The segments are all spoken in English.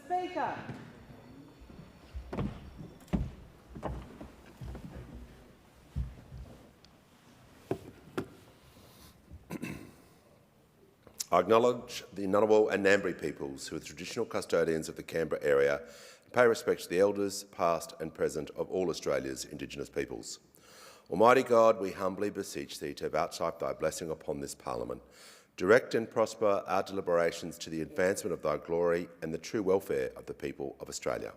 Speaker. I acknowledge the Ngunnawal and Ngambri peoples who are the traditional custodians of the Canberra area and pay respect to the elders, past and present, of all Australia's Indigenous peoples. Almighty God, we humbly beseech Thee to vouchsafe Thy blessing upon this Parliament. Direct and prosper our deliberations to the advancement of Thy glory and the true welfare of the people of Australia.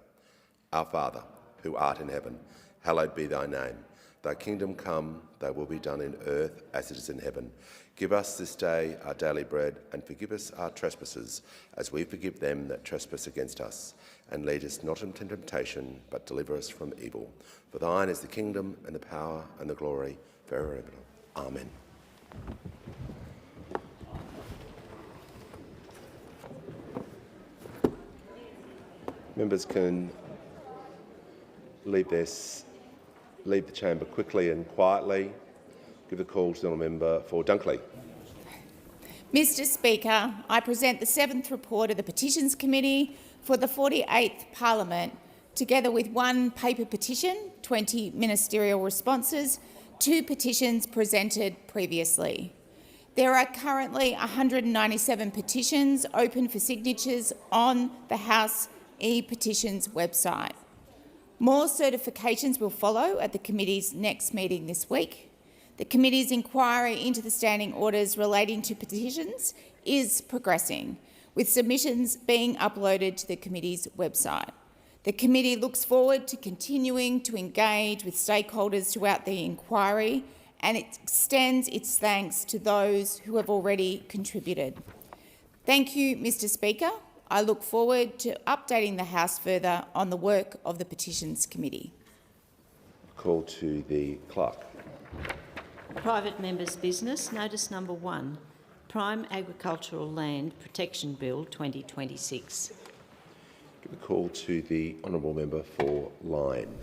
Our Father, who art in heaven, hallowed be Thy name. Thy kingdom come, Thy will be done in earth as it is in heaven. Give us this day our daily bread, and forgive us our trespasses, as we forgive them that trespass against us. And lead us not into temptation, but deliver us from evil. For Thine is the kingdom, and the power, and the glory, forever. Amen. Members can leave the chamber quickly and quietly. Give the call to the honourable member for Dunkley. Mr Speaker, I present the 7th report of the Petitions Committee for the 48th Parliament, together with 1 paper petition, 20 ministerial responses, 2 petitions presented previously. There are currently 197 petitions open for signatures on the House e-Petitions website. More certifications will follow at the committee's next meeting this week. The committee's inquiry into the standing orders relating to petitions is progressing, with submissions being uploaded to the committee's website. The committee looks forward to continuing to engage with stakeholders throughout the inquiry, and it extends its thanks to those who have already contributed. Thank you, Mr Speaker. I look forward to updating the House further on the work of the Petitions Committee. Call to the clerk. Private members' business. Notice number 1, Prime Agricultural Land Protection Bill 2026. Give a call to the honourable member for Lyne.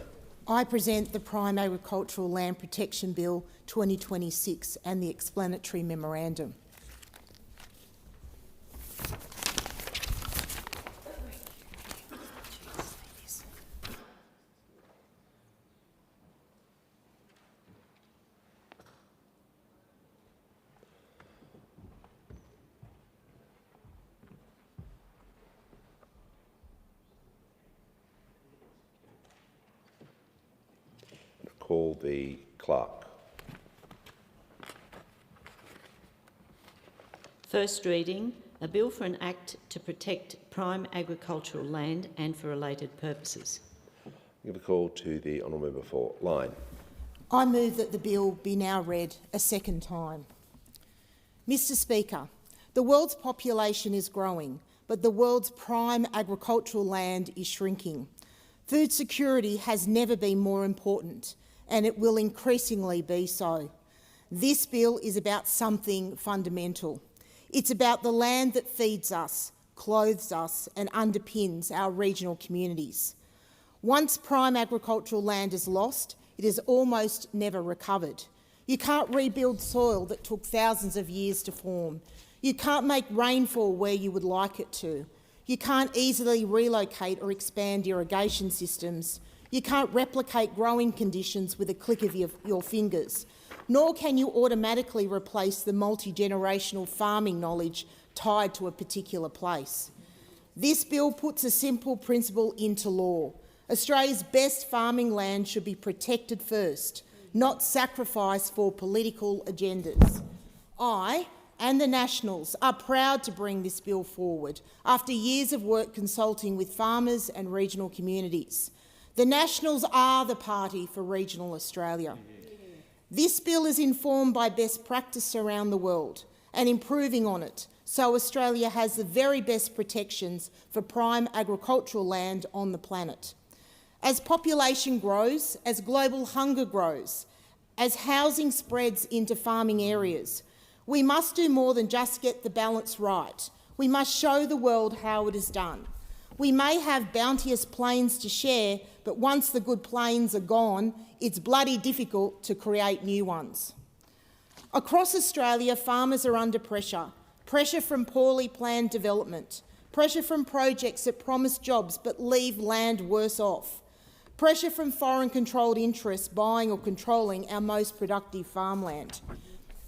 I present the Prime Agricultural Land Protection Bill 2026 and the explanatory memorandum. Call the clerk. First reading, a bill for an act to protect prime agricultural land and for related purposes. Give a call to the honourable member for Lyne. I move that the bill be now read a second time. Mr Speaker, the world's population is growing, but the world's prime agricultural land is shrinking. Food security has never been more important, and it will increasingly be so. This bill is about something fundamental. It's about the land that feeds us, clothes us and underpins our regional communities. Once prime agricultural land is lost, it is almost never recovered. You can't rebuild soil that took thousands of years to form. You can't make rainfall where you would like it to. You can't easily relocate or expand irrigation systems. You can't replicate growing conditions with a click of your fingers, nor can you automatically replace the multi-generational farming knowledge tied to a particular place. This bill puts a simple principle into law. Australia's best farming land should be protected first, not sacrificed for political agendas. I and the Nationals are proud to bring this bill forward after years of work consulting with farmers and regional communities. The Nationals are the party for regional Australia. This bill is informed by best practice around the world and improving on it, so Australia has the very best protections for prime agricultural land on the planet. As population grows, as global hunger grows, as housing spreads into farming areas, we must do more than just get the balance right. We must show the world how it is done. We may have bounteous plains to share, but once the good plains are gone, it's bloody difficult to create new ones. Across Australia, farmers are under pressure from poorly planned development, pressure from projects that promise jobs but leave land worse off, pressure from foreign-controlled interests buying or controlling our most productive farmland,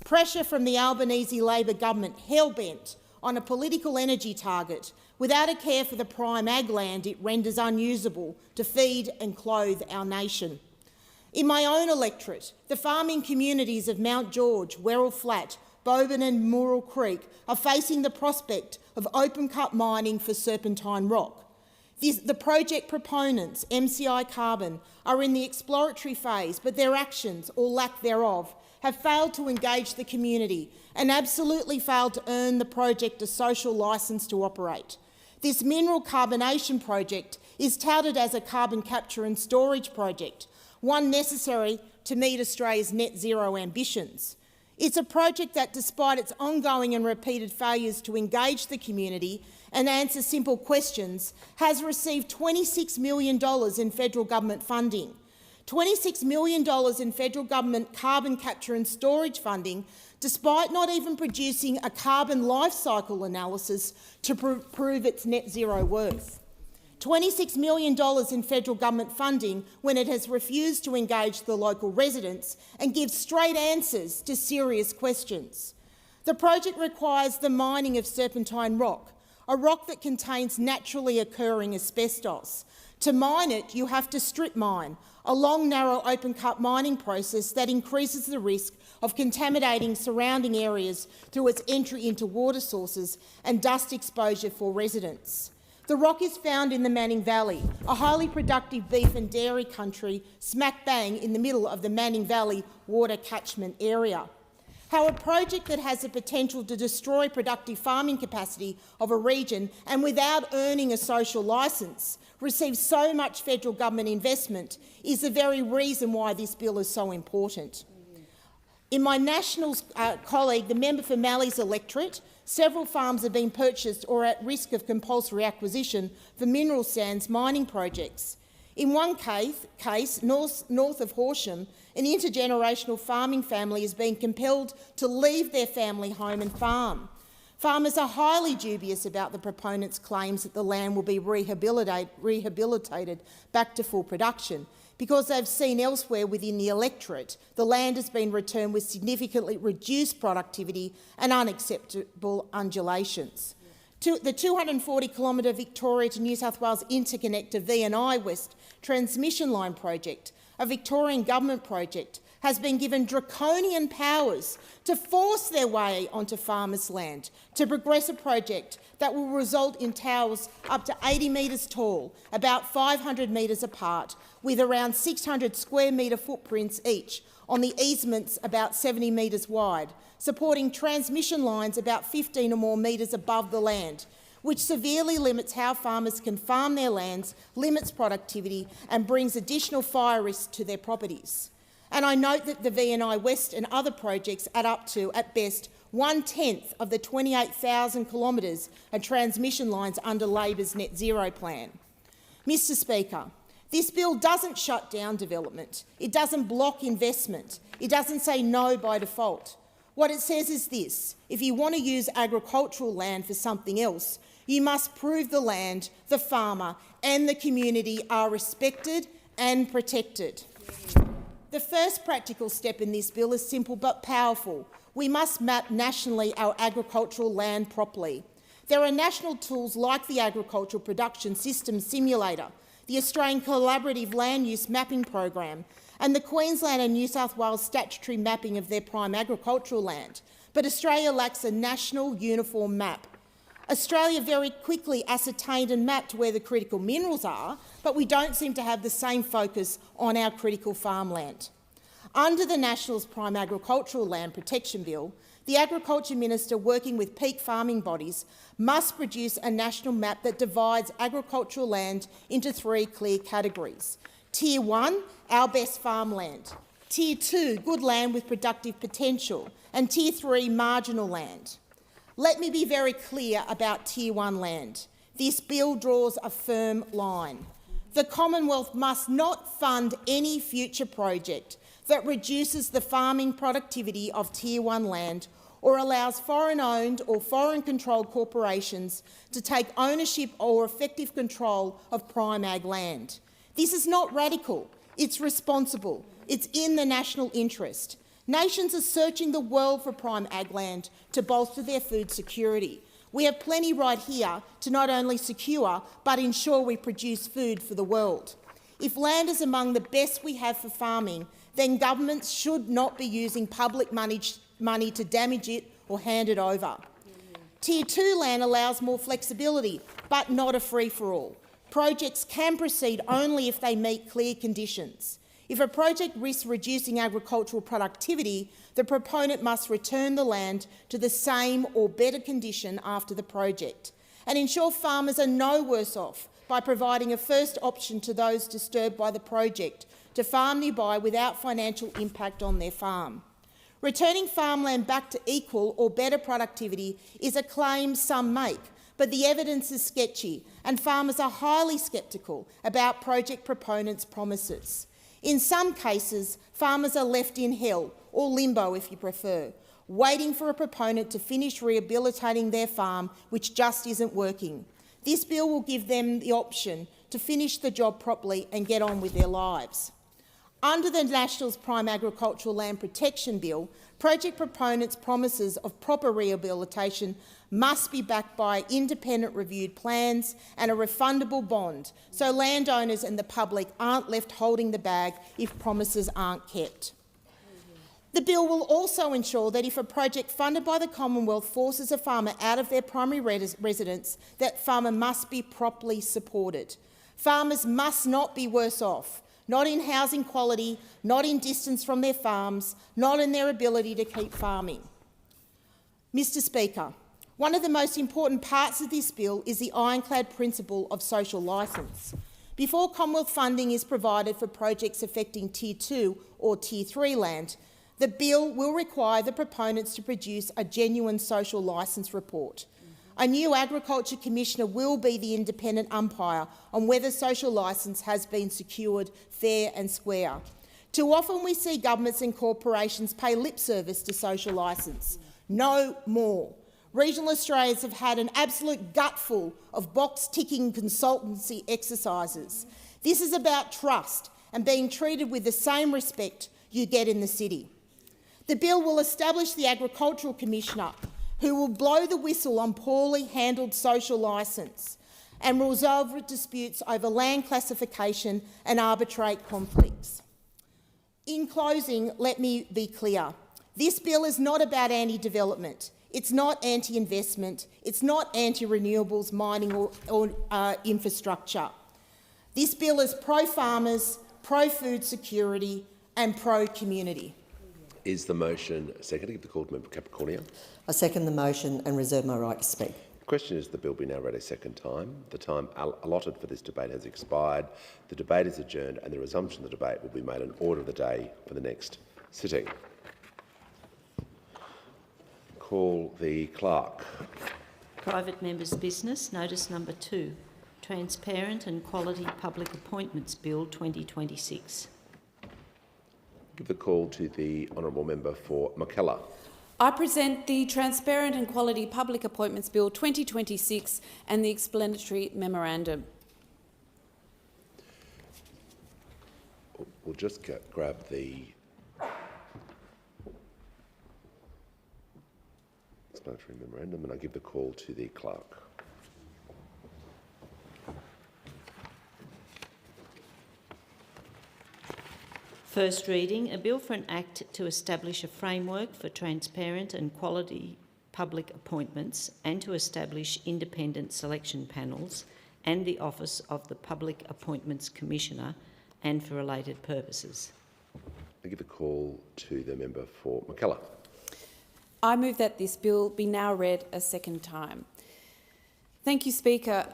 pressure from the Albanese Labor government hell-bent on a political energy target without a care for the prime ag land it renders unusable to feed and clothe our nation. In my own electorate, the farming communities of Mount George, Werrell Flat, Boban and Mooral Creek are facing the prospect of open-cut mining for serpentine rock. The project proponents, MCI Carbon, are in the exploratory phase, but their actions, or lack thereof, have failed to engage the community and absolutely failed to earn the project a social licence to operate. This mineral carbonation project is touted as a carbon capture and storage project, one necessary to meet Australia's net zero ambitions. It's a project that, despite its ongoing and repeated failures to engage the community and answer simple questions, has received $26 million in federal government funding. $26 million in federal government carbon capture and storage funding, despite not even producing a carbon life cycle analysis to prove its net zero worth. $26 million in federal government funding when it has refused to engage the local residents and give straight answers to serious questions. The project requires the mining of serpentine rock, a rock that contains naturally occurring asbestos. To mine it, you have to strip mine, a long, narrow, open-cut mining process that increases the risk of contaminating surrounding areas through its entry into water sources and dust exposure for residents. The rock is found in the Manning Valley, a highly productive beef and dairy country smack bang in the middle of the Manning Valley water catchment area. How a project that has the potential to destroy productive farming capacity of a region and without earning a social licence receives so much federal government investment is the very reason why this bill is so important. In my Nationals colleague, the member for Mallee's electorate, several farms have been purchased or at risk of compulsory acquisition for mineral sands mining projects. In one case, north of Horsham, an intergenerational farming family has been compelled to leave their family home and farm. Farmers are highly dubious about the proponents' claims that the land will be rehabilitated back to full production, because they've seen elsewhere within the electorate the land has been returned with significantly reduced productivity and unacceptable undulations. The 240-kilometre Victoria to New South Wales interconnector V&I West transmission line project, a Victorian government project, has been given draconian powers to force their way onto farmers' land to progress a project that will result in towers up to 80 metres tall, about 500 metres apart, with around 600 square metre footprints each on the easements about 70 metres wide, supporting transmission lines about 15 or more metres above the land, which severely limits how farmers can farm their lands, limits productivity and brings additional fire risks to their properties. And I note that the V&I West and other projects add up to, at best, 1/10 of the 28,000 kilometres of transmission lines under Labor's net zero plan. Mr Speaker, this bill doesn't shut down development. It doesn't block investment. It doesn't say no by default. What it says is this: if you want to use agricultural land for something else, you must prove the land, the farmer and the community are respected and protected. The first practical step in this bill is simple but powerful. We must map nationally our agricultural land properly. There are national tools like the Agricultural Production Systems Simulator, the Australian Collaborative Land Use Mapping Program and the Queensland and New South Wales statutory mapping of their prime agricultural land. But Australia lacks a national uniform map. Australia very quickly ascertained and mapped where the critical minerals are, but we don't seem to have the same focus on our critical farmland. Under the Nationals' Prime Agricultural Land Protection Bill, the Agriculture Minister, working with peak farming bodies, must produce a national map that divides agricultural land into 3 clear categories. Tier 1, our best farmland. Tier 2, good land with productive potential. And Tier 3, marginal land. Let me be very clear about Tier 1 land. This bill draws a firm line. The Commonwealth must not fund any future project that reduces the farming productivity of Tier 1 land or allows foreign-owned or foreign-controlled corporations to take ownership or effective control of prime ag land. This is not radical, it's responsible, it's in the national interest. Nations are searching the world for prime ag land to bolster their food security. We have plenty right here to not only secure but ensure we produce food for the world. If land is among the best we have for farming, then governments should not be using public money to damage it or hand it over. Tier 2 land allows more flexibility, but not a free-for-all. Projects can proceed only if they meet clear conditions. If a project risks reducing agricultural productivity, the proponent must return the land to the same or better condition after the project, and ensure farmers are no worse off by providing a first option to those disturbed by the project to farm nearby without financial impact on their farm. Returning farmland back to equal or better productivity is a claim some make, but the evidence is sketchy and farmers are highly sceptical about project proponents' promises. In some cases, farmers are left in hell, or limbo if you prefer, waiting for a proponent to finish rehabilitating their farm, which just isn't working. This bill will give them the option to finish the job properly and get on with their lives. Under the Nationals' Prime Agricultural Land Protection Bill, project proponents' promises of proper rehabilitation must be backed by independent reviewed plans and a refundable bond, so landowners and the public aren't left holding the bag if promises aren't kept. The bill will also ensure that if a project funded by the Commonwealth forces a farmer out of their primary residence, that farmer must be properly supported. Farmers must not be worse off, not in housing quality, not in distance from their farms, not in their ability to keep farming. Mr Speaker, one of the most important parts of this bill is the ironclad principle of social licence. Before Commonwealth funding is provided for projects affecting Tier 2 or Tier 3 land, the bill will require the proponents to produce a genuine social licence report. A new Agriculture Commissioner will be the independent umpire on whether social licence has been secured fair and square. Too often we see governments and corporations pay lip service to social licence. No more. Regional Australians have had an absolute gutful of box-ticking consultancy exercises. This is about trust and being treated with the same respect you get in the city. The bill will establish the Agricultural Commissioner, who will blow the whistle on poorly handled social licence and resolve disputes over land classification and arbitrate conflicts. In closing, let me be clear. This bill is not about anti-development. It's not anti-investment. It's not anti-renewables, mining or infrastructure. This bill is pro-farmers, pro-food security and pro-community. Is the motion seconded? Give the call to Member Capricornia. I second the motion and reserve my right to speak. The question is the bill be now read a second time. The time allotted for this debate has expired. The debate is adjourned and the resumption of the debate will be made an order of the day for the next sitting. Call the clerk. Private members' business, notice number 2, Transparent and Quality Public Appointments Bill 2026. Give the call to the honourable member for Mackellar. I present the Transparent and Quality Public Appointments Bill 2026 and the explanatory memorandum. We'll just grab the explanatory memorandum and I'll give the call to the clerk. First reading, a bill for an act to establish a framework for transparent and quality public appointments and to establish independent selection panels and the office of the Public Appointments Commissioner and for related purposes. I give the call to the member for Mackellar. I move that this bill be now read a second time. Thank you, Speaker.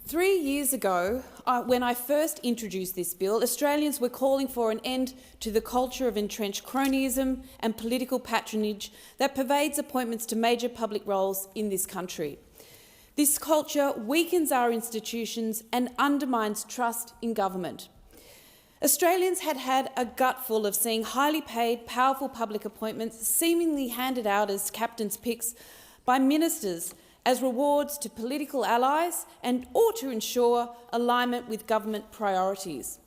3 years ago, when I first introduced this bill, Australians were calling for an end to the culture of entrenched cronyism and political patronage that pervades appointments to major public roles in this country. This culture weakens our institutions and undermines trust in government. Australians had had a gutful of seeing highly paid, powerful public appointments seemingly handed out as captain's picks by ministers as rewards to political allies and or to ensure alignment with government priorities.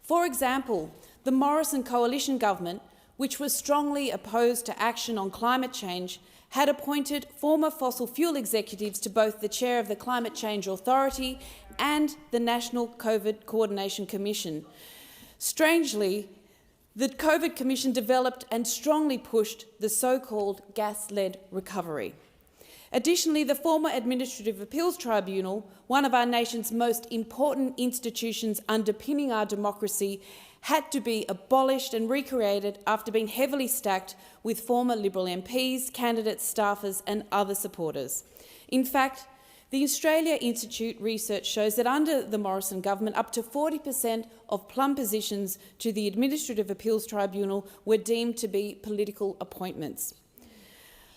For example, the Morrison coalition government, which was strongly opposed to action on climate change, had appointed former fossil fuel executives to both the chair of the Climate Change Authority and the National COVID Coordination Commission. Strangely, the COVID Commission developed and strongly pushed the so-called gas-led recovery. Additionally, the former Administrative Appeals Tribunal, one of our nation's most important institutions underpinning our democracy, had to be abolished and recreated after being heavily stacked with former Liberal MPs, candidates, staffers and other supporters. In fact, the Australia Institute research shows that under the Morrison government, up to 40% of plum positions to the Administrative Appeals Tribunal were deemed to be political appointments.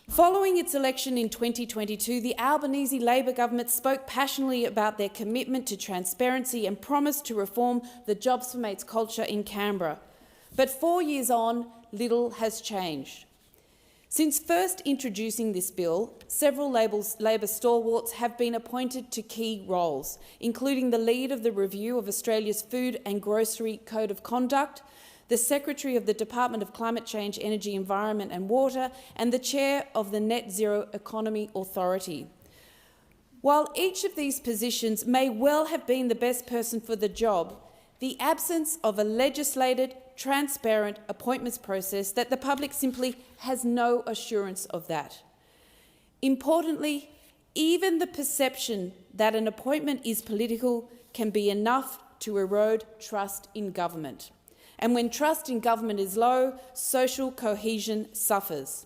Following its election in 2022, the Albanese Labor government spoke passionately about their commitment to transparency and promised to reform the Jobs for Mates culture in Canberra. But 4 years on, little has changed. Since first introducing this bill, several Labor stalwarts have been appointed to key roles, including the lead of the review of Australia's Food and Grocery Code of Conduct, the Secretary of the Department of Climate Change, Energy, Environment and Water, and the Chair of the Net Zero Economy Authority. While each of these positions may well have been the best person for the job, the absence of a legislated, transparent appointments process that the public simply has no assurance of that. Importantly, even the perception that an appointment is political can be enough to erode trust in government. And when trust in government is low, social cohesion suffers.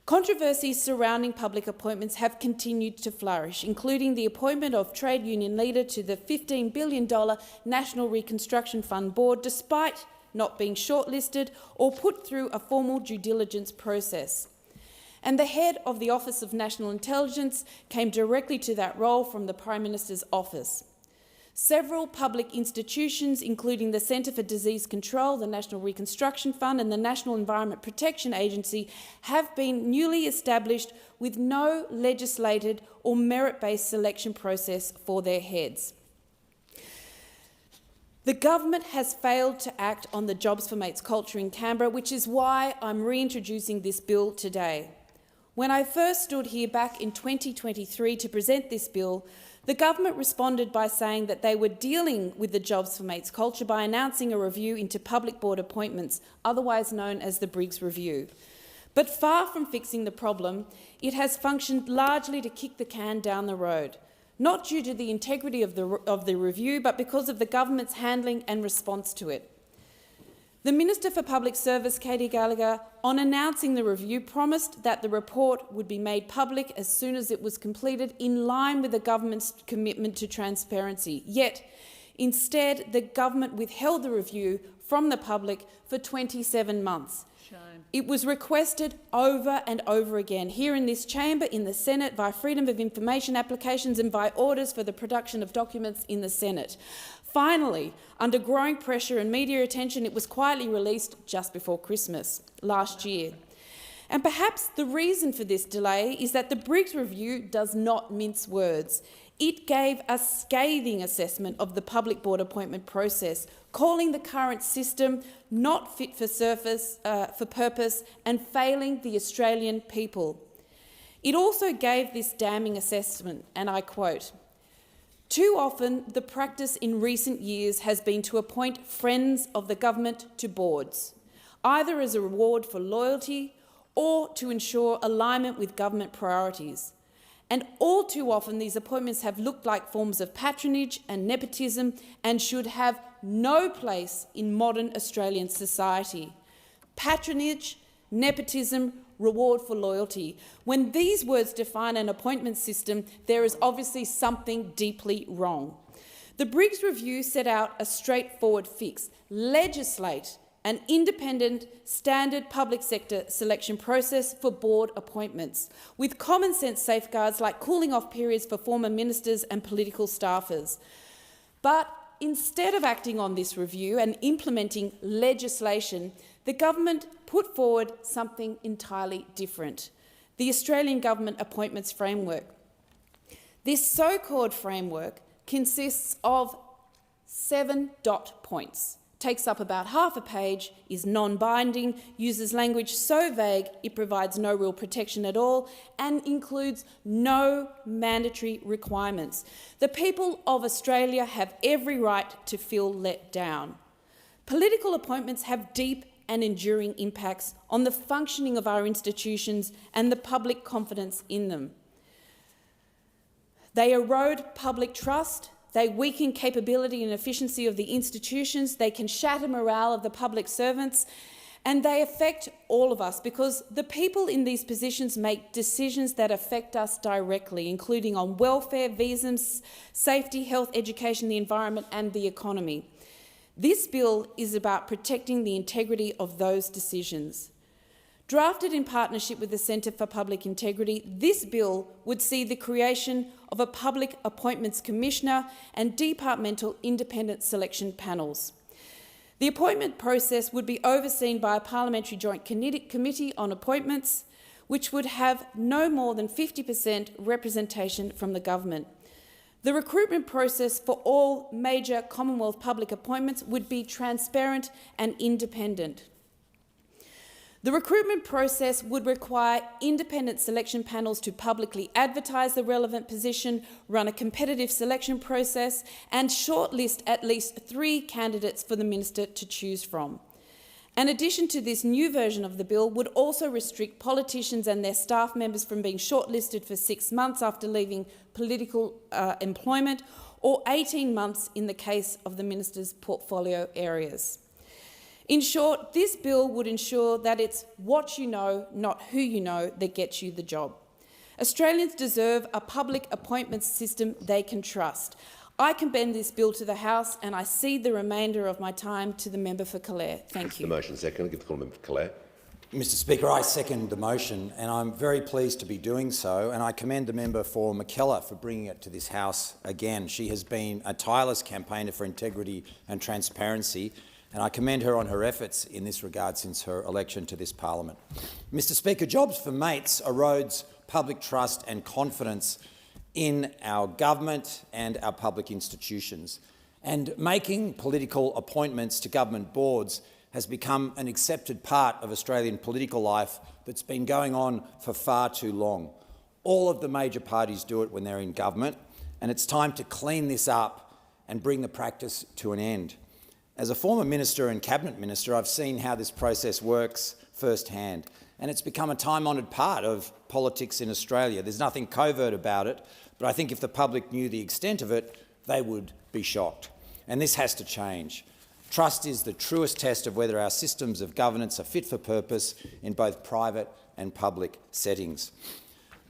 Controversies surrounding public appointments have continued to flourish, including the appointment of trade union leader to the $15 billion National Reconstruction Fund board, despite not being shortlisted or put through a formal due diligence process. And the head of the Office of National Intelligence came directly to that role from the Prime Minister's office. Several public institutions, including the Centre for Disease Control, the National Reconstruction Fund and the National Environment Protection Agency, have been newly established with no legislated or merit-based selection process for their heads. The government has failed to act on the Jobs for Mates culture in Canberra, which is why I'm reintroducing this bill today. When I first stood here back in 2023 to present this bill, the government responded by saying that they were dealing with the Jobs for Mates culture by announcing a review into public board appointments, otherwise known as the Briggs Review. But far from fixing the problem, it has functioned largely to kick the can down the road, not due to the integrity of the review, but because of the government's handling and response to it. The Minister for Public Service, Katie Gallagher, on announcing the review, promised that the report would be made public as soon as it was completed, in line with the government's commitment to transparency. Yet, instead, the government withheld the review from the public for 27 months. Shame. It was requested over and over again, here in this chamber, in the Senate, via Freedom of Information applications and by orders for the production of documents in the Senate. Finally, under growing pressure and media attention, it was quietly released just before Christmas last year. And perhaps the reason for this delay is that the Briggs Review does not mince words. It gave a scathing assessment of the public board appointment process, calling the current system not fit for purpose and failing the Australian people. It also gave this damning assessment, and I quote, "Too often, the practice in recent years has been to appoint friends of the government to boards, either as a reward for loyalty or to ensure alignment with government priorities. And all too often, these appointments have looked like forms of patronage and nepotism and should have no place in modern Australian society. Patronage, nepotism, reward for loyalty. When these words define an appointment system, there is obviously something deeply wrong. The Briggs Review set out a straightforward fix: legislate an independent, standard public sector selection process for board appointments, with common sense safeguards like cooling off periods for former ministers and political staffers. But instead of acting on this review and implementing legislation, the government put forward something entirely different: the Australian Government Appointments Framework. This so-called framework consists of 7 dot points, takes up about half a page, is non-binding, uses language so vague it provides no real protection at all, and includes no mandatory requirements. The people of Australia have every right to feel let down. Political appointments have deep and enduring impacts on the functioning of our institutions and the public confidence in them. They erode public trust, they weaken capability and efficiency of the institutions, they can shatter morale of the public servants, and they affect all of us because the people in these positions make decisions that affect us directly, including on welfare, visas, safety, health, education, the environment and the economy. This bill is about protecting the integrity of those decisions. Drafted in partnership with the Centre for Public Integrity, this bill would see the creation of a Public Appointments Commissioner and departmental independent selection panels. The appointment process would be overseen by a Parliamentary Joint Committee on Appointments, which would have no more than 50% representation from the government. The recruitment process for all major Commonwealth public appointments would be transparent and independent. The recruitment process would require independent selection panels to publicly advertise the relevant position, run a competitive selection process, and shortlist at least 3 candidates for the minister to choose from. An addition to this new version of the bill would also restrict politicians and their staff members from being shortlisted for 6 months after leaving political employment, or 18 months in the case of the minister's portfolio areas. In short, this bill would ensure that it's what you know, not who you know, that gets you the job. Australians deserve a public appointments system they can trust. I commend this bill to the House and I cede the remainder of my time to the member for Calare. Thank you. The motion second. I'll give the call to member for Calare. Mr Speaker, I second the motion and I'm very pleased to be doing so, and I commend the member for Mackellar for bringing it to this House again. She has been a tireless campaigner for integrity and transparency, and I commend her on her efforts in this regard since her election to this parliament. Mr Speaker, jobs for mates erodes public trust and confidence in our government and our public institutions, and making political appointments to government boards has become an accepted part of Australian political life that's been going on for far too long. All of the major parties do it when they're in government, and it's time to clean this up and bring the practice to an end. As a former minister and cabinet minister, I've seen how this process works firsthand, and it's become a time-honoured part of politics in Australia. There's nothing covert about it, but I think if the public knew the extent of it, they would be shocked. And this has to change. Trust is the truest test of whether our systems of governance are fit for purpose in both private and public settings.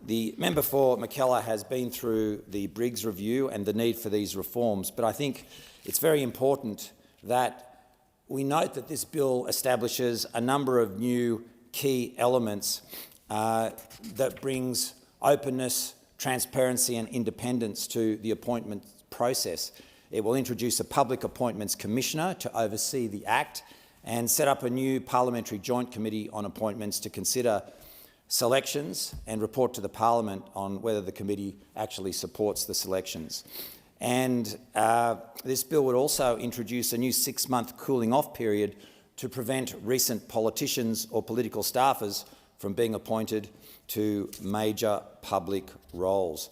The member for Mackellar has been through the Briggs Review and the need for these reforms, but I think it's very important that we note that this bill establishes a number of new key elements that brings openness, transparency and independence to the appointment process. It will introduce a Public Appointments Commissioner to oversee the Act and set up a new Parliamentary Joint Committee on Appointments to consider selections and report to the Parliament on whether the committee actually supports the selections. And this bill would also introduce a new 6-month cooling-off period to prevent recent politicians or political staffers from being appointed to major public roles.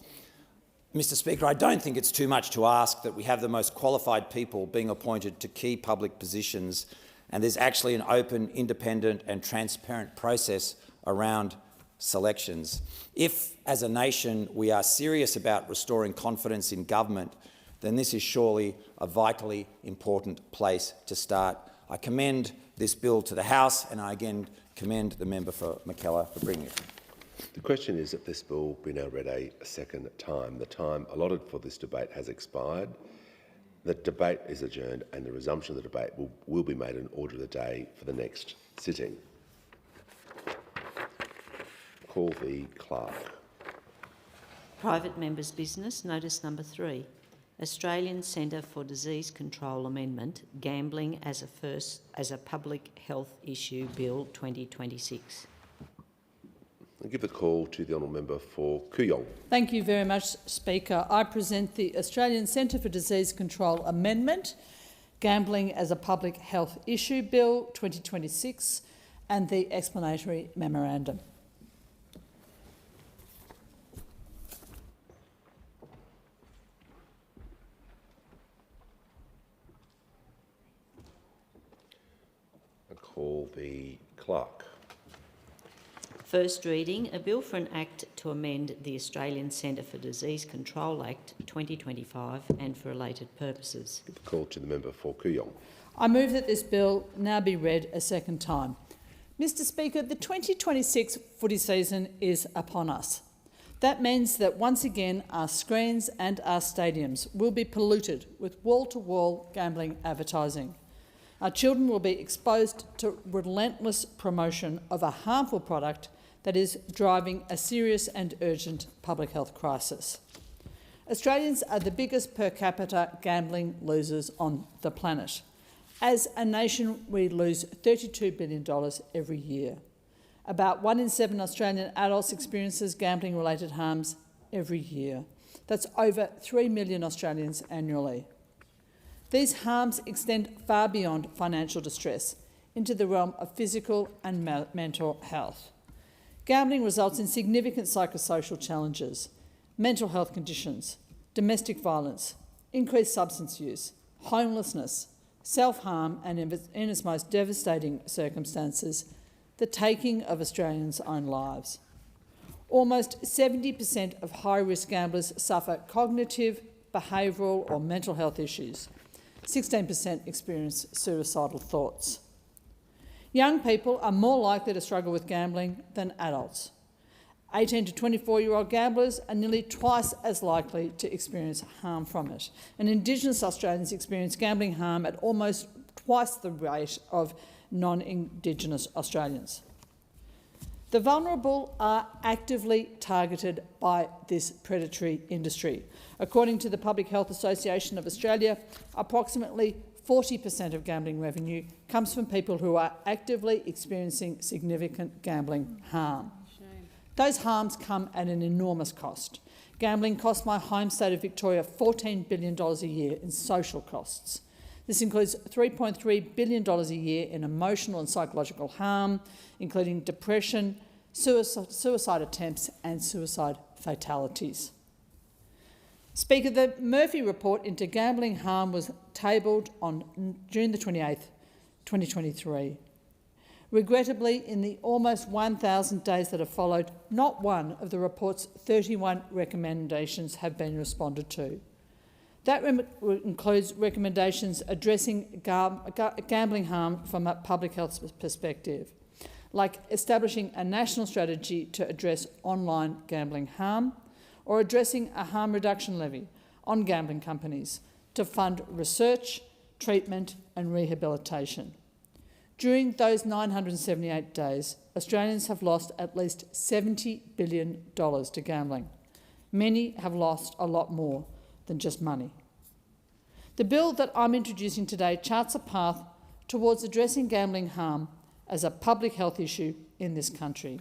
Mr Speaker, I don't think it's too much to ask that we have the most qualified people being appointed to key public positions, and there's actually an open, independent and transparent process around selections. If, as a nation, we are serious about restoring confidence in government, then this is surely a vitally important place to start. I commend this bill to the House, and I again commend the member for Mackellar for bringing it. The question is that this bill be now read a second time. The time allotted for this debate has expired. The debate is adjourned and the resumption of the debate will be made an order of the day for the next sitting. Call the clerk. Private members' business, notice number 3. Australian Centre for Disease Control Amendment, Gambling as a Public Health Issue Bill 2026. I give the call to the honourable member for Kooyong. Thank you very much, Speaker. I present the Australian Centre for Disease Control Amendment, Gambling as a Public Health Issue Bill 2026 and the explanatory memorandum. I call the clerk. First reading, a bill for an act to amend the Australian Centre for Disease Control Act 2025 and for related purposes. Give the call to the member for Kooyong. I move that this bill now be read a second time. Mr Speaker, the 2026 footy season is upon us. That means that once again our screens and our stadiums will be polluted with wall-to-wall gambling advertising. Our children will be exposed to relentless promotion of a harmful product that is driving a serious and urgent public health crisis. Australians are the biggest per capita gambling losers on the planet. As a nation, we lose $32 billion every year. About 1 in 7 Australian adults experiences gambling-related harms every year. That's over 3 million Australians annually. These harms extend far beyond financial distress into the realm of physical and mental health. Gambling results in significant psychosocial challenges, mental health conditions, domestic violence, increased substance use, homelessness, self-harm and, in its most devastating circumstances, the taking of Australians' own lives. Almost 70% of high-risk gamblers suffer cognitive, behavioural or mental health issues. 16% experience suicidal thoughts. Young people are more likely to struggle with gambling than adults. 18 to 24-year-old gamblers are nearly twice as likely to experience harm from it, and Indigenous Australians experience gambling harm at almost twice the rate of non-Indigenous Australians. The vulnerable are actively targeted by this predatory industry. According to the Public Health Association of Australia, approximately 40% of gambling revenue comes from people who are actively experiencing significant gambling harm. Those harms come at an enormous cost. Gambling costs my home state of Victoria $14 billion a year in social costs. This includes $3.3 billion a year in emotional and psychological harm, including depression, suicide attempts and suicide fatalities. Speaker, the Murphy report into gambling harm was tabled on June the 28th, 2023. Regrettably, in the almost 1,000 days that have followed, not one of the report's 31 recommendations have been responded to. That includes recommendations addressing gambling harm from a public health perspective, like establishing a national strategy to address online gambling harm, or addressing a harm reduction levy on gambling companies to fund research, treatment and rehabilitation. During those 978 days, Australians have lost at least $70 billion to gambling. Many have lost a lot more than just money. The bill that I'm introducing today charts a path towards addressing gambling harm as a public health issue in this country.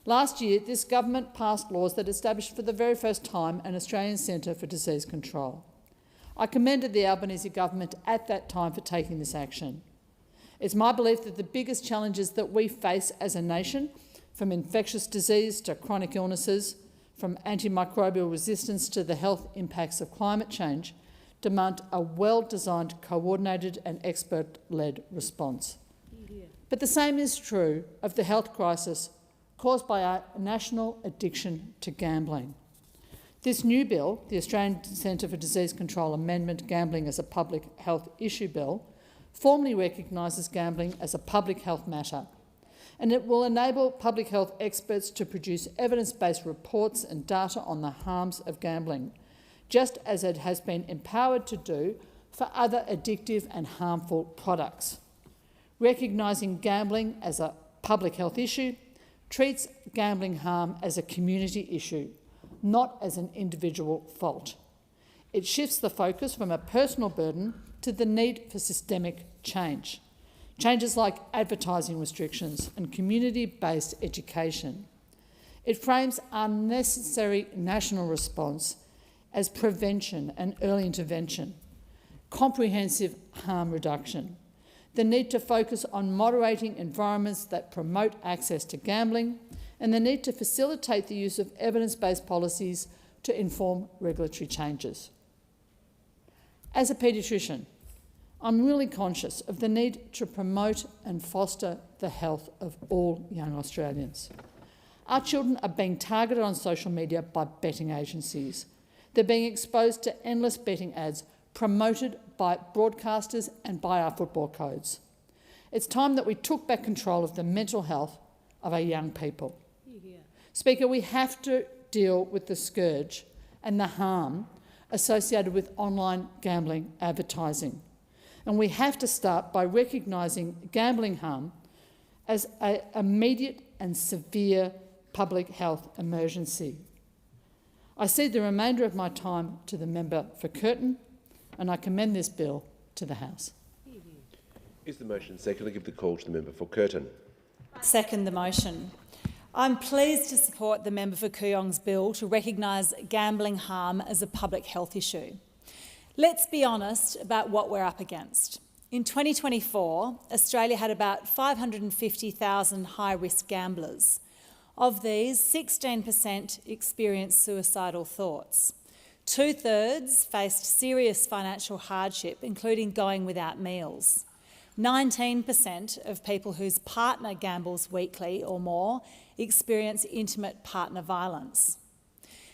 Last year, this government passed laws that established for the very first time an Australian Centre for Disease Control. I commended the Albanese government at that time for taking this action. It's my belief that the biggest challenges that we face as a nation, from infectious disease to chronic illnesses, from antimicrobial resistance to the health impacts of climate change, demand a well-designed, coordinated and expert-led response. But the same is true of the health crisis caused by our national addiction to gambling. This new bill, the Australian Centre for Disease Control Amendment, Gambling as a Public Health Issue Bill, formally recognises gambling as a public health matter, and it will enable public health experts to produce evidence-based reports and data on the harms of gambling, just as it has been empowered to do for other addictive and harmful products. Recognising gambling as a public health issue treats gambling harm as a community issue, not as an individual fault. It shifts the focus from a personal burden to the need for systemic change. Changes like advertising restrictions and community-based education. It frames unnecessary national response as prevention and early intervention, comprehensive harm reduction, the need to focus on moderating environments that promote access to gambling, and the need to facilitate the use of evidence-based policies to inform regulatory changes. As a paediatrician, I'm really conscious of the need to promote and foster the health of all young Australians. Our children are being targeted on social media by betting agencies. They're being exposed to endless betting ads promoted by broadcasters and by our football codes. It's time that we took back control of the mental health of our young people. Speaker, we have to deal with the scourge and the harm associated with online gambling advertising. And we have to start by recognising gambling harm as an immediate and severe public health emergency. I cede the remainder of my time to the member for Curtin, and I commend this bill to the House. Is the motion seconded? Give the call to the member for Curtin. Second the motion. I'm pleased to support the member for Kooyong's bill to recognise gambling harm as a public health issue. Let's be honest about what we're up against. In 2024, Australia had about 550,000 high-risk gamblers. Of these, 16% experienced suicidal thoughts. 2/3 faced serious financial hardship, including going without meals. 19% of people whose partner gambles weekly or more experience intimate partner violence.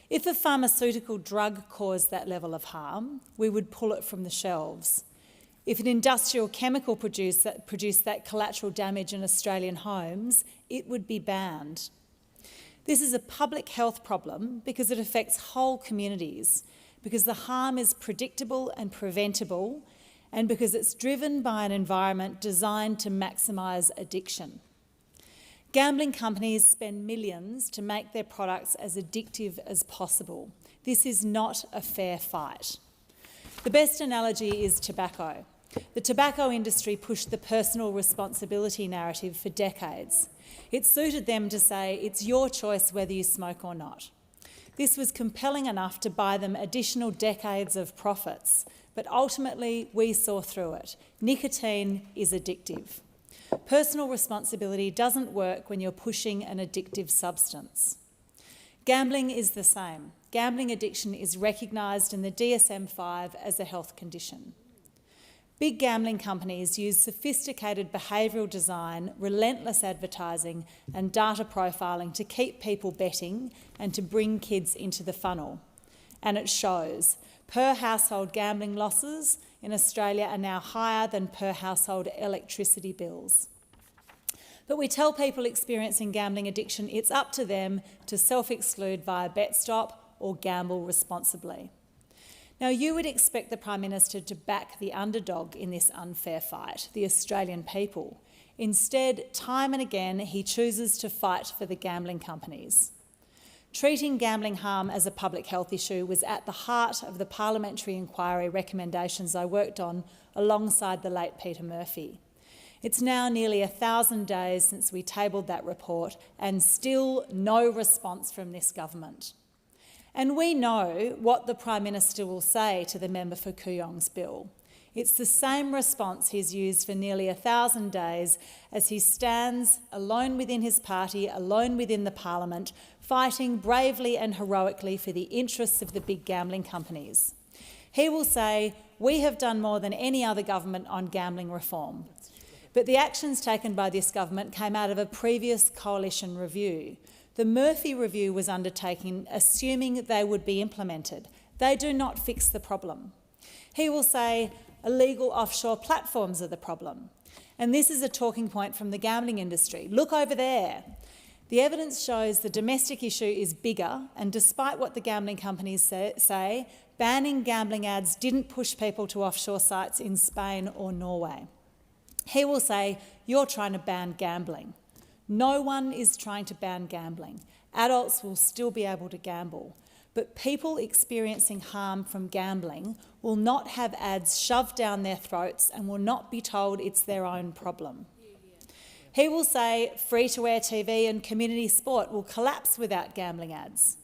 If a pharmaceutical drug caused that level of harm, we would pull it from the shelves. If an industrial chemical produced that collateral damage in Australian homes, it would be banned. This is a public health problem because it affects whole communities, because the harm is predictable and preventable, and because it's driven by an environment designed to maximise addiction. Gambling companies spend millions to make their products as addictive as possible. This is not a fair fight. The best analogy is tobacco. The tobacco industry pushed the personal responsibility narrative for decades. It suited them to say it's your choice whether you smoke or not. This was compelling enough to buy them additional decades of profits, but ultimately we saw through it. Nicotine is addictive. Personal responsibility doesn't work when you're pushing an addictive substance. Gambling is the same. Gambling addiction is recognised in the DSM-5 as a health condition. Big gambling companies use sophisticated behavioural design, relentless advertising and data profiling to keep people betting and to bring kids into the funnel. And it shows. Per household gambling losses in Australia are now higher than per household electricity bills. But we tell people experiencing gambling addiction it's up to them to self-exclude via BetStop or gamble responsibly. Now, you would expect the Prime Minister to back the underdog in this unfair fight, the Australian people. Instead, time and again, he chooses to fight for the gambling companies. Treating gambling harm as a public health issue was at the heart of the parliamentary inquiry recommendations I worked on alongside the late Peter Murphy. It's now nearly 1,000 days since we tabled that report and still no response from this government. And we know what the Prime Minister will say to the member for Kooyong's bill. It's the same response he's used for nearly 1,000 days as he stands alone within his party, alone within the Parliament, fighting bravely and heroically for the interests of the big gambling companies. He will say, "We have done more than any other government on gambling reform." But the actions taken by this government came out of a previous coalition review. The Murphy review was undertaken assuming they would be implemented. They do not fix the problem. He will say illegal offshore platforms are the problem. And this is a talking point from the gambling industry. Look over there. The evidence shows the domestic issue is bigger, and despite what the gambling companies say, banning gambling ads didn't push people to offshore sites in Spain or Norway. He will say, "You're trying to ban gambling." No one is trying to ban gambling. Adults will still be able to gamble. but people experiencing harm from gambling will not have ads shoved down their throats and will not be told it's their own problem. He will say free-to-air TV and community sport will collapse without gambling ads.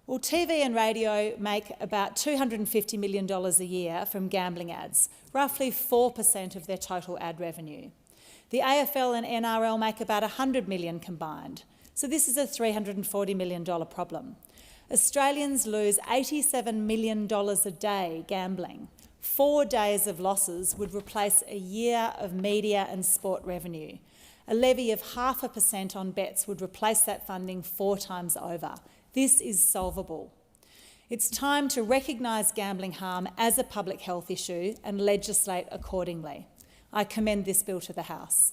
Well, TV and radio make about $250 million a year from gambling ads, roughly 4% of their total ad revenue. The AFL and NRL make about $100 million combined, so this is a $340 million problem. Australians lose $87 million a day gambling. 4 days of losses would replace a year of media and sport revenue. A levy of 0.5% on bets would replace that funding 4 times over. This is solvable. It's time to recognise gambling harm as a public health issue and legislate accordingly. I commend this bill to the House.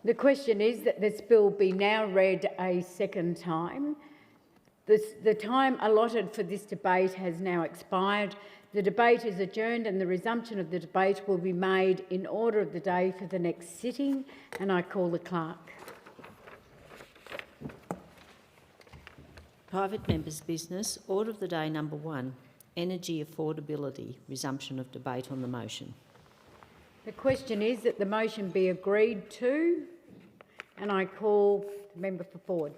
The question is that this bill be now read a second time. The time allotted for this debate has now expired. The debate is adjourned and the resumption of the debate will be made in order of the day for the next sitting, and I call the clerk. Private members' business. Order of the day number 1, energy affordability. Resumption of debate on the motion. The question is that the motion be agreed to, and I call the member for Ford.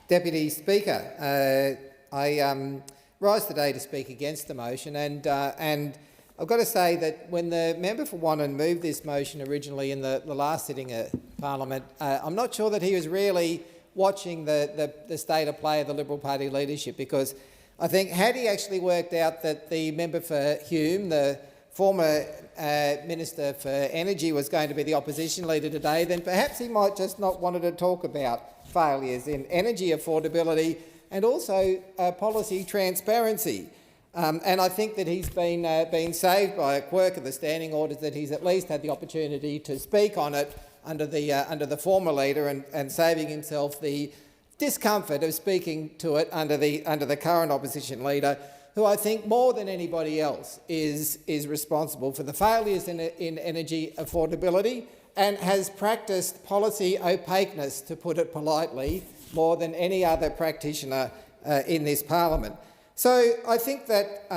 Deputy Speaker, I rise today to speak against the motion, and I've got to say that when the member for Wannon moved this motion originally in the last sitting of Parliament, I'm not sure that he was really watching the state of play of the Liberal Party leadership, because I think had he actually worked out that the member for Hume, the former Minister for Energy, was going to be the opposition leader today, then perhaps he might just not wanted to talk about failures in energy affordability and also policy transparency. And I think that he's been saved by a quirk of the standing orders, that he's at least had the opportunity to speak on it under the former leader, and saving himself the discomfort of speaking to it under the current opposition leader, who I think more than anybody else is responsible for the failures in energy affordability and has practised policy opaqueness, to put it politely, more than any other practitioner in this parliament. So I think that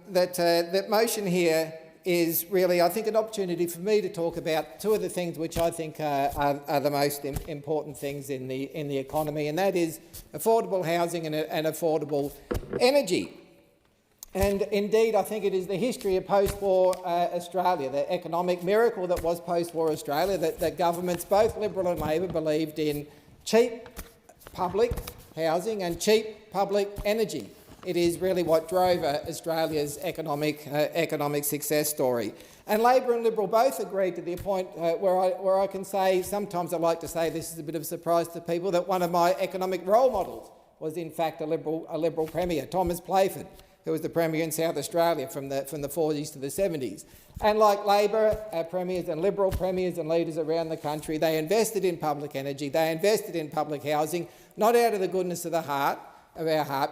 that motion here is really, I think, an opportunity for me to talk about 2 of the things which I think are the most important things in the economy, and that is affordable housing and affordable energy. And indeed, I think it is the history of post-war Australia, the economic miracle that was post-war Australia, that governments, both Liberal and Labor, believed in cheap public housing and cheap public energy. It is really what drove Australia's economic success story. And Labor and Liberal both agreed, to the point where I can say, sometimes I like to say, this is a bit of a surprise to people, that one of my economic role models was in fact a Liberal Premier, Thomas Playford, who was the Premier in South Australia from the 40s to the 70s. And like Labor premiers and Liberal premiers and leaders around the country, they invested in public energy, they invested in public housing, not out of the goodness of our heart,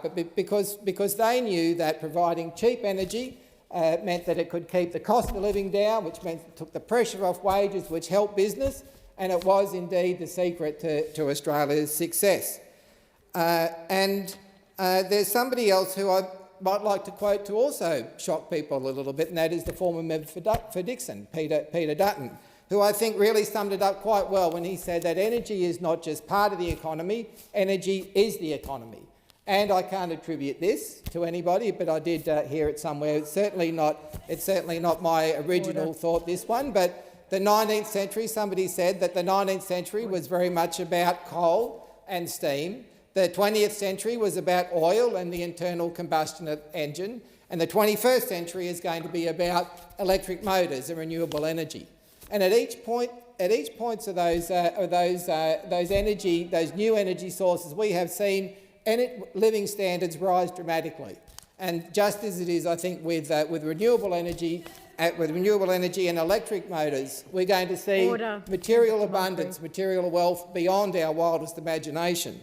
but because they knew that providing cheap energy meant that it could keep the cost of living down, which meant it took the pressure off wages, which helped business, and it was indeed the secret to Australia's success. And there's somebody else who I might like to quote to also shock people a little bit, and that is the former member for Dixon, Peter Dutton, who I think really summed it up quite well when he said that energy is not just part of the economy, energy is the economy. And I can't attribute this to anybody, but I did hear it somewhere. It's certainly not my original thought, this one, but the 19th century, somebody said that the 19th century was very much about coal and steam. The 20th century was about oil and the internal combustion engine, and the 21st century is going to be about electric motors and renewable energy. And at each point of those new energy sources, we have seen living standards rise dramatically. And just as it is, I think, with renewable energy and electric motors, we're going to see material abundance, material wealth beyond our wildest imagination.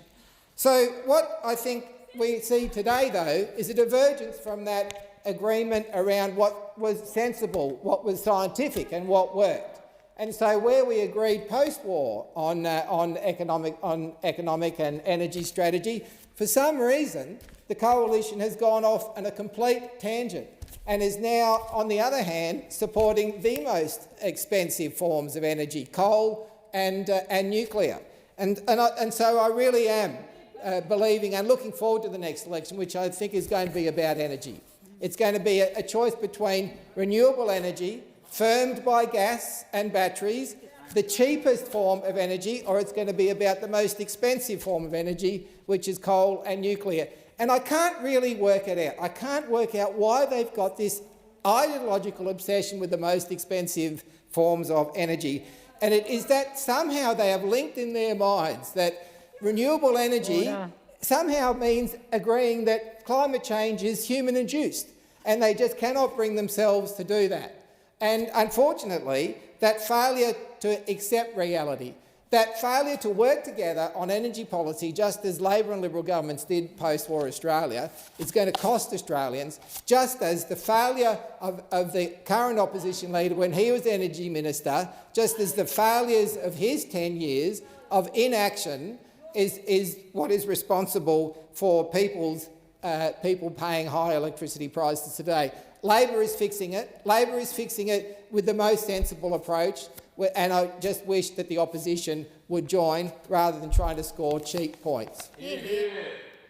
So what I think we see today, though, is a divergence from that agreement around what was sensible, what was scientific and what worked. And so where we agreed post-war on economic and energy strategy, for some reason the coalition has gone off on a complete tangent and is now, on the other hand, supporting the most expensive forms of energy, coal and nuclear. And so I really am believing and looking forward to the next election, which I think is going to be about energy. It's going to be a choice between renewable energy, firmed by gas and batteries, the cheapest form of energy, or it's going to be about the most expensive form of energy, which is coal and nuclear. And I can't really work it out. I can't work out why they've got this ideological obsession with the most expensive forms of energy. And it is that somehow they have linked in their minds that renewable energy somehow means agreeing that climate change is human-induced, and they just cannot bring themselves to do that. And unfortunately, that failure to accept reality, that failure to work together on energy policy, just as Labor and Liberal governments did post-war Australia, is going to cost Australians, just as the failure of the current opposition leader when he was Energy Minister, just as the failures of his 10 years of inaction is what is responsible for people paying high electricity prices today. Labor is fixing it. Labor is fixing it with the most sensible approach, and I just wish that the opposition would join rather than trying to score cheap points.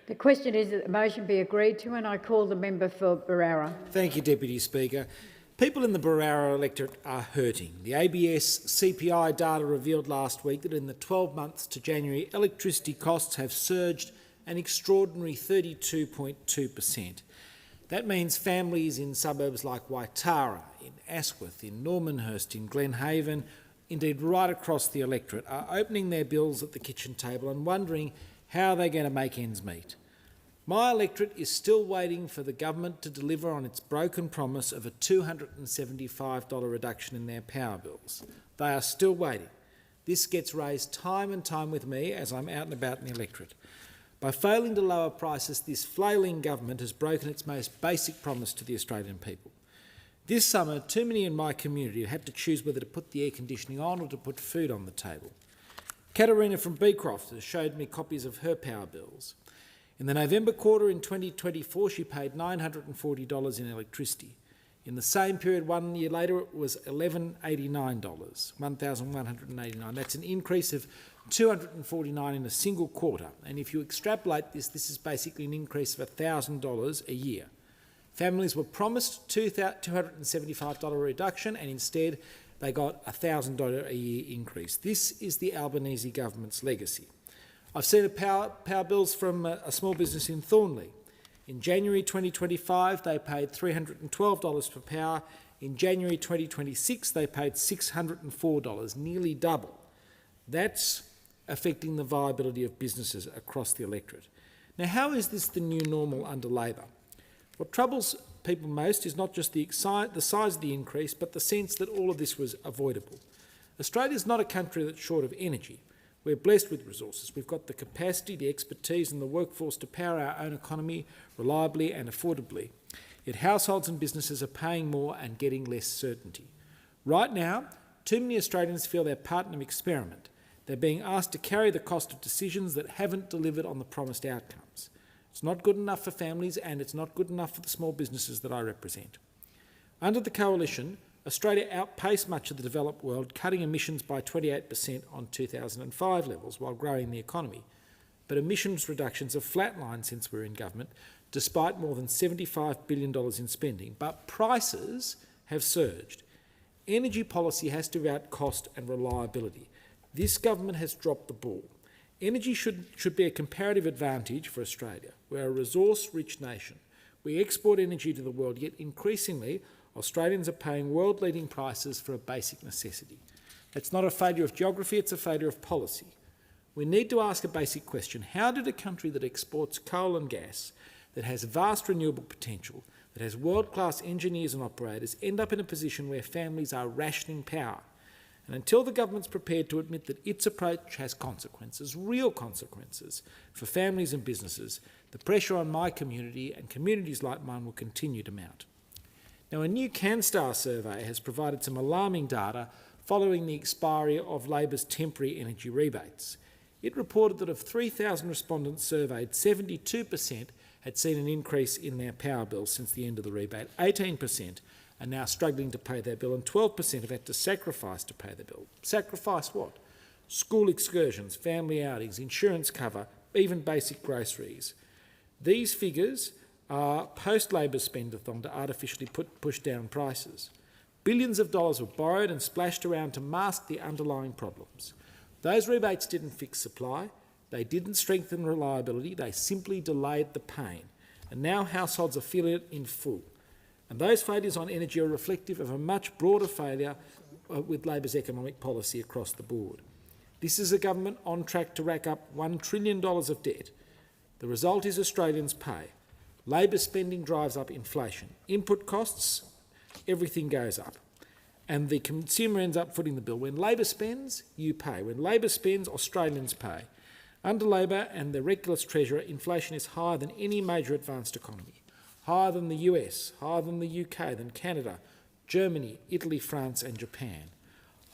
The question is that the motion be agreed to, and I call the member for Barara. Thank you, Deputy Speaker. People in the Barara electorate are hurting. The ABS CPI data revealed last week that in the 12 months to January, electricity costs have surged an extraordinary 32.2%. That means families in suburbs like Waitara, in Asquith, in Normanhurst, in Glenhaven, indeed right across the electorate, are opening their bills at the kitchen table and wondering how they're going to make ends meet. My electorate is still waiting for the government to deliver on its broken promise of a $275 reduction in their power bills. They are still waiting. This gets raised time and time with me as I'm out and about in the electorate. By failing to lower prices, this flailing government has broken its most basic promise to the Australian people. This summer, too many in my community had to choose whether to put the air conditioning on or to put food on the table. Katarina from Beecroft has showed me copies of her power bills. In the November quarter in 2024, she paid $940 in electricity. In the same period 1 year later, it was $1,189. That's an increase of $249 in a single quarter. And if you extrapolate this, this is basically an increase of $1,000 a year. Families were promised $275 reduction, and instead they got a $1,000 a year increase. This is the Albanese government's legacy. I've seen power bills from a small business in Thornley. In January 2025, they paid $312 for power. In January 2026, they paid $604, nearly double. That's affecting the viability of businesses across the electorate. Now, how is this the new normal under Labor? What troubles people most is not just the size of the increase, but the sense that all of this was avoidable. Australia is not a country that's short of energy. We're blessed with resources. We've got the capacity, the expertise and the workforce to power our own economy reliably and affordably. Yet households and businesses are paying more and getting less certainty. Right now, too many Australians feel they're part in an experiment. They're being asked to carry the cost of decisions that haven't delivered on the promised outcomes. It's not good enough for families, and it's not good enough for the small businesses that I represent. Under the Coalition, Australia outpaced much of the developed world, cutting emissions by 28% on 2005 levels while growing the economy. But emissions reductions have flatlined since we're in government, despite more than $75 billion in spending. But prices have surged. Energy policy has to be about cost and reliability. This government has dropped the ball. Energy should be a comparative advantage for Australia. We're a resource-rich nation. We export energy to the world, yet increasingly Australians are paying world-leading prices for a basic necessity. It's not a failure of geography, it's a failure of policy. We need to ask a basic question. How did a country that exports coal and gas, that has vast renewable potential, that has world-class engineers and operators, end up in a position where families are rationing power? And until the government's prepared to admit that its approach has consequences, real consequences, for families and businesses, the pressure on my community and communities like mine will continue to mount. Now, a new CanStar survey has provided some alarming data following the expiry of Labor's temporary energy rebates. It reported that of 3,000 respondents surveyed, 72% had seen an increase in their power bills since the end of the rebate. 18% are now struggling to pay their bill, and 12% have had to sacrifice to pay their bill. Sacrifice what? School excursions, family outings, insurance cover, even basic groceries. These figures are post-Labor spend-a-thon to artificially push down prices. Billions of dollars were borrowed and splashed around to mask the underlying problems. Those rebates didn't fix supply, they didn't strengthen reliability, they simply delayed the pain. And now households are feeling it in full. And those failures on energy are reflective of a much broader failure with Labor's economic policy across the board. This is a government on track to rack up $1 trillion of debt. The result is Australians pay. Labor spending drives up inflation. Input costs, everything goes up. And the consumer ends up footing the bill. When Labor spends, you pay. When Labor spends, Australians pay. Under Labor and the reckless Treasurer, inflation is higher than any major advanced economy. Higher than the US, higher than the UK, than Canada, Germany, Italy, France and Japan.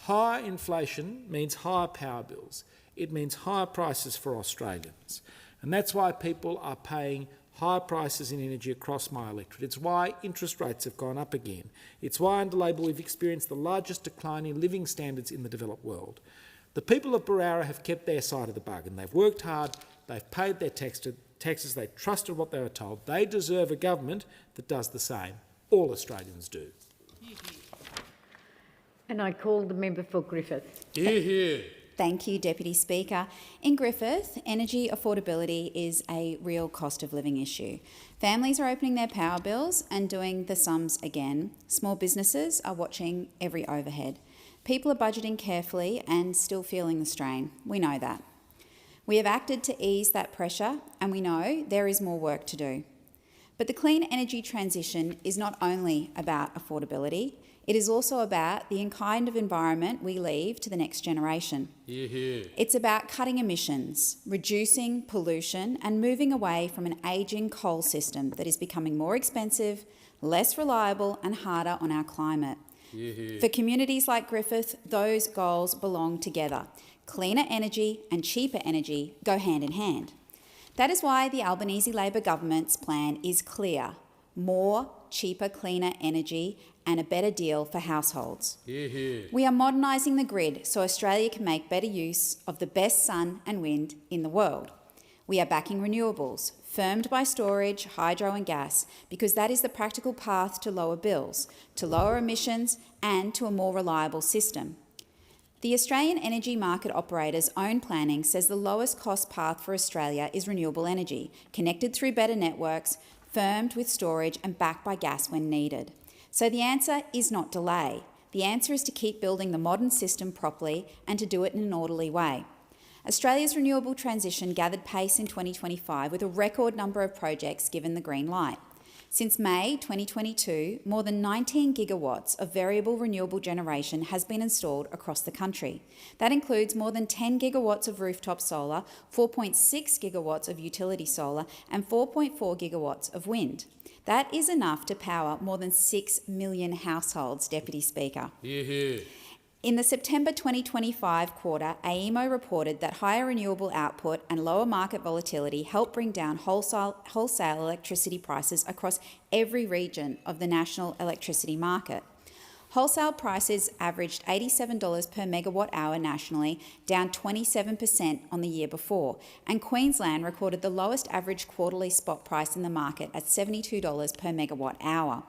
Higher inflation means higher power bills. It means higher prices for Australians. And that's why people are paying higher prices in energy across my electorate. It's why interest rates have gone up again. It's why under Labor we've experienced the largest decline in living standards in the developed world. The people of Barara have kept their side of the bargain. They've worked hard, they've paid their taxes, they trusted what they were told. They deserve a government that does the same. All Australians do. And I call the member for Griffith. Hear, hear. Thank you, Deputy Speaker. In Griffith, energy affordability is a real cost of living issue. Families are opening their power bills and doing the sums again. Small businesses are watching every overhead. People are budgeting carefully and still feeling the strain. We know that. We have acted to ease that pressure, and we know there is more work to do. But the clean energy transition is not only about affordability, it is also about the kind of environment we leave to the next generation. Hear, hear. It's about cutting emissions, reducing pollution and moving away from an ageing coal system that is becoming more expensive, less reliable and harder on our climate. Hear, hear. For communities like Griffith, those goals belong together. Cleaner energy and cheaper energy go hand in hand. That is why the Albanese Labor government's plan is clear: more, cheaper, cleaner energy and a better deal for households. Hear, hear. We are modernising the grid so Australia can make better use of the best sun and wind in the world. We are backing renewables, firmed by storage, hydro and gas, because that is the practical path to lower bills, to lower emissions and to a more reliable system. The Australian Energy Market Operator's own planning says the lowest cost path for Australia is renewable energy, connected through better networks, firmed with storage and backed by gas when needed. So the answer is not delay. The answer is to keep building the modern system properly and to do it in an orderly way. Australia's renewable transition gathered pace in 2025 with a record number of projects given the green light. Since May 2022, more than 19 gigawatts of variable renewable generation has been installed across the country. That includes more than 10 gigawatts of rooftop solar, 4.6 gigawatts of utility solar and 4.4 gigawatts of wind. That is enough to power more than 6 million households, Deputy Speaker. Hear, hear. In the September 2025 quarter, AEMO reported that higher renewable output and lower market volatility helped bring down wholesale electricity prices across every region of the national electricity market. Wholesale prices averaged $87 per megawatt hour nationally, down 27% on the year before, and Queensland recorded the lowest average quarterly spot price in the market at $72 per megawatt hour.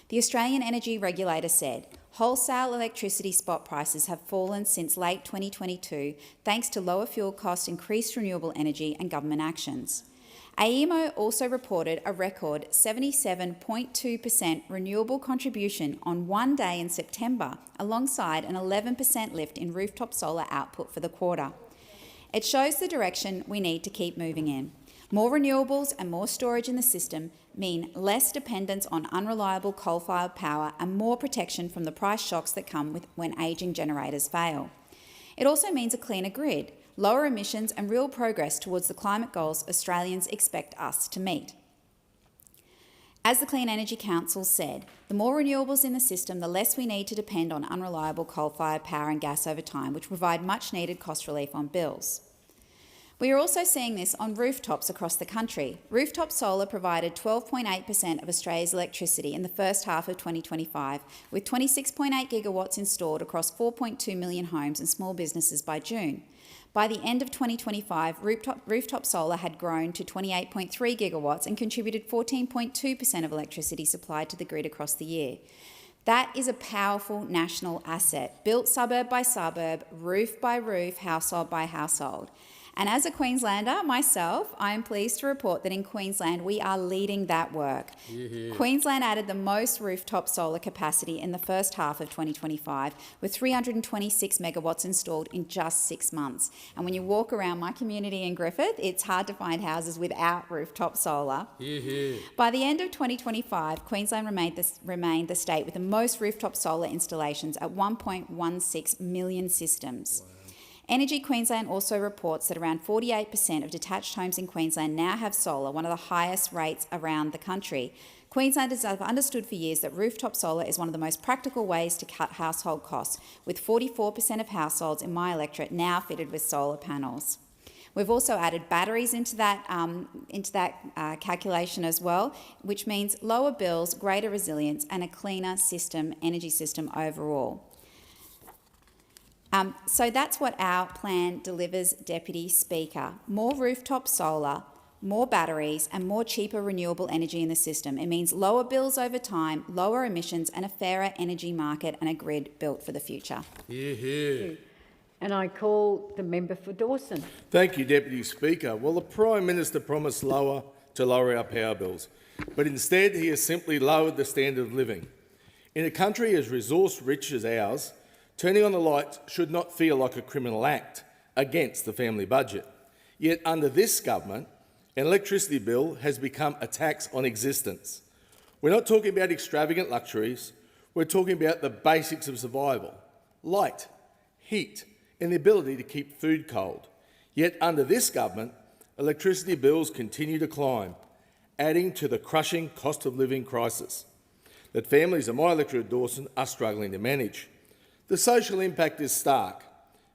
The Australian Energy Regulator said, wholesale electricity spot prices have fallen since late 2022 thanks to lower fuel costs, increased renewable energy and government actions. AEMO also reported a record 77.2% renewable contribution on one day in September, alongside an 11% lift in rooftop solar output for the quarter. It shows the direction we need to keep moving in. More renewables and more storage in the system mean less dependence on unreliable coal-fired power and more protection from the price shocks that come when ageing generators fail. It also means a cleaner grid, lower emissions and real progress towards the climate goals Australians expect us to meet. As the Clean Energy Council said, the more renewables in the system, the less we need to depend on unreliable coal-fired power and gas over time, which provide much-needed cost relief on bills. We are also seeing this on rooftops across the country. Rooftop solar provided 12.8% of Australia's electricity in the first half of 2025, with 26.8 gigawatts installed across 4.2 million homes and small businesses by June. By the end of 2025, rooftop solar had grown to 28.3 gigawatts and contributed 14.2% of electricity supplied to the grid across the year. That is a powerful national asset, built suburb by suburb, roof by roof, household by household. And as a Queenslander myself, I am pleased to report that in Queensland we are leading that work. Queensland added the most rooftop solar capacity in the first half of 2025, with 326 megawatts installed in just 6 months. And when you walk around my community in Griffith, it's hard to find houses without rooftop solar. By the end of 2025, Queensland remained the state with the most rooftop solar installations at 1.16 million systems. Energy Queensland also reports that around 48% of detached homes in Queensland now have solar, one of the highest rates around the country. Queenslanders have understood for years that rooftop solar is one of the most practical ways to cut household costs, with 44% of households in my electorate now fitted with solar panels. We've also added batteries into that calculation as well, which means lower bills, greater resilience and a cleaner energy system overall. So that's what our plan delivers, Deputy Speaker. More rooftop solar, more batteries and more cheaper renewable energy in the system. It means lower bills over time, lower emissions and a fairer energy market and a grid built for the future. And I call the member for Dawson. Thank you, Deputy Speaker. Well, the Prime Minister promised to lower our power bills, but instead he has simply lowered the standard of living. In a country as resource-rich as ours, turning on the lights should not feel like a criminal act against the family budget. Yet under this government, an electricity bill has become a tax on existence. We're not talking about extravagant luxuries, we're talking about the basics of survival: light, heat, and the ability to keep food cold. Yet under this government, electricity bills continue to climb, adding to the crushing cost of living crisis that families in my electorate of Dawson are struggling to manage. The social impact is stark.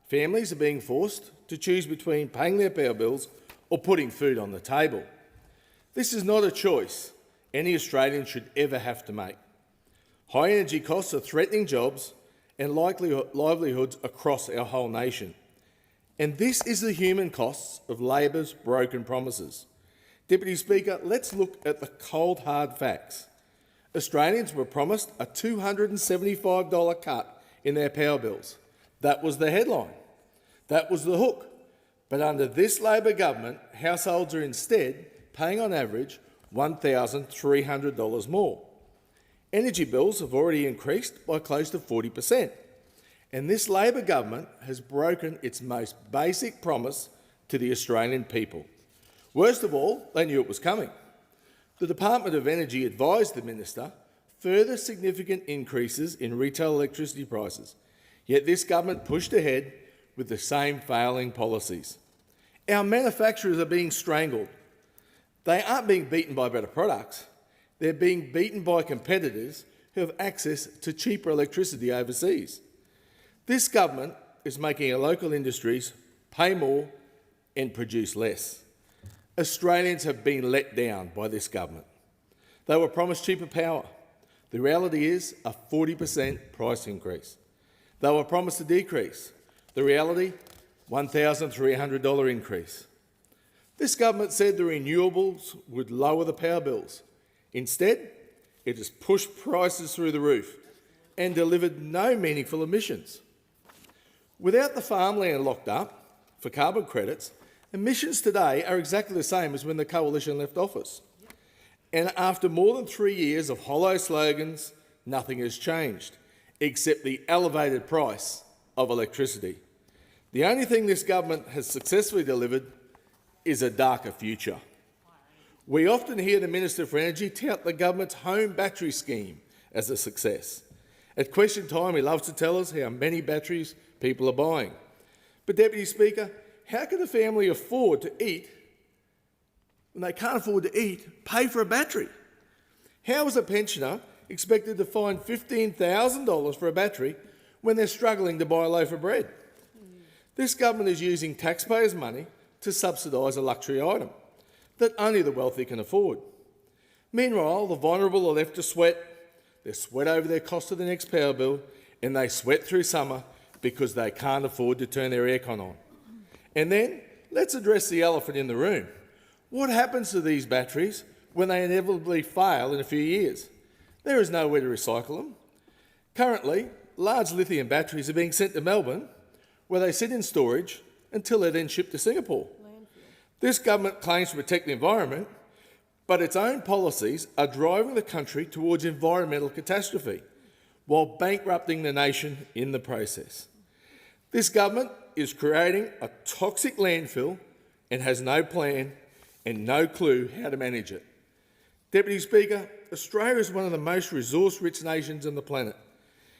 Families are being forced to choose between paying their power bills or putting food on the table. This is not a choice any Australian should ever have to make. High energy costs are threatening jobs and livelihoods across our whole nation. And this is the human costs of Labor's broken promises. Deputy Speaker, let's look at the cold, hard facts. Australians were promised a $275 cut in their power bills. That was the headline. That was the hook. But under this Labor government, households are instead paying on average $1,300 more. Energy bills have already increased by close to 40%. And this Labor government has broken its most basic promise to the Australian people. Worst of all, they knew it was coming. The Department of Energy advised the Minister further significant increases in retail electricity prices, yet this government pushed ahead with the same failing policies. Our manufacturers are being strangled. They aren't being beaten by better products, they're being beaten by competitors who have access to cheaper electricity overseas. This government is making our local industries pay more and produce less. Australians have been let down by this government. They were promised cheaper power. The reality is a 40% price increase. They were promised a decrease. The reality, $1,300 increase. This government said the renewables would lower the power bills. Instead, it has pushed prices through the roof and delivered no meaningful emissions. Without the farmland locked up for carbon credits, emissions today are exactly the same as when the Coalition left office. And after more than 3 years of hollow slogans, nothing has changed, except the elevated price of electricity. The only thing this government has successfully delivered is a darker future. We often hear the Minister for Energy tout the government's home battery scheme as a success. At question time, he loves to tell us how many batteries people are buying. But, Deputy Speaker, how can a family afford to eat when they can't afford to eat, pay for a battery? How is a pensioner expected to find $15,000 for a battery when they're struggling to buy a loaf of bread? This government is using taxpayers' money to subsidise a luxury item that only the wealthy can afford. Meanwhile, the vulnerable are left to sweat. They sweat over their cost of the next power bill, and they sweat through summer because they can't afford to turn their aircon on. And then, let's address the elephant in the room. What happens to these batteries when they inevitably fail in a few years? There is nowhere to recycle them. Currently, large lithium batteries are being sent to Melbourne, where they sit in storage until they're then shipped to Singapore. This government claims to protect the environment, but its own policies are driving the country towards environmental catastrophe, while bankrupting the nation in the process. This government is creating a toxic landfill and has no plan and no clue how to manage it. Deputy Speaker, Australia is one of the most resource-rich nations on the planet.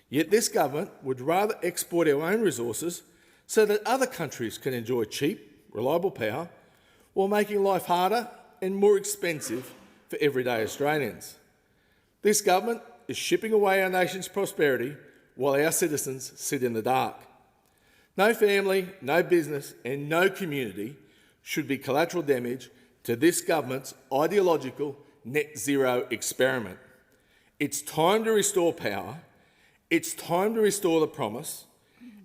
Yet this government would rather export our own resources so that other countries can enjoy cheap, reliable power, while making life harder and more expensive for everyday Australians. This government is shipping away our nation's prosperity while our citizens sit in the dark. No family, no business and no community should be collateral damage to this government's ideological net zero experiment. It's time to restore power, it's time to restore the promise,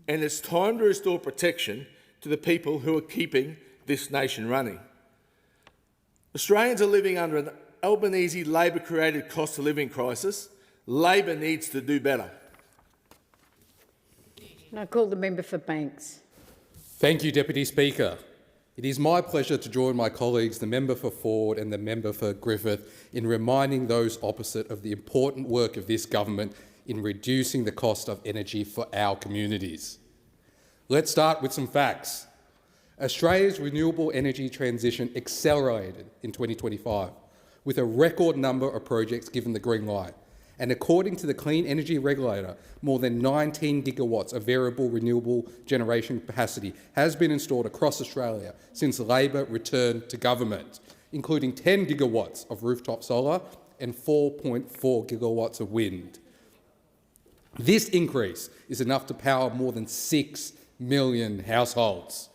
and it's time to restore protection to the people who are keeping this nation running. Australians are living under an Albanese Labor-created cost of living crisis. Labor needs to do better. And I call the member for Banks. Thank you, Deputy Speaker. It is my pleasure to join my colleagues, the member for Ford and the member for Griffith, in reminding those opposite of the important work of this government in reducing the cost of energy for our communities. Let's start with some facts. Australia's renewable energy transition accelerated in 2025, with a record number of projects given the green light. And according to the Clean Energy Regulator, more than 19 gigawatts of variable renewable generation capacity has been installed across Australia since Labor returned to government, including 10 gigawatts of rooftop solar and 4.4 gigawatts of wind. This increase is enough to power more than 6 million households.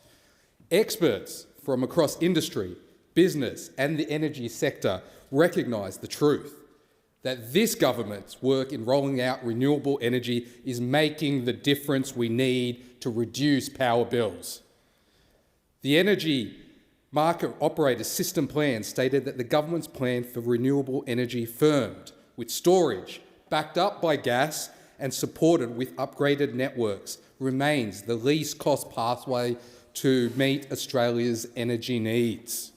Experts from across industry, business and the energy sector recognise the truth that this government's work in rolling out renewable energy is making the difference we need to reduce power bills. The Energy Market Operator System Plan stated that the government's plan for renewable energy firmed, with storage backed up by gas and supported with upgraded networks, remains the least cost pathway to meet Australia's energy needs.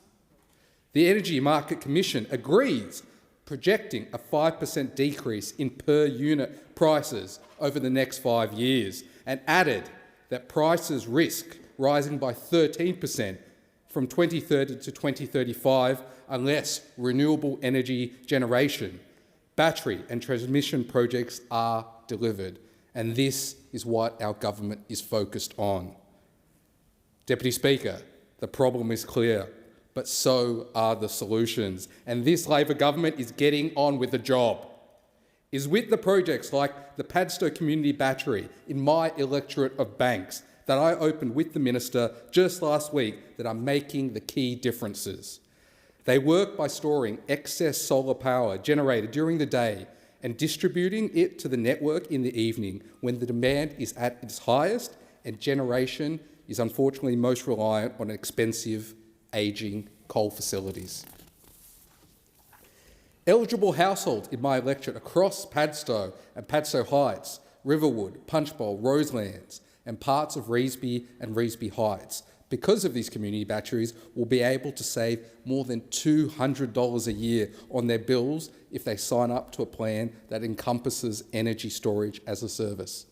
The Energy Market Commission agrees, projecting a 5% decrease in per-unit prices over the next 5 years, and added that prices risk rising by 13% from 2030 to 2035 unless renewable energy generation, battery and transmission projects are delivered. And this is what our government is focused on. Deputy Speaker, the problem is clear, but so are the solutions. And this Labor government is getting on with the job. Is with the projects like the Padstow Community Battery in my electorate of Banks that I opened with the Minister just last week that are making the key differences. They work by storing excess solar power generated during the day and distributing it to the network in the evening when the demand is at its highest and generation is unfortunately most reliant on expensive, ageing coal facilities. Eligible households in my electorate across Padstow and Padstow Heights, Riverwood, Punchbowl, Roselands and parts of Revesby and Revesby Heights, because of these community batteries, will be able to save more than $200 a year on their bills if they sign up to a plan that encompasses energy storage as a service.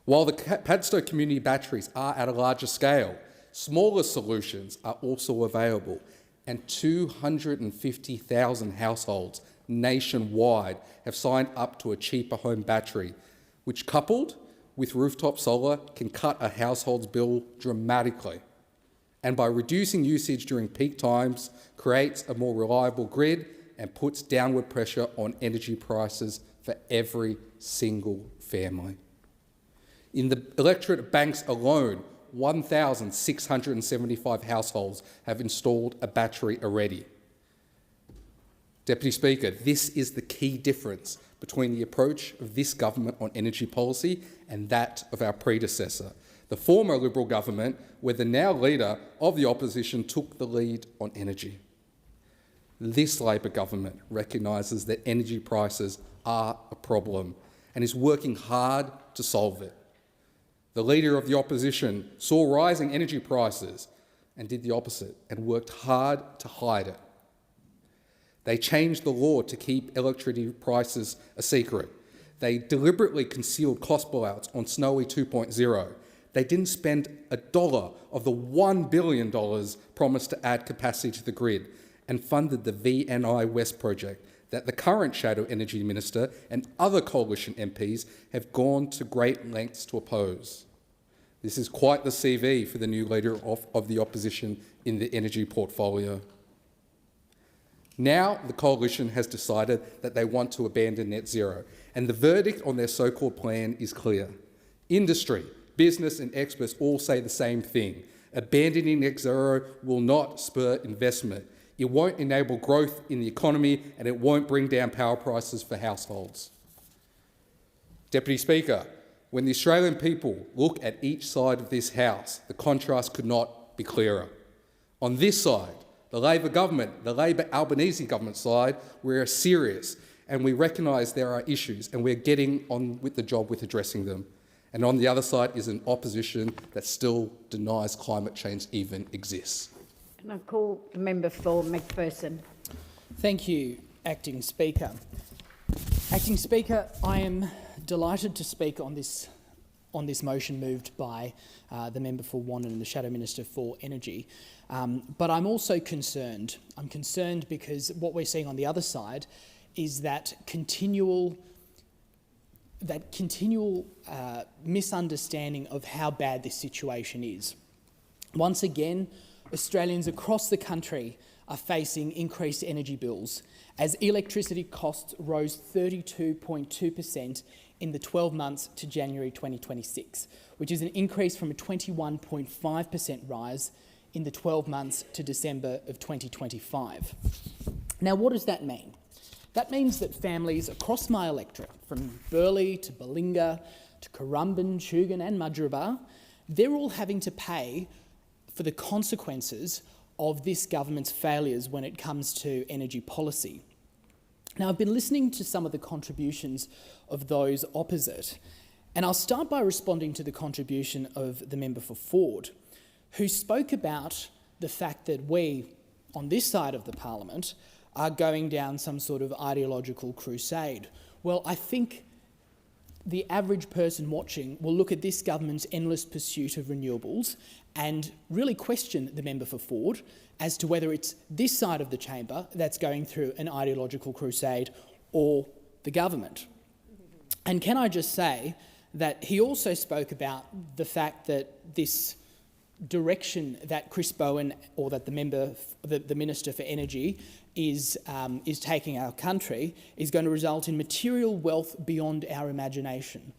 While the Padstow community batteries are at a larger scale, smaller solutions are also available, and 250,000 households nationwide have signed up to a cheaper home battery, which, coupled with rooftop solar, can cut a household's bill dramatically, and by reducing usage during peak times, creates a more reliable grid and puts downward pressure on energy prices for every single family. In the electorate of Banks alone, 1,675 households have installed a battery already. Deputy Speaker, this is the key difference between the approach of this government on energy policy and that of our predecessor, the former Liberal government, where the now leader of the opposition took the lead on energy. This Labor government recognises that energy prices are a problem and is working hard to solve it. The leader of the opposition saw rising energy prices and did the opposite and worked hard to hide it. They changed the law to keep electricity prices a secret. They deliberately concealed cost blowouts on Snowy 2.0. They didn't spend $1 of the $1 billion promised to add capacity to the grid and funded the VNI West project that the current Shadow Energy Minister and other coalition MPs have gone to great lengths to oppose. This is quite the CV for the new leader of the opposition in the energy portfolio. Now the coalition has decided that they want to abandon net zero, and the verdict on their so-called plan is clear. Industry, business and experts all say the same thing. Abandoning net zero will not spur investment. It won't enable growth in the economy, and it won't bring down power prices for households. Deputy Speaker, when the Australian people look at each side of this House, the contrast could not be clearer. On this side, the Labor government, the Labor Albanese government side, we're serious and we recognise there are issues and we're getting on with the job with addressing them. And on the other side is an opposition that still denies climate change even exists. Can I call the member for McPherson? Thank you, Acting Speaker. Acting Speaker, I am delighted to speak on this motion moved by the member for Wannon and the Shadow Minister for Energy. But I'm also concerned. I'm concerned because what we're seeing on the other side is that continual misunderstanding of how bad this situation is. Once again, Australians across the country are facing increased energy bills as electricity costs rose 32.2% in the 12 months to January 2026, which is an increase from a 21.5% rise in the 12 months to December of 2025. Now, what does that mean? That means that families across my electorate, from Burleigh to Balinga to Currumbin, Tugun and Mudgeeraba, they're all having to pay for the consequences of this government's failures when it comes to energy policy. Now, I've been listening to some of the contributions of those opposite, and I'll start by responding to the contribution of the member for Ford, who spoke about the fact that we, on this side of the parliament, are going down some sort of ideological crusade. Well, I think the average person watching will look at this government's endless pursuit of renewables and really question the member for Ford as to whether it's this side of the chamber that's going through an ideological crusade or the government. And can I just say that he also spoke about the fact that this direction that Chris Bowen, or that the Minister for Energy, is taking our country is going to result in material wealth beyond our imagination.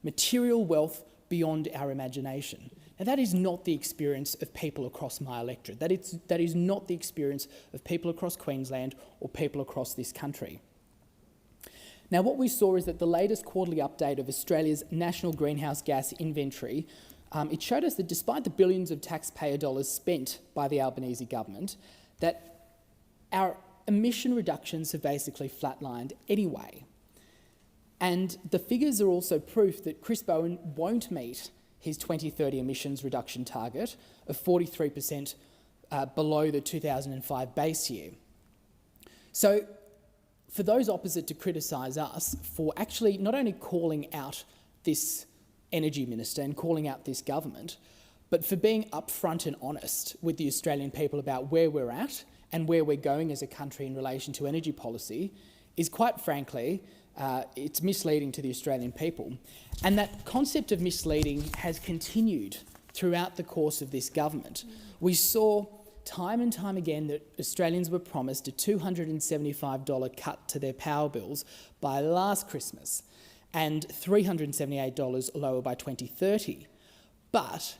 Material wealth beyond our imagination. Now, that is not the experience of people across my electorate. That is not the experience of people across Queensland or people across this country. Now, what we saw is that the latest quarterly update of Australia's national greenhouse gas inventory, it showed us that despite the billions of taxpayer dollars spent by the Albanese government, that our emission reductions have basically flatlined anyway. And the figures are also proof that Chris Bowen won't meet his 2030 emissions reduction target of 43% below the 2005 base year. So for those opposite to criticise us for actually not only calling out this Energy Minister and calling out this government, but for being upfront and honest with the Australian people about where we're at and where we're going as a country in relation to energy policy, is quite frankly, it's misleading to the Australian people. And that concept of misleading has continued throughout the course of this government. We saw time and time again that Australians were promised a $275 cut to their power bills by last Christmas and $378 lower by 2030. But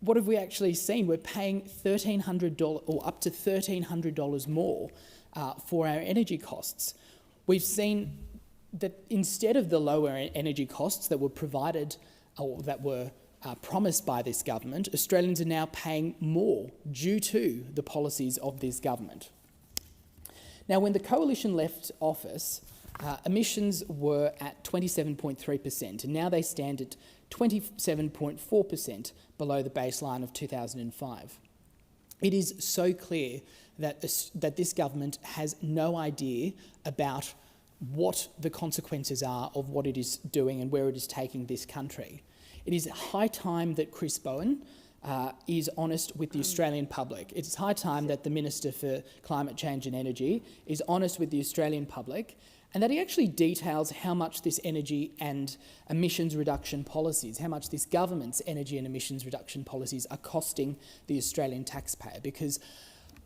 what have we actually seen? We're paying $1,300 or up to $1,300 more for our energy costs. We've seen that instead of the lower energy costs that were provided or that were promised by this government, Australians are now paying more due to the policies of this government. Now, when the coalition left office, emissions were at 27.3%, and now they stand at 27.4% below the baseline of 2005. It is so clear that this government has no idea about what the consequences are of what it is doing and where it is taking this country. It is high time that Chris Bowen is honest with the Australian public. It's high time that the Minister for Climate Change and Energy is honest with the Australian public, and that he actually details how much this energy and emissions reduction policies, how much this government's energy and emissions reduction policies are costing the Australian taxpayer. Because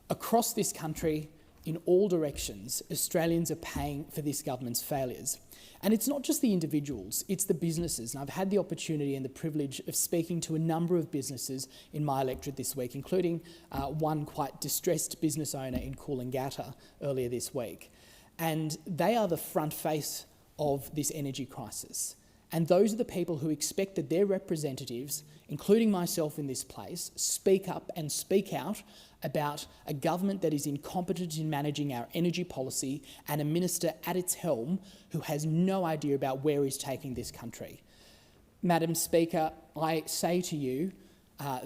across this country, in all directions, Australians are paying for this government's failures. And it's not just the individuals, it's the businesses. And I've had the opportunity and the privilege of speaking to a number of businesses in my electorate this week, including one quite distressed business owner in Coolangatta earlier this week. And they are the front face of this energy crisis. And those are the people who expect that their representatives, including myself in this place, speak up and speak out about a government that is incompetent in managing our energy policy and a minister at its helm who has no idea about where he's taking this country. Madam Speaker, I say to you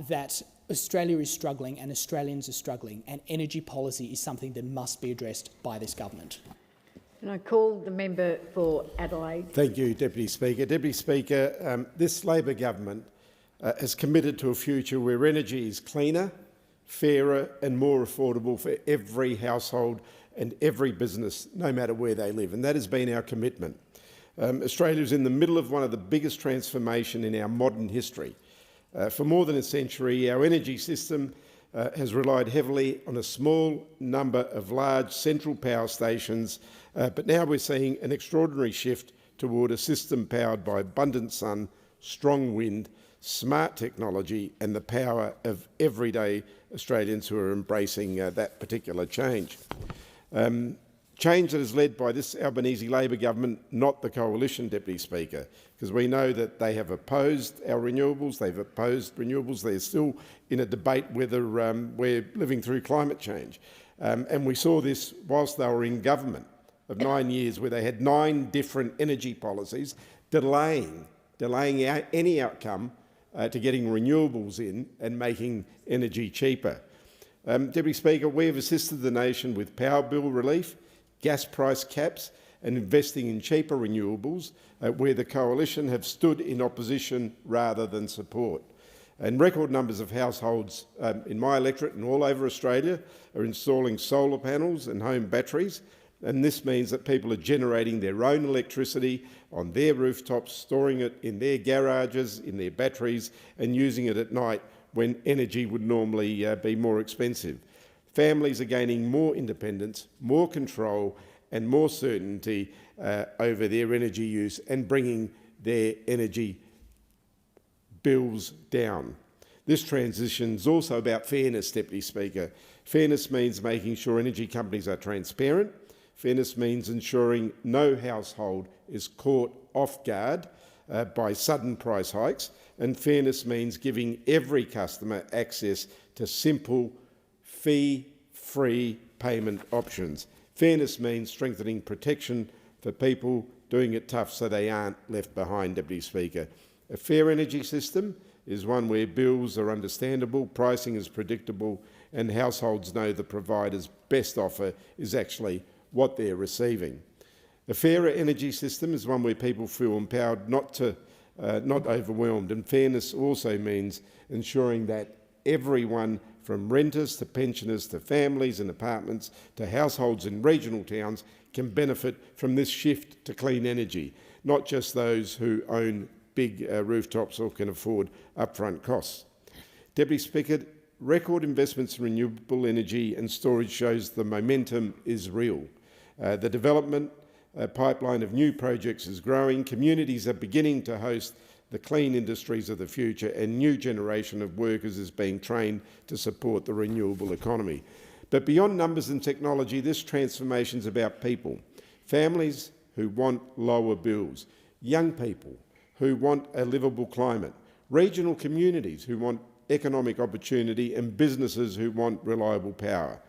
that Australia is struggling and Australians are struggling, and energy policy is something that must be addressed by this government. And I call the member for Adelaide. Thank you, Deputy Speaker. Deputy Speaker, this Labor government has committed to a future where energy is cleaner, fairer and more affordable for every household and every business, no matter where they live, and that has been our commitment. Australia is in the middle of one of the biggest transformations in our modern history. For more than a century, our energy system has relied heavily on a small number of large central power stations, but now we're seeing an extraordinary shift toward a system powered by abundant sun, strong wind, smart technology and the power of everyday Australians who are embracing that particular change. Change that is led by this Albanese Labor government, not the coalition, Deputy Speaker, because we know that they have opposed our renewables, they've opposed renewables, they're still in a debate whether we're living through climate change. And we saw this whilst they were in government of 9 years, where they had 9 different energy policies, delaying any outcome to getting renewables in and making energy cheaper. Deputy Speaker, we have assisted the nation with power bill relief, gas price caps and investing in cheaper renewables, where the coalition have stood in opposition rather than support. And record numbers of households in my electorate and all over Australia are installing solar panels and home batteries, and this means that people are generating their own electricity on their rooftops, storing it in their garages, in their batteries, and using it at night when energy would normally be more expensive. Families are gaining more independence, more control and more certainty over their energy use and bringing their energy bills down. This transition is also about fairness, Deputy Speaker. Fairness means making sure energy companies are transparent. Fairness means ensuring no household is caught off guard by sudden price hikes. And fairness means giving every customer access to simple, fee-free payment options. Fairness means strengthening protection for people, doing it tough so they aren't left behind, Deputy Speaker. A fair energy system is one where bills are understandable, pricing is predictable, and households know the provider's best offer is actually what they're receiving. A fairer energy system is one where people feel empowered, not overwhelmed, and fairness also means ensuring that everyone from renters to pensioners to families and apartments to households in regional towns can benefit from this shift to clean energy, not just those who own big rooftops or can afford upfront costs. Deputy Speaker, record investments in renewable energy and storage shows the momentum is real. The development pipeline of new projects is growing. Communities are beginning to host the clean industries of the future, and new generation of workers is being trained to support the renewable economy. But beyond numbers and technology, this transformation is about people. Families who want lower bills, young people who want a livable climate, regional communities who want economic opportunity, and businesses who want reliable power.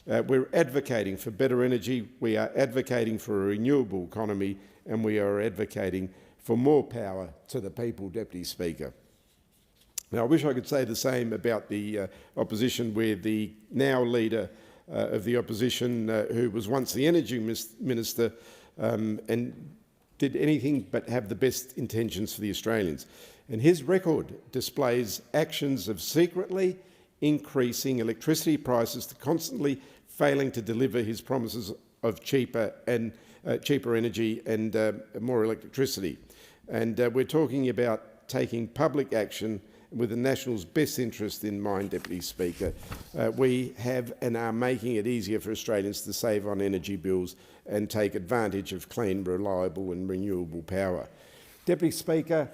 We're advocating for better energy, we are advocating for a renewable economy, and we are advocating for more power to the people, Deputy Speaker. Now, I wish I could say the same about the opposition, where the now leader of the opposition, who was once the Energy Minister, and did anything but have the best intentions for the Australians. And his record displays actions of secretly increasing electricity prices to constantly failing to deliver his promises of cheaper energy and more electricity. And we're talking about taking public action with the national's best interest in mind, Deputy Speaker. We have and are making it easier for Australians to save on energy bills and take advantage of clean, reliable and renewable power. Deputy Speaker,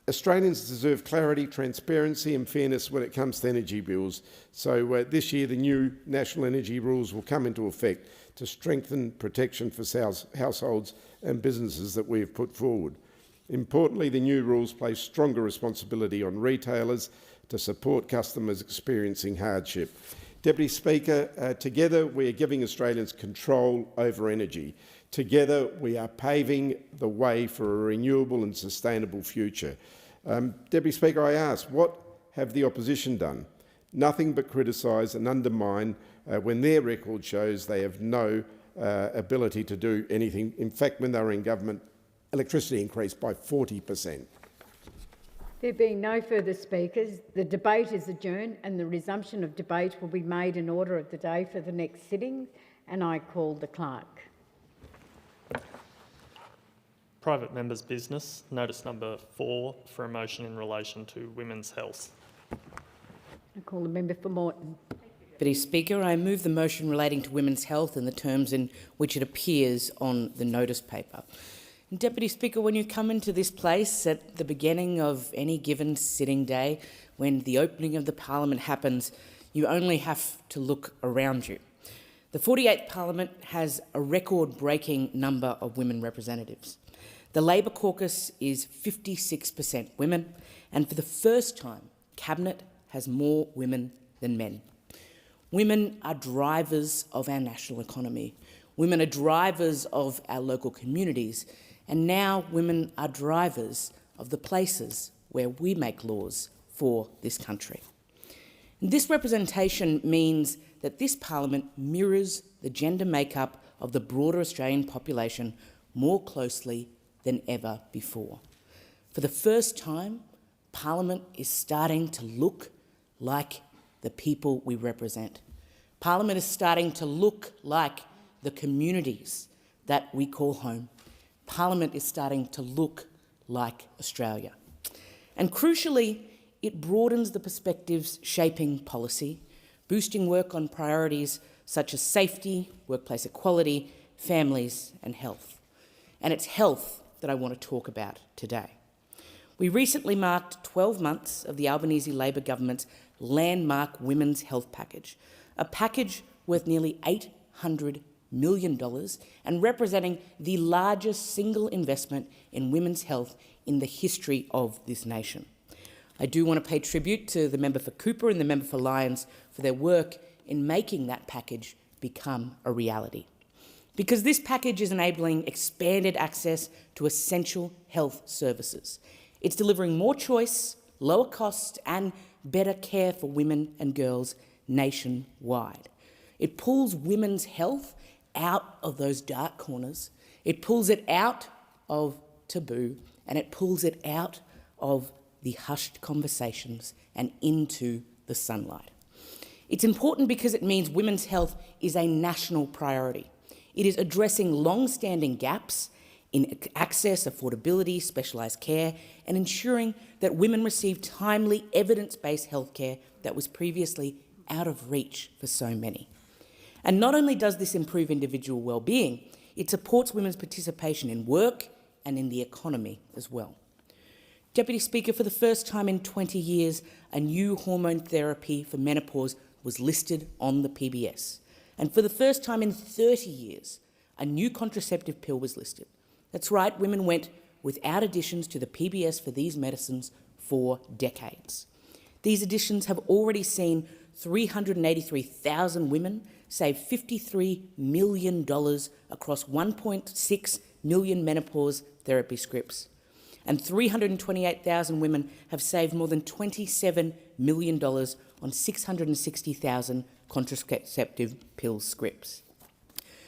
Australians deserve clarity, transparency and fairness when it comes to energy bills. So this year the new national energy rules will come into effect to strengthen protection for households and businesses that we have put forward. Importantly, the new rules place stronger responsibility on retailers to support customers experiencing hardship. Deputy Speaker, together we are giving Australians control over energy. Together we are paving the way for a renewable and sustainable future. Deputy Speaker, I ask, what have the opposition done? Nothing but criticise and undermine when their record shows they have no ability to do anything. In fact, when they were in government, electricity increased by 40%. There being no further speakers, the debate is adjourned and the resumption of debate will be made in order of the day for the next sitting, and I call the clerk. Private members' business, notice number 4 for a motion in relation to women's health. I call the member for Moreton. Deputy Speaker, I move the motion relating to women's health in the terms in which it appears on the notice paper. And Deputy Speaker, when you come into this place at the beginning of any given sitting day, when the opening of the Parliament happens, you only have to look around you. The 48th Parliament has a record-breaking number of women representatives. The Labor caucus is 56% women, and for the first time, Cabinet has more women than men. Women are drivers of our national economy. Women are drivers of our local communities, and now women are drivers of the places where we make laws for this country. This representation means that this Parliament mirrors the gender makeup of the broader Australian population more closely than ever before. For the first time, Parliament is starting to look like the people we represent. Parliament is starting to look like the communities that we call home. Parliament is starting to look like Australia. And crucially, it broadens the perspectives shaping policy, boosting work on priorities such as safety, workplace equality, families and health. And it's health that I want to talk about today. We recently marked 12 months of the Albanese Labor government's landmark women's health package, a package worth nearly $800 million and representing the largest single investment in women's health in the history of this nation. I do want to pay tribute to the member for Cooper and the member for Lyons for their work in making that package become a reality. Because this package is enabling expanded access to essential health services. It's delivering more choice, lower costs and better care for women and girls nationwide. It pulls women's health out of those dark corners. It pulls it out of taboo and it pulls it out of the hushed conversations and into the sunlight. It's important because it means women's health is a national priority. It is addressing long-standing gaps in access, affordability, specialised care, and ensuring that women receive timely, evidence-based healthcare that was previously out of reach for so many. And not only does this improve individual well-being, it supports women's participation in work and in the economy as well. Deputy Speaker, for the first time in 20 years, a new hormone therapy for menopause was listed on the PBS. And for the first time in 30 years, a new contraceptive pill was listed. That's right, women went without additions to the PBS for these medicines for decades. These additions have already seen 383,000 women save $53 million across 1.6 million menopause therapy scripts. And 328,000 women have saved more than $27 million on 660,000 contraceptive pill scripts.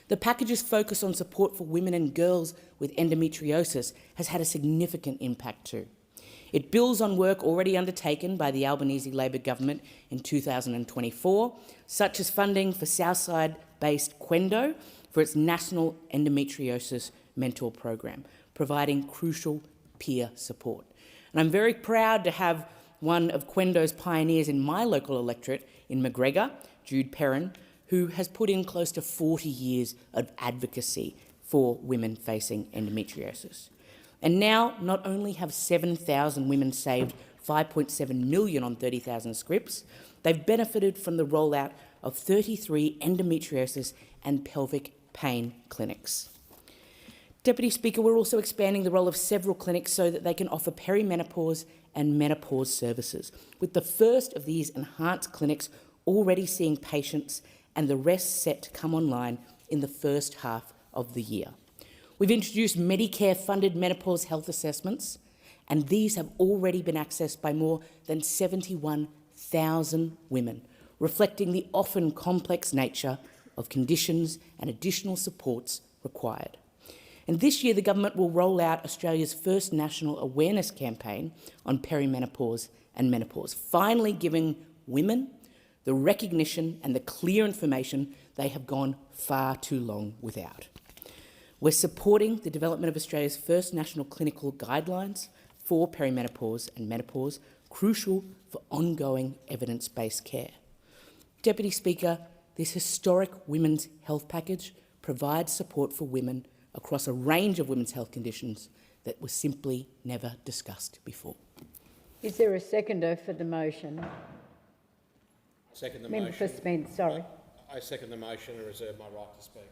The package's focus on support for women and girls with endometriosis has had a significant impact too. It builds on work already undertaken by the Albanese Labor government in 2024, such as funding for Southside-based Quendo for its National Endometriosis Mentor Program, providing crucial peer support. And I'm very proud to have one of Quendo's pioneers in my local electorate in McGregor, Jude Perrin, who has put in close to 40 years of advocacy for women facing endometriosis. And now, not only have 7,000 women saved $5.7 million on 30,000 scripts, they've benefited from the rollout of 33 endometriosis and pelvic pain clinics. Deputy Speaker, we're also expanding the role of several clinics so that they can offer perimenopause and menopause services, with the first of these enhanced clinics already seeing patients and the rest set to come online in the first half of the year. We've introduced Medicare-funded menopause health assessments, and these have already been accessed by more than 71,000 women, reflecting the often complex nature of conditions and additional supports required. And this year, the government will roll out Australia's first national awareness campaign on perimenopause and menopause, finally giving women the recognition and the clear information they have gone far too long without. We're supporting the development of Australia's first national clinical guidelines for perimenopause and menopause, crucial for ongoing evidence-based care. Deputy Speaker, this historic women's health package provides support for women across a range of women's health conditions that were simply never discussed before. Is there a seconder for the motion? Second the Member motion. for Spence, sorry. I second the motion and reserve my right to speak.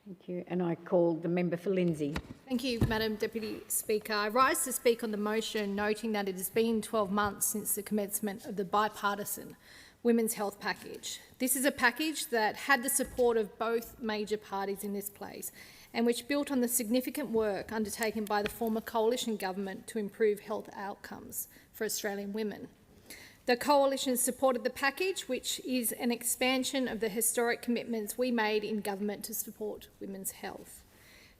Thank you. And I call the member for Lindsay. Thank you, Madam Deputy Speaker. I rise to speak on the motion, noting that it has been 12 months since the commencement of the bipartisan Women's Health Package. This is a package that had the support of both major parties in this place and which built on the significant work undertaken by the former coalition government to improve health outcomes for Australian women. The coalition supported the package, which is an expansion of the historic commitments we made in government to support women's health.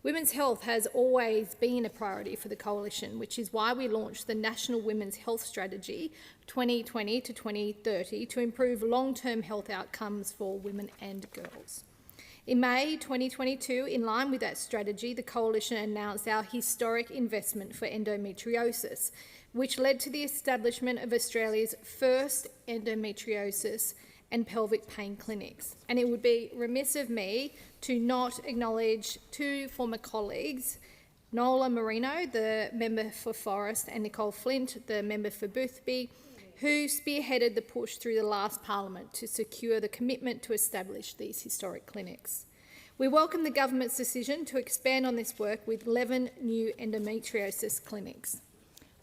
Women's health has always been a priority for the coalition, which is why we launched the National Women's Health Strategy 2020 to 2030 to improve long-term health outcomes for women and girls. In May 2022, in line with that strategy, the coalition announced our historic investment for endometriosis, which led to the establishment of Australia's first endometriosis and pelvic pain clinics. And it would be remiss of me to not acknowledge two former colleagues, Nola Marino, the member for Forrest, and Nicole Flint, the member for Boothby, who spearheaded the push through the last parliament to secure the commitment to establish these historic clinics. We welcome the government's decision to expand on this work with 11 new endometriosis clinics.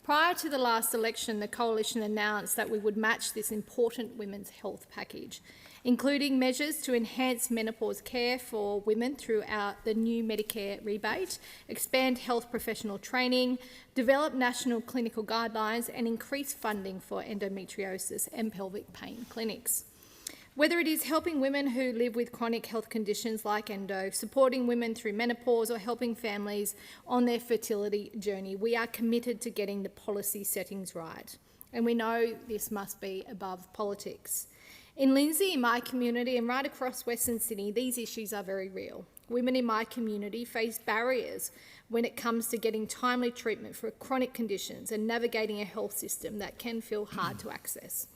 Prior to the last election, the coalition announced that we would match this important women's health package, including measures to enhance menopause care for women throughout the new Medicare rebate, expand health professional training, develop national clinical guidelines and increase funding for endometriosis and pelvic pain clinics. Whether it is helping women who live with chronic health conditions like endo, supporting women through menopause or helping families on their fertility journey, we are committed to getting the policy settings right. And we know this must be above politics. In Lindsay, in my community, and right across Western Sydney, these issues are very real. Women in my community face barriers when it comes to getting timely treatment for chronic conditions and navigating a health system that can feel hard to access,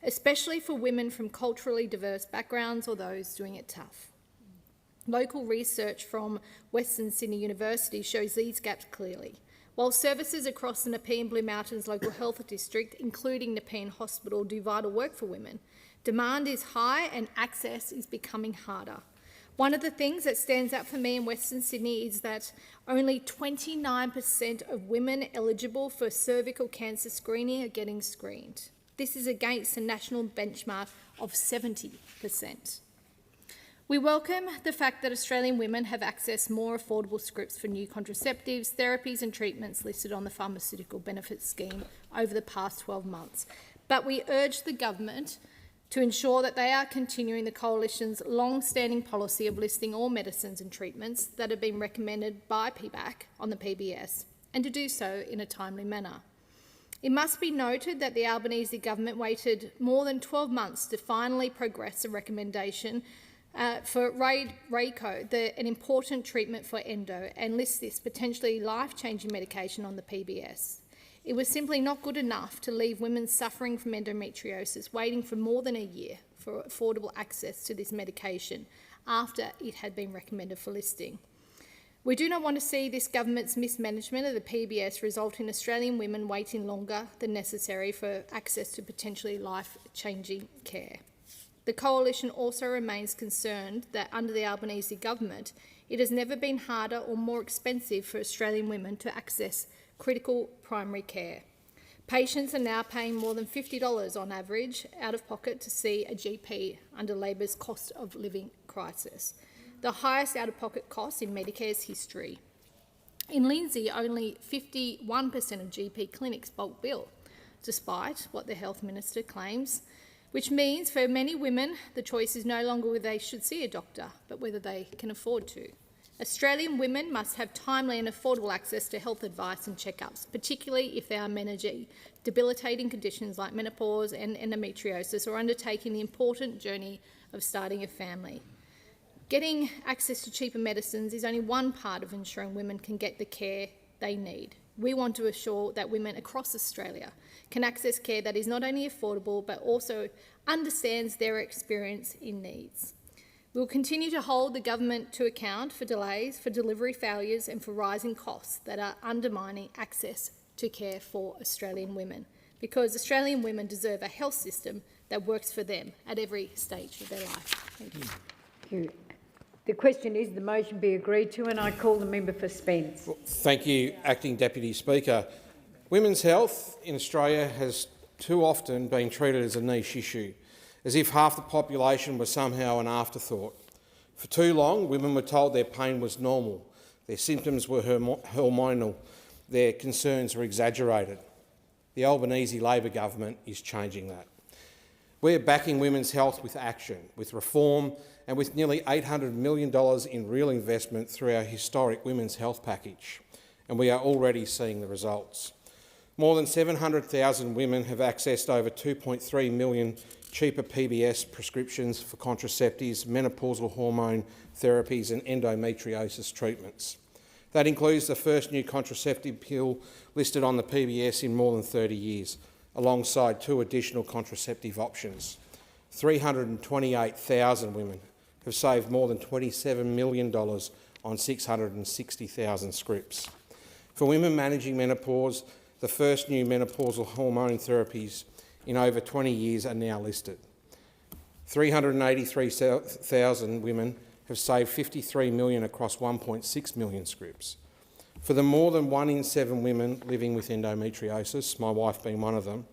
especially for women from culturally diverse backgrounds or those doing it tough. Local research from Western Sydney University shows these gaps clearly. While services across the Nepean Blue Mountains Local Health District, including Nepean Hospital, do vital work for women, demand is high and access is becoming harder. One of the things that stands out for me in Western Sydney is that only 29% of women eligible for cervical cancer screening are getting screened. This is against a national benchmark of 70%. We welcome the fact that Australian women have accessed more affordable scripts for new contraceptives, therapies and treatments listed on the Pharmaceutical Benefits Scheme over the past 12 months. But we urge the government to ensure that they are continuing the Coalition's long-standing policy of listing all medicines and treatments that have been recommended by PBAC on the PBS, and to do so in a timely manner. It must be noted that the Albanese government waited more than 12 months to finally progress a recommendation for Rayco, an important treatment for endo, and list this potentially life-changing medication on the PBS. It was simply not good enough to leave women suffering from endometriosis waiting for more than a year for affordable access to this medication after it had been recommended for listing. We do not want to see this government's mismanagement of the PBS result in Australian women waiting longer than necessary for access to potentially life-changing care. The Coalition also remains concerned that under the Albanese government, it has never been harder or more expensive for Australian women to access critical primary care. Patients are now paying more than $50 on average out of pocket to see a GP under Labor's cost of living crisis, the highest out-of-pocket cost in Medicare's history. In Lindsay, only 51% of GP clinics bulk bill, despite what the Health Minister claims, which means for many women the choice is no longer whether they should see a doctor, but whether they can afford to. Australian women must have timely and affordable access to health advice and checkups, particularly if they are managing debilitating conditions like menopause and endometriosis or undertaking the important journey of starting a family. Getting access to cheaper medicines is only one part of ensuring women can get the care they need. We want to assure that women across Australia can access care that is not only affordable but also understands their experience in needs. We will continue to hold the government to account for delays, for delivery failures and for rising costs that are undermining access to care for Australian women, because Australian women deserve a health system that works for them at every stage of their life. Thank you. Thank you. The question is the motion be agreed to, and I call the member for Spence. Thank you, Acting Deputy Speaker. Women's health in Australia has too often been treated as a niche issue, as if half the population was somehow an afterthought. For too long, women were told their pain was normal, their symptoms were hormonal, their concerns were exaggerated. The Albanese Labor government is changing that. We're backing women's health with action, with reform and with nearly $800 million in real investment through our historic women's health package, and we are already seeing the results. More than 700,000 women have accessed over 2.3 million cheaper PBS prescriptions for contraceptives, menopausal hormone therapies and endometriosis treatments. That includes the first new contraceptive pill listed on the PBS in more than 30 years, alongside 2 additional contraceptive options. 328,000 women have saved more than $27 million on 660,000 scripts. For women managing menopause, the first new menopausal hormone therapies in over 20 years are now listed. 383,000 women have saved $53 million across 1.6 million scripts. For the more than 1 in 7 women living with endometriosis, my wife being one of them,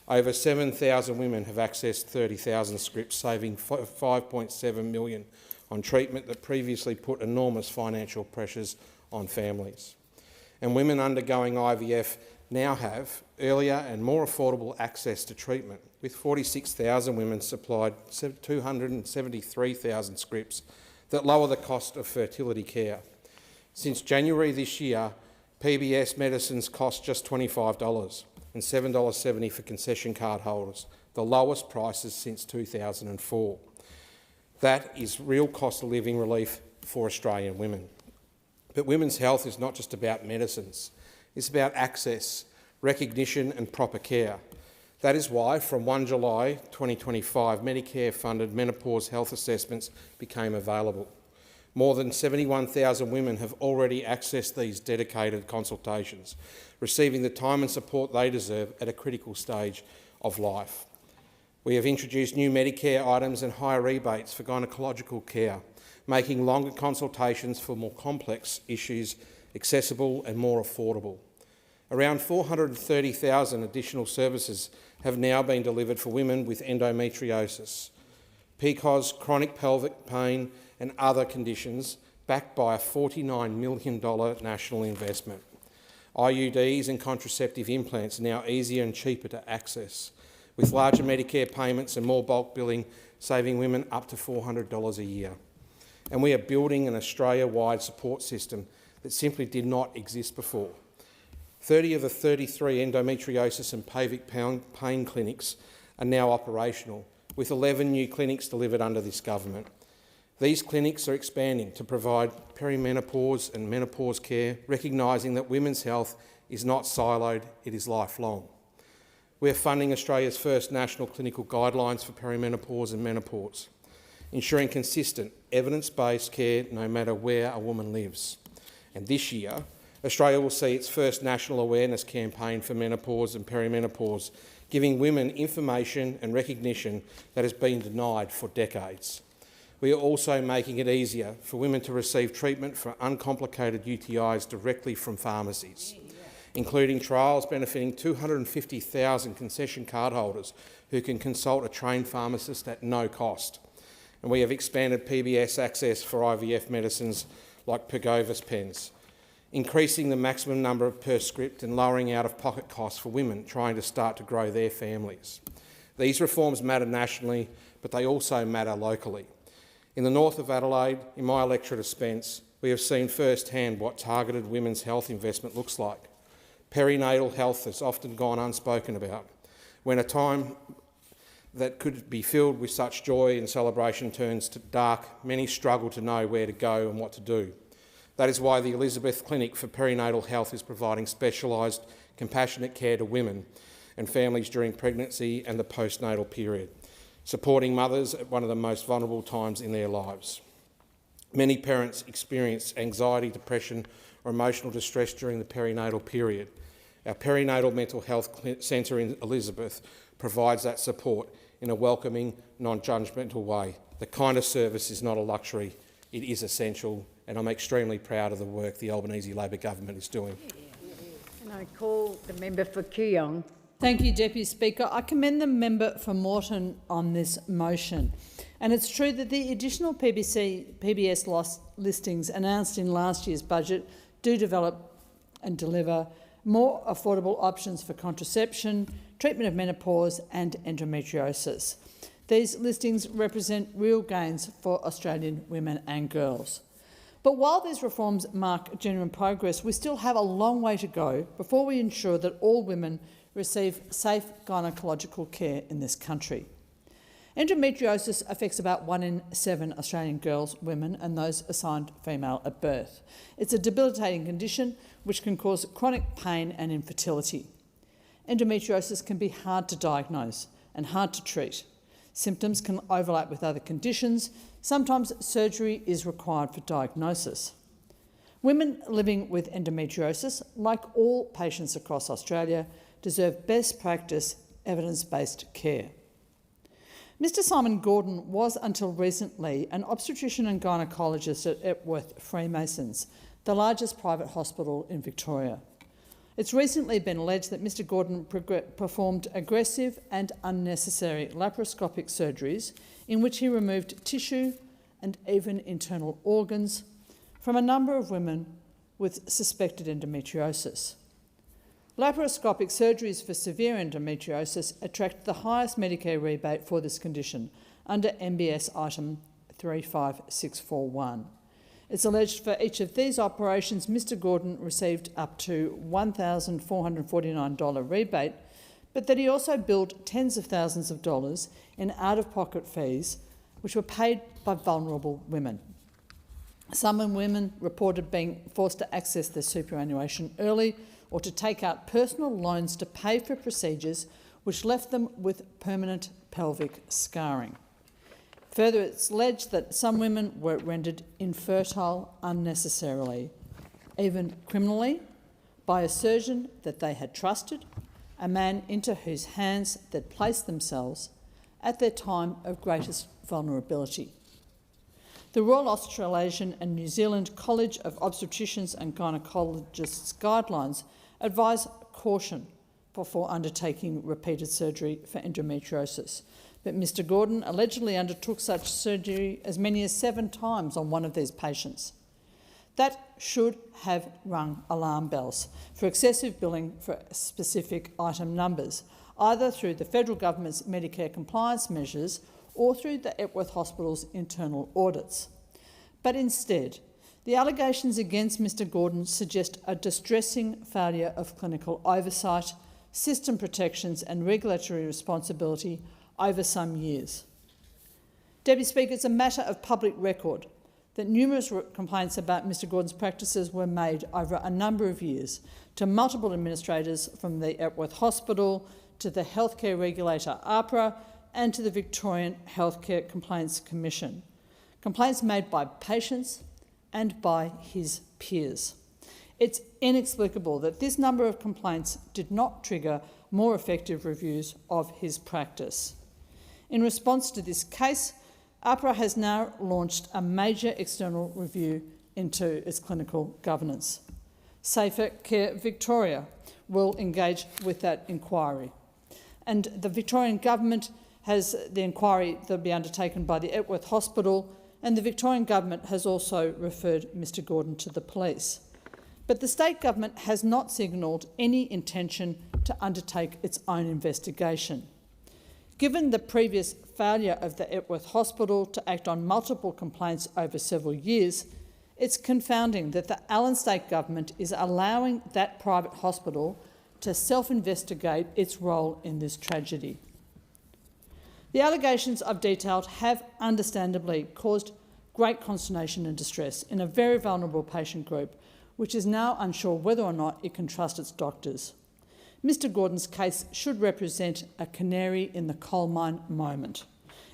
over 7,000 women have accessed 30,000 scripts, saving $5.7 million on treatment that previously put enormous financial pressures on families. And women undergoing IVF now have earlier and more affordable access to treatment, with 46,000 women supplied 273,000 scripts that lower the cost of fertility care. Since January this year, PBS medicines cost just $25 and $7.70 for concession card holders, the lowest prices since 2004. That is real cost of living relief for Australian women. But women's health is not just about medicines. It's about access, recognition and proper care. That is why, from 1 July 2025, Medicare-funded menopause health assessments became available. More than 71,000 women have already accessed these dedicated consultations, receiving the time and support they deserve at a critical stage of life. We have introduced new Medicare items and higher rebates for gynaecological care, making longer consultations for more complex issues accessible and more affordable. Around 430,000 additional services have now been delivered for women with endometriosis, PCOS, chronic pelvic pain and other conditions, backed by a $49 million national investment. IUDs and contraceptive implants are now easier and cheaper to access, with larger Medicare payments and more bulk billing saving women up to $400 a year. And we are building an Australia-wide support system that simply did not exist before. 30 of the 33 endometriosis and pelvic pain clinics are now operational, with 11 new clinics delivered under this government. These clinics are expanding to provide perimenopause and menopause care, recognising that women's health is not siloed, it is lifelong. We are funding Australia's first national clinical guidelines for perimenopause and menopause, ensuring consistent, evidence-based care no matter where a woman lives. And this year, Australia will see its first national awareness campaign for menopause and perimenopause, giving women information and recognition that has been denied for decades. We are also making it easier for women to receive treatment for uncomplicated UTIs directly from pharmacies, including trials benefiting 250,000 concession card holders who can consult a trained pharmacist at no cost. And we have expanded PBS access for IVF medicines like Pergovis pens, increasing the maximum number per script and lowering out-of-pocket costs for women trying to start to grow their families. These reforms matter nationally, but they also matter locally. In the north of Adelaide, in my electorate of Spence, we have seen firsthand what targeted women's health investment looks like. Perinatal health has often gone unspoken about. When a time that could be filled with such joy and celebration turns to dark, many struggle to know where to go and what to do. That is why the Elizabeth Clinic for Perinatal Health is providing specialised, compassionate care to women and families during pregnancy and the postnatal period, supporting mothers at one of the most vulnerable times in their lives. Many parents experience anxiety, depression or emotional distress during the perinatal period. Our Perinatal Mental Health Centre in Elizabeth provides that support in a welcoming, non-judgmental way. The kind of service is not a luxury, it is essential, and I'm extremely proud of the work the Albanese Labor government is doing. And I call the member for Kooyong. Thank you, Deputy Speaker. I commend the member for Moreton on this motion. And it's true that the additional PBS loss listings announced in last year's budget do develop and deliver more affordable options for contraception, treatment of menopause and endometriosis. These listings represent real gains for Australian women and girls. But while these reforms mark genuine progress, we still have a long way to go before we ensure that all women receive safe gynaecological care in this country. Endometriosis affects about 1 in 7 Australian girls, women and those assigned female at birth. It's a debilitating condition which can cause chronic pain and infertility. Endometriosis can be hard to diagnose and hard to treat. Symptoms can overlap with other conditions. Sometimes surgery is required for diagnosis. Women living with endometriosis, like all patients across Australia, deserve best practice, evidence-based care. Mr Simon Gordon was until recently an obstetrician and gynaecologist at Epworth Freemasons, the largest private hospital in Victoria. It's recently been alleged that Mr Gordon performed aggressive and unnecessary laparoscopic surgeries in which he removed tissue and even internal organs from a number of women with suspected endometriosis. Laparoscopic surgeries for severe endometriosis attract the highest Medicare rebate for this condition under MBS item 35641. It's alleged for each of these operations, Mr Gordon received up to $1,449 rebate, but that he also billed tens of thousands of dollars in out-of-pocket fees which were paid by vulnerable women. Some women reported being forced to access their superannuation early or to take out personal loans to pay for procedures which left them with permanent pelvic scarring. Further, it's alleged that some women were rendered infertile unnecessarily, even criminally, by a surgeon that they had trusted, a man into whose hands they'd placed themselves at their time of greatest vulnerability. The Royal Australasian and New Zealand College of Obstetricians and Gynaecologists guidelines advise caution before undertaking repeated surgery for endometriosis. But Mr Gordon allegedly undertook such surgery as many as 7 times on one of these patients. That should have rung alarm bells for excessive billing for specific item numbers, either through the federal government's Medicare compliance measures or through the Epworth Hospital's internal audits. But instead, the allegations against Mr Gordon suggest a distressing failure of clinical oversight, system protections and regulatory responsibility over some years. Deputy Speaker, it's a matter of public record that numerous complaints about Mr Gordon's practices were made over a number of years to multiple administrators from the Epworth Hospital, to the healthcare regulator APRA and to the Victorian Healthcare Complaints Commission. Complaints made by patients and by his peers. It's inexplicable that this number of complaints did not trigger more effective reviews of his practice. In response to this case, APRA has now launched a major external review into its clinical governance. Safer Care Victoria will engage with that inquiry. And the Victorian Government has the inquiry that will be undertaken by the Epworth Hospital, and the Victorian Government has also referred Mr Gordon to the police. But the State Government has not signalled any intention to undertake its own investigation. Given the previous failure of the Epworth Hospital to act on multiple complaints over several years, it's confounding that the Allen State Government is allowing that private hospital to self-investigate its role in this tragedy. The allegations I've detailed have understandably caused great consternation and distress in a very vulnerable patient group, which is now unsure whether or not it can trust its doctors. Mr Gordon's case should represent a canary in the coal mine moment.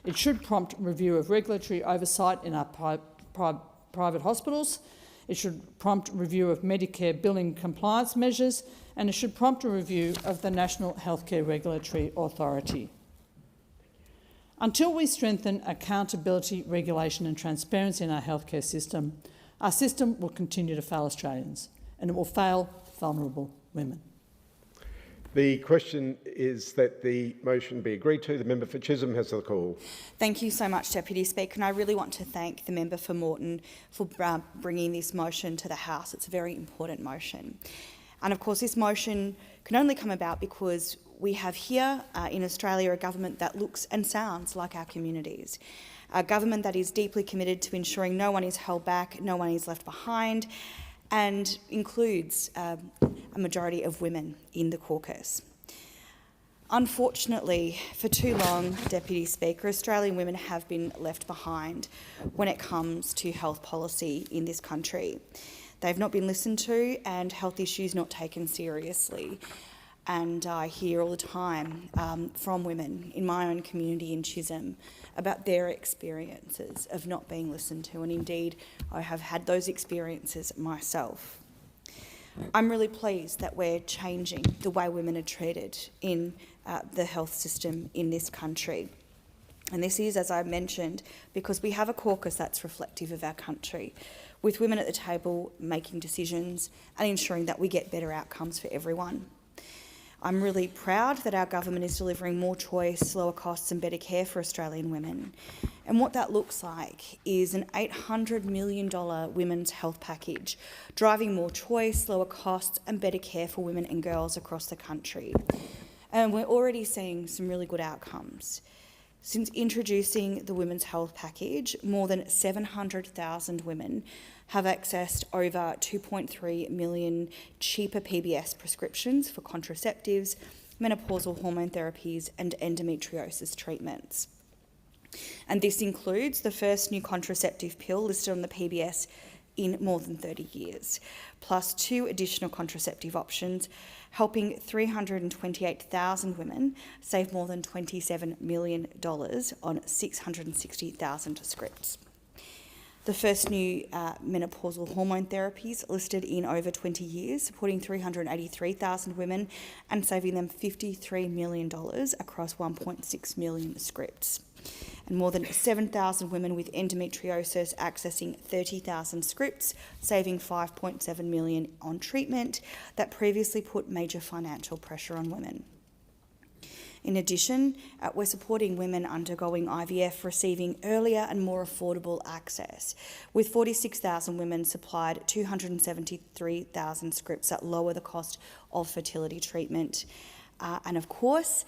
It should prompt review of regulatory oversight in our private hospitals. It should prompt review of Medicare billing compliance measures, and it should prompt a review of the National Healthcare Regulatory Authority. Until we strengthen accountability, regulation and transparency in our healthcare system, our system will continue to fail Australians, and it will fail vulnerable women. The question is that the motion be agreed to. The member for Chisholm has the call. Thank you so much, Deputy Speaker, and I really want to thank the member for Moreton for bringing this motion to the House. It's a very important motion. And of course, this motion can only come about because we have here in Australia a government that looks and sounds like our communities, a government that is deeply committed to ensuring no one is held back, no one is left behind, and includes a majority of women in the caucus. Unfortunately, for too long, Deputy Speaker, Australian women have been left behind when it comes to health policy in this country. They've not been listened to and health issues not taken seriously. And I hear all the time from women in my own community in Chisholm about their experiences of not being listened to, and indeed I have had those experiences myself. I'm really pleased that we're changing the way women are treated in the health system in this country. And this is, as I mentioned, because we have a caucus that's reflective of our country, with women at the table making decisions and ensuring that we get better outcomes for everyone. I'm really proud that our government is delivering more choice, lower costs and better care for Australian women. And what that looks like is an $800 million women's health package, driving more choice, lower costs and better care for women and girls across the country. And we're already seeing some really good outcomes. Since introducing the women's health package, more than 700,000 women have accessed over 2.3 million cheaper PBS prescriptions for contraceptives, menopausal hormone therapies and endometriosis treatments. And this includes the first new contraceptive pill listed on the PBS in more than 30 years, plus 2 additional contraceptive options, helping 328,000 women save more than $27 million on 660,000 scripts. The first new menopausal hormone therapies listed in over 20 years, supporting 383,000 women and saving them $53 million across 1.6 million scripts. And more than 7,000 women with endometriosis accessing 30,000 scripts, saving $5.7 million on treatment that previously put major financial pressure on women. In addition, we're supporting women undergoing IVF receiving earlier and more affordable access, with 46,000 women supplied 273,000 scripts that lower the cost of fertility treatment. And of course,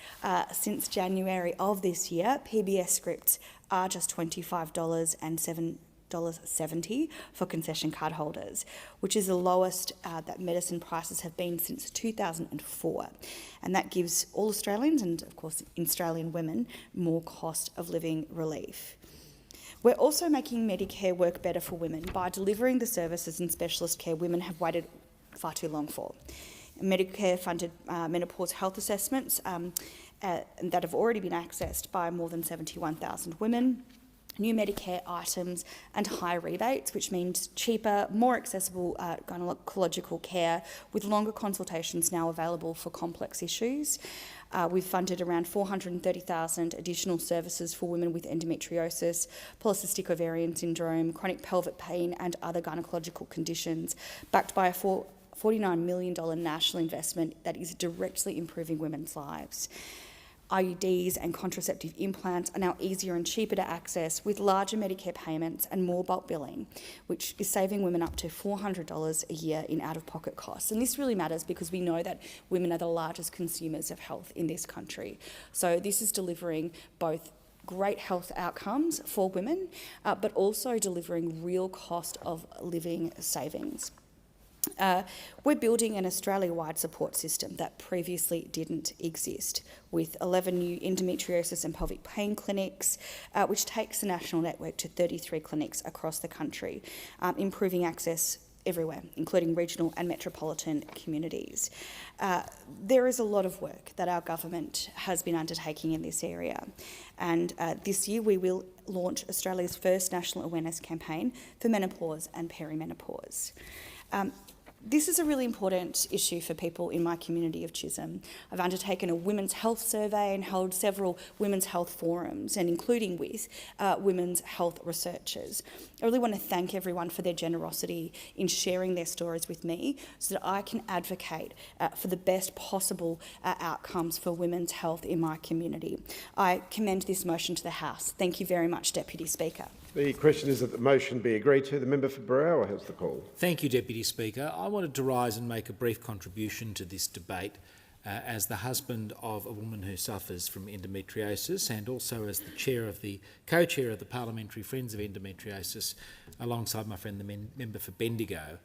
since January of this year, PBS scripts are just $25 and $7.70 for concession card holders, which is the lowest that medicine prices have been since 2004. And that gives all Australians, and of course Australian women, more cost of living relief. We're also making Medicare work better for women by delivering the services and specialist care women have waited far too long for. Medicare-funded menopause health assessments that have already been accessed by more than 71,000 women, new Medicare items and high rebates, which means cheaper, more accessible gynecological care with longer consultations now available for complex issues. We've funded around 430,000 additional services for women with endometriosis, polycystic ovarian syndrome, chronic pelvic pain and other gynecological conditions, backed by a $49 million national investment that is directly improving women's lives. IUDs and contraceptive implants are now easier and cheaper to access with larger Medicare payments and more bulk billing, which is saving women up to $400 a year in out-of-pocket costs. And this really matters because we know that women are the largest consumers of health in this country. So this is delivering both great health outcomes for women, but also delivering real cost of living savings. We're building an Australia-wide support system that previously didn't exist, with 11 new endometriosis and pelvic pain clinics, which takes the national network to 33 clinics across the country, improving access everywhere, including regional and metropolitan communities. There is a lot of work that our government has been undertaking in this area, and this year we will launch Australia's first national awareness campaign for menopause and perimenopause. This is a really important issue for people in my community of Chisholm. I've undertaken a women's health survey and held several women's health forums, and including with women's health researchers. I really want to thank everyone for their generosity in sharing their stories with me so that I can advocate for the best possible outcomes for women's health in my community. I commend this motion to the House. Thank you very much, Deputy Speaker. The question is that the motion be agreed to. The member for Berowra has the call. Thank you, Deputy Speaker. I wanted to rise and make a brief contribution to this debate as the husband of a woman who suffers from endometriosis and also as the co-chair of the Parliamentary Friends of Endometriosis, alongside my friend the member for Bendigo.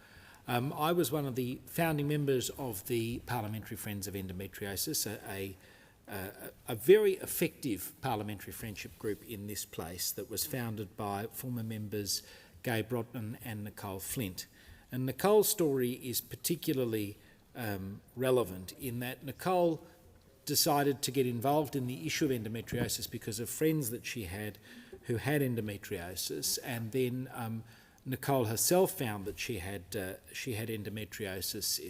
I was one of the founding members of the Parliamentary Friends of Endometriosis, a very effective parliamentary friendship group in this place that was founded by former members Gai Brotman and Nicole Flint. And Nicole's story is particularly relevant in that Nicole decided to get involved in the issue of endometriosis because of friends that she had who had endometriosis, and then Nicole herself found that she had endometriosis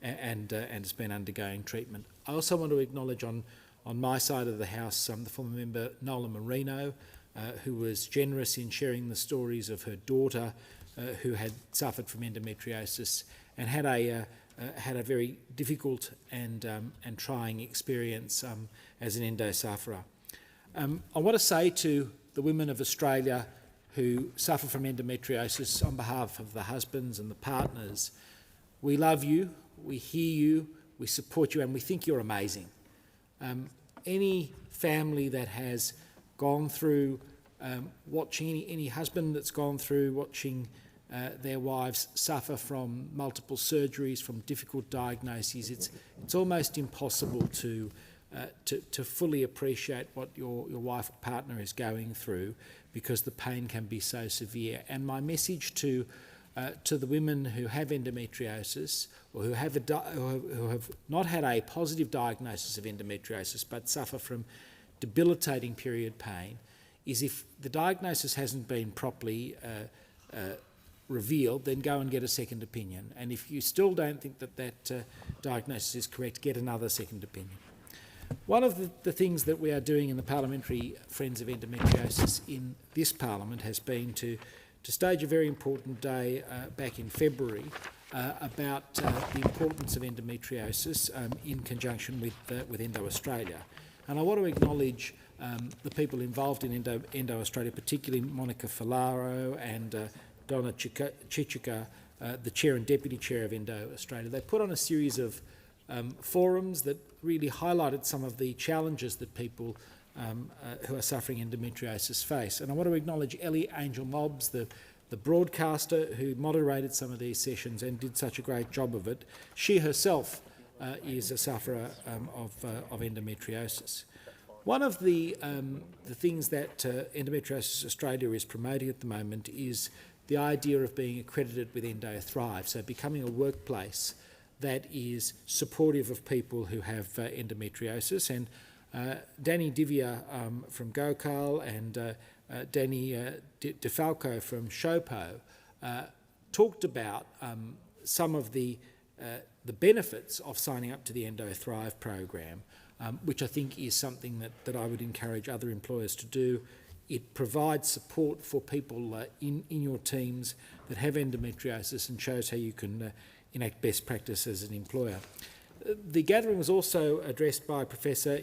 and has been undergoing treatment. I also want to acknowledge on my side of the House the former member Nola Marino, who was generous in sharing the stories of her daughter who had suffered from endometriosis and had a very difficult and trying experience as an endo sufferer. I want to say to the women of Australia who suffer from endometriosis on behalf of the husbands and the partners, we love you, we hear you, we support you, and we think you're amazing. Any family that has gone through watching any husband that's gone through watching their wives suffer from multiple surgeries, from difficult diagnoses, it's almost impossible to to fully appreciate what your wife or partner is going through, because the pain can be so severe. And my message to the women who have endometriosis, or who have not had a positive diagnosis of endometriosis but suffer from debilitating period pain, is if the diagnosis hasn't been properly revealed, then go and get a second opinion. And if you still don't think that diagnosis is correct, get another second opinion. One of the things that we are doing in the Parliamentary Friends of Endometriosis in this Parliament has been to stage a very important day back in February about the importance of endometriosis in conjunction with Endo Australia. And I want to acknowledge the people involved in Endo Australia, particularly Monica Falaro and Donna Chichika, the Chair and Deputy Chair of Endo Australia. They put on a series of forums that really highlighted some of the challenges that people who are suffering endometriosis face. And I want to acknowledge Ellie Angel-Mobbs, the broadcaster who moderated some of these sessions and did such a great job of it. She herself is a sufferer of endometriosis. One of the things that Endometriosis Australia is promoting at the moment is the idea of being accredited with Endo Thrive, so becoming a workplace that is supportive of people who have endometriosis. And Danny Divya from Gokal and Danny DeFalco from Shopo talked about some of the benefits of signing up to the Endo Thrive program, which I think is something that I would encourage other employers to do. It provides support for people in your teams that have endometriosis and shows how you can enact best practice as an employer. The gathering was also addressed by Professor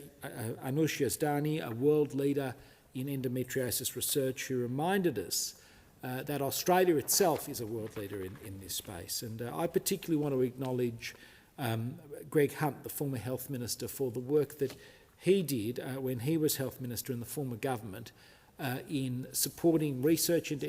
Anush Yazdani, a world leader in endometriosis research, who reminded us that Australia itself is a world leader in this space. And I particularly want to acknowledge Greg Hunt, the former Health Minister, for the work that he did when he was Health Minister in the former government in supporting research into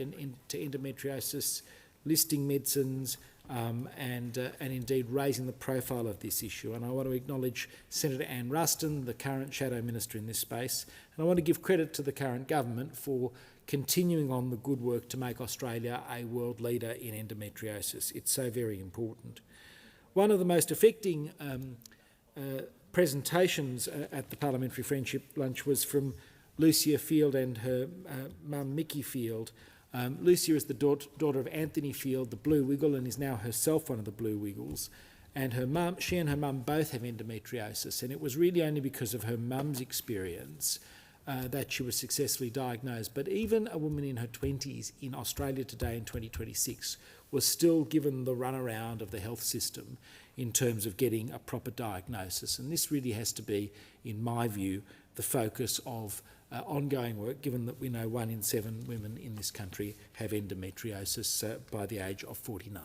endometriosis, listing medicines, and indeed raising the profile of this issue. And I want to acknowledge Senator Anne Ruston, the current Shadow Minister in this space, and I want to give credit to the current government for continuing on the good work to make Australia a world leader in endometriosis. It's so very important. One of the most affecting presentations at the Parliamentary Friendship Lunch was from Lucia Field and her mum Mickey Field. Lucia is the daughter of Anthony Field, the Blue Wiggle, and is now herself one of the Blue Wiggles. And she and her mum both have endometriosis, and it was really only because of her mum's experience that she was successfully diagnosed. But even a woman in her 20s in Australia today in 2026 was still given the runaround of the health system in terms of getting a proper diagnosis. And this really has to be, in my view, the focus of ongoing work, given that we know 1 in 7 women in this country have endometriosis by the age of 49.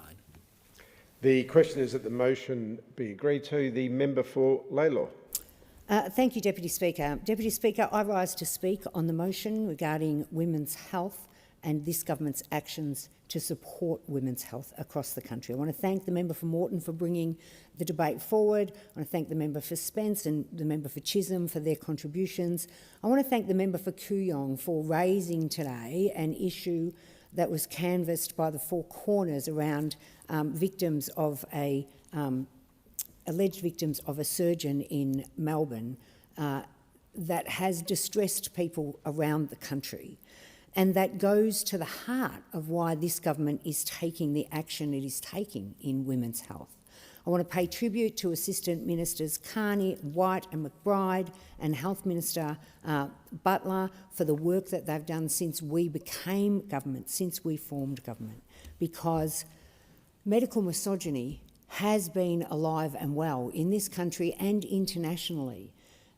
The question is that the motion be agreed to. The member for Laylaw. Thank you, Deputy Speaker. Deputy Speaker, I rise to speak on the motion regarding women's health and this government's actions to support women's health across the country. I want to thank the member for Moreton for bringing the debate forward. I want to thank the member for Spence and the member for Chisholm for their contributions. I want to thank the member for Kooyong for raising today an issue that was canvassed by the Four Corners around victims of alleged victims of a surgeon in Melbourne that has distressed people around the country. And that goes to the heart of why this government is taking the action it is taking in women's health. I want to pay tribute to Assistant Ministers Carney, White and McBride and Health Minister Butler for the work that they've done since we became government, since we formed government, because medical misogyny has been alive and well in this country and internationally.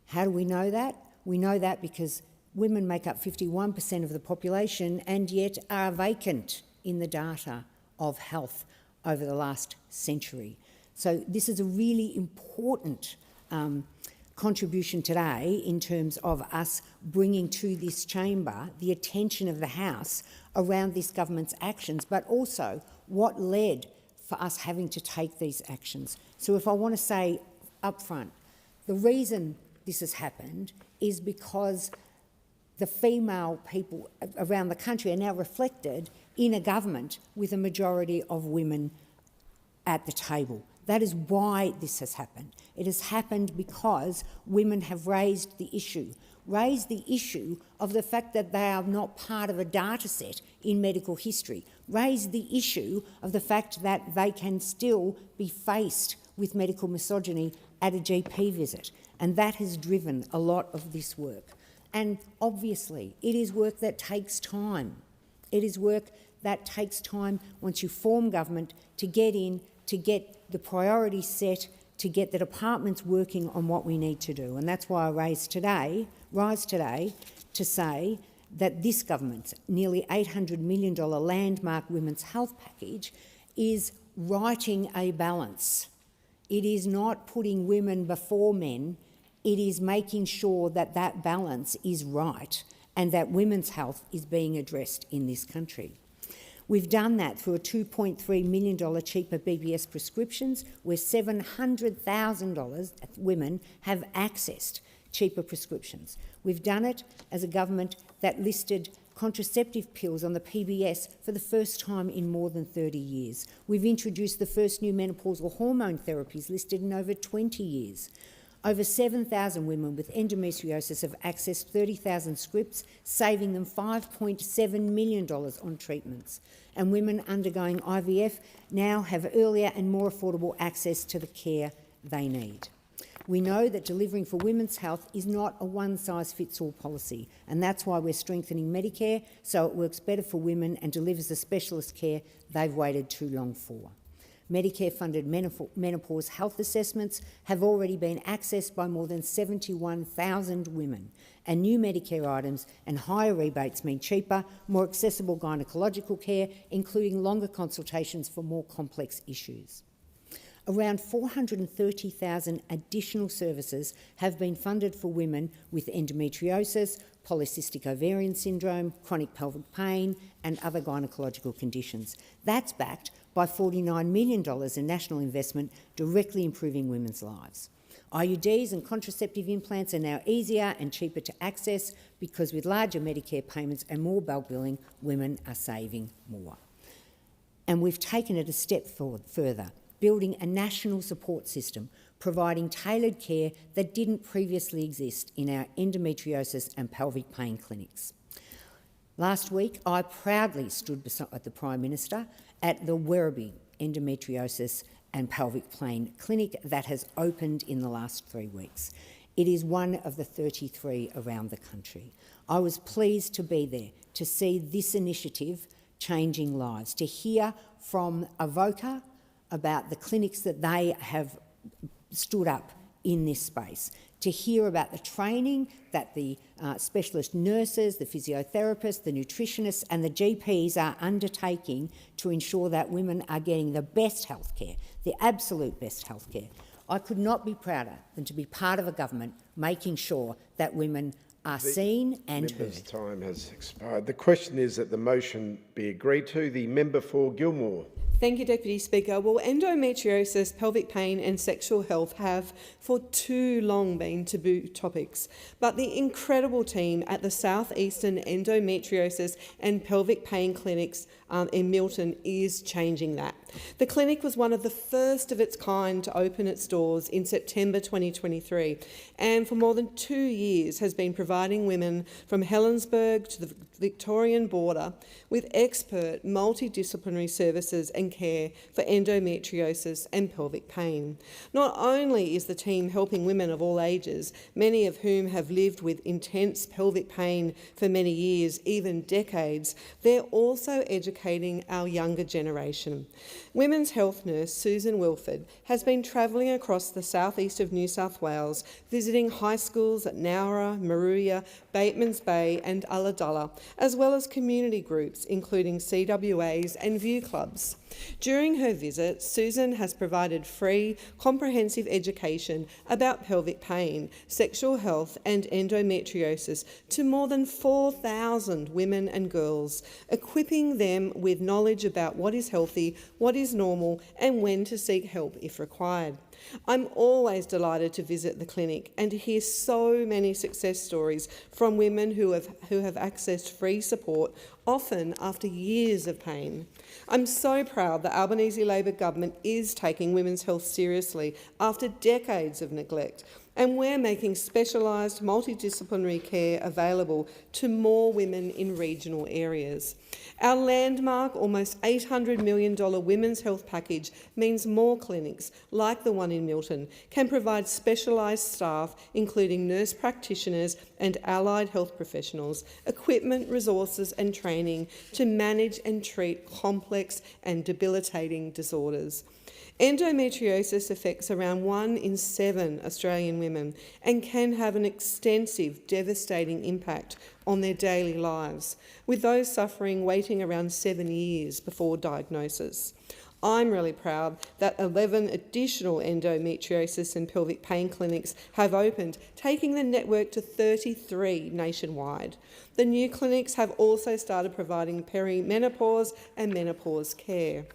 How do we know that? We know that because women make up 51% of the population and yet are vacant in the data of health over the last century. So this is a really important contribution today in terms of us bringing to this chamber the attention of the House around this government's actions, but also what led for us having to take these actions. So if I want to say up front, the reason this has happened is because the female people around the country are now reflected in a government with a majority of women at the table. That is why this has happened. It has happened because women have raised the issue of the fact that they are not part of a data set in medical history, raised the issue of the fact that they can still be faced with medical misogyny at a GP visit, and that has driven a lot of this work. And obviously, it is work that takes time. It is work that takes time once you form government to get in, to get the priorities set, to get the departments working on what we need to do. And that's why I rise today to say that this government's nearly $800 million landmark women's health package is righting a balance. It is not putting women before men. It is making sure that that balance is right and that women's health is being addressed in this country. We've done that through a $2.3 million cheaper BBS prescriptions, where 700,000 women have accessed cheaper prescriptions. We've done it as a government that listed contraceptive pills on the PBS for the first time in more than 30 years. We've introduced the first new menopausal hormone therapies listed in over 20 years. Over 7,000 women with endometriosis have accessed 30,000 scripts, saving them $5.7 million on treatments. And women undergoing IVF now have earlier and more affordable access to the care they need. We know that delivering for women's health is not a one-size-fits-all policy, and that's why we're strengthening Medicare so it works better for women and delivers the specialist care they've waited too long for. Medicare-funded menopause health assessments have already been accessed by more than 71,000 women, and new Medicare items and higher rebates mean cheaper, more accessible gynaecological care, including longer consultations for more complex issues. Around 430,000 additional services have been funded for women with endometriosis, polycystic ovarian syndrome, chronic pelvic pain and other gynaecological conditions. That's backed by $49 million in national investment directly improving women's lives. IUDs and contraceptive implants are now easier and cheaper to access because with larger Medicare payments and more bulk billing, women are saving more. And we've taken it a step further, building a national support system, providing tailored care that didn't previously exist in our endometriosis and pelvic pain clinics. Last week, I proudly stood beside the Prime Minister at the Werribee Endometriosis and Pelvic Pain Clinic that has opened in the last 3 weeks. It is one of the 33 around the country. I was pleased to be there to see this initiative changing lives, to hear from Avoca about the clinics that they have stood up in this space, to hear about the training that the specialist nurses, the physiotherapists, the nutritionists and the GPs are undertaking to ensure that women are getting the best health care, the absolute best health care. I could not be prouder than to be part of a government making sure that women are seen and heard. Member's time has expired. The question is that the motion be agreed to. The member for Gilmore. Thank you, Deputy Speaker. Well, endometriosis, pelvic pain and sexual health have for too long been taboo topics, but the incredible team at the South Eastern Endometriosis and Pelvic Pain Clinics in Milton is changing that. The clinic was one of the first of its kind to open its doors in September 2023 and for more than 2 years has been providing women from Helensburgh to the Victorian border with expert multidisciplinary services and care for endometriosis and pelvic pain. Not only is the team helping women of all ages, many of whom have lived with intense pelvic pain for many years, even decades, they're also educating our younger generation. Women's health nurse Susan Wilford has been travelling across the southeast of New South Wales, visiting high schools at Nowra, Maruya, Batemans Bay and Ulladulla, as well as community groups including CWAs and View Clubs. During her visit, Susan has provided free, comprehensive education about pelvic pain, sexual health and endometriosis to more than 4,000 women and girls, equipping them with knowledge about what is healthy, what is normal and when to seek help if required. I'm always delighted to visit the clinic and to hear so many success stories from women who have accessed free support, often after years of pain. I'm so proud that Albanese Labor government is taking women's health seriously after decades of neglect, and we're making specialised multidisciplinary care available to more women in regional areas. Our landmark, almost $800 million women's health package means more clinics, like the one in Milton, can provide specialised staff, including nurse practitioners and allied health professionals, equipment, resources and training to manage and treat complex and debilitating disorders. Endometriosis affects around 1 in 7 Australian women and can have an extensive, devastating impact on their daily lives, with those suffering waiting around 7 years before diagnosis. I'm really proud that 11 additional endometriosis and pelvic pain clinics have opened, taking the network to 33 nationwide. The new clinics have also started providing perimenopause and menopause care.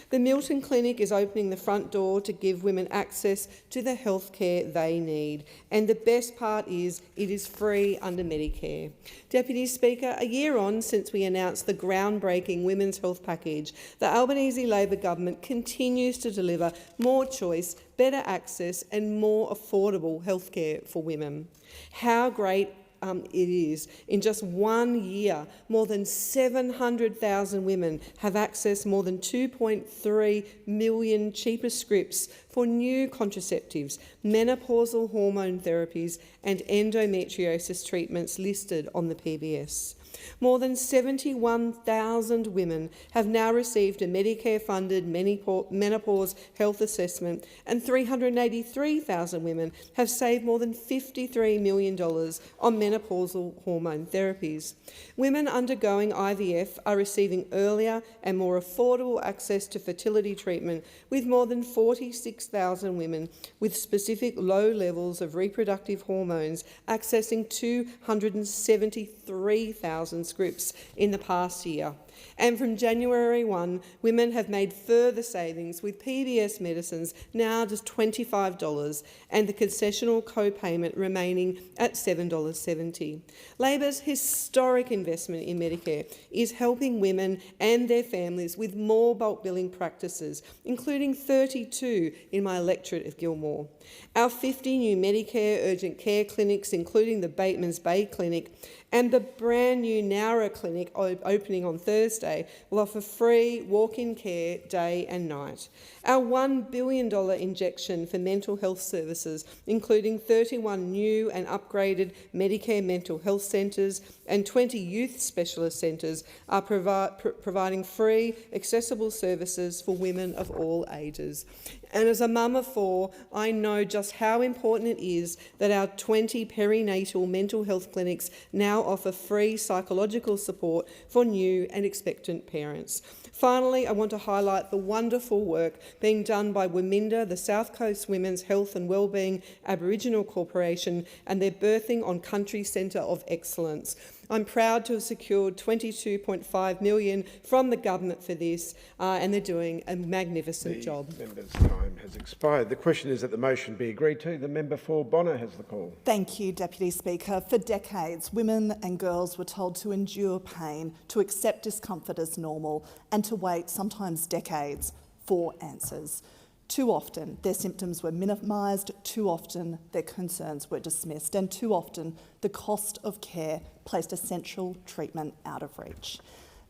The Milton Clinic is opening the front door to give women access to the health care they need, and the best part is it is free under Medicare. Deputy Speaker, a year on since we announced the groundbreaking women's health package, the Albanese Labor government continues to deliver more choice, better access and more affordable healthcare for women. How great it is. In just 1 year, more than 700,000 women have accessed more than 2.3 million cheaper scripts for new contraceptives, menopausal hormone therapies and endometriosis treatments listed on the PBS. More than 71,000 women have now received a Medicare-funded menopause health assessment, and 383,000 women have saved more than $53 million on menopausal hormone therapies. Women undergoing IVF are receiving earlier and more affordable access to fertility treatment, with more than 46,000 women with specific low levels of reproductive hormones accessing 273,000 scripts in the past year. And from January 1, women have made further savings, with PBS medicines now just $25 and the concessional co-payment remaining at $7.70. Labor's historic investment in Medicare is helping women and their families with more bulk billing practices, including 32 in my electorate of Gilmore. Our 50 new Medicare urgent care clinics, including the Bateman's Bay Clinic and the brand new Nowra Clinic opening on Thursday, will offer free walk-in care day and night. Our $1 billion injection for mental health services, including 31 new and upgraded Medicare mental health centres and 20 youth specialist centres, are providing free, accessible services for women of all ages. And as a mum of 4, I know just how important it is that our 20 perinatal mental health clinics now offer free psychological support for new and expectant parents. Finally, I want to highlight the wonderful work being done by Waminda, the South Coast Women's Health and Wellbeing Aboriginal Corporation, and their Birthing on Country Centre of Excellence. I'm proud to have secured $22.5 million from the government for this, and they're doing a magnificent job. The member's time has expired. The question is that the motion be agreed to. The member for Bonner has the call. Thank you, Deputy Speaker. For decades, women and girls were told to endure pain, to accept discomfort as normal, and to wait, sometimes decades, for answers. Too often, their symptoms were minimised, too often their concerns were dismissed, and too often the cost of care placed essential treatment out of reach.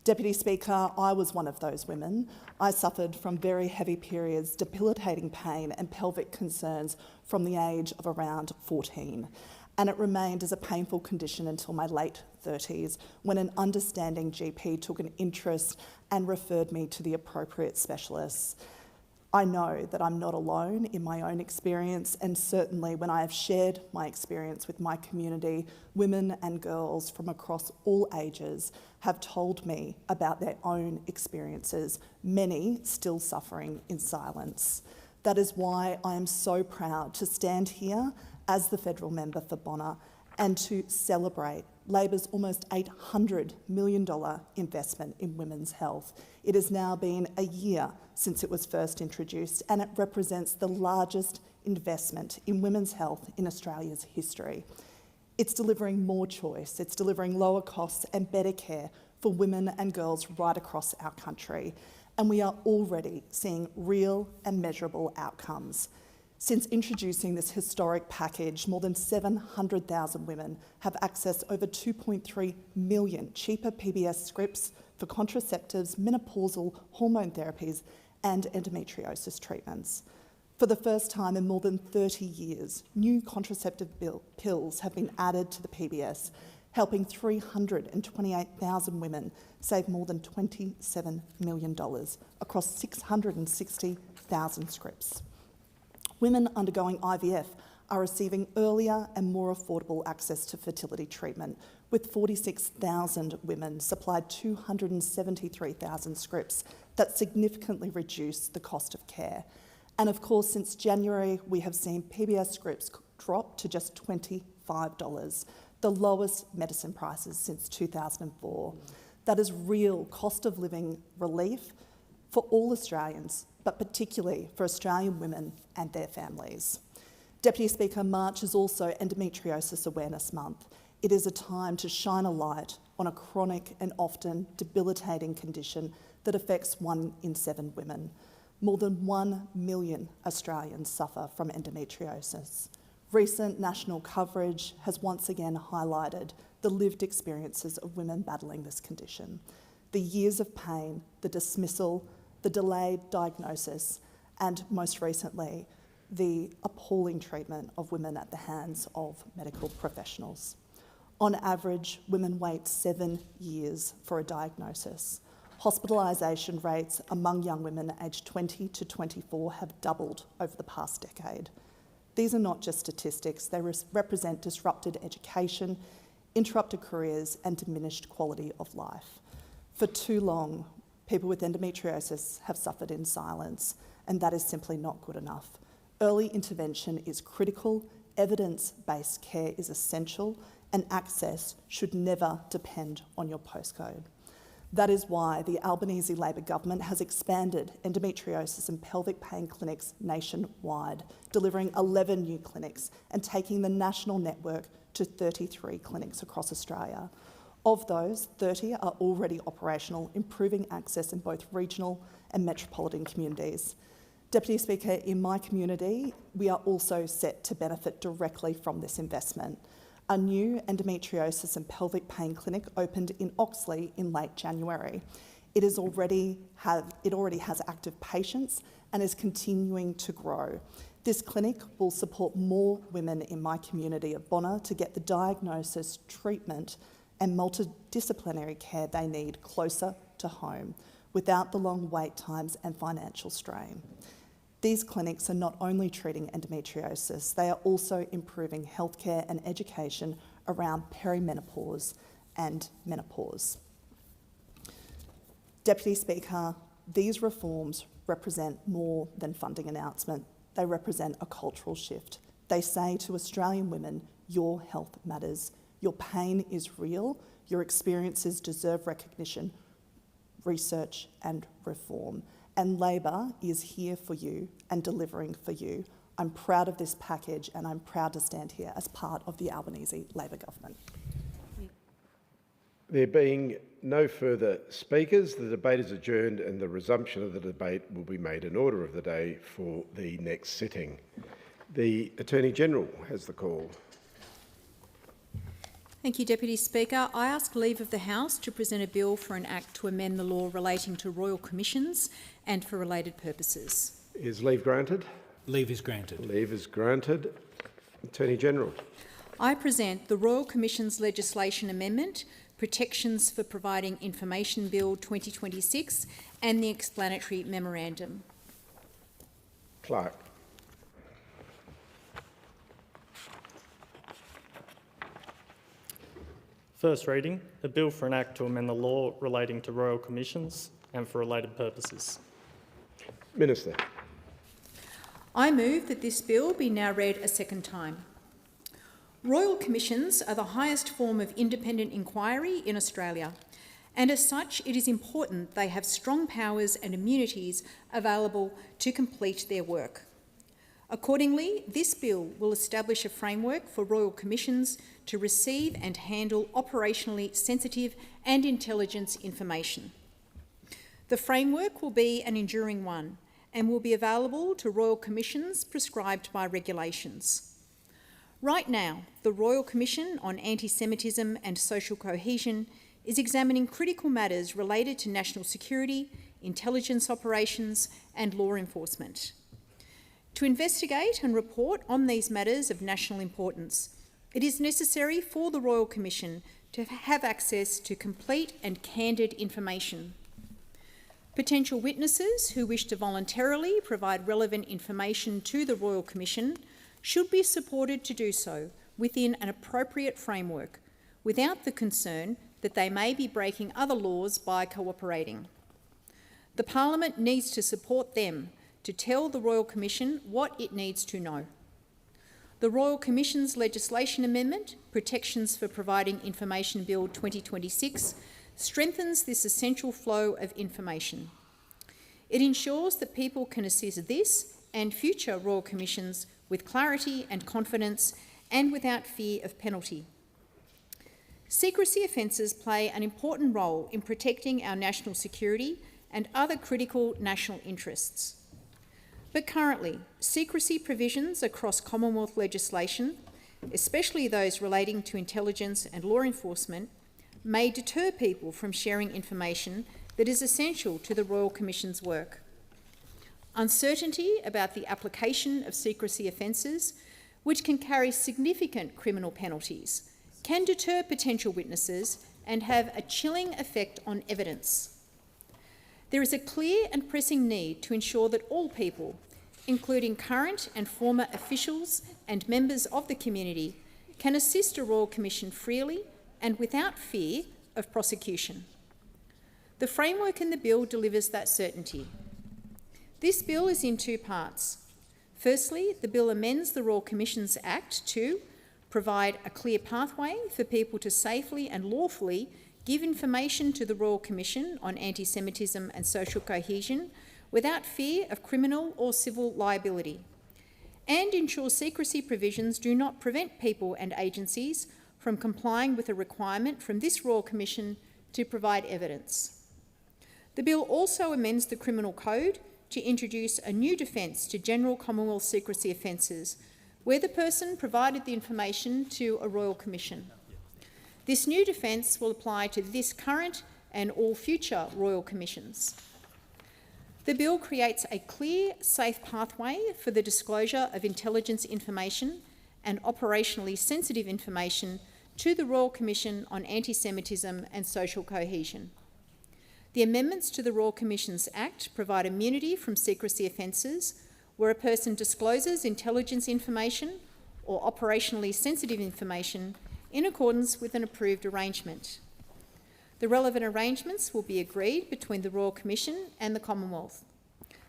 Deputy Speaker, I was one of those women. I suffered from very heavy periods, debilitating pain and pelvic concerns from the age of around 14. And it remained as a painful condition until my late 30s, when an understanding GP took an interest and referred me to the appropriate specialists. I know that I'm not alone in my own experience, and certainly when I have shared my experience with my community, women and girls from across all ages have told me about their own experiences, many still suffering in silence. That is why I am so proud to stand here as the federal member for Bonner and to celebrate Labor's almost $800 million investment in women's health. It has now been a year since it was first introduced, and it represents the largest investment in women's health in Australia's history. It's delivering more choice, it's delivering lower costs and better care for women and girls right across our country. And we are already seeing real and measurable outcomes. Since introducing this historic package, more than 700,000 women have accessed over 2.3 million cheaper PBS scripts for contraceptives, menopausal hormone therapies and endometriosis treatments. For the first time in more than 30 years, new contraceptive pills have been added to the PBS, helping 328,000 women save more than $27 million across 660,000 scripts. Women undergoing IVF are receiving earlier and more affordable access to fertility treatment, with 46,000 women supplied 273,000 scripts that significantly reduce the cost of care. And of course, since January, we have seen PBS scripts drop to just $25, the lowest medicine prices since 2004. That is real cost of living relief for all Australians, but particularly for Australian women and their families. Deputy Speaker, March is also Endometriosis Awareness Month. It is a time to shine a light on a chronic and often debilitating condition that affects 1 in 7 women. More than 1 million Australians suffer from endometriosis. Recent national coverage has once again highlighted the lived experiences of women battling this condition. The years of pain, the dismissal, the delayed diagnosis, and most recently, the appalling treatment of women at the hands of medical professionals. On average, women wait 7 years for a diagnosis. Hospitalisation rates among young women aged 20 to 24 have doubled over the past decade. These are not just statistics, they represent disrupted education, interrupted careers and diminished quality of life. For too long, people with endometriosis have suffered in silence, and that is simply not good enough. Early intervention is critical, evidence-based care is essential, and access should never depend on your postcode. That is why the Albanese Labor government has expanded endometriosis and pelvic pain clinics nationwide, delivering 11 new clinics and taking the national network to 33 clinics across Australia. Of those, 30 are already operational, improving access in both regional and metropolitan communities. Deputy Speaker, in my community, we are also set to benefit directly from this investment. A new endometriosis and pelvic pain clinic opened in Oxley in late January. It already has active patients and is continuing to grow. This clinic will support more women in my community of Bonner to get the diagnosis, treatment and multidisciplinary care they need closer to home, without the long wait times and financial strain. These clinics are not only treating endometriosis, they are also improving healthcare and education around perimenopause and menopause. Deputy Speaker, these reforms represent more than funding announcement. They represent a cultural shift. They say to Australian women, your health matters. Your pain is real. Your experiences deserve recognition, research and reform. And Labor is here for you and delivering for you. I'm proud of this package and I'm proud to stand here as part of the Albanese Labor government. There being no further speakers, the debate is adjourned and the resumption of the debate will be made in order of the day for the next sitting. The Attorney-General has the call. Thank you, Deputy Speaker. I ask leave of the House to present a bill for an act to amend the law relating to royal commissions and for related purposes. Is leave granted? Leave is granted. Leave is granted. Attorney-General. I present the Royal Commission's legislation amendment, Protections for Providing Information Bill 2026 and the explanatory memorandum. Clerk. First reading, a bill for an act to amend the law relating to royal commissions and for related purposes. Minister. I move that this bill be now read a second time. Royal Commissions are the highest form of independent inquiry in Australia, and as such it is important they have strong powers and immunities available to complete their work. Accordingly, this bill will establish a framework for Royal Commissions to receive and handle operationally sensitive and intelligence information. The framework will be an enduring one and will be available to Royal Commissions prescribed by regulations. Right now, the Royal Commission on Anti-Semitism and Social Cohesion is examining critical matters related to national security, intelligence operations and law enforcement. To investigate and report on these matters of national importance, it is necessary for the Royal Commission to have access to complete and candid information. Potential witnesses who wish to voluntarily provide relevant information to the Royal Commission should be supported to do so within an appropriate framework, without the concern that they may be breaking other laws by cooperating. The Parliament needs to support them to tell the Royal Commission what it needs to know. The Royal Commission's legislation amendment, Protections for Providing Information Bill 2026, strengthens this essential flow of information. It ensures that people can assist this and future Royal Commissions with clarity and confidence and without fear of penalty. Secrecy offences play an important role in protecting our national security and other critical national interests. But currently, secrecy provisions across Commonwealth legislation, especially those relating to intelligence and law enforcement, may deter people from sharing information that is essential to the Royal Commission's work. Uncertainty about the application of secrecy offences, which can carry significant criminal penalties, can deter potential witnesses and have a chilling effect on evidence. There is a clear and pressing need to ensure that all people, including current and former officials and members of the community, can assist a Royal Commission freely and without fear of prosecution. The framework in the bill delivers that certainty. This bill is in two parts. Firstly, the bill amends the Royal Commissions Act to provide a clear pathway for people to safely and lawfully give information to the Royal Commission on Anti-Semitism and Social Cohesion without fear of criminal or civil liability, and ensure secrecy provisions do not prevent people and agencies from complying with a requirement from this Royal Commission to provide evidence. The bill also amends the Criminal Code to introduce a new defence to general Commonwealth secrecy offences where the person provided the information to a Royal Commission. This new defence will apply to this current and all future Royal Commissions. The bill creates a clear, safe pathway for the disclosure of intelligence information and operationally sensitive information to the Royal Commission on Anti-Semitism and Social Cohesion. The amendments to the Royal Commissions Act provide immunity from secrecy offences where a person discloses intelligence information or operationally sensitive information in accordance with an approved arrangement. The relevant arrangements will be agreed between the Royal Commission and the Commonwealth.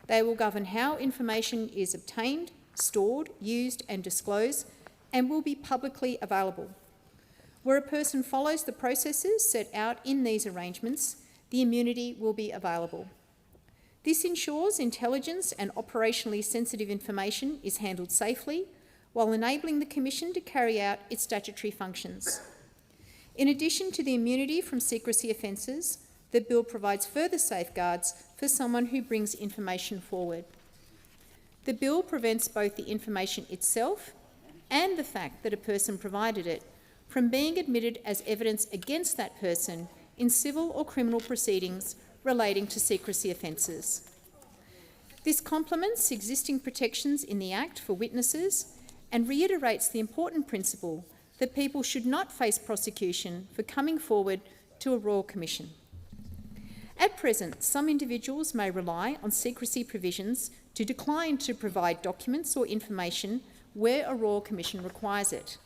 They will govern how information is obtained, stored, used and disclosed, and will be publicly available. Where a person follows the processes set out in these arrangements, the immunity will be available. This ensures intelligence and operationally sensitive information is handled safely while enabling the Commission to carry out its statutory functions. In addition to the immunity from secrecy offences, the bill provides further safeguards for someone who brings information forward. The bill prevents both the information itself and the fact that a person provided it from being admitted as evidence against that person in civil or criminal proceedings relating to secrecy offences. This complements existing protections in the Act for witnesses and reiterates the important principle that people should not face prosecution for coming forward to a Royal Commission. At present, some individuals may rely on secrecy provisions to decline to provide documents or information where a Royal Commission requires it.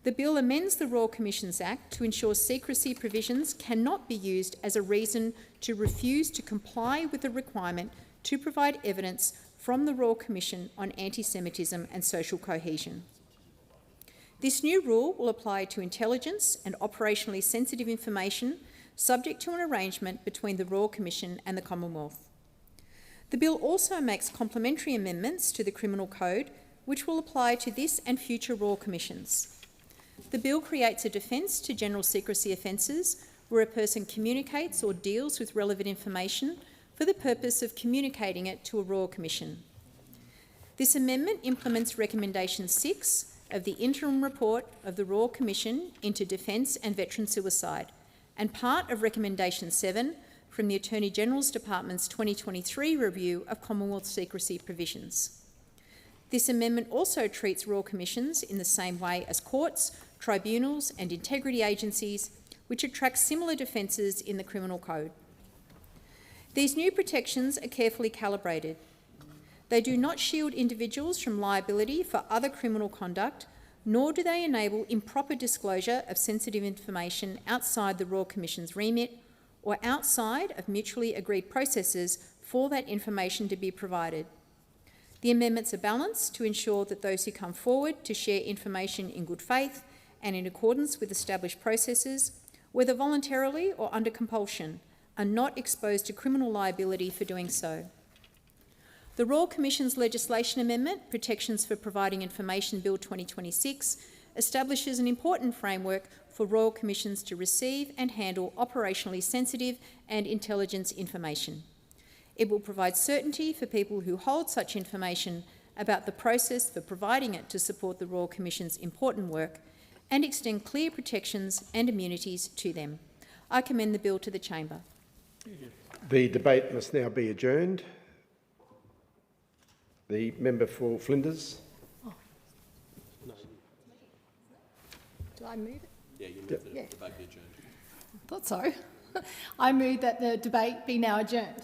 The bill amends the Royal Commissions Act to ensure secrecy provisions cannot be used as a reason to refuse to comply with the requirement to provide evidence from the Royal Commission on Anti-Semitism and Social Cohesion. This new rule will apply to intelligence and operationally sensitive information subject to an arrangement between the Royal Commission and the Commonwealth. The bill also makes complementary amendments to the Criminal Code which will apply to this and future Royal Commissions. The bill creates a defence to general secrecy offences where a person communicates or deals with relevant information for the purpose of communicating it to a Royal Commission. This amendment implements Recommendation 6 of the interim report of the Royal Commission into Defence and Veteran Suicide and part of Recommendation 7 from the Attorney-General's Department's 2023 review of Commonwealth secrecy provisions. This amendment also treats Royal Commissions in the same way as courts, tribunals and integrity agencies, which attract similar defences in the Criminal Code. These new protections are carefully calibrated. They do not shield individuals from liability for other criminal conduct, nor do they enable improper disclosure of sensitive information outside the Royal Commission's remit or outside of mutually agreed processes for that information to be provided. The amendments are balanced to ensure that those who come forward to share information in good faith and in accordance with established processes, whether voluntarily or under compulsion, are not exposed to criminal liability for doing so. The Royal Commission's legislation amendment, Protections for Providing Information Bill 2026, establishes an important framework for Royal Commissions to receive and handle operationally sensitive and intelligence information. It will provide certainty for people who hold such information about the process for providing it to support the Royal Commission's important work and extend clear protections and immunities to them. I commend the bill to the Chamber. The debate must now be adjourned. The member for Flinders. Do I move it? Yeah, you move the debate be adjourned. I thought so. I move that the debate be now adjourned.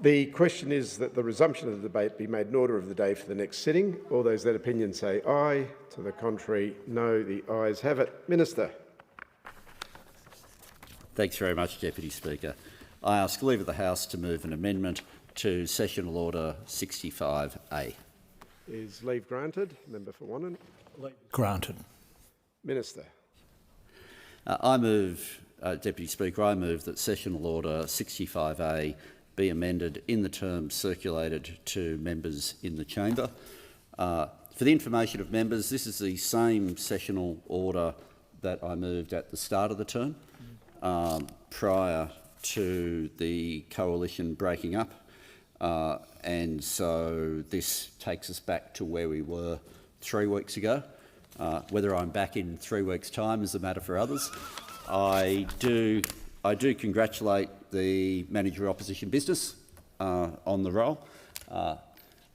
The question is that the resumption of the debate be made an order of the day for the next sitting. All those that opinion say aye. To the contrary, no. The ayes have it. Minister. Thanks very much, Deputy Speaker. I ask leave of the House to move an amendment to Sessional Order 65A. Is leave granted? Member for Wannon. Granted. Minister. Deputy Speaker, I move that Sessional Order 65A be amended in the terms circulated to members in the chamber. For the information of members, this is the same sessional order that I moved at the start of the term, prior to the coalition breaking up. And so this takes us back to where we were 3 weeks ago. Whether I'm back in 3 weeks' time is a matter for others. I do congratulate the Manager of Opposition Business on the role.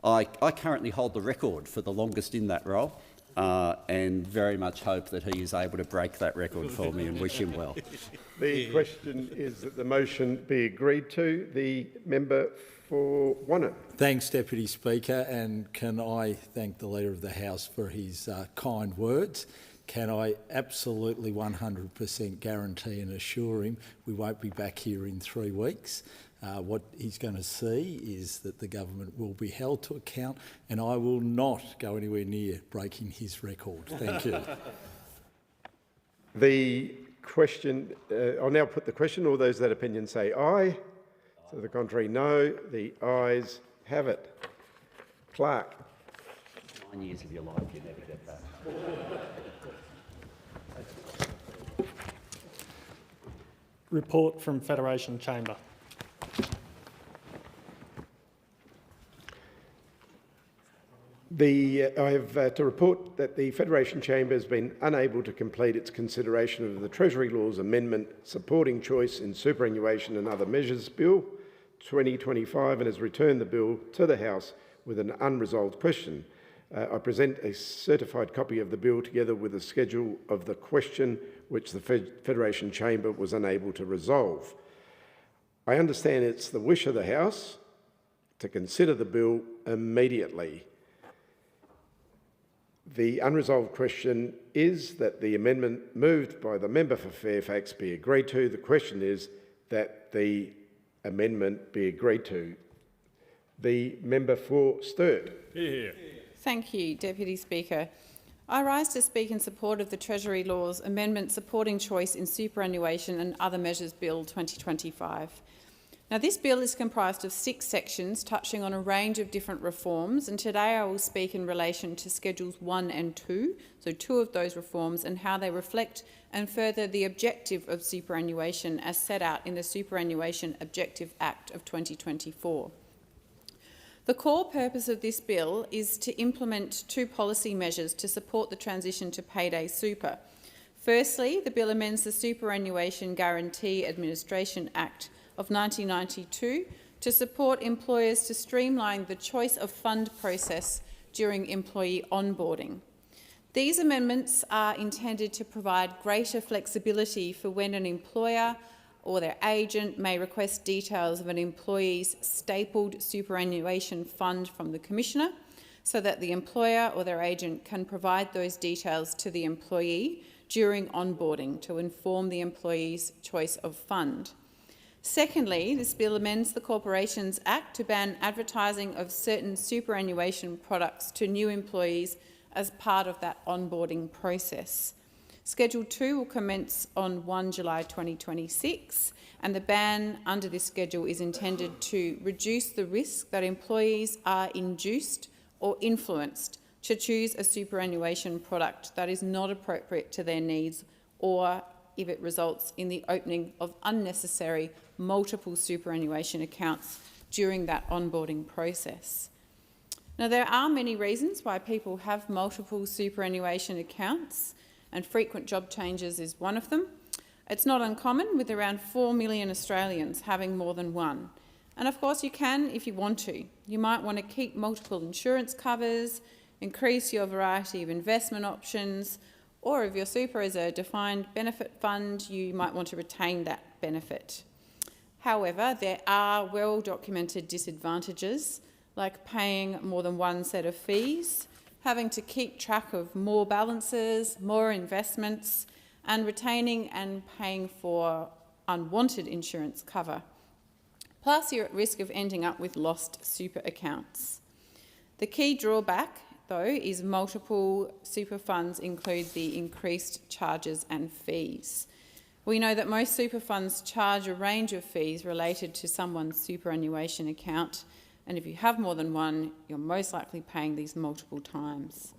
I currently hold the record for the longest in that role, and very much hope that he is able to break that record for me and wish him well. The question is that the motion be agreed to. The member for Wannon. Thanks, Deputy Speaker, and can I thank the Leader of the House for his kind words. Can I absolutely 100% guarantee and assure him we won't be back here in 3 weeks? What he's going to see is that the government will be held to account, and I will not go anywhere near breaking his record. Thank you. The question, I'll now put the question. All those that opinion say aye. To the contrary, no. The ayes have it. Clerk. 9 years of your life you never get back. Report from Federation Chamber. I have to report that the Federation Chamber has been unable to complete its consideration of the Treasury Laws Amendment Supporting Choice in Superannuation and Other Measures Bill 2025 and has returned the bill to the House with an unresolved question. I present a certified copy of the bill together with a schedule of the question which the Federation Chamber was unable to resolve. I understand it's the wish of the House to consider the bill immediately. The unresolved question is that the amendment moved by the member for Fairfax be agreed to. The question is that the amendment be agreed to. The member for Sturt. Thank you, Deputy Speaker. I rise to speak in support of the Treasury Law's amendment supporting choice in superannuation and other measures Bill 2025. Now, this bill is comprised of 6 sections touching on a range of different reforms, and today I will speak in relation to Schedules 1 and 2, so 2 of those reforms, and how they reflect and further the objective of superannuation as set out in the Superannuation Objective Act of 2024. The core purpose of this bill is to implement 2 policy measures to support the transition to payday super. Firstly, the bill amends the Superannuation Guarantee Administration Act of 1992 to support employers to streamline the choice of fund process during employee onboarding. These amendments are intended to provide greater flexibility for when an employer or their agent may request details of an employee's stapled superannuation fund from the Commissioner, so that the employer or their agent can provide those details to the employee during onboarding to inform the employee's choice of fund. Secondly, this bill amends the Corporations Act to ban advertising of certain superannuation products to new employees as part of that onboarding process. Schedule 2 will commence on 1 July 2026, and the ban under this schedule is intended to reduce the risk that employees are induced or influenced to choose a superannuation product that is not appropriate to their needs, or if it results in the opening of unnecessary multiple superannuation accounts during that onboarding process. Now, there are many reasons why people have multiple superannuation accounts, and frequent job changes is one of them. It's not uncommon, with around 4 million Australians having more than one. And of course you can if you want to. You might want to keep multiple insurance covers, increase your variety of investment options, or if your super is a defined benefit fund, you might want to retain that benefit. However, there are well-documented disadvantages, like paying more than one set of fees, having to keep track of more balances, more investments, and retaining and paying for unwanted insurance cover. Plus, you're at risk of ending up with lost super accounts. The key drawback, though, is multiple super funds include the increased charges and fees. We know that most super funds charge a range of fees related to someone's superannuation account, and if you have more than one, you're most likely paying these multiple times.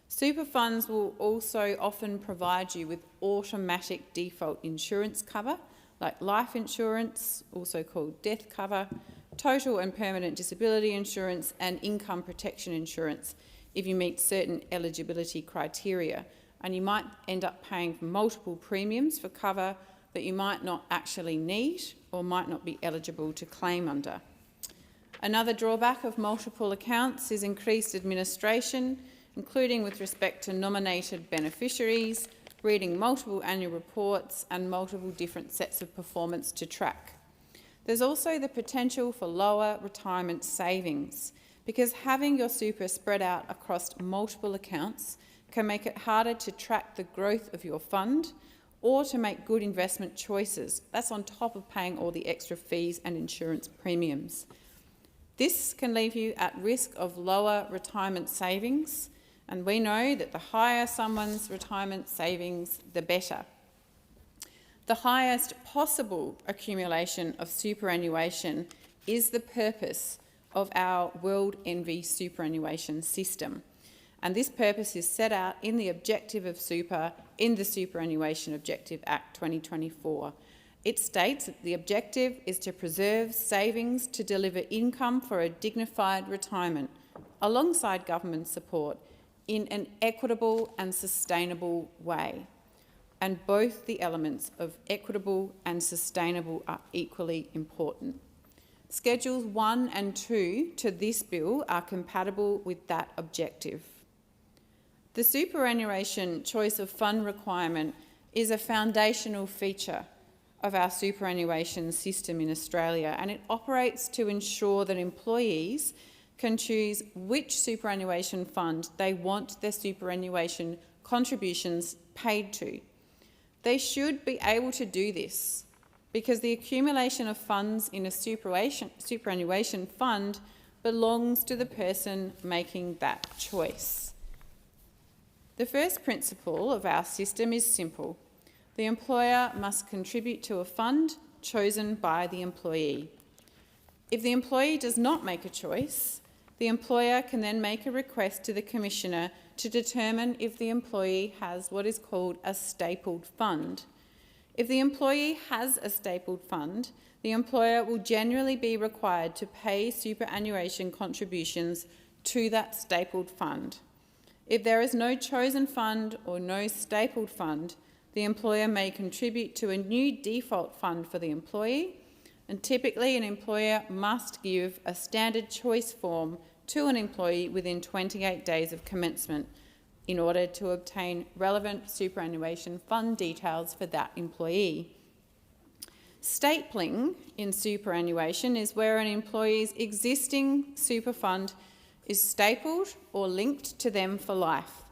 Super funds will also often provide you with automatic default insurance cover, like life insurance, also called death cover, total and permanent disability insurance, and income protection insurance if you meet certain eligibility criteria. And you might end up paying multiple premiums for cover that you might not actually need or might not be eligible to claim under. Another drawback of multiple accounts is increased administration, including with respect to nominated beneficiaries, reading multiple annual reports and multiple different sets of performance to track. There's also the potential for lower retirement savings, because having your super spread out across multiple accounts can make it harder to track the growth of your fund or to make good investment choices. That's on top of paying all the extra fees and insurance premiums. This can leave you at risk of lower retirement savings, and we know that the higher someone's retirement savings, the better. The highest possible accumulation of superannuation is the purpose of our World Envy superannuation system. And this purpose is set out in the objective of super in the Superannuation Objective Act 2024. It states that the objective is to preserve savings to deliver income for a dignified retirement, alongside government support, in an equitable and sustainable way. And both the elements of equitable and sustainable are equally important. Schedules 1 and 2 to this bill are compatible with that objective. The superannuation choice of fund requirement is a foundational feature of our superannuation system in Australia, and it operates to ensure that employees can choose which superannuation fund they want their superannuation contributions paid to. They should be able to do this because the accumulation of funds in a superannuation fund belongs to the person making that choice. The first principle of our system is simple. The employer must contribute to a fund chosen by the employee. If the employee does not make a choice, the employer can then make a request to the Commissioner to determine if the employee has what is called a stapled fund. If the employee has a stapled fund, the employer will generally be required to pay superannuation contributions to that stapled fund. If there is no chosen fund or no stapled fund, the employer may contribute to a new default fund for the employee, and typically an employer must give a standard choice form to an employee within 28 days of commencement in order to obtain relevant superannuation fund details for that employee. Stapling in superannuation is where an employee's existing super fund is stapled or linked to them for life,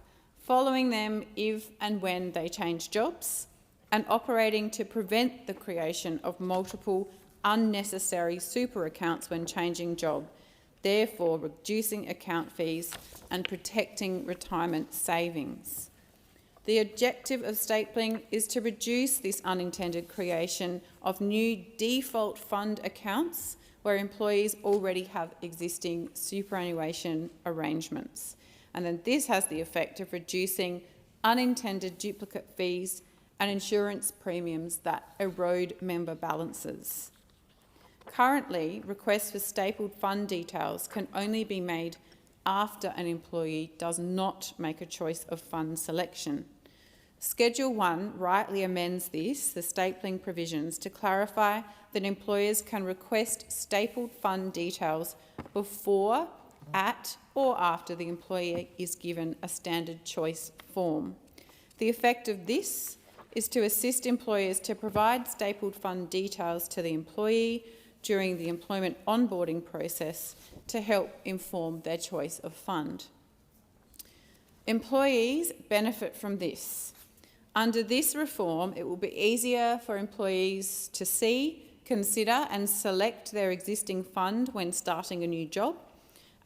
following them if and when they change jobs, and operating to prevent the creation of multiple unnecessary super accounts when changing job, therefore reducing account fees and protecting retirement savings. The objective of stapling is to reduce this unintended creation of new default fund accounts where employees already have existing superannuation arrangements. And then this has the effect of reducing unintended duplicate fees and insurance premiums that erode member balances. Currently, requests for stapled fund details can only be made after an employee does not make a choice of fund selection. Schedule 1 rightly amends the stapling provisions, to clarify that employers can request stapled fund details before, at or after the employee is given a standard choice form. The effect of this is to assist employers to provide stapled fund details to the employee during the employment onboarding process to help inform their choice of fund. Employees benefit from this. Under this reform, it will be easier for employees to see, consider and select their existing fund when starting a new job,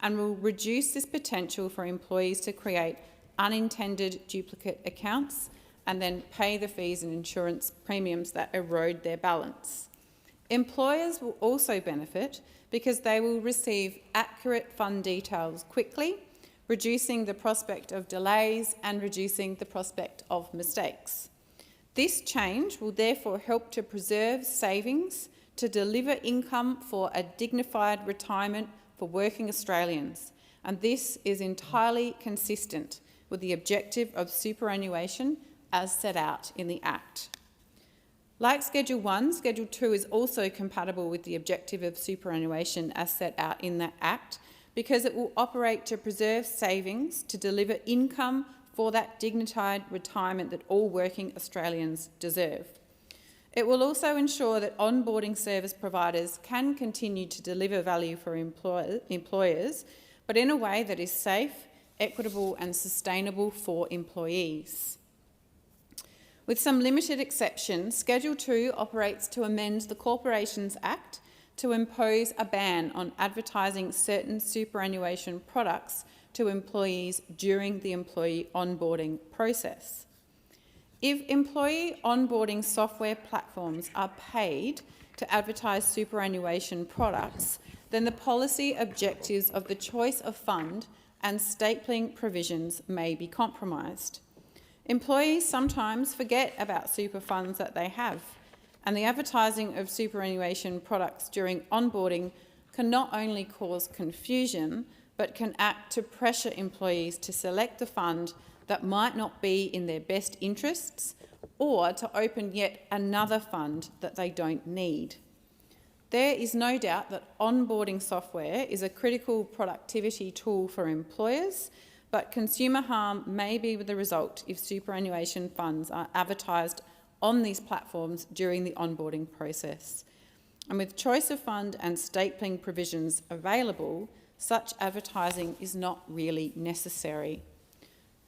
and will reduce this potential for employees to create unintended duplicate accounts and then pay the fees and insurance premiums that erode their balance. Employers will also benefit because they will receive accurate fund details quickly, reducing the prospect of delays and reducing the prospect of mistakes. This change will therefore help to preserve savings to deliver income for a dignified retirement for working Australians, and this is entirely consistent with the objective of superannuation as set out in the Act. Like Schedule 1, Schedule 2 is also compatible with the objective of superannuation as set out in that Act, because it will operate to preserve savings to deliver income for that dignified retirement that all working Australians deserve. It will also ensure that onboarding service providers can continue to deliver value for employers, but in a way that is safe, equitable and sustainable for employees. With some limited exceptions, Schedule 2 operates to amend the Corporations Act to impose a ban on advertising certain superannuation products to employees during the employee onboarding process. If employee onboarding software platforms are paid to advertise superannuation products, then the policy objectives of the choice of fund and stapling provisions may be compromised. Employees sometimes forget about super funds that they have, and the advertising of superannuation products during onboarding can not only cause confusion, but can act to pressure employees to select a fund that might not be in their best interests, or to open yet another fund that they don't need. There is no doubt that onboarding software is a critical productivity tool for employers, but consumer harm may be the result if superannuation funds are advertised on these platforms during the onboarding process. And with choice of fund and stapling provisions available, such advertising is not really necessary.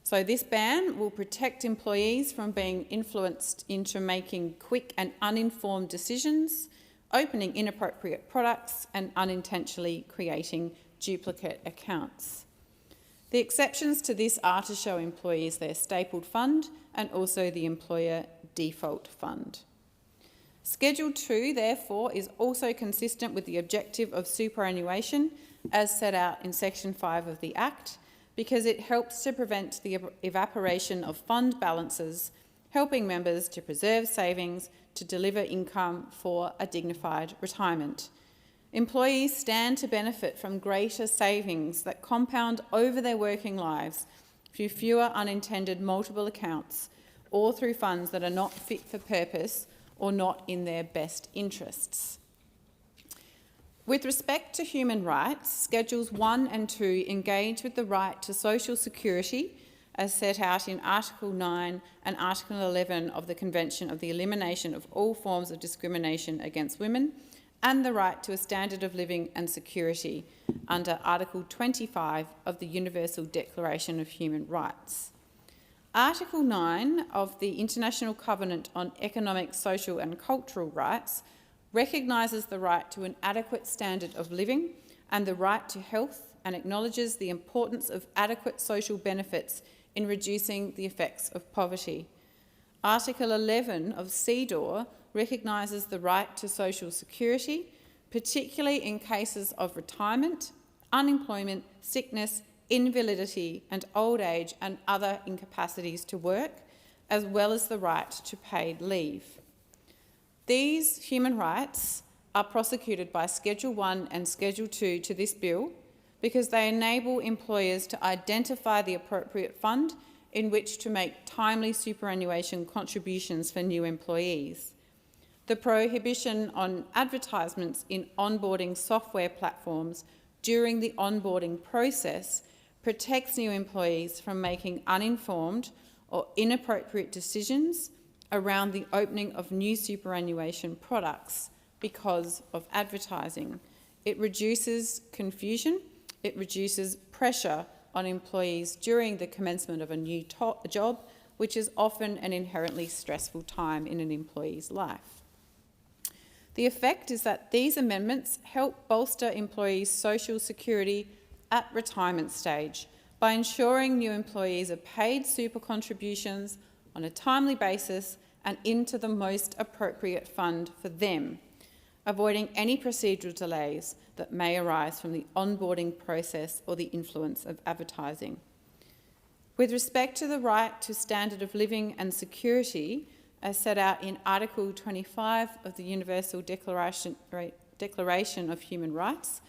So this ban will protect employees from being influenced into making quick and uninformed decisions, opening inappropriate products and unintentionally creating duplicate accounts. The exceptions to this are to show employees their stapled fund and also the employer default fund. Schedule 2, therefore, is also consistent with the objective of superannuation as set out in Section 5 of the Act, because it helps to prevent the evaporation of fund balances, helping members to preserve savings to deliver income for a dignified retirement. Employees stand to benefit from greater savings that compound over their working lives through fewer unintended multiple accounts or through funds that are not fit for purpose or not in their best interests. With respect to human rights, Schedules 1 and 2 engage with the right to social security as set out in Article 9 and Article 11 of the Convention of the Elimination of All Forms of Discrimination Against Women, and the right to a standard of living and security under Article 25 of the Universal Declaration of Human Rights. Article 9 of the International Covenant on Economic, Social and Cultural Rights recognises the right to an adequate standard of living and the right to health, and acknowledges the importance of adequate social benefits in reducing the effects of poverty. Article 11 of CEDAW recognises the right to social security, particularly in cases of retirement, unemployment, sickness, invalidity and old age and other incapacities to work, as well as the right to paid leave. These human rights are prosecuted by Schedule 1 and Schedule 2 to this bill because they enable employers to identify the appropriate fund in which to make timely superannuation contributions for new employees. The prohibition on advertisements in onboarding software platforms during the onboarding process protects new employees from making uninformed or inappropriate decisions around the opening of new superannuation products because of advertising. It reduces confusion, it reduces pressure on employees during the commencement of a new job, which is often an inherently stressful time in an employee's life. The effect is that these amendments help bolster employees' social security at retirement stage by ensuring new employees are paid super contributions on a timely basis and into the most appropriate fund for them, avoiding any procedural delays that may arise from the onboarding process or the influence of advertising. With respect to the right to standard of living and security, as set out in Article 25 of the Universal Declaration of Human Rights,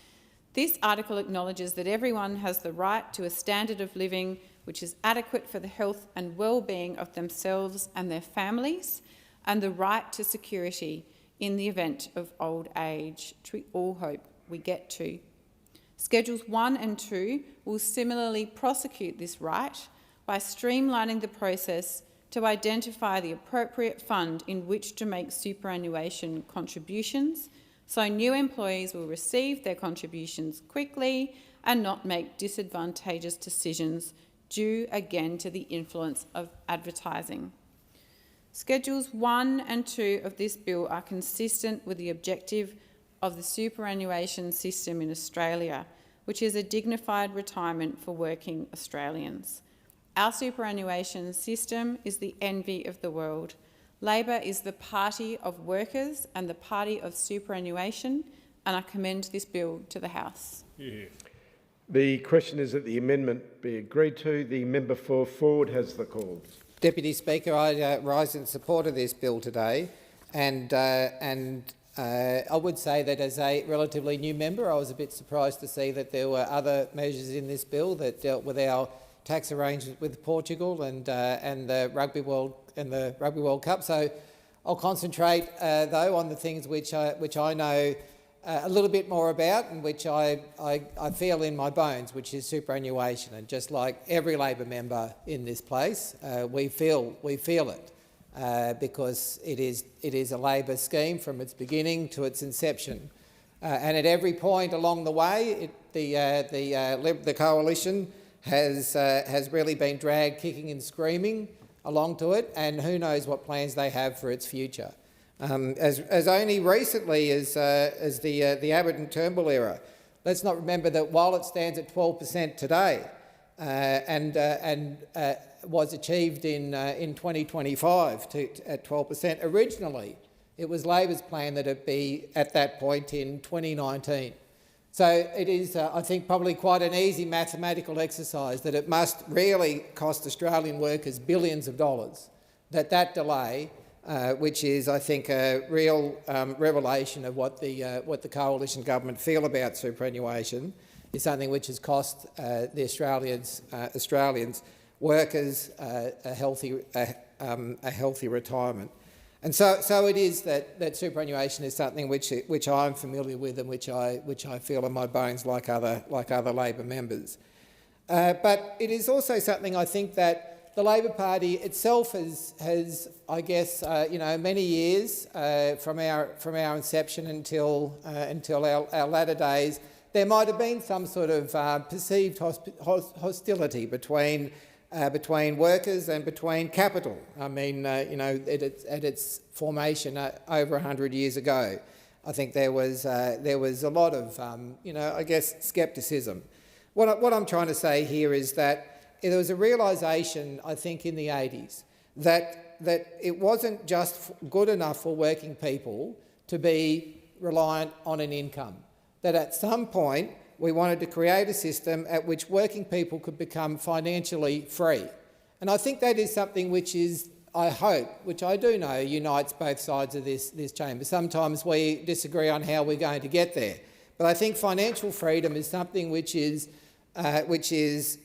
this article acknowledges that everyone has the right to a standard of living which is adequate for the health and well-being of themselves and their families, and the right to security in the event of old age, which we all hope we get to. Schedules 1 and 2 will similarly prosecute this right by streamlining the process to identify the appropriate fund in which to make superannuation contributions, so new employees will receive their contributions quickly and not make disadvantageous decisions due again to the influence of advertising. Schedules 1 and 2 of this bill are consistent with the objective of the superannuation system in Australia, which is a dignified retirement for working Australians. Our superannuation system is the envy of the world. Labor is the party of workers and the party of superannuation, and I commend this bill to the House. Yeah. The question is that the amendment be agreed to. The member for Ford has the call. Deputy Speaker, I rise in support of this bill today, and I would say that as a relatively new member, I was a bit surprised to see that there were other measures in this bill that dealt with our tax arrangement with Portugal and the Rugby World Cup. So I'll concentrate though on the things which I know a little bit more about and which I feel in my bones, which is superannuation. And just like every Labor member in this place, we feel it because it is a Labor scheme from its beginning to its inception, and at every point along the way, the coalition has really been dragged kicking and screaming along to it, and who knows what plans they have for its future. As only recently as the Abbott and Turnbull era, let's not remember that while it stands at 12% today, was achieved in 2025 at 12%. Originally, it was Labor's plan that it be at that point in 2019. So it is, I think, probably quite an easy mathematical exercise that it must really cost Australian workers billions of dollars, that delay, which is, I think, a real revelation of what the coalition government feel about superannuation, is something which has cost the Australians workers a healthy retirement. And so it is that superannuation is something which I'm familiar with and which I feel in my bones like other Labor members. But it is also something I think that the Labor Party itself has I guess, many years from our inception until our latter days, there might have been some sort of perceived hostility between workers and between capital. I mean, at its formation over 100 years ago, I think there was a lot of, I guess, scepticism. What I'm trying to say here is that there was a realisation, I think, in the 80s that it wasn't just good enough for working people to be reliant on an income. That at some point we wanted to create a system at which working people could become financially free. And I think that is something which is, I hope, which I do know unites both sides of this chamber. Sometimes we disagree on how we're going to get there. But I think financial freedom is something which is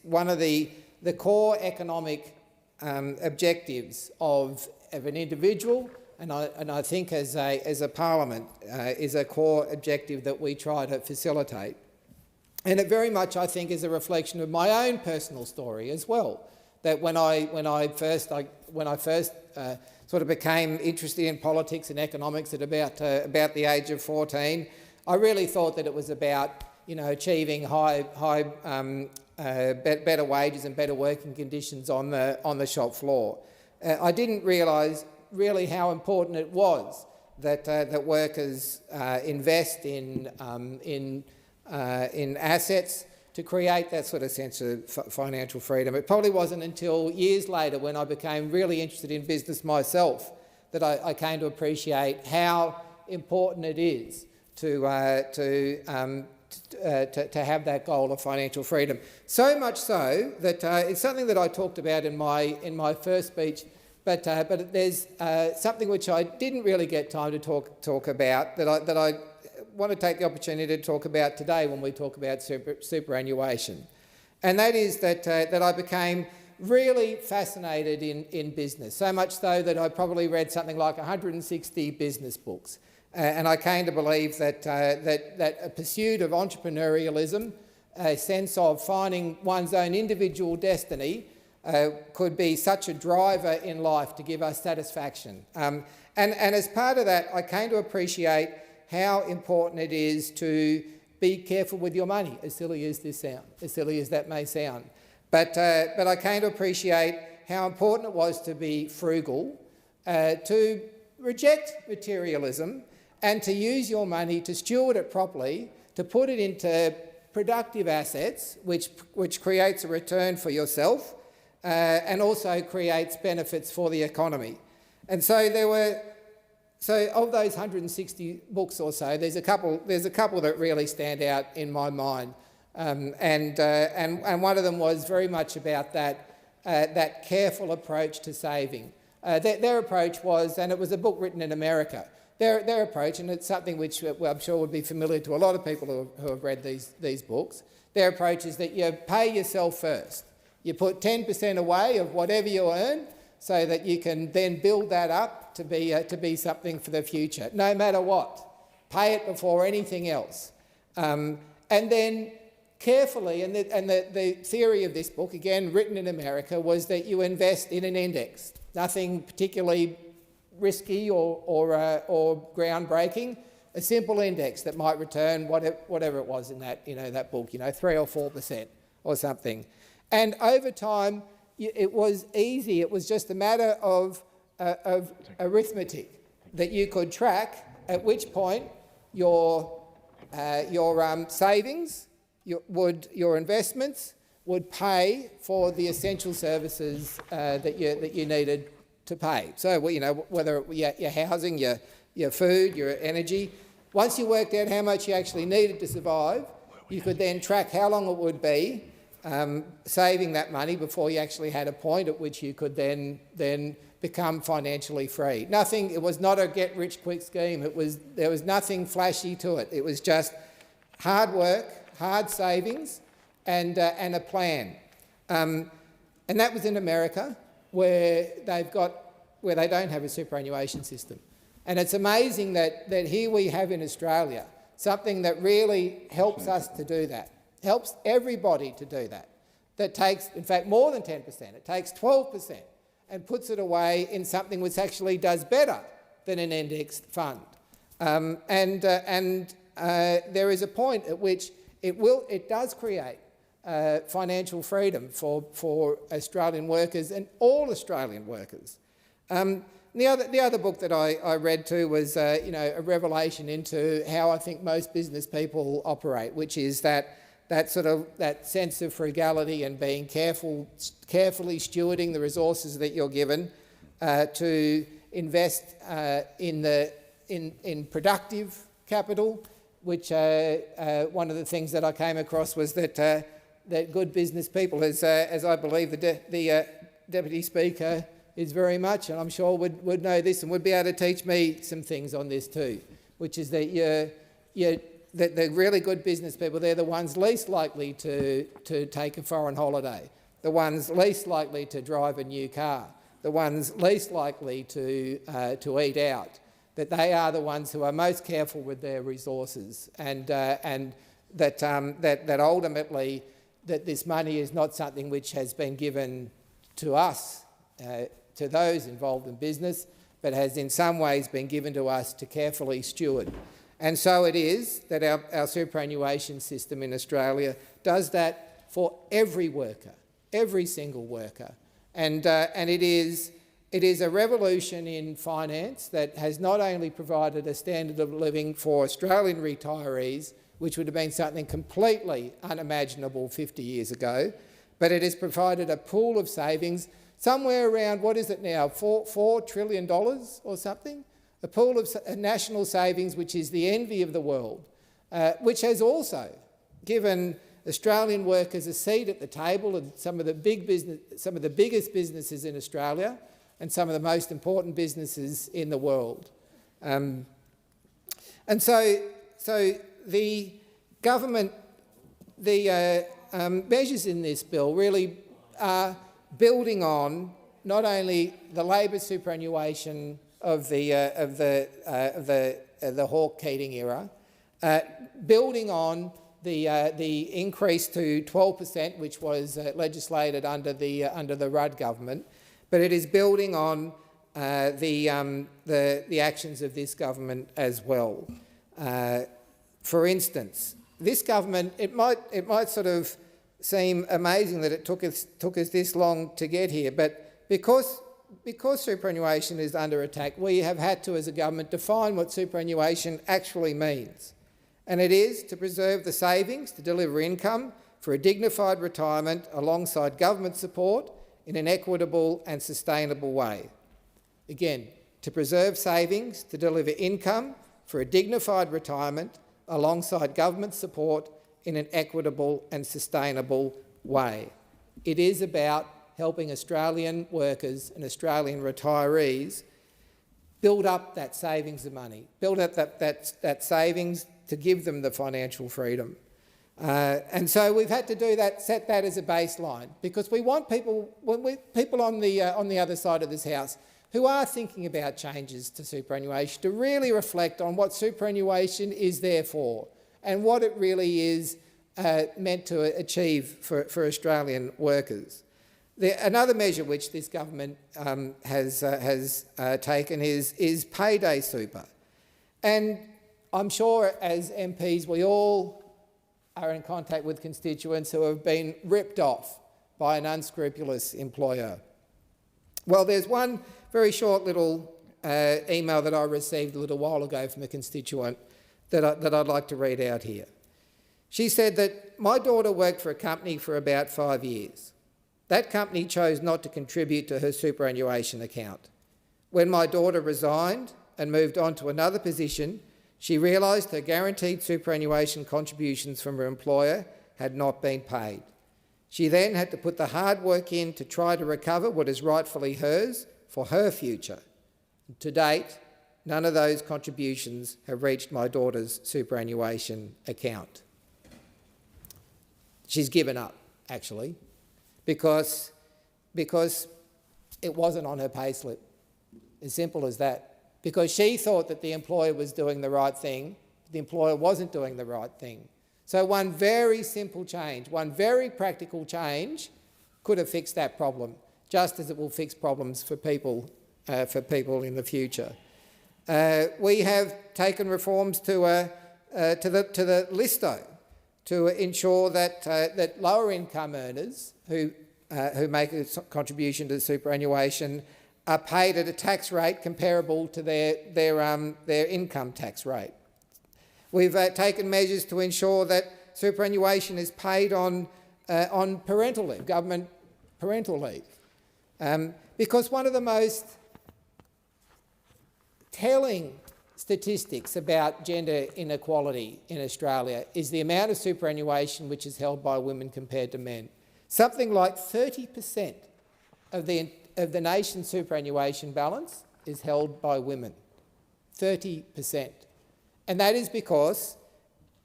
one of the core economic objectives of an individual, and I think as a parliament is a core objective that we try to facilitate. And it very much, I think, is a reflection of my own personal story as well. That when I first sort of became interested in politics and economics at about the age of 14, I really thought that it was about achieving better wages and better working conditions on the shop floor. I didn't realise really how important it was that workers invest in assets to create that sort of sense of financial freedom. It probably wasn't until years later, when I became really interested in business myself, that I came to appreciate how important it is to have that goal of financial freedom. So much so that it's something that I talked about in my first speech, but there's something which I didn't really get time to talk about that I want to take the opportunity to talk about today when we talk about superannuation. And that is that I became really fascinated in business, so much so that I probably read something like 160 business books. And I came to believe that a pursuit of entrepreneurialism, a sense of finding one's own individual destiny, could be such a driver in life to give us satisfaction. And as part of that, I came to appreciate how important it is to be careful with your money, as silly as that may sound. But I came to appreciate how important it was to be frugal, to reject materialism, and to use your money, to steward it properly, to put it into productive assets, which creates a return for yourself, and also creates benefits for the economy. And so of those 160 books or so, there's a couple that really stand out in my mind, and one of them was very much about that careful approach to saving. Their approach was, and it was a book written in America. Their approach, and it's something which I'm sure would be familiar to a lot of people who have read these books. Their approach is that you pay yourself first. You put 10% away of whatever you earn, so that you can then build that up to be something for the future, no matter what. Pay it before anything else. And then carefully, and the theory of this book, again written in America, was that you invest in an index. Nothing particularly risky or groundbreaking. A simple index that might return whatever it was in that book, 3 or 4% or something. And over time, it was easy. It was just a matter of arithmetic that you could track at which point your savings, your investments would pay for the essential services that you needed to pay. So, whether it be your housing, your food, your energy. Once you worked out how much you actually needed to survive, you could then track how long it would be saving that money before you actually had a point at which you could then become financially free. Nothing. It was not a get-rich-quick scheme. There was nothing flashy to it. It was just hard work, hard savings, and a plan. And that was in America, where they don't have a superannuation system. And it's amazing that here we have in Australia something that really helps us to do that, helps everybody to do that, that takes, in fact, more than 10%. It takes 12% and puts it away in something which actually does better than an indexed fund. There is a point at which it does create financial freedom for Australian workers and all Australian workers. The other book that I read too was a revelation into how I think most business people operate, which is that sense of frugality and being carefully stewarding the resources that you're given to invest in productive capital. Which one of the things that I came across was that good business people, as I believe the Deputy Speaker is very much, and I'm sure would know this and would be able to teach me some things on this too, which is that that the really good business people, they're the ones least likely to take a foreign holiday, the ones least likely to drive a new car, the ones least likely to eat out, that they are the ones who are most careful with their resources, and that ultimately that this money is not something which has been given to us, to those involved in business, but has in some ways been given to us to carefully steward. And so it is that our superannuation system in Australia does that for every worker, every single worker. And it is a revolution in finance that has not only provided a standard of living for Australian retirees, which would have been something completely unimaginable 50 years ago, but it has provided a pool of savings somewhere around, what is it now, $4 trillion or something? A pool of national savings which is the envy of the world, which has also given Australian workers a seat at the table of some of the biggest businesses in Australia and some of the most important businesses in the world. And so the government, the measures in this bill really are building on not only the Labor superannuation of the Hawke-Keating era, building on the increase to 12%, which was legislated under the Rudd government, but it is building on the actions of this government as well. For instance, this government, it might sort of seem amazing that it took us this long to get here, but because superannuation is under attack, we have had to, as a government, define what superannuation actually means. And it is to preserve the savings to deliver income for a dignified retirement alongside government support in an equitable and sustainable way. Again, to preserve savings to deliver income for a dignified retirement alongside government support in an equitable and sustainable way. It is about helping Australian workers and Australian retirees build up that savings of money, build up that savings to give them the financial freedom. And so we've had to do that, set that as a baseline, because we want people on the other side of this House who are thinking about changes to superannuation to really reflect on what superannuation is there for and what it really is meant to achieve for Australian workers. Another measure which this government has taken is payday super. And I'm sure as MPs we all are in contact with constituents who have been ripped off by an unscrupulous employer. Well, there's one very short little email that I received a little while ago from a constituent that I'd like to read out here. She said that my daughter worked for a company for about 5 years. That company chose not to contribute to her superannuation account. When my daughter resigned and moved on to another position, she realised her guaranteed superannuation contributions from her employer had not been paid. She then had to put the hard work in to try to recover what is rightfully hers for her future. To date, none of those contributions have reached my daughter's superannuation account. She's given up, actually, because it wasn't on her payslip. As simple as that. Because she thought that the employer was doing the right thing, the employer wasn't doing the right thing. So one very simple change, one very practical change could have fixed that problem, just as it will fix problems for people in the future. We have taken reforms to the LISTO to ensure that lower income earners who make a contribution to the superannuation are paid at a tax rate comparable to their income tax rate. We've taken measures to ensure that superannuation is paid on parental leave, government parental leave, because one of the most telling statistics about gender inequality in Australia is the amount of superannuation which is held by women compared to men. Something like 30% of the nation's superannuation balance is held by women. 30%. And that is because,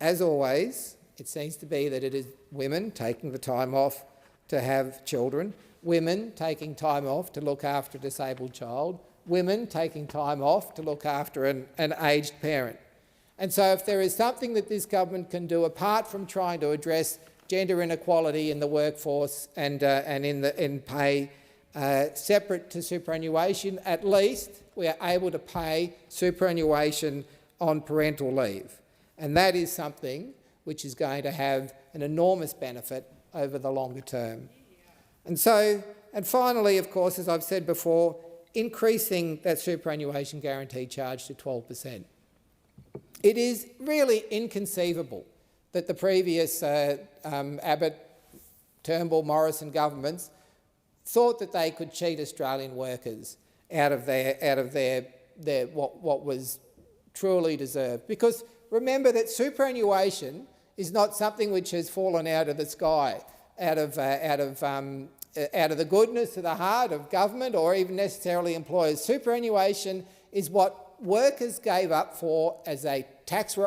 as always, it seems to be that it is women taking the time off to have children, women taking time off to look after a disabled child, women taking time off to look after an aged parent. And so if there is something that this government can do, apart from trying to address gender inequality in the workforce and in pay, separate to superannuation, at least we are able to pay superannuation on parental leave. And that is something which is going to have an enormous benefit over the longer term. And finally, of course, as I've said before, increasing that superannuation guarantee charge to 12%. It is really inconceivable that the previous Abbott, Turnbull, Morrison governments thought that they could cheat Australian workers out of their what was truly deserved. Because remember that superannuation is not something which has fallen out of the sky, out of the goodness of the heart of government or even necessarily employers. Superannuation is what workers gave up for as a tax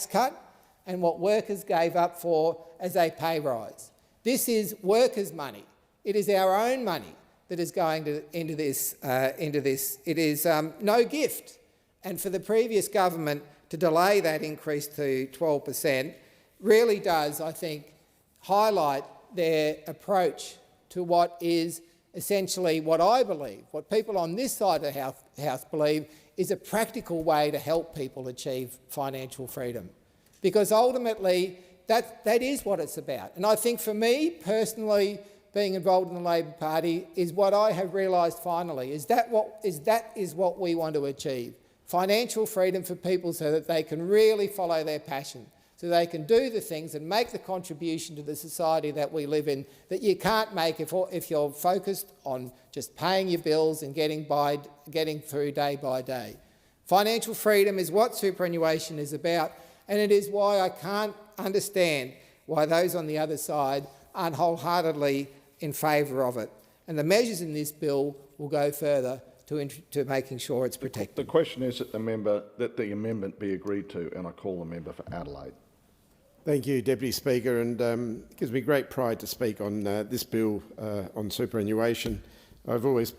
cut and what workers gave up for as a pay rise. This is workers' money. It is our own money that is going into this. It is no gift. And for the previous government to delay that increase to 12% really does, I think, highlight their approach to what is essentially what I believe, what people on this side of the House believe is a practical way to help people achieve financial freedom. Because ultimately, that is what it's about. And I think for me, personally, being involved in the Labor Party is what I have realised finally, is that is what we want to achieve. Financial freedom for people so that they can really follow their passion, so they can do the things and make the contribution to the society that we live in that you can't make if you're focused on just paying your bills and getting through day by day. Financial freedom is what superannuation is about, and it is why I can't understand why those on the other side aren't wholeheartedly in favour of it. And the measures in this bill will go further to making sure it's protected. The question is that the amendment be agreed to, and I call the member for Adelaide. Thank you, Deputy Speaker, and it gives me great pride to speak on this bill on superannuation. I've always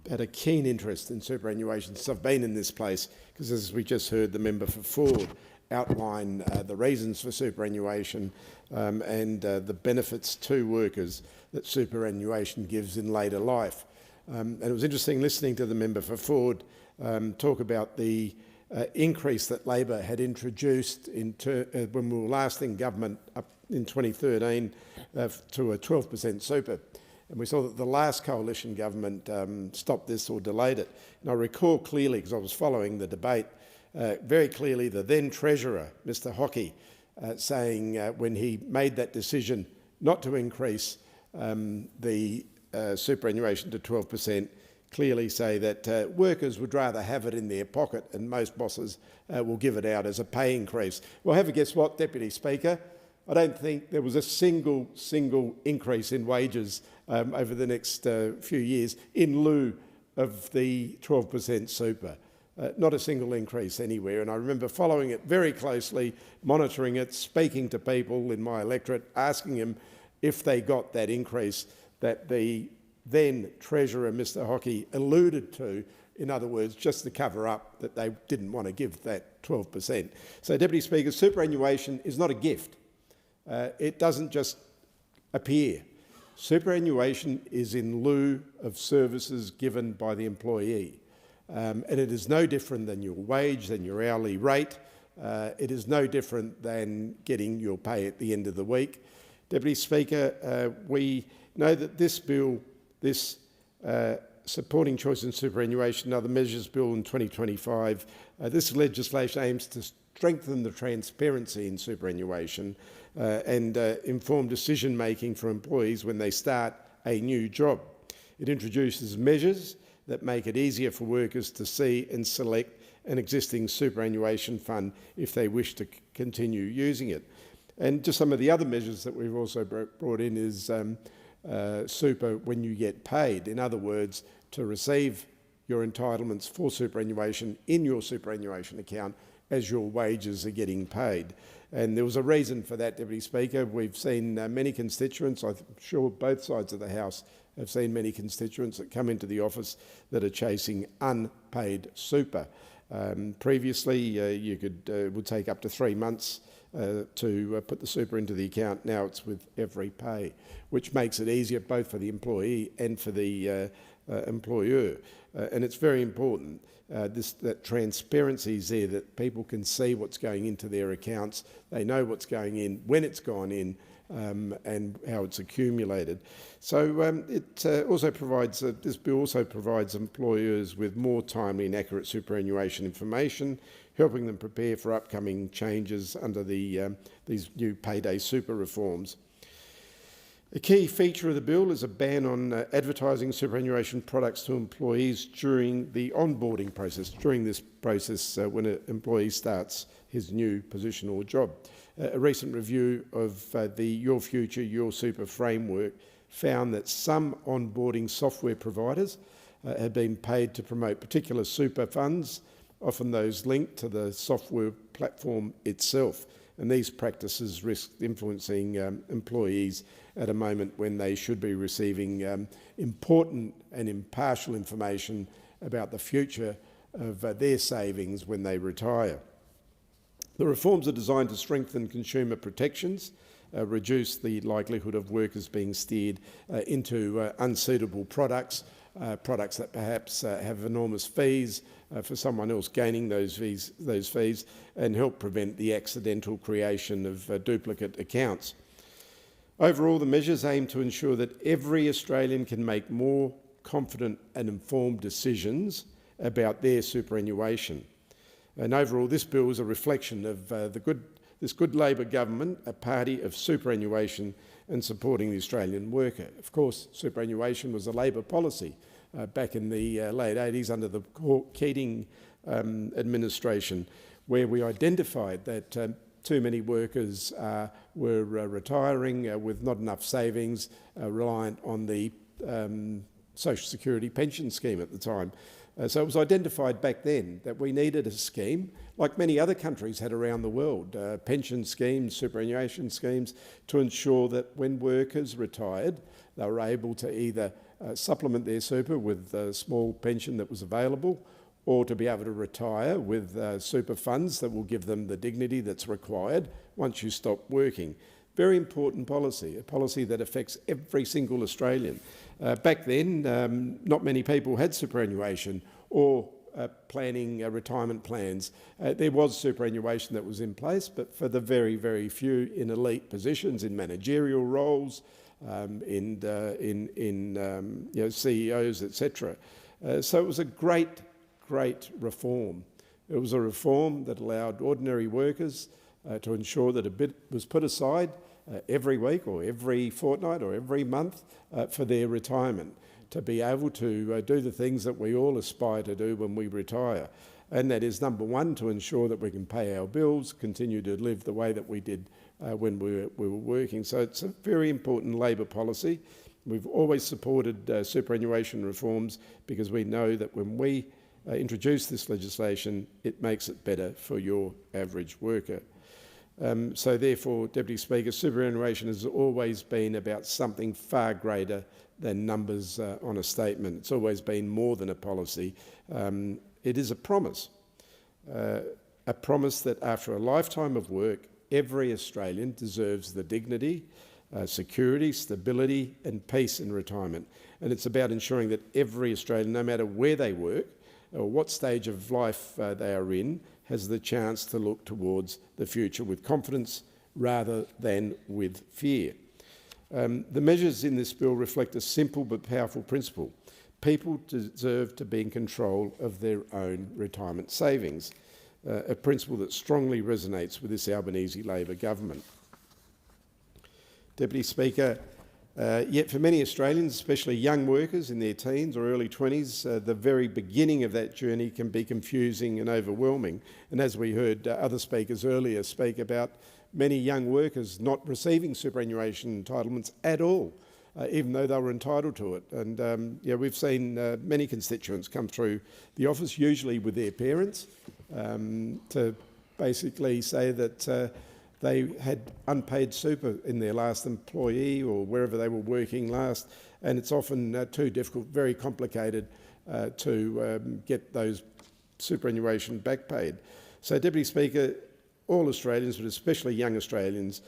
had a keen interest in superannuation since I've been in this place, because as we just heard the member for Ford outline the reasons for superannuation and the benefits to workers that superannuation gives in later life. And it was interesting listening to the member for Ford talk about the increase that Labor had introduced when we were last in government up in 2013 to a 12% super. And we saw that the last coalition government stopped this or delayed it. And I recall clearly, because I was following the debate, very clearly the then Treasurer, Mr Hockey, saying when he made that decision not to increase the superannuation to 12%, clearly say that workers would rather have it in their pocket, and most bosses will give it out as a pay increase. Well, have a guess what, Deputy Speaker? I don't think there was a single increase in wages over the next few years in lieu of the 12% super. Not a single increase anywhere. And I remember following it very closely, monitoring it, speaking to people in my electorate, asking them if they got that increase that the then Treasurer, Mr Hockey, alluded to. In other words, just to cover up that they didn't want to give that 12%. So, Deputy Speaker, superannuation is not a gift. It doesn't just appear. Superannuation is in lieu of services given by the employee. And it is no different than your wage, than your hourly rate. It is no different than getting your pay at the end of the week. Deputy Speaker, we know that this bill, this Supporting Choice in Superannuation, other measures bill in 2025, this legislation aims to strengthen the transparency in superannuation and inform decision-making for employees when they start a new job. It introduces measures that make it easier for workers to see and select an existing superannuation fund if they wish to continue using it. And just some of the other measures that we've also brought in is super when you get paid. In other words, to receive your entitlements for superannuation in your superannuation account as your wages are getting paid. And there was a reason for that, Deputy Speaker. We've seen many constituents, I'm sure both sides of the House have seen many constituents that come into the office that are chasing unpaid super. Previously, you could would take up to 3 months to put the super into the account. Now it's with every pay, which makes it easier both for the employee and for the employer. And it's very important that transparency is there, that people can see what's going into their accounts, they know what's going in, when it's gone in, and how it's accumulated. So it also provides, this bill also provides employers with more timely and accurate superannuation information, helping them prepare for upcoming changes under the, these new payday super reforms. A key feature of the bill is a ban on advertising superannuation products to employees during the onboarding process, during this process when an employee starts his new position or job. A recent review of the Your Future, Your Super framework found that some onboarding software providers have been paid to promote particular super funds, often those linked to the software platform itself. And these practices risk influencing employees at a moment when they should be receiving important and impartial information about the future of their savings when they retire. The reforms are designed to strengthen consumer protections, reduce the likelihood of workers being steered into unsuitable products, products that perhaps have enormous fees for someone else gaining those fees, and help prevent the accidental creation of duplicate accounts. Overall, the measures aim to ensure that every Australian can make more confident and informed decisions about their superannuation. And overall, this bill is a reflection of this good Labor government, a party of superannuation and supporting the Australian worker. Of course, superannuation was a Labor policy back in the late 80s under the Keating administration, where we identified that too many workers were retiring with not enough savings, reliant on the Social Security pension scheme at the time. So it was identified back then that we needed a scheme, like many other countries had around the world, pension schemes, superannuation schemes, to ensure that when workers retired, they were able to either supplement their super with a small pension that was available, or to be able to retire with super funds that will give them the dignity that's required once you stop working. Very important policy, a policy that affects every single Australian. Back then, not many people had superannuation or planning retirement plans. There was superannuation that was in place, but for the very, very few in elite positions, in managerial roles, in CEOs, etc. So it was a great reform. It was a reform that allowed ordinary workers to ensure that a bit was put aside every week or every fortnight or every month for their retirement, to be able to do the things that we all aspire to do when we retire. And that is, number one, to ensure that we can pay our bills, continue to live the way that we did when we were working. So it's a very important Labor policy. We've always supported superannuation reforms because we know that when we introduce this legislation, it makes it better for your average worker. So therefore, Deputy Speaker, superannuation has always been about something far greater than numbers on a statement. It's always been more than a policy. It is a promise that after a lifetime of work, every Australian deserves the dignity, security, stability and peace in retirement. And it's about ensuring that every Australian, no matter where they work or what stage of life they are in, has the chance to look towards the future with confidence rather than with fear. The measures in this bill reflect a simple but powerful principle. People deserve to be in control of their own retirement savings, a principle that strongly resonates with this Albanese Labor government. Deputy Speaker, yet for many Australians, especially young workers in their teens or early 20s, the very beginning of that journey can be confusing and overwhelming. And as we heard other speakers earlier speak about, many young workers not receiving superannuation entitlements at all, even though they were entitled to it. And we've seen many constituents come through the office, usually with their parents, to basically say that they had unpaid super in their last employee or wherever they were working last, and it's often too difficult, very complicated to get those superannuation back paid. So, Deputy Speaker, all Australians, but especially young Australians,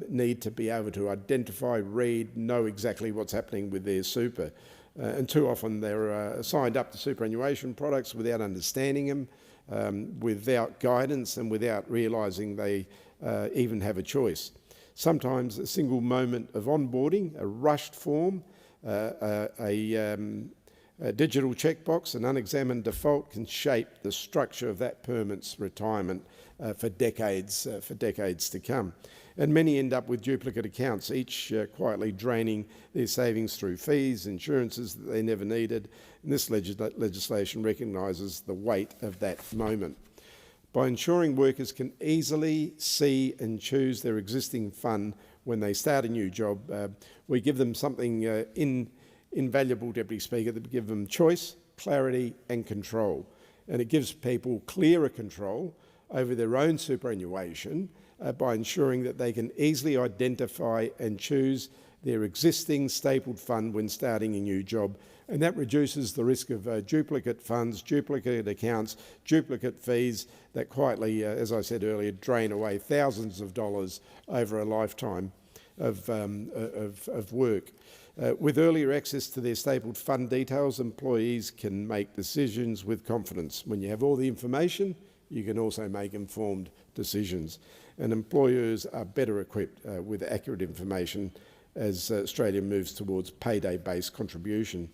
need to be able to identify, read, know exactly what's happening with their super. And too often they're signed up to superannuation products without understanding them, without guidance and without realising they even have a choice. Sometimes a single moment of onboarding, a rushed form, a digital checkbox, an unexamined default can shape the structure of that permanent's retirement for decades to come. And many end up with duplicate accounts, each quietly draining their savings through fees, insurances that they never needed. And this legislation recognises the weight of that moment. By ensuring workers can easily see and choose their existing fund when they start a new job, we give them something invaluable, Deputy Speaker, that give them choice, clarity and control. And it gives people clearer control over their own superannuation by ensuring that they can easily identify and choose their existing stapled fund when starting a new job. And that reduces the risk of duplicate funds, duplicate accounts, duplicate fees that quietly, as I said earlier, drain away thousands of dollars over a lifetime of work. With earlier access to their stapled fund details, employees can make decisions with confidence. When you have all the information, you can also make informed decisions. And employers are better equipped with accurate information as Australia moves towards payday-based contribution.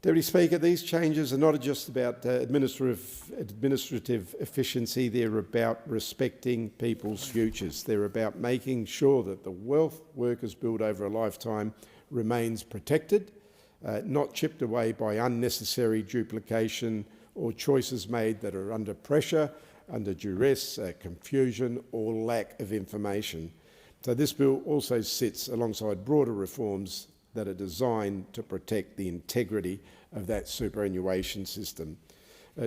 Deputy Speaker, these changes are not just about administrative efficiency, they're about respecting people's futures. They're about making sure that the wealth workers build over a lifetime remains protected, not chipped away by unnecessary duplication or choices made that are under pressure, under duress, confusion or lack of information. So this bill also sits alongside broader reforms that are designed to protect the integrity of that superannuation system.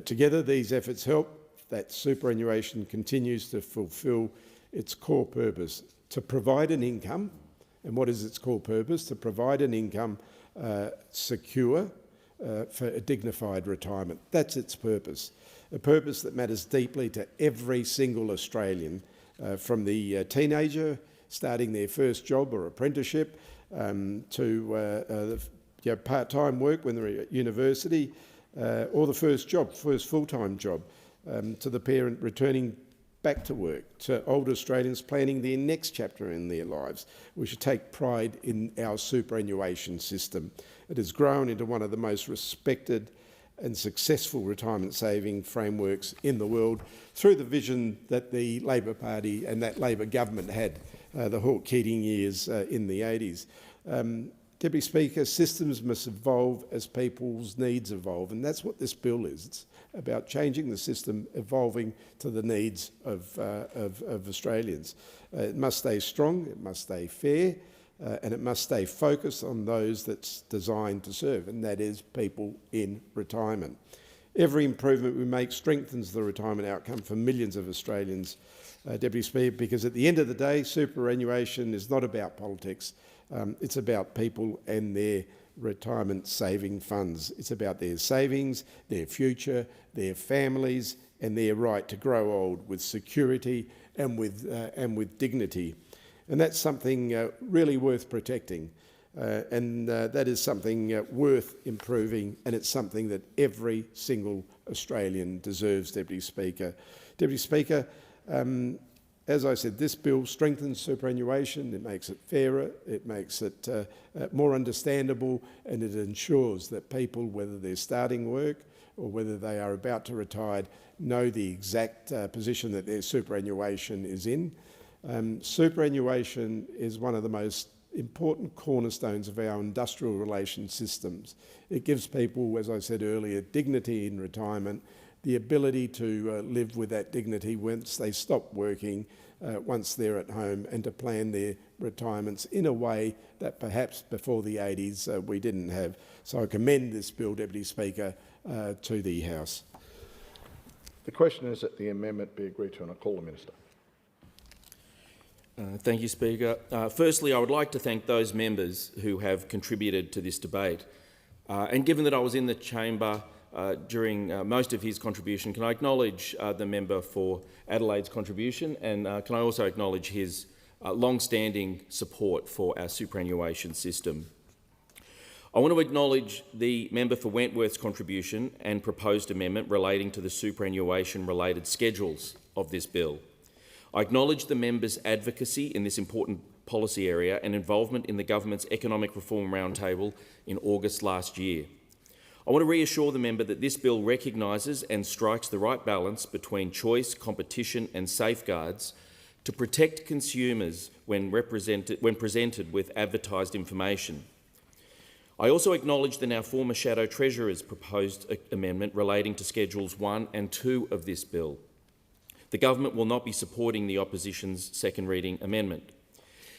Together, these efforts help that superannuation continues to fulfil its core purpose, to provide an income. And what is its core purpose? To provide an income secure for a dignified retirement. That's its purpose, a purpose that matters deeply to every single Australian, from the teenager starting their first job or apprenticeship to part-time work when they're at university, or the first full-time job, to the parent returning back to work, to older Australians planning their next chapter in their lives. We should take pride in our superannuation system. It has grown into one of the most respected and successful retirement saving frameworks in the world through the vision that the Labor Party and that Labor government had, the Hawke-Keating years in the 80s. Deputy Speaker, systems must evolve as people's needs evolve, and that's what this bill is. It's about changing the system, evolving to the needs of Australians. It must stay strong, it must stay fair, and it must stay focused on those that's designed to serve, and that is people in retirement. Every improvement we make strengthens the retirement outcome for millions of Australians, Deputy Speaker, because at the end of the day, superannuation is not about politics. It's about people and their retirement saving funds. It's about their savings, their future, their families, and their right to grow old with security and with dignity. And that's something really worth protecting. That is something worth improving, and it's something that every single Australian deserves, Deputy Speaker. Deputy Speaker, as I said, this bill strengthens superannuation, it makes it fairer, it makes it more understandable, and it ensures that people, whether they're starting work or whether they are about to retire, know the exact position that their superannuation is in. Superannuation is one of the most important cornerstones of our industrial relations systems. It gives people, as I said earlier, dignity in retirement, the ability to live with that dignity once they stop working, once they're at home, and to plan their retirements in a way that perhaps before the 80s we didn't have. So I commend this bill, Deputy Speaker, to the House. The question is that the amendment be agreed to, and I call the Minister. Thank you, Speaker. Firstly, I would like to thank those members who have contributed to this debate. And given that I was in the chamber during most of his contribution, can I acknowledge the member for Adelaide's contribution, and can I also acknowledge his long-standing support for our superannuation system. I want to acknowledge the member for Wentworth's contribution and proposed amendment relating to the superannuation-related schedules of this bill. I acknowledge the member's advocacy in this important policy area and involvement in the government's Economic Reform Roundtable in August last year. I want to reassure the member that this bill recognises and strikes the right balance between choice, competition and safeguards to protect consumers when presented with advertised information. I also acknowledge the now former Shadow Treasurer's proposed amendment relating to Schedules 1 and 2 of this bill. The government will not be supporting the opposition's second reading amendment.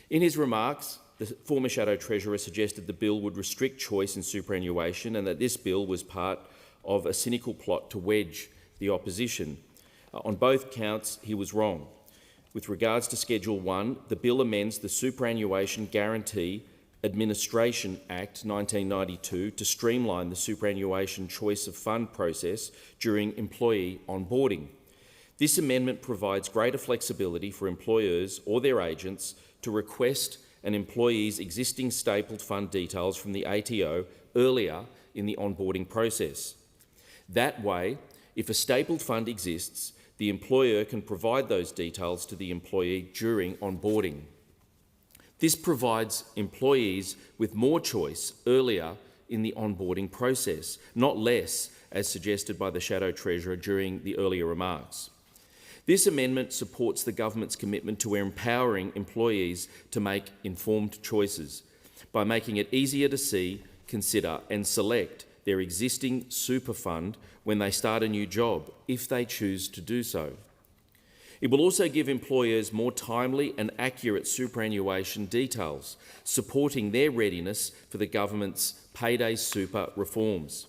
In his remarks, the former Shadow Treasurer suggested the bill would restrict choice in superannuation and that this bill was part of a cynical plot to wedge the opposition. On both counts, he was wrong. With regards to Schedule 1, the bill amends the Superannuation Guarantee Administration Act 1992 to streamline the superannuation choice of fund process during employee onboarding. This amendment provides greater flexibility for employers or their agents to request an employee's existing stapled fund details from the ATO earlier in the onboarding process. That way, if a stapled fund exists, the employer can provide those details to the employee during onboarding. This provides employees with more choice earlier in the onboarding process, not less, as suggested by the Shadow Treasurer during the earlier remarks. This amendment supports the government's commitment to empowering employees to make informed choices by making it easier to see, consider and select their existing super fund when they start a new job, if they choose to do so. It will also give employers more timely and accurate superannuation details, supporting their readiness for the government's payday super reforms.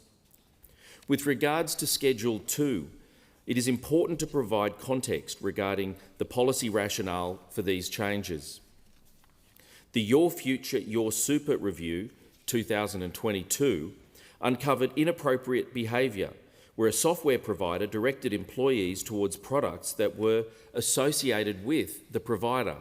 With regards to Schedule 2, it is important to provide context regarding the policy rationale for these changes. The Your Future, Your Super Review 2022 uncovered inappropriate behaviour where a software provider directed employees towards products that were associated with the provider.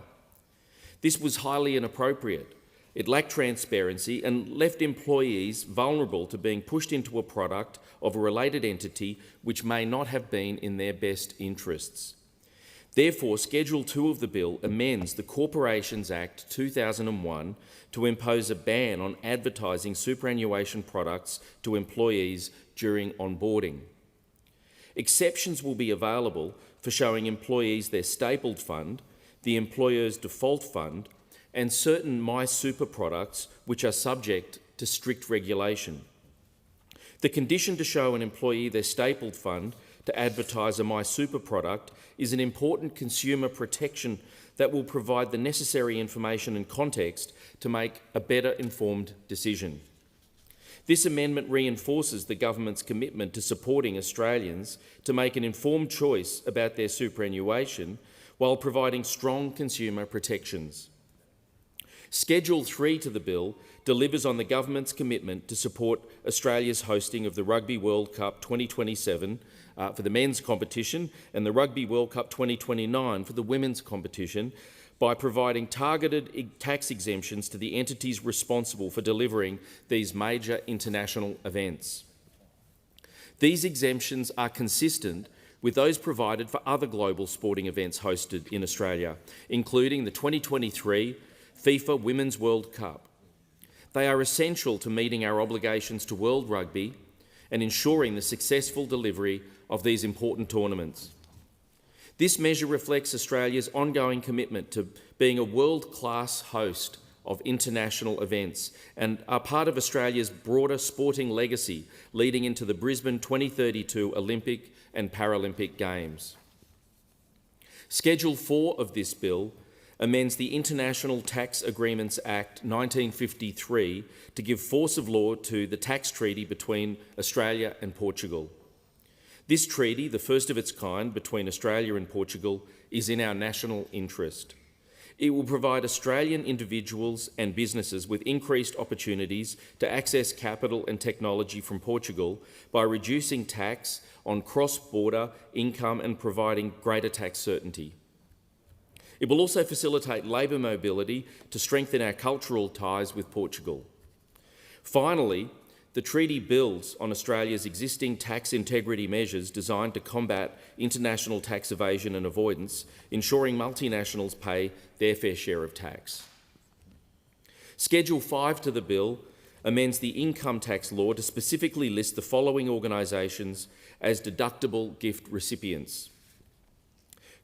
This was highly inappropriate. It lacked transparency and left employees vulnerable to being pushed into a product of a related entity which may not have been in their best interests. Therefore, Schedule 2 of the bill amends the Corporations Act 2001 to impose a ban on advertising superannuation products to employees during onboarding. Exceptions will be available for showing employees their stapled fund, the employer's default fund, and certain MySuper products which are subject to strict regulation. The condition to show an employee their stapled fund to advertise a MySuper product is an important consumer protection that will provide the necessary information and context to make a better informed decision. This amendment reinforces the government's commitment to supporting Australians to make an informed choice about their superannuation while providing strong consumer protections. Schedule 3 to the bill delivers on the government's commitment to support Australia's hosting of the Rugby World Cup 2027 for the men's competition and the Rugby World Cup 2029 for the women's competition by providing targeted tax exemptions to the entities responsible for delivering these major international events. These exemptions are consistent with those provided for other global sporting events hosted in Australia, including the 2023 FIFA Women's World Cup. They are essential to meeting our obligations to World Rugby and ensuring the successful delivery of these important tournaments. This measure reflects Australia's ongoing commitment to being a world-class host of international events and are part of Australia's broader sporting legacy leading into the Brisbane 2032 Olympic and Paralympic Games. Schedule 4 of this bill amends the International Tax Agreements Act 1953 to give force of law to the tax treaty between Australia and Portugal. This treaty, the first of its kind between Australia and Portugal, is in our national interest. It will provide Australian individuals and businesses with increased opportunities to access capital and technology from Portugal by reducing tax on cross-border income and providing greater tax certainty. It will also facilitate labour mobility to strengthen our cultural ties with Portugal. Finally, the treaty builds on Australia's existing tax integrity measures designed to combat international tax evasion and avoidance, ensuring multinationals pay their fair share of tax. Schedule 5 to the bill amends the income tax law to specifically list the following organisations as deductible gift recipients: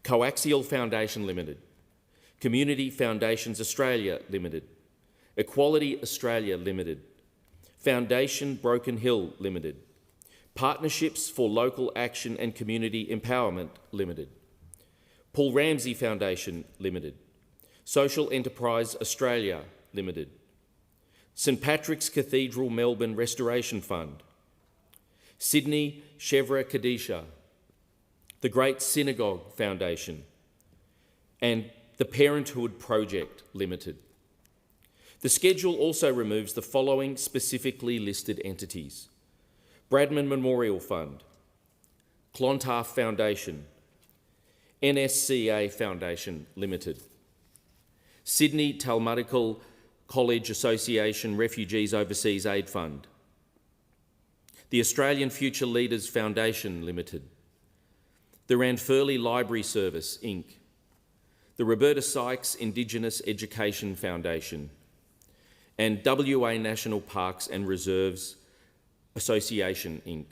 Coaxial Foundation Limited, Community Foundations Australia Limited, Equality Australia Limited, Foundation Broken Hill Limited, Partnerships for Local Action and Community Empowerment Limited, Paul Ramsay Foundation Limited, Social Enterprise Australia Limited, St Patrick's Cathedral Melbourne Restoration Fund, Sydney Chevra Kadisha, the Great Synagogue Foundation, and the Parenthood Project Limited. The schedule also removes the following specifically listed entities: Bradman Memorial Fund, Clontarf Foundation, NSCA Foundation Limited, Sydney Talmudical College Association Refugees Overseas Aid Fund, the Australian Future Leaders Foundation Limited, the Ranfurly Library Service Inc., the Roberta Sykes Indigenous Education Foundation, and WA National Parks and Reserves Association Inc.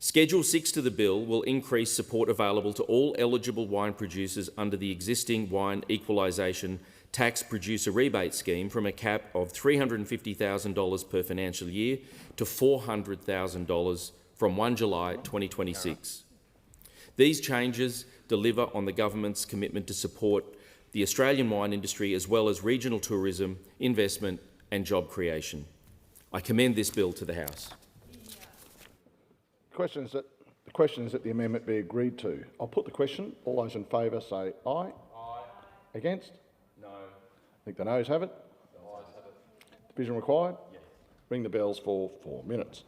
Schedule 6 to the bill will increase support available to all eligible wine producers under the existing wine equalisation tax producer rebate scheme from a cap of $350,000 per financial year to $400,000 from 1 July 2026. These changes deliver on the government's commitment to support the Australian wine industry as well as regional tourism, investment and job creation. I commend this bill to the House. The question is that the amendment be agreed to. I'll put the question. All those in favour say aye. Aye. Against? No. I think the noes have it. The ayes have it. Division required? Yes. Ring the bells for 4 minutes.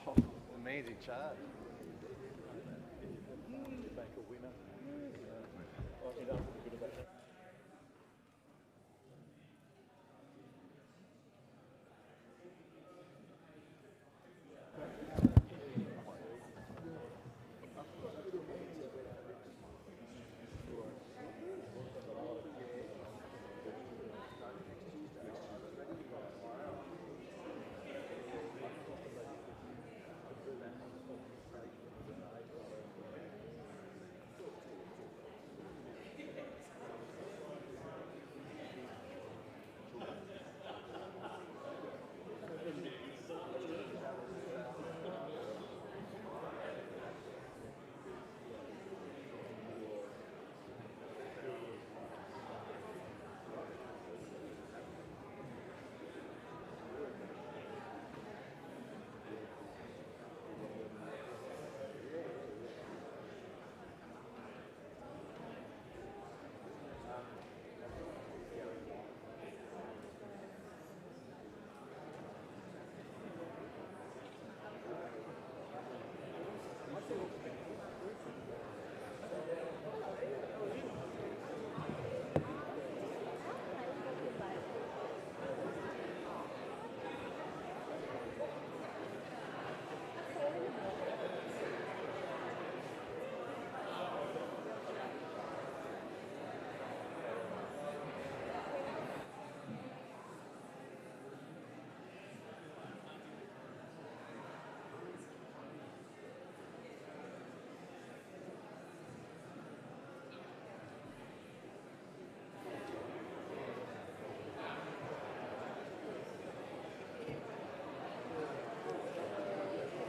The man's in charge. Make a winner.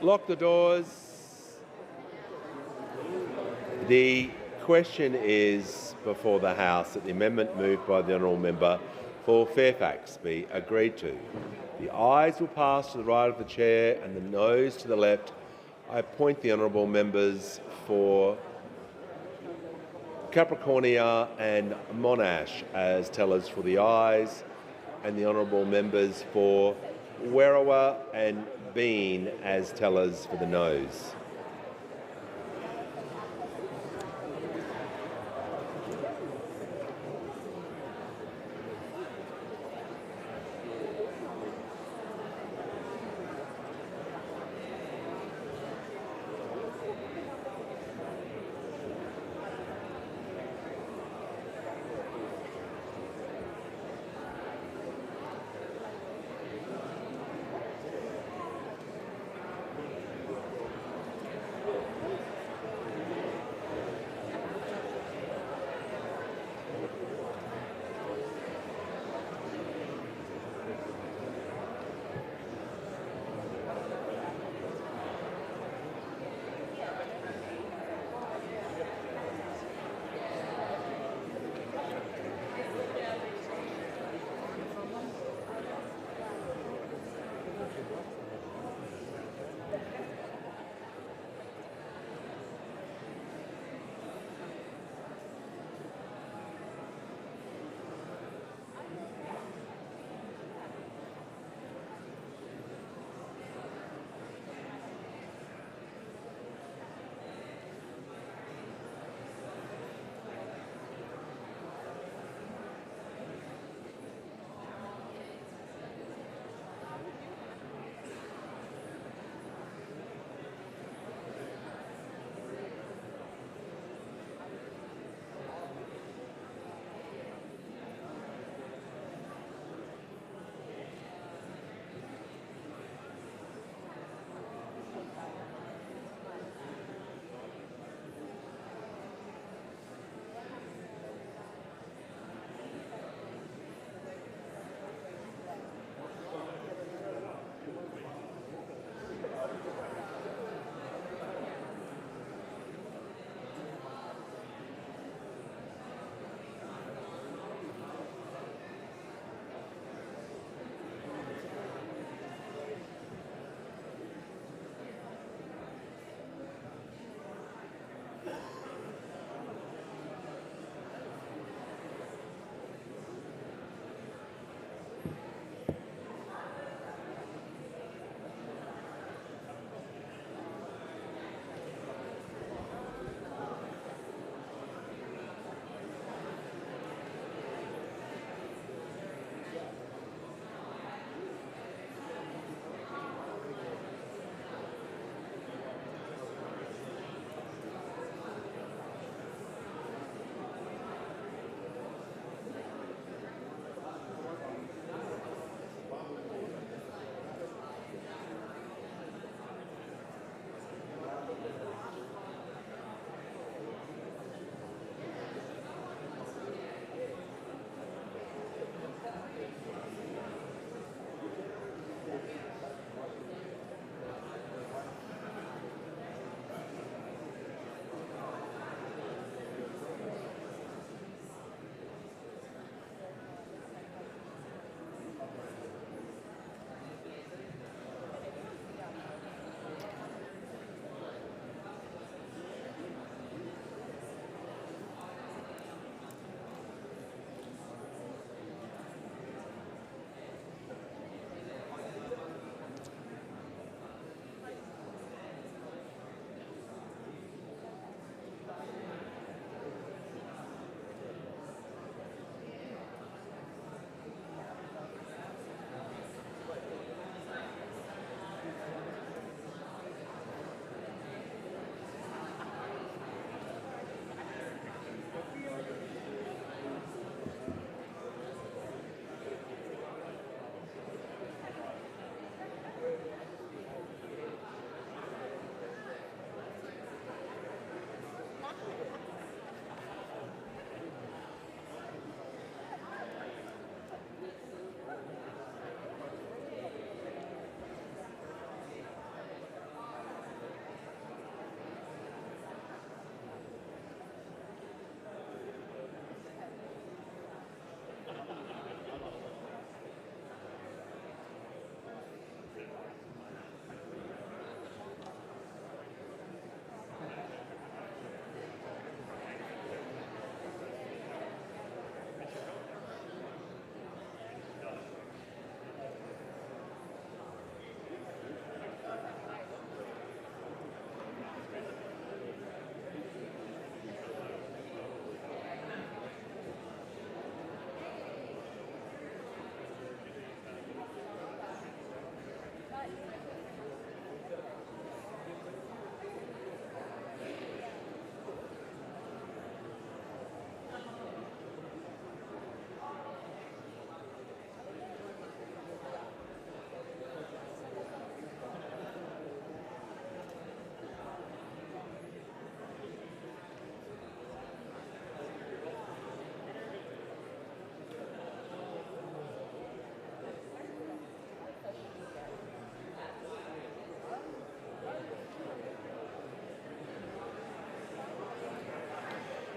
Lock the doors. The question is before the House that the amendment moved by the honourable member for Fairfax be agreed to. The ayes will pass to the right of the chair and the noes to the left. I appoint the honourable members for Capricornia and Monash as tellers for the ayes, and the honourable members for Werriwa and Bean as tellers for the noes.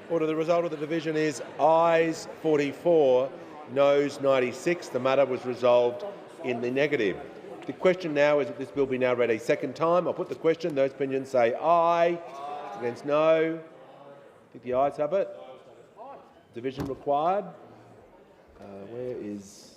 Order. The result of the division is ayes 44, noes 96. The matter was resolved in the negative. The question now is that this bill be now read a second time. I'll put the question. Those opinions say aye. Against no. I think the ayes have it. Division required. Where is...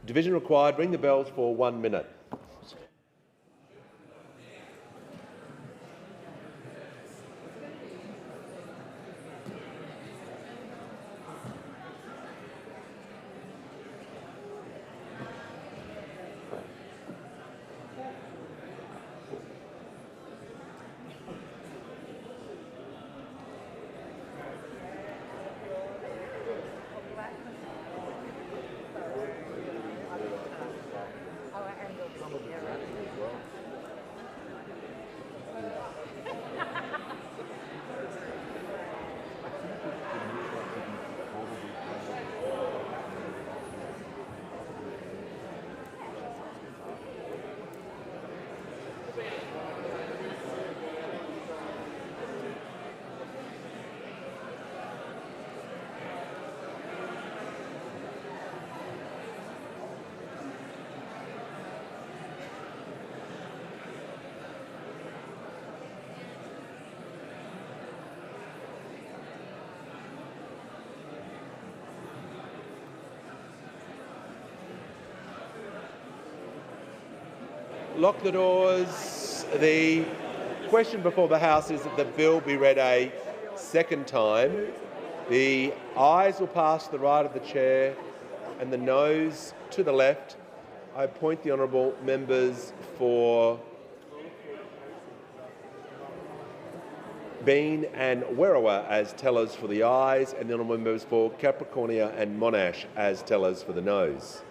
Division required. Ring the bells for 1 minute. Lock the doors. The question before the House is that the bill be read a second time. The ayes will pass to the right of the chair and the noes to the left. I appoint the honourable members for Bean and Werriwa as tellers for the ayes, and the honourable members for Capricornia and Monash as tellers for the noes.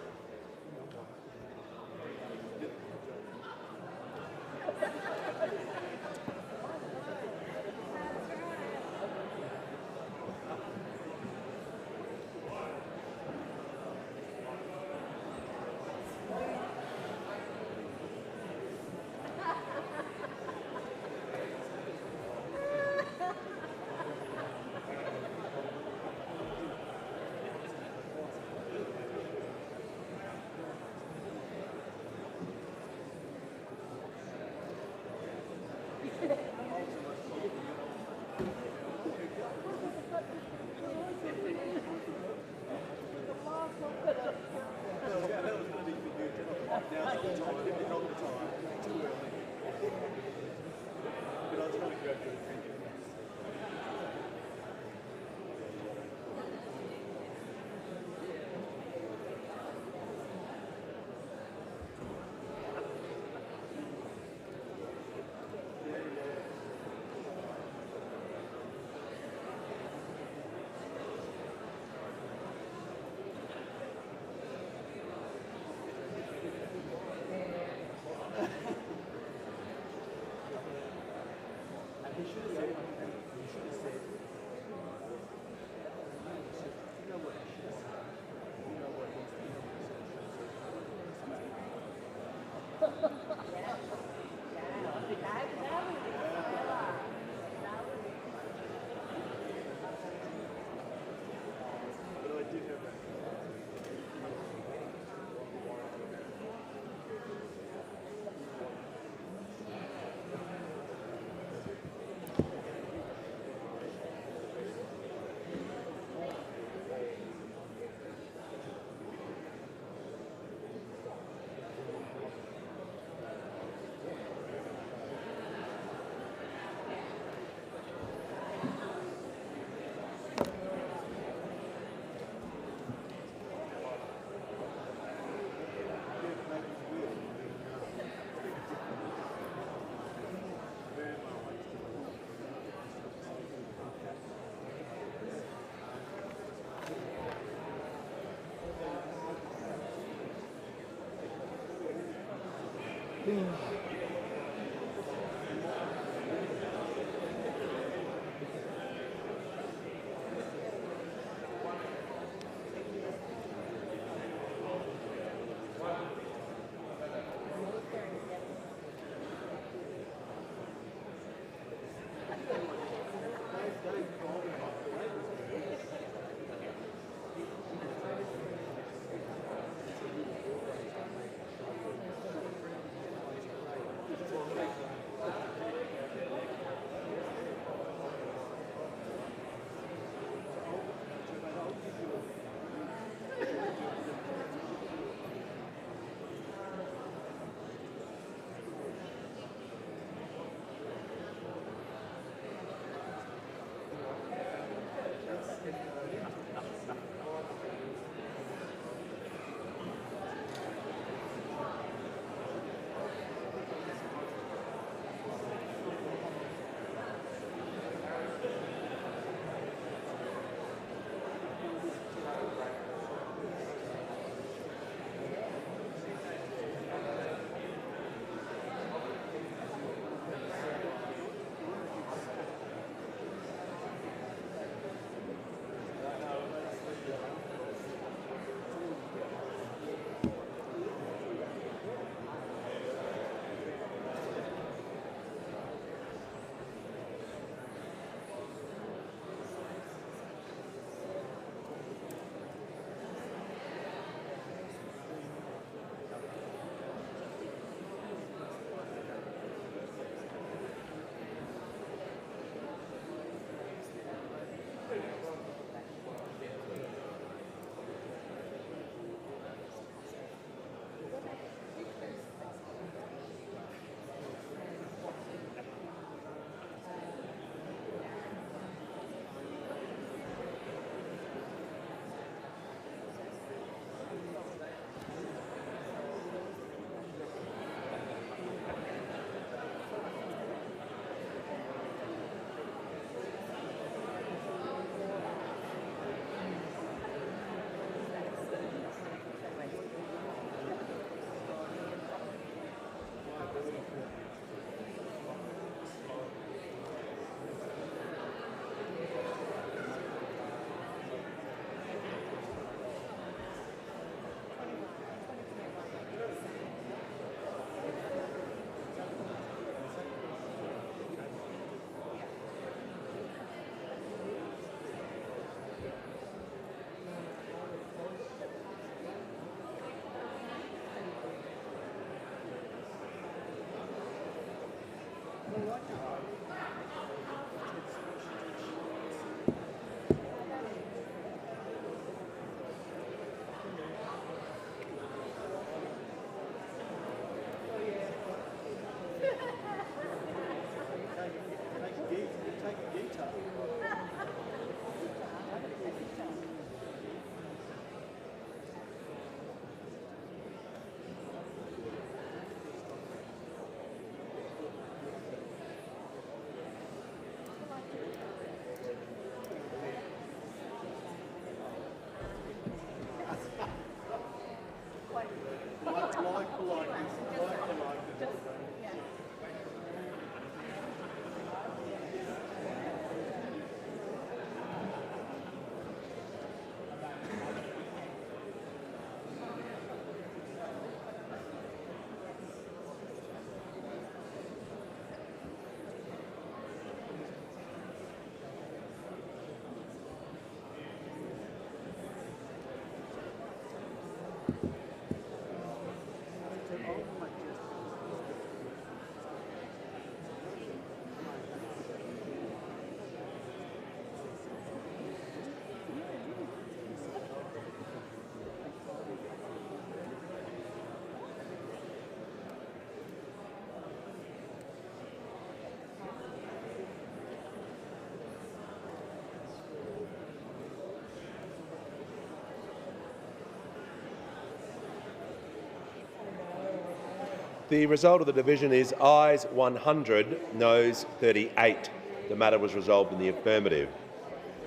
The result of the division is ayes 100, noes 38. The matter was resolved in the affirmative.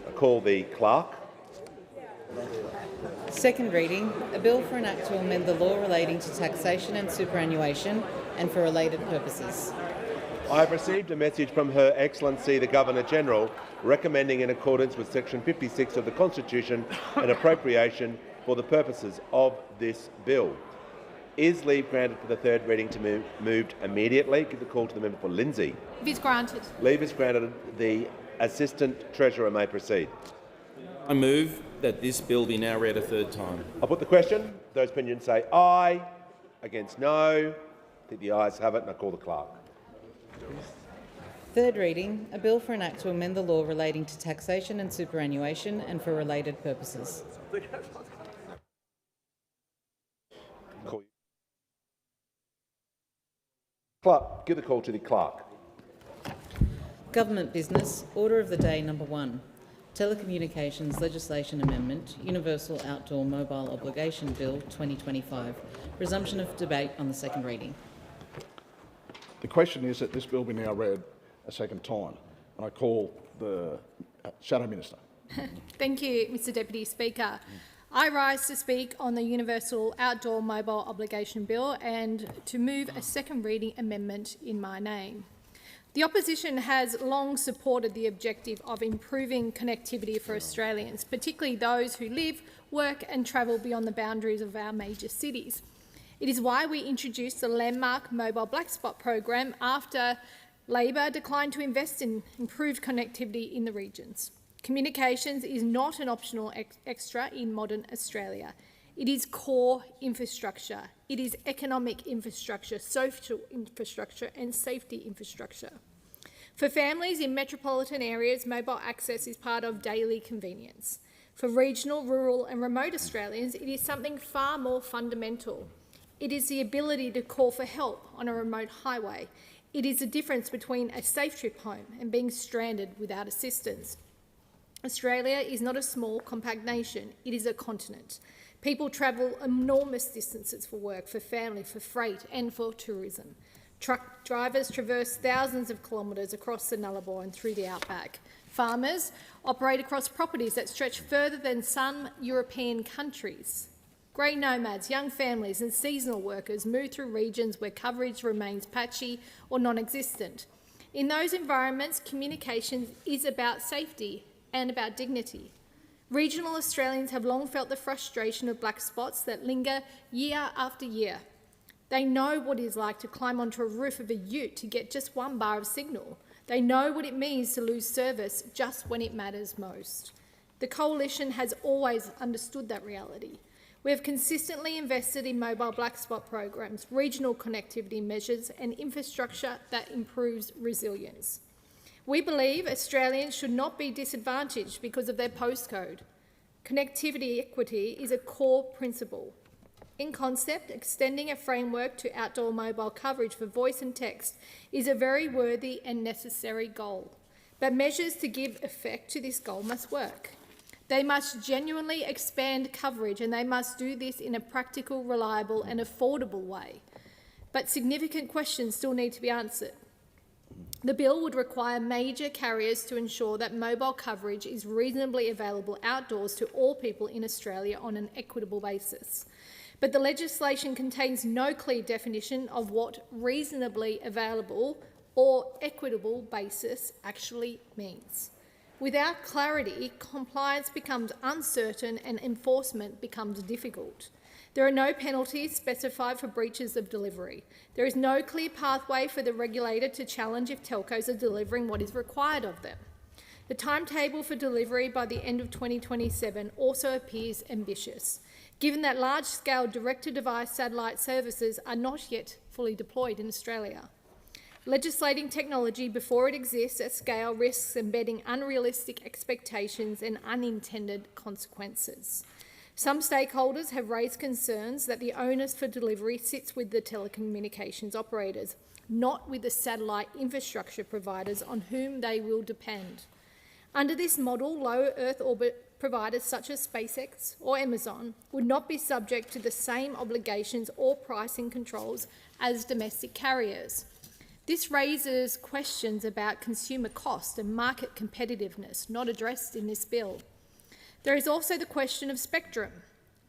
I call the clerk. Second reading, a bill for an act to amend the law relating to taxation and superannuation and for related purposes. I have received a message from Her Excellency the Governor-General recommending, in accordance with Section 56 of the Constitution, an appropriation for the purposes of this bill. Is leave granted for the third reading to be moved immediately? Give the call to the member for Lindsay. If it's granted. Leave is granted. The Assistant Treasurer may proceed. I move that this bill be now read a third time. I'll put the question. Those opinions say aye. Against no. I think the ayes have it, and I call the clerk. Third reading, a bill for an act to amend the law relating to taxation and superannuation and for related purposes. Clerk, give the call to the clerk. Government business, order of the day number 1. Telecommunications Legislation Amendment, Universal Outdoor Mobile Obligation Bill 2025. Resumption of debate on the second reading. The question is that this bill be now read a second time, and I call the Shadow Minister. Thank you, Mr Deputy Speaker. I rise to speak on the Universal Outdoor Mobile Obligation Bill and to move a second reading amendment in my name. The opposition has long supported the objective of improving connectivity for Australians, particularly those who live, work and travel beyond the boundaries of our major cities. It is why we introduced the landmark Mobile Black Spot program after Labor declined to invest in improved connectivity in the regions. Communications is not an optional extra in modern Australia. It is core infrastructure. It is economic infrastructure, social infrastructure and safety infrastructure. For families in metropolitan areas, mobile access is part of daily convenience. For regional, rural and remote Australians, it is something far more fundamental. It is the ability to call for help on a remote highway. It is the difference between a safe trip home and being stranded without assistance. Australia is not a small, compact nation. It is a continent. People travel enormous distances for work, for family, for freight and for tourism. Truck drivers traverse thousands of kilometres across the Nullarbor and through the outback. Farmers operate across properties that stretch further than some European countries. Grey nomads, young families and seasonal workers move through regions where coverage remains patchy or non-existent. In those environments, communications is about safety and about dignity. Regional Australians have long felt the frustration of black spots that linger year after year. They know what it is like to climb onto a roof of a ute to get just one bar of signal. They know what it means to lose service just when it matters most. The Coalition has always understood that reality. We have consistently invested in mobile black spot programs, regional connectivity measures and infrastructure that improves resilience. We believe Australians should not be disadvantaged because of their postcode. Connectivity equity is a core principle. In concept, extending a framework to outdoor mobile coverage for voice and text is a very worthy and necessary goal. But measures to give effect to this goal must work. They must genuinely expand coverage, and they must do this in a practical, reliable and affordable way. But significant questions still need to be answered. The bill would require major carriers to ensure that mobile coverage is reasonably available outdoors to all people in Australia on an equitable basis. But the legislation contains no clear definition of what reasonably available or equitable basis actually means. Without clarity, compliance becomes uncertain and enforcement becomes difficult. There are no penalties specified for breaches of delivery. There is no clear pathway for the regulator to challenge if telcos are delivering what is required of them. The timetable for delivery by the end of 2027 also appears ambitious, given that large-scale direct-to-device satellite services are not yet fully deployed in Australia. Legislating technology before it exists at scale risks embedding unrealistic expectations and unintended consequences. Some stakeholders have raised concerns that the onus for delivery sits with the telecommunications operators, not with the satellite infrastructure providers on whom they will depend. Under this model, low Earth orbit providers such as SpaceX or Amazon would not be subject to the same obligations or pricing controls as domestic carriers. This raises questions about consumer cost and market competitiveness not addressed in this bill. There is also the question of spectrum.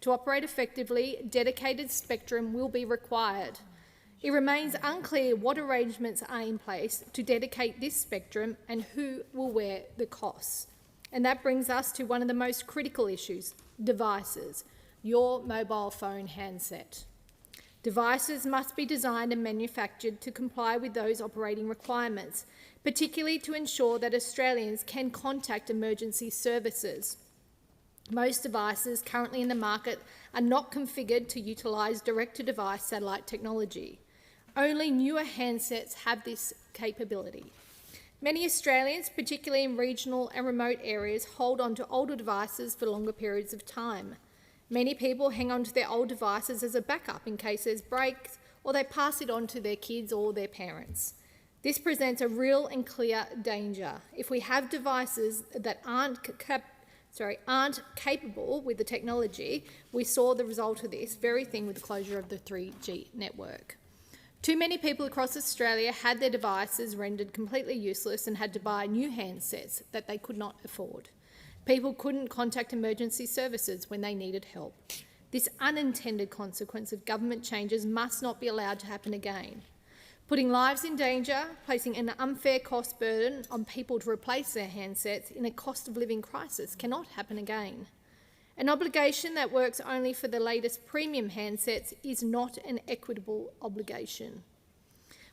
To operate effectively, dedicated spectrum will be required. It remains unclear what arrangements are in place to dedicate this spectrum and who will bear the costs. And that brings us to one of the most critical issues: devices, your mobile phone handset. Devices must be designed and manufactured to comply with those operating requirements, particularly to ensure that Australians can contact emergency services. Most devices currently in the market are not configured to utilise direct-to-device satellite technology. Only newer handsets have this capability. Many Australians, particularly in regional and remote areas, hold on to older devices for longer periods of time. Many people hang on to their old devices as a backup in case there's breaks, or they pass it on to their kids or their parents. This presents a real and clear danger. If we have devices that aren't capable with the technology, we saw the result of this very thing with the closure of the 3G network. Too many people across Australia had their devices rendered completely useless and had to buy new handsets that they could not afford. People couldn't contact emergency services when they needed help. This unintended consequence of government changes must not be allowed to happen again. Putting lives in danger, placing an unfair cost burden on people to replace their handsets in a cost of living crisis cannot happen again. An obligation that works only for the latest premium handsets is not an equitable obligation.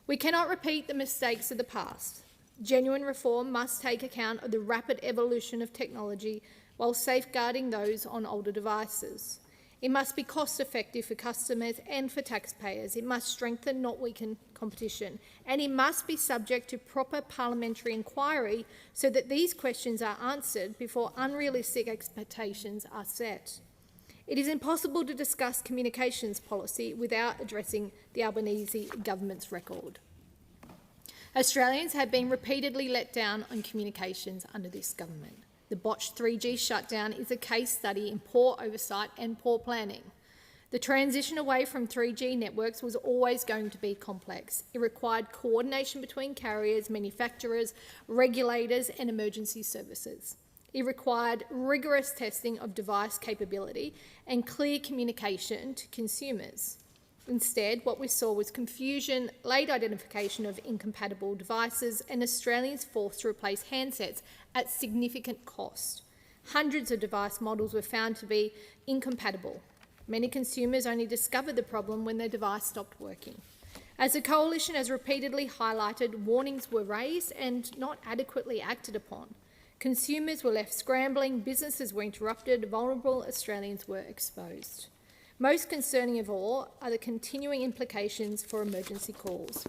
We cannot repeat the mistakes of the past. Genuine reform must take account of the rapid evolution of technology while safeguarding those on older devices. It must be cost-effective for customers and for taxpayers. It must strengthen, not weaken, competition. And it must be subject to proper parliamentary inquiry so that these questions are answered before unrealistic expectations are set. It is impossible to discuss communications policy without addressing the Albanese government's record. Australians have been repeatedly let down on communications under this government. The botched 3G shutdown is a case study in poor oversight and poor planning. The transition away from 3G networks was always going to be complex. It required coordination between carriers, manufacturers, regulators and emergency services. It required rigorous testing of device capability and clear communication to consumers. Instead, what we saw was confusion, late identification of incompatible devices, and Australians forced to replace handsets at significant cost. Hundreds of device models were found to be incompatible. Many consumers only discovered the problem when their device stopped working. As the Coalition has repeatedly highlighted, warnings were raised and not adequately acted upon. Consumers were left scrambling, businesses were interrupted, vulnerable Australians were exposed. Most concerning of all are the continuing implications for emergency calls.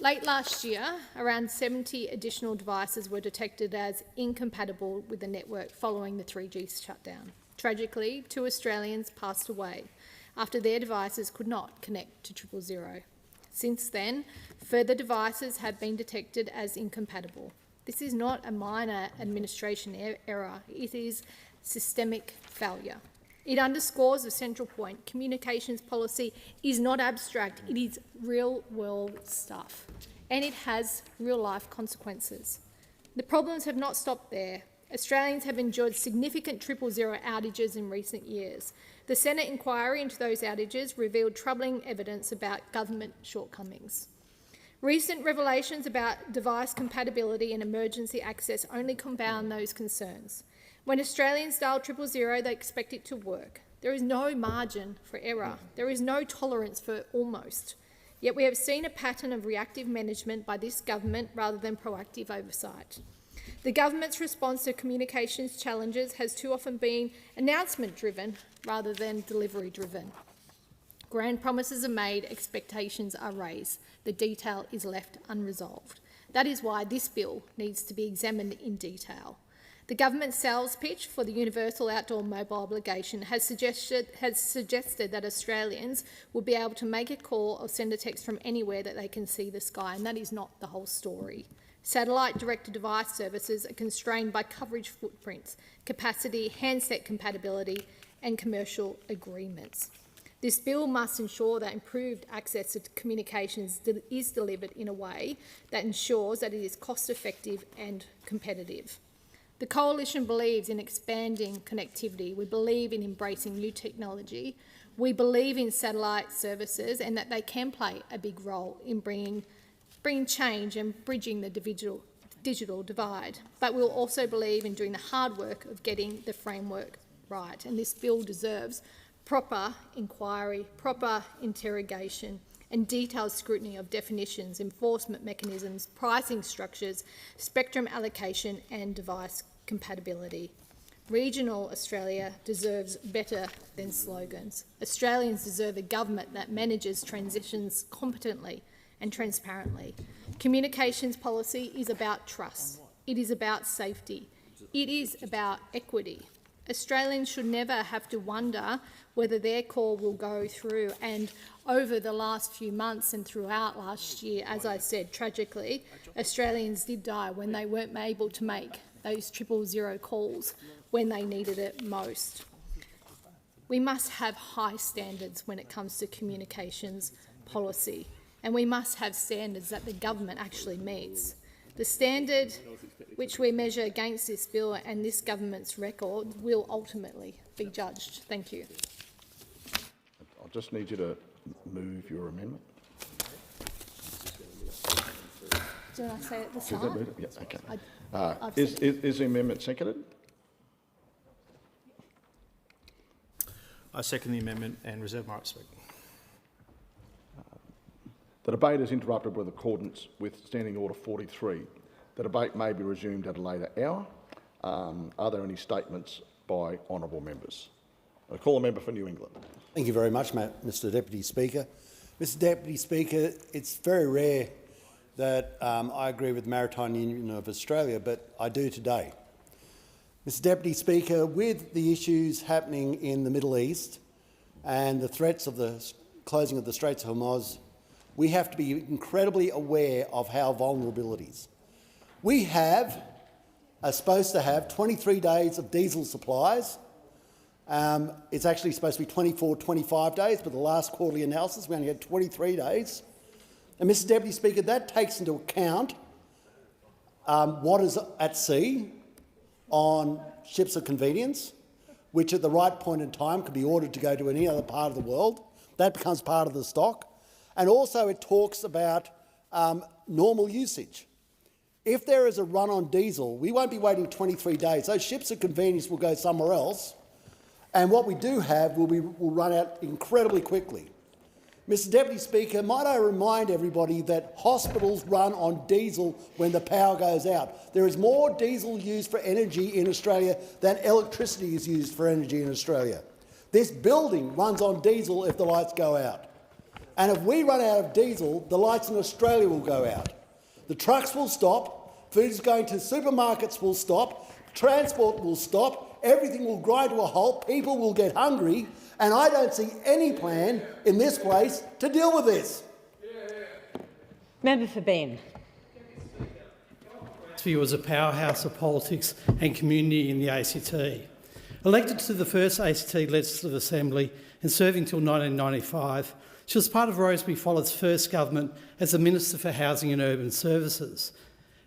Late last year, around 70 additional devices were detected as incompatible with the network following the 3G shutdown. Tragically, 2 Australians passed away after their devices could not connect to 000. Since then, further devices have been detected as incompatible. This is not a minor administration error, it is systemic failure. It underscores the central point. Communications policy is not abstract, it is real-world stuff, and it has real-life consequences. The problems have not stopped there. Australians have endured significant 000 outages in recent years. The Senate inquiry into those outages revealed troubling evidence about government shortcomings. Recent revelations about device compatibility and emergency access only compound those concerns. When Australians dial 000, they expect it to work. There is no margin for error. There is no tolerance for almost. Yet we have seen a pattern of reactive management by this government rather than proactive oversight. The government's response to communications challenges has too often been announcement-driven rather than delivery-driven. Grand promises are made, expectations are raised. The detail is left unresolved. That is why this bill needs to be examined in detail. The government sales pitch for the universal outdoor mobile obligation has suggested that Australians will be able to make a call or send a text from anywhere that they can see the sky, and that is not the whole story. Satellite-direct-to-device services are constrained by coverage footprints, capacity, handset compatibility and commercial agreements. This bill must ensure that improved access to communications is delivered in a way that ensures that it is cost-effective and competitive. The Coalition believes in expanding connectivity. We believe in embracing new technology. We believe in satellite services and that they can play a big role in bringing change and bridging the digital divide. But we'll also believe in doing the hard work of getting the framework right. And this bill deserves proper inquiry, proper interrogation and detailed scrutiny of definitions, enforcement mechanisms, pricing structures, spectrum allocation and device compatibility. Regional Australia deserves better than slogans. Australians deserve a government that manages transitions competently and transparently. Communications policy is about trust. It is about safety. It is about equity. Australians should never have to wonder whether their call will go through, and over the last few months and throughout last year, as I said, tragically, Australians did die when they weren't able to make those 000 calls when they needed it most. We must have high standards when it comes to communications policy, and we must have standards that the government actually meets. The standard which we measure against this bill and this government's record will ultimately be judged. Thank you. I just need you to move your amendment. Did I say at the start? Yes, okay. Is the amendment seconded? I second the amendment and reserve my right to speak. The debate is interrupted with accordance with Standing Order 43. The debate may be resumed at a later hour. Are there any statements by honourable members? I call a member for New England. Thank you very much, Mr Deputy Speaker. Mr Deputy Speaker, it's very rare that I agree with the Maritime Union of Australia, but I do today. Mr Deputy Speaker, with the issues happening in the Middle East and the threats of the closing of the Straits of Hormuz, we have to be incredibly aware of our vulnerabilities. We are supposed to have 23 days of diesel supplies. It's actually supposed to be 24, 25 days, but the last quarterly analysis we only had 23 days. And Mr Deputy Speaker, that takes into account what is at sea on ships of convenience, which at the right point in time could be ordered to go to any other part of the world. That becomes part of the stock. And also it talks about normal usage. If there is a run on diesel, we won't be waiting 23 days. Those ships of convenience will go somewhere else, and what we do have will run out incredibly quickly. Mr Deputy Speaker, might I remind everybody that hospitals run on diesel when the power goes out. There is more diesel used for energy in Australia than electricity is used for energy in Australia. This building runs on diesel if the lights go out. And if we run out of diesel, the lights in Australia will go out. The trucks will stop, food going to supermarkets will stop, transport will stop, everything will grind to a halt, people will get hungry, and I don't see any plan in this place to deal with this. Member for Ben. View as a powerhouse of politics and community in the ACT. Elected to the first ACT Legislative Assembly and serving until 1995, she was part of Rosemary Follett's first government as the Minister for Housing and Urban Services,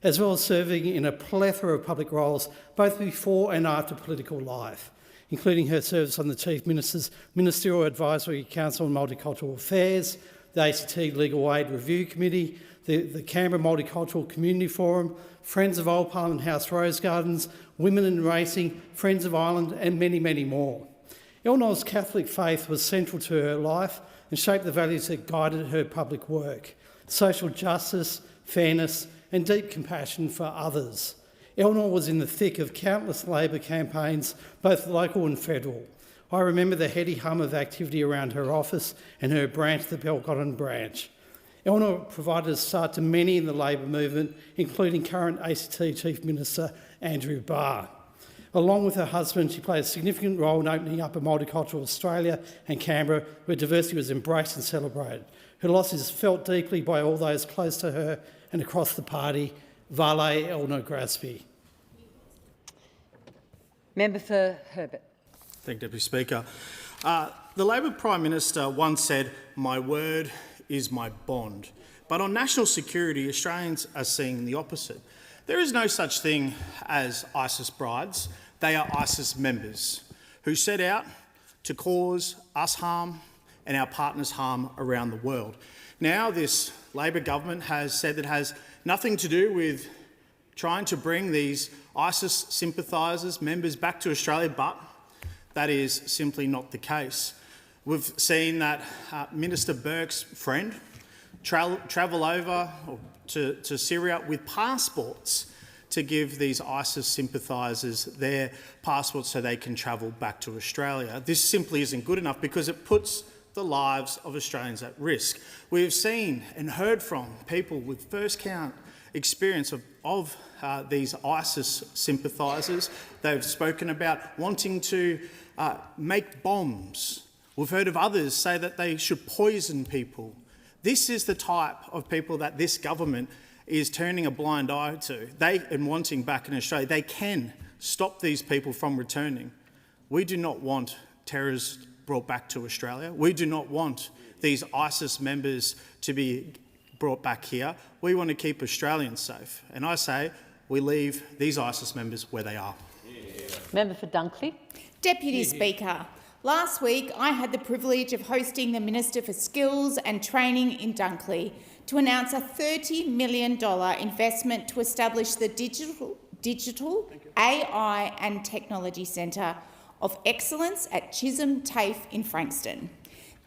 as well as serving in a plethora of public roles both before and after political life, including her service on the Chief Minister's Ministerial Advisory Council on Multicultural Affairs, the ACT Legal Aid Review Committee, the Canberra Multicultural Community Forum, Friends of Old Parliament House Rose Gardens, Women in Racing, Friends of Ireland and many, many more. Eleanor's Catholic faith was central to her life and shaped the values that guided her public work: social justice, fairness and deep compassion for others. Eleanor was in the thick of countless Labor campaigns, both local and federal. I remember the heady hum of activity around her office and her branch, the Belconnen branch. Eleanor provided a start to many in the Labor movement, including current ACT Chief Minister Andrew Barr. Along with her husband, she played a significant role in opening up a multicultural Australia and Canberra where diversity was embraced and celebrated. Her loss is felt deeply by all those close to her and across the party. Vale Eleanor Grasby. Member for Herbert. Thank you, Deputy Speaker. The Labor Prime Minister once said, "My word is my bond." But on national security, Australians are seeing the opposite. There is no such thing as ISIS brides. They are ISIS members who set out to cause us harm and our partners harm around the world. Now this Labor government has said that it has nothing to do with trying to bring these ISIS sympathisers, members back to Australia, but that is simply not the case. We've seen that Minister Burke's friend travel over to Syria with passports to give these ISIS sympathisers their passports so they can travel back to Australia. This simply isn't good enough because it puts the lives of Australians at risk. We have seen and heard from people with first-hand experience of these ISIS sympathisers. They've spoken about wanting to make bombs. We've heard of others say that they should poison people. This is the type of people that this government is turning a blind eye to. And wanting back in Australia. They can stop these people from returning. We do not want terrorists brought back to Australia. We do not want these ISIS members to be brought back here. We want to keep Australians safe. And I say we leave these ISIS members where they are. Member for Dunkley. Deputy Speaker, last week I had the privilege of hosting the Minister for Skills and Training in Dunkley to announce a $30 million investment to establish the Digital AI and Technology Centre of Excellence at Chisholm TAFE in Frankston.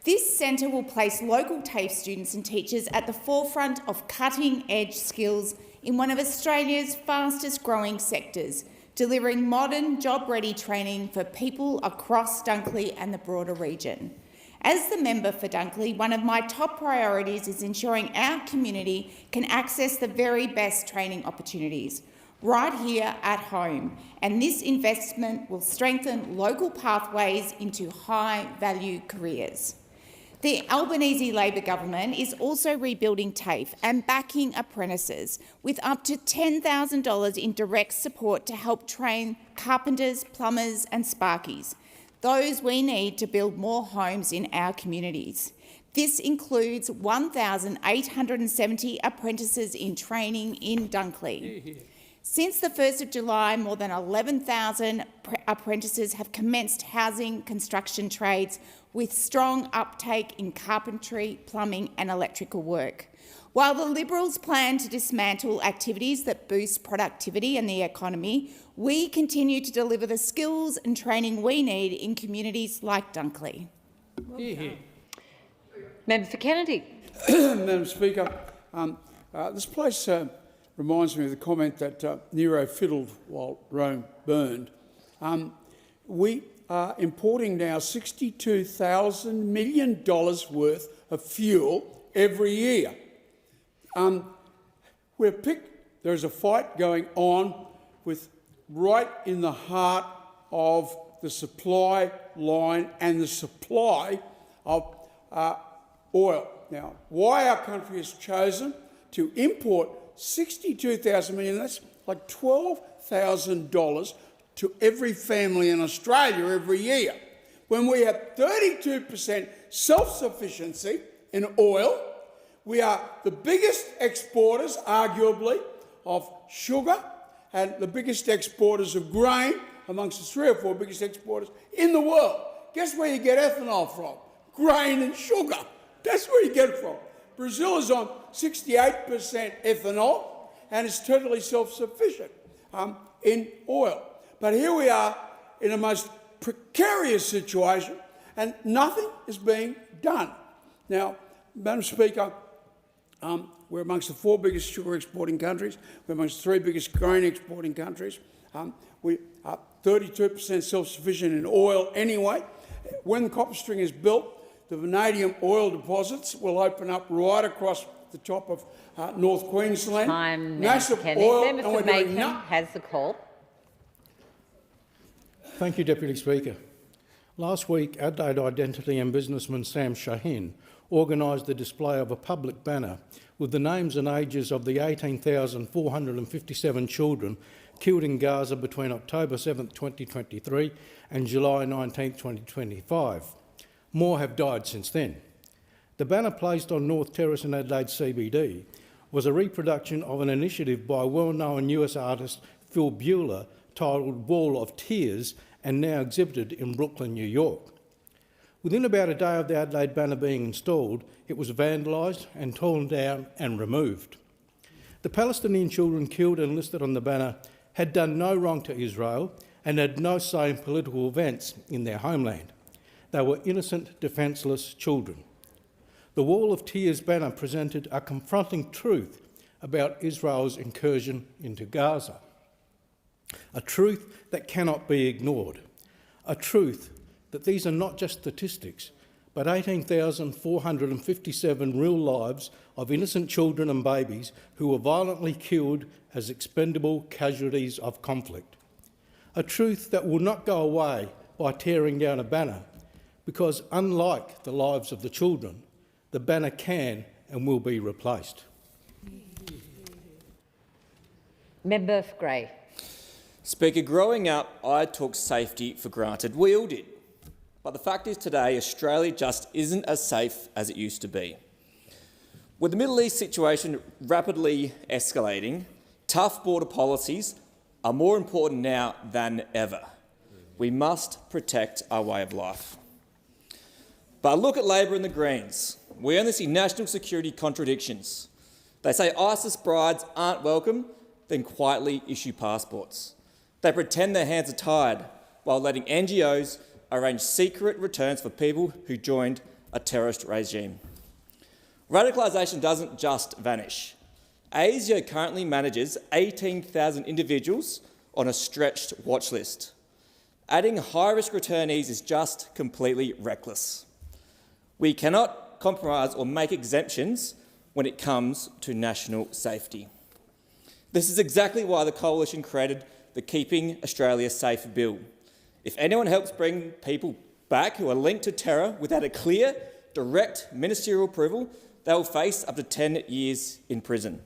This centre will place local TAFE students and teachers at the forefront of cutting-edge skills in one of Australia's fastest-growing sectors, delivering modern, job-ready training for people across Dunkley and the broader region. As the member for Dunkley, one of my top priorities is ensuring our community can access the very best training opportunities right here at home, and this investment will strengthen local pathways into high-value careers. The Albanese Labor government is also rebuilding TAFE and backing apprentices with up to $10,000 in direct support to help train carpenters, plumbers and sparkies, those we need to build more homes in our communities. This includes 1,870 apprentices in training in Dunkley. Since the 1st of July, more than 11,000 apprentices have commenced housing construction trades with strong uptake in carpentry, plumbing and electrical work. While the Liberals plan to dismantle activities that boost productivity and the economy, we continue to deliver the skills and training we need in communities like Dunkley. Member for Kennedy. Madam Speaker, this place reminds me of the comment that Nero fiddled while Rome burned. We are importing now $62,000 million worth of fuel every year. There's a fight going on right in the heart of the supply line and the supply of oil. Now, why our country has chosen to import $62,000 million, that's like $12,000 to every family in Australia every year, when we have 32% self-sufficiency in oil. We are the biggest exporters, arguably, of sugar and the biggest exporters of grain, amongst the 3 or 4 biggest exporters in the world. Guess where you get ethanol from? Grain and sugar. That's where you get it from. Brazil is on 68% ethanol and is totally self-sufficient in oil. But here we are in a most precarious situation and nothing is being done. Now, Madam Speaker, we're amongst the 4 biggest sugar exporting countries. We're amongst the 3 biggest grain exporting countries. We are 32% self-sufficient in oil anyway. When the copper string is built, the vanadium oil deposits will open up right across the top of North Queensland. Massive oil, and we're doing nothing. Has the call. Thank you, Deputy Speaker. Last week, Adelaide identity and businessman Sam Shaheen organised the display of a public banner with the names and ages of the 18,457 children killed in Gaza between October 7, 2023 and July 19, 2025. More have died since then. The banner placed on North Terrace in Adelaide CBD was a reproduction of an initiative by well-known US artist Phil Bueller titled Wall of Tears and now exhibited in Brooklyn, New York. Within about a day of the Adelaide banner being installed, it was vandalised and torn down and removed. The Palestinian children killed and listed on the banner had done no wrong to Israel and had no say in political events in their homeland. They were innocent, defenceless children. The Wall of Tears banner presented a confronting truth about Israel's incursion into Gaza. A truth that cannot be ignored. A truth that these are not just statistics, but 18,457 real lives of innocent children and babies who were violently killed as expendable casualties of conflict. A truth that will not go away by tearing down a banner, because unlike the lives of the children, the banner can and will be replaced. Member for Grey. Speaker, growing up, I took safety for granted. We all did. But the fact is today, Australia just isn't as safe as it used to be. With the Middle East situation rapidly escalating, tough border policies are more important now than ever. We must protect our way of life. But look at Labor and the Greens. We only see national security contradictions. They say ISIS brides aren't welcome, then quietly issue passports. They pretend their hands are tied while letting NGOs arrange secret returns for people who joined a terrorist regime. Radicalisation doesn't just vanish. ASIO currently manages 18,000 individuals on a stretched watch list. Adding high-risk returnees is just completely reckless. We cannot compromise or make exemptions when it comes to national safety. This is exactly why the Coalition created the Keeping Australia Safe Bill. If anyone helps bring people back who are linked to terror without a clear, direct ministerial approval, they will face up to 10 years in prison.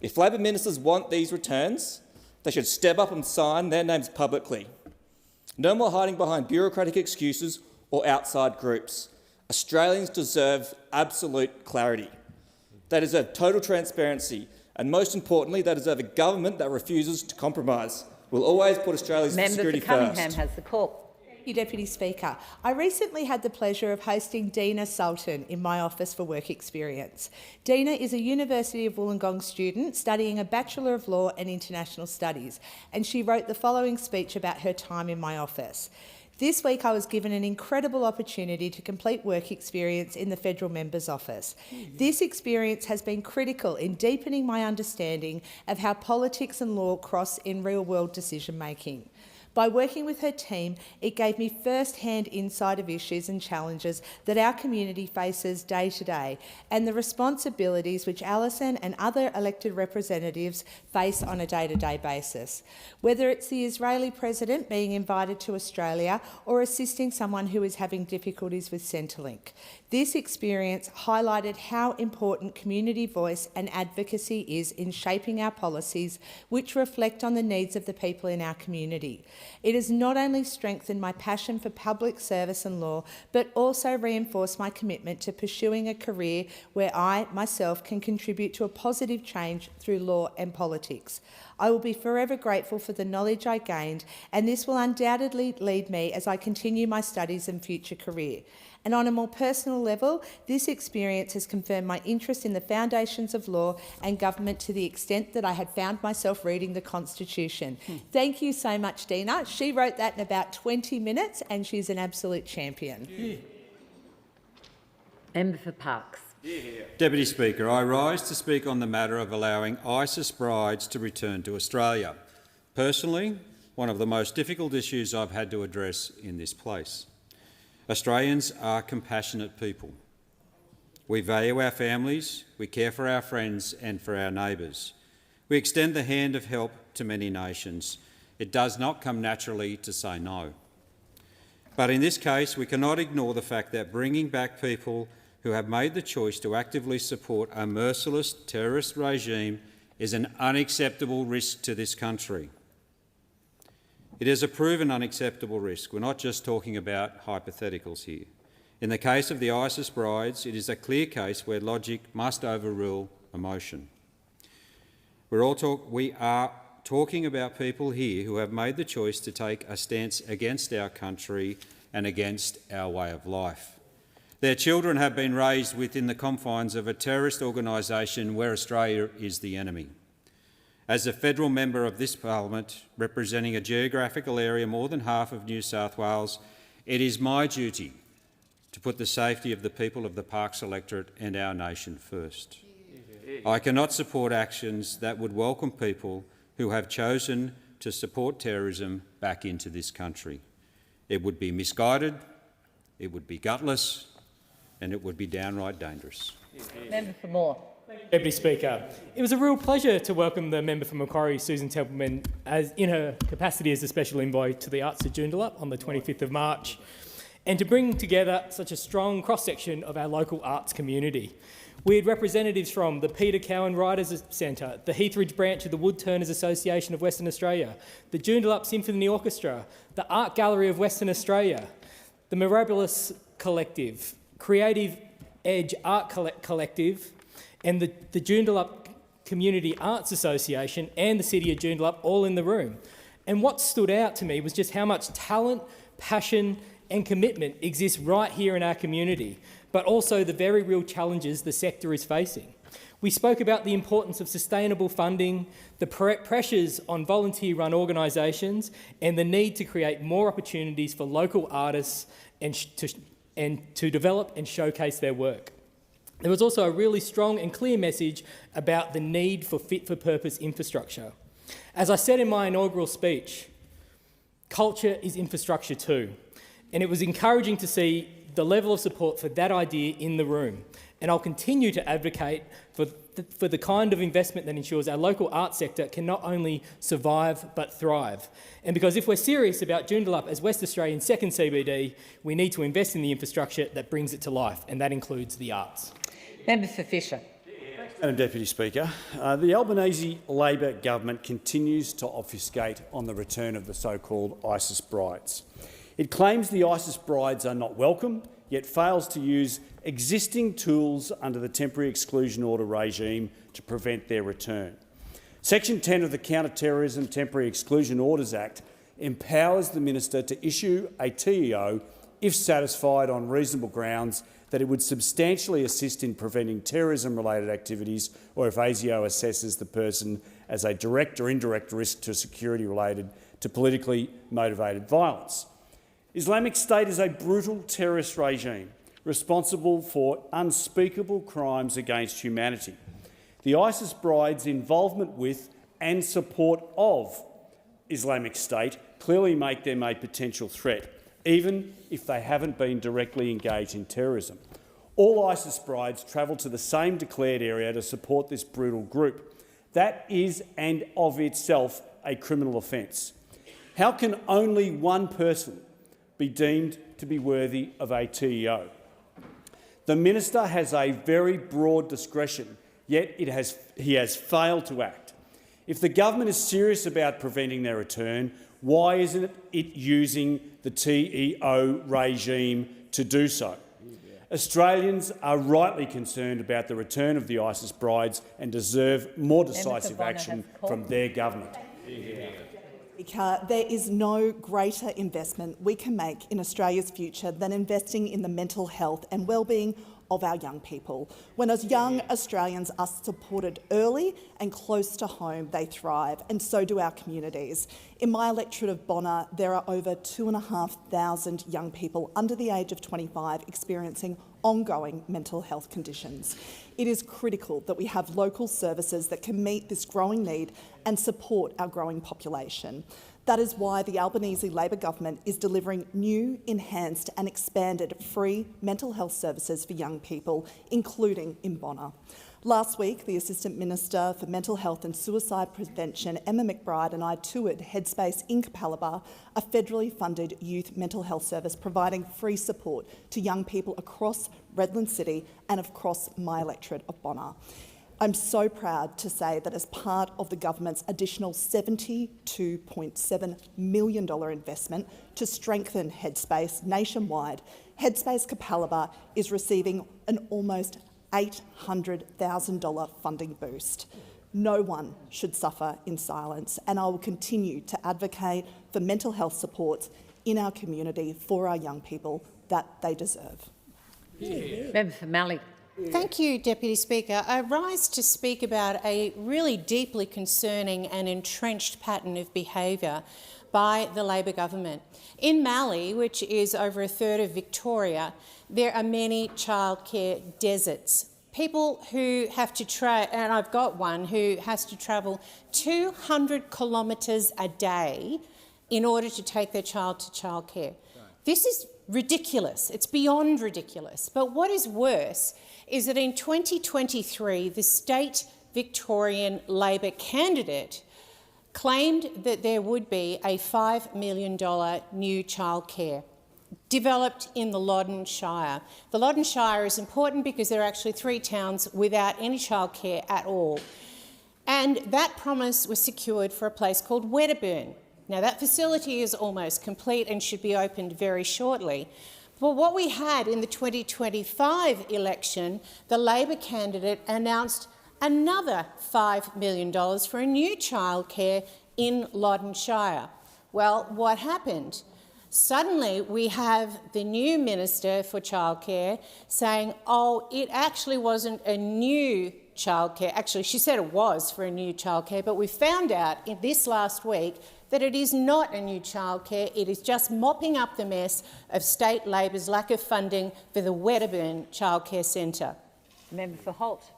If Labor ministers want these returns, they should step up and sign their names publicly. No more hiding behind bureaucratic excuses or outside groups. Australians deserve absolute clarity. They deserve total transparency, and most importantly, they deserve a government that refuses to compromise. We'll always put Australia's security first. Member for Cunningham has the call. Thank you, Deputy Speaker. I recently had the pleasure of hosting Dina Sultan in my office for work experience. Dina is a University of Wollongong student studying a Bachelor of Law and International Studies, and she wrote the following speech about her time in my office. This week I was given an incredible opportunity to complete work experience in the Federal Member's Office. This experience has been critical in deepening my understanding of how politics and law cross in real-world decision-making. By working with her team, it gave me first-hand insight of issues and challenges that our community faces day to day and the responsibilities which Alison and other elected representatives face on a day-to-day basis. Whether it's the Israeli president being invited to Australia or assisting someone who is having difficulties with Centrelink, this experience highlighted how important community voice and advocacy is in shaping our policies which reflect on the needs of the people in our community. It has not only strengthened my passion for public service and law, but also reinforced my commitment to pursuing a career where I, myself, can contribute to a positive change through law and politics. I will be forever grateful for the knowledge I gained, and this will undoubtedly lead me as I continue my studies and future career. And on a more personal level, this experience has confirmed my interest in the foundations of law and government to the extent that I had found myself reading the Constitution. Thank you so much, Dina. She wrote that in about 20 minutes and she's an absolute champion. Member for Parkes. Deputy Speaker, I rise to speak on the matter of allowing ISIS brides to return to Australia. Personally, one of the most difficult issues I've had to address in this place. Australians are compassionate people. We value our families, we care for our friends and for our neighbours. We extend the hand of help to many nations. It does not come naturally to say no. But in this case, we cannot ignore the fact that bringing back people who have made the choice to actively support a merciless terrorist regime is an unacceptable risk to this country. It is a proven unacceptable risk. We're not just talking about hypotheticals here. In the case of the ISIS brides, it is a clear case where logic must overrule emotion. We are talking about people here who have made the choice to take a stance against our country and against our way of life. Their children have been raised within the confines of a terrorist organisation where Australia is the enemy. As a federal member of this parliament, representing a geographical area more than half of New South Wales, it is my duty to put the safety of the people of the Parkes electorate and our nation first. I cannot support actions that would welcome people who have chosen to support terrorism back into this country. It would be misguided, it would be gutless, and it would be downright dangerous. Member for Moore. Deputy Speaker, it was a real pleasure to welcome the member for Macquarie, Susan Templeman, in her capacity as a special envoy to the Arts of Joondalup on the 25th of March, and to bring together such a strong cross-section of our local arts community. We had representatives from the Peter Cowan Writers Centre, the Heathridge branch of the Woodturners Association of Western Australia, the Joondalup Symphony Orchestra, the Art Gallery of Western Australia, the Mirabilis Collective, Creative Edge Art Collective, and the Joondalup Community Arts Association and the City of Joondalup all in the room. And what stood out to me was just how much talent, passion and commitment exists right here in our community, but also the very real challenges the sector is facing. We spoke about the importance of sustainable funding, the pressures on volunteer-run organisations and the need to create more opportunities for local artists and to develop and showcase their work. There was also a really strong and clear message about the need for fit-for-purpose infrastructure. As I said in my inaugural speech, culture is infrastructure too, and it was encouraging to see the level of support for that idea in the room. And I'll continue to advocate for the kind of investment that ensures our local arts sector can not only survive but thrive. And because if we're serious about Joondalup as West Australia's second CBD, we need to invest in the infrastructure that brings it to life, and that includes the arts. Member for Fisher. Madam Deputy Speaker, the Albanese Labor government continues to obfuscate on the return of the so-called ISIS brides. It claims the ISIS brides are not welcome, yet fails to use existing tools under the temporary exclusion order regime to prevent their return. Section 10 of the Counter-Terrorism Temporary Exclusion Orders Act empowers the minister to issue a TEO if satisfied on reasonable grounds that it would substantially assist in preventing terrorism-related activities, or if ASIO assesses the person as a direct or indirect risk to security related to politically motivated violence. Islamic State is a brutal terrorist regime responsible for unspeakable crimes against humanity. The ISIS brides' involvement with and support of Islamic State clearly make them a potential threat, even if they haven't been directly engaged in terrorism. All ISIS brides travel to the same declared area to support this brutal group. That is, and of itself, a criminal offence. How can only one person be deemed to be worthy of a TEO? The minister has a very broad discretion, yet he has failed to act. If the government is serious about preventing their return, why isn't it using the TEO regime to do so? Australians are rightly concerned about the return of the ISIS brides and deserve more decisive action from their government. There is no greater investment we can make in Australia's future than investing in the mental health and wellbeing of our young people. When as young Australians are supported early and close to home, they thrive, and so do our communities. In my electorate of Bonna, there are over 2,500 young people under the age of 25 experiencing ongoing mental health conditions. It is critical that we have local services that can meet this growing need and support our growing population. That is why the Albanese Labor government is delivering new, enhanced and expanded free mental health services for young people, including in Bonna. Last week, the Assistant Minister for Mental Health and Suicide Prevention, Emma McBride, and I toured Headspace in Capalaba, a federally funded youth mental health service providing free support to young people across Redland City and across my electorate of Bonna. I'm so proud to say that as part of the government's additional $72.7 million investment to strengthen Headspace nationwide, Headspace Capalaba is receiving an almost $800,000 funding boost. No one should suffer in silence, and I will continue to advocate for mental health supports in our community for our young people that they deserve. Member for Mallee. Thank you, Deputy Speaker. I rise to speak about a really deeply concerning and entrenched pattern of behaviour by the Labor government. In Mallee, which is over a third of Victoria, there are many childcare deserts. People who have to and I've got one who has to travel 200 kilometres a day in order to take their child to childcare. This is ridiculous. It's beyond ridiculous. But what is worse is that in 2023, the state Victorian Labor candidate claimed that there would be a $5 million new childcare developed in the Loddon Shire. The Loddon Shire is important because there are actually 3 towns without any childcare at all. And that promise was secured for a place called Wedderburn. Now, that facility is almost complete and should be opened very shortly. But what we had in the 2025 election, the Labor candidate announced another $5 million for a new childcare in Loddon Shire. Well, what happened? Suddenly, we have the new Minister for Childcare saying, oh, it actually wasn't a new childcare. Actually, she said it was for a new childcare, but we found out in this last week that it is not a new childcare. It is just mopping up the mess of state Labor's lack of funding for the Wedderburn Childcare Centre. Member for Holt.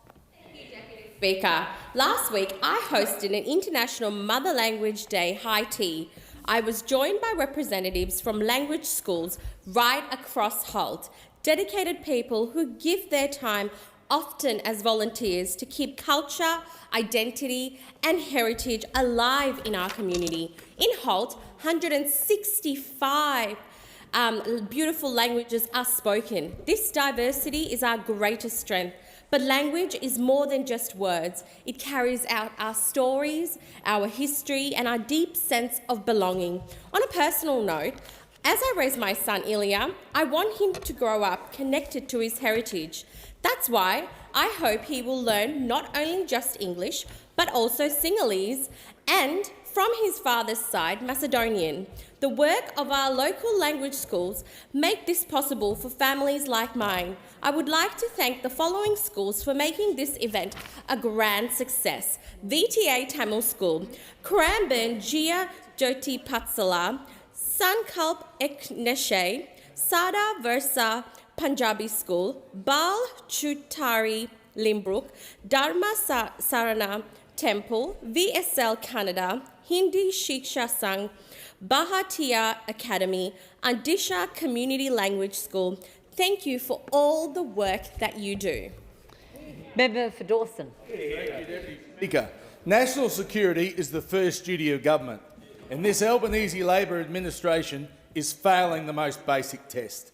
Speaker, last week I hosted an International Mother Language Day high tea. I was joined by representatives from language schools right across Holt, dedicated people who give their time often as volunteers to keep culture, identity and heritage alive in our community. In Holt, 165 beautiful languages are spoken. This diversity is our greatest strength. But language is more than just words. It carries out our stories, our history and our deep sense of belonging. On a personal note, as I raise my son Ilya, I want him to grow up connected to his heritage. That's why I hope he will learn not only just English, but also Sinhalese and, from his father's side, Macedonian. The work of our local language schools make this possible for families like mine. I would like to thank the following schools for making this event a grand success. VTA Tamil School, Cranbourne Jia Jyoti Patsala, Sankalp Ekneshe, Sada Versa Punjabi School, Bal Chutari Limbrook, Dharma Sarana Temple, VSL Canada, Hindi Shiksha Sangh, Bharatiya Academy, and Disha Community Language School. Thank you for all the work that you do. Member for Dawson. Speaker, national security is the first duty of government, and this Albanese Labor administration is failing the most basic test.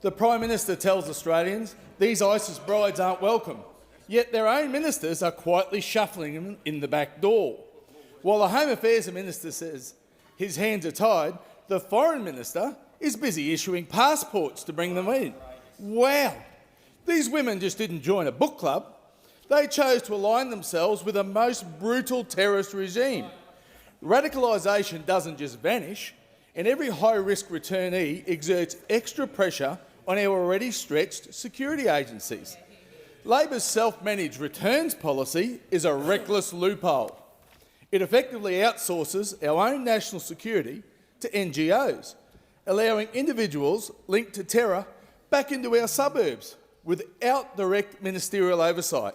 The Prime Minister tells Australians these ISIS brides aren't welcome, yet their own ministers are quietly shuffling them in the back door. While the Home Affairs Minister says his hands are tied, the Foreign Minister is busy issuing passports to bring them in. Wow! These women just didn't join a book club. They chose to align themselves with the most brutal terrorist regime. Radicalisation doesn't just vanish, and every high-risk returnee exerts extra pressure on our already stretched security agencies. Labor's self-managed returns policy is a reckless loophole. It effectively outsources our own national security to NGOs, allowing individuals linked to terror back into our suburbs without direct ministerial oversight.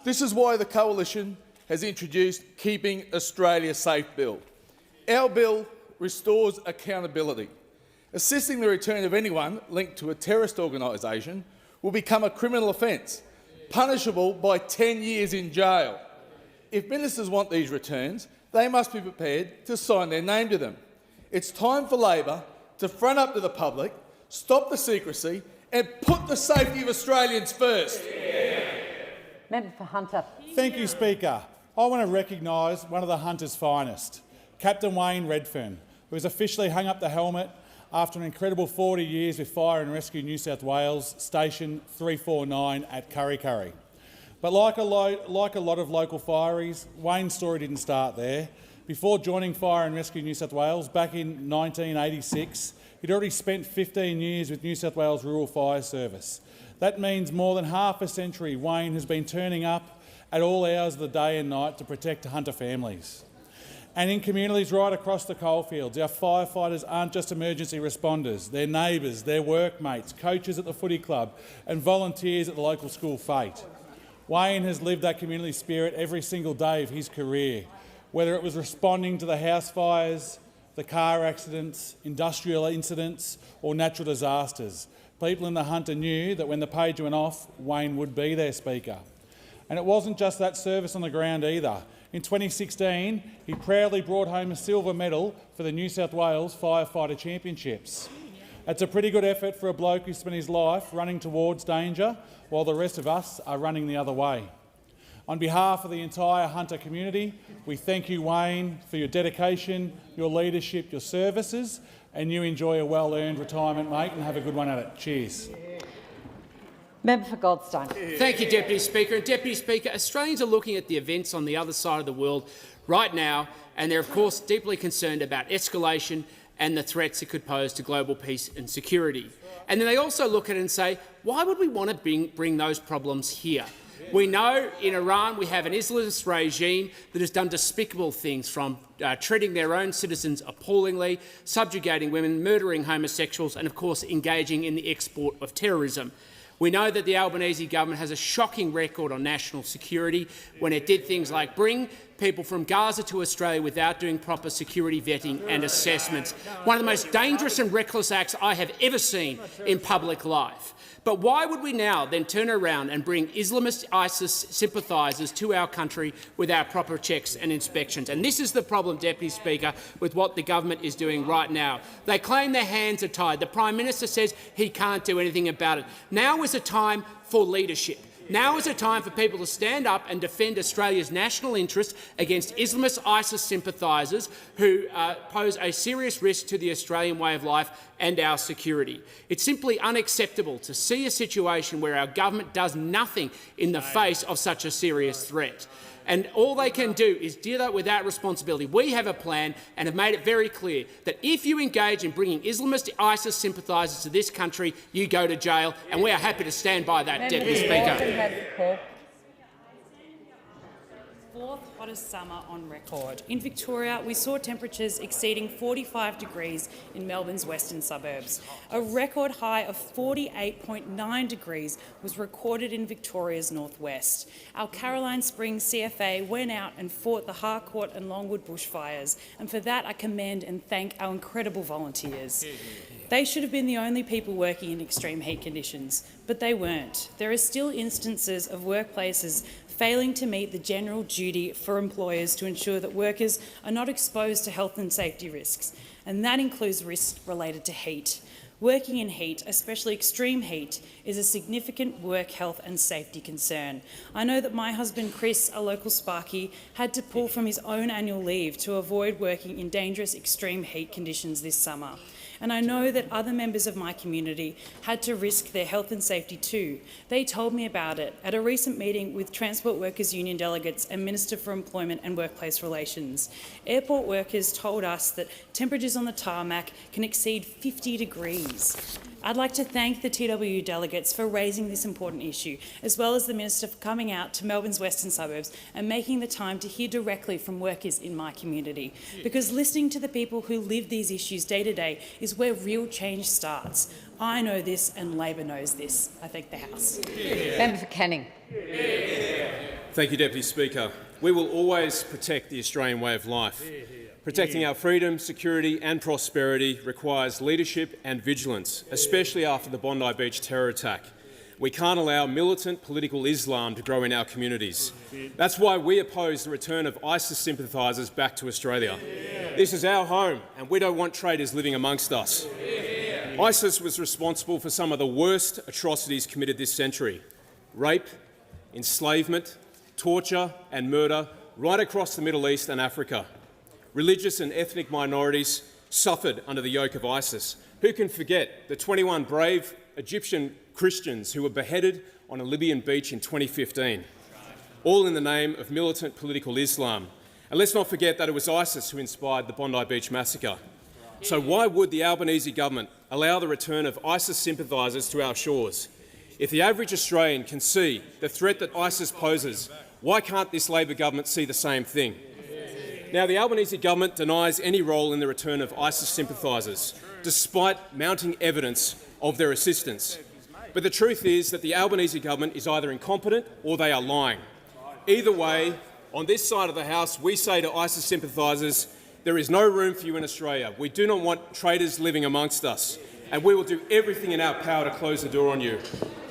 This is why the Coalition has introduced Keeping Australia Safe Bill. Our bill restores accountability. Assisting the return of anyone linked to a terrorist organisation will become a criminal offence, punishable by 10 years in jail. If ministers want these returns, they must be prepared to sign their name to them. It's time for Labor to front up to the public, stop the secrecy and put the safety of Australians first. Member for Hunter. Thank you, Speaker. I want to recognise one of the Hunter's finest, Captain Wayne Redfern, who has officially hung up the helmet after an incredible 40 years with Fire and Rescue New South Wales, Station 349 at Kurri Kurri. But like a lot of local fireys, Wayne's story didn't start there. Before joining Fire and Rescue New South Wales back in 1986, he'd already spent 15 years with New South Wales Rural Fire Service. That means more than half a century Wayne has been turning up at all hours of the day and night to protect Hunter families. And in communities right across the coalfields, our firefighters aren't just emergency responders, they're neighbours, they're workmates, coaches at the footy club and volunteers at the local school fete. Wayne has lived that community spirit every single day of his career, whether it was responding to the house fires, the car accidents, industrial incidents or natural disasters. People in the Hunter knew that when the page went off, Wayne would be there, Speaker. And it wasn't just that service on the ground either. In 2016, he proudly brought home a silver medal for the New South Wales Firefighter Championships. It's a pretty good effort for a bloke who spent his life running towards danger while the rest of us are running the other way. On behalf of the entire Hunter community, we thank you, Wayne, for your dedication, your leadership, your services, and you enjoy a well-earned retirement, mate, and have a good one at it. Cheers. Member for Goldstein. Thank you, Deputy Speaker. And Deputy Speaker, Australians are looking at the events on the other side of the world right now, and they're of course deeply concerned about escalation and the threats it could pose to global peace and security. And then they also look at it and say, why would we want to bring those problems here? We know in Iran we have an Islamist regime that has done despicable things, from treating their own citizens appallingly, subjugating women, murdering homosexuals and, of course, engaging in the export of terrorism. We know that the Albanese government has a shocking record on national security when it did things like bring people from Gaza to Australia without doing proper security vetting and assessments. One of the most dangerous and reckless acts I have ever seen in public life. But why would we now then turn around and bring Islamist ISIS sympathisers to our country without proper checks and inspections? And this is the problem, Deputy Speaker, with what the government is doing right now. They claim their hands are tied. The Prime Minister says he can't do anything about it. Now is a time for leadership. Now is a time for people to stand up and defend Australia's national interest against Islamist ISIS sympathisers who pose a serious risk to the Australian way of life and our security. It's simply unacceptable to see a situation where our government does nothing in the face of such a serious threat. And all they can do is deal with that responsibility. We have a plan and have made it very clear that if you engage in bringing Islamist ISIS sympathisers to this country, you go to jail, and we are happy to stand by that, Deputy Speaker. hottest summer on record. In Victoria, we saw temperatures exceeding 45 degrees in Melbourne's western suburbs. A record high of 48.9 degrees was recorded in Victoria's northwest. Our Caroline Springs CFA went out and fought the Harcourt and Longwood bushfires, and for that I commend and thank our incredible volunteers. They should have been the only people working in extreme heat conditions, but they weren't. There are still instances of workplaces failing to meet the general duty for employers to ensure that workers are not exposed to health and safety risks, and that includes risks related to heat. Working in heat, especially extreme heat, is a significant work health and safety concern. I know that my husband Chris, a local Sparky, had to pull from his own annual leave to avoid working in dangerous extreme heat conditions this summer. And I know that other members of my community had to risk their health and safety too. They told me about it at a recent meeting with Transport Workers Union delegates and Minister for Employment and Workplace Relations. Airport workers told us that temperatures on the tarmac can exceed 50 degrees. I'd like to thank the TWU delegates for raising this important issue, as well as the Minister for coming out to Melbourne's western suburbs and making the time to hear directly from workers in my community. Because listening to the people who live these issues day to day is where real change starts. I know this and Labor knows this. I thank the House. Member for Canning. Thank you, Deputy Speaker. We will always protect the Australian way of life. Protecting our freedom, security and prosperity requires leadership and vigilance, especially after the Bondi Beach terror attack. We can't allow militant political Islam to grow in our communities. That's why we oppose the return of ISIS sympathisers back to Australia. This is our home and we don't want traitors living amongst us. ISIS was responsible for some of the worst atrocities committed this century: rape, enslavement, torture and murder right across the Middle East and Africa. Religious and ethnic minorities suffered under the yoke of ISIS. Who can forget the 21 brave Egyptian Christians who were beheaded on a Libyan beach in 2015, all in the name of militant political Islam? And let's not forget that it was ISIS who inspired the Bondi Beach massacre. So why would the Albanese government allow the return of ISIS sympathisers to our shores? If the average Australian can see the threat that ISIS poses, why can't this Labor government see the same thing? Now, the Albanese government denies any role in the return of ISIS sympathisers, despite mounting evidence of their assistance. But the truth is that the Albanese government is either incompetent or they are lying. Either way, on this side of the House, we say to ISIS sympathisers, there is no room for you in Australia. We do not want traitors living amongst us, and we will do everything in our power to close the door on you,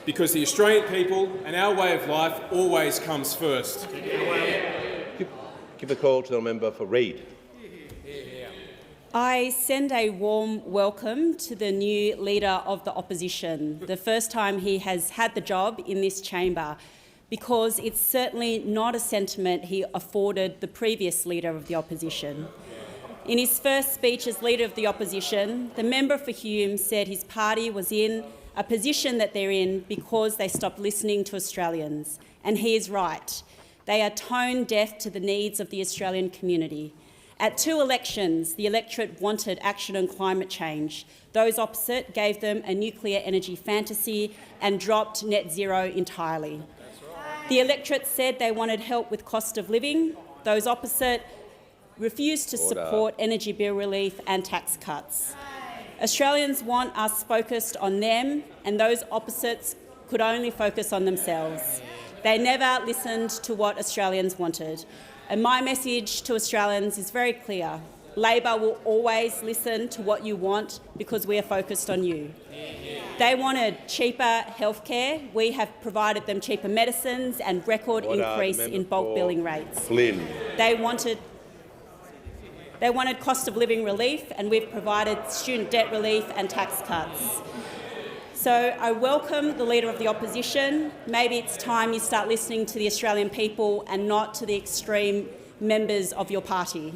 because the Australian people and our way of life always comes first. Give the call to the member for Reid. I send a warm welcome to the new Leader of the Opposition, the first time he has had the job in this chamber, because it's certainly not a sentiment he afforded the previous Leader of the Opposition. In his first speech as Leader of the Opposition, the member for Hume said his party was in a position that they're in because they stopped listening to Australians, and he is right. They are tone deaf to the needs of the Australian community. At 2 elections, the electorate wanted action on climate change. Those opposite gave them a nuclear energy fantasy and dropped net zero entirely. The electorate said they wanted help with cost of living. Those opposite refused to support energy bill relief and tax cuts. Australians want us focused on them, and those opposites could only focus on themselves. They never listened to what Australians wanted. And my message to Australians is very clear. Labor will always listen to what you want because we are focused on you. They wanted cheaper healthcare. We have provided them cheaper medicines and record increase in bulk billing rates. Flynn. They wanted cost of living relief, and we've provided student debt relief and tax cuts. So I welcome the Leader of the Opposition. Maybe it's time you start listening to the Australian people and not to the extreme members of your party.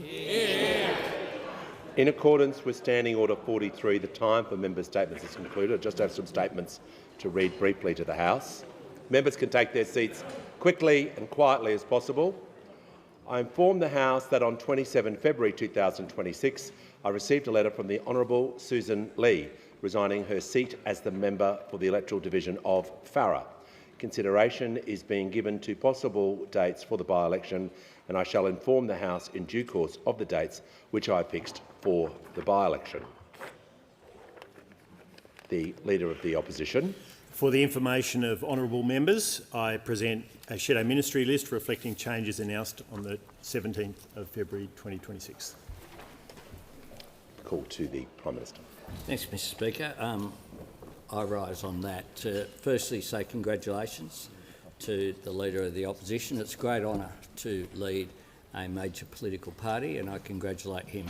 In accordance with Standing Order 43, the time for member statements is concluded. I just have some statements to read briefly to the House. Members can take their seats quickly and quietly as possible. I inform the House that on 27 February 2026, I received a letter from the Honourable Susan Lee, resigning her seat as the member for the electoral division of Farrer. Consideration is being given to possible dates for the by-election, and I shall inform the House in due course of the dates which I fixed for the by-election. The Leader of the Opposition. For the information of honourable members, I present a shadow ministry list reflecting changes announced on the 17th of February 2026. Call to the Prime Minister. Thanks, Mr Speaker. I rise on that to firstly say congratulations to the Leader of the Opposition. It's a great honour to lead a major political party, and I congratulate him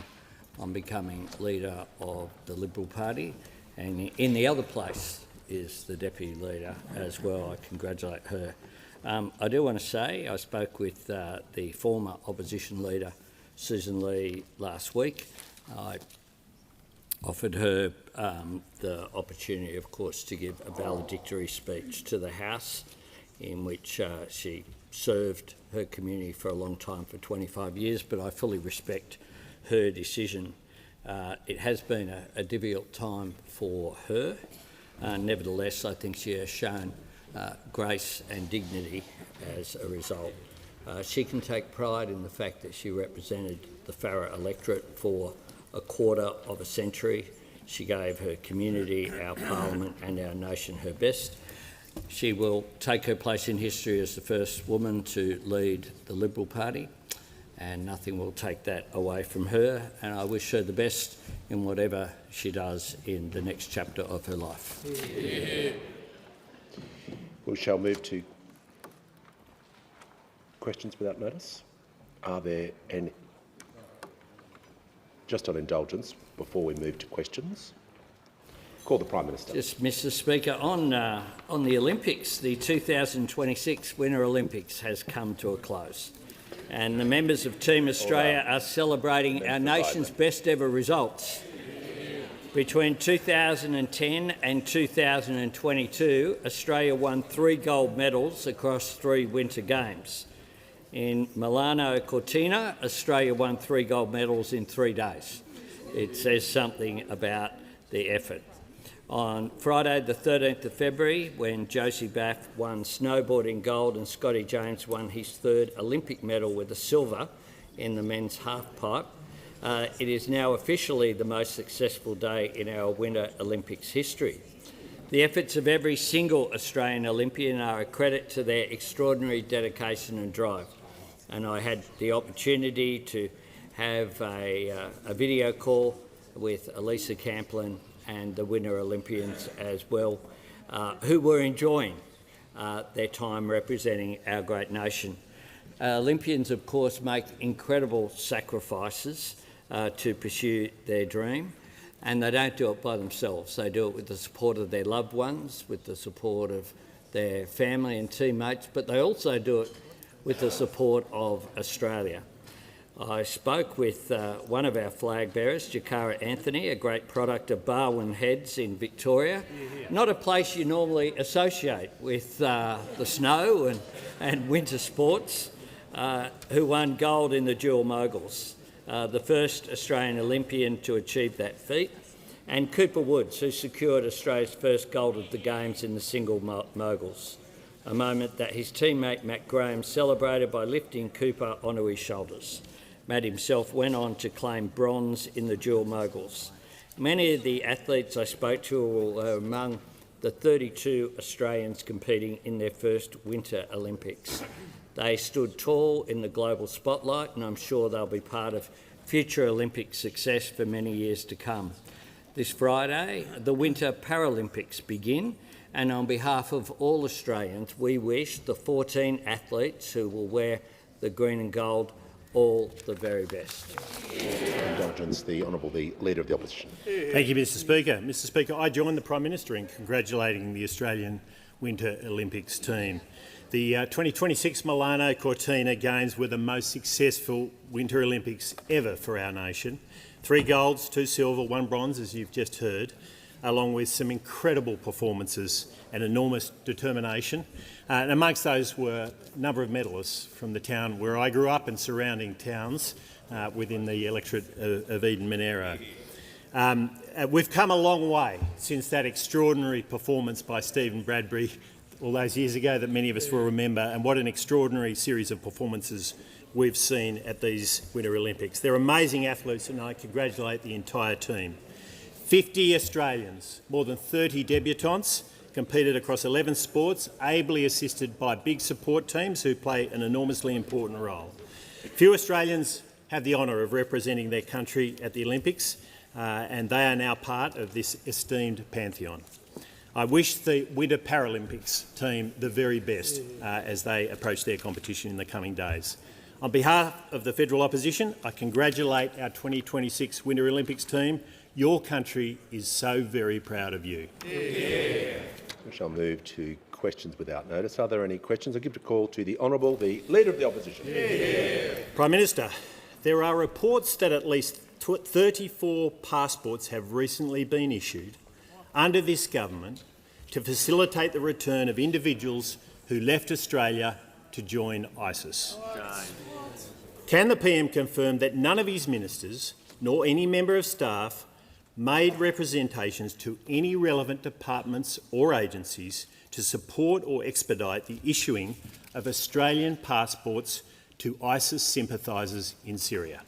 on becoming Leader of the Liberal Party. And in the other place is the Deputy Leader as well. I congratulate her. I do want to say I spoke with the former Opposition Leader, Susan Lee, last week. I offered her the opportunity, of course, to give a valedictory speech to the House in which she served her community for a long time, for 25 years, but I fully respect her decision. It has been a difficult time for her. Nevertheless, I think she has shown grace and dignity as a result. She can take pride in the fact that she represented the Farrer electorate for a quarter of a century. She gave her community, our parliament and our nation her best. She will take her place in history as the first woman to lead the Liberal Party, and nothing will take that away from her, and I wish her the best in whatever she does in the next chapter of her life. We shall move to questions without notice. Are there any? Just on indulgence, before we move to questions, call the Prime Minister. Just, Mr Speaker, on the Olympics, the 2026 Winter Olympics has come to a close, and the members of Team Australia are celebrating our nation's best ever results. Between 2010 and 2022, Australia won 3 gold medals across 3 Winter Games. In Milano Cortina, Australia won 3 gold medals in 3 days. It says something about the effort. On Friday the 13th of February, when Josie Baff won snowboarding gold and Scotty James won his 3rd Olympic medal with a silver in the men's half-pipe, it is now officially the most successful day in our Winter Olympics history. The efforts of every single Australian Olympian are a credit to their extraordinary dedication and drive. And I had the opportunity to have a video call with Elisa Camplin and the Winter Olympians as well, who were enjoying their time representing our great nation. Olympians, of course, make incredible sacrifices to pursue their dream, and they don't do it by themselves. They do it with the support of their loved ones, with the support of their family and teammates, but they also do it with the support of Australia. I spoke with one of our flag bearers, Jakara Anthony, a great product of Barwon Heads in Victoria, not a place you normally associate with the snow and winter sports, who won gold in the dual moguls, the first Australian Olympian to achieve that feat, and Cooper Woods, who secured Australia's first gold at the Games in the single moguls, a moment that his teammate Matt Graham celebrated by lifting Cooper onto his shoulders. Matt himself went on to claim bronze in the dual moguls. Many of the athletes I spoke to were among the 32 Australians competing in their first Winter Olympics. They stood tall in the global spotlight, and I'm sure they'll be part of future Olympic success for many years to come. This Friday, the Winter Paralympics begin, and on behalf of all Australians, we wish the 14 athletes who will wear the green and gold all the very best. Indulgence, the Honourable Leader of the Opposition. Thank you, Mr Speaker. Mr Speaker, I join the Prime Minister in congratulating the Australian Winter Olympics team. The 2026 Milano Cortina Games were the most successful Winter Olympics ever for our nation. 3 golds, 2 silver, 1 bronze, as you've just heard, along with some incredible performances and enormous determination. And amongst those were a number of medalists from the town where I grew up and surrounding towns within the electorate of Eden-Monaro. We've come a long way since that extraordinary performance by Stephen Bradbury all those years ago that many of us will remember, and what an extraordinary series of performances we've seen at these Winter Olympics. They're amazing athletes, and I congratulate the entire team. 50 Australians, more than 30 debutantes, competed across 11 sports, ably assisted by big support teams who play an enormously important role. Few Australians have the honour of representing their country at the Olympics, and they are now part of this esteemed pantheon. I wish the Winter Paralympics team the very best as they approach their competition in the coming days. On behalf of the federal opposition, I congratulate our 2026 Winter Olympics team. Your country is so very proud of you. We shall move to questions without notice. Are there any questions? I give the call to the Honourable, the Leader of the Opposition. Prime Minister, there are reports that at least 34 passports have recently been issued under this government to facilitate the return of individuals who left Australia to join ISIS. Can the PM confirm that none of his ministers, nor any member of staff, made representations to any relevant departments or agencies to support or expedite the issuing of Australian passports to ISIS sympathisers in Syria?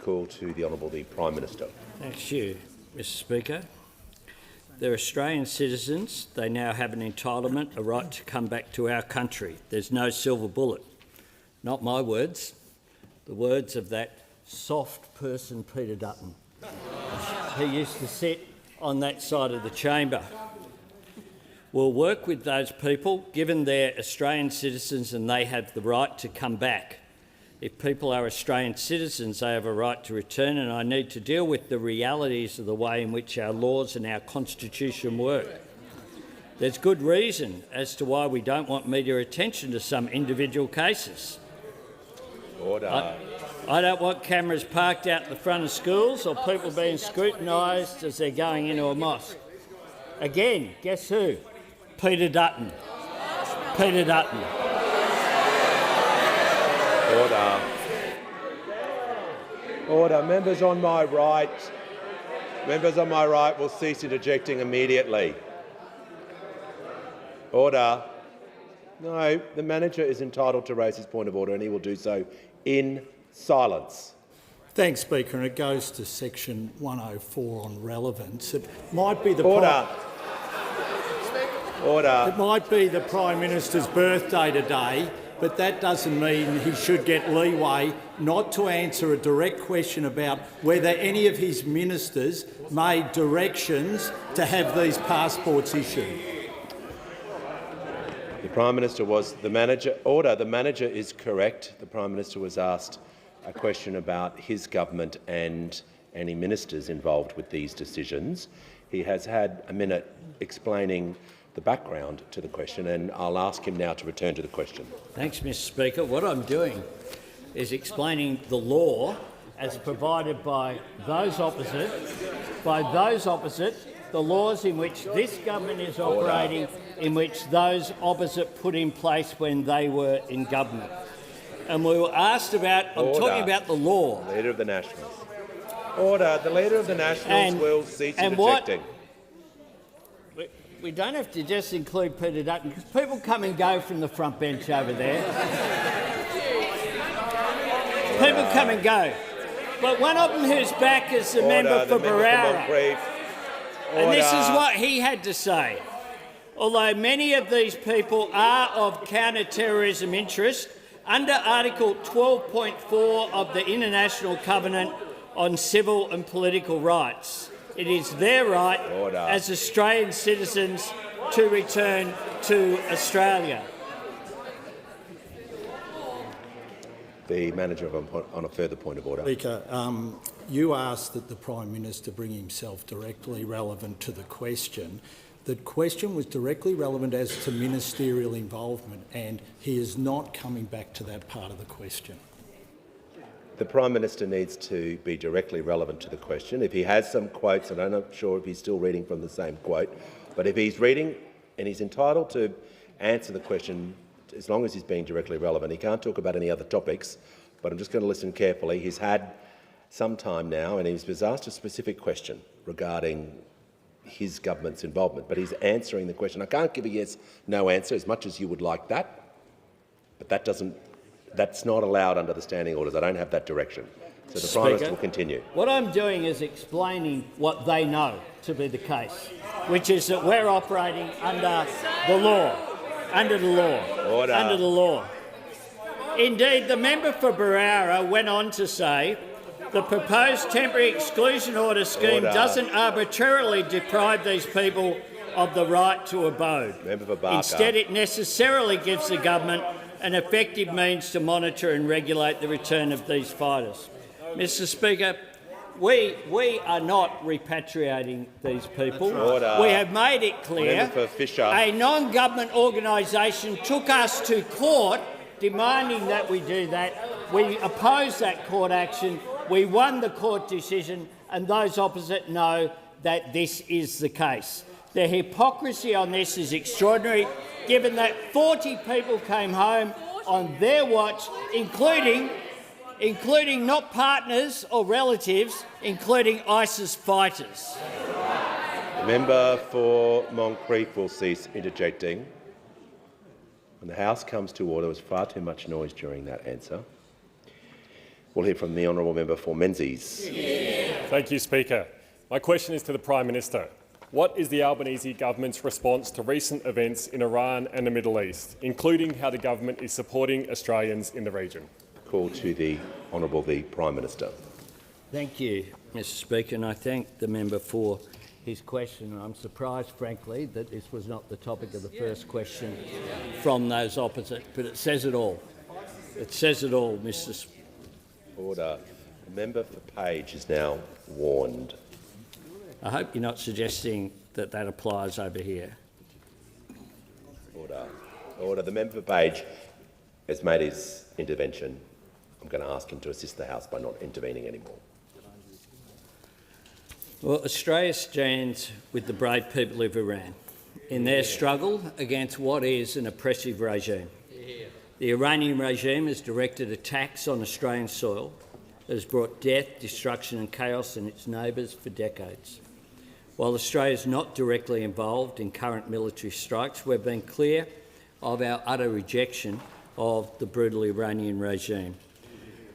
Call to the Honourable, the Prime Minister. Thank you, Mr Speaker. They're Australian citizens. They now have an entitlement, a right to come back to our country. There's no silver bullet. Not my words, the words of that soft person, Peter Dutton. He used to sit on that side of the chamber. We'll work with those people, given they're Australian citizens and they have the right to come back. If people are Australian citizens, they have a right to return, and I need to deal with the realities of the way in which our laws and our constitution work. There's good reason as to why we don't want media attention to some individual cases. Order. I don't want cameras parked out the front of schools or people being scrutinised as they're going into a mosque. Again, guess who? Peter Dutton. Peter Dutton. Order. Order. Members on my right will cease interjecting immediately. Order. No, the manager is entitled to raise his point of order, and he will do so in silence. Thanks, Speaker, and it goes to section 104 on relevance. It might be the Order. It might be the Prime Minister's birthday today, but that doesn't mean he should get leeway not to answer a direct question about whether any of his ministers made directions to have these passports issued. The Prime Minister was the manager. Order. The manager is correct. The Prime Minister was asked a question about his government and any ministers involved with these decisions. He has had a minute explaining the background to the question, and I'll ask him now to return to the question. Thanks, Mr Speaker. What I'm doing is explaining the law as provided by those opposite, the laws in which this government is operating, in which those opposite put in place when they were in government. And we were asked about, I'm talking about the law. Leader of the Nationals. Order. The Leader of the Nationals will cease interjecting. We don't have to just include Peter Dutton, because people come and go from the front bench over there. People come and go. But one of them who's back is the member for Barara. And this is what he had to say. Although many of these people are of counter-terrorism interest, under Article 12.4 of the International Covenant on Civil and Political Rights, it is their right as Australian citizens to return to Australia. The manager on a further point of order. Speaker, you asked that the Prime Minister bring himself directly relevant to the question. The question was directly relevant as to ministerial involvement, and he is not coming back to that part of the question. The Prime Minister needs to be directly relevant to the question. If he has some quotes, and I'm not sure if he's still reading from the same quote, but if he's reading and he's entitled to answer the question as long as he's being directly relevant. He can't talk about any other topics, but I'm just going to listen carefully. He's had some time now and he was asked a specific question regarding his government's involvement, but he's answering the question. I can't give a yes/no answer as much as you would like that, but that's not allowed under the standing orders. I don't have that direction. So the Prime Minister will continue. What I'm doing is explaining what they know to be the case, which is that we're operating under the law. Under the law. Order. Under the law. Indeed, the member for Barara went on to say the proposed temporary exclusion order scheme doesn't arbitrarily deprive these people of the right to abode. Member for Barker. Instead, it necessarily gives the government an effective means to monitor and regulate the return of these fighters. Mr Speaker, we are not repatriating these people. Order. We have made it clear. Member for Fisher. A non-government organisation took us to court demanding that we do that. We opposed that court action. We won the court decision, and those opposite know that this is the case. The hypocrisy on this is extraordinary, given that 40 people came home on their watch, including not partners or relatives, including ISIS fighters. The member for Moncrieff will cease interjecting. When the House comes to order, there was far too much noise during that answer. We'll hear from the honourable member for Menzies. Thank you, Speaker. My question is to the Prime Minister. What is the Albanese government's response to recent events in Iran and the Middle East, including how the government is supporting Australians in the region? Call to the Honourable the Prime Minister. Thank you, Mr Speaker, and I thank the member for his question. I'm surprised, frankly, that this was not the topic of the first question from those opposite, but it says it all. It says it all, Mr Speaker. Order. The member for Page is now warned. I hope you're not suggesting that that applies over here. Order. Order. The member for Page has made his intervention. I'm going to ask him to assist the House by not intervening anymore. Well, Australia stands with the brave people of Iran in their struggle against what is an oppressive regime. The Iranian regime has directed attacks on Australian soil that has brought death, destruction and chaos in its neighbours for decades. While Australia is not directly involved in current military strikes, we've been clear of our utter rejection of the brutal Iranian regime.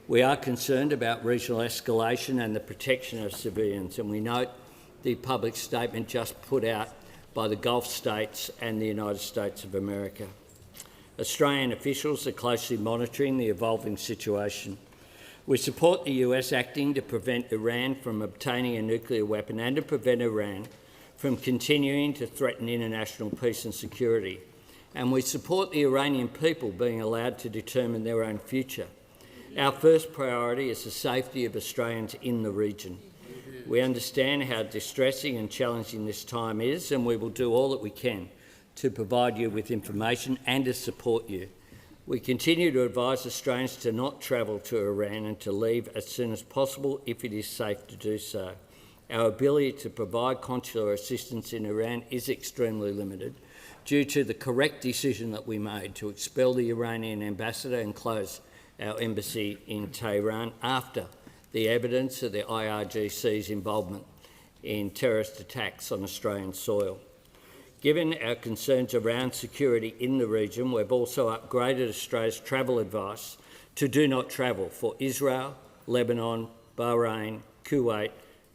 We are concerned about regional escalation and the protection of civilians, and we note the public statement just put out by the Gulf states and the United States of America. Australian officials are closely monitoring the evolving situation. We support the US acting to prevent Iran from obtaining a nuclear weapon and to prevent Iran from continuing to threaten international peace and security. And we support the Iranian people being allowed to determine their own future. Our first priority is the safety of Australians in the region. We understand how distressing and challenging this time is, and we will do all that we can to provide you with information and to support you. We continue to advise Australians to not travel to Iran and to leave as soon as possible if it is safe to do so. Our ability to provide consular assistance in Iran is extremely limited due to the correct decision that we made to expel the Iranian ambassador and close our embassy in Tehran after the evidence of the IRGC's involvement in terrorist attacks on Australian soil. Given our concerns around security in the region, we've also upgraded Australia's travel advice to do not travel for Israel, Lebanon, Bahrain, Kuwait,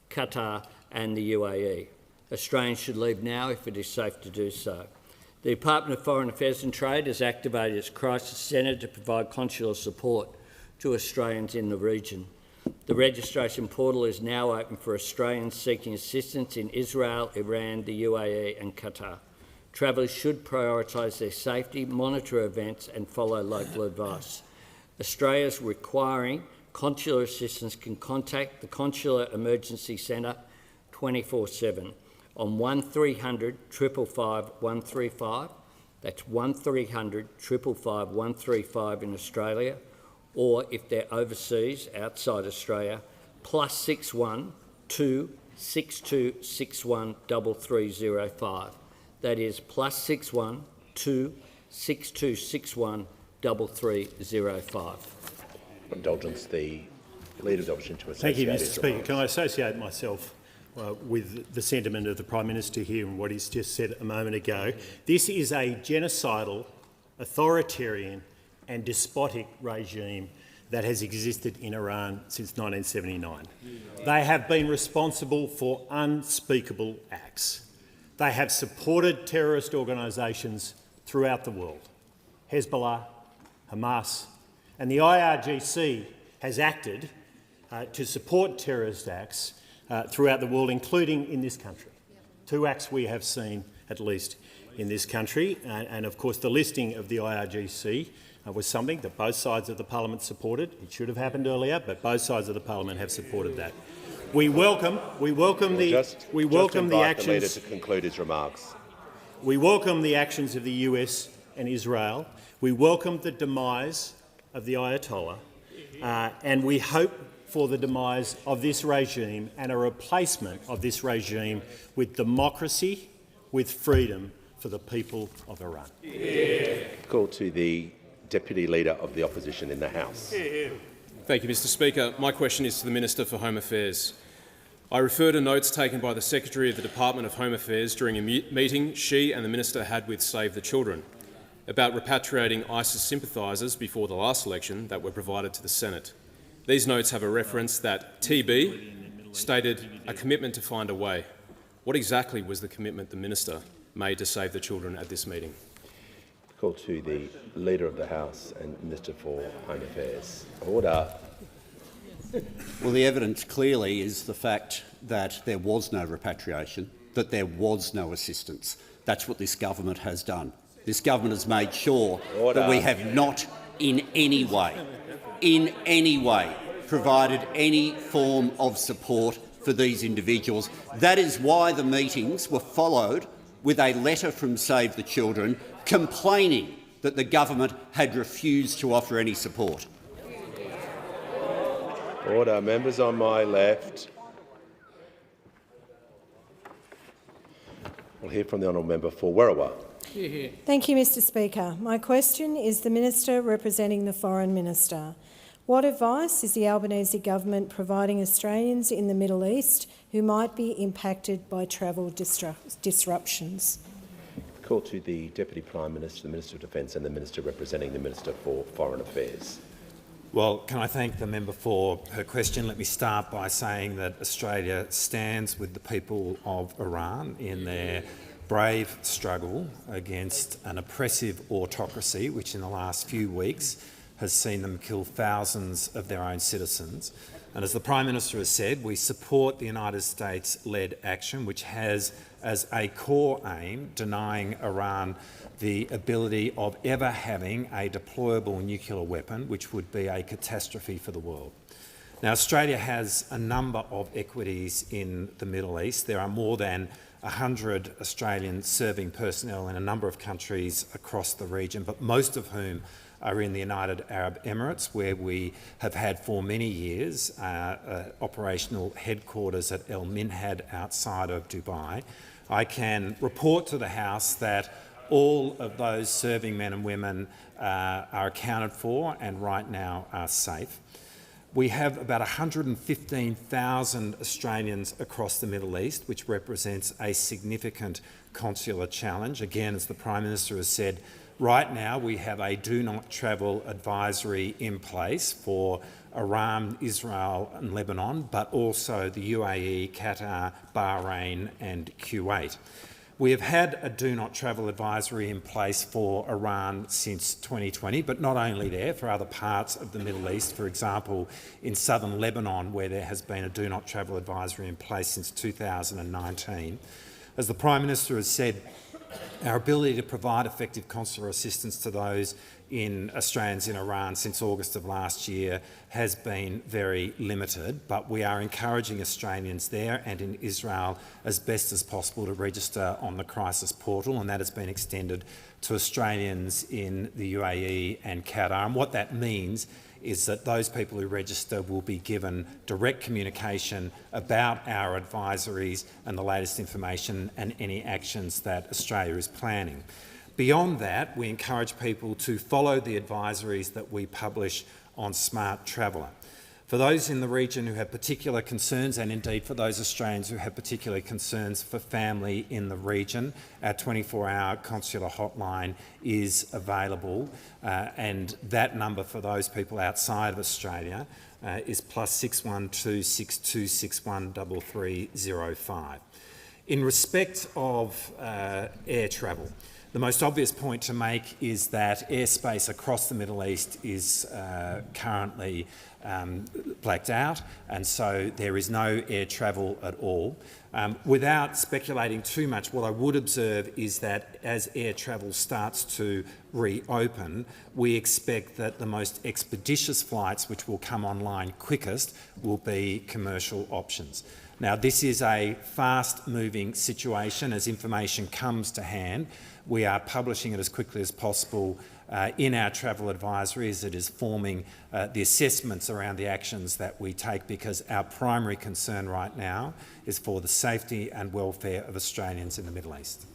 Qatar and the UAE. Australians should leave now if it is safe to do so. The Department of Foreign Affairs and Trade has activated its Crisis Centre to provide consular support to Australians in the region. The registration portal is now open for Australians seeking assistance in Israel, Iran, the UAE and Qatar. Travellers should prioritise their safety, monitor events and follow local advice. Australians requiring consular assistance can contact the Consular Emergency Centre 24/7 on 1300 555 135. That's 1300 555 135 in Australia, or if they're overseas, outside Australia, +61 2 6261 3305. That is +61 2 6261 3305. Indulgence, the Leader of the Opposition to associate. Thank you, Mr Speaker. Can I associate myself with the sentiment of the Prime Minister here and what he's just said a moment ago. This is a genocidal, authoritarian and despotic regime that has existed in Iran since 1979. They have been responsible for unspeakable acts. They have supported terrorist organisations throughout the world. Hezbollah, Hamas, and the IRGC has acted to support terrorist acts throughout the world, including in this country. 2 acts we have seen, at least, in this country. And of course, the listing of the IRGC was something that both sides of the parliament supported. It should have happened earlier, but both sides of the parliament have supported that. We welcome the actions. The leader to conclude his remarks. We welcome the actions of the US and Israel. We welcome the demise of the Ayatollah, and we hope for the demise of this regime and a replacement of this regime with democracy, with freedom for the people of Iran. Call to the Deputy Leader of the Opposition in the House. Thank you, Mr Speaker. My question is to the Minister for Home Affairs. I refer to notes taken by the Secretary of the Department of Home Affairs during a meeting she and the Minister had with Save the Children about repatriating ISIS sympathisers before the last election that were provided to the Senate. These notes have a reference that TB stated a commitment to find a way. What exactly was the commitment the Minister made to Save the Children at this meeting? Call to the Leader of the House and Minister for Home Affairs. Order. Well, the evidence clearly is the fact that there was no repatriation, that there was no assistance. That's what this government has done. This government has made sure that we have not in any way, provided any form of support for these individuals. That is why the meetings were followed with a letter from Save the Children complaining that the government had refused to offer any support. Order. Members on my left. We'll hear from the honourable member for Werriwa. Thank you, Mr Speaker. My question is the Minister representing the Foreign Minister. What advice is the Albanese government providing Australians in the Middle East who might be impacted by travel disruptions? Call to the Deputy Prime Minister, the Minister of Defence and the Minister representing the Minister for Foreign Affairs. Well, can I thank the member for her question? Let me start by saying that Australia stands with the people of Iran in their brave struggle against an oppressive autocracy which in the last few weeks has seen them kill thousands of their own citizens. And as the Prime Minister has said, we support the United States-led action which has as a core aim denying Iran the ability of ever having a deployable nuclear weapon, which would be a catastrophe for the world. Now, Australia has a number of equities in the Middle East. There are more than 100 Australian serving personnel in a number of countries across the region, but most of whom are in the United Arab Emirates, where we have had for many years operational headquarters at El Minhad outside of Dubai. I can report to the House that all of those serving men and women are accounted for and right now are safe. We have about 115,000 Australians across the Middle East, which represents a significant consular challenge. Again, as the Prime Minister has said, right now we have a do not travel advisory in place for Iran, Israel and Lebanon, but also the UAE, Qatar, Bahrain and Kuwait. We have had a do not travel advisory in place for Iran since 2020, but not only there, for other parts of the Middle East, for example, in southern Lebanon, where there has been a do not travel advisory in place since 2019. As the Prime Minister has said, our ability to provide effective consular assistance to those Australians in Iran since August of last year has been very limited, but we are encouraging Australians there and in Israel as best as possible to register on the crisis portal, and that has been extended to Australians in the UAE and Qatar. And what that means is that those people who register will be given direct communication about our advisories and the latest information and any actions that Australia is planning. Beyond that, we encourage people to follow the advisories that we publish on Smart Traveller. For those in the region who have particular concerns, and indeed for those Australians who have particular concerns for family in the region, our 24-hour consular hotline is available, and that number for those people outside of Australia is +612 6261 3305. In respect of air travel, the most obvious point to make is that airspace across the Middle East is currently blacked out, and so there is no air travel at all. Without speculating too much, what I would observe is that as air travel starts to reopen, we expect that the most expeditious flights, which will come online quickest, will be commercial options. Now, this is a fast-moving situation. As information comes to hand, we are publishing it as quickly as possible in our travel advisory as it is forming the assessments around the actions that we take, because our primary concern right now is for the safety and welfare of Australians in the Middle East.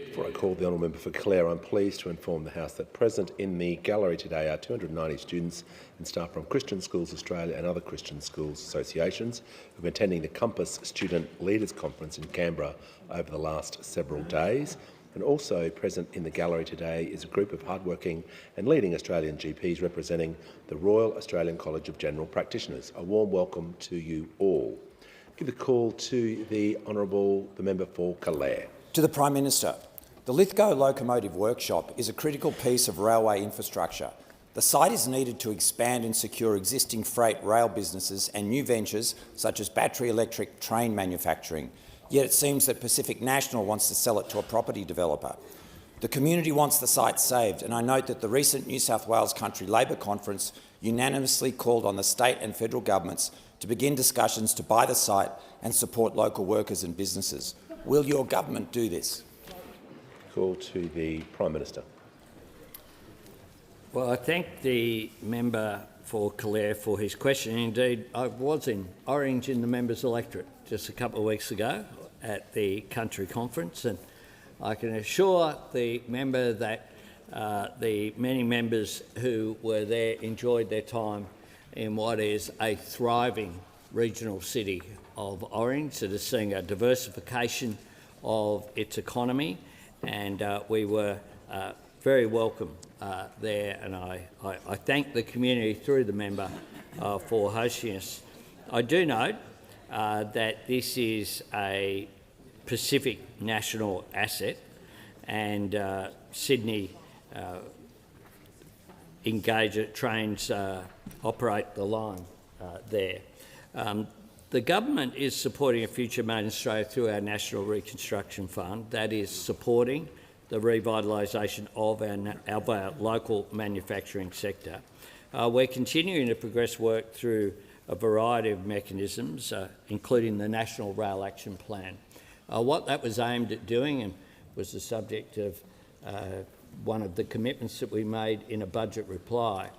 Before I call the honourable member for Clare, I'm pleased to inform the House that present in the gallery today are 290 students and staff from Christian Schools Australia and other Christian schools associations who are attending the Compass Student Leaders Conference in Canberra over the last several days. And also present in the gallery today is a group of hardworking and leading Australian GPs representing the Royal Australian College of General Practitioners. A warm welcome to you all. Give the call to the member for Clare. To the Prime Minister. The Lithgow Locomotive Workshop is a critical piece of railway infrastructure. The site is needed to expand and secure existing freight rail businesses and new ventures such as battery electric train manufacturing. Yet it seems that Pacific National wants to sell it to a property developer. The community wants the site saved, and I note that the recent New South Wales Country Labor Conference unanimously called on the state and federal governments to begin discussions to buy the site and support local workers and businesses. Will your government do this? Call to the Prime Minister. Well, I thank the member for Clare for his question. Indeed, I was in Orange in the members' electorate just a couple of weeks ago at the country conference, and I can assure the member that the many members who were there enjoyed their time in what is a thriving regional city of Orange that is seeing a diversification of its economy, and we were very welcome there, and I thank the community through the member for hosting us. I do note that this is a Pacific national asset, and Sydney trains operate the line there. The government is supporting a future made in Australia through our National Reconstruction Fund that is supporting the revitalisation of our local manufacturing sector. We're continuing to progress work through a variety of mechanisms, including the National Rail Action Plan. What that was aimed at doing, and was the subject of one of the commitments that we made in a budget reply,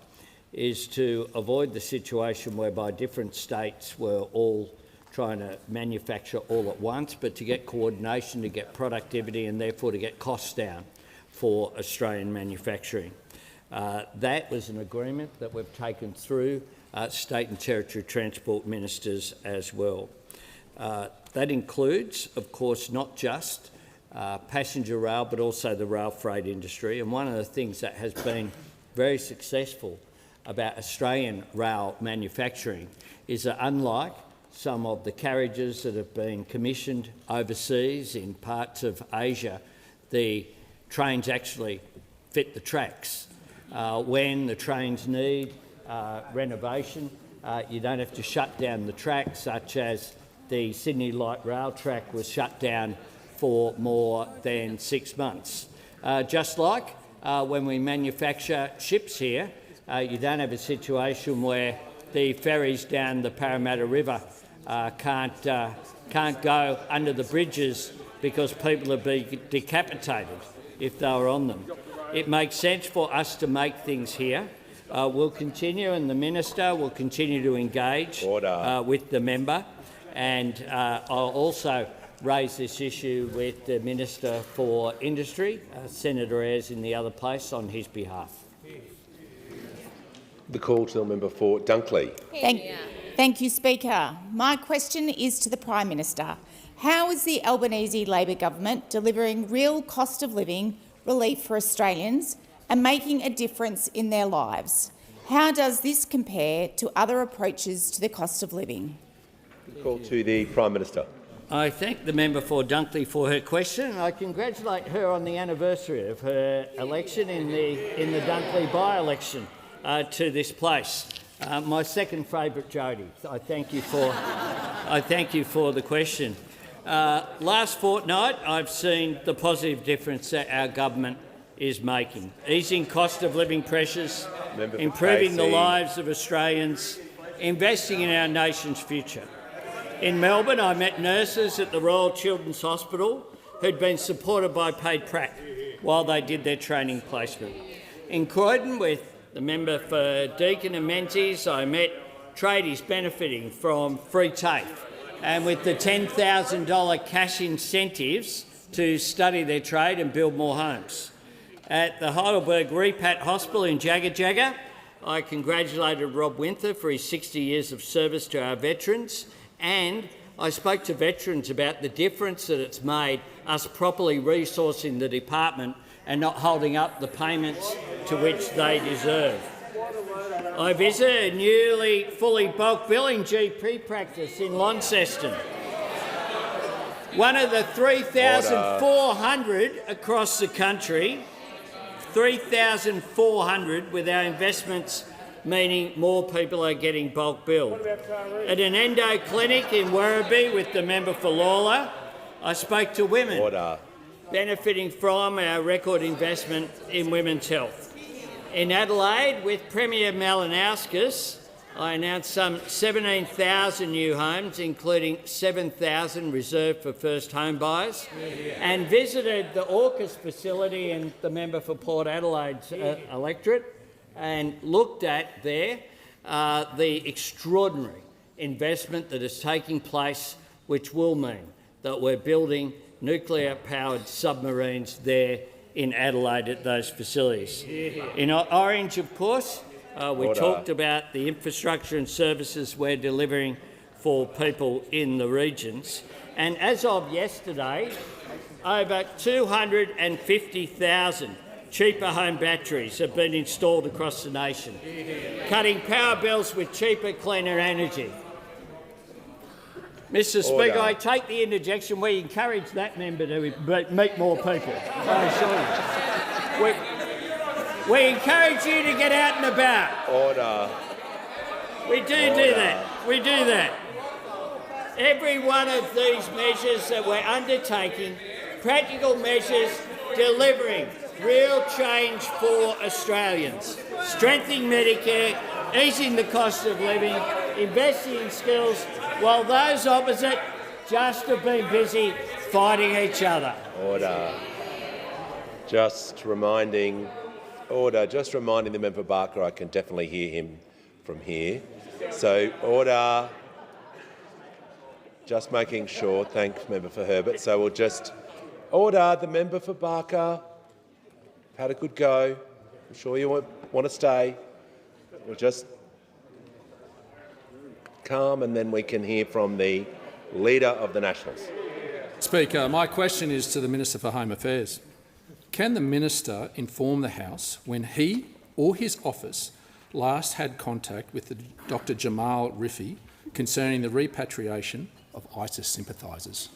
is to avoid the situation whereby different states were all trying to manufacture all at once, but to get coordination, to get productivity, and therefore to get costs down for Australian manufacturing. That was an agreement that we've taken through state and territory transport ministers as well. That includes, of course, not just passenger rail, but also the rail freight industry. And one of the things that has been very successful about Australian rail manufacturing is that, unlike some of the carriages that have been commissioned overseas in parts of Asia, the trains actually fit the tracks. When the trains need renovation, you don't have to shut down the tracks, such as the Sydney Light Rail track was shut down for more than 6 months. Just like when we manufacture ships here, you don't have a situation where the ferries down the Parramatta River can't go under the bridges because people would be decapitated if they were on them. It makes sense for us to make things here. We'll continue, and the Minister will continue to engage with the member, and I'll also raise this issue with the Minister for Industry, Senator Ayres, in the other place, on his behalf. The call to the member for Dunkley. Thank you, Speaker. My question is to the Prime Minister. How is the Albanese Labor government delivering real cost of living relief for Australians and making a difference in their lives? How does this compare to other approaches to the cost of living? The call to the Prime Minister. I thank the member for Dunkley for her question, and I congratulate her on the anniversary of her election in the Dunkley by-election to this place. My second favourite, Jodie. I thank you for the question. Last fortnight, I've seen the positive difference that our government is making, easing cost of living pressures, improving the lives of Australians, investing in our nation's future. In Melbourne, I met nurses at the Royal Children's Hospital who'd been supported by paid prac while they did their training placement. In Croydon, with the member for Deakin and Menzies, I met tradies benefiting from free TAFE, and with the $10,000 cash incentives to study their trade and build more homes. At the Heidelberg Repat Hospital in Jagga, I congratulated Rob Winther for his 60 years of service to our veterans, and I spoke to veterans about the difference that it's made us properly resourcing the department and not holding up the payments to which they deserve. I visited a newly fully bulk billing GP practice in Launceston, one of the 3,400 across the country, 3,400 with our investments meaning more people are getting bulk billed. At an endo clinic in Werribee with the member for Lawler, I spoke to women benefiting from our record investment in women's health. In Adelaide, with Premier Malinauskas, I announced some 17,000 new homes, including 7,000 reserved for first home buyers, and visited the AUKUS facility in the member for Port Adelaide's electorate, and looked at there the extraordinary investment that is taking place, which will mean that we're building nuclear-powered submarines there in Adelaide at those facilities. In Orange, of course, we talked about the infrastructure and services we're delivering for people in the regions. And as of yesterday, over 250,000 cheaper home batteries have been installed across the nation, cutting power bills with cheaper, cleaner energy. Mr. Speaker, I take the interjection. We encourage that member to meet more people, I assure you. We encourage you to get out and about. We do that. We do that. Every one of these measures that we're undertaking, practical measures delivering real change for Australians, strengthening Medicare, easing the cost of living, investing in skills, while those opposite just have been busy fighting each other. Just reminding the member Barker I can definitely hear him from here. So order. Just making sure. Thanks, member for Herbert. So we'll just order the member for Barker. Had a good go. I'm sure you want to stay. We'll just calm, and then we can hear from the Leader of the Nationals. Speaker, my question is to the Minister for Home Affairs. Can the Minister inform the House when he or his office last had contact with Dr Jamal Rifi concerning the repatriation of ISIS sympathisers?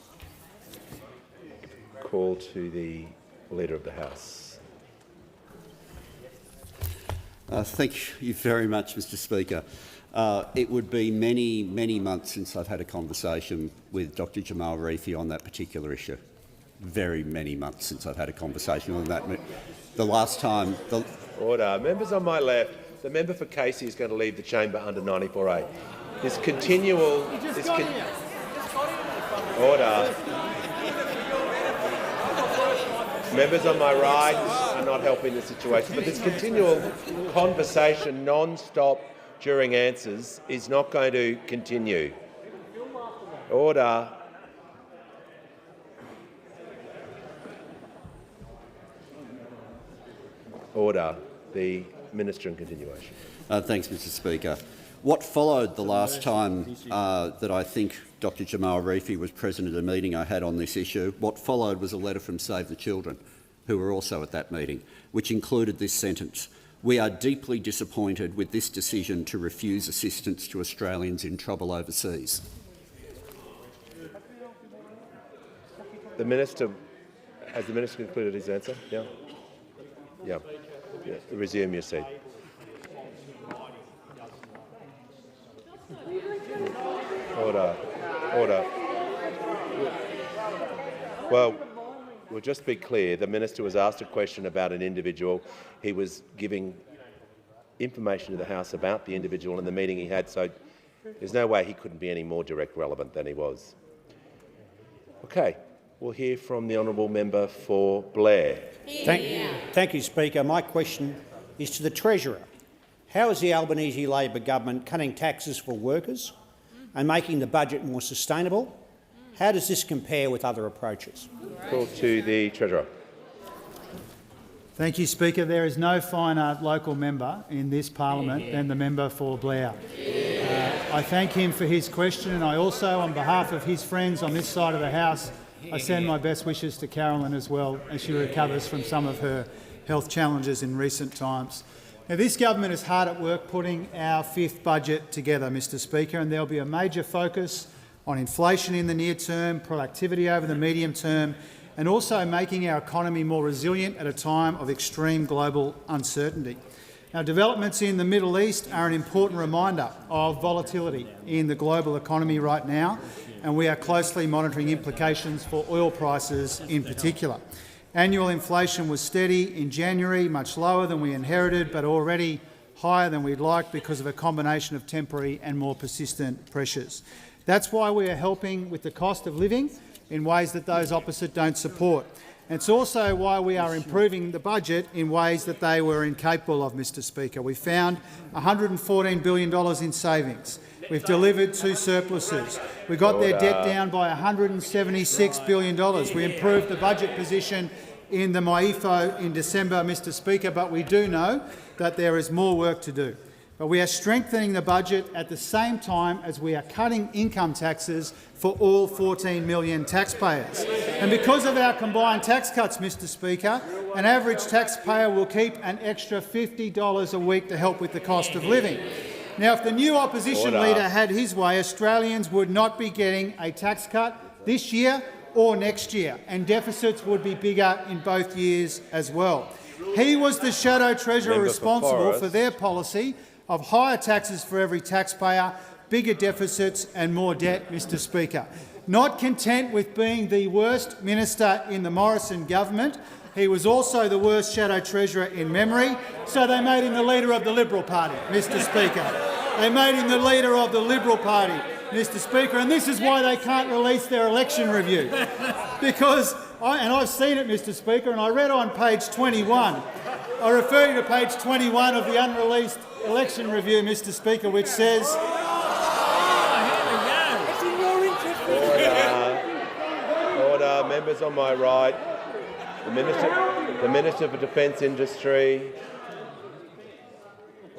Call to the Leader of the House. Thank you very much, Mr. Speaker. It would be many, many months since I've had a conversation with Dr Jamal Rifi on that particular issue. Very many months since I've had a conversation on that. The last time... Order. Members on my left, the member for Casey is going to leave the chamber under 94A. This continual... Order. Members on my right are not helping the situation, but this continual conversation non-stop during answers is not going to continue. Order. Order. The Minister in continuation. Thanks, Mr Speaker. What followed the last time that I think Dr Jamal Rifi was present at a meeting I had on this issue, what followed was a letter from Save the Children, who were also at that meeting, which included this sentence: "We are deeply disappointed with this decision to refuse assistance to Australians in trouble overseas." The Minister, has the Minister concluded his answer? Yeah. Yeah. Resume your seat. Order. Order. Well, we'll just be clear. The Minister was asked a question about an individual. He was giving information to the House about the individual in the meeting he had, so there's no way he couldn't be any more direct relevant than he was. Okay. We'll hear from the honourable member for Blair. Thank you, Speaker. My question is to the Treasurer. How is the Albanese Labor government cutting taxes for workers and making the budget more sustainable? How does this compare with other approaches? Call to the Treasurer. Thank you, Speaker. There is no finer local member in this parliament than the member for Blair. I thank him for his question, and I also, on behalf of his friends on this side of the House, I send my best wishes to Carolyn as well as she recovers from some of her health challenges in recent times. Now, this government is hard at work putting our fifth budget together, Mr Speaker, and there will be a major focus on inflation in the near term, productivity over the medium term, and also making our economy more resilient at a time of extreme global uncertainty. Now, developments in the Middle East are an important reminder of volatility in the global economy right now, and we are closely monitoring implications for oil prices in particular. Annual inflation was steady in January, much lower than we inherited, but already higher than we'd like because of a combination of temporary and more persistent pressures. That's why we are helping with the cost of living in ways that those opposite don't support. It's also why we are improving the budget in ways that they were incapable of, Mr Speaker. We found $114 billion in savings. We've delivered 2 surpluses. We got their debt down by $176 billion. We improved the budget position in the MYEFO in December, Mr Speaker, but we do know that there is more work to do. But we are strengthening the budget at the same time as we are cutting income taxes for all 14 million taxpayers. And because of our combined tax cuts, Mr Speaker, an average taxpayer will keep an extra $50 a week to help with the cost of living. Now, if the new opposition leader had his way, Australians would not be getting a tax cut this year or next year, and deficits would be bigger in both years as well. He was the Shadow Treasurer responsible for their policy of higher taxes for every taxpayer, bigger deficits and more debt, Mr Speaker. Not content with being the worst minister in the Morrison government, he was also the worst Shadow Treasurer in memory, so they made him the leader of the Liberal Party, Mr Speaker. They made him the leader of the Liberal Party, Mr Speaker, and this is why they can't release their election review. Because, and I've seen it, Mr Speaker, and I read on page 21, I refer you to page 21 of the unreleased election review, Mr Speaker, which says... Order. Members on my right. The Minister for Defence Industry.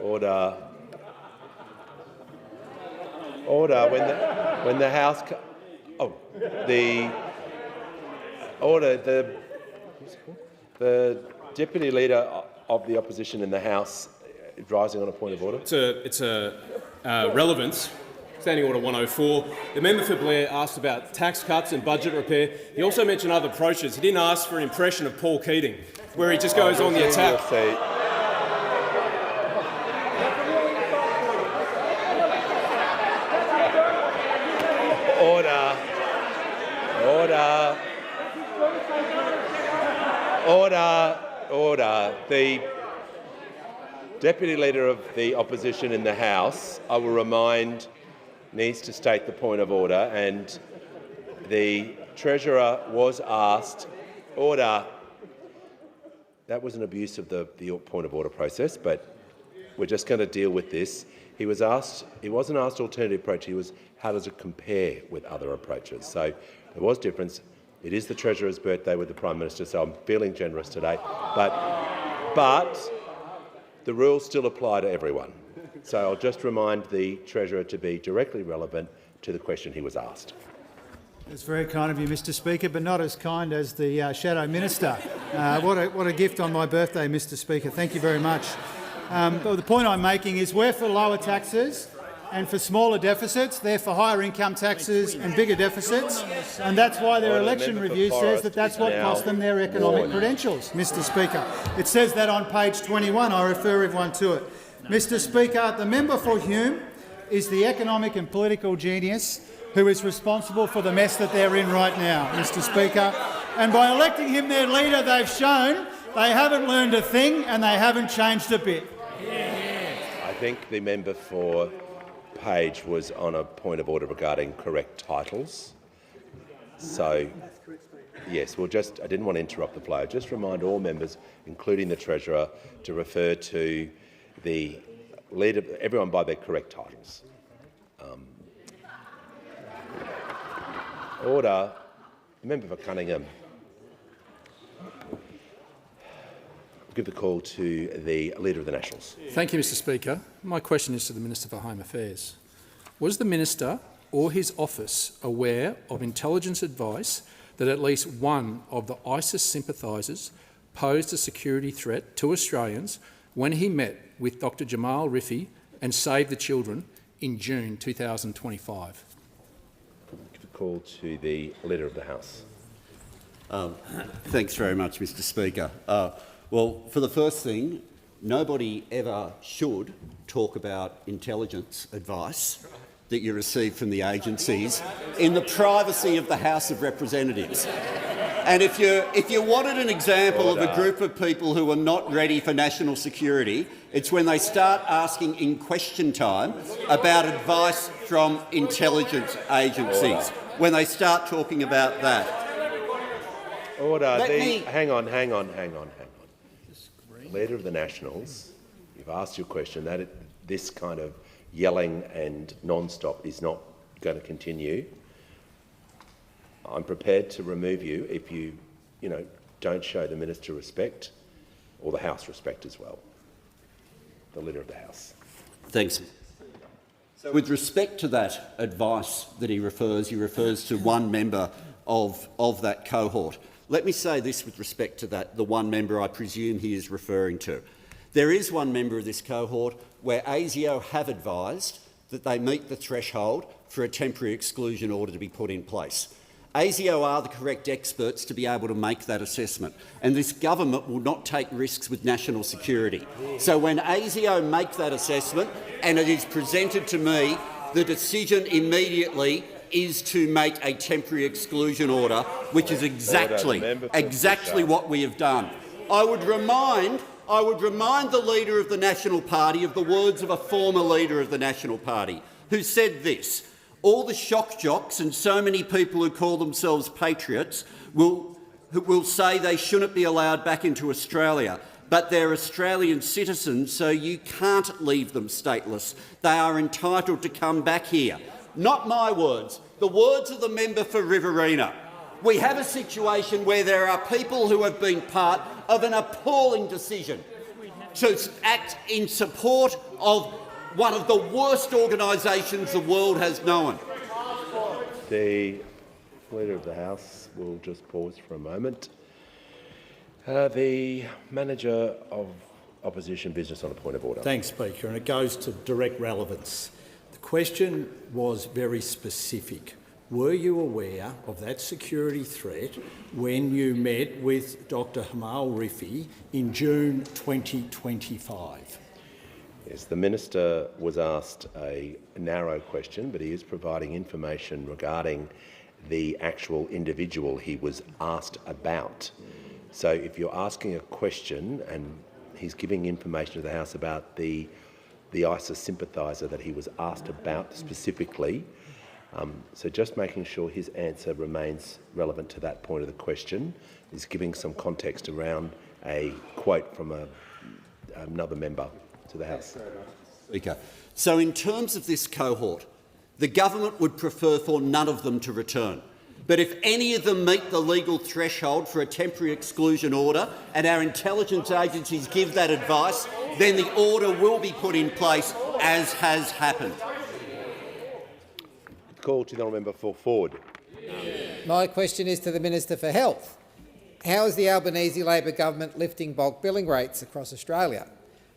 Order. Order. When the House... The Deputy Leader of the Opposition in the House is rising on a point of order. It's a relevance. Standing Order 104. The member for Blair asked about tax cuts and budget repair. He also mentioned other approaches. He didn't ask for an impression of Paul Keating, where he just goes on the attack. Order. Order. Order. Order. The Deputy Leader of the Opposition in the House, I will remind, needs to state the point of order, and the Treasurer was asked, order. That was an abuse of the point of order process, but we're just going to deal with this. He wasn't asked alternative approach, he was how does it compare with other approaches. So there was difference. It is the Treasurer's birthday with the Prime Minister, so I'm feeling generous today. But the rules still apply to everyone. So I'll just remind the Treasurer to be directly relevant to the question he was asked. It's very kind of you, Mr Speaker, but not as kind as the Shadow Minister. What a gift on my birthday, Mr Speaker. Thank you very much. But the point I'm making is we're for lower taxes and for smaller deficits. They're for higher income taxes and bigger deficits, and that's why their election review says that that's what cost them their economic credentials, Mr Speaker. It says that on page 21. I refer everyone to it. Mr Speaker, the member for Hume is the economic and political genius who is responsible for the mess that they're in right now, Mr Speaker. And by electing him their leader, they've shown they haven't learned a thing and they haven't changed a bit. I think the member for Page was on a point of order regarding correct titles. So, yes, I didn't want to interrupt the flow. Just remind all members, including the Treasurer, to refer to the leader, everyone by their correct titles. Order. Member for Cunningham. Give the call to the Leader of the Nationals. Thank you, Mr Speaker. My question is to the Minister for Home Affairs. Was the Minister or his office aware of intelligence advice that at least one of the ISIS sympathisers posed a security threat to Australians when he met with Dr Jamal Rifi and Save the Children in June 2025? Give the call to the Leader of the House. Thanks very much, Mr Speaker. Well, for the first thing, nobody ever should talk about intelligence advice that you receive from the agencies in the privacy of the House of Representatives. And if you wanted an example of a group of people who are not ready for national security, it's when they start asking in question time about advice from intelligence agencies, when they start talking about that. Order. Hang on. Leader of the Nationals, you've asked your question. This kind of yelling and non-stop is not going to continue. I'm prepared to remove you if you don't show the Minister respect, or the House respect as well. The Leader of the House. Thanks. So with respect to that advice that he refers to one member of that cohort. Let me say this with respect to that, the one member I presume he is referring to. There is one member of this cohort where ASIO have advised that they meet the threshold for a temporary exclusion order to be put in place. ASIO are the correct experts to be able to make that assessment, and this government will not take risks with national security. So when ASIO make that assessment and it is presented to me, the decision immediately is to make a temporary exclusion order, which is exactly what we have done. I would remind the Leader of the National Party of the words of a former Leader of the National Party who said this: all the shock jocks and so many people who call themselves patriots will say they shouldn't be allowed back into Australia, but they're Australian citizens, so you can't leave them stateless. They are entitled to come back here. Not my words, the words of the member for Riverina. We have a situation where there are people who have been part of an appalling decision to act in support of one of the worst organisations the world has known. The Leader of the House will just pause for a moment. The Manager of Opposition Business on a point of order. Thanks, Speaker, and it goes to direct relevance. The question was very specific. Were you aware of that security threat when you met with Dr Jamal Rifi in June 2025? Yes, the Minister was asked a narrow question, but he is providing information regarding the actual individual he was asked about. So if you're asking a question and he's giving information to the House about the ISIS sympathiser that he was asked about specifically, so just making sure his answer remains relevant to that point of the question, is giving some context around a quote from another member to the House. Speaker. So in terms of this cohort, the government would prefer for none of them to return. But if any of them meet the legal threshold for a temporary exclusion order and our intelligence agencies give that advice, then the order will be put in place as has happened. Call to the honourable member for Ford. My question is to the Minister for Health. How is the Albanese Labor government lifting bulk billing rates across Australia?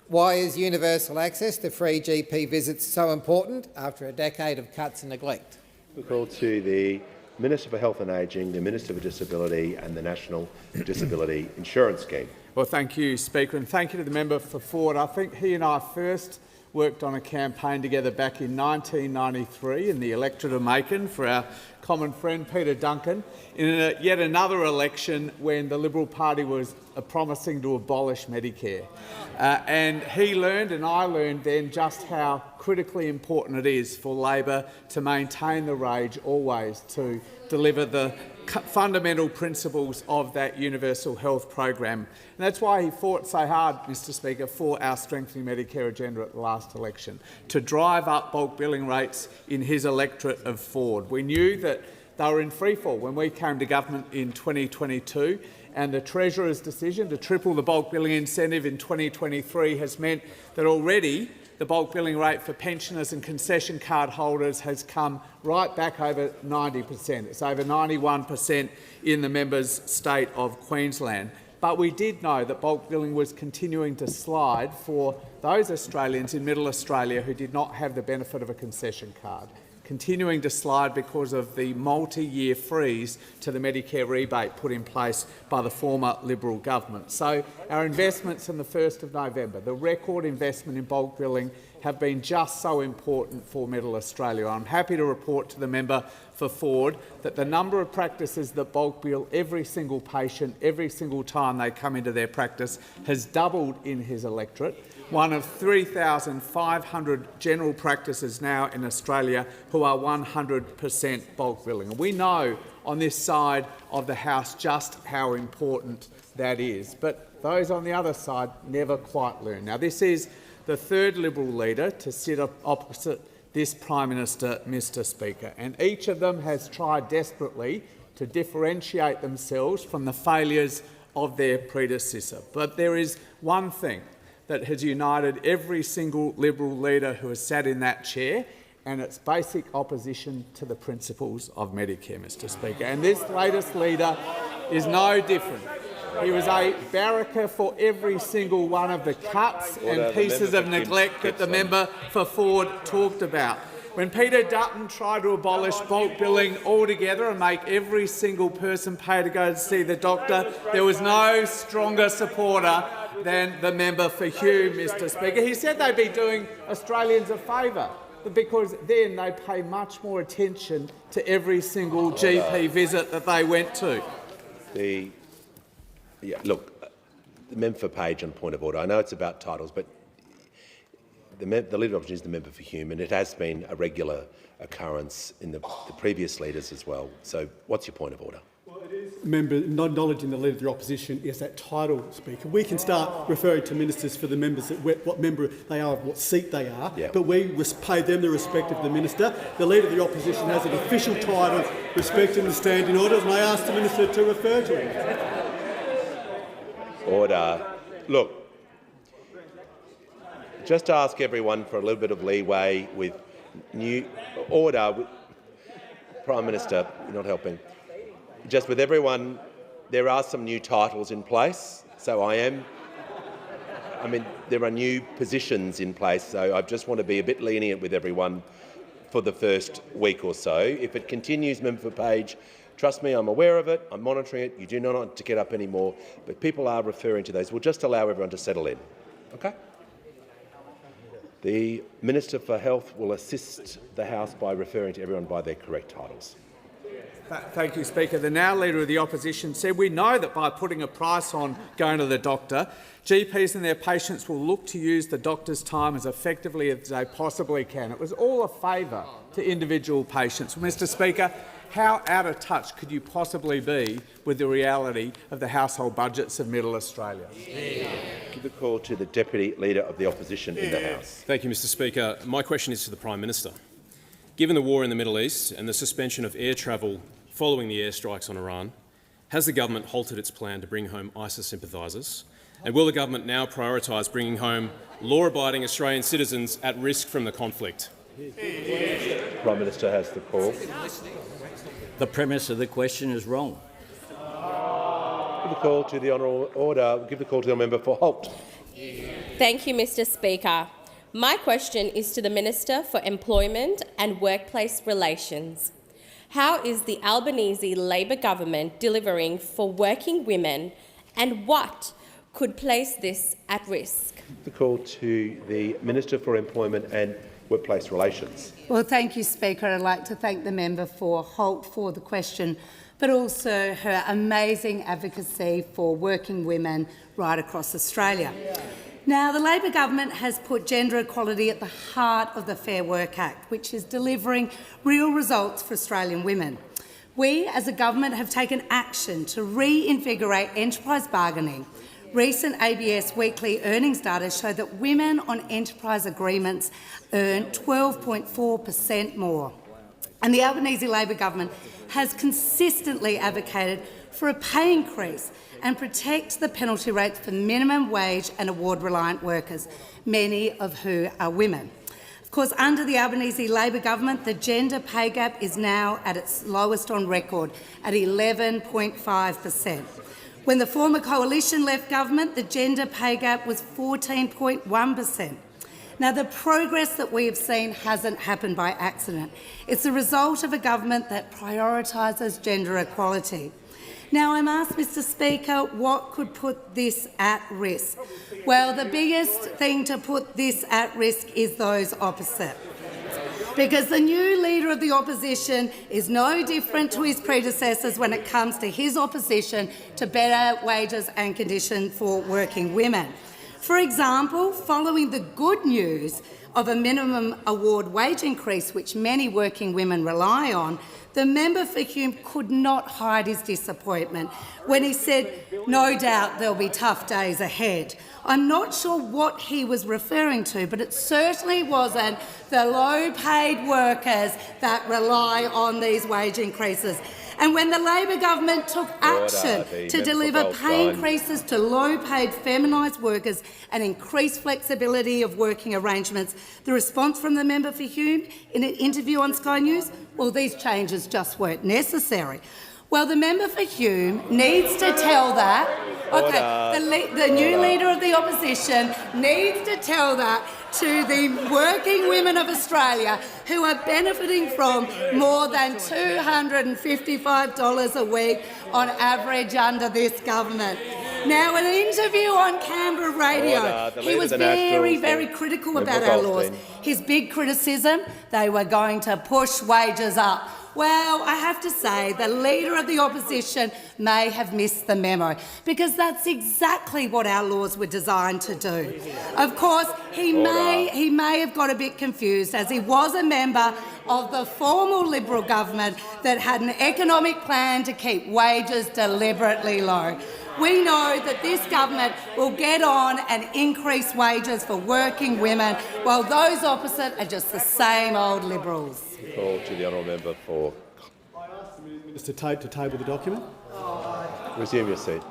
Why is universal access to free GP visits so important after a decade of cuts and neglect? We call to the Minister for Health and Ageing, the Minister for Disability and the National Disability Insurance Scheme. Well, thank you, Speaker, and thank you to the member for Ford. I think he and I first worked on a campaign together back in 1993 in the electorate of Macon for our common friend Peter Duncan, in yet another election when the Liberal Party was promising to abolish Medicare. And he learned and I learned then just how critically important it is for Labor to maintain the rage always to deliver the fundamental principles of that universal health program. And that's why he fought so hard, Mr Speaker, for our strengthening Medicare agenda at the last election, to drive up bulk billing rates in his electorate of Ford. We knew that they were in freefall when we came to government in 2022, and the Treasurer's decision to triple the bulk billing incentive in 2023 has meant that already the bulk billing rate for pensioners and concession card holders has come right back over 90%. It's over 91% in the member's state of Queensland. But we did know that bulk billing was continuing to slide for those Australians in Middle Australia who did not have the benefit of a concession card, continuing to slide because of the multi-year freeze to the Medicare rebate put in place by the former Liberal government. So our investments on the 1st of November, the record investment in bulk billing, have been just so important for Middle Australia. I'm happy to report to the member for Ford that the number of practices that bulk bill every single patient every single time they come into their practice has doubled in his electorate. One of 3,500 general practices now in Australia who are 100% bulk billing. And we know on this side of the House just how important that is. But those on the other side never quite learn. Now, this is the third Liberal leader to sit opposite this Prime Minister, Mr Speaker, and each of them has tried desperately to differentiate themselves from the failures of their predecessor. But there is one thing that has united every single Liberal leader who has sat in that chair, and it's basic opposition to the principles of Medicare, Mr Speaker. And this latest leader is no different. He was a barracker for every single one of the cuts and pieces of neglect that the member for Ford talked about. When Peter Dutton tried to abolish bulk billing altogether and make every single person pay to go to see the doctor, there was no stronger supporter than the member for Hume, Mr Speaker. He said they'd be doing Australians a favour because then they pay much more attention to every single GP visit that they went to. Look, the member for Page on point of order. I know it's about titles, but the Leader of Opposition is the member for Hume, and it has been a regular occurrence in the previous leaders as well. So what's your point of order? Member not acknowledging the Leader of the Opposition is that title, Speaker. We can start referring to ministers for the members, what member they are, what seat they are, but we pay them the respect of the minister. The Leader of the Opposition has an official title, respecting the standing orders, and I ask the minister to refer to it. Order. Look, just to ask everyone for a little bit of leeway with new order. Prime Minister, you're not helping. Just with everyone, there are some new titles in place, so there are new positions in place, so I just want to be a bit lenient with everyone for the first week or so. If it continues, member for Page, trust me, I'm aware of it, I'm monitoring it, you do not want to get up anymore, but people are referring to those. We'll just allow everyone to settle in. Okay? The Minister for Health will assist the House by referring to everyone by their correct titles. Thank you, Speaker. The now Leader of the Opposition said, we know that by putting a price on going to the doctor, GPs and their patients will look to use the doctor's time as effectively as they possibly can. It was all a favour to individual patients. Well, Mr Speaker, how out of touch could you possibly be with the reality of the household budgets of Middle Australia? Give the call to the Deputy Leader of the Opposition in the House. Thank you, Mr Speaker. My question is to the Prime Minister. Given the war in the Middle East and the suspension of air travel following the airstrikes on Iran, has the government halted its plan to bring home ISIS sympathisers And will the government now prioritise bringing home law-abiding Australian citizens at risk from the conflict? The Prime Minister has the call. The premise of the question is wrong. Give the call to the honourable order. Give the call to the member for Holt. Thank you, Mr. Speaker. My question is to the Minister for Employment and Workplace Relations. How is the Albanese Labor government delivering for working women, and what could place this at risk? The call to the Minister for Employment and Workplace Relations. Well, thank you, Speaker. I'd like to thank the member for Holt for the question, but also her amazing advocacy for working women right across Australia. Now, the Labor government has put gender equality at the heart of the Fair Work Act, which is delivering real results for Australian women. We, as a government, have taken action to reinvigorate enterprise bargaining. Recent ABS weekly earnings data show that women on enterprise agreements earn 12.4% more. And the Albanese Labor government has consistently advocated for a pay increase and protect the penalty rates for minimum wage and award-reliant workers, many of who are women. Of course, under the Albanese Labor government, the gender pay gap is now at its lowest on record, at 11.5%. When the former coalition left government, the gender pay gap was 14.1%. Now, the progress that we have seen hasn't happened by accident. It's the result of a government that prioritises gender equality. Now, I'm asked, Mr. Speaker, what could put this at risk? Well, the biggest thing to put this at risk is those opposite. Because the new Leader of the Opposition is no different to his predecessors when it comes to his opposition to better wages and conditions for working women. For example, following the good news of a minimum award wage increase, which many working women rely on, the member for Hume could not hide his disappointment when he said, "No doubt there'll be tough days ahead." I'm not sure what he was referring to, but it certainly wasn't the low-paid workers that rely on these wage increases. And when the Labor government took action to deliver pay increases to low-paid feminised workers and increase flexibility of working arrangements, the response from the member for Hume in an interview on Sky News, well, these changes just weren't necessary. Well, the member for Hume needs to tell that. The new Leader of the Opposition needs to tell that to the working women of Australia who are benefiting from more than $255 a week on average under this government. Now, in an interview on Canberra radio, he was very critical about our laws. His big criticism, they were going to push wages up. Well, I have to say the Leader of the Opposition may have missed the memo, because that's exactly what our laws were designed to do. Of course, he may have got a bit confused, as he was a member of the former Liberal government that had an economic plan to keep wages deliberately low. We know that this government will get on and increase wages for working women, while those opposite are just the same old Liberals. Call to the honourable member for. I ask the Minister to table the document. Resume your seat.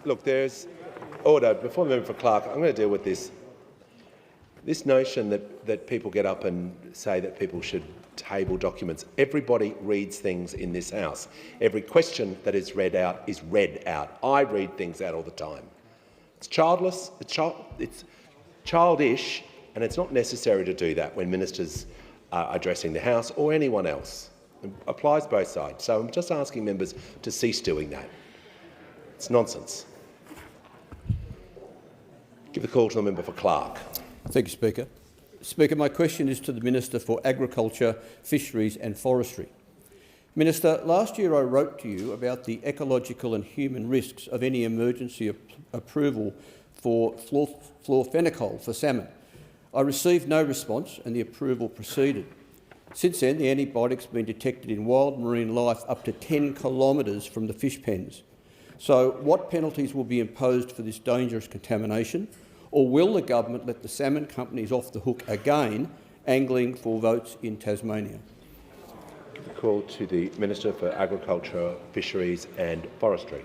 Look, there's order. Before the member for Clark, I'm going to deal with this notion that people get up and say that people should table documents. Everybody reads things in this House. Every question that is read out is read out. I read things out all the time. It's childless, it's childish, and it's not necessary to do that when ministers are addressing the House or anyone else. It applies both sides. So I'm just asking members to cease doing that. It's nonsense. Give the call to the member for Clark. Thank you, Speaker. Speaker, my question is to the Minister for Agriculture, Fisheries and Forestry. Minister, last year I wrote to you about the ecological and human risks of any emergency approval for florfenicol for salmon. I received no response and the approval proceeded. Since then, the antibiotic's been detected in wild marine life up to 10 kilometres from the fish pens. So what penalties will be imposed for this dangerous contamination? Or will the government let the salmon companies off the hook again, angling for votes in Tasmania? call to the Minister for Agriculture, Fisheries and Forestry.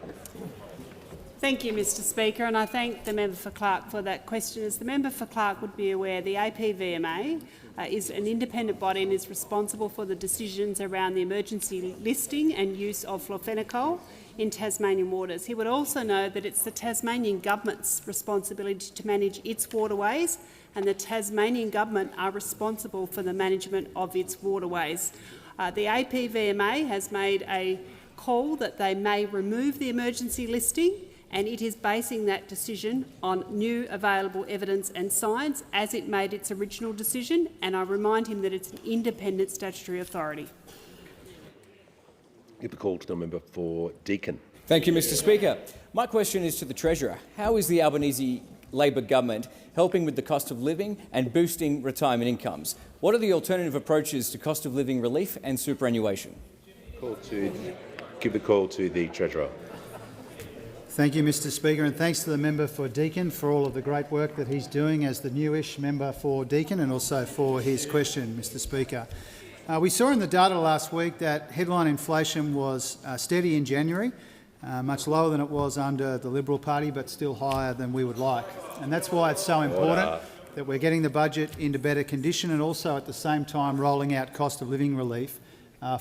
Thank you, Mr Speaker, and I thank the member for Clark for that question. As the member for Clark would be aware, the APVMA is an independent body and is responsible for the decisions around the emergency listing and use of florfenicol in Tasmanian waters. He would also know that it's the Tasmanian government's responsibility to manage its waterways, and the Tasmanian government are responsible for the management of its waterways. The APVMA has made a call that they may remove the emergency listing, and it is basing that decision on new available evidence and science as it made its original decision, and I remind him that it's an independent statutory authority. Give the call to the member for Deakin. Thank you, Mr Speaker. My question is to the Treasurer. How is the Albanese Labor government helping with the cost of living and boosting retirement incomes? What are the alternative approaches to cost of living relief and superannuation? Give the call to the Treasurer. Thank you, Mr Speaker, and thanks to the member for Deakin for all of the great work that he's doing as the newish member for Deakin, and also for his question, Mr Speaker. We saw in the data last week that headline inflation was steady in January, much lower than it was under the Liberal Party, but still higher than we would like. And that's why it's so important that we're getting the budget into better condition, and also at the same time rolling out cost of living relief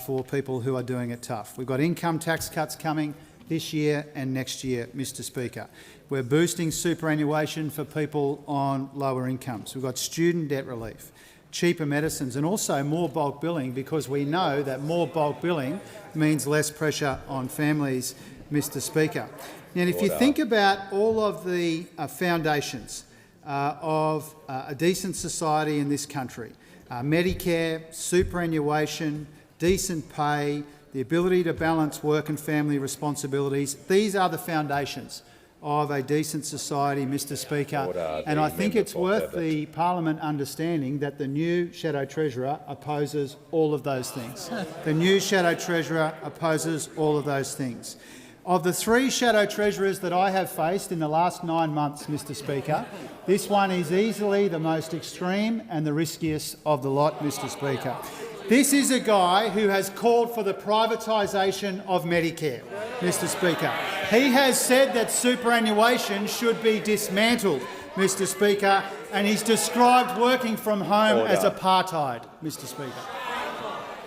for people who are doing it tough. We've got income tax cuts coming this year and next year, Mr Speaker. We're boosting superannuation for people on lower incomes. We've got student debt relief, cheaper medicines, and also more bulk billing, because we know that more bulk billing means less pressure on families, Mr Speaker. And if you think about all of the foundations of a decent society in this country, Medicare, superannuation, decent pay, the ability to balance work and family responsibilities, these are the foundations of a decent society, Mr Speaker. And I think it's worth the Parliament understanding that the new Shadow Treasurer opposes all of those things. The new Shadow Treasurer opposes all of those things. Of the 3 Shadow Treasurers that I have faced in the last 9 months, Mr Speaker, this one is easily the most extreme and the riskiest of the lot, Mr Speaker. This is a guy who has called for the privatisation of Medicare, Mr Speaker. He has said that superannuation should be dismantled, Mr Speaker, and he's described working from home as apartheid, Mr Speaker.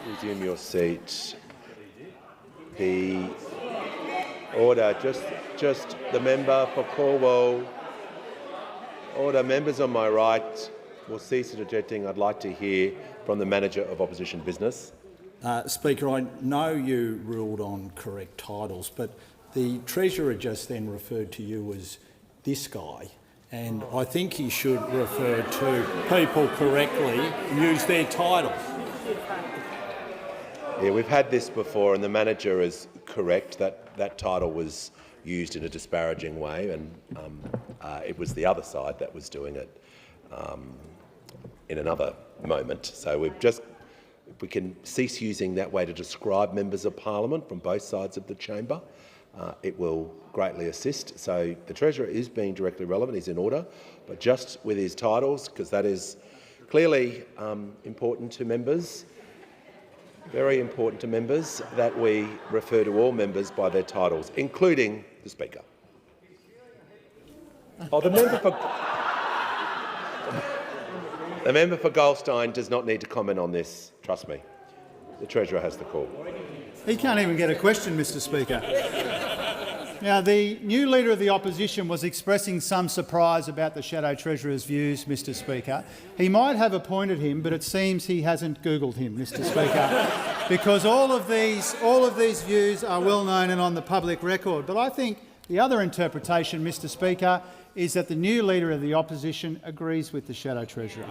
Resume your seat. Order. Just the member for Cornwall. Order. Members on my right will cease interjecting. I'd like to hear from the Manager of Opposition Business. Speaker, I know you ruled on correct titles, but the Treasurer just then referred to you as this guy, and I think he should refer to people correctly and use their titles. Yeah, we've had this before, and the Manager is correct. That title was used in a disparaging way, and it was the other side that was doing it in another moment. So if we can cease using that way to describe members of Parliament from both sides of the chamber, it will greatly assist. So the Treasurer is being directly relevant, he's in order, but just with his titles, because that is clearly important to members, very important to members, that we refer to all members by their titles, including the Speaker. Oh, the member for Goldstein does not need to comment on this, trust me. The Treasurer has the call. He can't even get a question, Mr Speaker. Now, the new Leader of the Opposition was expressing some surprise about the Shadow Treasurer's views, Mr Speaker. He might have appointed him, but it seems he hasn't Googled him, Mr Speaker, because all of these views are well known and on the public record. But I think the other interpretation, Mr Speaker, is that the new Leader of the Opposition agrees with the Shadow Treasurer.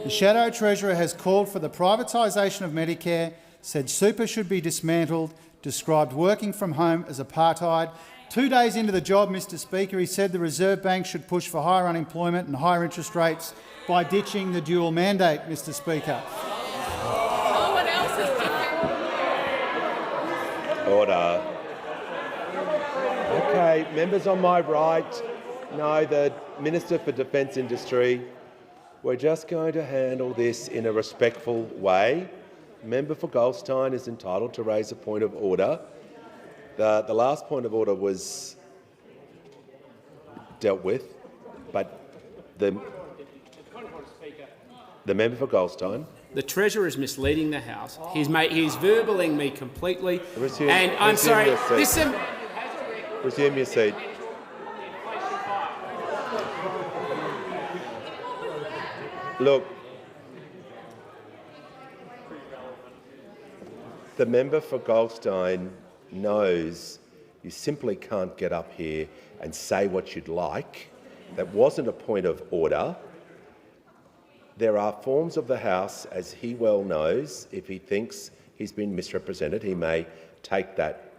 The Shadow Treasurer has called for the privatisation of Medicare, said super should be dismantled, described working from home as apartheid. 2 days into the job, Mr Speaker, he said the Reserve Bank should push for higher unemployment and higher interest rates by ditching the dual mandate, Mr Speaker. Order. Okay, members on my right. No, the Minister for Defence Industry. We're just going to handle this in a respectful way. Member for Goldstein is entitled to raise a point of order. The last point of order was dealt with, but the member for Goldstein. The Treasurer is misleading the House. He's verballing me completely. And I'm sorry. Resume your seat. Look, the member for Goldstein knows you simply can't get up here and say what you'd like. That wasn't a point of order. There are forms of the House, as he well knows. If he thinks he's been misrepresented, he may take that.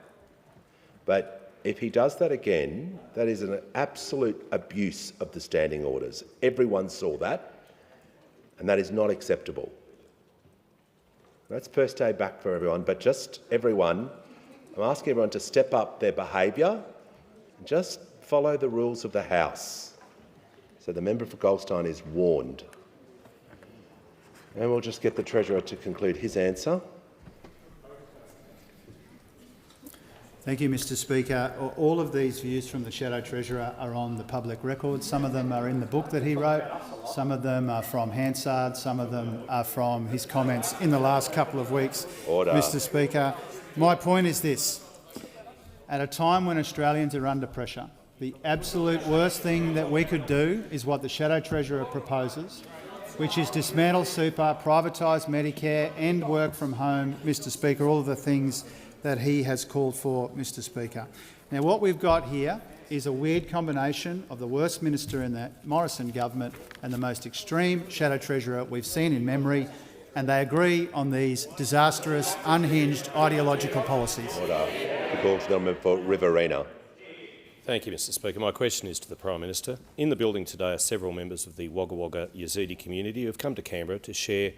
But if he does that again, that is an absolute abuse of the standing orders. Everyone saw that, and that is not acceptable. That's first day back for everyone, but just everyone, I'm asking everyone to step up their behaviour and just follow the rules of the House. So the member for Goldstein is warned. And we'll just get the Treasurer to conclude his answer. Thank you, Mr Speaker. All of these views from the Shadow Treasurer are on the public record. Some of them are in the book that he wrote, some of them are from Hansard, some of them are from his comments in the last couple of weeks. Order. Mr Speaker, my point is this. At a time when Australians are under pressure, the absolute worst thing that we could do is what the Shadow Treasurer proposes, which is dismantle super, privatise Medicare, end work from home, Mr Speaker, all of the things that he has called for, Mr Speaker. Now, what we've got here is a weird combination of the worst minister in the Morrison government and the most extreme Shadow Treasurer we've seen in memory, and they agree on these disastrous, unhinged ideological policies. Order. The call to the member for Riverina. Thank you, Mr Speaker. My question is to the Prime Minister. In the building today are several members of the Wagga Wagga Yazidi community who have come to Canberra to share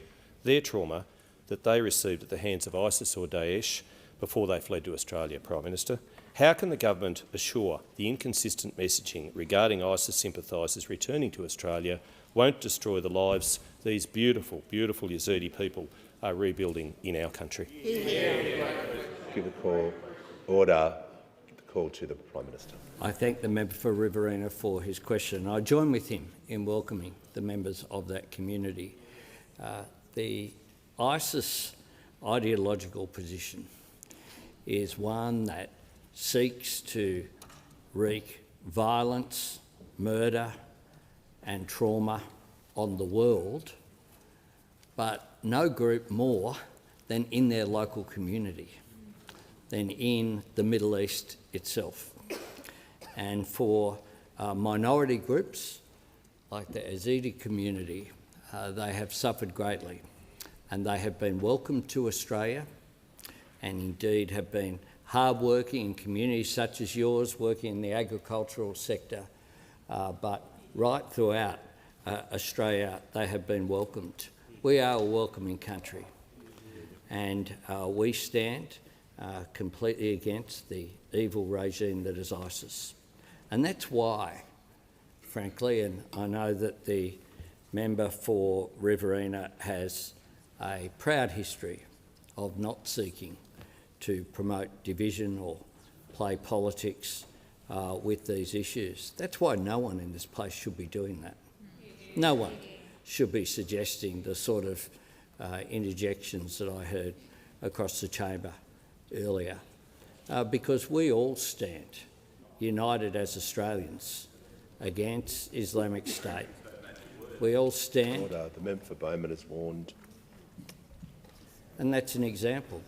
their trauma that they received at the hands of ISIS or Daesh before they fled to Australia, Prime Minister. How can the government assure the inconsistent messaging regarding ISIS sympathisers returning to Australia won't destroy the lives these beautiful, beautiful Yazidi people are rebuilding in our country? Give a call. Order. The call to the Prime Minister. I thank the member for Riverina for his question. I join with him in welcoming the members of that community. The ISIS ideological position is one that seeks to wreak violence, murder and trauma on the world, but no group more than in their local community, than in the Middle East itself. And for minority groups like the Yazidi community, they have suffered greatly, and they have been welcomed to Australia and indeed have been hard-working in communities such as yours, working in the agricultural sector, but right throughout Australia they have been welcomed. We are a welcoming country, and we stand completely against the evil regime that is ISIS. And that's why, frankly, and I know that the member for Riverina has a proud history of not seeking to promote division or play politics with these issues. That's why no one in this place should be doing that. No one should be suggesting the sort of interjections that I heard across the chamber earlier, because we all stand united as Australians against Islamic State. We all stand... Order. The member for Bowman is warned. And that's an example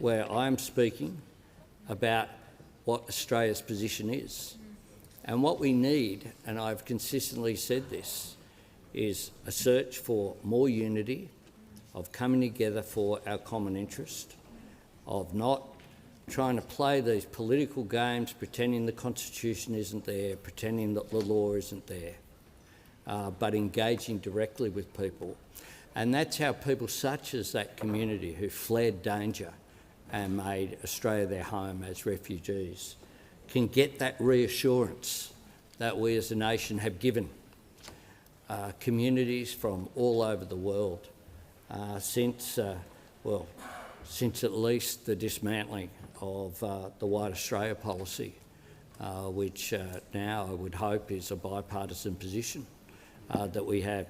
where I'm speaking about what Australia's position is. And what we need, and I've consistently said this, is a search for more unity, of coming together for our common interest, of not trying to play these political games, pretending the Constitution isn't there, pretending that the law isn't there, but engaging directly with people. And that's how people such as that community who fled danger and made Australia their home as refugees can get that reassurance that we as a nation have given communities from all over the world since well, since at least the dismantling of the White Australia policy, which now I would hope is a bipartisan position that we have.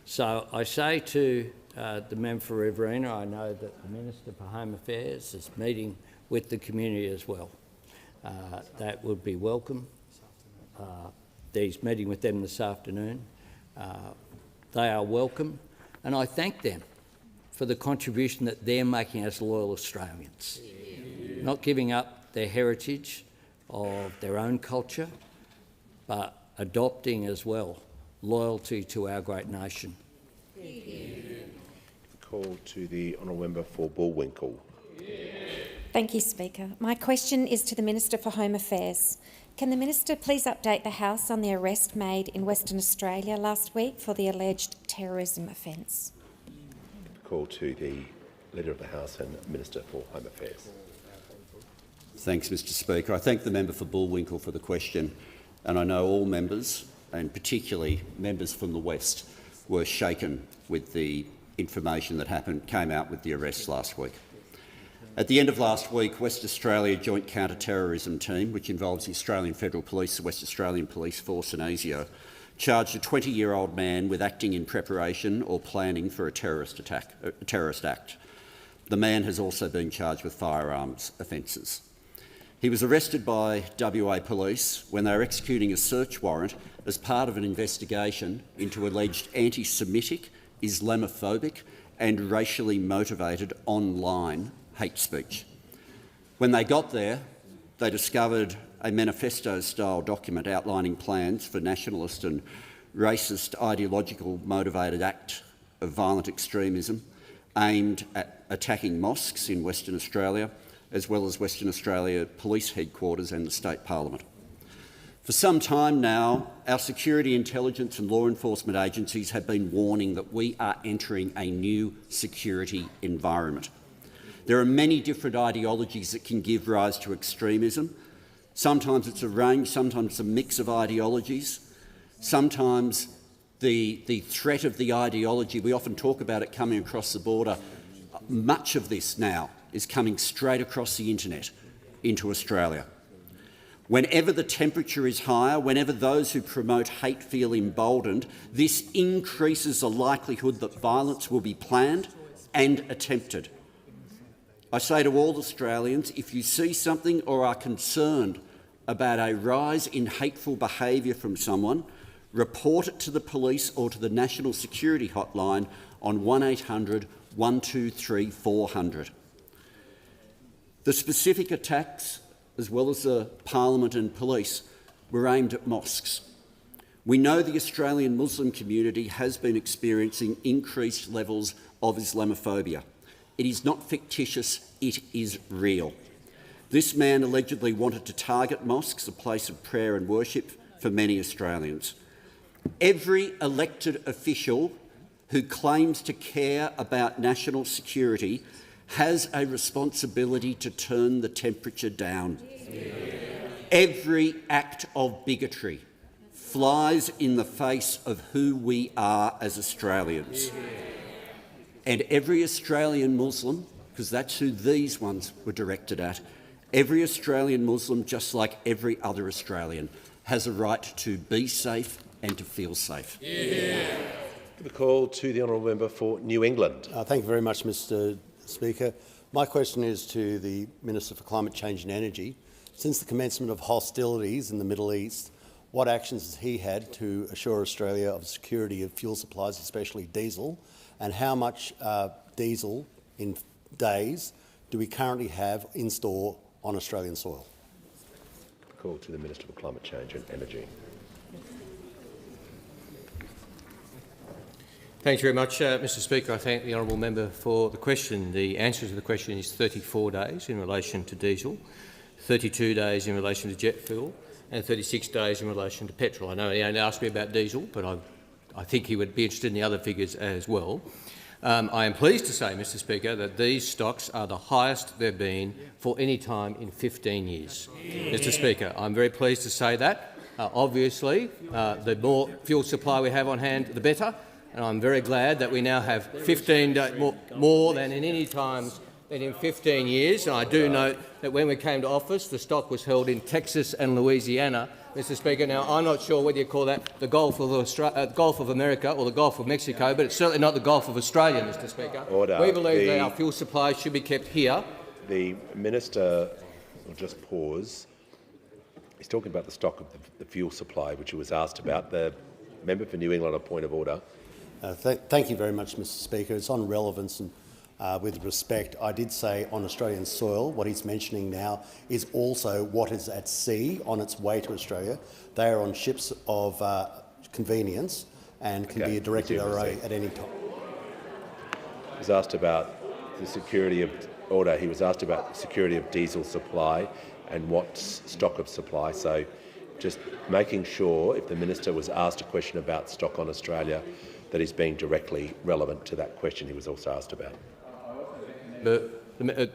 So I say to the member for Riverina, I know that the Minister for Home Affairs is meeting with the community as well. That would be welcome. He's meeting with them this afternoon. They are welcome, and I thank them for the contribution that they're making as loyal Australians, not giving up their heritage of their own culture, but adopting as well loyalty to our great nation. Call to the honourable member for Bullwinkle. Thank you, Speaker. My question is to the Minister for Home Affairs. Can the Minister please update the House on the arrest made in Western Australia last week for the alleged terrorism offence? Call to the Leader of the House and Minister for Home Affairs. Thanks, Mr Speaker. I thank the member for Bullwinkle for the question, and I know all members, and particularly members from the West, were shaken with the information that came out with the arrests last week. At the end of last week, West Australia Joint Counter-Terrorism Team, which involves the Australian Federal Police, the West Australian Police Force and ASIO, charged a 20-year-old man with acting in preparation or planning for a terrorist act. The man has also been charged with firearms offences. He was arrested by WA Police when they were executing a search warrant as part of an investigation into alleged anti-Semitic, Islamophobic and racially motivated online hate speech. When they got there, they discovered a manifesto-style document outlining plans for nationalist and racist ideological motivated act of violent extremism aimed at attacking mosques in Western Australia, as well as Western Australia Police Headquarters and the State Parliament. For some time now, our security, intelligence and law enforcement agencies have been warning that we are entering a new security environment. There are many different ideologies that can give rise to extremism. Sometimes it's a range, sometimes it's a mix of ideologies. Sometimes the threat of the ideology, we often talk about it coming across the border. Much of this now is coming straight across the internet into Australia. Whenever the temperature is higher, whenever those who promote hate feel emboldened, this increases the likelihood that violence will be planned and attempted. I say to all Australians, if you see something or are concerned about a rise in hateful behaviour from someone, report it to the police or to the National Security Hotline on 1800 123 400. The specific attacks, as well as the Parliament and police, were aimed at mosques. We know the Australian Muslim community has been experiencing increased levels of Islamophobia. It is not fictitious, it is real. This man allegedly wanted to target mosques, a place of prayer and worship for many Australians. Every elected official who claims to care about national security has a responsibility to turn the temperature down. Every act of bigotry flies in the face of who we are as Australians. And every Australian Muslim, because that's who these ones were directed at, every Australian Muslim, just like every other Australian, has a right to be safe and to feel safe. Give a call to the honourable member for New England. Thank you very much, Mr Speaker. My question is to the Minister for Climate Change and Energy. Since the commencement of hostilities in the Middle East, what actions has he had to assure Australia of security of fuel supplies, especially diesel, and how much diesel in days do we currently have in store on Australian soil? Call to the Minister for Climate Change and Energy. Thanks very much, Mr Speaker. I thank the honourable member for the question. The answer to the question is 34 days in relation to diesel, 32 days in relation to jet fuel and 36 days in relation to petrol. I know he only asked me about diesel, but I think he would be interested in the other figures as well. I am pleased to say, Mr Speaker, that these stocks are the highest they've been for any time in 15 years. Mr Speaker, I'm very pleased to say that. Obviously, the more fuel supply we have on hand, the better. and I'm very glad that we now have 15 days more than in any times than in 15 years. And I do note that when we came to office, the stock was held in Texas and Louisiana, Mr. Speaker. Now, I'm not sure whether you call that the Gulf of America or the Gulf of Mexico, but it's certainly not the Gulf of Australia, Mr. Speaker. Order. We believe that our fuel supply should be kept here. The minister will just pause. He's talking about the stock of the fuel supply, which he was asked about. The member for New England, a point of order. Thank you very much, Mr. Speaker. It's on relevance and with respect. I did say on Australian soil. What he's mentioning now is also what is at sea on its way to Australia. They are on ships of convenience and can be directed away at any time. He was asked about the security of order. He was asked about the security of diesel supply and what stock of supply. So just making sure, if the minister was asked a question about stock on Australia, that is being directly relevant to that question he was also asked about. The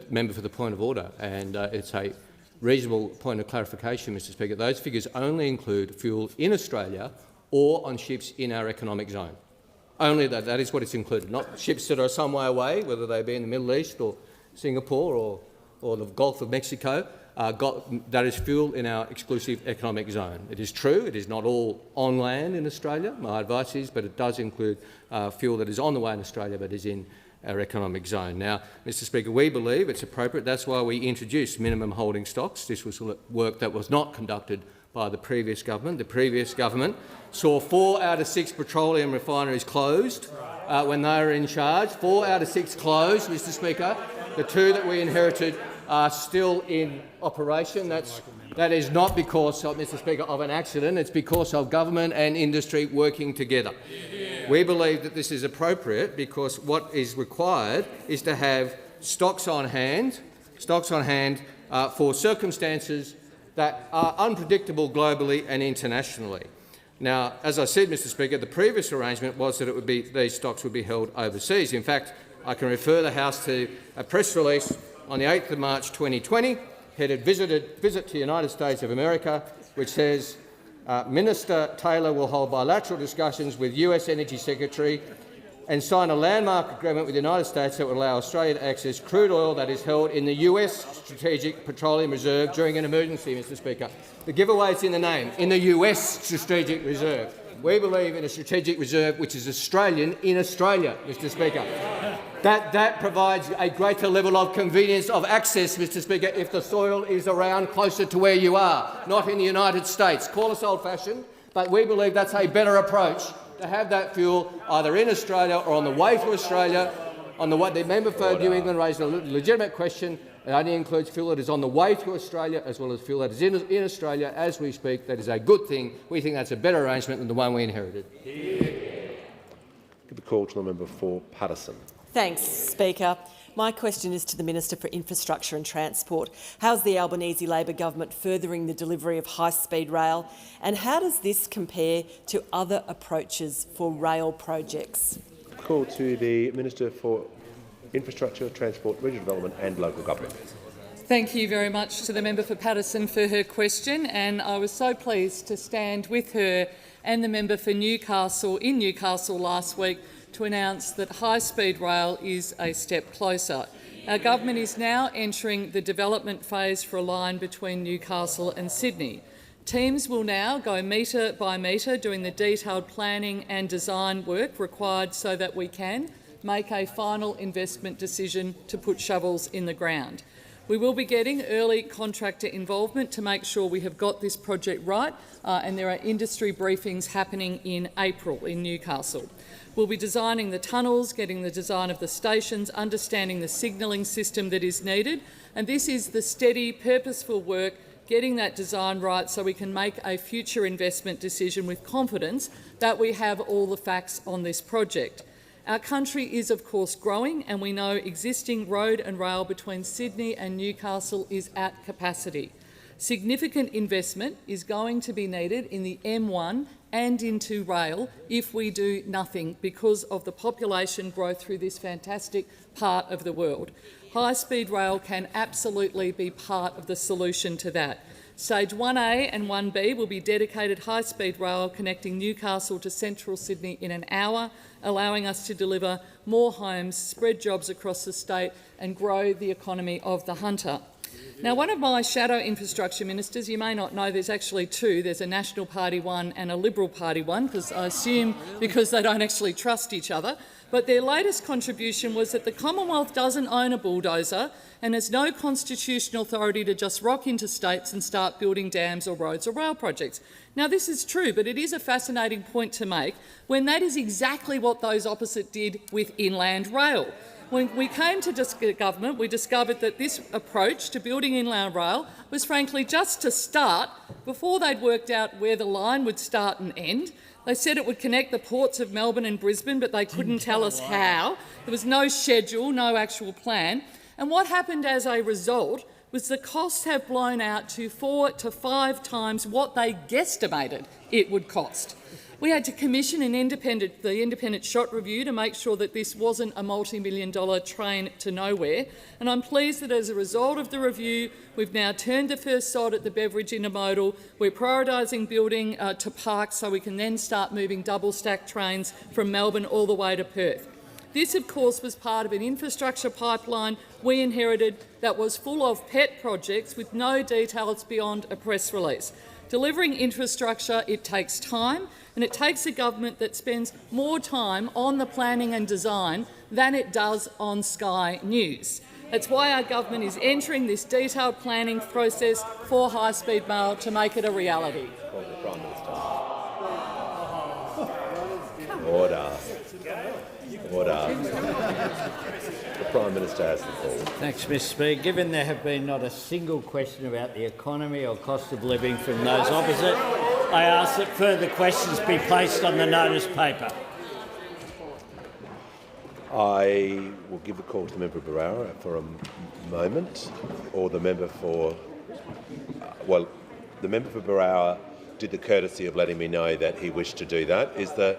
member for the point of order, and it's a reasonable point of clarification, Mr. Speaker. Those figures only include fuel in Australia or on ships in our economic zone. Only that is what it's included, not ships that are some way away, whether they be in the Middle East or Singapore or the Gulf of Mexico. That is fuel in our exclusive economic zone. It is true, it is not all on land in Australia, my advice is, but it does include fuel that is on the way in Australia but is in our economic zone. Now, Mr. Speaker, we believe it's appropriate. That's why we introduced minimum holding stocks. This was work that was not conducted by the previous government. The previous government saw 4 out of 6 petroleum refineries closed when they were in charge. 4 out of 6 closed, Mr. Speaker. The 2 that we inherited are still in operation. That is not because, Mr. Speaker, of an accident. It's because of government and industry working together. We believe that this is appropriate because what is required is to have stocks on hand for circumstances that are unpredictable globally and internationally. Now, as I said, Mr. Speaker, the previous arrangement was that these stocks would be held overseas. In fact, I can refer the House to a press release on the 8th of March 2020, headed Visit to the United States of America, which says, Minister Taylor will hold bilateral discussions with US Energy Secretary and sign a landmark agreement with the United States that would allow Australia to access crude oil that is held in the US Strategic Petroleum Reserve during an emergency, Mr. Speaker. The giveaway is in the name, in the US Strategic Reserve. We believe in a strategic reserve which is Australian in Australia, Mr. Speaker. That provides a greater level of convenience of access, Mr. Speaker, if the soil is around closer to where you are, not in the United States. Call us old-fashioned, but we believe that's a better approach, to have that fuel either in Australia or on the way to Australia. The member for New England raised a legitimate question. It only includes fuel that is on the way to Australia as well as fuel that is in Australia as we speak. That is a good thing. We think that's a better arrangement than the one we inherited. Give the call to the member for Paterson. Thanks, Speaker. My question is to the Minister for Infrastructure and Transport. How's the Albanese Labor government furthering the delivery of high-speed rail, and how does this compare to other approaches for rail projects? Call to the Minister for Infrastructure, Transport, Regional Development and Local Government. Thank you very much to the member for Paterson for her question, and I was so pleased to stand with her and the member for Newcastle in Newcastle last week to announce that high-speed rail is a step closer. Our government is now entering the development phase for a line between Newcastle and Sydney. Teams will now go metre by metre doing the detailed planning and design work required so that we can make a final investment decision to put shovels in the ground. We will be getting early contractor involvement to make sure we have got this project right, and there are industry briefings happening in April in Newcastle. We'll be designing the tunnels, getting the design of the stations, understanding the signalling system that is needed, and this is the steady, purposeful work, getting that design right so we can make a future investment decision with confidence that we have all the facts on this project. Our country is, of course, growing, and we know existing road and rail between Sydney and Newcastle is at capacity. Significant investment is going to be needed in the M1 and into rail if we do nothing because of the population growth through this fantastic part of the world. High-speed rail can absolutely be part of the solution to that. Stage 1A and 1B will be dedicated high-speed rail connecting Newcastle to central Sydney in an hour, allowing us to deliver more homes, spread jobs across the state and grow the economy of the Hunter. Now, one of my shadow infrastructure ministers, you may not know there's actually two. There's a National Party one and a Liberal Party one, because I assume because they don't actually trust each other. But their latest contribution was that the Commonwealth doesn't own a bulldozer and has no constitutional authority to just rock into states and start building dams or roads or rail projects. Now, this is true, but it is a fascinating point to make when that is exactly what those opposite did with inland rail. When we came to government, we discovered that this approach to building inland rail was frankly just to start before they'd worked out where the line would start and end. They said it would connect the ports of Melbourne and Brisbane, but they couldn't tell us how. There was no schedule, no actual plan. And what happened as a result was the costs have blown out to 4 to 5 times what they guesstimated it would cost. We had to commission the independent shot review to make sure that this wasn't a multi-million-dollar train to nowhere. And I'm pleased that as a result of the review, we've now turned the first sod at the Beveridge intermodal. We're prioritising building to Park so we can then start moving double-stack trains from Melbourne all the way to Perth. This, of course, was part of an infrastructure pipeline we inherited that was full of pet projects with no details beyond a press release. Delivering infrastructure, it takes time, and it takes a government that spends more time on the planning and design than it does on Sky News. That's why our government is entering this detailed planning process for high-speed rail to make it a reality. Order. Order. The Prime Minister has the call. Thanks, Mr Speaker. Given there have been not a single question about the economy or cost of living from those opposite, I ask that further questions be placed on the notice paper. I will give the call to the member for Barara for a moment, or the member for... well, the member for Barara did the courtesy of letting me know that he wished to do that. Is the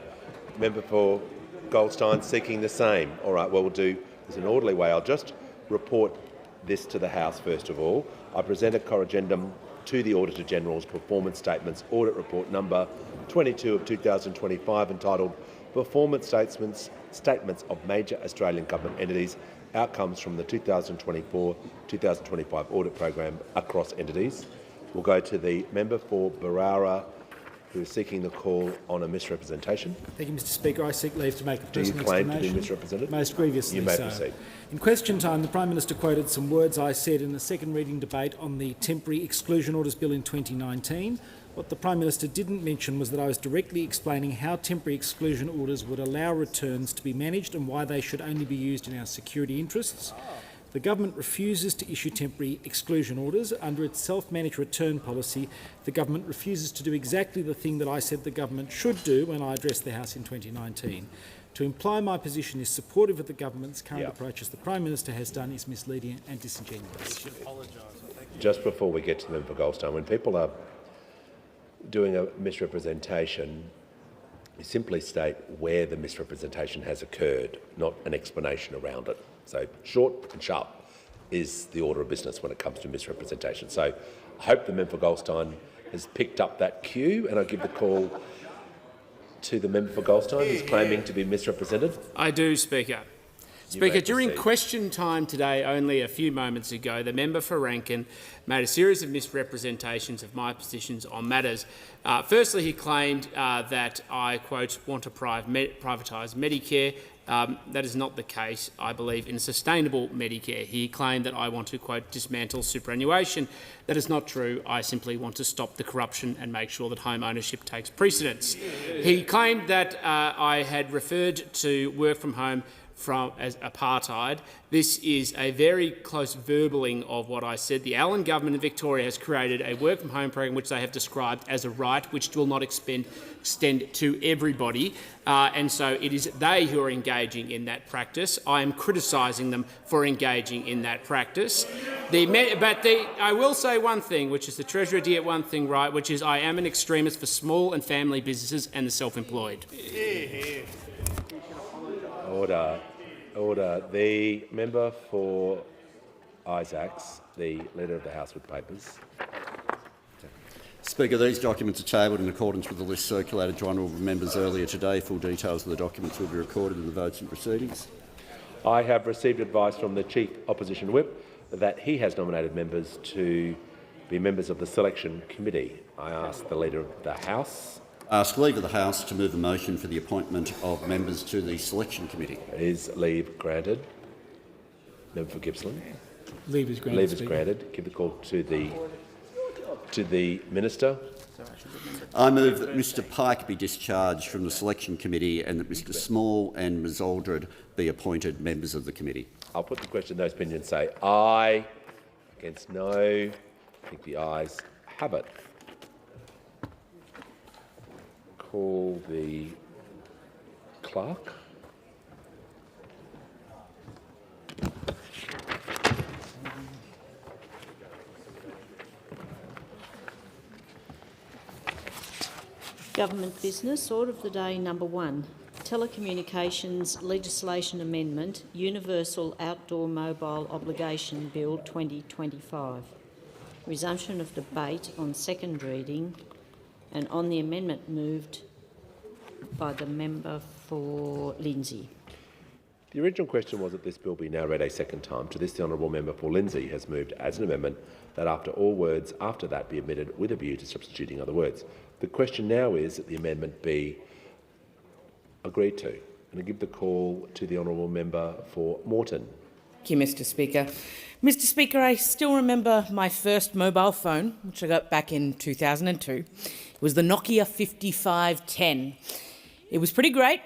member for Goldstein seeking the same? All right, well, we'll do this in an orderly way. I'll just report this to the House first of all. I present a corrigendum to the Auditor General's Performance Statements Audit Report number 22 of 2025 entitled Performance Statements of Major Australian Government Entities, Outcomes from the 2024-2025 Audit Program across entities. We'll go to the member for Barara, who is seeking the call on a misrepresentation. Thank you, Mr Speaker. I seek leave to make a personal Do you claim to explanation. be misrepresented? Most grievously You may so. proceed. In question time, the Prime Minister quoted some words I said in the second reading debate on the Temporary Exclusion Orders Bill in 2019. What the Prime Minister didn't mention was that I was directly explaining how temporary exclusion orders would allow returns to be managed and why they should only be used in our security interests. The government refuses to issue temporary exclusion orders. Under its self-managed return policy, the government refuses to do exactly the thing that I said the government should do when I addressed the House in 2019. To imply my position is supportive of the government's current approach, as the Prime Minister has done, is misleading and disingenuous. Just before we get to the member for Goldstein, when people are doing a misrepresentation, you simply state where the misrepresentation has occurred, not an explanation around it. So short and sharp is the order of business when it comes to misrepresentation. So I hope the member for Goldstein has picked up that cue, and I give the call to the member for Goldstein who's claiming to be misrepresented. I do, Speaker. Speaker, during question time today, only a few moments ago, the member for Rankin made a series of misrepresentations of my positions on matters. Firstly, he claimed that I, quote, want to privatise Medicare. That is not the case, I believe, in sustainable Medicare. He claimed that I want to, quote, dismantle superannuation. That is not true. I simply want to stop the corruption and make sure that home ownership takes precedence. He claimed that I had referred to work from home as apartheid. This is a very close verbling of what I said. The Allen government in Victoria has created a work-from-home program which they have described as a right, which will not extend to everybody, and so it is they who are engaging in that practice. I am criticising them for engaging in that practice. I will say one thing, which is the Treasurer did get one thing right, which is I am an extremist for small and family businesses and the self-employed. Order. Order. The member for Isaacs, the Leader of the House with papers. Speaker, these documents are tabled in accordance with the list circulated to honourable members earlier today. Full details of the documents will be recorded in the votes and proceedings. I have received advice from the Chief Opposition Whip that he has nominated members to be members of the Selection Committee. I ask the Leader of the House. Ask leave of the House to move a motion for the appointment of members to the Selection Committee. Is leave granted? Member for Gippsland. Leave is granted. Leave is granted. Give the call to the Minister. I move that Mr Pike be discharged from the Selection Committee and that Mr Small and Ms Aldred be appointed members of the committee. I'll put the question. Those opinions say aye. Against no. I think the ayes have it. Call the clerk. Government business. Order of the day number 1. Telecommunications Legislation Amendment, Universal Outdoor Mobile Obligation Bill 2025. Resumption of debate on second reading and on the amendment moved by the member for Lindsay. The original question was that this bill be now read a second time. To this, the honourable member for Lindsay has moved as an amendment that after all words after that be omitted with a view to substituting other words. The question now is that the amendment be agreed to. And I give the call to the honourable member for Moreton. Thank you, Mr Speaker. Mr Speaker, I still remember my first mobile phone, which I got back in 2002. It was the Nokia 5510. It was pretty great.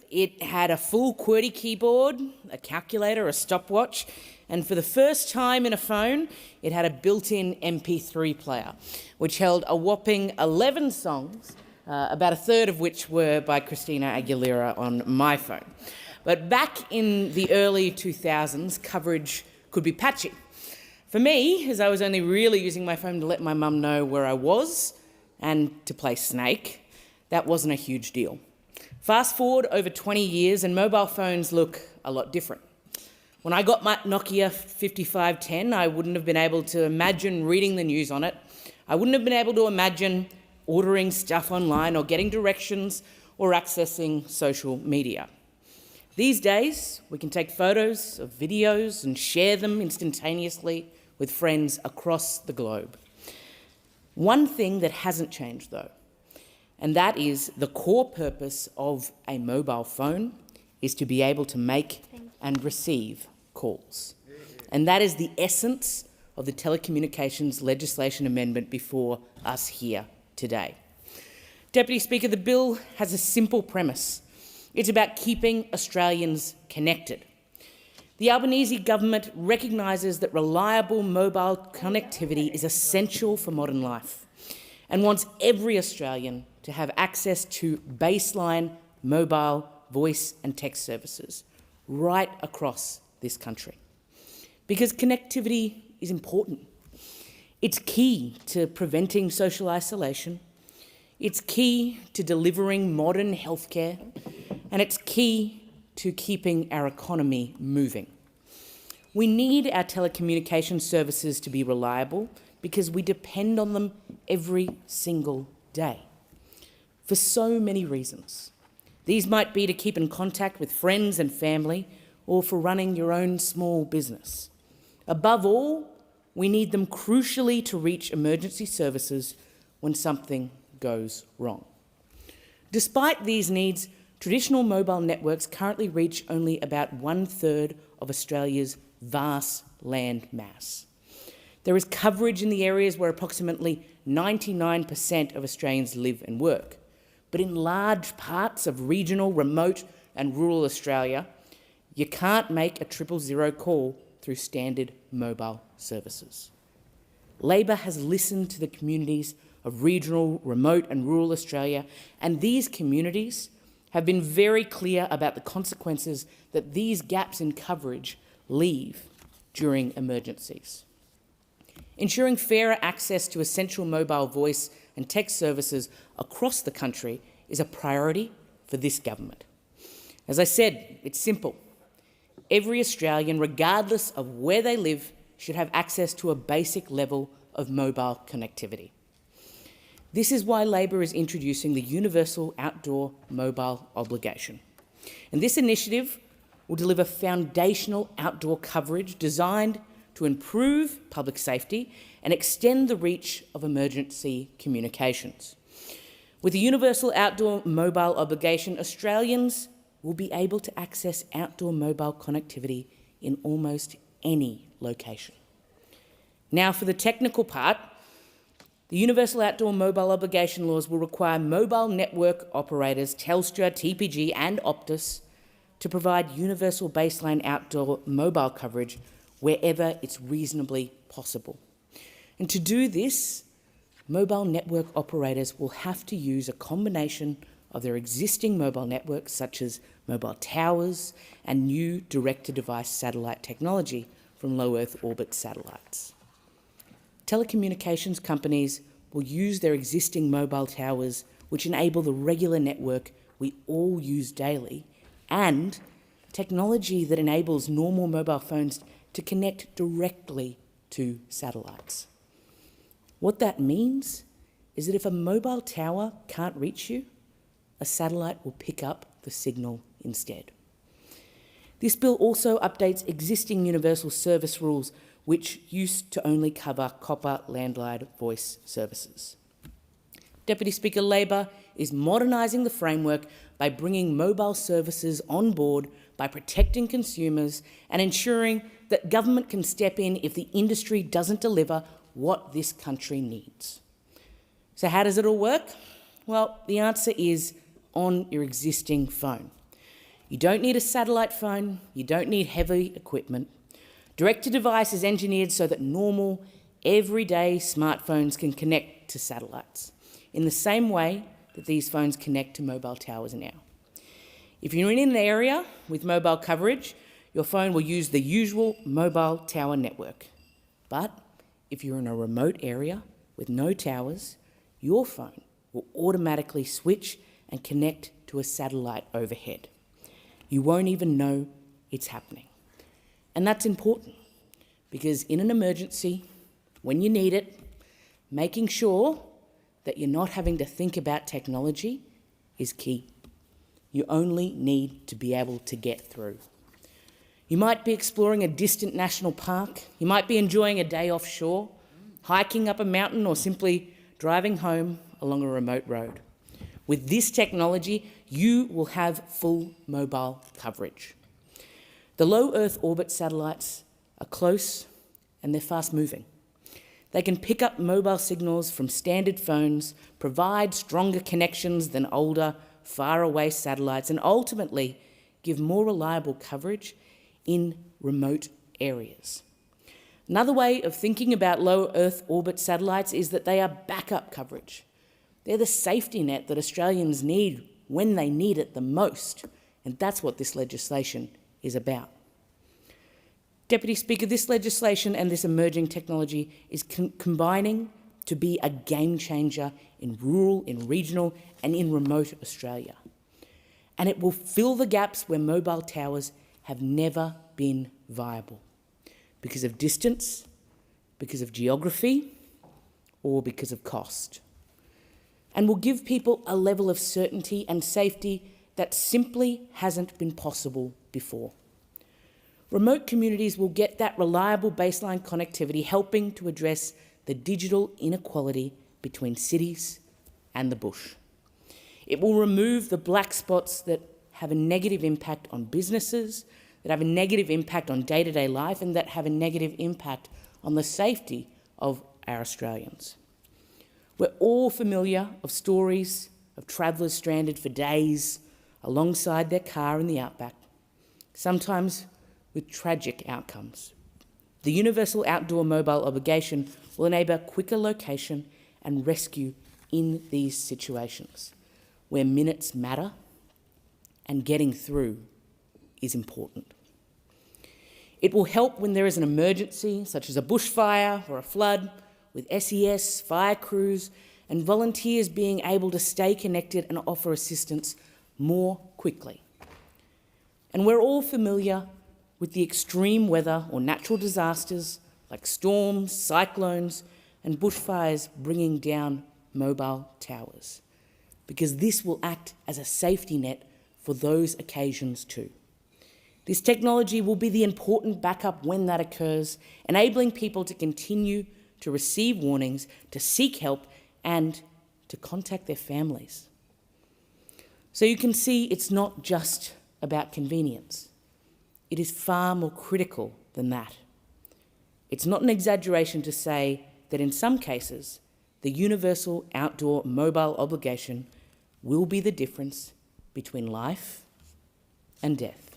It had a full QWERTY keyboard, a calculator, a stopwatch, and for the first time in a phone, it had a built-in MP3 player, which held a whopping 11 songs, about a third of which were by Christina Aguilera on my phone. But back in the early 2000s, coverage could be patchy. For me, as I was only really using my phone to let my mum know where I was and to play Snake, that wasn't a huge deal. Fast forward over 20 years and mobile phones look a lot different. When I got my Nokia 5510, I wouldn't have been able to imagine reading the news on it. I wouldn't have been able to imagine ordering stuff online or getting directions or accessing social media. These days, we can take photos of videos and share them instantaneously with friends across the globe. One thing that hasn't changed, though, and that is the core purpose of a mobile phone is to be able to make and receive calls. And that is the essence of the telecommunications legislation amendment before us here today. Deputy Speaker, the bill has a simple premise. It's about keeping Australians connected. The Albanese government recognises that reliable mobile connectivity is essential for modern life and wants every Australian to have access to baseline mobile voice and text services right across this country. Because connectivity is important. It's key to preventing social isolation, it's key to delivering modern healthcare, and it's key to keeping our economy moving. We need our telecommunication services to be reliable because we depend on them every single day. For so many reasons. These might be to keep in contact with friends and family or for running your own small business. Above all, we need them crucially to reach emergency services when something goes wrong. Despite these needs, traditional mobile networks currently reach only about 1/3 of Australia's vast land mass. There is coverage in the areas where approximately 99% of Australians live and work. But in large parts of regional, remote and rural Australia, you can't make a 000 call through standard mobile services. Labor has listened to the communities of regional, remote and rural Australia, and these communities have been very clear about the consequences that these gaps in coverage leave during emergencies. Ensuring fairer access to essential mobile voice and text services across the country is a priority for this government. As I said, it's simple. Every Australian, regardless of where they live, should have access to a basic level of mobile connectivity. This is why Labor is introducing the Universal Outdoor Mobile Obligation. And this initiative will deliver foundational outdoor coverage designed to improve public safety and extend the reach of emergency communications. With the Universal Outdoor Mobile Obligation, Australians will be able to access outdoor mobile connectivity in almost any location. Now, for the technical part, the Universal Outdoor Mobile Obligation laws will require mobile network operators, Telstra, TPG and Optus, to provide universal baseline outdoor mobile coverage wherever it's reasonably possible. And to do this, mobile network operators will have to use a combination of their existing mobile networks, such as mobile towers and new direct-to-device satellite technology from low Earth orbit satellites. Telecommunications companies will use their existing mobile towers, which enable the regular network we all use daily, and technology that enables normal mobile phones to connect directly to satellites. What that means is that if a mobile tower can't reach you, a satellite will pick up the signal instead. This bill also updates existing universal service rules, which used to only cover copper landline voice services. Deputy Speaker, Labor is modernising the framework by bringing mobile services on board, by protecting consumers and ensuring that government can step in if the industry doesn't deliver what this country needs. So how does it all work? Well, the answer is on your existing phone. You don't need a satellite phone, you don't need heavy equipment. Direct-to-device is engineered so that normal, everyday smartphones can connect to satellites in the same way that these phones connect to mobile towers now. If you're in an area with mobile coverage, your phone will use the usual mobile tower network. But if you're in a remote area with no towers, your phone will automatically switch and connect to a satellite overhead. You won't even know it's happening. And that's important because in an emergency, when you need it, making sure that you're not having to think about technology is key. You only need to be able to get through. You might be exploring a distant national park, you might be enjoying a day offshore, hiking up a mountain or simply driving home along a remote road. With this technology, you will have full mobile coverage. The low Earth orbit satellites are close and they're fast moving. They can pick up mobile signals from standard phones, provide stronger connections than older, far-away satellites, and ultimately give more reliable coverage in remote areas. Another way of thinking about low Earth orbit satellites is that they are backup coverage. They're the safety net that Australians need when they need it the most, and that's what this legislation is about. Deputy Speaker, this legislation and this emerging technology is combining to be a game changer in rural, in regional and in remote Australia. And it will fill the gaps where mobile towers have never been viable because of distance, because of geography, or because of cost. And will give people a level of certainty and safety that simply hasn't been possible before. Remote communities will get that reliable baseline connectivity, helping to address the digital inequality between cities and the bush. It will remove the black spots that have a negative impact on businesses, that have a negative impact on day-to-day life, and that have a negative impact on the safety of our Australians. We're all familiar of stories of travellers stranded for days alongside their car in the outback, sometimes with tragic outcomes. The Universal Outdoor Mobile Obligation will enable quicker location and rescue in these situations where minutes matter and getting through is important. It will help when there is an emergency, such as a bushfire or a flood, with SES, fire crews and volunteers being able to stay connected and offer assistance more quickly. And we're all familiar with the extreme weather or natural disasters like storms, cyclones and bushfires bringing down mobile towers, because this will act as a safety net for those occasions too. This technology will be the important backup when that occurs, enabling people to continue to receive warnings, to seek help, and to contact their families. So you can see it's not just about convenience. It is far more critical than that. It's not an exaggeration to say that in some cases, the universal outdoor mobile obligation will be the difference between life and death.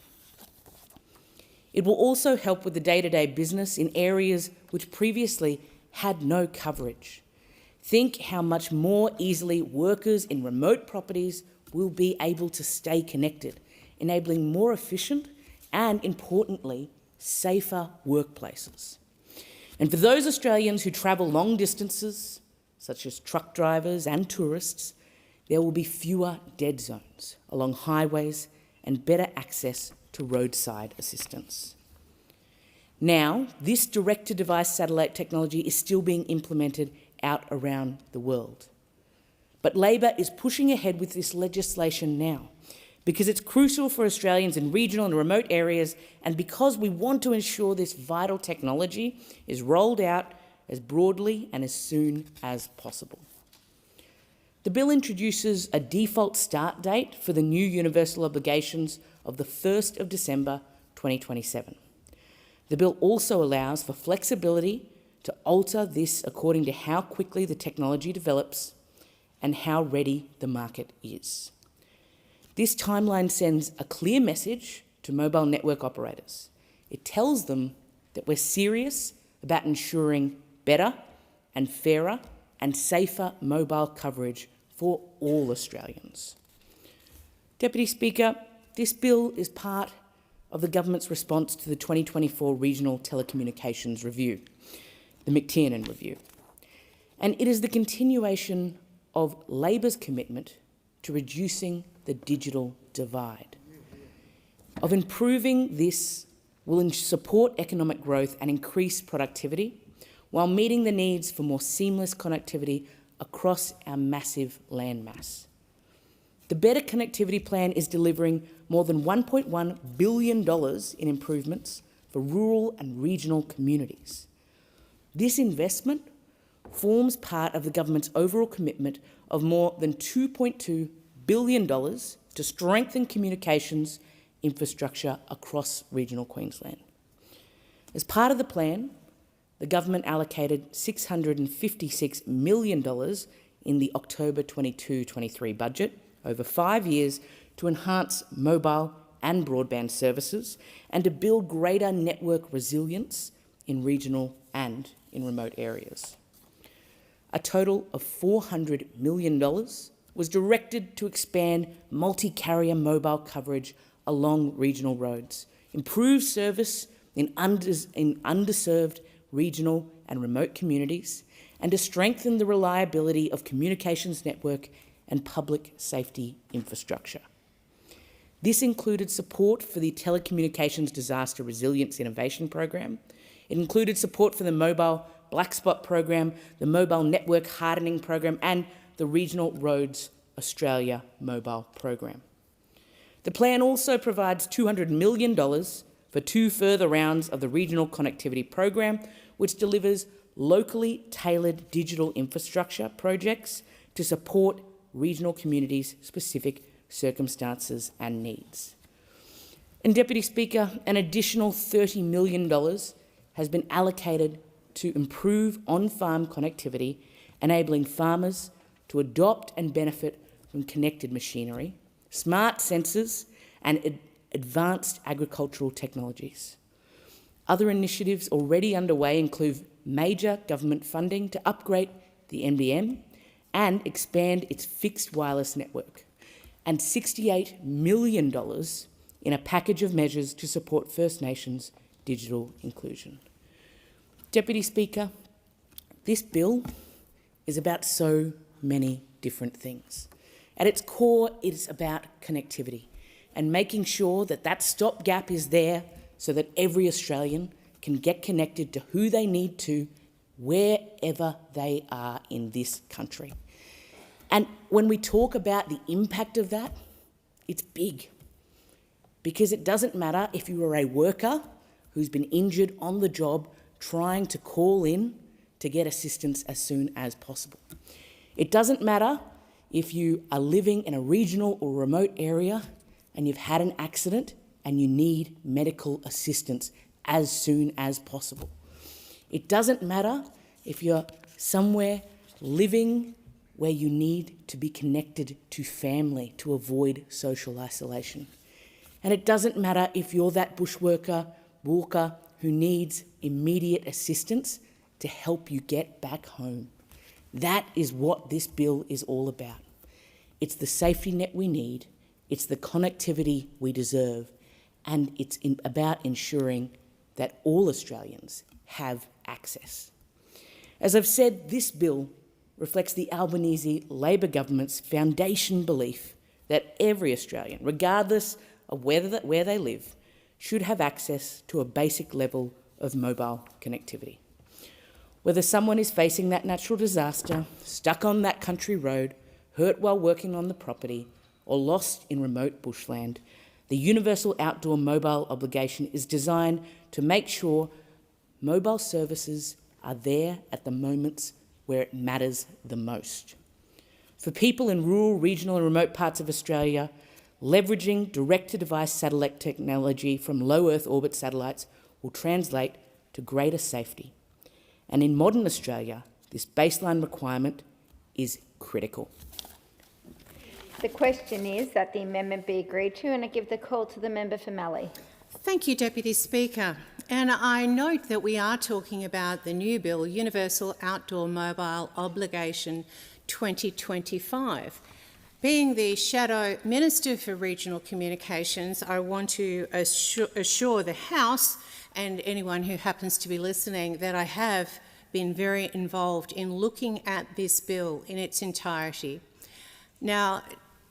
It will also help with the day-to-day business in areas which previously had no coverage. Think how much more easily workers in remote properties will be able to stay connected, enabling more efficient and, importantly, safer workplaces. And for those Australians who travel long distances, such as truck drivers and tourists, there will be fewer dead zones along highways and better access to roadside assistance. Now, this direct-to-device satellite technology is still being implemented out around the world. But Labor is pushing ahead with this legislation now because it's crucial for Australians in regional and remote areas, and because we want to ensure this vital technology is rolled out as broadly and as soon as possible. The bill introduces a default start date for the new universal obligations of the 1st of December 2027. The bill also allows for flexibility to alter this according to how quickly the technology develops and how ready the market is. This timeline sends a clear message to mobile network operators. It tells them that we're serious about ensuring better and fairer and safer mobile coverage for all Australians. Deputy Speaker, this bill is part of the government's response to the 2024 Regional Telecommunications Review, the McTiernan Review. And it is the continuation of Labor's commitment to reducing the digital divide. Of improving this will support economic growth and increase productivity while meeting the needs for more seamless connectivity across our massive landmass. The Better Connectivity Plan is delivering more than $1.1 billion in improvements for rural and regional communities. This investment forms part of the government's overall commitment of more than $2.2 billion to strengthen communications infrastructure across regional Queensland. As part of the plan, the government allocated $656 million in the October 22-23 budget over 5 years to enhance mobile and broadband services and to build greater network resilience in regional and in remote areas. A total of $400 million was directed to expand multi-carrier mobile coverage along regional roads, improve service in underserved regional and remote communities, and to strengthen the reliability of communications network and public safety infrastructure. This included support for the Telecommunications Disaster Resilience Innovation Program. It included support for the Mobile Black Spot Program, the Mobile Network Hardening Program, and the Regional Roads Australia Mobile Program. The plan also provides $200 million for 2 further rounds of the Regional Connectivity Program, which delivers locally tailored digital infrastructure projects to support regional communities' specific circumstances and needs. And Deputy Speaker, an additional $30 million has been allocated to improve on-farm connectivity, enabling farmers to adopt and benefit from connected machinery, smart sensors and advanced agricultural technologies. Other initiatives already underway include major government funding to upgrade the NBN and expand its fixed wireless network, and $68 million in a package of measures to support First Nations digital inclusion. Deputy Speaker, this bill is about so many different things. At its core, it's about connectivity and making sure that that stopgap is there so that every Australian can get connected to who they need to wherever they are in this country. And when we talk about the impact of that, it's big. Because it doesn't matter if you are a worker who's been injured on the job trying to call in to get assistance as soon as possible. It doesn't matter if you are living in a regional or remote area and you've had an accident and you need medical assistance as soon as possible. It doesn't matter if you're somewhere living where you need to be connected to family to avoid social isolation. And it doesn't matter if you're that bushworker, walker who needs immediate assistance to help you get back home. That is what this bill is all about. It's the safety net we need, it's the connectivity we deserve, and it's about ensuring that all Australians have access. As I've said, this bill reflects the Albanese Labor government's foundation belief that every Australian, regardless of where they live, should have access to a basic level of mobile connectivity. Whether someone is facing that natural disaster, stuck on that country road, hurt while working on the property, or lost in remote bushland, the Universal Outdoor Mobile Obligation is designed to make sure mobile services are there at the moments where it matters the most. For people in rural, regional and remote parts of Australia, leveraging direct-to-device satellite technology from low Earth orbit satellites will translate to greater safety. And in modern Australia, this baseline requirement is critical. The question is that the amendment be agreed to, and I give the call to the member for Mallee. Thank you, Deputy Speaker. And I note that we are talking about the new bill, Universal Outdoor Mobile Obligation 2025. Being the Shadow Minister for Regional Communications, I want to assure the House and anyone who happens to be listening that I have been very involved in looking at this bill in its entirety. Now,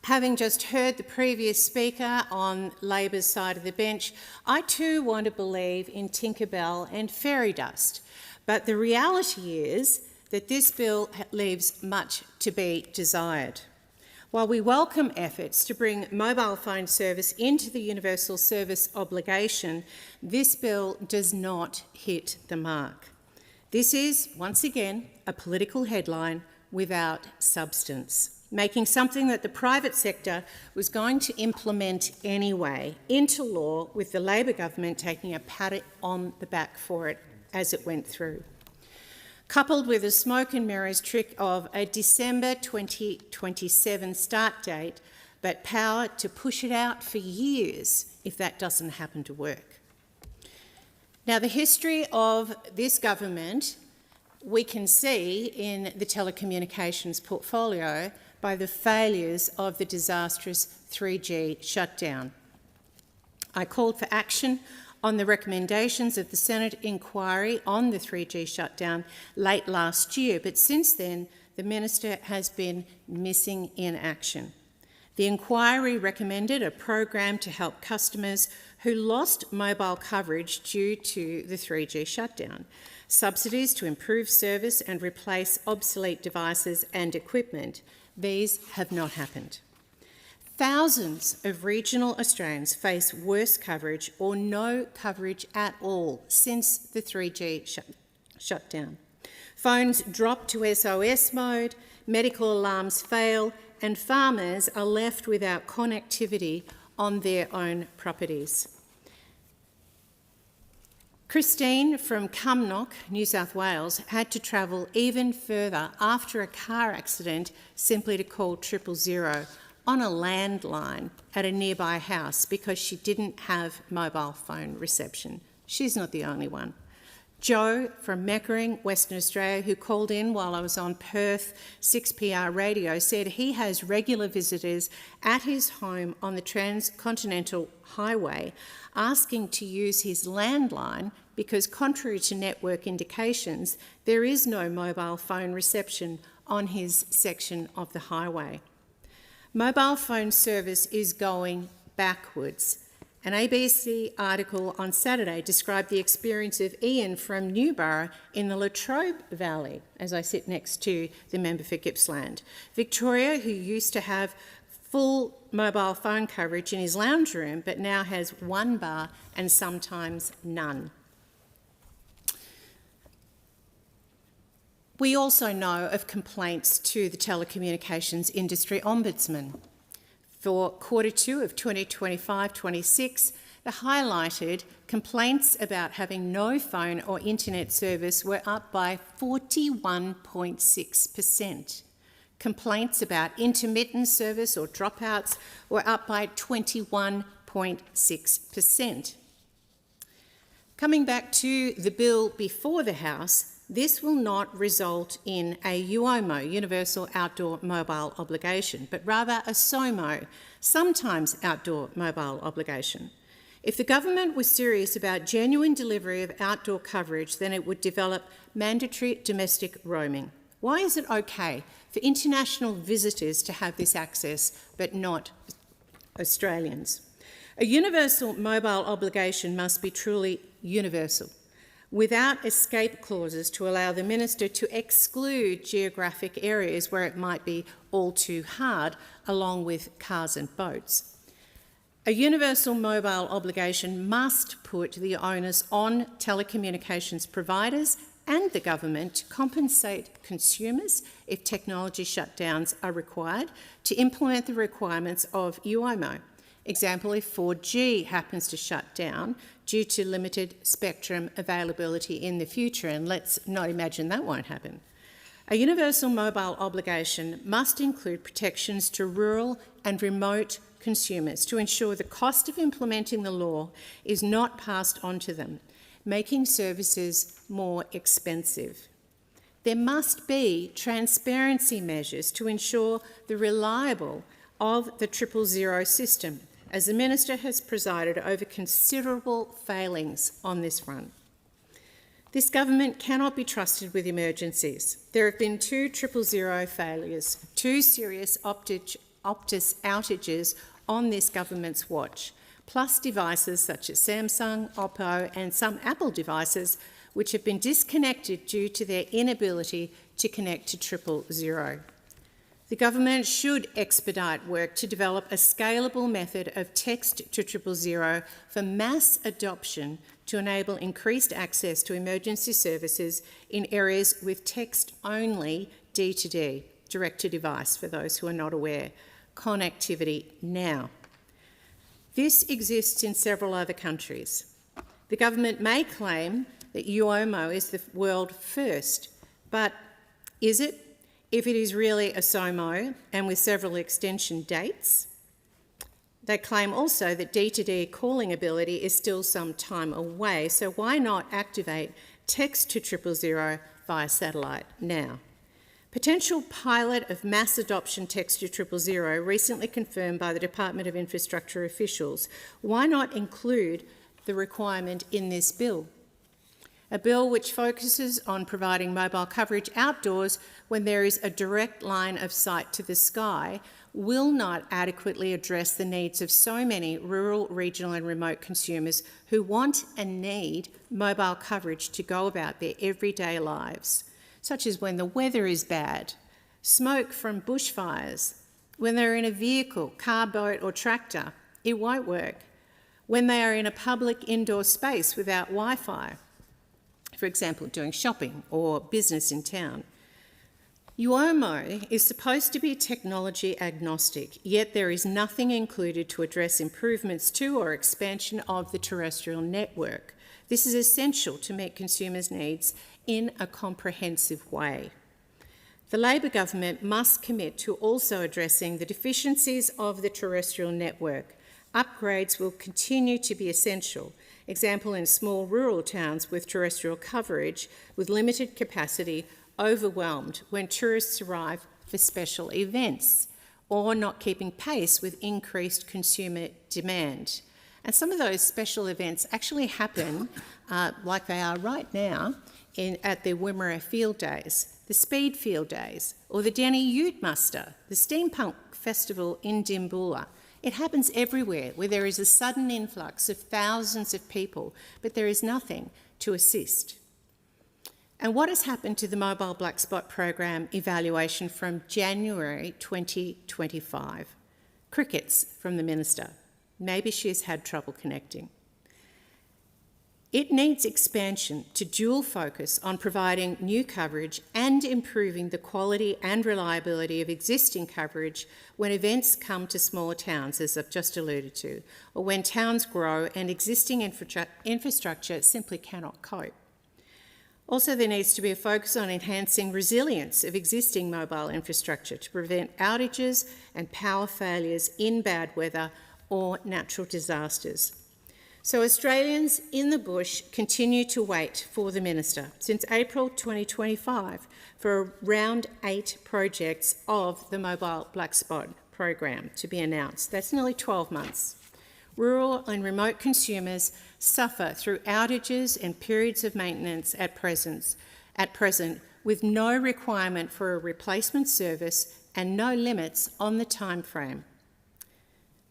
having just heard the previous speaker on Labor's side of the bench, I too want to believe in Tinkerbell and fairy dust. But the reality is that this bill leaves much to be desired. While we welcome efforts to bring mobile phone service into the universal service obligation, this bill does not hit the mark. This is, once again, a political headline without substance, making something that the private sector was going to implement anyway into law, with the Labor government taking a pat on the back for it as it went through. Coupled with a smoke and mirrors trick of a December 2027 start date, but power to push it out for years if that doesn't happen to work. Now, the history of this government we can see in the telecommunications portfolio by the failures of the disastrous 3G shutdown. I called for action on the recommendations of the Senate inquiry on the 3G shutdown late last year, but since then the Minister has been missing in action. The inquiry recommended a program to help customers who lost mobile coverage due to the 3G shutdown, subsidies to improve service and replace obsolete devices and equipment. These have not happened. Thousands of regional Australians face worse coverage or no coverage at all since the 3G shutdown. Phones drop to SOS mode, medical alarms fail, and farmers are left without connectivity on their own properties. Christine from Cumnock, New South Wales, had to travel even further after a car accident simply to call 000 on a landline at a nearby house because she didn't have mobile phone reception. She's not the only one. Joe from Meckering, Western Australia, who called in while I was on Perth 6PR radio, said he has regular visitors at his home on the Transcontinental Highway asking to use his landline because, contrary to network indications, there is no mobile phone reception on his section of the highway. Mobile phone service is going backwards, An ABC article on Saturday described the experience of Ian from Newborough in the Latrobe Valley, as I sit next to the member for Gippsland. Victoria, who used to have full mobile phone coverage in his lounge room, but now has one bar and sometimes none. We also know of complaints to the Telecommunications Industry Ombudsman. For Q2 of 2025-26, the highlighted complaints about having no phone or internet service were up by 41.6%. Complaints about intermittent service or dropouts were up by 21.6%. Coming back to the bill before the House, this will not result in a UOMO, Universal Outdoor Mobile Obligation, but rather a SOMO, Sometimes Outdoor Mobile Obligation. If the government was serious about genuine delivery of outdoor coverage, then it would develop mandatory domestic roaming. Why is it okay for international visitors to have this access, but not Australians? A universal mobile obligation must be truly universal, without escape clauses to allow the minister to exclude geographic areas where it might be all too hard, along with cars and boats. A universal mobile obligation must put the onus on telecommunications providers and the government to compensate consumers if technology shutdowns are required to implement the requirements of UOMO. Example, if 4G happens to shut down due to limited spectrum availability in the future, and let's not imagine that won't happen. A universal mobile obligation must include protections to rural and remote consumers to ensure the cost of implementing the law is not passed on to them, making services more expensive. There must be transparency measures to ensure the reliable of the 000 system, as the minister has presided over considerable failings on this front. This government cannot be trusted with emergencies. There have been 2 000 failures, 2 serious Optus outages on this government's watch, plus devices such as Samsung, Oppo and some Apple devices which have been disconnected due to their inability to connect to 000. The government should expedite work to develop a scalable method of text to 000 for mass adoption to enable increased access to emergency services in areas with text-only D2D, direct-to-device, for those who are not aware, connectivity now. This exists in several other countries. The government may claim that UOMO is the world first, but is it? If it is really a SOMO and with several extension dates? They claim also that D2D calling ability is still some time away, so why not activate text to 000 via satellite now? Potential pilot of mass adoption text to 000 recently confirmed by the Department of Infrastructure officials. Why not include the requirement in this bill? A bill which focuses on providing mobile coverage outdoors when there is a direct line of sight to the sky will not adequately address the needs of so many rural, regional and remote consumers who want and need mobile coverage to go about their everyday lives, such as when the weather is bad, smoke from bushfires, when they're in a vehicle, car, boat or tractor, it won't work, when they are in a public indoor space without Wi-Fi, for example, doing shopping or business in town. UOMO is supposed to be technology agnostic, yet there is nothing included to address improvements to or expansion of the terrestrial network. This is essential to meet consumers' needs in a comprehensive way. The Labor government must commit to also addressing the deficiencies of the terrestrial network. Upgrades will continue to be essential. Example, in small rural towns with terrestrial coverage with limited capacity, overwhelmed when tourists arrive for special events or not keeping pace with increased consumer demand. And some of those special events actually happen, like they are right now, at the Wimmera Field Days, the Speed Field Days, or the Denny Ute Muster, the Steampunk Festival in Dimboola. It happens everywhere where there is a sudden influx of thousands of people, but there is nothing to assist. And what has happened to the Mobile Black Spot program evaluation from January 2025? Crickets from the Minister. Maybe she has had trouble connecting. It needs expansion to dual focus on providing new coverage and improving the quality and reliability of existing coverage when events come to smaller towns, as I've just alluded to, or when towns grow and existing infrastructure simply cannot cope. Also, there needs to be a focus on enhancing resilience of existing mobile infrastructure to prevent outages and power failures in bad weather or natural disasters. So Australians in the bush continue to wait for the Minister since April 2025 for round 8 projects of the Mobile Black Spot program to be announced. That's nearly 12 months. Rural and remote consumers suffer through outages and periods of maintenance at present, with no requirement for a replacement service and no limits on the time frame.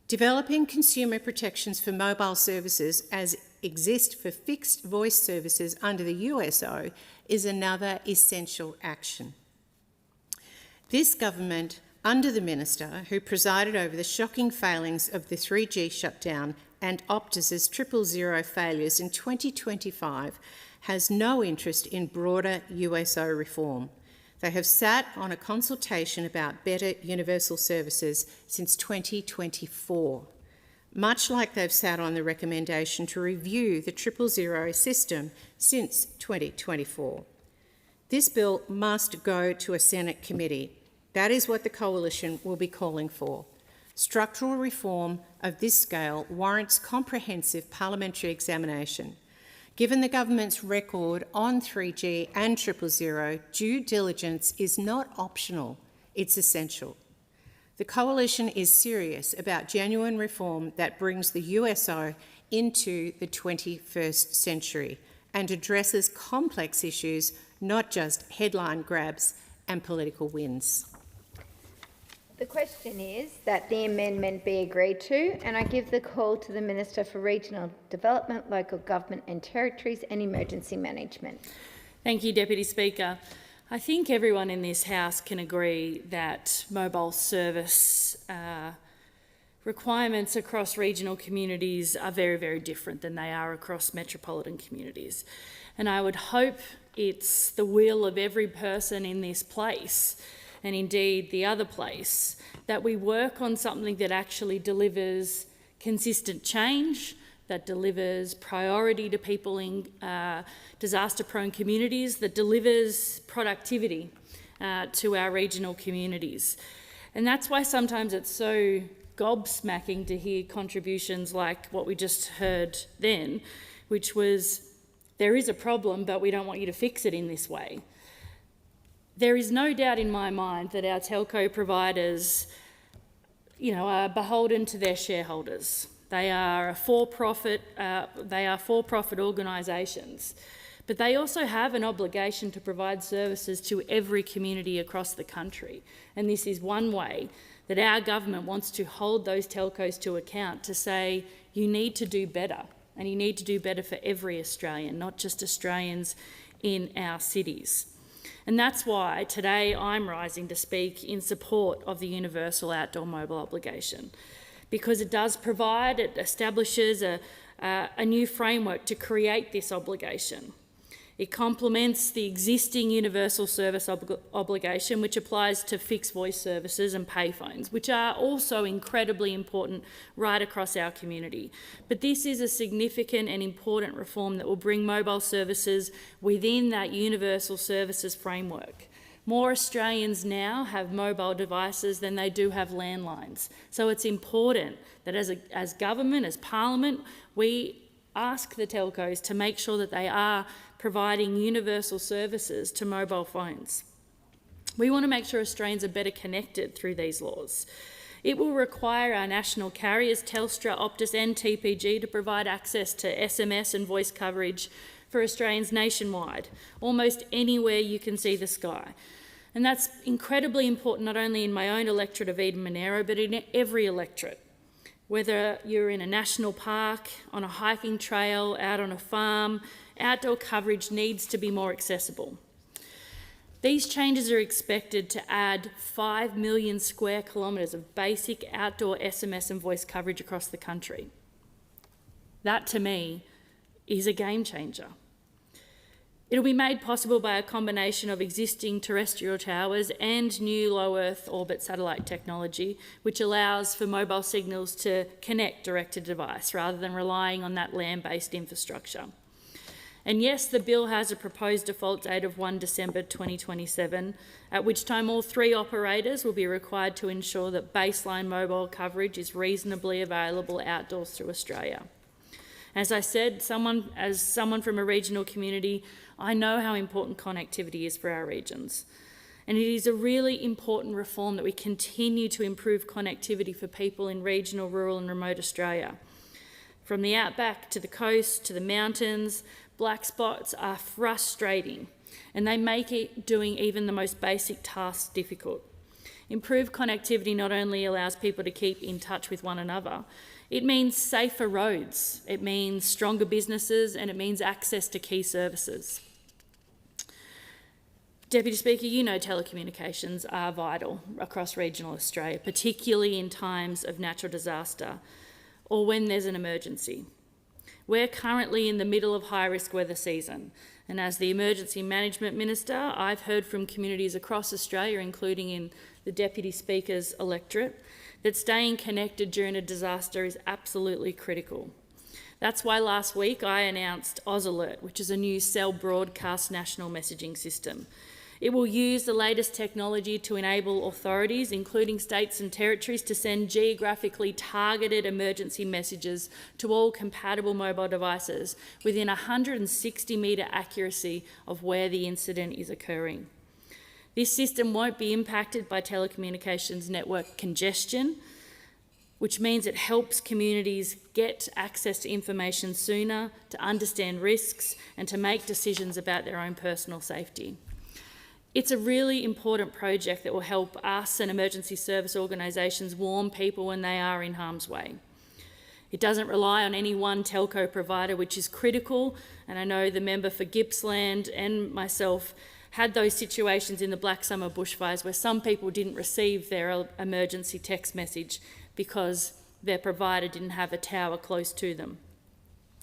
Developing consumer protections for mobile services as exist for fixed voice services under the USO is another essential action. This government, under the Minister who presided over the shocking failings of the 3G shutdown and Optus's 000 failures in 2025, has no interest in broader USO reform. They have sat on a consultation about better universal services since 2024, much like they've sat on the recommendation to review the 000 system since 2024. This bill must go to a Senate committee. That is what the Coalition will be calling for. Structural reform of this scale warrants comprehensive parliamentary examination. Given the government's record on 3G and 000, due diligence is not optional, it's essential. The Coalition is serious about genuine reform that brings the USO into the 21st century and addresses complex issues, not just headline grabs and political wins. The question is that the amendment be agreed to, and I give the call to the Minister for Regional Development, Local Government and Territories and Emergency Management. Thank you, Deputy Speaker. I think everyone in this House can agree that mobile service requirements across regional communities are very, very different than they are across metropolitan communities. And I would hope it's the will of every person in this place, and indeed the other place, that we work on something that actually delivers consistent change, that delivers priority to people in disaster-prone communities, that delivers productivity to our regional communities. And that's why sometimes it's so gobsmacking to hear contributions like what we just heard then, which was, there is a problem, but we don't want you to fix it in this way. There is no doubt in my mind that our telco providers, are beholden to their shareholders. They are for-profit organisations, but they also have an obligation to provide services to every community across the country. And this is one way that our government wants to hold those telcos to account, to say you need to do better, and you need to do better for every Australian, not just Australians in our cities. And that's why today I'm rising to speak in support of the universal outdoor mobile obligation, because it does provide, it establishes a new framework to create this obligation. It complements the existing universal service obligation, which applies to fixed voice services and payphones, which are also incredibly important right across our community. But this is a significant and important reform that will bring mobile services within that universal services framework. More Australians now have mobile devices than they do have landlines. So it's important that as government, as parliament, we ask the telcos to make sure that they are providing universal services to mobile phones. We want to make sure Australians are better connected through these laws. It will require our national carriers, Telstra, Optus and TPG, to provide access to SMS and voice coverage for Australians nationwide, almost anywhere you can see the sky. And that's incredibly important not only in my own electorate of Eden Monaro, but in every electorate. Whether you're in a national park, on a hiking trail, out on a farm, outdoor coverage needs to be more accessible. These changes are expected to add 5 million square kilometres of basic outdoor SMS and voice coverage across the country. That, to me, is a game changer. It'll be made possible by a combination of existing terrestrial towers and new low Earth orbit satellite technology, which allows for mobile signals to connect direct to device rather than relying on that land-based infrastructure. And yes, the bill has a proposed default date of 1 December 2027, at which time all 3 operators will be required to ensure that baseline mobile coverage is reasonably available outdoors through Australia. As I said, as someone from a regional community, I know how important connectivity is for our regions. And it is a really important reform that we continue to improve connectivity for people in regional, rural and remote Australia. From the outback to the coast to the mountains, black spots are frustrating and they make doing even the most basic tasks difficult. Improved connectivity not only allows people to keep in touch with one another, it means safer roads, it means stronger businesses and it means access to key services. Deputy Speaker, you know telecommunications are vital across regional Australia, particularly in times of natural disaster or when there's an emergency. We're currently in the middle of high-risk weather season, and as the Emergency Management Minister, I've heard from communities across Australia, including in the Deputy Speaker's electorate, that staying connected during a disaster is absolutely critical. That's why last week I announced AusAlert, which is a new cell broadcast national messaging system. It will use the latest technology to enable authorities, including states and territories, to send geographically targeted emergency messages to all compatible mobile devices within 160-metre accuracy of where the incident is occurring. This system won't be impacted by telecommunications network congestion, which means it helps communities get access to information sooner, to understand risks and to make decisions about their own personal safety. It's a really important project that will help us and emergency service organisations warn people when they are in harm's way. It doesn't rely on any one telco provider, which is critical, and I know the member for Gippsland and myself had those situations in the Black Summer bushfires where some people didn't receive their emergency text message because their provider didn't have a tower close to them.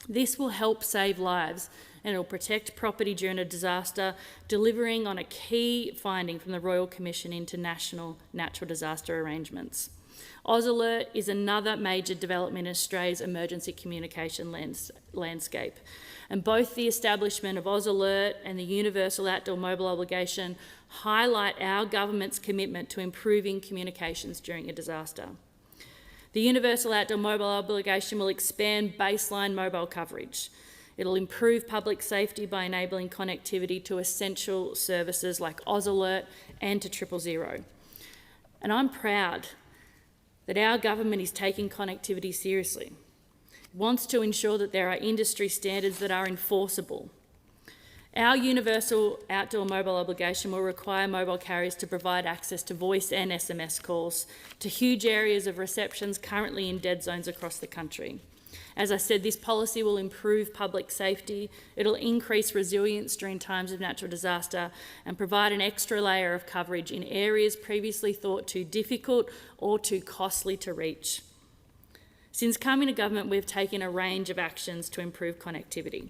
This will help save lives and it will protect property during a disaster, delivering on a key finding from the Royal Commission into National Natural Disaster Arrangements. AusAlert is another major development in Australia's emergency communication landscape. And both the establishment of AusAlert and the Universal Outdoor Mobile Obligation highlight our government's commitment to improving communications during a disaster. The Universal Outdoor Mobile Obligation will expand baseline mobile coverage. It'll improve public safety by enabling connectivity to essential services like AusAlert and to 000. And I'm proud that our government is taking connectivity seriously. It wants to ensure that there are industry standards that are enforceable. Our Universal Outdoor Mobile Obligation will require mobile carriers to provide access to voice and SMS calls to huge areas of receptions currently in dead zones across the country. As I said, this policy will improve public safety, it'll increase resilience during times of natural disaster and provide an extra layer of coverage in areas previously thought too difficult or too costly to reach. Since coming to government, we've taken a range of actions to improve connectivity.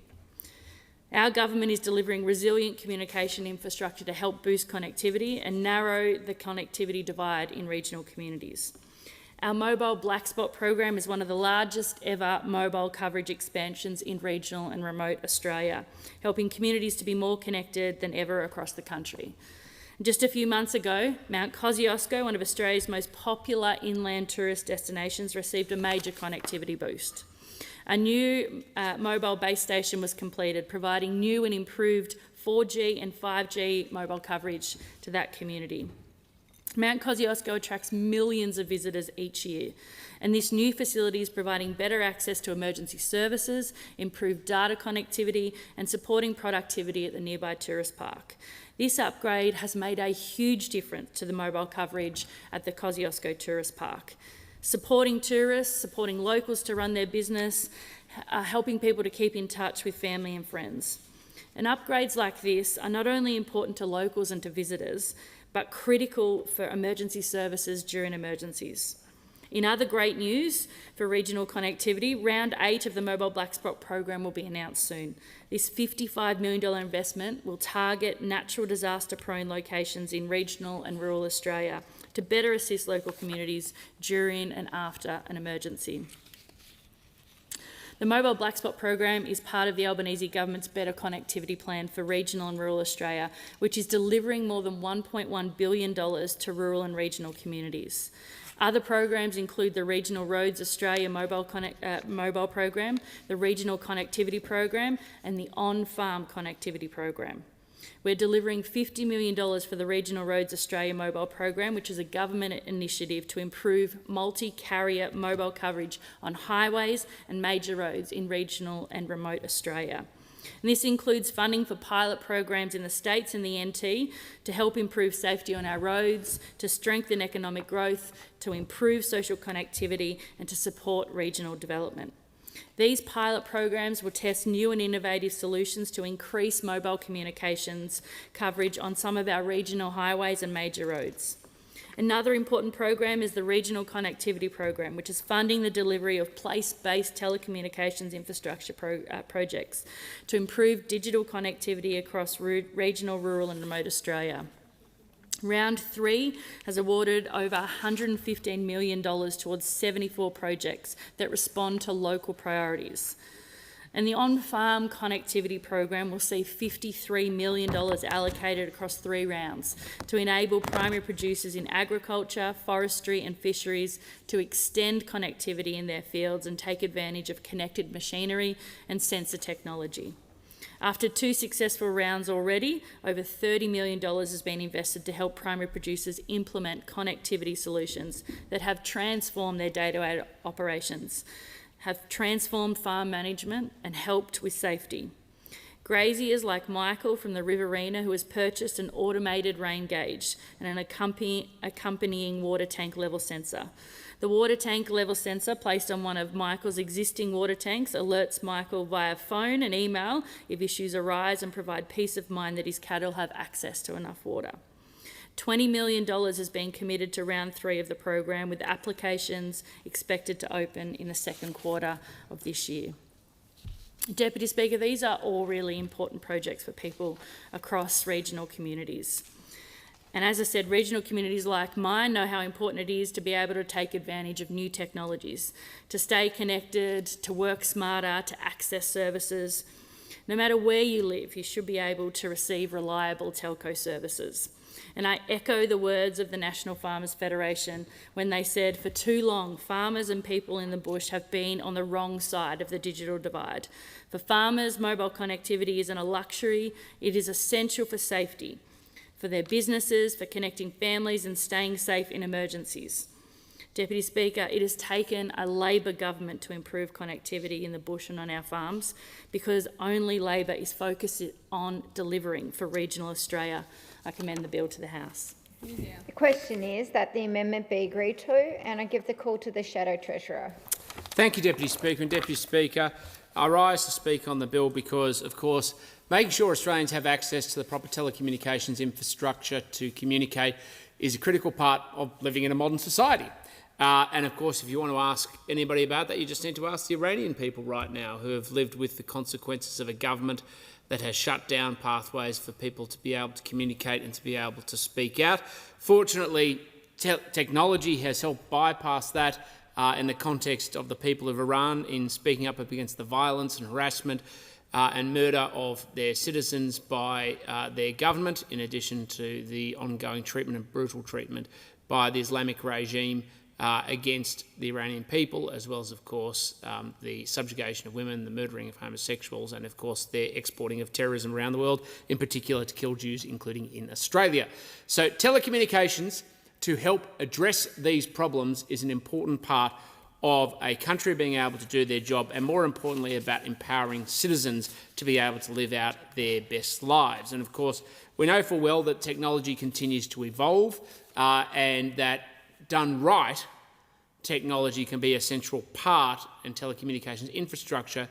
Our government is delivering resilient communication infrastructure to help boost connectivity and narrow the connectivity divide in regional communities. Our mobile black spot program is one of the largest ever mobile coverage expansions in regional and remote Australia, helping communities to be more connected than ever across the country. Just a few months ago, Mount Kosciuszko, one of Australia's most popular inland tourist destinations, received a major connectivity boost. A new mobile base station was completed, providing new and improved 4G and 5G mobile coverage to that community. Mount Kosciuszko attracts millions of visitors each year, and this new facility is providing better access to emergency services, improved data connectivity, and supporting productivity at the nearby tourist park. This upgrade has made a huge difference to the mobile coverage at the Kosciuszko Tourist Park. supporting tourists, supporting locals to run their business, helping people to keep in touch with family and friends. And upgrades like this are not only important to locals and to visitors, but critical for emergency services during emergencies. In other great news for regional connectivity, round 8 of the Mobile Black Spot program will be announced soon. This $55 million investment will target natural disaster-prone locations in regional and rural Australia to better assist local communities during and after an emergency. The Mobile Black Spot program is part of the Albanese government's Better Connectivity Plan for regional and rural Australia, which is delivering more than $1.1 billion to rural and regional communities. Other programs include the Regional Roads Australia Mobile Program, the Regional Connectivity Program and the On-Farm Connectivity Program. We're delivering $50 million for the Regional Roads Australia Mobile Program, which is a government initiative to improve multi-carrier mobile coverage on highways and major roads in regional and remote Australia. And this includes funding for pilot programs in the States and the NT to help improve safety on our roads, to strengthen economic growth, to improve social connectivity and to support regional development. These pilot programs will test new and innovative solutions to increase mobile communications coverage on some of our regional highways and major roads. Another important program is the Regional Connectivity Program, which is funding the delivery of place-based telecommunications infrastructure projects to improve digital connectivity across regional, rural and remote Australia. Round 3 has awarded over $115 million towards 74 projects that respond to local priorities. And the On-Farm Connectivity Program will see $53 million allocated across 3 rounds to enable primary producers in agriculture, forestry and fisheries to extend connectivity in their fields and take advantage of connected machinery and sensor technology. After 2 successful rounds already, over $30 million has been invested to help primary producers implement connectivity solutions that have transformed their day-to-day operations, have transformed farm management and helped with safety. Graziers like Michael from the Riverina, who has purchased an automated rain gauge and an accompanying water tank level sensor. The water tank level sensor placed on one of Michael's existing water tanks alerts Michael via phone and email if issues arise and provide peace of mind that his cattle have access to enough water. $20 million has been committed to round 3 of the program, with applications expected to open in the second quarter of this year. Deputy Speaker, these are all really important projects for people across regional communities. And as I said, regional communities like mine know how important it is to be able to take advantage of new technologies, to stay connected, to work smarter, to access services. No matter where you live, you should be able to receive reliable telco services. And I echo the words of the National Farmers Federation when they said, for too long, farmers and people in the bush have been on the wrong side of the digital divide. For farmers, mobile connectivity isn't a luxury, it is essential for safety, for their businesses, for connecting families and staying safe in emergencies. Deputy Speaker, it has taken a Labor government to improve connectivity in the bush and on our farms, because only Labor is focused on delivering for regional Australia. I commend the bill to the House. The question is that the amendment be agreed to, and I give the call to the Shadow Treasurer. Thank you, Deputy Speaker. And Deputy Speaker, I rise to speak on the bill because, of course, making sure Australians have access to the proper telecommunications infrastructure to communicate is a critical part of living in a modern society. And of course, if you want to ask anybody about that, you just need to ask the Iranian people right now, who have lived with the consequences of a government that has shut down pathways for people to be able to communicate and to be able to speak out. Fortunately, technology has helped bypass that in the context of the people of Iran in speaking up against the violence and harassment and murder of their citizens by their government, in addition to the ongoing treatment and brutal treatment by the Islamic regime against the Iranian people, as well as, of course, the subjugation of women, the murdering of homosexuals, and, of course, their exporting of terrorism around the world, in particular to kill Jews, including in Australia. So telecommunications, to help address these problems, is an important part of a country being able to do their job, and more importantly about empowering citizens to be able to live out their best lives. And, of course, we know full well that technology continues to evolve and that, done right, technology can be a central part, and telecommunications infrastructure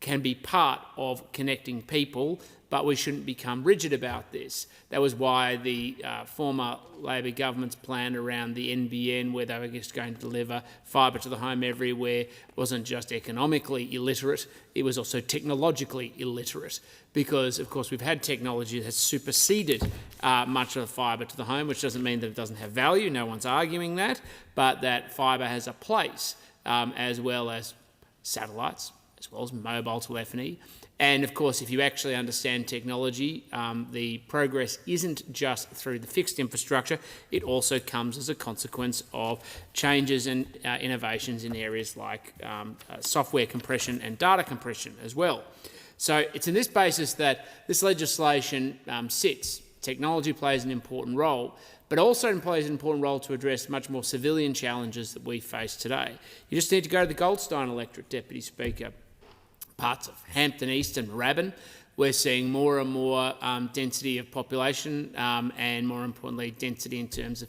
can be part of connecting people, but we shouldn't become rigid about this. That was why the former Labor government's plan around the NBN, where they were just going to deliver fibre to the home everywhere, wasn't just economically illiterate, it was also technologically illiterate, because, of course, we've had technology that has superseded much of the fibre to the home, which doesn't mean that it doesn't have value, no one's arguing that, but that fibre has a place, as well as satellites, as well as mobile telephony. And of course, if you actually understand technology, the progress isn't just through the fixed infrastructure, it also comes as a consequence of changes and innovations in areas like software compression and data compression as well. So it's in this basis that this legislation sits. Technology plays an important role, but also plays an important role to address much more civilian challenges that we face today. You just need to go to the Goldstein electorate, Deputy Speaker. Parts of Hampton East and Moorabbin, we're seeing more and more density of population and, more importantly, density in terms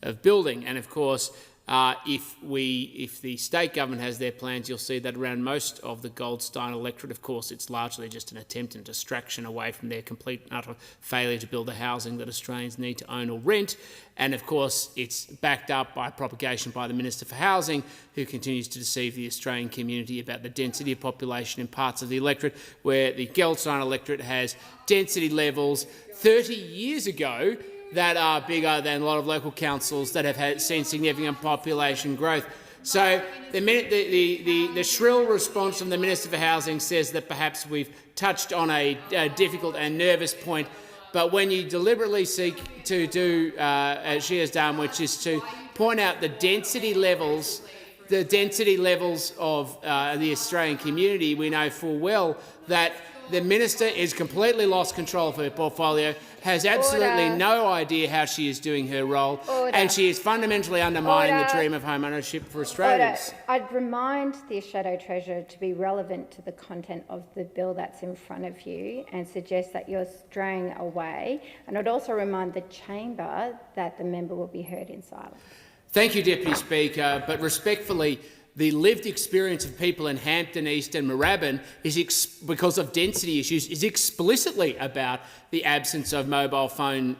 of building. And of course, if the state government has their plans, you'll see that around most of the Goldstein electorate, of course, it's largely just an attempt and distraction away from their complete and utter failure to build the housing that Australians need to own or rent. And of course, it's backed up by propagation by the Minister for Housing, who continues to deceive the Australian community about the density of population in parts of the electorate, where the Goldstein electorate has density levels 30 years ago that are bigger than a lot of local councils that have seen significant population growth. So the shrill response from the Minister for Housing says that perhaps we've touched on a difficult and nervous point, but when you deliberately seek to do, as she has done, which is to point out the density levels of the Australian community, we know full well that the Minister is completely lost control of her portfolio, has absolutely no idea how she is doing her role, and she is fundamentally undermining the dream of home ownership for Australians. I'd remind the Shadow Treasurer to be relevant to the content of the bill that's in front of you and suggest that you're straying away. And I'd also remind the chamber that the member will be heard in silence. Thank you, Deputy Speaker, but respectfully, the lived experience of people in Hampton East and Moorabbin, because of density issues, is explicitly about the absence of mobile phone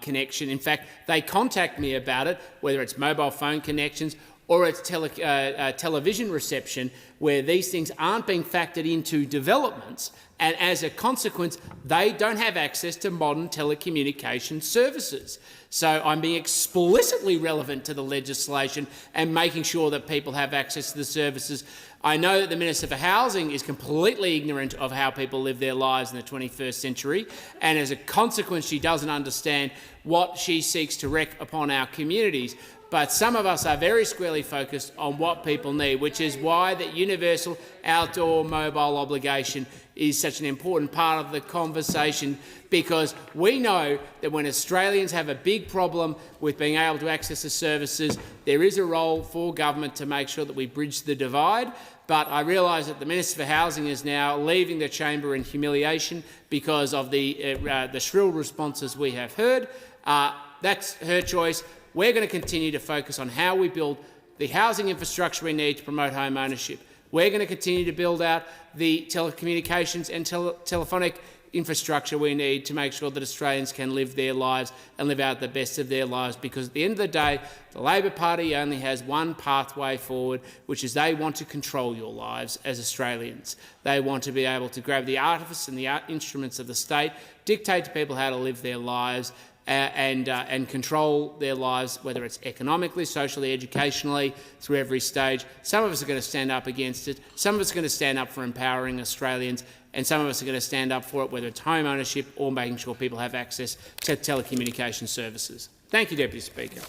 connection. In fact, they contact me about it, whether it's mobile phone connections or it's television reception, where these things aren't being factored into developments, and as a consequence, they don't have access to modern telecommunication services. So I'm being explicitly relevant to the legislation and making sure that people have access to the services. I know that the Minister for Housing is completely ignorant of how people live their lives in the 21st century, and as a consequence she doesn't understand what she seeks to wreak upon our communities. But some of us are very squarely focused on what people need, which is why the universal outdoor mobile obligation is such an important part of the conversation, because we know that when Australians have a big problem with being able to access the services, there is a role for government to make sure that we bridge the divide. But I realise that the Minister for Housing is now leaving the chamber in humiliation because of the shrill responses we have heard. That's her choice. We're going to continue to focus on how we build the housing infrastructure we need to promote home ownership. We're going to continue to build out the telecommunications and telephonic infrastructure we need to make sure that Australians can live their lives and live out the best of their lives, because at the end of the day, the Labor Party only has one pathway forward, which is they want to control your lives as Australians. They want to be able to grab the artifice and the instruments of the state, dictate to people how to live their lives, and control their lives, whether it's economically, socially, educationally, through every stage. Some of us are going to stand up against it. Some of us are going to stand up for empowering Australians, and some of us are going to stand up for it, whether it's home ownership or making sure people have access to telecommunication services. Thank you, Deputy Speaker.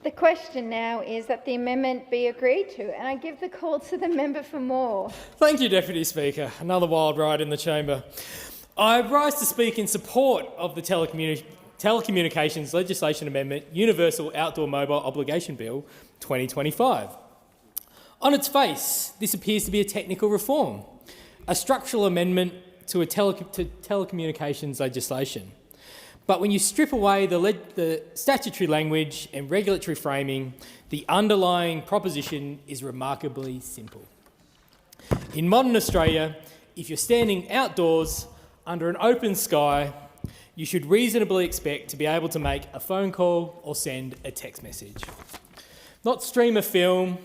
The question now is that the amendment be agreed to, and I give the call to the member for Moore. Thank you, Deputy Speaker. Another wild ride in the chamber. I rise to speak in support of the Telecommunications Legislation Amendment Universal Outdoor Mobile Obligation Bill 2025. On its face, this appears to be a technical reform, a structural amendment to telecommunications legislation. But when you strip away the statutory language and regulatory framing, the underlying proposition is remarkably simple. In modern Australia, if you're standing outdoors under an open sky, you should reasonably expect to be able to make a phone call or send a text message. Not stream a film,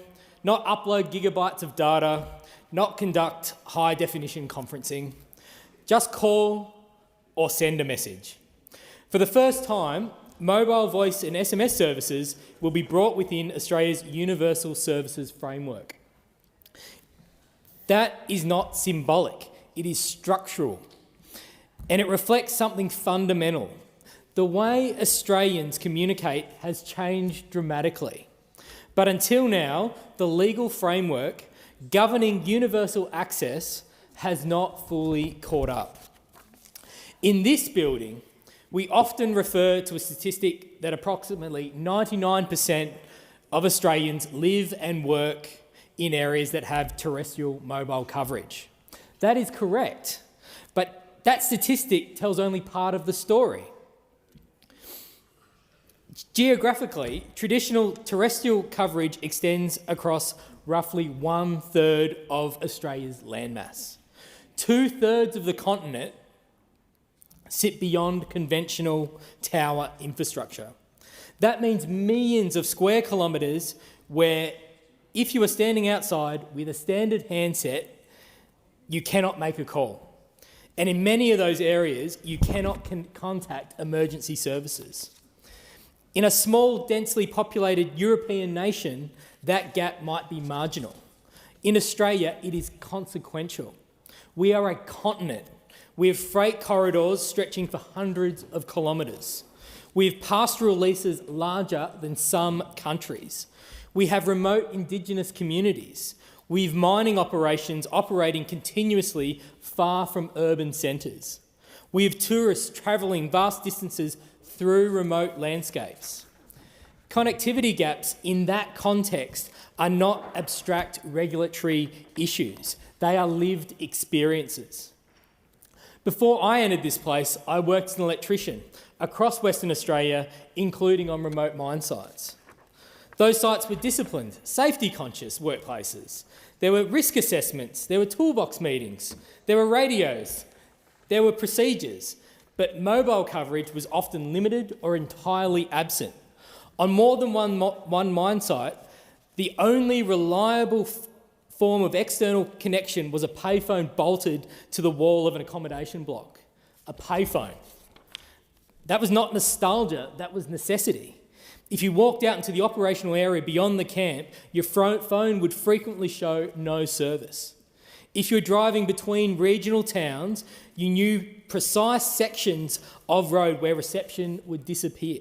not upload gigabytes of data, not conduct high-definition conferencing, just call or send a message. For the first time, mobile voice and SMS services will be brought within Australia's Universal Services Framework. That is not symbolic, it is structural, and it reflects something fundamental. The way Australians communicate has changed dramatically, but until now, the legal framework governing universal access has not fully caught up. In this building, we often refer to a statistic that approximately 99% of Australians live and work in areas that have terrestrial mobile coverage. That is correct, but that statistic tells only part of the story. Geographically, traditional terrestrial coverage extends across roughly 1/3 of Australia's landmass. 2/3 of the continent sit beyond conventional tower infrastructure. That means millions of square kilometres where, if you are standing outside with a standard handset, you cannot make a call. And in many of those areas, you cannot contact emergency services. In a small, densely populated European nation, that gap might be marginal. In Australia, it is consequential. We are a continent. We have freight corridors stretching for hundreds of kilometres. We have pastoral leases larger than some countries. We have remote Indigenous communities. We have mining operations operating continuously far from urban centres. We have tourists travelling vast distances through remote landscapes. Connectivity gaps in that context are not abstract regulatory issues. They are lived experiences. Before I entered this place, I worked as an electrician across Western Australia, including on remote mine sites. Those sites were disciplined, safety-conscious workplaces. There were risk assessments, there were toolbox meetings, there were radios, there were procedures, but mobile coverage was often limited or entirely absent. On more than one mine site, the only reliable form of external connection was a payphone bolted to the wall of an accommodation block. A payphone. That was not nostalgia, that was necessity. If you walked out into the operational area beyond the camp, your phone would frequently show no service. If you were driving between regional towns, you knew precise sections of road where reception would disappear.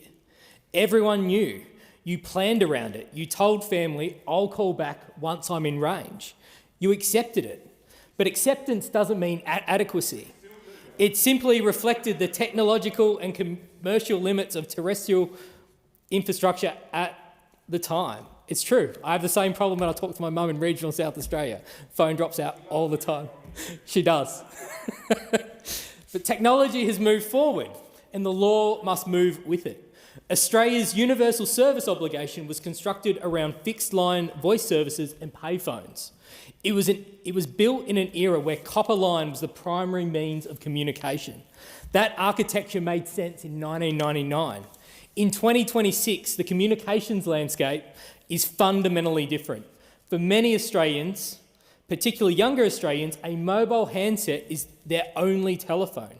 Everyone knew. You planned around it. You told family, I'll call back once I'm in range. You accepted it. But acceptance doesn't mean adequacy. It simply reflected the technological and commercial limits of terrestrial infrastructure at the time. It's true. I have the same problem when I talk to my mum in regional South Australia. Phone drops out all the time. She does. But technology has moved forward and the law must move with it. Australia's universal service obligation was constructed around fixed-line voice services and payphones. It was built in an era where copper line was the primary means of communication. That architecture made sense in 1999. In 2026, the communications landscape is fundamentally different. For many Australians, particularly younger Australians, a mobile handset is their only telephone.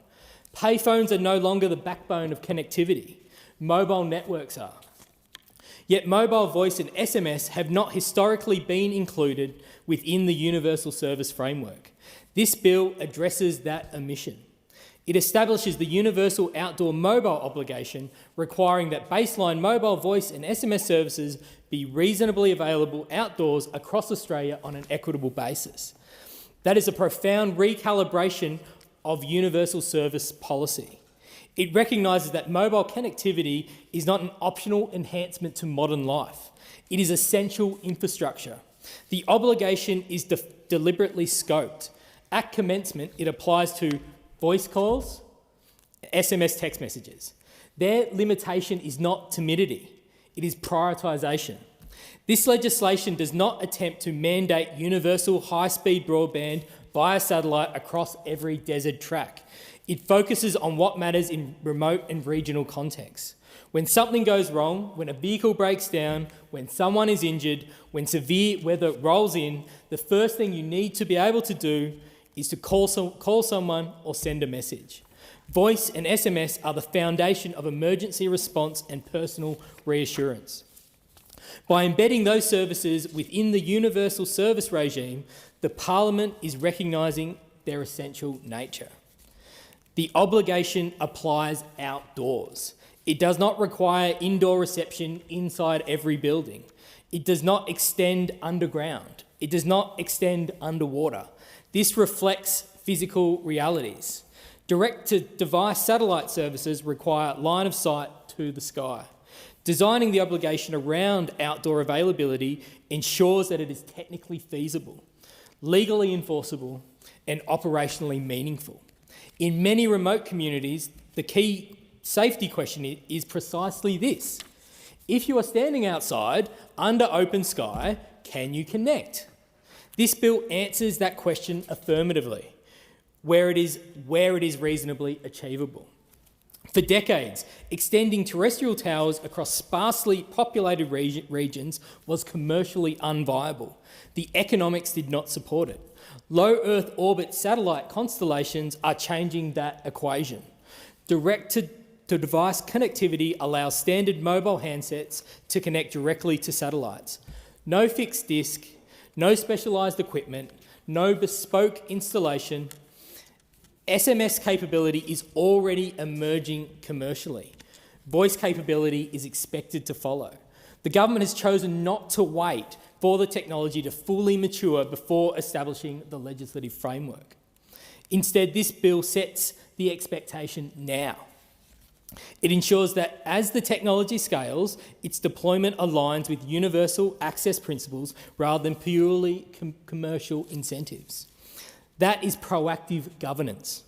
Payphones are no longer the backbone of connectivity. Mobile networks are. Yet mobile voice and SMS have not historically been included within the Universal Service Framework. This bill addresses that omission. It establishes the universal outdoor mobile obligation, requiring that baseline mobile voice and SMS services be reasonably available outdoors across Australia on an equitable basis. That is a profound recalibration of universal service policy. It recognises that mobile connectivity is not an optional enhancement to modern life. It is essential infrastructure. The obligation is deliberately scoped. At commencement, it applies to voice calls, SMS text messages. Their limitation is not timidity, it is prioritisation. This legislation does not attempt to mandate universal high-speed broadband via satellite across every desert track. It focuses on what matters in remote and regional contexts. When something goes wrong, when a vehicle breaks down, when someone is injured, when severe weather rolls in, the first thing you need to be able to do is to call someone or send a message. Voice and SMS are the foundation of emergency response and personal reassurance. By embedding those services within the universal service regime, the Parliament is recognising their essential nature. The obligation applies outdoors. It does not require indoor reception inside every building. It does not extend underground. It does not extend underwater. This reflects physical realities. Direct-to-device satellite services require line of sight to the sky. Designing the obligation around outdoor availability ensures that it is technically feasible, legally enforceable, and operationally meaningful. In many remote communities, the key safety question is precisely this. If you are standing outside under open sky, can you connect? This bill answers that question affirmatively, where it is reasonably achievable. For decades, extending terrestrial towers across sparsely populated regions was commercially unviable. The economics did not support it. Low Earth orbit satellite constellations are changing that equation. Direct-to-device connectivity allows standard mobile handsets to connect directly to satellites. No fixed disk, no specialised equipment, no bespoke installation. SMS capability is already emerging commercially. Voice capability is expected to follow. The government has chosen not to wait for the technology to fully mature before establishing the legislative framework. Instead, this bill sets the expectation now. It ensures that as the technology scales, its deployment aligns with universal access principles rather than purely commercial incentives. That is proactive governance.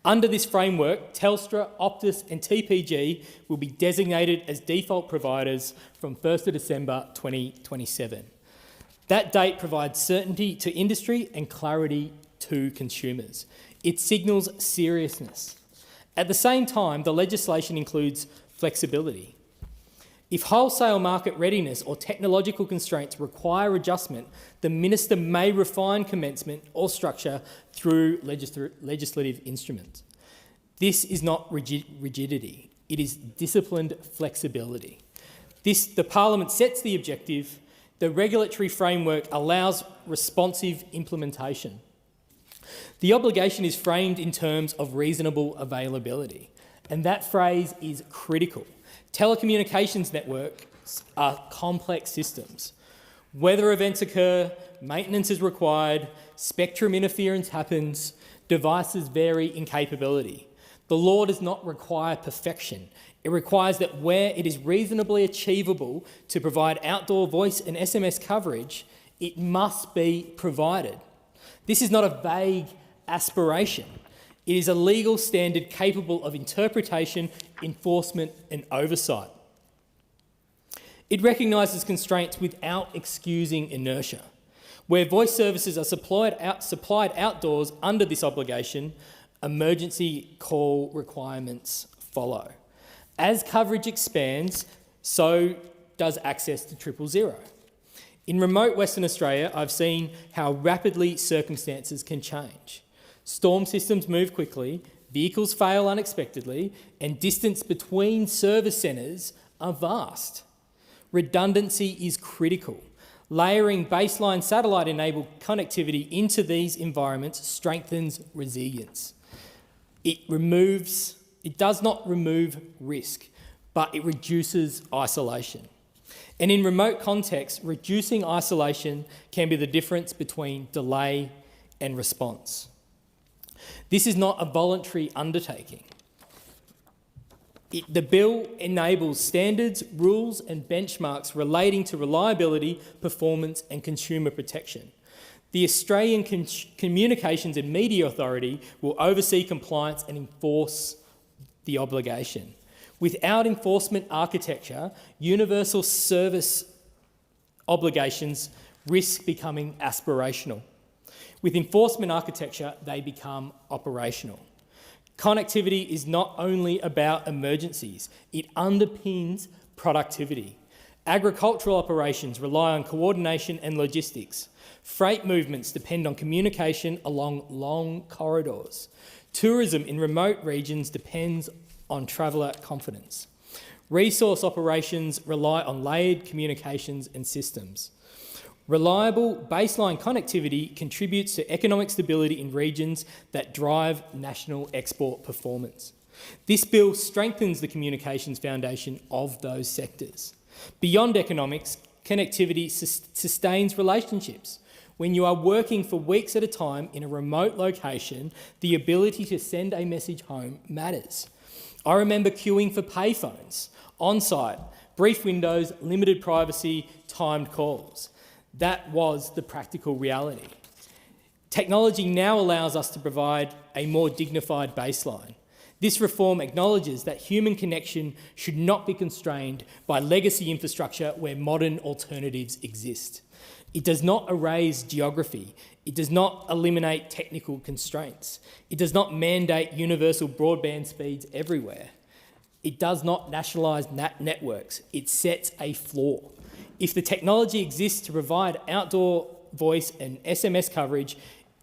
Under this framework, Telstra, Optus and TPG will be designated as default providers from 1st of December 2027. That date provides certainty to industry and clarity to consumers. It signals seriousness. At the same time, the legislation includes flexibility. If wholesale market readiness or technological constraints require adjustment, the Minister may refine commencement or structure through legislative instruments. This is not rigidity, it is disciplined flexibility. The Parliament sets the objective, the regulatory framework allows responsive implementation. The obligation is framed in terms of reasonable availability, and that phrase is critical. Telecommunications networks are complex systems. Weather events occur, maintenance is required, spectrum interference happens, devices vary in capability. The law does not require perfection. It requires that where it is reasonably achievable to provide outdoor voice and SMS coverage, it must be provided. This is not a vague aspiration. It is a legal standard capable of interpretation, enforcement and oversight. It recognises constraints without excusing inertia. Where voice services are supplied outdoors under this obligation, emergency call requirements follow. As coverage expands, so does access to 000. In remote Western Australia, I've seen how rapidly circumstances can change. Storm systems move quickly, vehicles fail unexpectedly, and distance between service centres are vast. Redundancy is critical. Layering baseline satellite-enabled connectivity into these environments strengthens resilience. It does not remove risk, but it reduces isolation. And in remote contexts, reducing isolation can be the difference between delay and response. This is not a voluntary undertaking. The bill enables standards, rules and benchmarks relating to reliability, performance and consumer protection. The Australian Communications and Media Authority will oversee compliance and enforce the obligation. Without enforcement architecture, universal service obligations risk becoming aspirational. With enforcement architecture, they become operational. Connectivity is not only about emergencies, it underpins productivity. Agricultural operations rely on coordination and logistics. Freight movements depend on communication along long corridors. Tourism in remote regions depends on traveller confidence. Resource operations rely on layered communications and systems. Reliable baseline connectivity contributes to economic stability in regions that drive national export performance. This bill strengthens the communications foundation of those sectors. Beyond economics, connectivity sustains relationships. When you are working for weeks at a time in a remote location, the ability to send a message home matters. I remember queuing for payphones, on-site, brief windows, limited privacy, timed calls. That was the practical reality. Technology now allows us to provide a more dignified baseline. This reform acknowledges that human connection should not be constrained by legacy infrastructure where modern alternatives exist. It does not erase geography. It does not eliminate technical constraints. It does not mandate universal broadband speeds everywhere. It does not nationalise networks. It sets a floor. If the technology exists to provide outdoor voice and SMS coverage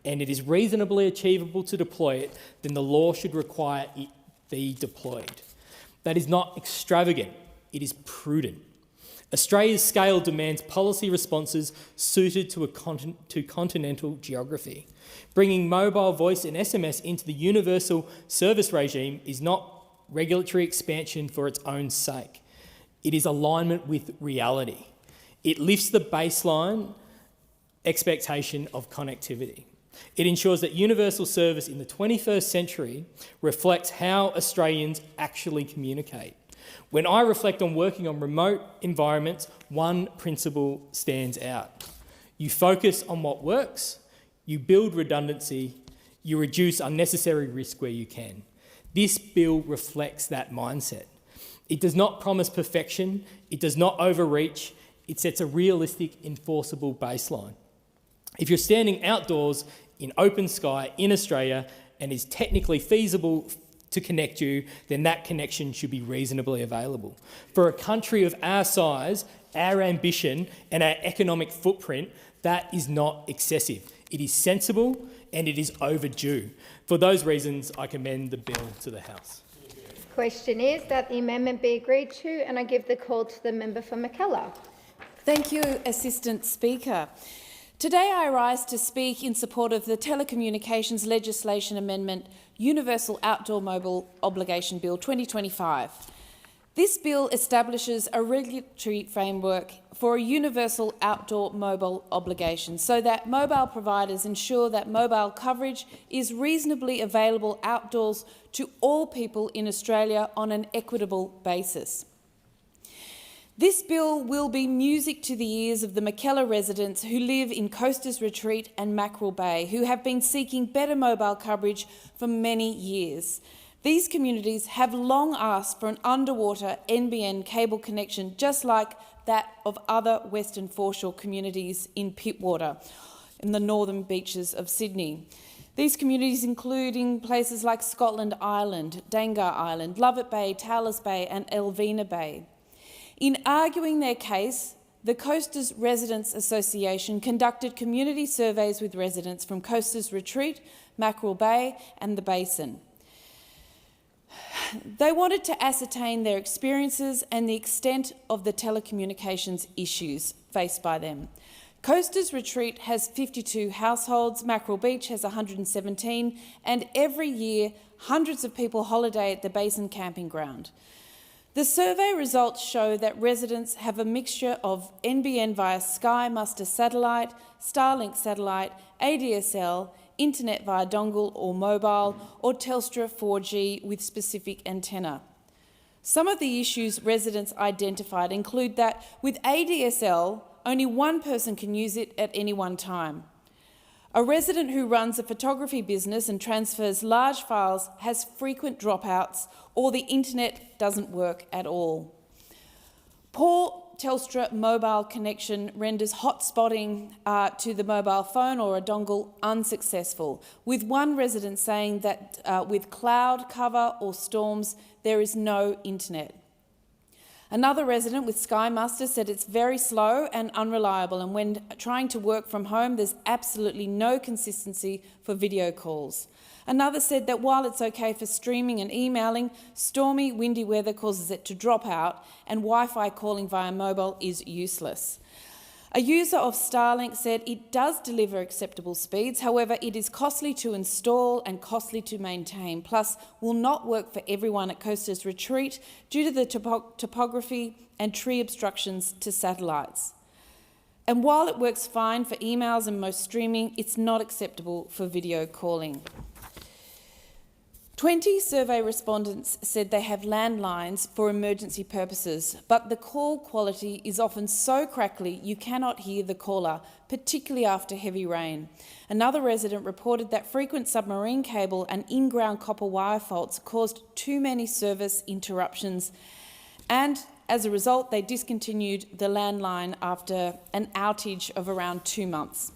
and it is reasonably achievable to deploy it, then the law should require it be deployed. That is not extravagant, it is prudent. Australia's scale demands policy responses suited to continental geography. Bringing mobile voice and SMS into the universal service regime is not regulatory expansion for its own sake. It is alignment with reality. It lifts the baseline expectation of connectivity. It ensures that universal service in the 21st century reflects how Australians actually communicate. When I reflect on working on remote environments, one principle stands out. You focus on what works, you build redundancy, you reduce unnecessary risk where you can. This bill reflects that mindset. It does not promise perfection, it does not overreach, it sets a realistic, enforceable baseline. If you're standing outdoors in open sky in Australia and is technically feasible to connect you, then that connection should be reasonably available. For a country of our size, our ambition and our economic footprint, that is not excessive. It is sensible and it is overdue. For those reasons, I commend the bill to the House. Question is that the amendment be agreed to, and I give the call to the member for Mackellar. Thank you, Assistant Speaker. Today I rise to speak in support of the Telecommunications Legislation Amendment Universal Outdoor Mobile Obligation Bill 2025. This bill establishes a regulatory framework for a universal outdoor mobile obligation so that mobile providers ensure that mobile coverage is reasonably available outdoors to all people in Australia on an equitable basis. This bill will be music to the ears of the Mackellar residents who live in Coasters Retreat and Mackerel Bay, who have been seeking better mobile coverage for many years. These communities have long asked for an underwater NBN cable connection, just like that of other Western foreshore communities in Pittwater, in the northern beaches of Sydney. These communities including places like Scotland Island, Dangar Island, Lovett Bay, Towlers Bay and Elvina Bay. In arguing their case, the Coasters Residents Association conducted community surveys with residents from Coasters Retreat, Mackerel Bay and the Basin. They wanted to ascertain their experiences and the extent of the telecommunications issues faced by them. Coasters Retreat has 52 households, Mackerel Beach has 117, and every year hundreds of people holiday at the Basin camping ground. The survey results show that residents have a mixture of NBN via Sky Muster satellite, Starlink satellite, ADSL, internet via dongle or mobile, or Telstra 4G with specific antenna. Some of the issues residents identified include that with ADSL, only one person can use it at any one time. A resident who runs a photography business and transfers large files has frequent dropouts, or the internet doesn't work at all. Poor Telstra mobile connection renders hotspotting to the mobile phone or a dongle unsuccessful, with one resident saying that with cloud cover or storms, there is no internet. Another resident with Sky Muster said it's very slow and unreliable, and when trying to work from home, there's absolutely no consistency for video calls. Another said that while it's okay for streaming and emailing, stormy, windy weather causes it to drop out, and Wi-Fi calling via mobile is useless. A user of Starlink said it does deliver acceptable speeds, however it is costly to install and costly to maintain, plus will not work for everyone at Coasters Retreat due to the topography and tree obstructions to satellites. And while it works fine for emails and most streaming, it's not acceptable for video calling. 20 survey respondents said they have landlines for emergency purposes, but the call quality is often so crackly you cannot hear the caller, particularly after heavy rain. Another resident reported that frequent submarine cable and in-ground copper wire faults caused too many service interruptions, and as a result, they discontinued the landline after an outage of around 2 months.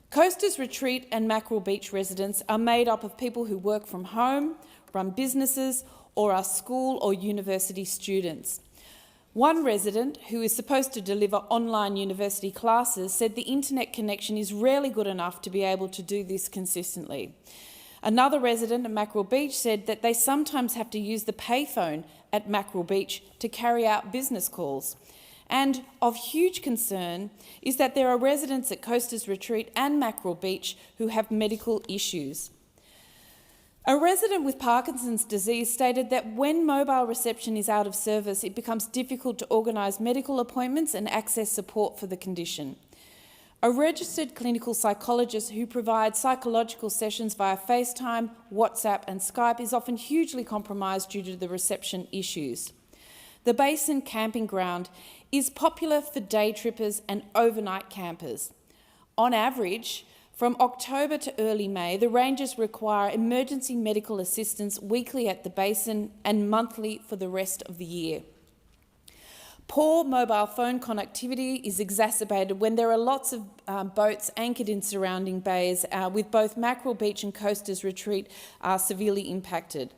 Coasters Retreat and Mackerel Beach residents are made up of people who work from home, run businesses, or are school or university students. One resident, who is supposed to deliver online university classes, said the internet connection is rarely good enough to be able to do this consistently. Another resident at Mackerel Beach said that they sometimes have to use the payphone at Mackerel Beach to carry out business calls. And of huge concern is that there are residents at Coasters Retreat and Mackerel Beach who have medical issues. A resident with Parkinson's disease stated that when mobile reception is out of service, it becomes difficult to organise medical appointments and access support for the condition. A registered clinical psychologist who provides psychological sessions via FaceTime, WhatsApp and Skype is often hugely compromised due to the reception issues. The Basin camping ground is popular for day trippers and overnight campers. On average, from October to early May, the rangers require emergency medical assistance weekly at the Basin and monthly for the rest of the year. Poor mobile phone connectivity is exacerbated when there are lots of boats anchored in surrounding bays, with both Mackerel Beach and Coasters Retreat severely impacted.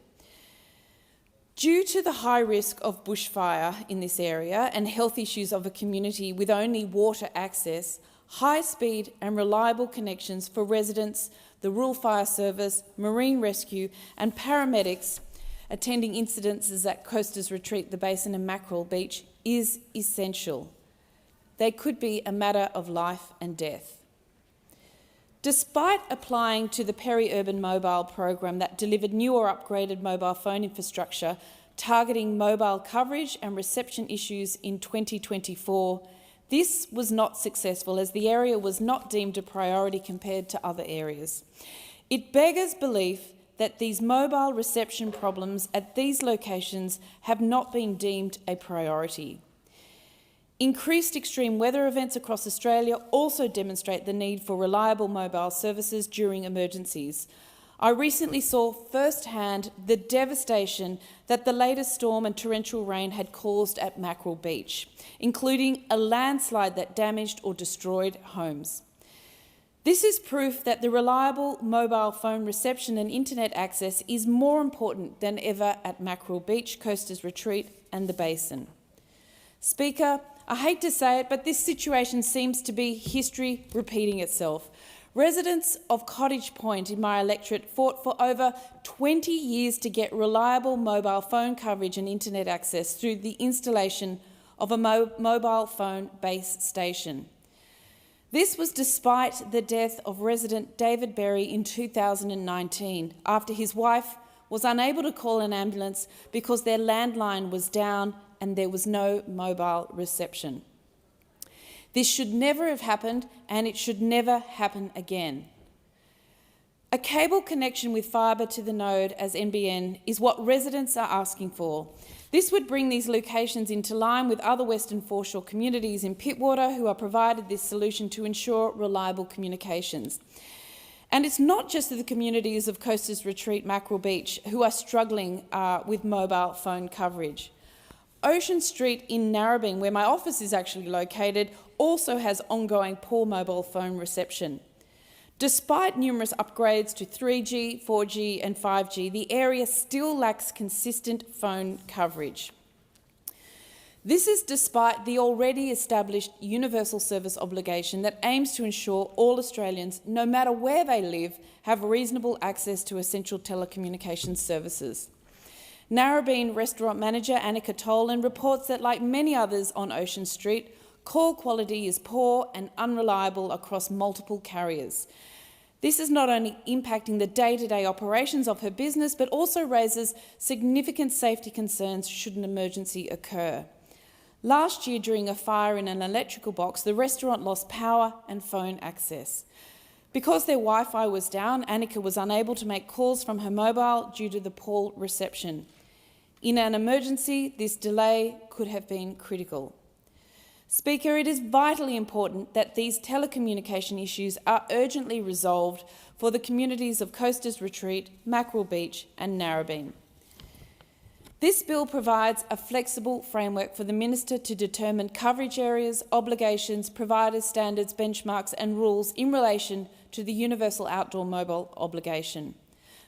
Due to the high risk of bushfire in this area and health issues of a community with only water access, high-speed and reliable connections for residents, the Rural Fire Service, Marine Rescue and paramedics attending incidences at Coasters Retreat, the Basin and Mackerel Beach is essential. They could be a matter of life and death. Despite applying to the Peri-Urban Mobile program that delivered new or upgraded mobile phone infrastructure targeting mobile coverage and reception issues in 2024, this was not successful as the area was not deemed a priority compared to other areas. It beggars belief that these mobile reception problems at these locations have not been deemed a priority. Increased extreme weather events across Australia also demonstrate the need for reliable mobile services during emergencies. I recently saw firsthand the devastation that the latest storm and torrential rain had caused at Mackerel Beach, including a landslide that damaged or destroyed homes. This is proof that the reliable mobile phone reception and internet access is more important than ever at Mackerel Beach, Coasters Retreat and the Basin. Speaker, I hate to say it, but this situation seems to be history repeating itself. Residents of Cottage Point in my electorate fought for over 20 years to get reliable mobile phone coverage and internet access through the installation of a mobile phone base station. This was despite the death of resident David Berry in 2019 after his wife was unable to call an ambulance because their landline was down and there was no mobile reception. This should never have happened, and it should never happen again. A cable connection with fibre to the node as NBN is what residents are asking for. This would bring these locations into line with other Western Foreshore communities in Pittwater who are provided this solution to ensure reliable communications. And it's not just the communities of Coasters Retreat, Mackerel Beach who are struggling with mobile phone coverage. Ocean Street in Narrabeen, where my office is actually located, also has ongoing poor mobile phone reception. Despite numerous upgrades to 3G, 4G and 5G, the area still lacks consistent phone coverage. This is despite the already established universal service obligation that aims to ensure all Australians, no matter where they live, have reasonable access to essential telecommunications services. Narrabeen restaurant manager Annika Tolan reports that, like many others on Ocean Street, call quality is poor and unreliable across multiple carriers. This is not only impacting the day-to-day operations of her business, but also raises significant safety concerns should an emergency occur. Last year, during a fire in an electrical box, the restaurant lost power and phone access. Because their Wi-Fi was down, Annika was unable to make calls from her mobile due to the poor reception. In an emergency, this delay could have been critical. Speaker, it is vitally important that these telecommunication issues are urgently resolved for the communities of Coasters Retreat, Mackerel Beach and Narrabeen. This bill provides a flexible framework for the Minister to determine coverage areas, obligations, providers, standards, benchmarks and rules in relation to the Universal Outdoor Mobile Obligation.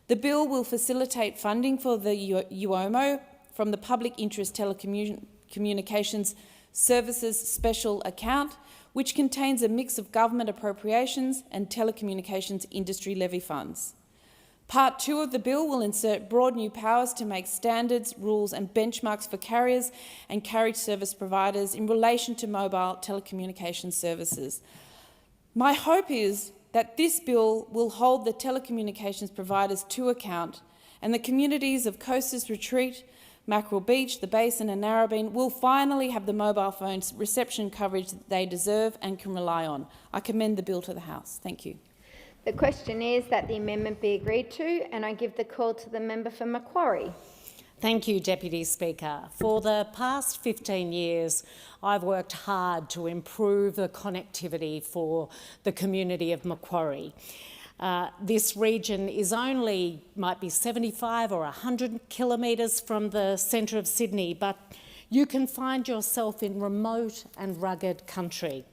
The bill will facilitate funding for the UOMO from the Public Interest Telecommunications Services Special Account, which contains a mix of government appropriations and telecommunications industry levy funds. Part 2 of the bill will insert broad new powers to make standards, rules and benchmarks for carriers and carriage service providers in relation to mobile telecommunications services. My hope is that this bill will hold the telecommunications providers to account, and the communities of Coasters Retreat, Mackerel Beach, the Basin and Narrabeen will finally have the mobile phone reception coverage that they deserve and can rely on. I commend the bill to the House. Thank you. The question is that the amendment be agreed to, and I give the call to the member for Macquarie. Thank you, Deputy Speaker. For the past 15 years, I've worked hard to improve the connectivity for the community of Macquarie. This region is only, might be 75 or 100 kilometres from the centre of Sydney, but you can find yourself in remote and rugged country.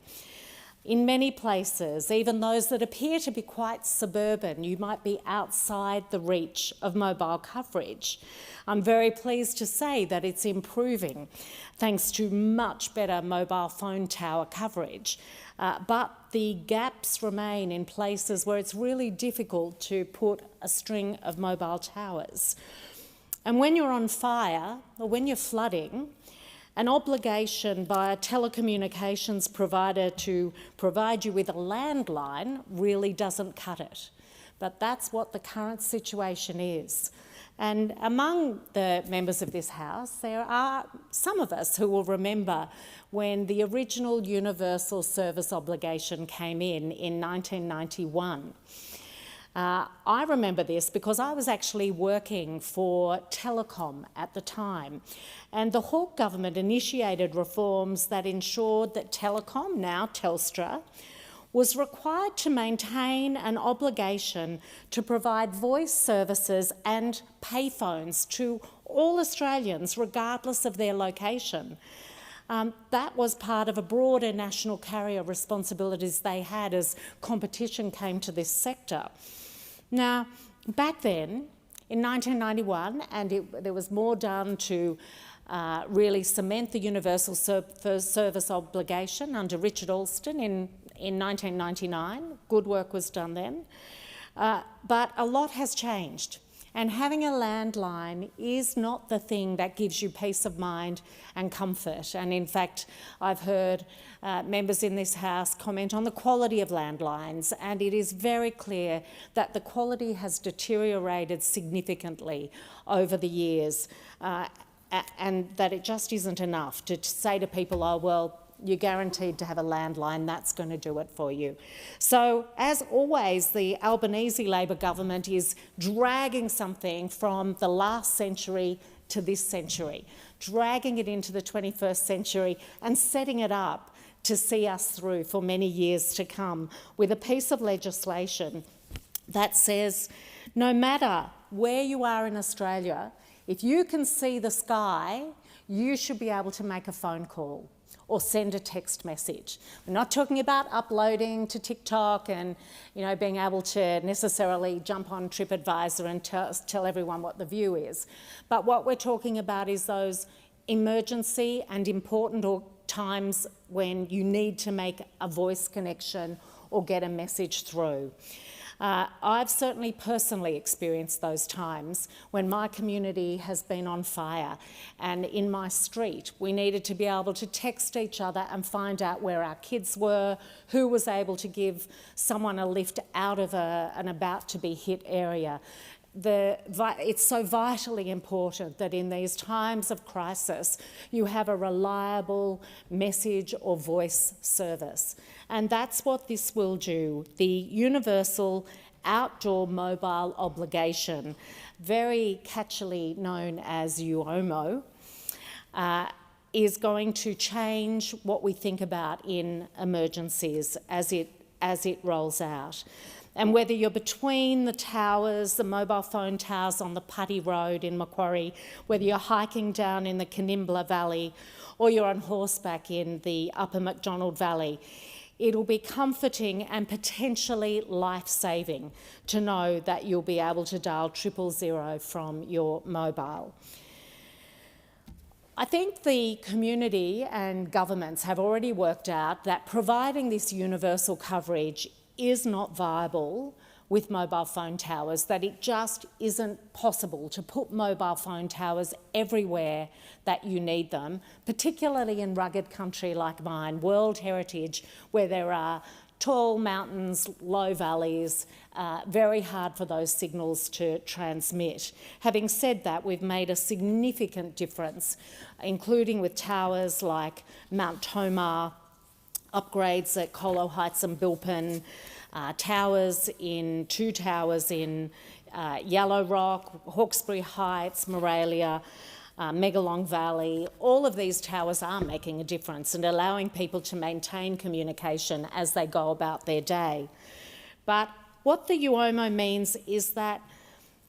In many places, even those that appear to be quite suburban, you might be outside the reach of mobile coverage. I'm very pleased to say that it's improving thanks to much better mobile phone tower coverage. But the gaps remain in places where it's really difficult to put a string of mobile towers. And when you're on fire or when you're flooding, an obligation by a telecommunications provider to provide you with a landline really doesn't cut it. But that's what the current situation is. And among the members of this House, there are some of us who will remember when the original universal service obligation came in 1991. I remember this because I was actually working for Telecom at the time, and the Hawke government initiated reforms that ensured that Telecom, now Telstra, was required to maintain an obligation to provide voice services and payphones to all Australians, regardless of their location. That was part of a broader national carrier responsibilities they had as competition came to this sector. Now, back then, in 1991, and there was more done to really cement the universal service obligation under Richard Alston in 1999. Good work was done then. But a lot has changed. And having a landline is not the thing that gives you peace of mind and comfort. And in fact, I've heard members in this House comment on the quality of landlines, and it is very clear that the quality has deteriorated significantly over the years, and that it just isn't enough to say to people, oh, well, you're guaranteed to have a landline, that's going to do it for you. So, as always, the Albanese Labor government is dragging something from the last century to this century, dragging it into the 21st century and setting it up to see us through for many years to come with a piece of legislation that says no matter where you are in Australia, if you can see the sky, you should be able to make a phone call or send a text message. We're not talking about uploading to TikTok and being able to necessarily jump on TripAdvisor and tell everyone what the view is. But what we're talking about is those emergency and important times when you need to make a voice connection or get a message through. I've certainly personally experienced those times when my community has been on fire, and in my street we needed to be able to text each other and find out where our kids were, who was able to give someone a lift out of an about to be hit area. It's so vitally important that in these times of crisis you have a reliable message or voice service. And that's what this will do. The Universal Outdoor Mobile Obligation, very catchily known as UOMO, is going to change what we think about in emergencies as it rolls out. And whether you're between the towers, the mobile phone towers on the Putty Road in Macquarie, whether you're hiking down in the Canimbla Valley or you're on horseback in the Upper McDonald Valley, it'll be comforting and potentially life-saving to know that you'll be able to dial 000 from your mobile. I think the community and governments have already worked out that providing this universal coverage is not viable with mobile phone towers, that it just isn't possible to put mobile phone towers everywhere that you need them, particularly in rugged country like mine, World Heritage, where there are tall mountains, low valleys, very hard for those signals to transmit. Having said that, we've made a significant difference, including with towers like Mount Tomah, upgrades at Colo Heights and Bilpin, two towers in Yellow Rock, Hawkesbury Heights, Moralia, Megalong Valley. All of these towers are making a difference and allowing people to maintain communication as they go about their day. But what the UOMO means is that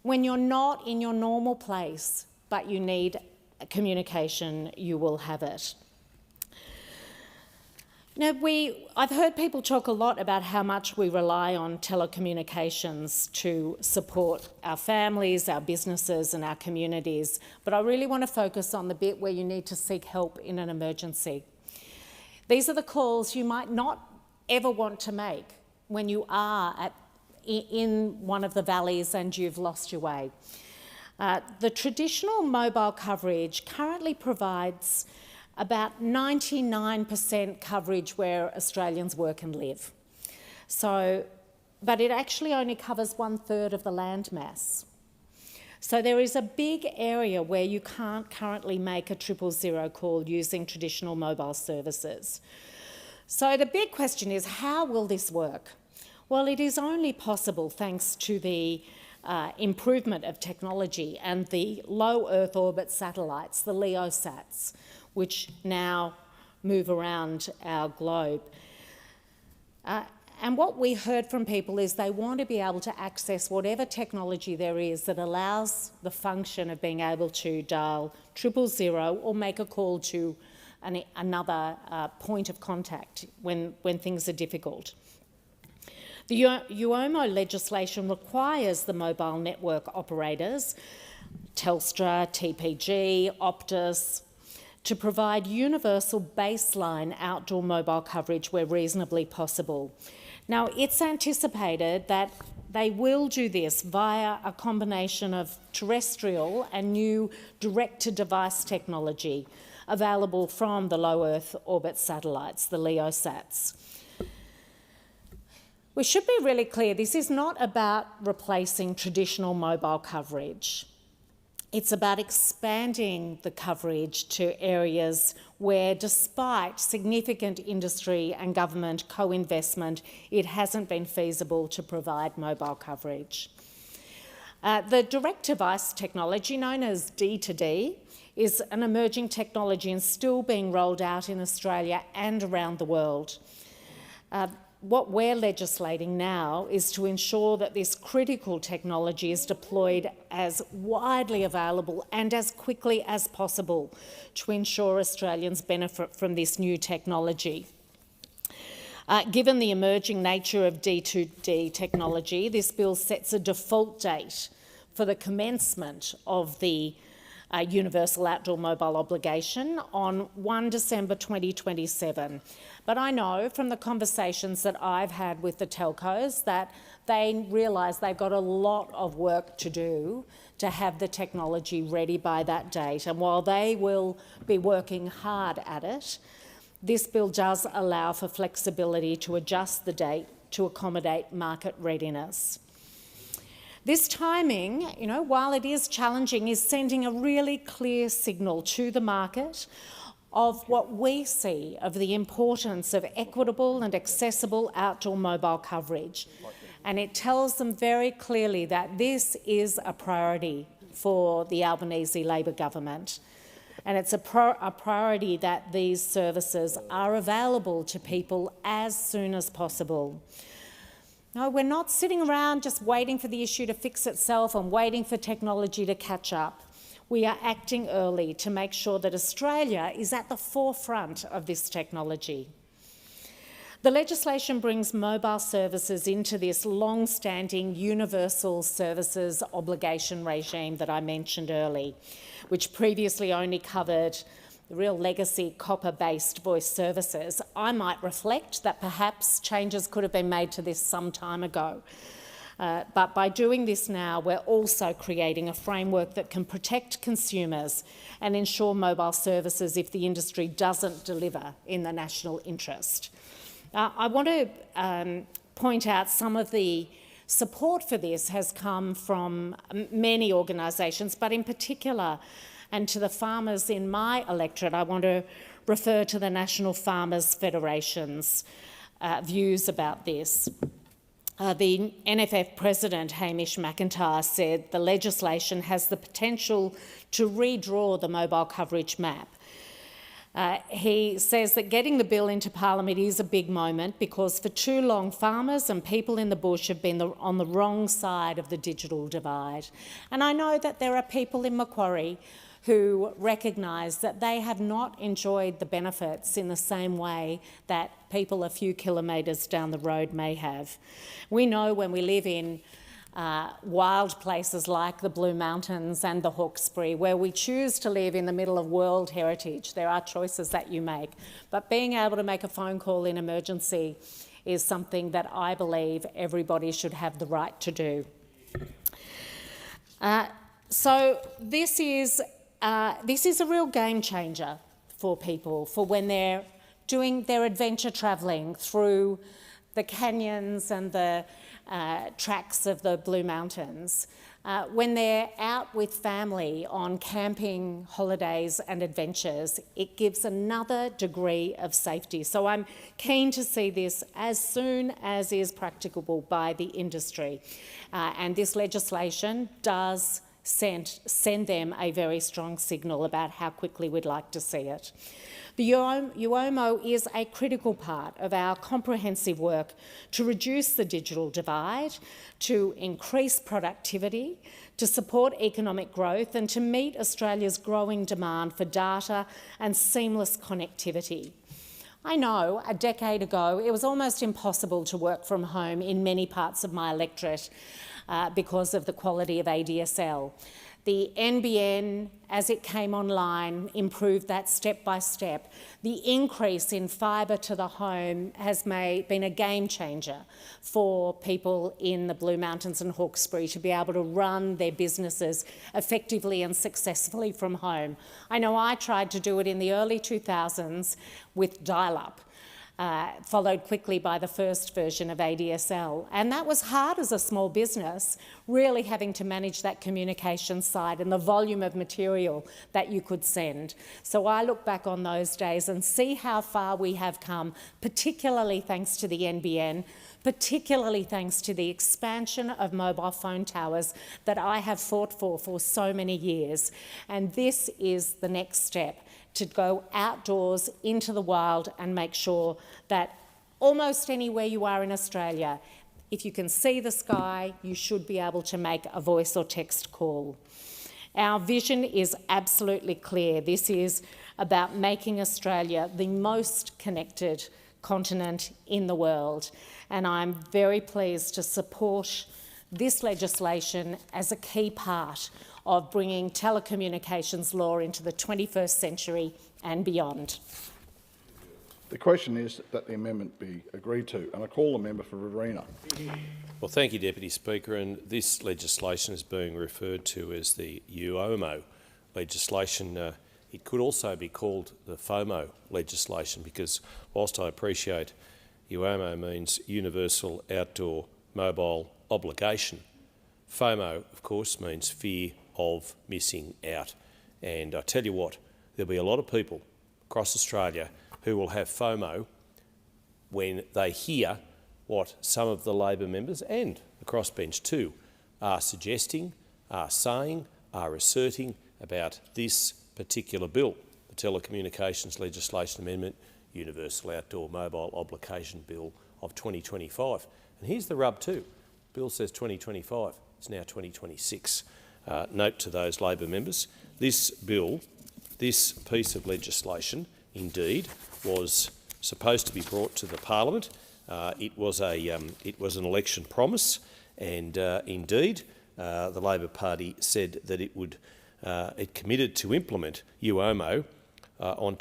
when you're not in your normal place but you need communication, you will have it. Now, I've heard people talk a lot about how much we rely on telecommunications to support our families, our businesses and our communities, but I really want to focus on the bit where you need to seek help in an emergency. These are the calls you might not ever want to make when you are in one of the valleys and you've lost your way. The traditional mobile coverage currently provides about 99% coverage where Australians work and live. But it actually only covers 1/3 of the land mass. So there is a big area where you can't currently make a 000 call using traditional mobile services. So the big question is, how will this work? Well, it is only possible thanks to the improvement of technology and the low Earth orbit satellites, the LEO-sats, which now move around our globe. And what we heard from people is they want to be able to access whatever technology there is that allows the function of being able to dial 000 or make a call to another point of contact when things are difficult. The UOMO legislation requires the mobile network operators, Telstra, TPG, Optus, to provide universal baseline outdoor mobile coverage where reasonably possible. Now, it's anticipated that they will do this via a combination of terrestrial and new direct-to-device technology available from the low Earth orbit satellites, the LEO-sats. We should be really clear, this is not about replacing traditional mobile coverage. It's about expanding the coverage to areas where, despite significant industry and government co-investment, it hasn't been feasible to provide mobile coverage. The direct-to-device technology, known as D2D, is an emerging technology and still being rolled out in Australia and around the world. What we're legislating now is to ensure that this critical technology is deployed as widely available and as quickly as possible to ensure Australians benefit from this new technology. Given the emerging nature of D2D technology, this bill sets a default date for the commencement of the Universal Outdoor Mobile Obligation on 1 December 2027. But I know from the conversations that I've had with the telcos that they realise they've got a lot of work to do to have the technology ready by that date. And while they will be working hard at it, this bill does allow for flexibility to adjust the date to accommodate market readiness. This timing, while it is challenging, is sending a really clear signal to the market of what we see of the importance of equitable and accessible outdoor mobile coverage. And it tells them very clearly that this is a priority for the Albanese Labor government. And it's a priority that these services are available to people as soon as possible. No, we're not sitting around just waiting for the issue to fix itself and waiting for technology to catch up. We are acting early to make sure that Australia is at the forefront of this technology. The legislation brings mobile services into this long-standing universal services obligation regime that I mentioned earlier, which previously only covered the real legacy copper-based voice services. I might reflect that perhaps changes could have been made to this some time ago. But by doing this now, we're also creating a framework that can protect consumers and ensure mobile services if the industry doesn't deliver in the national interest. I want to point out some of the support for this has come from many organisations, but in particular, and to the farmers in my electorate, I want to refer to the National Farmers Federation's views about this. The NFF President, Hamish McIntyre, said the legislation has the potential to redraw the mobile coverage map. He says that getting the bill into Parliament is a big moment because for too long farmers and people in the bush have been on the wrong side of the digital divide. And I know that there are people in Macquarie who recognise that they have not enjoyed the benefits in the same way that people a few kilometres down the road may have. We know when we live in wild places like the Blue Mountains and the Hawkesbury, where we choose to live in the middle of World Heritage, there are choices that you make. But being able to make a phone call in emergency is something that I believe everybody should have the right to do. So this is a real game changer for people, for when they're doing their adventure travelling through the canyons and the tracks of the Blue Mountains, when they're out with family on camping holidays and adventures. It gives another degree of safety. So I'm keen to see this as soon as is practicable by the industry. And this legislation does send them a very strong signal about how quickly we'd like to see it. The UOMO is a critical part of our comprehensive work to reduce the digital divide, to increase productivity, to support economic growth and to meet Australia's growing demand for data and seamless connectivity. I know a decade ago it was almost impossible to work from home in many parts of my electorate because of the quality of ADSL. The NBN, as it came online, improved that step by step. The increase in fibre to the home has been a game changer for people in the Blue Mountains and Hawkesbury to be able to run their businesses effectively and successfully from home. I know I tried to do it in the early 2000s with dial-up. Followed quickly by the first version of ADSL. And that was hard as a small business, really having to manage that communication side and the volume of material that you could send. So I look back on those days and see how far we have come, particularly thanks to the NBN, particularly thanks to the expansion of mobile phone towers that I have fought for so many years. And this is the next step, to go outdoors into the wild and make sure that almost anywhere you are in Australia, if you can see the sky, you should be able to make a voice or text call. Our vision is absolutely clear. This is about making Australia the most connected continent in the world, and I'm very pleased to support this legislation as a key part of bringing telecommunications law into the 21st century and beyond. The question is that the amendment be agreed to, and I call the member for Riverina. Well, thank you, Deputy Speaker. And this legislation is being referred to as the UOMO legislation. It could also be called the FOMO legislation, because whilst I appreciate UOMO means Universal Outdoor Mobile Obligation, FOMO, of course, means fear of missing out. And I tell you what, there'll be a lot of people across Australia who will have FOMO when they hear what some of the Labor members and the crossbench too are suggesting, are saying, are asserting about this particular bill, the Telecommunications Legislation Amendment, Universal Outdoor Mobile Obligation Bill of 2025. And here's the rub too. The bill says 2025, it's now 2026. Note to those Labor members, this bill, this piece of legislation, indeed, was supposed to be brought to the Parliament. It was an election promise, and indeed, the Labor Party said that it committed to implement UOMO on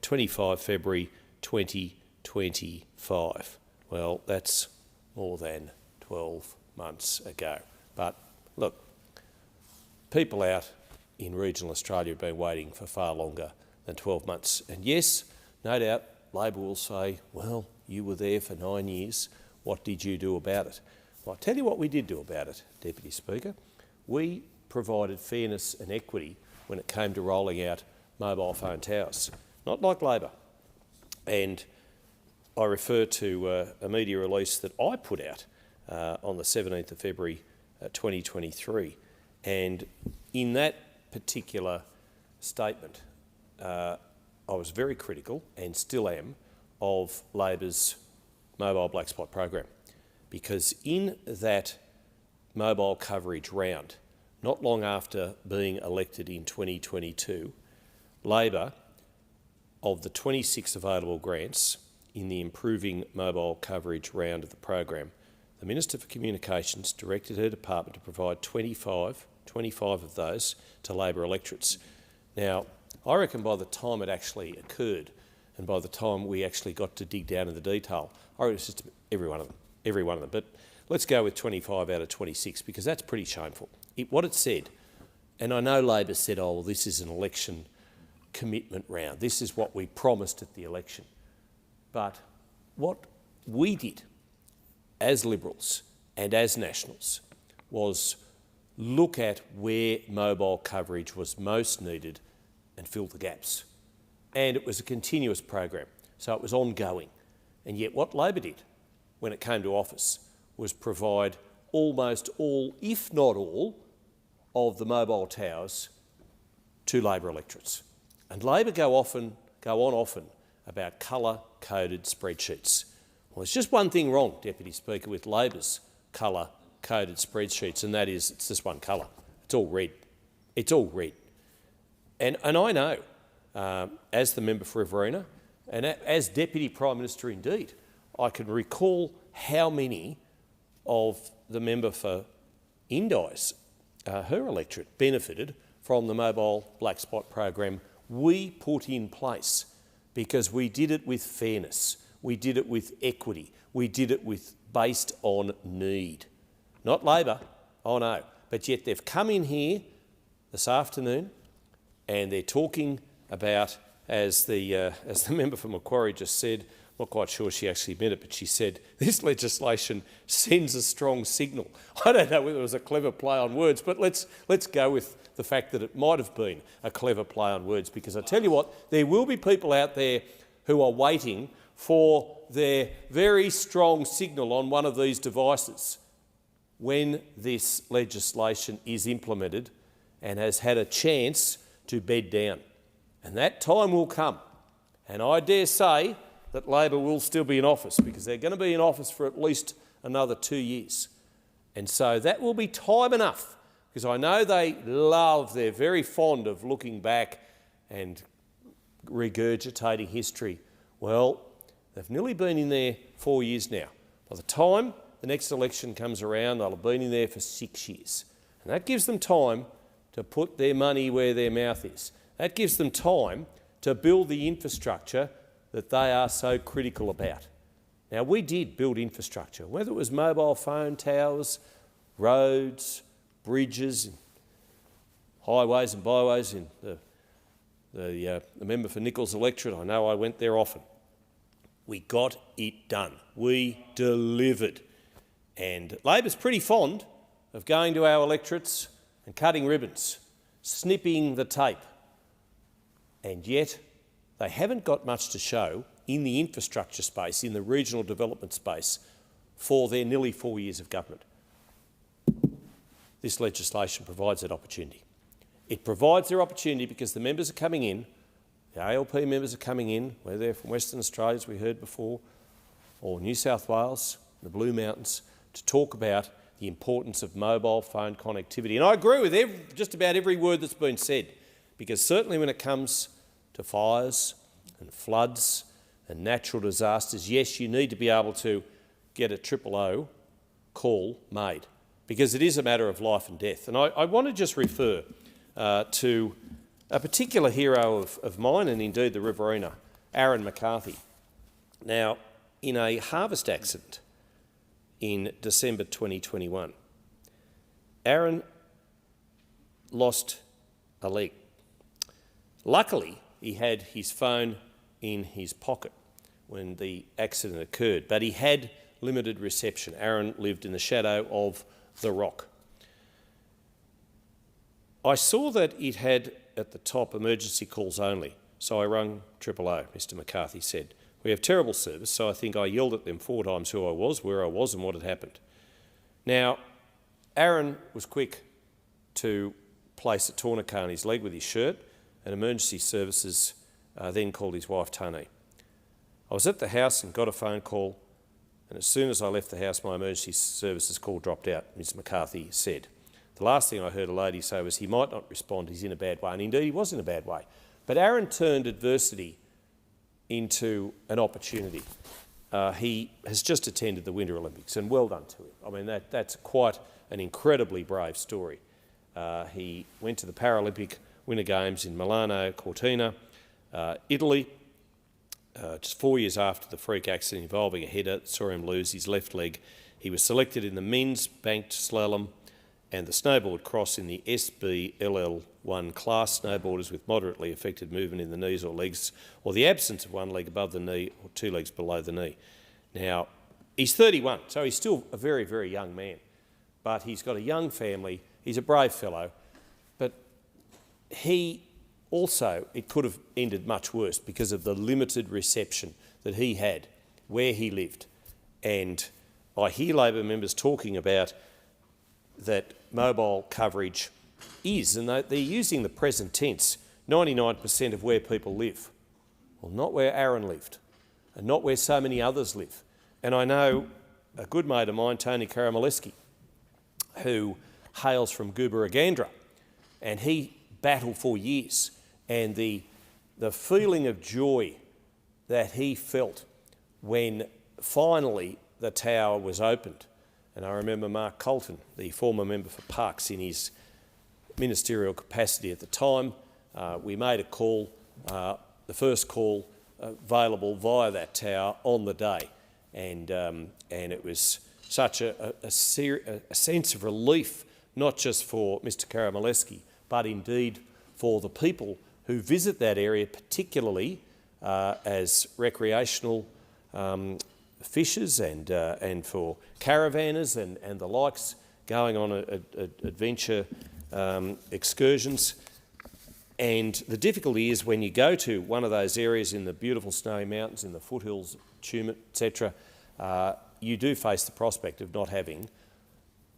25 February 2025. Well, that's more than 12 months ago. But look, people out in regional Australia have been waiting for far longer than 12 months. And yes, no doubt, Labor will say, well, you were there for 9 years, what did you do about it? Well, I'll tell you what we did do about it, Deputy Speaker. We provided fairness and equity when it came to rolling out mobile phone towers, not like Labor. And I refer to a media release that I put out on the 17th of February 2023. And in that particular statement, I was very critical, and still am, of Labor's mobile black spot program, because in that mobile coverage round, not long after being elected in 2022, Labor, of the 26 available grants in the improving mobile coverage round of the program, the Minister for Communications directed her department to provide 25 of those to Labor electorates. Now, I reckon by the time it actually occurred, and by the time we actually got to dig down in the detail, I reckon it's just every one of them. But let's go with 25 out of 26, because that's pretty shameful. What it said, and I know Labor said, oh, well, this is an election commitment round. This is what we promised at the election. But what we did as Liberals and as Nationals was look at where mobile coverage was most needed and fill the gaps. And it was a continuous program, so it was ongoing. And yet what Labor did when it came to office was provide almost all, if not all, of the mobile towers to Labor electorates. And Labor go on often about colour-coded spreadsheets. Well, there's just one thing wrong, Deputy Speaker, with Labor's colour-coded spreadsheets, and that is it's just one colour. It's all red. It's all red. And I know, as the member for Riverina, and as Deputy Prime Minister indeed, I can recall how many of the member for Indi's, her electorate, benefited from the mobile black spot program we put in place, because we did it with fairness, we did it with equity, we did it based on need. Not Labor, oh no, but yet they've come in here this afternoon and they're talking about, as the member for Macquarie just said, I'm not quite sure she actually meant it, but she said, this legislation sends a strong signal. I don't know whether it was a clever play on words, but let's go with the fact that it might have been a clever play on words, because I tell you what, there will be people out there who are waiting for their very strong signal on one of these devices when this legislation is implemented and has had a chance to bed down. And that time will come. And I dare say that Labor will still be in office, because they're going to be in office for at least another 2 years. And so that will be time enough, because I know they're very fond of looking back and regurgitating history. Well, they've nearly been in there 4 years now. By the time the next election comes around, they'll have been in there for 6 years. And that gives them time to put their money where their mouth is. That gives them time to build the infrastructure that they are so critical about. Now, we did build infrastructure, whether it was mobile phone towers, roads, bridges, highways and byways. In the member for Nichols electorate, I know I went there often. We got it done. We delivered. And Labor's pretty fond of going to our electorates and cutting ribbons, snipping the tape. And yet they haven't got much to show in the infrastructure space, in the regional development space, for their nearly 4 years of government. This legislation provides that opportunity. It provides their opportunity because the members are coming in, the ALP members are coming in, whether they're from Western Australia, as we heard before, or New South Wales, the Blue Mountains, to talk about the importance of mobile phone connectivity. And I agree with just about every word that's been said, because certainly when it comes to fires and floods and natural disasters, yes, you need to be able to get a 000 call made, because it is a matter of life and death. And I want to just refer to a particular hero of mine, and indeed the Riverina, Aaron McCarthy. Now, in a harvest accident in December 2021, Aaron lost a leg. Luckily, he had his phone in his pocket when the accident occurred, but he had limited reception. Aaron lived in the shadow of the rock. I saw that it had at the top emergency calls only, so I rang 000, Mr McCarthy said. We have terrible service, so I think I yelled at them 4 times who I was, where I was and what had happened. Now, Aaron was quick to place a tourniquet on his leg with his shirt, and emergency services then called his wife Tony. I was at the house and got a phone call, and as soon as I left the house, my emergency services call dropped out, Ms McCarthy said. The last thing I heard a lady say was he might not respond, he's in a bad way, and indeed he was in a bad way. But Aaron turned adversity into an opportunity. He has just attended the Winter Olympics, and well done to him. I mean, that's quite an incredibly brave story. He went to the Paralympic Winter Games in Milano Cortina, Italy, just 4 years after the freak accident involving a header that saw him lose his left leg. He was selected in the men's banked slalom and the snowboard cross in the SBLL1 class, snowboarders with moderately affected movement in the knees or legs, or the absence of one leg above the knee or 2 legs below the knee. Now, he's 31, so he's still a very, very young man, but he's got a young family. He's a brave fellow, but he also, it could have ended much worse because of the limited reception that he had where he lived. And I hear Labor members talking about that mobile coverage is, and they're using the present tense, 99% of where people live. Well, not where Aaron lived, and not where so many others live. And I know a good mate of mine, Tony Karamaleski, who hails from Gubaragandra, and he battled for years. And the feeling of joy that he felt when finally the tower was opened. And I remember Mark Colton, the former member for Parks, in his ministerial capacity at the time, we made a call, the first call available via that tower on the day. And it was such a sense of relief, not just for Mr Karamaleski, but indeed for the people who visit that area, particularly as recreational fishers and for caravanners and the likes going on adventure excursions. And the difficulty is when you go to one of those areas in the beautiful snowy mountains in the foothills Tumut, etc., you do face the prospect of not having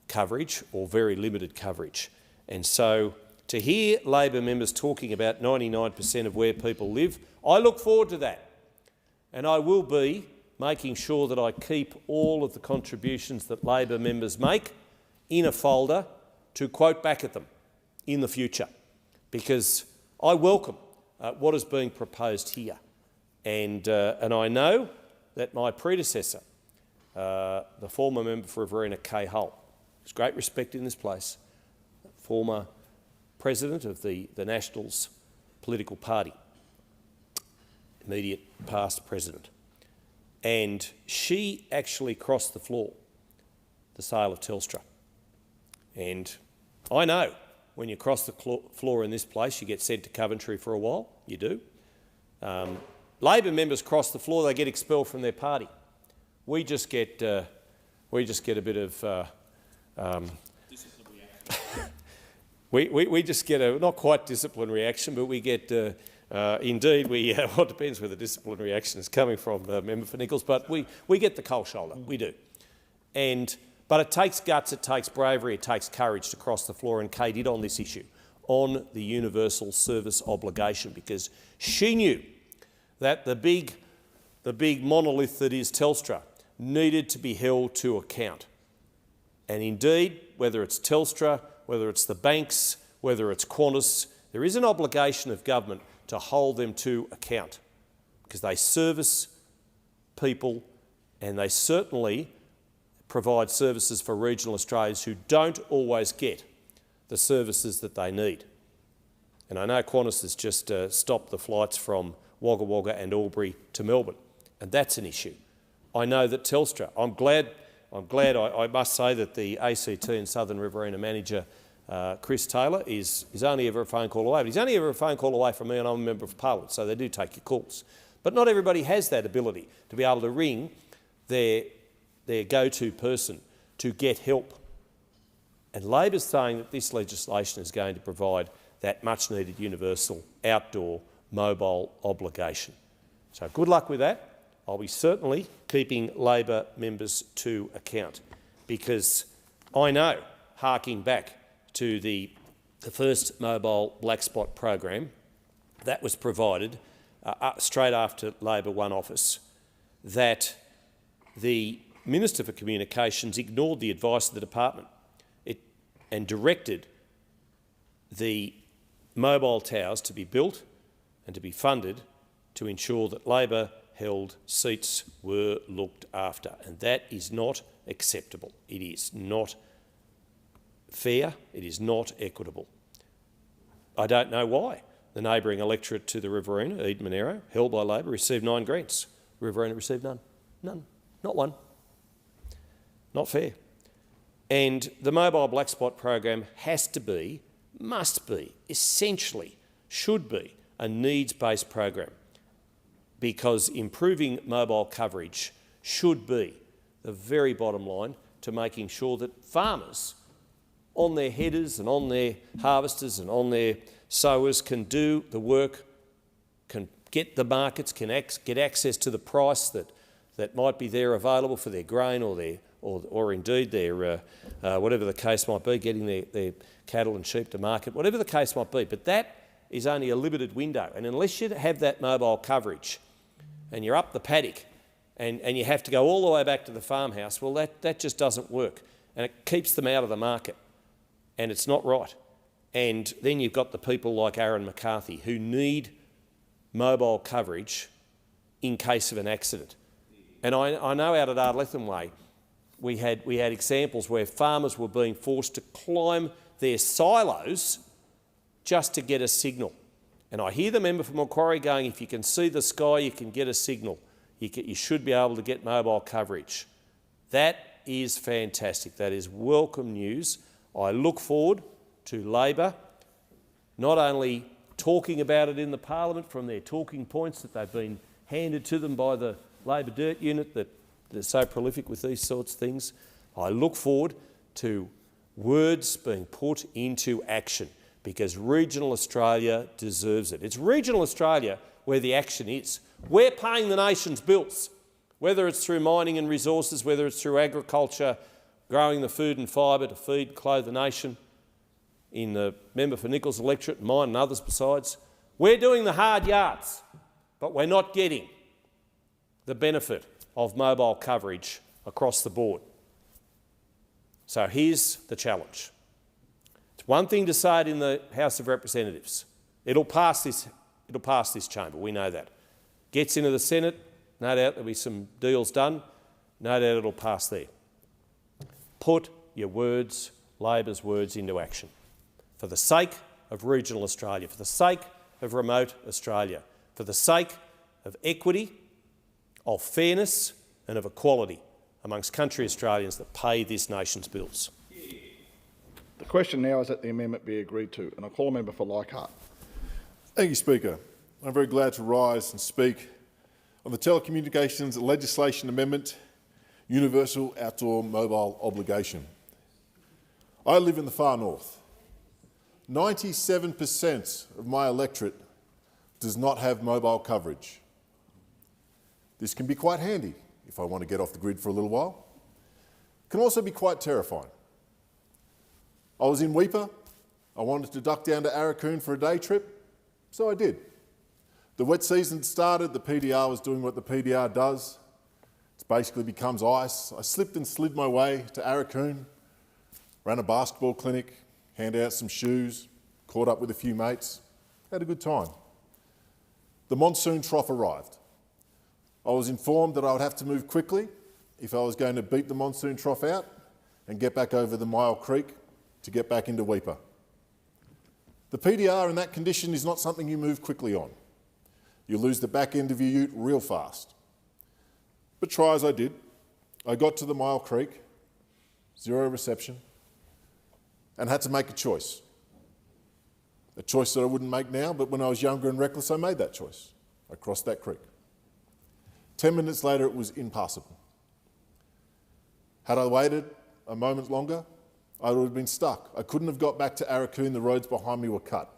coverage or very limited coverage. And so to hear Labor members talking about 99% of where people live, I look forward to that. And I will be making sure that I keep all of the contributions that Labor members make in a folder to quote back at them in the future, because I welcome what is being proposed here. And I know that my predecessor, the former member for Riverina, Kay Hull, there's great respect in this place, former president of the Nationals political party, immediate past president, and she actually crossed the floor, the sale of Telstra. And I know when you cross the floor in this place, you get sent to Coventry for a while. You do. Labor members cross the floor; they get expelled from their party. We just get a bit of we just get a not quite disciplined reaction, but we get indeed we well, it depends where the disciplined reaction is coming from, member for Nichols, but we get the cold shoulder. We do, but it takes guts, it takes bravery, it takes courage to cross the floor, and Kay did on this issue, on the universal service obligation, because she knew that the big monolith that is Telstra needed to be held to account. And indeed, whether it's Telstra, whether it's the banks, whether it's Qantas, there is an obligation of government to hold them to account, because they service people and they certainly provide services for regional Australians who don't always get the services that they need. And I know Qantas has just stopped the flights from Wagga Wagga and Albury to Melbourne, and that's an issue. I know that Telstra, I'm glad I must say that the ACT and Southern Riverina manager, Chris Taylor, is only ever a phone call away. But he's only ever a phone call away from me, and I'm a member of Parliament, so they do take your calls. But not everybody has that ability to be able to ring their go-to person to get help. And Labor's saying that this legislation is going to provide that much-needed universal outdoor mobile obligation. So good luck with that. I'll be certainly keeping Labor members to account, because I know, harking back to the first mobile black spot program that was provided straight after Labor won office, that the Minister for Communications ignored the advice of the department and directed the mobile towers to be built and to be funded to ensure that Labor-held seats were looked after. And that is not acceptable. It is not fair. It is not equitable. I don't know why the neighbouring electorate to the Riverina, Eden Monaro, held by Labor, received 9 grants. Riverina received none. None. Not one. Not fair. And the mobile black spot program has to be, must be, essentially should be a needs-based program, because improving mobile coverage should be the very bottom line to making sure that farmers on their headers and on their harvesters and on their sowers can do the work, can get the markets, can get access to the price that might be there available for their grain or indeed their whatever the case might be, getting their cattle and sheep to market, whatever the case might be. But that is only a limited window, and unless you have that mobile coverage and you're up the paddock and you have to go all the way back to the farmhouse, well, that just doesn't work, and it keeps them out of the market, and it's not right. And then you've got the people like Aaron McCarthy who need mobile coverage in case of an accident. And I know out at Ardlethan Way we had examples where farmers were being forced to climb their silos just to get a signal. And I hear the member from Macquarie going, if you can see the sky, you can get a signal. You should be able to get mobile coverage. That is fantastic. That is welcome news. I look forward to Labor not only talking about it in the Parliament from their talking points that they've been handed to them by the Labor Dirt Unit that they're so prolific with these sorts of things. I look forward to words being put into action, because regional Australia deserves it. It's regional Australia where the action is. We're paying the nation's bills. whether it's through mining and resources, whether it's through agriculture, growing the food and fibre to feed and clothe the nation, in the member for Nichols electorate, mine and others besides. We're doing the hard yards, but we're not getting the benefit of mobile coverage across the board. So here's the challenge. It's one thing to say it in the House of Representatives. It'll pass this chamber, we know that. Gets into the Senate, no doubt there'll be some deals done, no doubt it'll pass there. Put your words, Labor's words, into action. For the sake of regional Australia, for the sake of remote Australia, for the sake of equity, of fairness and of equality amongst country Australians that pay this nation's bills. The question now is that the amendment be agreed to, and I call a member for Leichhardt. Thank you, Speaker. I'm very glad to rise and speak on the Telecommunications Legislation Amendment, Universal Outdoor Mobile Obligation. I live in the far north. 97% of my electorate does not have mobile coverage. This can be quite handy if I want to get off the grid for a little while. It can also be quite terrifying. I was in Weipa. I wanted to duck down to Arakoon for a day trip, so I did. The wet season started, the PDR was doing what the PDR does. It basically becomes ice. I slipped and slid my way to Arakoon, ran a basketball clinic, handed out some shoes, caught up with a few mates, had a good time. The monsoon trough arrived. I was informed that I would have to move quickly if I was going to beat the monsoon trough out and get back over the Mile Creek to get back into Weipa. The PDR in that condition is not something you move quickly on. You lose the back end of your ute real fast. But try as I did, I got to the Mile Creek, zero reception, and had to make a choice. A choice that I wouldn't make now, but when I was younger and reckless, I made that choice. I crossed that creek. 10 minutes later, it was impassable. Had I waited a moment longer, I would have been stuck. I couldn't have got back to Arakoon, the roads behind me were cut.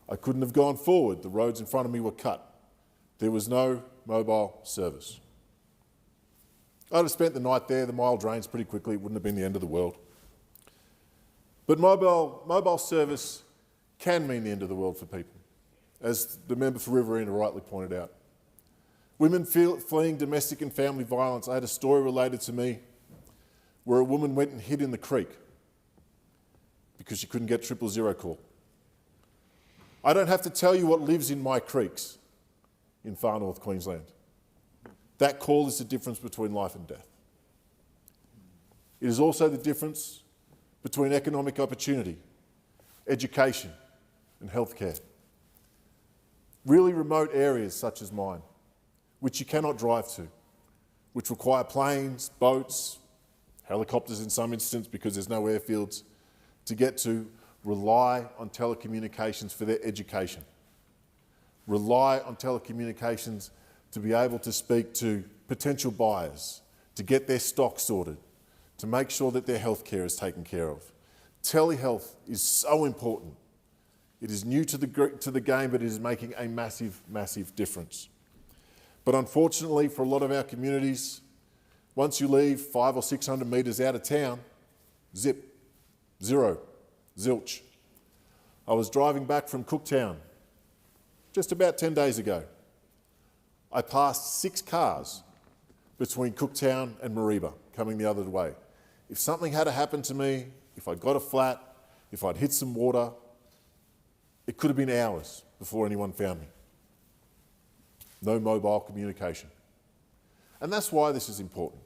I couldn't have gone forward, the roads in front of me were cut. There was no mobile service. I'd have spent the night there, the mile drains pretty quickly, it wouldn't have been the end of the world. But mobile service can mean the end of the world for people, as the member for Riverina rightly pointed out. Women fleeing domestic and family violence. I had a story related to me where a woman went and hid in the creek because she couldn't get 000 call. I don't have to tell you what lives in my creeks in far north Queensland. That call is the difference between life and death. It is also the difference between economic opportunity, education and healthcare. Really remote areas such as mine, which you cannot drive to, which require planes, boats, helicopters in some instances because there's no airfields to get to, rely on telecommunications for their education. Rely on telecommunications to be able to speak to potential buyers, to get their stock sorted, to make sure that their healthcare is taken care of. Telehealth is so important. It is new to the game, but it is making a massive, massive difference. But unfortunately, for a lot of our communities, once you leave 500 or 600 metres out of town, zip, zero, zilch. I was driving back from Cooktown just about 10 days ago. I passed 6 cars between Cooktown and Mareeba coming the other way. If something had happened to me, if I got a flat, if I'd hit some water, it could have been hours before anyone found me. No mobile communication. And that's why this is important.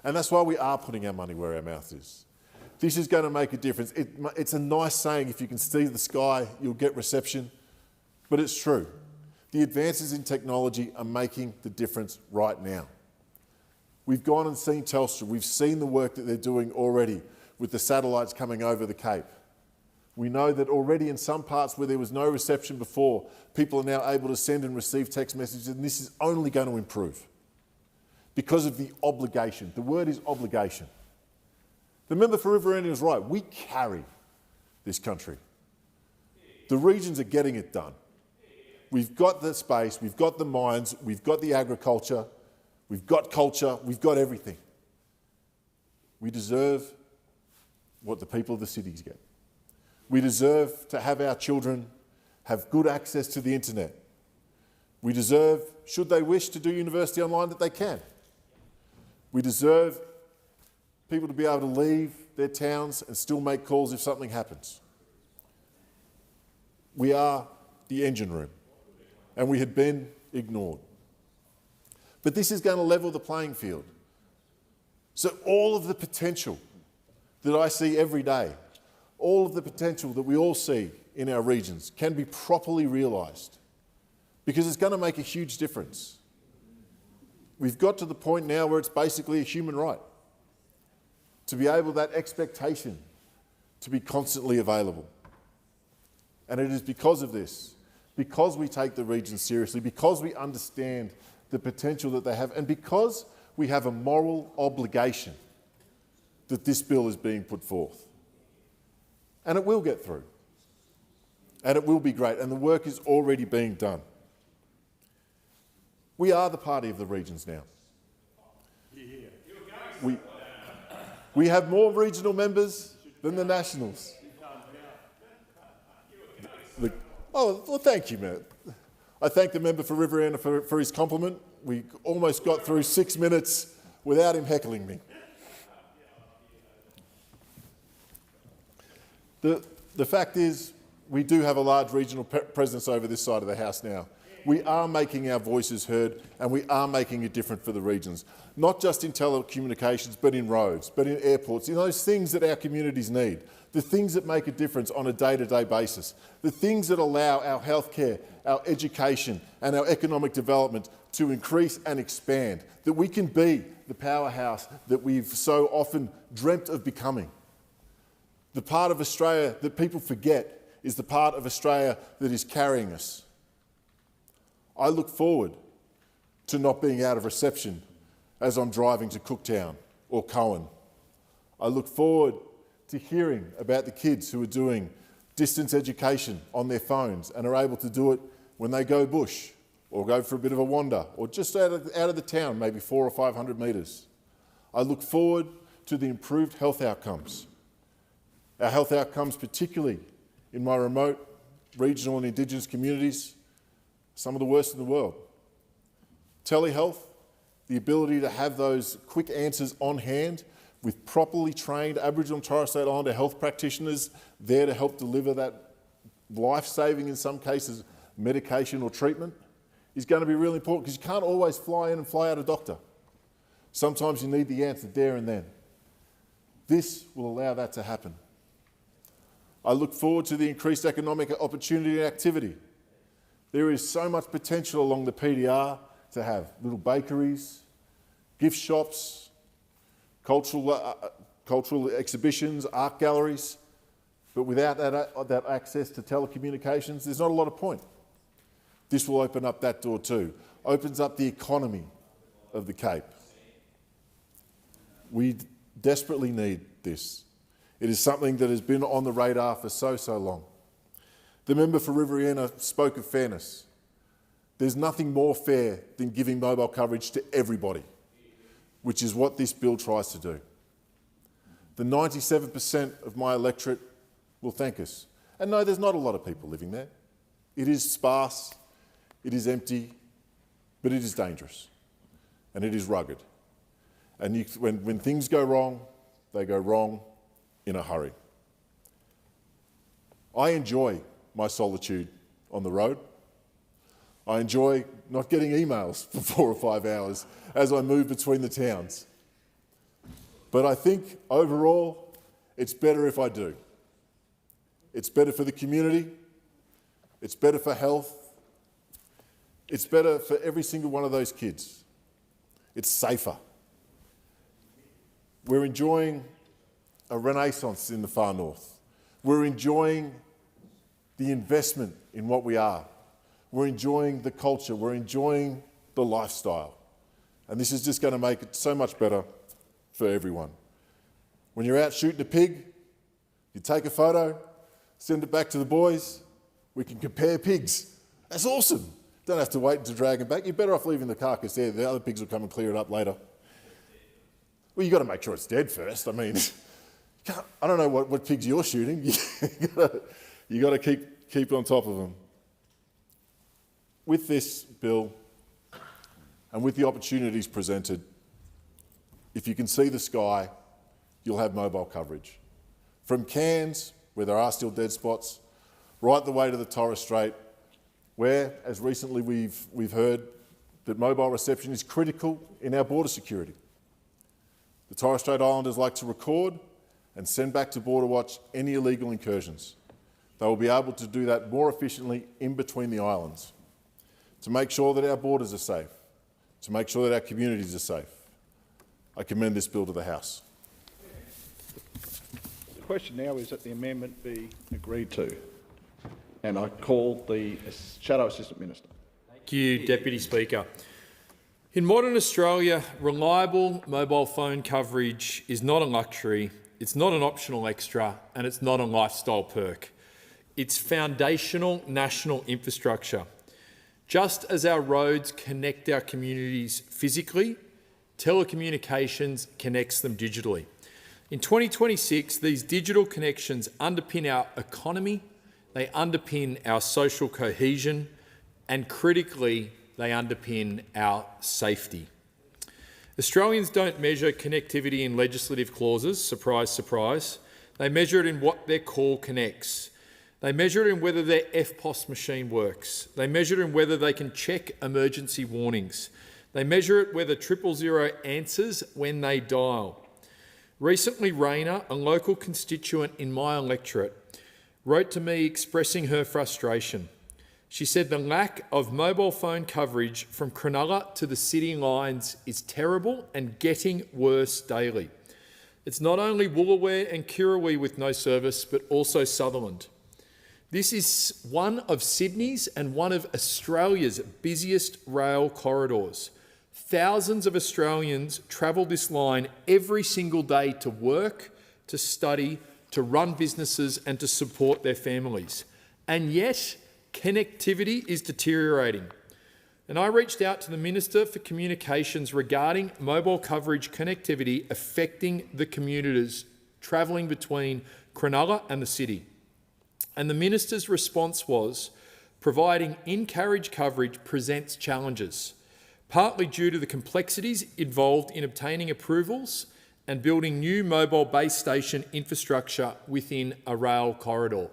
And that's why we are putting our money where our mouth is. This is going to make a difference. It's a nice saying, if you can see the sky, you'll get reception. But it's true. The advances in technology are making the difference right now. We've gone and seen Telstra. We've seen the work that they're doing already with the satellites coming over the Cape. We know that already in some parts where there was no reception before, people are now able to send and receive text messages, and this is only going to improve because of the obligation. The word is obligation. The member for Riverina is right. We carry this country. The regions are getting it done. We've got the space, we've got the mines, we've got the agriculture, we've got culture, we've got everything. We deserve what the people of the cities get. We deserve to have our children have good access to the internet. We deserve, should they wish to do university online, that they can. We deserve people to be able to leave their towns and still make calls if something happens. We are the engine room, and we had been ignored. But this is going to level the playing field. So all of the potential that I see every day, all of the potential that we all see in our regions can be properly realised, because it's going to make a huge difference. We've got to the point now where it's basically a human right to be able, that expectation to be constantly available. And it is because of this, because we take the regions seriously, because we understand the potential that they have, and because we have a moral obligation that this bill is being put forth. And it will get through. And it will be great. And the work is already being done. We are the party of the regions now. We have more regional members than the Nationals. Oh, well, thank you, Matt. I thank the member for Riverina for his compliment. We almost got through 6 minutes without him heckling me. The fact is, we do have a large regional presence over this side of the House now. We are making our voices heard, and we are making a difference for the regions, not just in telecommunications, but in roads, but in airports, in those things that our communities need, the things that make a difference on a day-to-day basis, the things that allow our healthcare, our education and our economic development to increase and expand, that we can be the powerhouse that we've so often dreamt of becoming. The part of Australia that people forget is the part of Australia that is carrying us. I look forward to not being out of reception as I'm driving to Cooktown or Cowan. I look forward to hearing about the kids who are doing distance education on their phones and are able to do it when they go bush or go for a bit of a wander or just out of the town, maybe 400 or 500 metres. I look forward to the improved health outcomes. Our health outcomes, particularly in my remote, regional and Indigenous communities, some of the worst in the world. Telehealth, the ability to have those quick answers on hand with properly trained Aboriginal and Torres Strait Islander health practitioners there to help deliver that life-saving, in some cases, medication or treatment, is going to be really important, because you can't always fly in and fly out a doctor. Sometimes you need the answer there and then. This will allow that to happen. I look forward to the increased economic opportunity and activity. There is so much potential along the PDR to have little bakeries, gift shops, cultural exhibitions, art galleries, but without that access to telecommunications, there's not a lot of point. This will open up that door too, opens up the economy of the Cape. We desperately need this. It is something that has been on the radar for so long. The member for Riverina spoke of fairness. There's nothing more fair than giving mobile coverage to everybody, which is what this bill tries to do. The 97% of my electorate will thank us. And no, there's not a lot of people living there. It is sparse, it is empty, but it is dangerous and it is rugged. And when things go wrong, they go wrong in a hurry. I enjoy my solitude on the road. I enjoy not getting emails for 4 or 5 hours as I move between the towns. But I think overall, it's better if I do. It's better for the community. It's better for health. It's better for every single one of those kids. It's safer. We're enjoying a renaissance in the far north. We're enjoying the investment in what we are. We're enjoying the culture. We're enjoying the lifestyle. And this is just going to make it so much better for everyone. When you're out shooting a pig, you take a photo, send it back to the boys, we can compare pigs. That's awesome. Don't have to wait to drag them back. You're better off leaving the carcass there. The other pigs will come and clear it up later. Well, you've got to make sure it's dead first. I mean, I don't know what pigs you're shooting. You got to keep on top of them. With this bill and with the opportunities presented, if you can see the sky, you'll have mobile coverage. From Cairns, where there are still dead spots, right the way to the Torres Strait, where, as recently we've heard, that mobile reception is critical in our border security. The Torres Strait Islanders like to record and send back to Border Watch any illegal incursions. They will be able to do that more efficiently in between the islands, to make sure that our borders are safe, to make sure that our communities are safe. I commend this bill to the House. The question now is that the amendment be agreed to. And I call the Shadow Assistant Minister. Thank you, Deputy Speaker. In modern Australia, reliable mobile phone coverage is not a luxury, it's not an optional extra, and it's not a lifestyle perk. It's foundational national infrastructure. Just as our roads connect our communities physically, telecommunications connects them digitally. In 2026, these digital connections underpin our economy, they underpin our social cohesion, and critically, they underpin our safety. Australians don't measure connectivity in legislative clauses, surprise, surprise. They measure it in what their call connects. They measure it in whether their FPOS machine works. They measure it in whether they can check emergency warnings. They measure it whether 000 answers when they dial. Recently, Raina, a local constituent in my electorate, wrote to me expressing her frustration. She said the lack of mobile phone coverage from Cronulla to the city lines is terrible and getting worse daily. It's not only Woolooware and Kirrawee with no service, but also Sutherland. This is one of Sydney's and one of Australia's busiest rail corridors. Thousands of Australians travel this line every single day to work, to study, to run businesses and to support their families. And yet, connectivity is deteriorating. And I reached out to the Minister for Communications regarding mobile coverage connectivity affecting the commuters travelling between Cronulla and the city. And the Minister's response was, providing in-carriage coverage presents challenges, partly due to the complexities involved in obtaining approvals and building new mobile base station infrastructure within a rail corridor.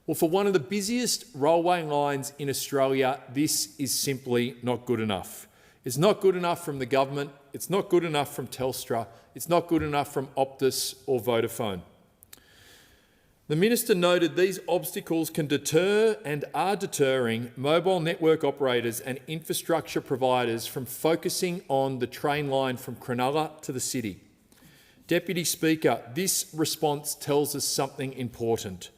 Well, for one of the busiest railway lines in Australia, this is simply not good enough. It's not good enough from the government, it's not good enough from Telstra, it's not good enough from Optus or Vodafone. The Minister noted these obstacles can deter and are deterring mobile network operators and infrastructure providers from focusing on the train line from Cronulla to the city. Deputy Speaker, this response tells us something important.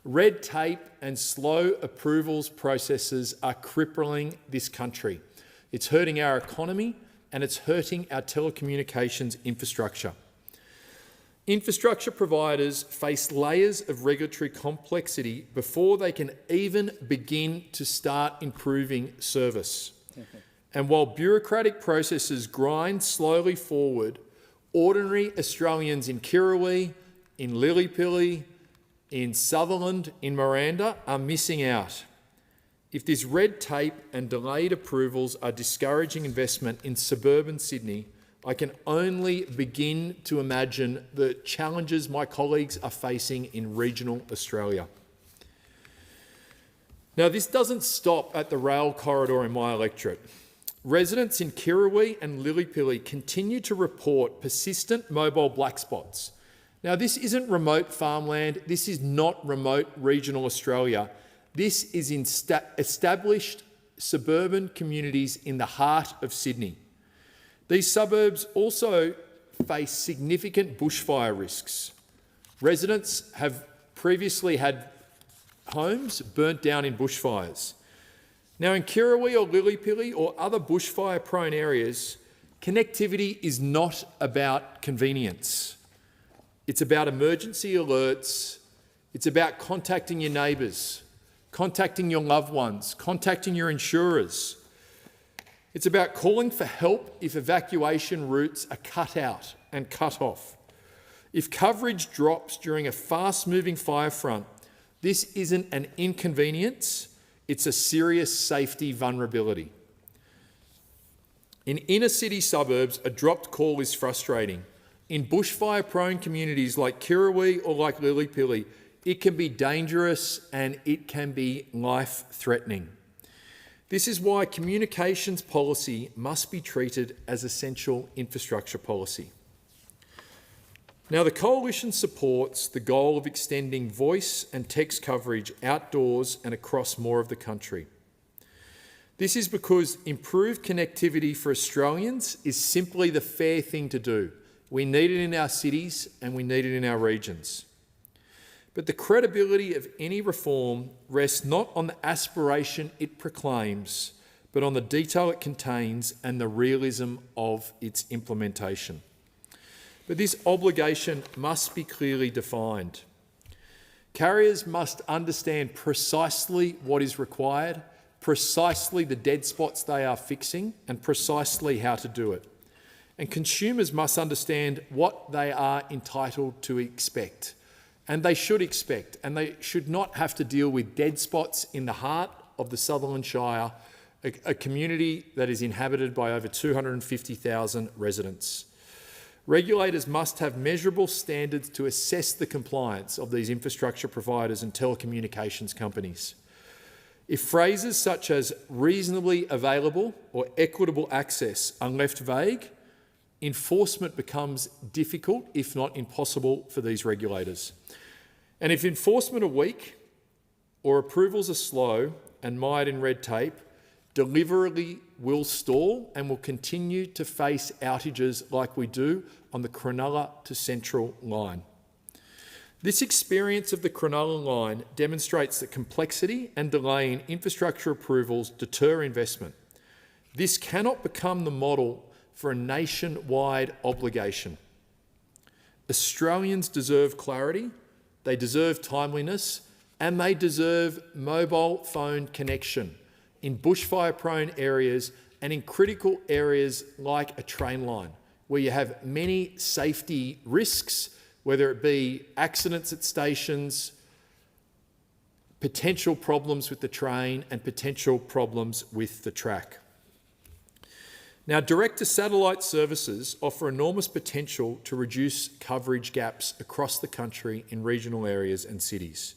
Red tape and slow approvals processes are crippling this country. It's hurting our economy and it's hurting our telecommunications infrastructure. Infrastructure providers face layers of regulatory complexity before they can even begin to start improving service. And while bureaucratic processes grind slowly forward, ordinary Australians in Kirrawee, in Lillypilly, in Sutherland, in Miranda are missing out. If this red tape and delayed approvals are discouraging investment in suburban Sydney, I can only begin to imagine the challenges my colleagues are facing in regional Australia. Now, this doesn't stop at the rail corridor in my electorate. Residents in Kirrawee and Lillypilly continue to report persistent mobile black spots. Now, this isn't remote farmland. This is not remote regional Australia. This is in established suburban communities in the heart of Sydney. These suburbs also face significant bushfire risks. Residents have previously had homes burnt down in bushfires. Now, in Kirrawee or Lillypilly or other bushfire-prone areas, connectivity is not about convenience. It's about emergency alerts. It's about contacting your neighbours, contacting your loved ones, contacting your insurers. It's about calling for help if evacuation routes are cut out and cut off. If coverage drops during a fast-moving fire front, this isn't an inconvenience, it's a serious safety vulnerability. In inner-city suburbs, a dropped call is frustrating. In bushfire-prone communities like Kirrawee or like Lilipilly, it can be dangerous and it can be life-threatening. This is why communications policy must be treated as essential infrastructure policy. Now, the Coalition supports the goal of extending voice and text coverage outdoors and across more of the country. This is because improved connectivity for Australians is simply the fair thing to do. We need it in our cities and we need it in our regions. But the credibility of any reform rests not on the aspiration it proclaims, but on the detail it contains and the realism of its implementation. But this obligation must be clearly defined. Carriers must understand precisely what is required, precisely the dead spots they are fixing, and precisely how to do it. And consumers must understand what they are entitled to expect. And they should expect, and they should not have to deal with dead spots in the heart of the Sutherland Shire, a community that is inhabited by over 250,000 residents. Regulators must have measurable standards to assess the compliance of these infrastructure providers and telecommunications companies. If phrases such as reasonably available or equitable access are left vague, enforcement becomes difficult, if not impossible, for these regulators. And if enforcement are weak or approvals are slow and mired in red tape, delivery will stall and will continue to face outages like we do on the Cronulla to Central line. This experience of the Cronulla line demonstrates that complexity and delay in infrastructure approvals deter investment. This cannot become the model for a nationwide obligation. Australians deserve clarity, they deserve timeliness, and they deserve mobile phone connection in bushfire-prone areas and in critical areas like a train line, where you have many safety risks, whether it be accidents at stations, potential problems with the train, and potential problems with the track. Now, direct-to-satellite services offer enormous potential to reduce coverage gaps across the country in regional areas and cities.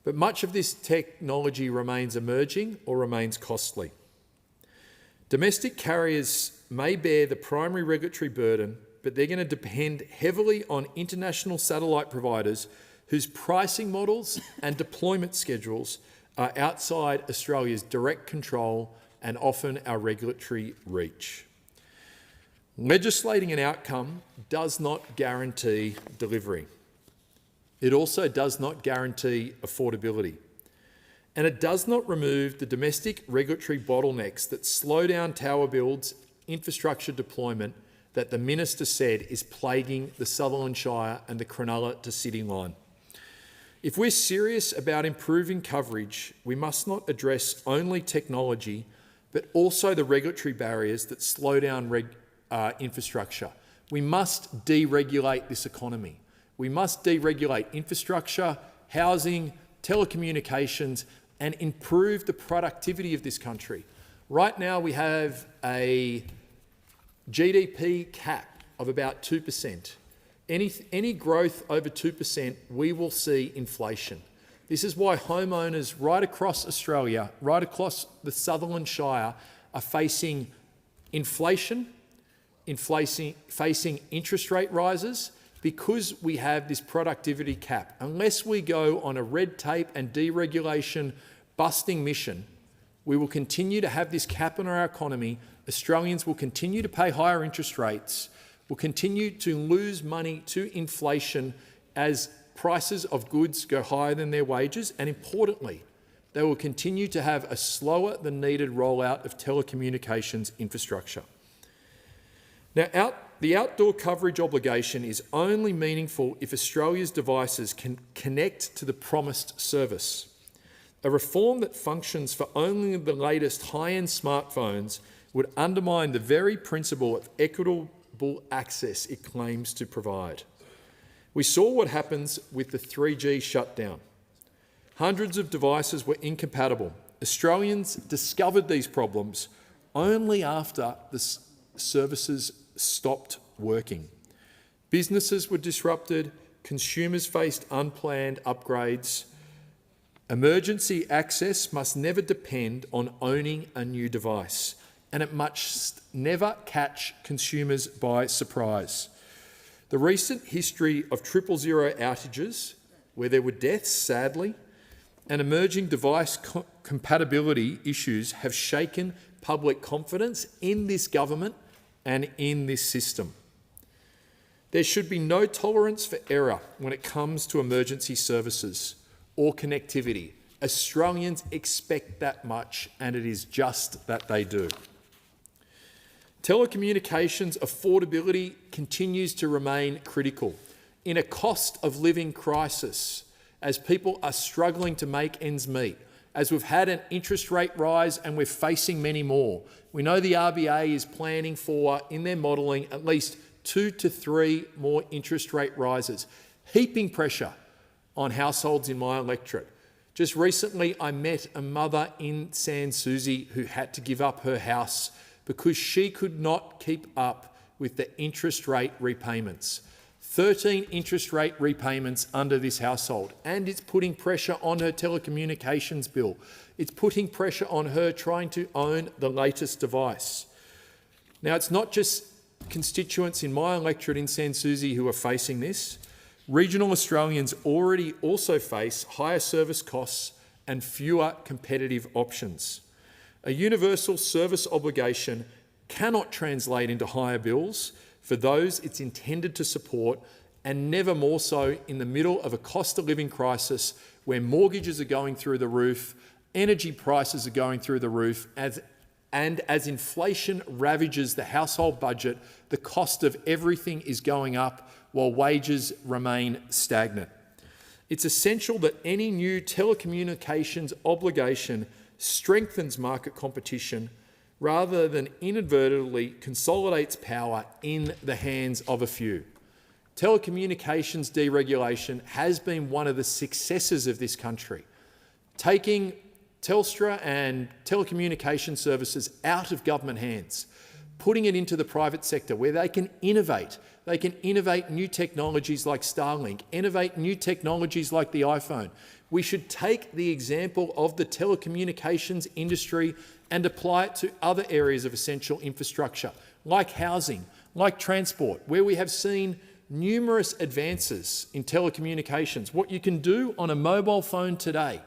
But much of this technology remains emerging or remains costly. Domestic carriers may bear the primary regulatory burden, but they're going to depend heavily on international satellite providers whose pricing models and deployment schedules are outside Australia's direct control and often our regulatory reach. Legislating an outcome does not guarantee delivery. It also does not guarantee affordability. And it does not remove the domestic regulatory bottlenecks that slow down tower builds, infrastructure deployment that the Minister said is plaguing the Sutherland Shire and the Cronulla to City line. If we're serious about improving coverage, we must not address only technology, but also the regulatory barriers that slow down infrastructure. We must deregulate this economy. We must deregulate infrastructure, housing, telecommunications, and improve the productivity of this country. Right now we have a GDP cap of about 2%. Any growth over 2%, we will see inflation. This is why homeowners right across Australia, right across the Sutherland Shire, are facing inflation, facing interest rate rises, because we have this productivity cap. Unless we go on a red tape and deregulation busting mission, we will continue to have this cap on our economy. Australians will continue to pay higher interest rates, will continue to lose money to inflation as prices of goods go higher than their wages, and importantly, they will continue to have a slower than needed rollout of telecommunications infrastructure. Now, the outdoor coverage obligation is only meaningful if Australia's devices can connect to the promised service. A reform that functions for only the latest high-end smartphones would undermine the very principle of equitable access it claims to provide. We saw what happens with the 3G shutdown. Hundreds of devices were incompatible. Australians discovered these problems only after the services stopped working. Businesses were disrupted, consumers faced unplanned upgrades. Emergency access must never depend on owning a new device, and it must never catch consumers by surprise. The recent history of 000 outages, where there were deaths, sadly, and emerging device compatibility issues have shaken public confidence in this government and in this system. There should be no tolerance for error when it comes to emergency services or connectivity. Australians expect that much, and it is just that they do. Telecommunications affordability continues to remain critical in a cost of living crisis as people are struggling to make ends meet, as we've had an interest rate rise and we're facing many more. We know the RBA is planning for, in their modelling, at least 2 to 3 more interest rate rises, heaping pressure on households in my electorate. Just recently, I met a mother in Sans Souci who had to give up her house because she could not keep up with the interest rate repayments. 13 interest rate repayments under this household, and it's putting pressure on her telecommunications bill. It's putting pressure on her trying to own the latest device. Now, it's not just constituents in my electorate in Sans Souci who are facing this. Regional Australians already also face higher service costs and fewer competitive options. A universal service obligation cannot translate into higher bills for those it's intended to support, and never more so in the middle of a cost of living crisis where mortgages are going through the roof, energy prices are going through the roof, and as inflation ravages the household budget, the cost of everything is going up while wages remain stagnant. It's essential that any new telecommunications obligation strengthens market competition rather than inadvertently consolidates power in the hands of a few. Telecommunications deregulation has been one of the successes of this country, taking Telstra and telecommunication services out of government hands, putting it into the private sector where they can innovate. They can innovate new technologies like Starlink, innovate new technologies like the iPhone. We should take the example of the telecommunications industry and apply it to other areas of essential infrastructure, like housing, like transport, where we have seen numerous advances in telecommunications, what you can do on a mobile phone today.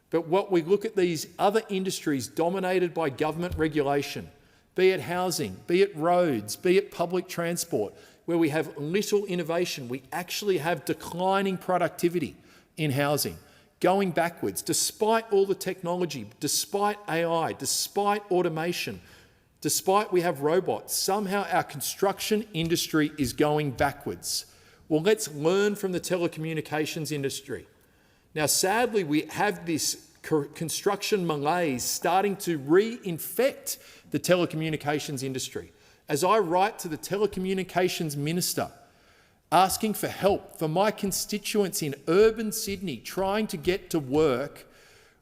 But what we look at these other industries dominated by government regulation, be it housing, be it roads, be it public transport, where we have little innovation, we actually have declining productivity in housing, going backwards, despite all the technology, despite AI, despite automation, despite we have robots, somehow our construction industry is going backwards. Well, let's learn from the telecommunications industry. Now, sadly, we have this construction malaise starting to reinfect the telecommunications industry. As I write to the telecommunications minister, asking for help for my constituents in urban Sydney trying to get to work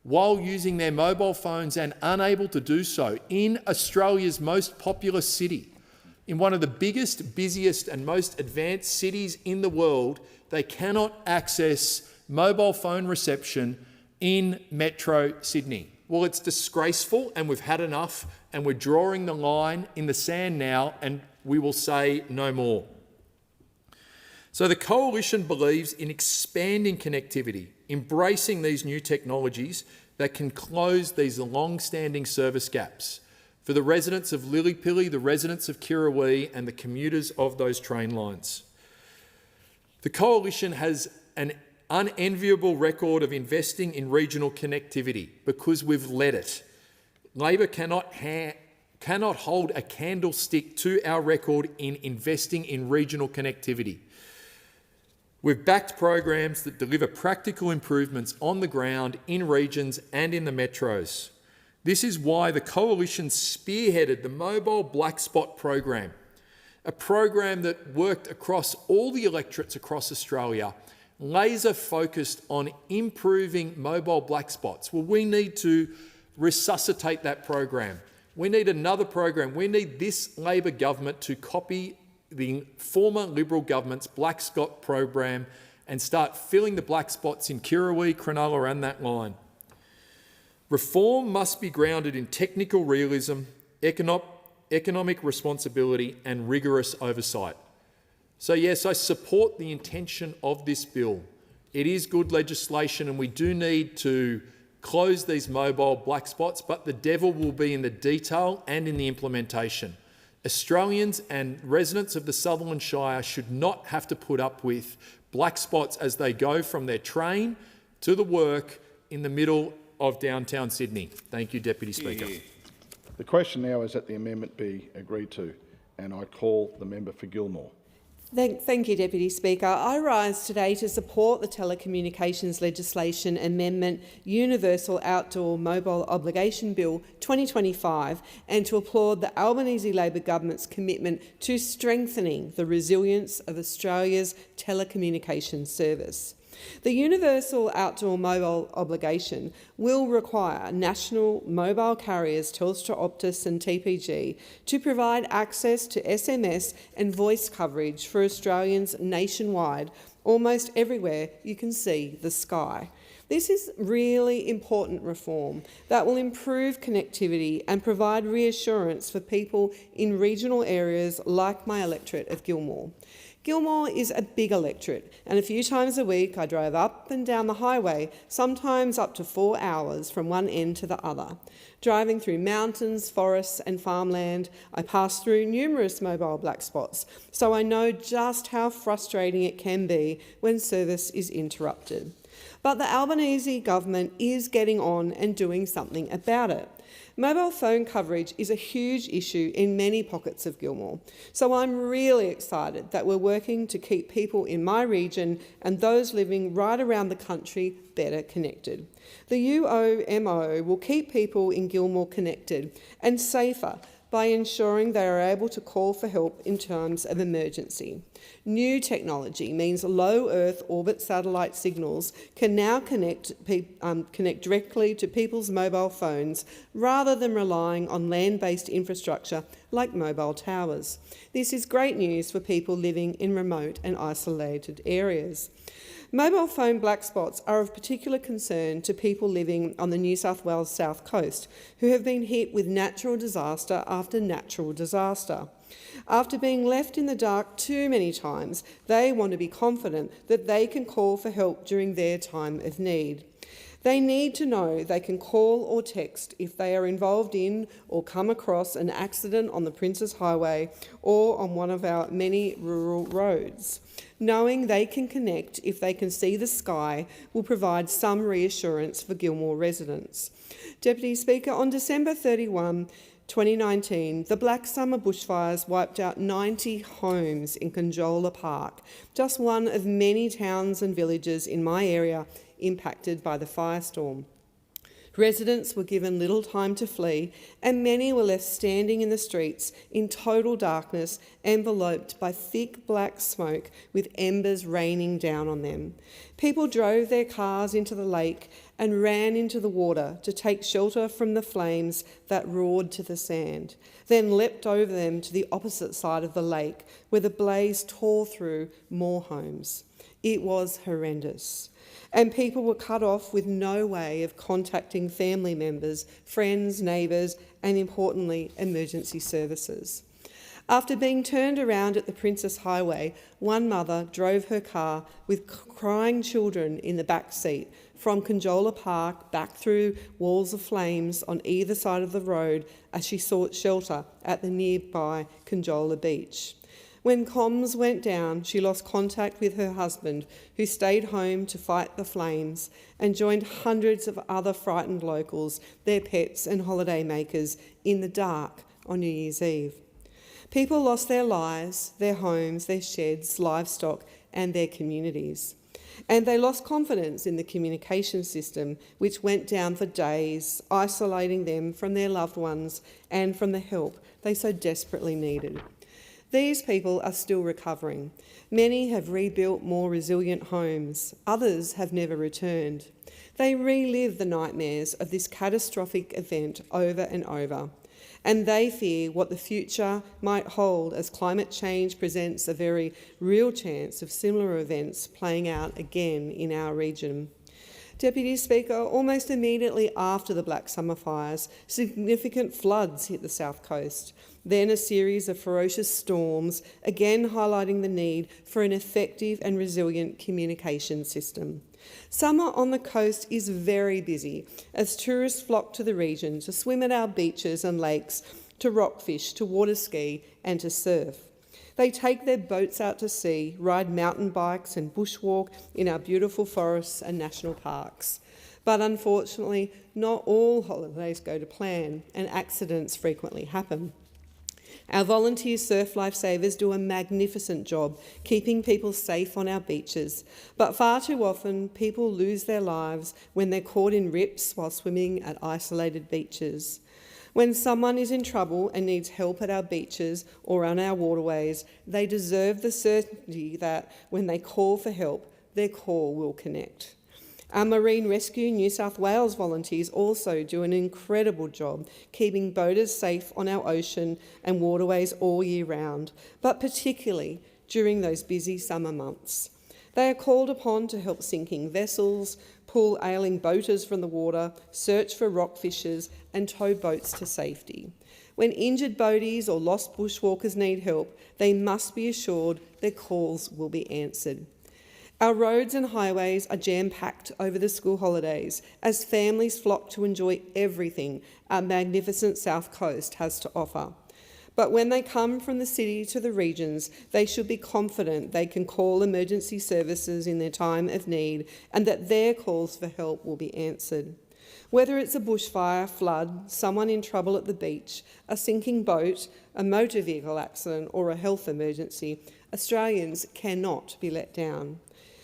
while using their mobile phones and unable to do so in Australia's most populous city, in one of the biggest, busiest and most advanced cities in the world, they cannot access mobile phone reception in Metro Sydney. Well, it's disgraceful and we've had enough, and we're drawing the line in the sand now, and we will say no more. So the Coalition believes in expanding connectivity, embracing these new technologies that can close these long-standing service gaps for the residents of Lilipilly, the residents of Kirrawee and the commuters of those train lines. The Coalition has an unenviable record of investing in regional connectivity because we've led it. Labor cannot hold a candlestick to our record in investing in regional connectivity. We've backed programs that deliver practical improvements on the ground in regions and in the metros. This is why the Coalition spearheaded the Mobile Black Spot program, a program that worked across all the electorates across Australia, laser focused on improving mobile black spots. Well, we need to resuscitate that program. We need another program. We need this Labor government to copy the former Liberal government's Black Spot program and start filling the black spots in Kirrawee, Cronulla and that line. Reform must be grounded in technical realism, economic responsibility and rigorous oversight. So yes, I support the intention of this bill. It is good legislation and we do need to close these mobile black spots, but the devil will be in the detail and in the implementation. Australians and residents of the Sutherland Shire should not have to put up with black spots as they go from their train to the work in the middle of downtown Sydney. Thank you, Deputy Speaker. The question now is that the amendment be agreed to, and I call the member for Gilmore. Thank you, Deputy Speaker. I rise today to support the Telecommunications Legislation Amendment Universal Outdoor Mobile Obligation Bill 2025 and to applaud the Albanese Labor Government's commitment to strengthening the resilience of Australia's telecommunications service. The Universal Outdoor Mobile Obligation will require national mobile carriers Telstra, Optus and TPG to provide access to SMS and voice coverage for Australians nationwide, almost everywhere you can see the sky. This is really important reform that will improve connectivity and provide reassurance for people in regional areas like my electorate of Gilmore. Gilmore is a big electorate, and a few times a week I drive up and down the highway, sometimes up to 4 hours from one end to the other. Driving through mountains, forests and farmland, I pass through numerous mobile black spots, so I know just how frustrating it can be when service is interrupted. But the Albanese government is getting on and doing something about it. Mobile phone coverage is a huge issue in many pockets of Gilmore, so I'm really excited that we're working to keep people in my region and those living right around the country better connected. The UOMO will keep people in Gilmore connected and safer by ensuring they are able to call for help in times of emergency. New technology means low Earth orbit satellite signals can now connect directly to people's mobile phones rather than relying on land-based infrastructure like mobile towers. This is great news for people living in remote and isolated areas. Mobile phone black spots are of particular concern to people living on the New South Wales South Coast who have been hit with natural disaster after natural disaster. After being left in the dark too many times, they want to be confident that they can call for help during their time of need. They need to know they can call or text if they are involved in or come across an accident on the Princes Highway or on one of our many rural roads. Knowing they can connect if they can see the sky will provide some reassurance for Gilmore residents. Deputy Speaker, on December 31, 2019, the Black Summer bushfires wiped out 90 homes in Conjola Park, just one of many towns and villages in my area impacted by the firestorm. Residents were given little time to flee, and many were left standing in the streets in total darkness, enveloped by thick black smoke with embers raining down on them. People drove their cars into the lake and ran into the water to take shelter from the flames that roared to the sand, then leapt over them to the opposite side of the lake, where the blaze tore through more homes. It was horrendous. And people were cut off with no way of contacting family members, friends, neighbours and, importantly, emergency services. After being turned around at the Princes Highway, one mother drove her car with crying children in the back seat from Conjola Park back through walls of flames on either side of the road as she sought shelter at the nearby Conjola beach. When comms went down, she lost contact with her husband, who stayed home to fight the flames and joined hundreds of other frightened locals, their pets and holidaymakers in the dark on New Year's Eve. People lost their lives, their homes, their sheds, livestock and their communities. And they lost confidence in the communication system, which went down for days, isolating them from their loved ones and from the help they so desperately needed. These people are still recovering. Many have rebuilt more resilient homes. Others have never returned. They relive the nightmares of this catastrophic event over and over, and they fear what the future might hold as climate change presents a very real chance of similar events playing out again in our region. Deputy Speaker, almost immediately after the Black Summer fires, significant floods hit the South Coast. Then a series of ferocious storms, again highlighting the need for an effective and resilient communication system. Summer on the coast is very busy as tourists flock to the region to swim at our beaches and lakes, to rockfish, to water ski and to surf. They take their boats out to sea, ride mountain bikes and bushwalk in our beautiful forests and national parks. But unfortunately, not all holidays go to plan and accidents frequently happen. Our volunteer surf lifesavers do a magnificent job keeping people safe on our beaches, but far too often people lose their lives when they're caught in rips while swimming at isolated beaches. When someone is in trouble and needs help at our beaches or on our waterways, they deserve the certainty that when they call for help, their call will connect. Our Marine Rescue New South Wales volunteers also do an incredible job keeping boaters safe on our ocean and waterways all year round, but particularly during those busy summer months. They are called upon to help sinking vessels, pull ailing boaters from the water, search for rockfishers and tow boats to safety. When injured boaties or lost bushwalkers need help, they must be assured their calls will be answered. Our roads and highways are jam-packed over the school holidays as families flock to enjoy everything our magnificent South Coast has to offer. But when they come from the city to the regions, they should be confident they can call emergency services in their time of need and that their calls for help will be answered. Whether it's a bushfire, flood, someone in trouble at the beach, a sinking boat, a motor vehicle accident or a health emergency, Australians cannot be let down.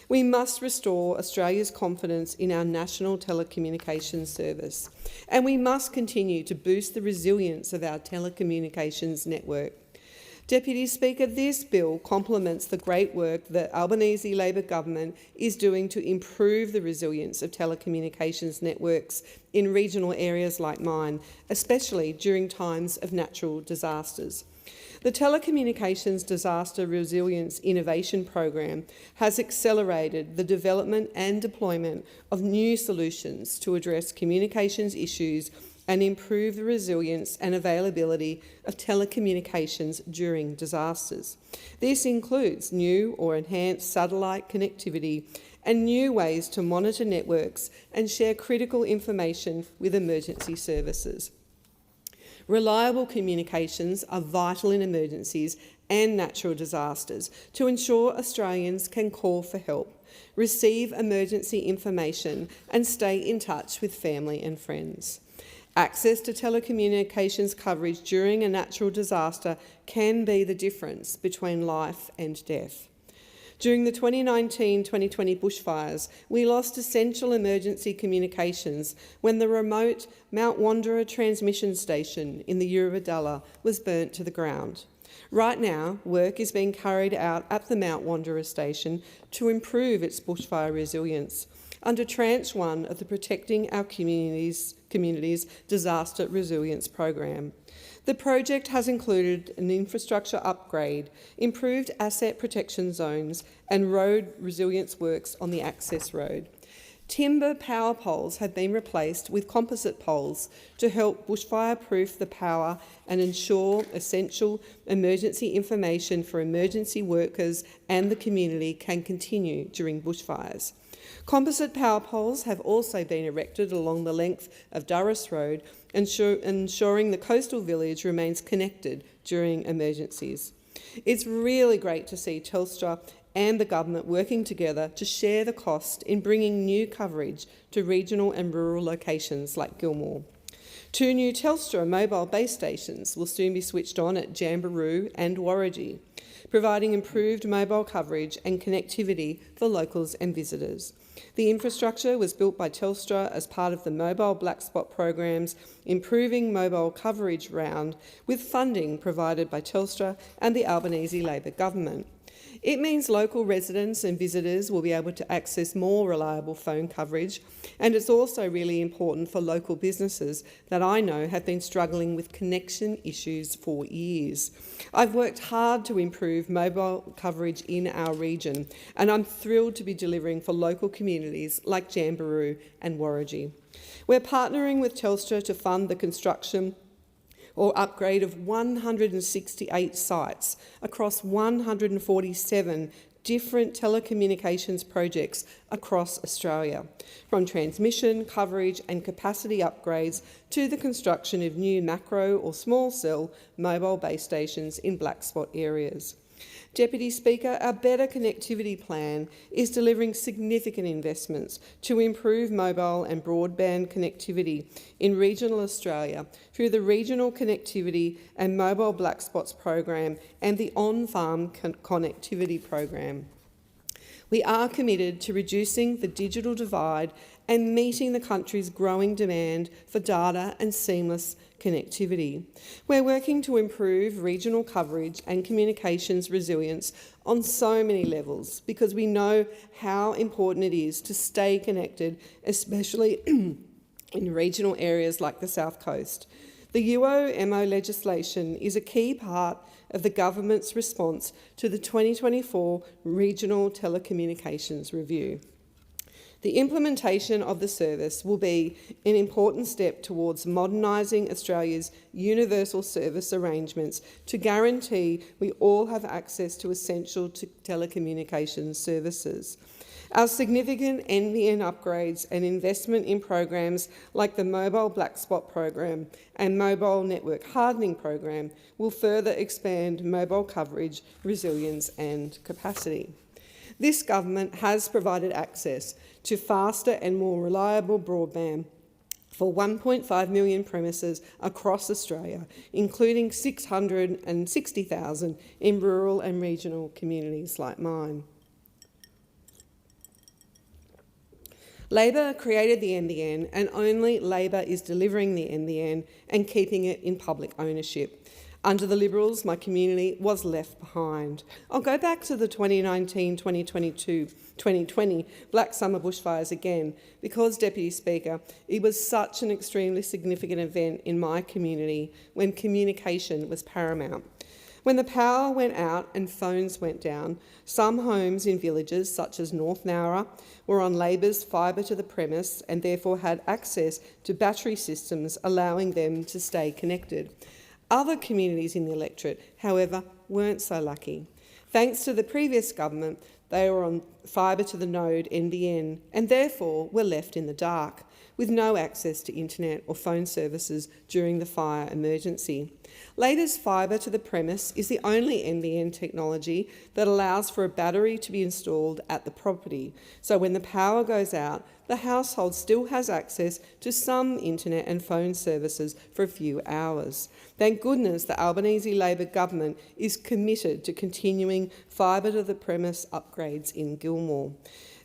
We must restore Australia's confidence in our national telecommunications service, and we must continue to boost the resilience of our telecommunications network. Deputy Speaker, this bill complements the great work that Albanese Labor government is doing to improve the resilience of telecommunications networks in regional areas like mine, especially during times of natural disasters. The Telecommunications Disaster Resilience Innovation Program has accelerated the development and deployment of new solutions to address communications issues and improve the resilience and availability of telecommunications during disasters. This includes new or enhanced satellite connectivity and new ways to monitor networks and share critical information with emergency services. Reliable communications are vital in emergencies and natural disasters to ensure Australians can call for help, receive emergency information and stay in touch with family and friends. Access to telecommunications coverage during a natural disaster can be the difference between life and death. During the 2019-2020 bushfires, we lost essential emergency communications when the remote Mount Wanderer transmission station in the Eurobodalla was burnt to the ground. Right now, work is being carried out at the Mount Wanderer station to improve its bushfire resilience under Tranche 1 of the Protecting Our Communities Disaster Resilience Program. The project has included an infrastructure upgrade, improved asset protection zones and road resilience works on the access road. Timber power poles have been replaced with composite poles to help bushfire-proof the power and ensure essential emergency information for emergency workers and the community can continue during bushfires. Composite power poles have also been erected along the length of Durras Road, ensuring the coastal village remains connected during emergencies. It's really great to see Telstra and the government working together to share the cost in bringing new coverage to regional and rural locations like Gilmore. 2 new Telstra mobile base stations will soon be switched on at Jamberoo and Warragee. providing improved mobile coverage and connectivity for locals and visitors. The infrastructure was built by Telstra as part of the Mobile Black Spot program's Improving Mobile Coverage round, with funding provided by Telstra and the Albanese Labor government. It means local residents and visitors will be able to access more reliable phone coverage, and it's also really important for local businesses that I know have been struggling with connection issues for years. I've worked hard to improve mobile coverage in our region, and I'm thrilled to be delivering for local communities like Jamberoo and Warragee. We're partnering with Telstra to fund the construction or upgrade of 168 sites across 147 different telecommunications projects across Australia, from transmission, coverage and capacity upgrades to the construction of new macro or small cell mobile base stations in black spot areas. Deputy Speaker, our Better Connectivity Plan is delivering significant investments to improve mobile and broadband connectivity in regional Australia through the Regional Connectivity and Mobile Black Spots program and the On-Farm Connectivity program. We are committed to reducing the digital divide and meeting the country's growing demand for data and seamless connectivity. We're working to improve regional coverage and communications resilience on so many levels because we know how important it is to stay connected, especially in regional areas like the South Coast. The UOMO legislation is a key part of the government's response to the 2024 Regional Telecommunications Review. The implementation of the service will be an important step towards modernising Australia's universal service arrangements to guarantee we all have access to essential telecommunications services. Our significant NBN upgrades and investment in programs like the Mobile Black Spot program and Mobile Network Hardening program will further expand mobile coverage, resilience and capacity. This government has provided access to faster and more reliable broadband for 1.5 million premises across Australia, including 660,000 in rural and regional communities like mine. Labor created the NBN and only Labor is delivering the NBN and keeping it in public ownership. Under the Liberals, my community was left behind. I'll go back to the 2019, 2022, 2020 Black Summer bushfires again because, Deputy Speaker, it was such an extremely significant event in my community when communication was paramount. When the power went out and phones went down, some homes in villages such as North Nowra were on Labor's fibre to the premise and therefore had access to battery systems allowing them to stay connected. Other communities in the electorate, however, weren't so lucky. Thanks to the previous government, they were on fibre to the node NBN and therefore were left in the dark, with no access to internet or phone services during the fire emergency. Labor's fibre to the premise is the only NBN technology that allows for a battery to be installed at the property, so when the power goes out, the household still has access to some internet and phone services for a few hours. Thank goodness the Albanese Labor government is committed to continuing fibre to the premise upgrades in Gilmore.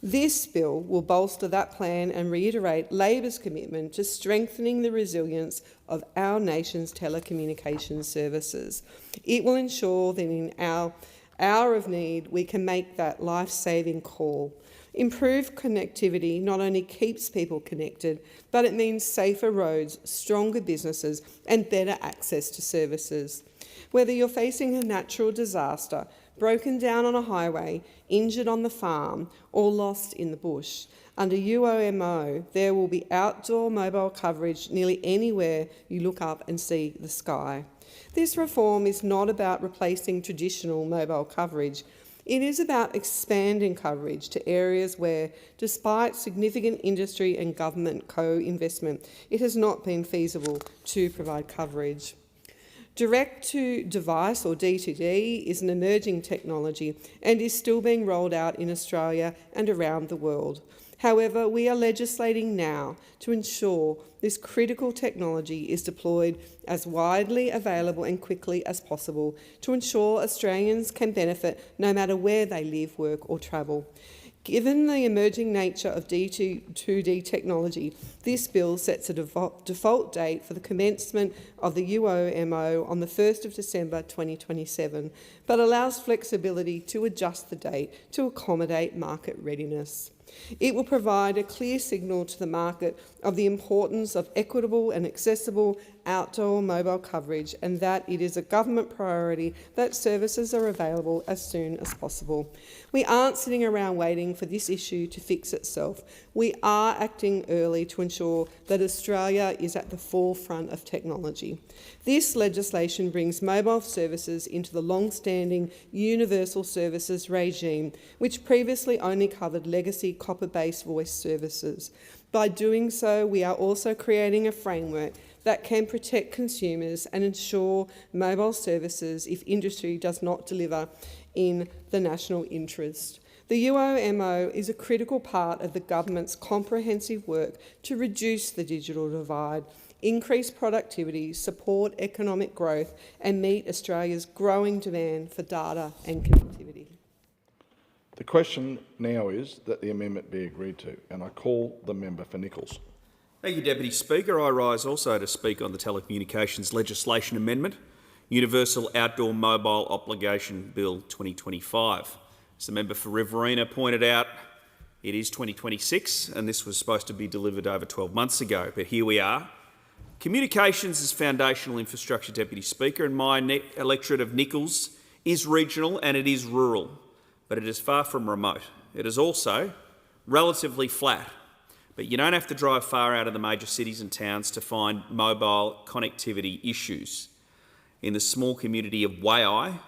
This bill will bolster that plan and reiterate Labor's commitment to strengthening the resilience of our nation's telecommunications services. It will ensure that in our hour of need we can make that life-saving call. Improved connectivity not only keeps people connected, but it means safer roads, stronger businesses and better access to services. Whether you're facing a natural disaster, broken down on a highway, injured on the farm or lost in the bush, under UOMO there will be outdoor mobile coverage nearly anywhere you look up and see the sky. This reform is not about replacing traditional mobile coverage. It is about expanding coverage to areas where, despite significant industry and government co-investment, it has not been feasible to provide coverage. Direct-to-device, or D2D, is an emerging technology and is still being rolled out in Australia and around the world. However, we are legislating now to ensure this critical technology is deployed as widely available and quickly as possible to ensure Australians can benefit no matter where they live, work or travel. Given the emerging nature of D2D technology, this bill sets a default date for the commencement of the UOMO on the 1st of December 2027, but allows flexibility to adjust the date to accommodate market readiness. It will provide a clear signal to the market of the importance of equitable and accessible outdoor mobile coverage, and that it is a government priority that services are available as soon as possible. We aren't sitting around waiting for this issue to fix itself. We are acting early to ensure that Australia is at the forefront of technology. This legislation brings mobile services into the long-standing universal services regime, which previously only covered legacy copper-based voice services. By doing so, we are also creating a framework that can protect consumers and ensure mobile services if industry does not deliver in the national interest. The UOMO is a critical part of the government's comprehensive work to reduce the digital divide, increase productivity, support economic growth and meet Australia's growing demand for data and connectivity. The question now is that the amendment be agreed to, and I call the member for Nichols. Thank you, Deputy Speaker. I rise also to speak on the Telecommunications Legislation Amendment, Universal Outdoor Mobile Obligation Bill 2025. As the member for Riverina pointed out, it is 2026 and this was supposed to be delivered over 12 months ago, but here we are. Communications is foundational infrastructure, Deputy Speaker, and my electorate of Nichols is regional and it is rural, but it is far from remote. It is also relatively flat. But you don't have to drive far out of the major cities and towns to find mobile connectivity issues. In the small community of Waiai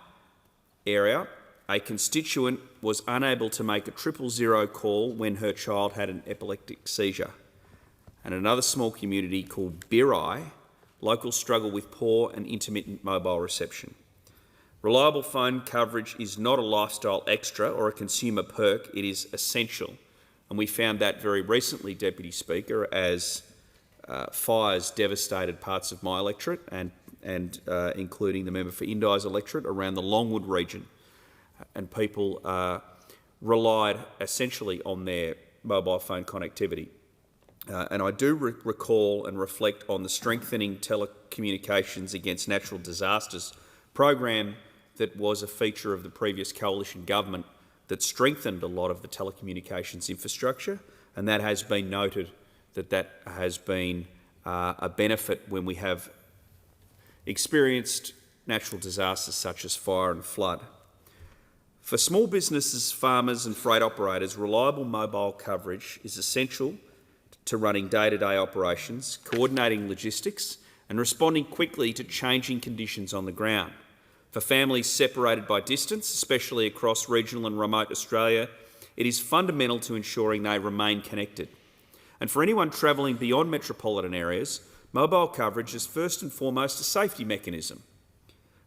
area, a constituent was unable to make a 000 call when her child had an epileptic seizure. And another small community called Birai, locals struggle with poor and intermittent mobile reception. Reliable phone coverage is not a lifestyle extra or a consumer perk, it is essential. And we found that very recently, Deputy Speaker, as fires devastated parts of my electorate and including the member for Indi's electorate around the Longwood region. And people relied essentially on their mobile phone connectivity. And I do recall and reflect on the Strengthening Telecommunications Against Natural Disasters program that was a feature of the previous coalition government that strengthened a lot of the telecommunications infrastructure, and that has been noted that has been a benefit when we have experienced natural disasters such as fire and flood. For small businesses, farmers and freight operators, reliable mobile coverage is essential to running day-to-day operations, coordinating logistics and responding quickly to changing conditions on the ground. For families separated by distance, especially across regional and remote Australia, it is fundamental to ensuring they remain connected. And for anyone travelling beyond metropolitan areas, mobile coverage is first and foremost a safety mechanism,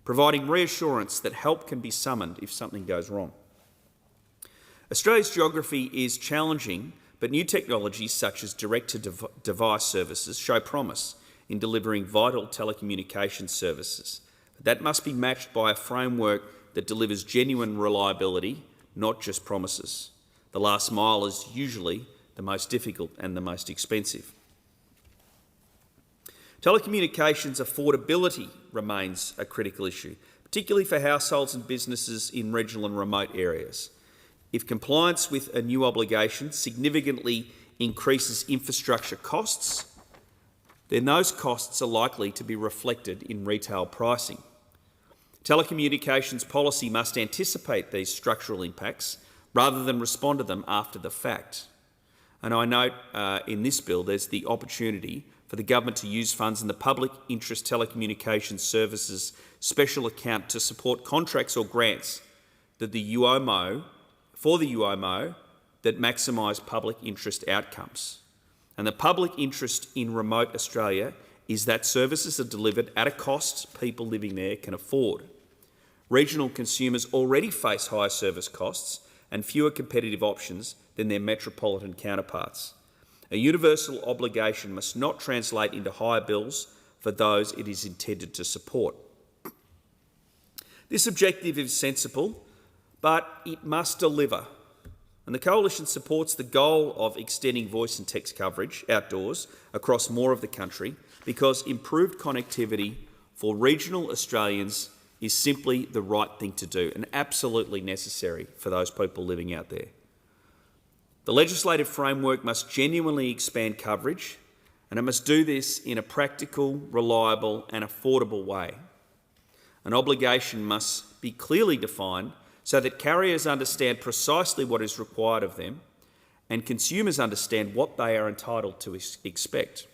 providing reassurance that help can be summoned if something goes wrong. Australia's geography is challenging, but new technologies such as direct-to-device services show promise in delivering vital telecommunications services. That must be matched by a framework that delivers genuine reliability, not just promises. The last mile is usually the most difficult and the most expensive. Telecommunications affordability remains a critical issue, particularly for households and businesses in regional and remote areas. If compliance with a new obligation significantly increases infrastructure costs, then those costs are likely to be reflected in retail pricing. Telecommunications policy must anticipate these structural impacts rather than respond to them after the fact. And I note in this bill there's the opportunity for the government to use funds in the Public Interest Telecommunications Services Special Account to support contracts or grants that the UOMO that maximise public interest outcomes. And the public interest in remote Australia is that services are delivered at a cost people living there can afford. Regional consumers already face higher service costs and fewer competitive options than their metropolitan counterparts. A universal obligation must not translate into higher bills for those it is intended to support. This objective is sensible, but it must deliver. And the Coalition supports the goal of extending voice and text coverage outdoors across more of the country because improved connectivity for regional Australians is simply the right thing to do and absolutely necessary for those people living out there. The legislative framework must genuinely expand coverage, and it must do this in a practical, reliable and affordable way. An obligation must be clearly defined so that carriers understand precisely what is required of them and consumers understand what they are entitled to expect.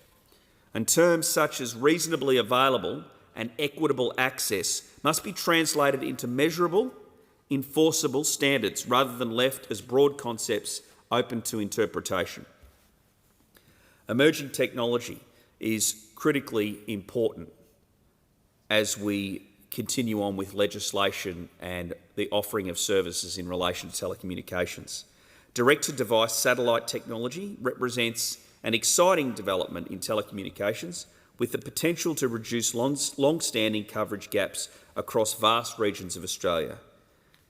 And terms such as reasonably available and equitable access must be translated into measurable, enforceable standards rather than left as broad concepts open to interpretation. Emerging technology is critically important as we continue on with legislation and the offering of services in relation to telecommunications. Direct-to-device satellite technology represents an exciting development in telecommunications with the potential to reduce long-standing coverage gaps across vast regions of Australia.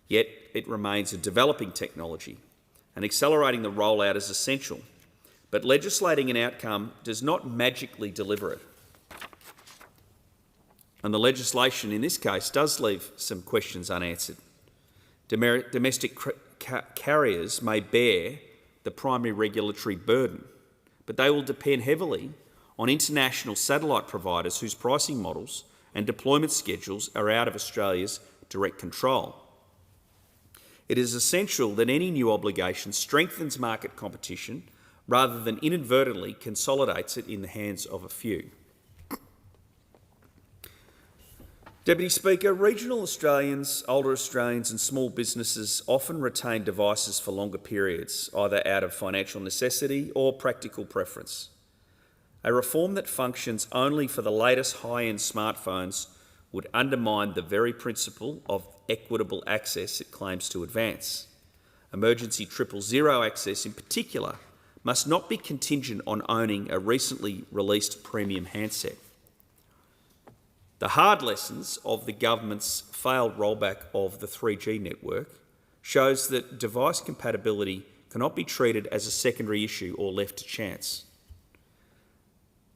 Yet it remains a developing technology, and accelerating the rollout is essential. But legislating an outcome does not magically deliver it. And the legislation in this case does leave some questions unanswered. Domestic carriers may bear the primary regulatory burden, but they will depend heavily on international satellite providers whose pricing models and deployment schedules are out of Australia's direct control. It is essential that any new obligation strengthens market competition rather than inadvertently consolidates it in the hands of a few. Deputy Speaker, regional Australians, older Australians and small businesses often retain devices for longer periods, either out of financial necessity or practical preference. A reform that functions only for the latest high-end smartphones would undermine the very principle of equitable access it claims to advance. Emergency 000 access in particular must not be contingent on owning a recently released premium handset. The hard lessons of the government's failed rollback of the 3G network shows that device compatibility cannot be treated as a secondary issue or left to chance.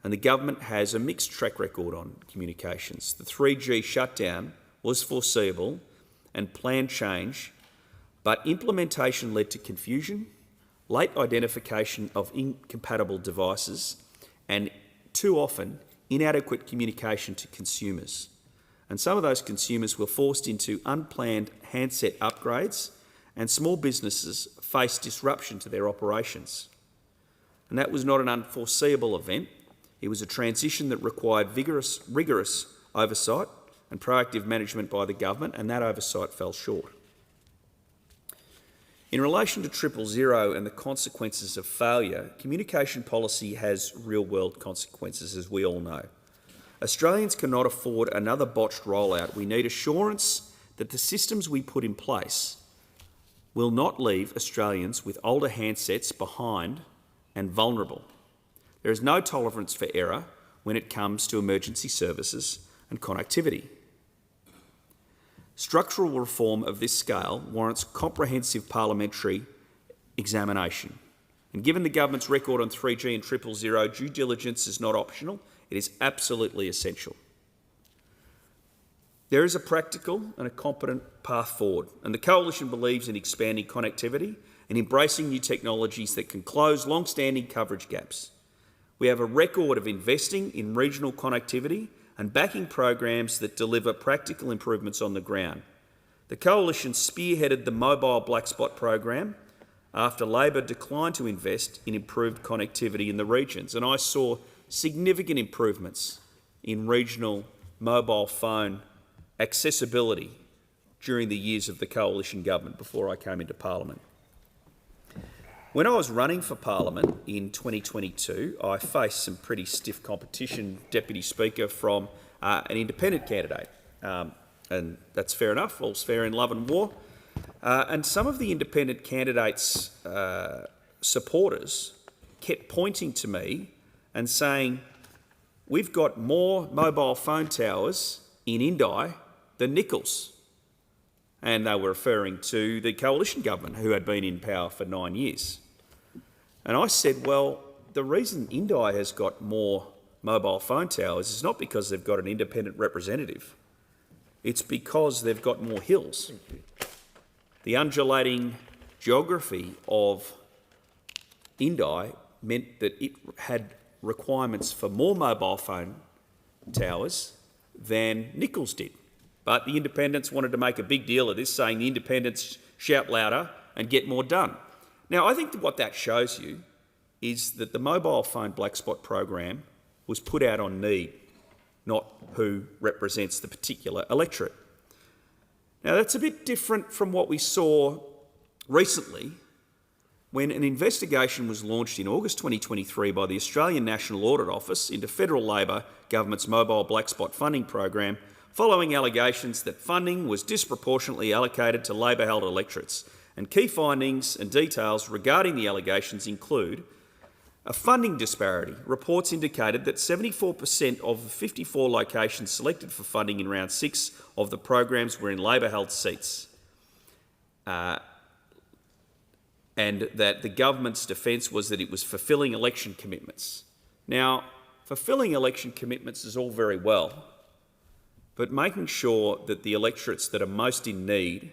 And the government has a mixed track record on communications. The 3G shutdown was foreseeable and planned change, but implementation led to confusion, late identification of incompatible devices, and too often inadequate communication to consumers. And some of those consumers were forced into unplanned handset upgrades, and small businesses faced disruption to their operations. And that was not an unforeseeable event. It was a transition that required rigorous oversight and proactive management by the government, and that oversight fell short. In relation to 000 and the consequences of failure, communication policy has real-world consequences, as we all know. Australians cannot afford another botched rollout. We need assurance that the systems we put in place will not leave Australians with older handsets behind and vulnerable. There is no tolerance for error when it comes to emergency services and connectivity. Structural reform of this scale warrants comprehensive parliamentary examination. And given the government's record on 3G and 000, due diligence is not optional, it is absolutely essential. There is a practical and a competent path forward, and the Coalition believes in expanding connectivity and embracing new technologies that can close long-standing coverage gaps. We have a record of investing in regional connectivity and backing programs that deliver practical improvements on the ground. The Coalition spearheaded the Mobile Black Spot program after Labor declined to invest in improved connectivity in the regions, and I saw significant improvements in regional mobile phone accessibility during the years of the Coalition government before I came into Parliament. When I was running for Parliament in 2022, I faced some pretty stiff competition, Deputy Speaker, from an independent candidate. And that's fair enough, all's fair in love and war. And some of the independent candidates' supporters kept pointing to me and saying, we've got more mobile phone towers in Indi than Nichols. And they were referring to the coalition government who had been in power for 9 years. And I said, well, the reason Indi has got more mobile phone towers is not because they've got an independent representative. It's because they've got more hills. The undulating geography of Indi meant that it had requirements for more mobile phone towers than Nichols did. But the independents wanted to make a big deal of this, saying the independents shout louder and get more done. Now, I think that what that shows you is that the mobile phone black spot program was put out on need, not who represents the particular electorate. Now, that's a bit different from what we saw recently when an investigation was launched in August 2023 by the Australian National Audit Office into Federal Labor Government's mobile black spot funding program following allegations that funding was disproportionately allocated to Labor-held electorates. And key findings and details regarding the allegations include a funding disparity. Reports indicated that 74% of the 54 locations selected for funding in round 6 of the programs were in Labor-held seats. And that the government's defence was that it was fulfilling election commitments. Now, fulfilling election commitments is all very well, but making sure that the electorates that are most in need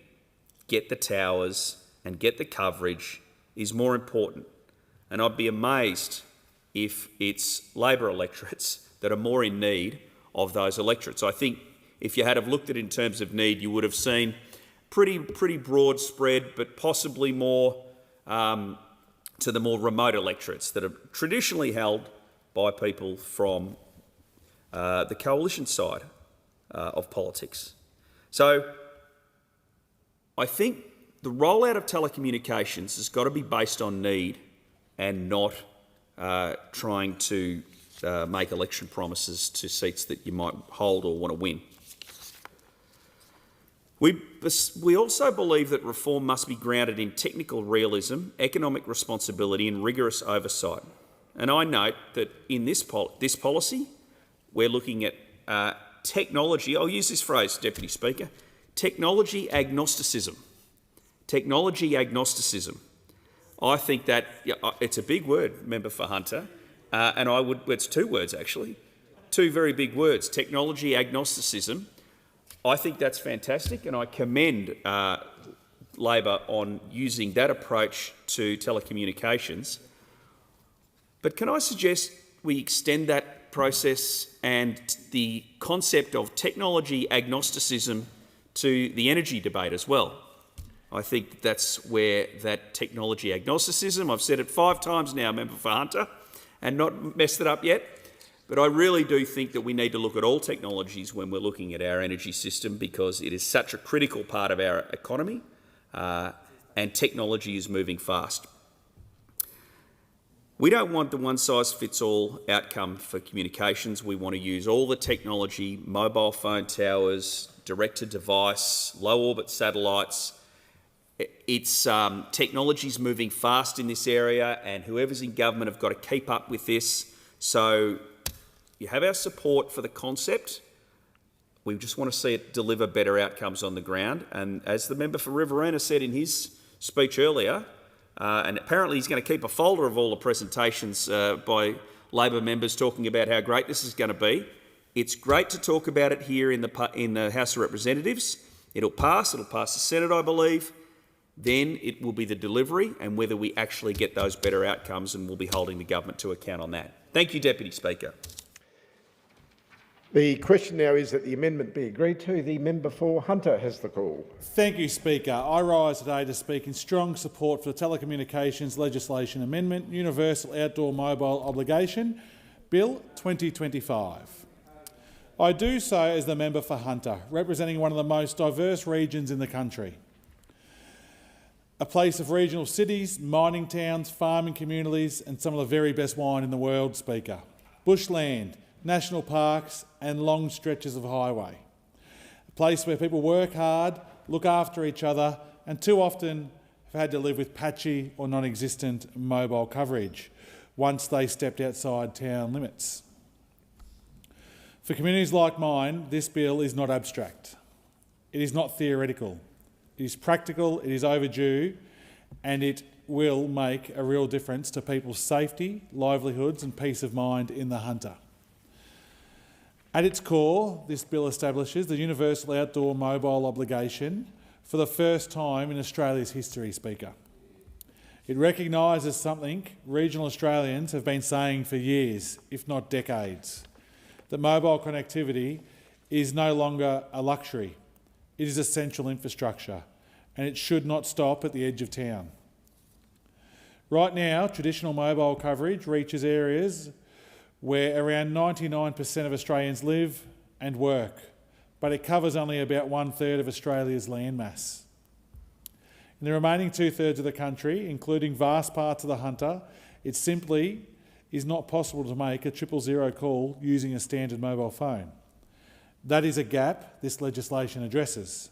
get the towers and get the coverage is more important. And I'd be amazed if it's Labor electorates that are more in need of those electorates. I think if you had have looked at it in terms of need, you would have seen pretty broad spread, but possibly more to the more remote electorates that are traditionally held by people from the coalition side of politics. So I think the rollout of telecommunications has got to be based on need and not trying to make election promises to seats that you might hold or want to win. We also believe that reform must be grounded in technical realism, economic responsibility and rigorous oversight. And I note that in this policy, we're looking at technology. I'll use this phrase, Deputy Speaker, technology agnosticism. Technology agnosticism. I think that it's a big word, Member for Hunter, and it's 2 words actually, 2 very big words, technology agnosticism. I think that's fantastic, and I commend Labor on using that approach to telecommunications. But can I suggest we extend that process and the concept of technology agnosticism to the energy debate as well? I think that's where that technology agnosticism, I've said it 5 times now, Member for Hunter, and not messed it up yet, but I really do think that we need to look at all technologies when we're looking at our energy system because it is such a critical part of our economy and technology is moving fast. We don't want the one-size-fits-all outcome for communications. We want to use all the technology, mobile phone towers, direct-to-device, low-orbit satellites. Technology's moving fast in this area and whoever's in government have got to keep up with this. So you have our support for the concept. We just want to see it deliver better outcomes on the ground. And as the member for Riverina said in his speech earlier, and apparently he's going to keep a folder of all the presentations by Labor members talking about how great this is going to be. It's great to talk about it here in the House of Representatives. It'll pass the Senate, I believe. Then it will be the delivery and whether we actually get those better outcomes, and we'll be holding the government to account on that. Thank you, Deputy Speaker. The question now is that the amendment be agreed to. The member for Hunter has the call. Thank you, Speaker. I rise today to speak in strong support for the Telecommunications Legislation Amendment, Universal Outdoor Mobile Obligation Bill 2025. I do so as the member for Hunter, representing one of the most diverse regions in the country. A place of regional cities, mining towns, farming communities and some of the very best wine in the world, Speaker. Bushland, national parks and long stretches of highway. A place where people work hard, look after each other and too often have had to live with patchy or non-existent mobile coverage once they stepped outside town limits. For communities like mine, this bill is not abstract. It is not theoretical. It is practical, it is overdue, and it will make a real difference to people's safety, livelihoods and peace of mind in the Hunter. At its core, this bill establishes the universal outdoor mobile obligation for the first time in Australia's history, Speaker. It recognises something regional Australians have been saying for years, if not decades, that mobile connectivity is no longer a luxury. It is essential infrastructure, and it should not stop at the edge of town. Right now, traditional mobile coverage reaches areas where around 99% of Australians live and work, but it covers only about 1/3 of Australia's landmass. In the remaining 2/3 of the country, including vast parts of the Hunter, it simply is not possible to make a 000 call using a standard mobile phone. That is a gap this legislation addresses.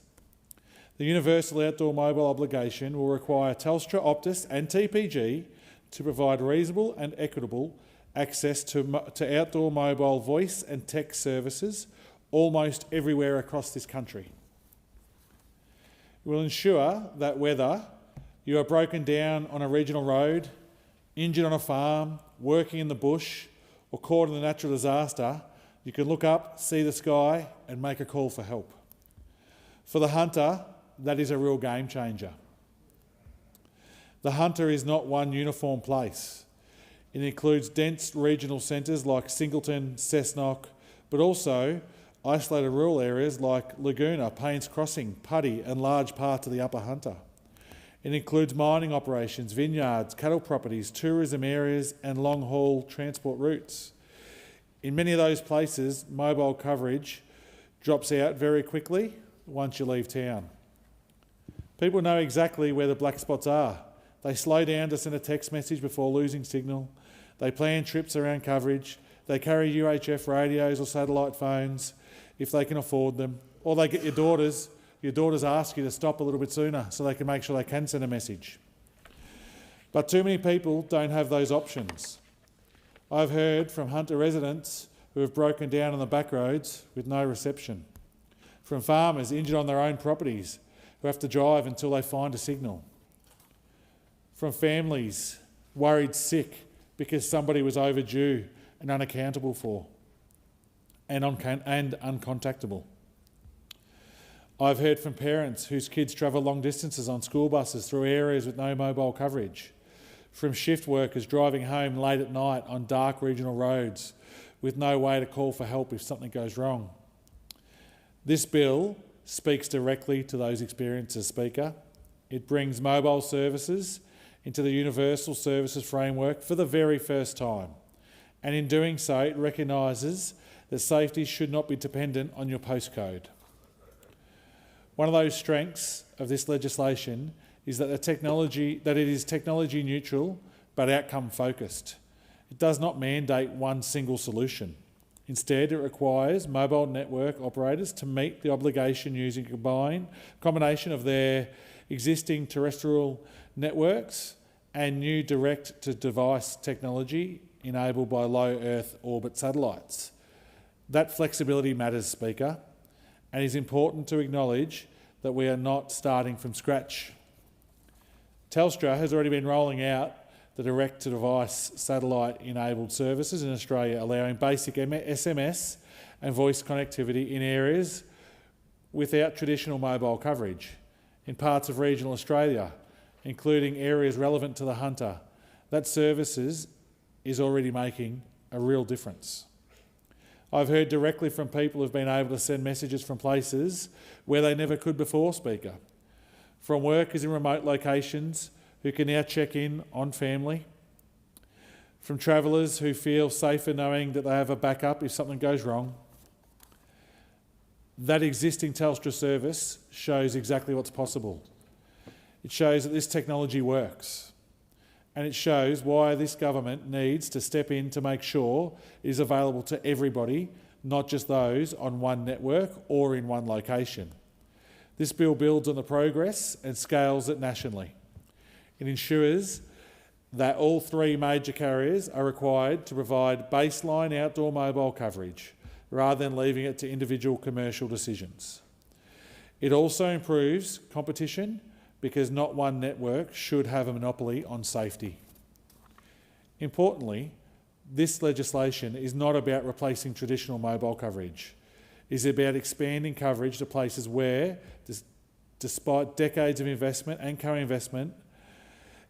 The universal outdoor mobile obligation will require Telstra, Optus and TPG to provide reasonable and equitable access to outdoor mobile voice and text services almost everywhere across this country. It will ensure that whether you are broken down on a regional road, injured on a farm, working in the bush or caught in a natural disaster, you can look up, see the sky and make a call for help. For the Hunter, that is a real game changer. The Hunter is not one uniform place. It includes dense regional centres like Singleton, Cessnock, but also isolated rural areas like Laguna, Paynes Crossing, Putty and large parts of the Upper Hunter. It includes mining operations, vineyards, cattle properties, tourism areas and long-haul transport routes. In many of those places, mobile coverage drops out very quickly once you leave town. People know exactly where the black spots are. They slow down to send a text message before losing signal. They plan trips around coverage. They carry UHF radios or satellite phones if they can afford them. Or they get your daughters ask you to stop a little bit sooner so they can make sure they can send a message. But too many people don't have those options. I've heard from Hunter residents who have broken down on the back roads with no reception, from farmers injured on their own properties who have to drive until they find a signal, from families worried sick because somebody was overdue and unaccountable for and uncontactable. I've heard from parents whose kids travel long distances on school buses through areas with no mobile coverage, from shift workers driving home late at night on dark regional roads with no way to call for help if something goes wrong. This bill speaks directly to those experiences, Speaker. It brings mobile services into the Universal Services Framework for the very first time, and in doing so it recognises that safety should not be dependent on your postcode. One of those strengths of this legislation is that it is technology neutral but outcome focused. It does not mandate one single solution. Instead, it requires mobile network operators to meet the obligation using a combination of their existing terrestrial networks and new direct-to-device technology enabled by low Earth orbit satellites. That flexibility matters, Speaker, and it is important to acknowledge that we are not starting from scratch. Telstra has already been rolling out the direct-to-device satellite-enabled services in Australia, allowing basic SMS and voice connectivity in areas without traditional mobile coverage, in parts of regional Australia, including areas relevant to the Hunter. That services is already making a real difference. I've heard directly from people who've been able to send messages from places where they never could before, Speaker, from workers in remote locations who can now check in on family, from travellers who feel safer knowing that they have a backup if something goes wrong. That existing Telstra service shows exactly what's possible. It shows that this technology works, and it shows why this government needs to step in to make sure it is available to everybody, not just those on one network or in one location. This bill builds on the progress and scales it nationally. It ensures that all three major carriers are required to provide baseline outdoor mobile coverage rather than leaving it to individual commercial decisions. It also improves competition because not one network should have a monopoly on safety. Importantly, this legislation is not about replacing traditional mobile coverage. It is about expanding coverage to places where, despite decades of investment and co-investment,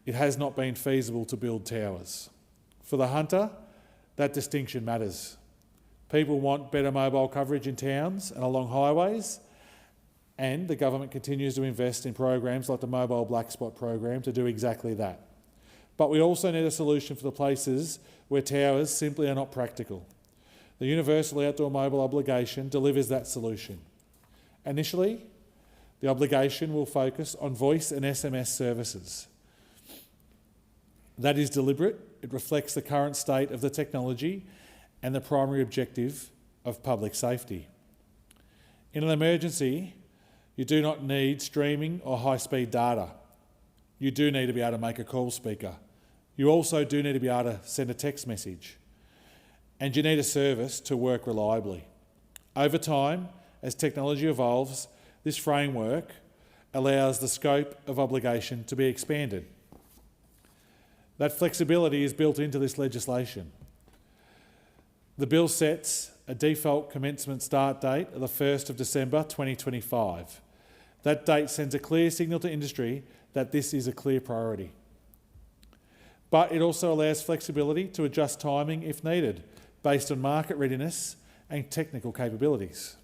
it has not been feasible to build towers. For the Hunter, that distinction matters. People want better mobile coverage in towns and along highways, and the government continues to invest in programs like the Mobile Black Spot program to do exactly that. But we also need a solution for the places where towers simply are not practical. The Universal Outdoor Mobile Obligation delivers that solution. Initially, the obligation will focus on voice and SMS services. That is deliberate. It reflects the current state of the technology and the primary objective of public safety. In an emergency, you do not need streaming or high-speed data. You do need to be able to make a call speaker. You also do need to be able to send a text message. And you need a service to work reliably. Over time, as technology evolves, this framework allows the scope of obligation to be expanded. That flexibility is built into this legislation. The bill sets a default commencement start date of the 1st of December 2025. That date sends a clear signal to industry that this is a clear priority. But it also allows flexibility to adjust timing if needed, based on market readiness and technical capabilities.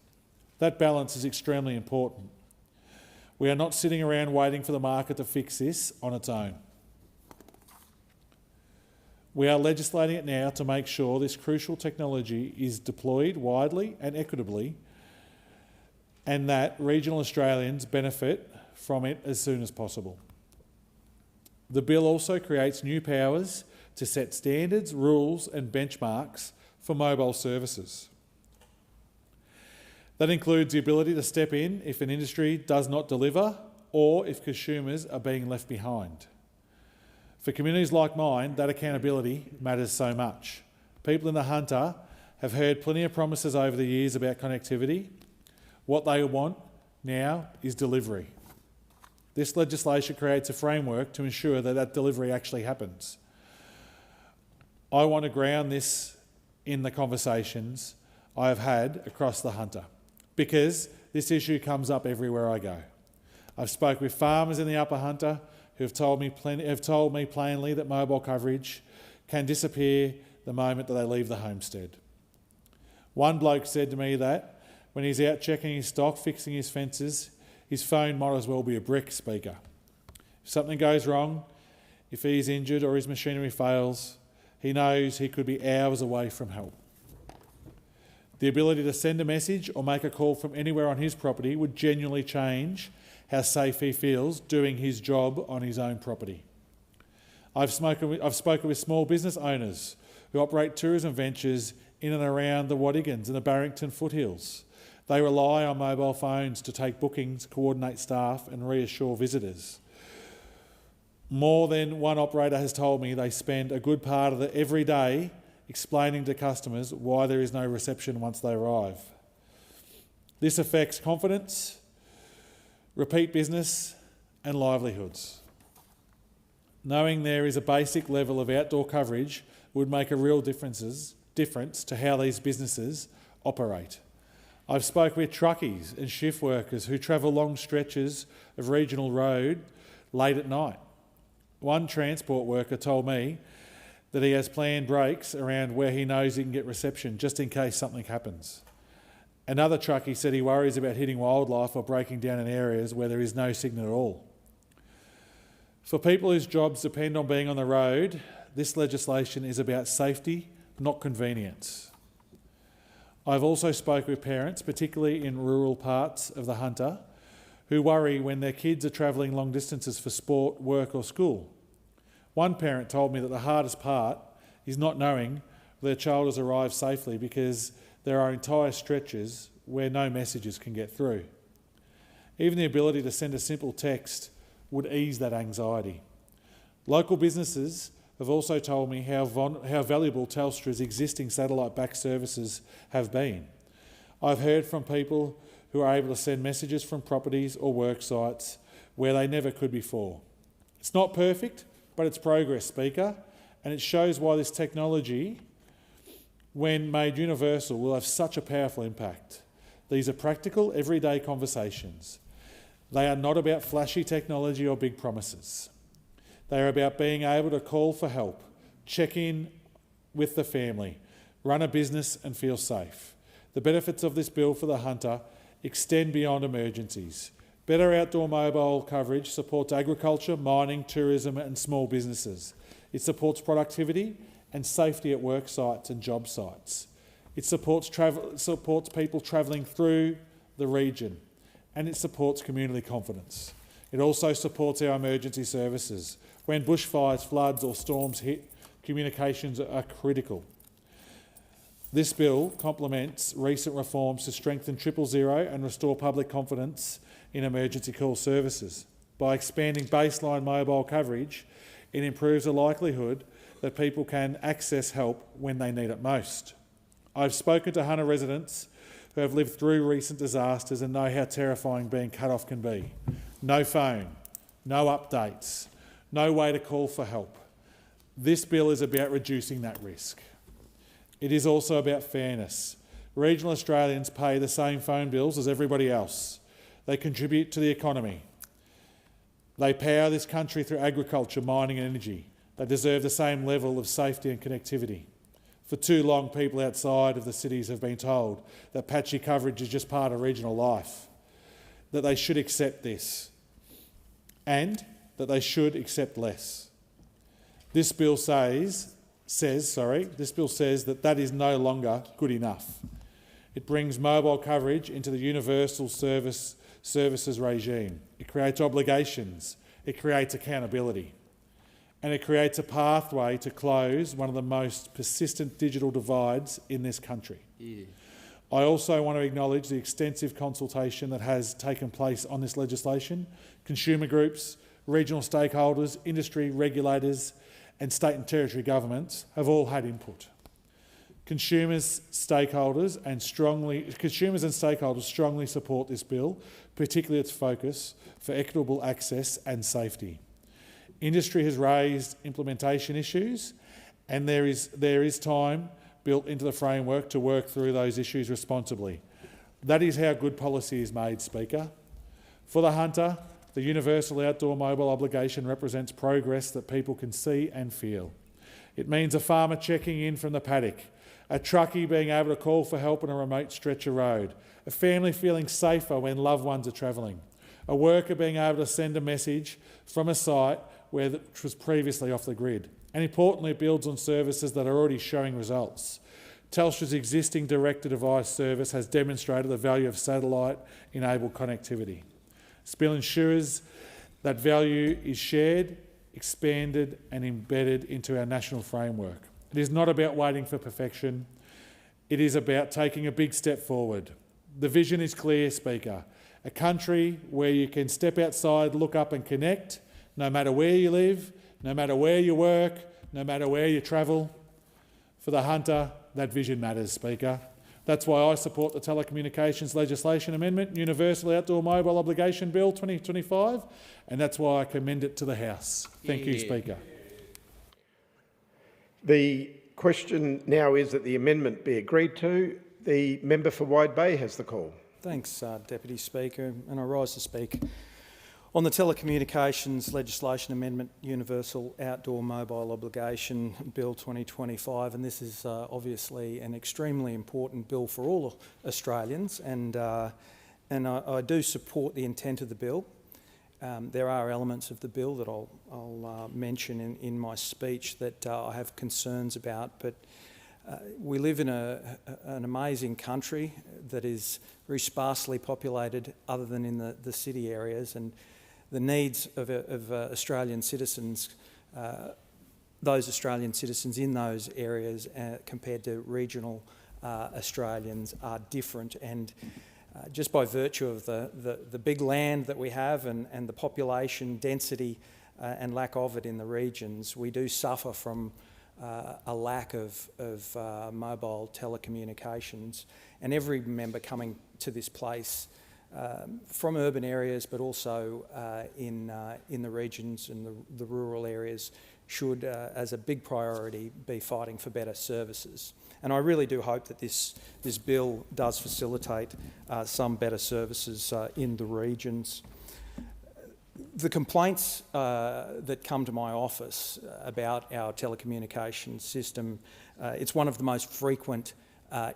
That balance is extremely important. We are not sitting around waiting for the market to fix this on its own. We are legislating it now to make sure this crucial technology is deployed widely and equitably, and that regional Australians benefit from it as soon as possible. The bill also creates new powers to set standards, rules and benchmarks for mobile services. That includes the ability to step in if an industry does not deliver or if consumers are being left behind. For communities like mine, that accountability matters so much. People in the Hunter have heard plenty of promises over the years about connectivity. What they want now is delivery. This legislation creates a framework to ensure that that delivery actually happens. I want to ground this in the conversations I have had across the Hunter, because this issue comes up everywhere I go. I've spoken with farmers in the Upper Hunter who have told me plainly that mobile coverage can disappear the moment that they leave the homestead. One bloke said to me that when he's out checking his stock, fixing his fences, his phone might as well be a brick speaker. If something goes wrong, if he's injured or his machinery fails, he knows he could be hours away from help. The ability to send a message or make a call from anywhere on his property would genuinely change how safe he feels doing his job on his own property. I've spoken with small business owners who operate tourism ventures in and around the Wadigans and the Barrington foothills. They rely on mobile phones to take bookings, coordinate staff and reassure visitors. More than one operator has told me they spend a good part of every day explaining to customers why there is no reception once they arrive. This affects confidence, repeat business and livelihoods. Knowing there is a basic level of outdoor coverage would make a real difference to how these businesses operate. I've spoken with truckies and shift workers who travel long stretches of regional road late at night. One transport worker told me that he has planned breaks around where he knows he can get reception just in case something happens. Another truckie said he worries about hitting wildlife or breaking down in areas where there is no signal at all. For people whose jobs depend on being on the road, this legislation is about safety, not convenience. I've also spoken with parents, particularly in rural parts of the Hunter, who worry when their kids are travelling long distances for sport, work or school. One parent told me that the hardest part is not knowing their child has arrived safely because there are entire stretches where no messages can get through. Even the ability to send a simple text would ease that anxiety. Local businesses have also told me how valuable Telstra's existing satellite-backed services have been. I've heard from people who are able to send messages from properties or work sites where they never could before. It's not perfect, but it's progress, Speaker, and it shows why this technology, when made universal, will have such a powerful impact. These are practical, everyday conversations. They are not about flashy technology or big promises. They are about being able to call for help, check in with the family, run a business and feel safe. The benefits of this bill for the hunter extend beyond emergencies. Better outdoor mobile coverage supports agriculture, mining, tourism and small businesses. It supports productivity and safety at work sites and job sites. It supports people travelling through the region, and it supports community confidence. It also supports our emergency services. When bushfires, floods or storms hit, communications are critical. This bill complements recent reforms to strengthen 000 and restore public confidence in emergency call services. By expanding baseline mobile coverage, it improves the likelihood that people can access help when they need it most. I've spoken to Hunter residents who have lived through recent disasters and know how terrifying being cut off can be. No phone, no updates, no way to call for help. This bill is about reducing that risk. It is also about fairness. Regional Australians pay the same phone bills as everybody else. They contribute to the economy. They power this country through agriculture, mining and energy. They deserve the same level of safety and connectivity. For too long, people outside of the cities have been told that patchy coverage is just part of regional life, that they should accept this, and that they should accept less. This bill says that is no longer good enough. It brings mobile coverage into the universal services regime. It creates obligations. It creates accountability. And it creates a pathway to close one of the most persistent digital divides in this country. Yeah. I also want to acknowledge the extensive consultation that has taken place on this legislation. Consumer groups, regional stakeholders, industry regulators and state and territory governments have all had input. Consumers and stakeholders strongly support this bill, particularly its focus for equitable access and safety. Industry has raised implementation issues, and there is time built into the framework to work through those issues responsibly. That is how good policy is made, Speaker. For the hunter, the universal outdoor mobile obligation represents progress that people can see and feel. It means a farmer checking in from the paddock, a truckie being able to call for help on a remote stretch of road, a family feeling safer when loved ones are travelling, a worker being able to send a message from a site which was previously off the grid. And importantly, it builds on services that are already showing results. Telstra's existing direct-to-device service has demonstrated the value of satellite-enabled connectivity. This bill ensures that value is shared, expanded and embedded into our national framework. It is not about waiting for perfection. It is about taking a big step forward. The vision is clear, Speaker. A country where you can step outside, look up and connect, no matter where you live, no matter where you work, no matter where you travel. For the hunter, that vision matters, Speaker. That's why I support the Telecommunications Legislation Amendment, Universal Outdoor Mobile Obligation Bill 2025, and that's why I commend it to the House. Thank you, Speaker. The question now is that the amendment be agreed to. The member for Wide Bay has the call. Thanks, Deputy Speaker, and I rise to speak on the Telecommunications Legislation Amendment, Universal Outdoor Mobile Obligation Bill 2025, and this is obviously an extremely important bill for all Australians, and I do support the intent of the bill. There are elements of the bill that I'll mention in my speech that I have concerns about, but we live in an amazing country that is very sparsely populated other than in the city areas, and the needs of Australian citizens, those Australian citizens in those areas compared to regional Australians are different, and Just by virtue of the big land that we have and the population density and lack of it in the regions, we do suffer from a lack of mobile telecommunications. And every member coming to this place from urban areas, but also in the regions and the rural areas, should, as a big priority, be fighting for better services. And I really do hope that this bill does facilitate some better services in the regions. The complaints that come to my office about our telecommunications system, it's one of the most frequent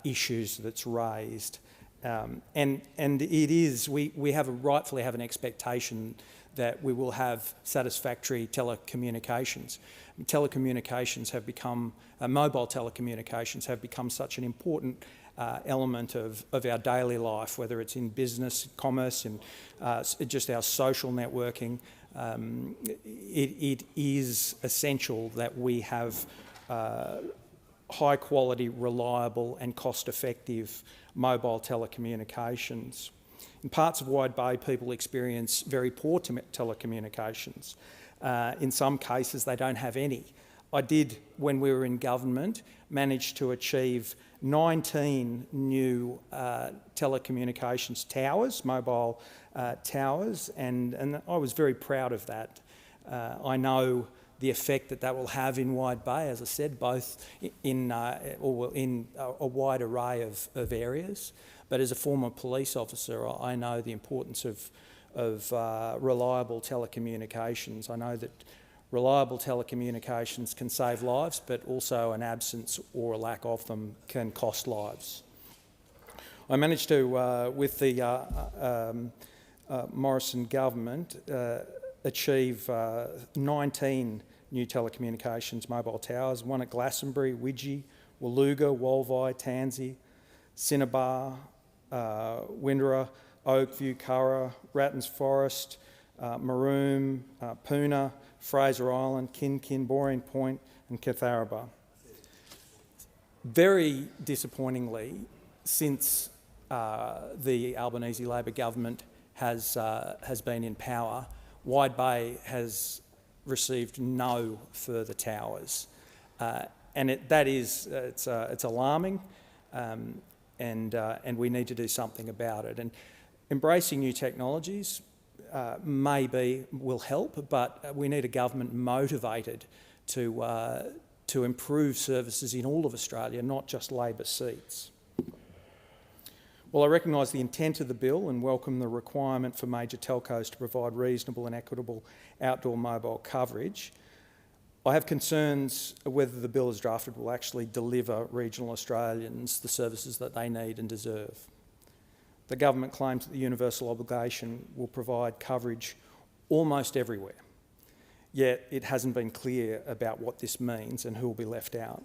issues that's raised. And it is, we rightfully have an expectation that we will have satisfactory telecommunications. Telecommunications have become, mobile telecommunications have become such an important element of our daily life, whether it's in business, commerce, and just our social networking. It is essential that we have high quality, reliable and cost-effective mobile telecommunications. In parts of Wide Bay, people experience very poor telecommunications. In some cases, they don't have any. I did, when we were in government, manage to achieve 19 new telecommunications towers, mobile towers, and I was very proud of that. I know the effect that will have in Wide Bay, as I said, both in a wide array of areas. But as a former police officer, I know the importance of reliable telecommunications. I know that reliable telecommunications can save lives, but also an absence or a lack of them can cost lives. I managed to, with the Morrison government, achieve 19 new telecommunications mobile towers, one at Glastonbury, Widgie, Waluga, Wolvi, Tansy, Cinnabar, Windera, Oakview, Curra, Rattans Forest, Maroom, Poona, Fraser Island, Kin, Boreen Point and Catharaba. Very disappointingly, since the Albanese Labor government has been in power, Wide Bay has received no further towers, and it's alarming, and we need to do something about it. And embracing new technologies will help, but we need a government motivated to improve services in all of Australia, not just Labor seats. While I recognise the intent of the bill and welcome the requirement for major telcos to provide reasonable and equitable outdoor mobile coverage, I have concerns whether the bill as drafted will actually deliver regional Australians the services that they need and deserve. The government claims that the universal obligation will provide coverage almost everywhere, yet it hasn't been clear about what this means and who will be left out,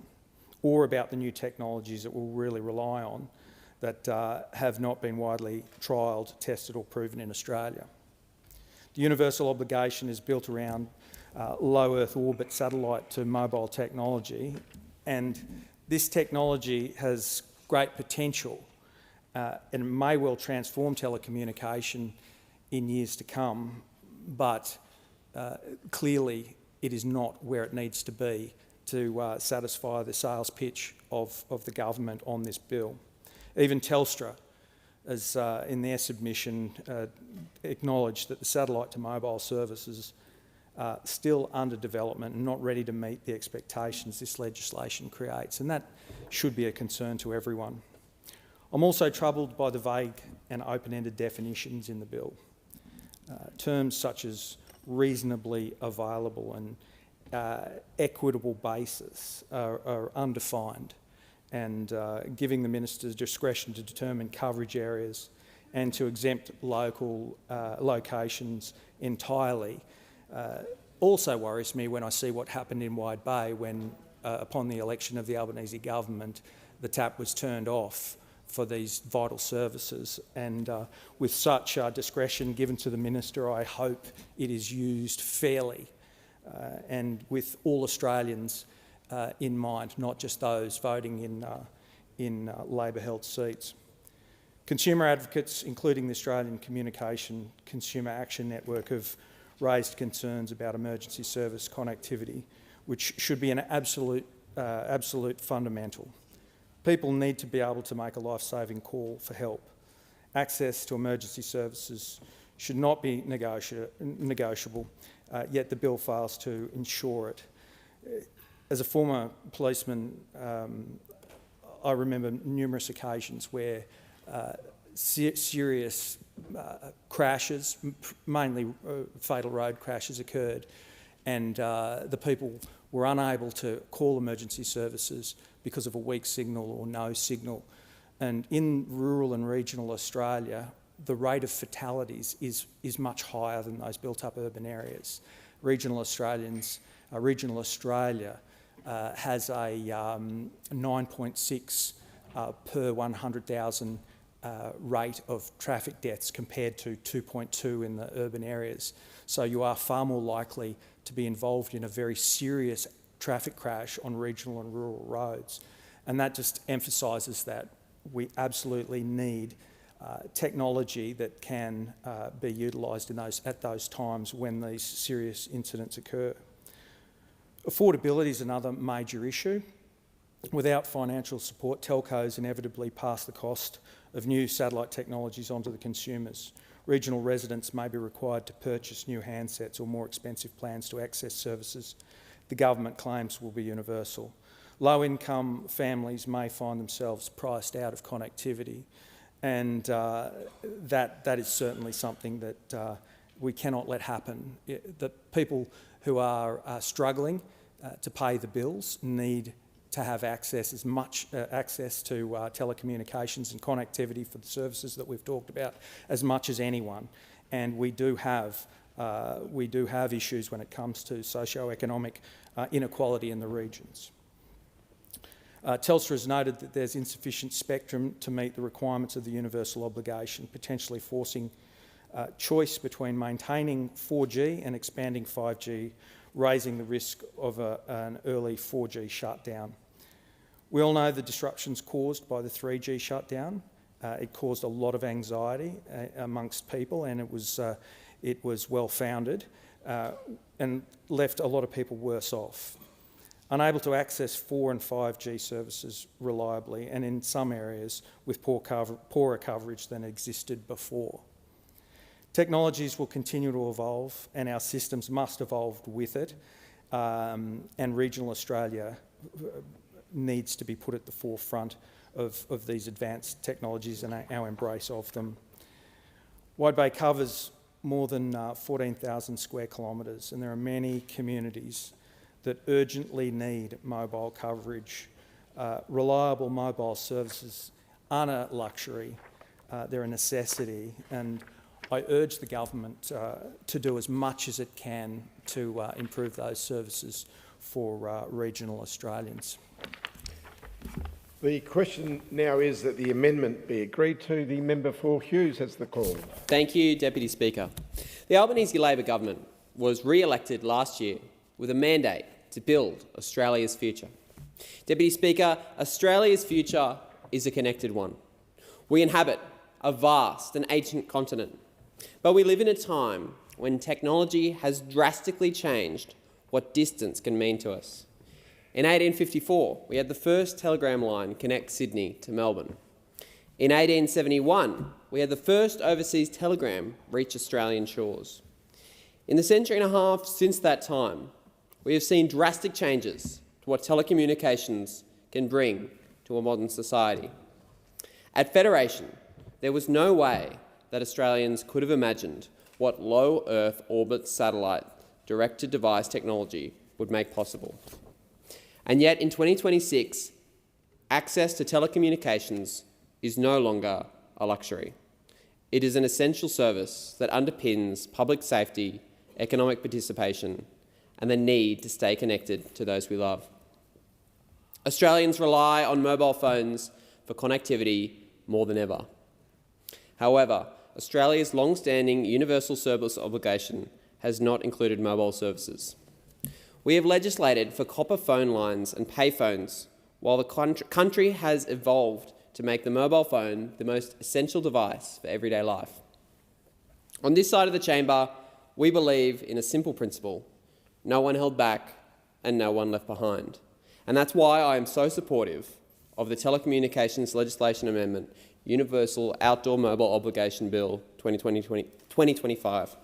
or about the new technologies that we'll really rely on that have not been widely trialled, tested or proven in Australia. The universal obligation is built around low Earth orbit satellite to mobile technology, and this technology has great potential and may well transform telecommunication in years to come, but clearly it is not where it needs to be to satisfy the sales pitch of the government on this bill. Even Telstra, as in their submission, acknowledged that the satellite to mobile services are still under development and not ready to meet the expectations this legislation creates, and that should be a concern to everyone. I'm also troubled by the vague and open-ended definitions in the bill. Terms such as reasonably available and equitable basis are undefined, and giving the ministers discretion to determine coverage areas and to exempt local locations entirely also worries me when I see what happened in Wide Bay when, upon the election of the Albanese government, the tap was turned off for these vital services. And with such discretion given to the minister, I hope it is used fairly and with all Australians in mind, not just those voting in Labor-held seats. Consumer advocates, including the Australian Communication Consumer Action Network, have raised concerns about emergency service connectivity, which should be an absolute fundamental. People need to be able to make a life-saving call for help. Access to emergency services should not be negotiable, yet the bill fails to ensure it. As a former policeman, I remember numerous occasions where serious crashes, mainly fatal road crashes, occurred, and the people were unable to call emergency services because of a weak signal or no signal. And in rural and regional Australia, the rate of fatalities is much higher than those built-up urban areas. Regional Australia has a 9.6 per 100,000 rate of traffic deaths compared to 2.2 in the urban areas. So you are far more likely to be involved in a very serious traffic crash on regional and rural roads. And that just emphasises that we absolutely need technology that can be utilised at those times when these serious incidents occur. Affordability is another major issue. Without financial support, telcos inevitably pass the cost of new satellite technologies onto the consumers. Regional residents may be required to purchase new handsets or more expensive plans to access services the government claims will be universal. Low-income families may find themselves priced out of connectivity, and that is certainly something that we cannot let happen. The people who are struggling to pay the bills need to have access to telecommunications and connectivity for the services that we've talked about as much as anyone, and we do have issues when it comes to socio-economic inequality in the regions. Telstra has noted that there's insufficient spectrum to meet the requirements of the universal obligation, potentially forcing choice between maintaining 4G and expanding 5G, raising the risk of an early 4G shutdown. We all know the disruptions caused by the 3G shutdown. It caused a lot of anxiety amongst people, and it was well-founded and left a lot of people worse off. Unable to access 4 and 5G services reliably, and in some areas with poorer coverage than existed before. Technologies will continue to evolve, and our systems must evolve with it, and regional Australia needs to be put at the forefront of these advanced technologies and our embrace of them. Wide Bay covers more than 14,000 square kilometres, and there are many communities that urgently need mobile coverage. Reliable mobile services aren't a luxury, they're a necessity, and I urge the government to do as much as it can to improve those services for regional Australians. The question now is that the amendment be agreed to. The member for Hughes has the call. Thank you, Deputy Speaker. The Albanese Labor government was re-elected last year with a mandate to build Australia's future. Deputy Speaker, Australia's future is a connected one. We inhabit a vast and ancient continent, but we live in a time when technology has drastically changed what distance can mean to us. In 1854, we had the first telegram line connect Sydney to Melbourne. In 1871, we had the first overseas telegram reach Australian shores. In the century and a half since that time, we have seen drastic changes to what telecommunications can bring to a modern society. At Federation, there was no way that Australians could have imagined what low Earth orbit satellite direct-to-device technology would make possible. And yet in 2026, access to telecommunications is no longer a luxury. It is an essential service that underpins public safety, economic participation, and the need to stay connected to those we love. Australians rely on mobile phones for connectivity more than ever. However, Australia's long-standing universal service obligation has not included mobile services. We have legislated for copper phone lines and payphones, while the country has evolved to make the mobile phone the most essential device for everyday life. On this side of the chamber, we believe in a simple principle: no one held back and no one left behind. And that's why I am so supportive of the Telecommunications Legislation Amendment, Universal Outdoor Mobile Obligation Bill 2025.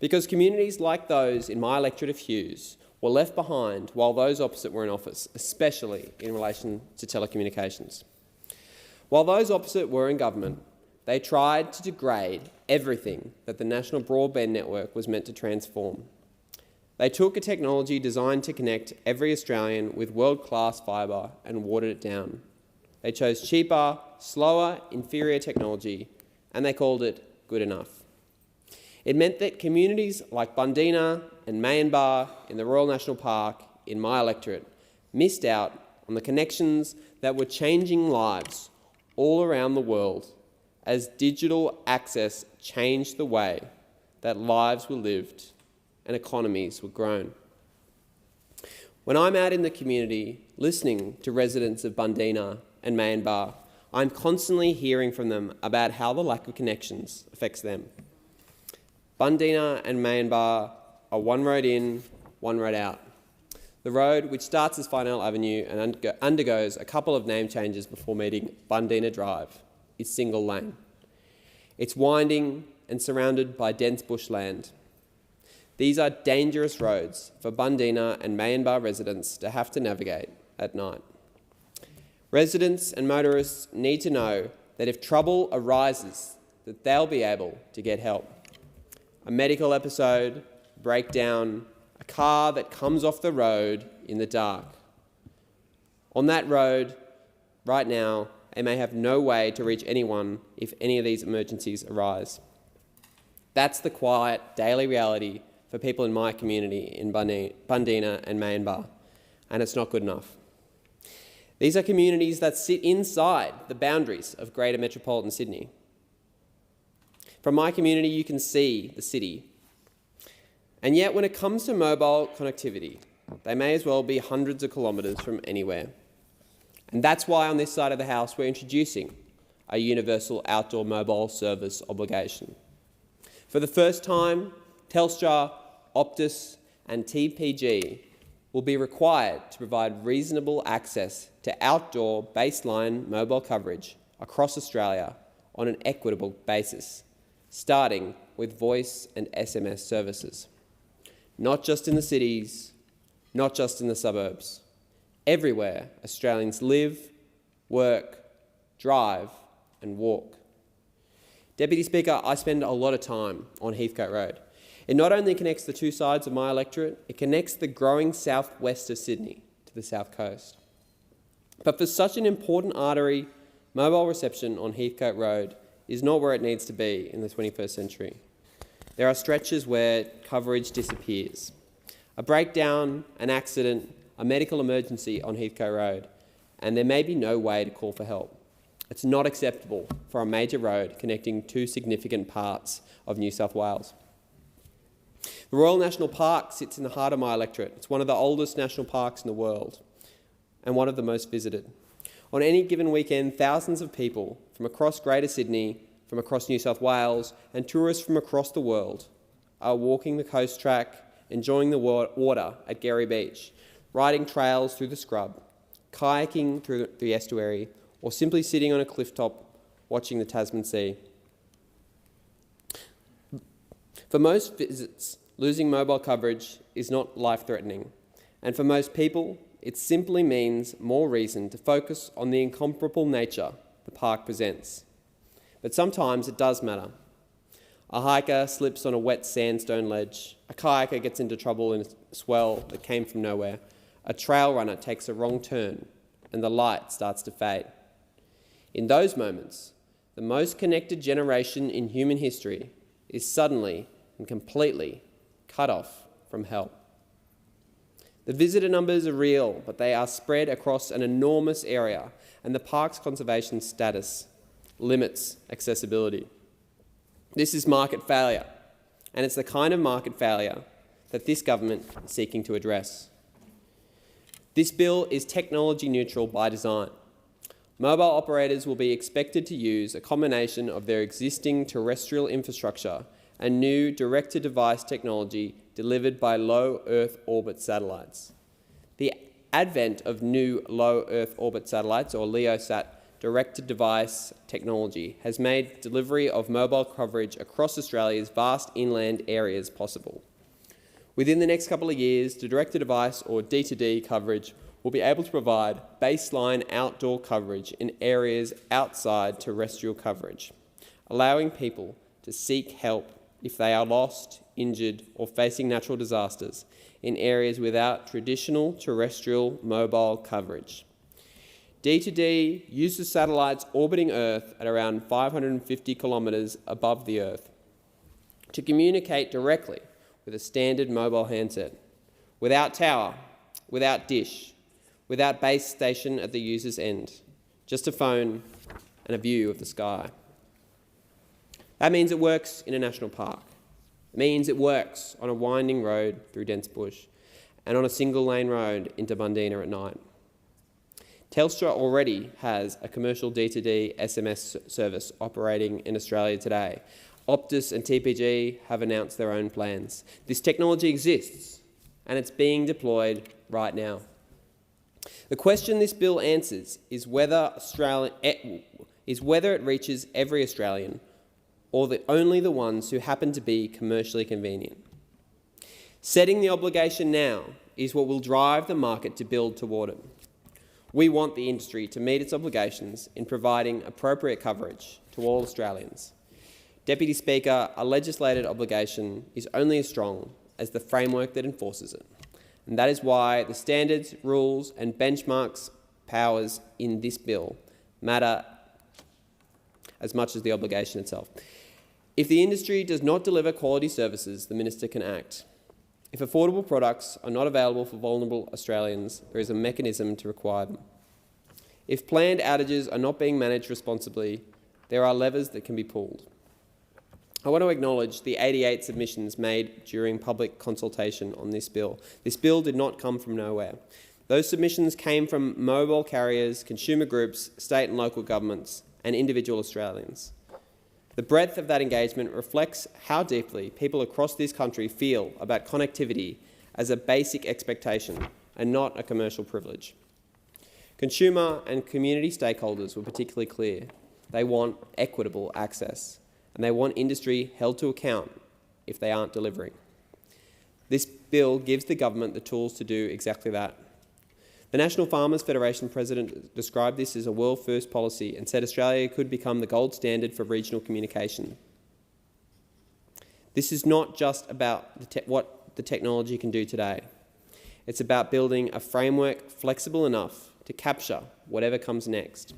Because communities like those in my electorate of Hughes were left behind while those opposite were in office, especially in relation to telecommunications. While those opposite were in government, they tried to degrade everything that the National Broadband Network was meant to transform. They took a technology designed to connect every Australian with world-class fibre and watered it down. They chose cheaper, slower, inferior technology, and they called it good enough. It meant that communities like Bundeena and Mayenbar in the Royal National Park in my electorate missed out on the connections that were changing lives all around the world as digital access changed the way that lives were lived and economies were grown. When I'm out in the community listening to residents of Bundeena and Mayenbar, I'm constantly hearing from them about how the lack of connections affects them. Bundeena and Mayenbar are one road in, one road out. The road, which starts as Farnell Avenue and undergoes a couple of name changes before meeting Bundeena Drive, is single lane. It's winding and surrounded by dense bushland. These are dangerous roads for Bundeena and Mayenbar residents to have to navigate at night. Residents and motorists need to know that if trouble arises, that they'll be able to get help. A medical episode, breakdown, a car that comes off the road in the dark. On that road, right now, they may have no way to reach anyone if any of these emergencies arise. That's the quiet, daily reality for people in my community in Bundeena and Mayenbar, and it's not good enough. These are communities that sit inside the boundaries of Greater Metropolitan Sydney. From my community, you can see the city. And yet, when it comes to mobile connectivity, they may as well be hundreds of kilometres from anywhere. And that's why on this side of the House, we're introducing a universal outdoor mobile service obligation. For the first time, Telstra, Optus and TPG will be required to provide reasonable access to outdoor baseline mobile coverage across Australia on an equitable basis, starting with voice and SMS services. Not just in the cities, not just in the suburbs. Everywhere Australians live, work, drive and walk. Deputy Speaker, I spend a lot of time on Heathcote Road. It not only connects the two sides of my electorate, it connects the growing southwest of Sydney to the south coast. But for such an important artery, mobile reception on Heathcote Road is not where it needs to be in the 21st century. There are stretches where coverage disappears. A breakdown, an accident, a medical emergency on Heathcote Road, and there may be no way to call for help. It's not acceptable for a major road connecting two significant parts of New South Wales. The Royal National Park sits in the heart of my electorate. It's one of the oldest national parks in the world and one of the most visited. On any given weekend, thousands of people from across Greater Sydney, from across New South Wales and tourists from across the world are walking the coast track, enjoying the water at Gerry Beach, riding trails through the scrub, kayaking through the estuary, or simply sitting on a cliff top watching the Tasman Sea. For most visits, losing mobile coverage is not life-threatening, and for most people, it simply means more reason to focus on the incomparable nature the park presents. But sometimes it does matter. A hiker slips on a wet sandstone ledge, a kayaker gets into trouble in a swell that came from nowhere, a trail runner takes a wrong turn, and the light starts to fade. In those moments, the most connected generation in human history is suddenly and completely cut off from help. The visitor numbers are real, but they are spread across an enormous area, and the park's conservation status limits accessibility. This is market failure, and it's the kind of market failure that this government is seeking to address. This bill is technology neutral by design. Mobile operators will be expected to use a combination of their existing terrestrial infrastructure and new direct-to-device technology delivered by low Earth orbit satellites. The advent of new low Earth orbit satellites, or LEOSat, direct-to-device technology has made delivery of mobile coverage across Australia's vast inland areas possible. Within the next couple of years, the direct-to-device, or D2D, coverage will be able to provide baseline outdoor coverage in areas outside terrestrial coverage, allowing people to seek help if they are lost, injured, or facing natural disasters in areas without traditional terrestrial mobile coverage. D2D uses satellites orbiting Earth at around 550 kilometres above the Earth to communicate directly with a standard mobile handset, without tower, without dish, without base station at the user's end, just a phone and a view of the sky. That means it works in a national park. It means it works on a winding road through dense bush and on a single-lane road into Bundeena at night. Telstra already has a commercial D2D SMS service operating in Australia today. Optus and TPG have announced their own plans. This technology exists and it's being deployed right now. The question this bill answers is whether it reaches every Australian or only the ones who happen to be commercially convenient. Setting the obligation now is what will drive the market to build toward it. We want the industry to meet its obligations in providing appropriate coverage to all Australians. Deputy Speaker, a legislated obligation is only as strong as the framework that enforces it. And that is why the standards, rules and benchmarks powers in this bill matter as much as the obligation itself. If the industry does not deliver quality services, the Minister can act. If affordable products are not available for vulnerable Australians, there is a mechanism to require them. If planned outages are not being managed responsibly, there are levers that can be pulled. I want to acknowledge the 88 submissions made during public consultation on this bill. This bill did not come from nowhere. Those submissions came from mobile carriers, consumer groups, state and local governments, and individual Australians. The breadth of that engagement reflects how deeply people across this country feel about connectivity as a basic expectation and not a commercial privilege. Consumer and community stakeholders were particularly clear. They want equitable access, and they want industry held to account if they aren't delivering. This bill gives the government the tools to do exactly that. The National Farmers Federation president described this as a world-first policy and said Australia could become the gold standard for regional communication. This is not just about what the technology can do today. It's about building a framework flexible enough to capture whatever comes next.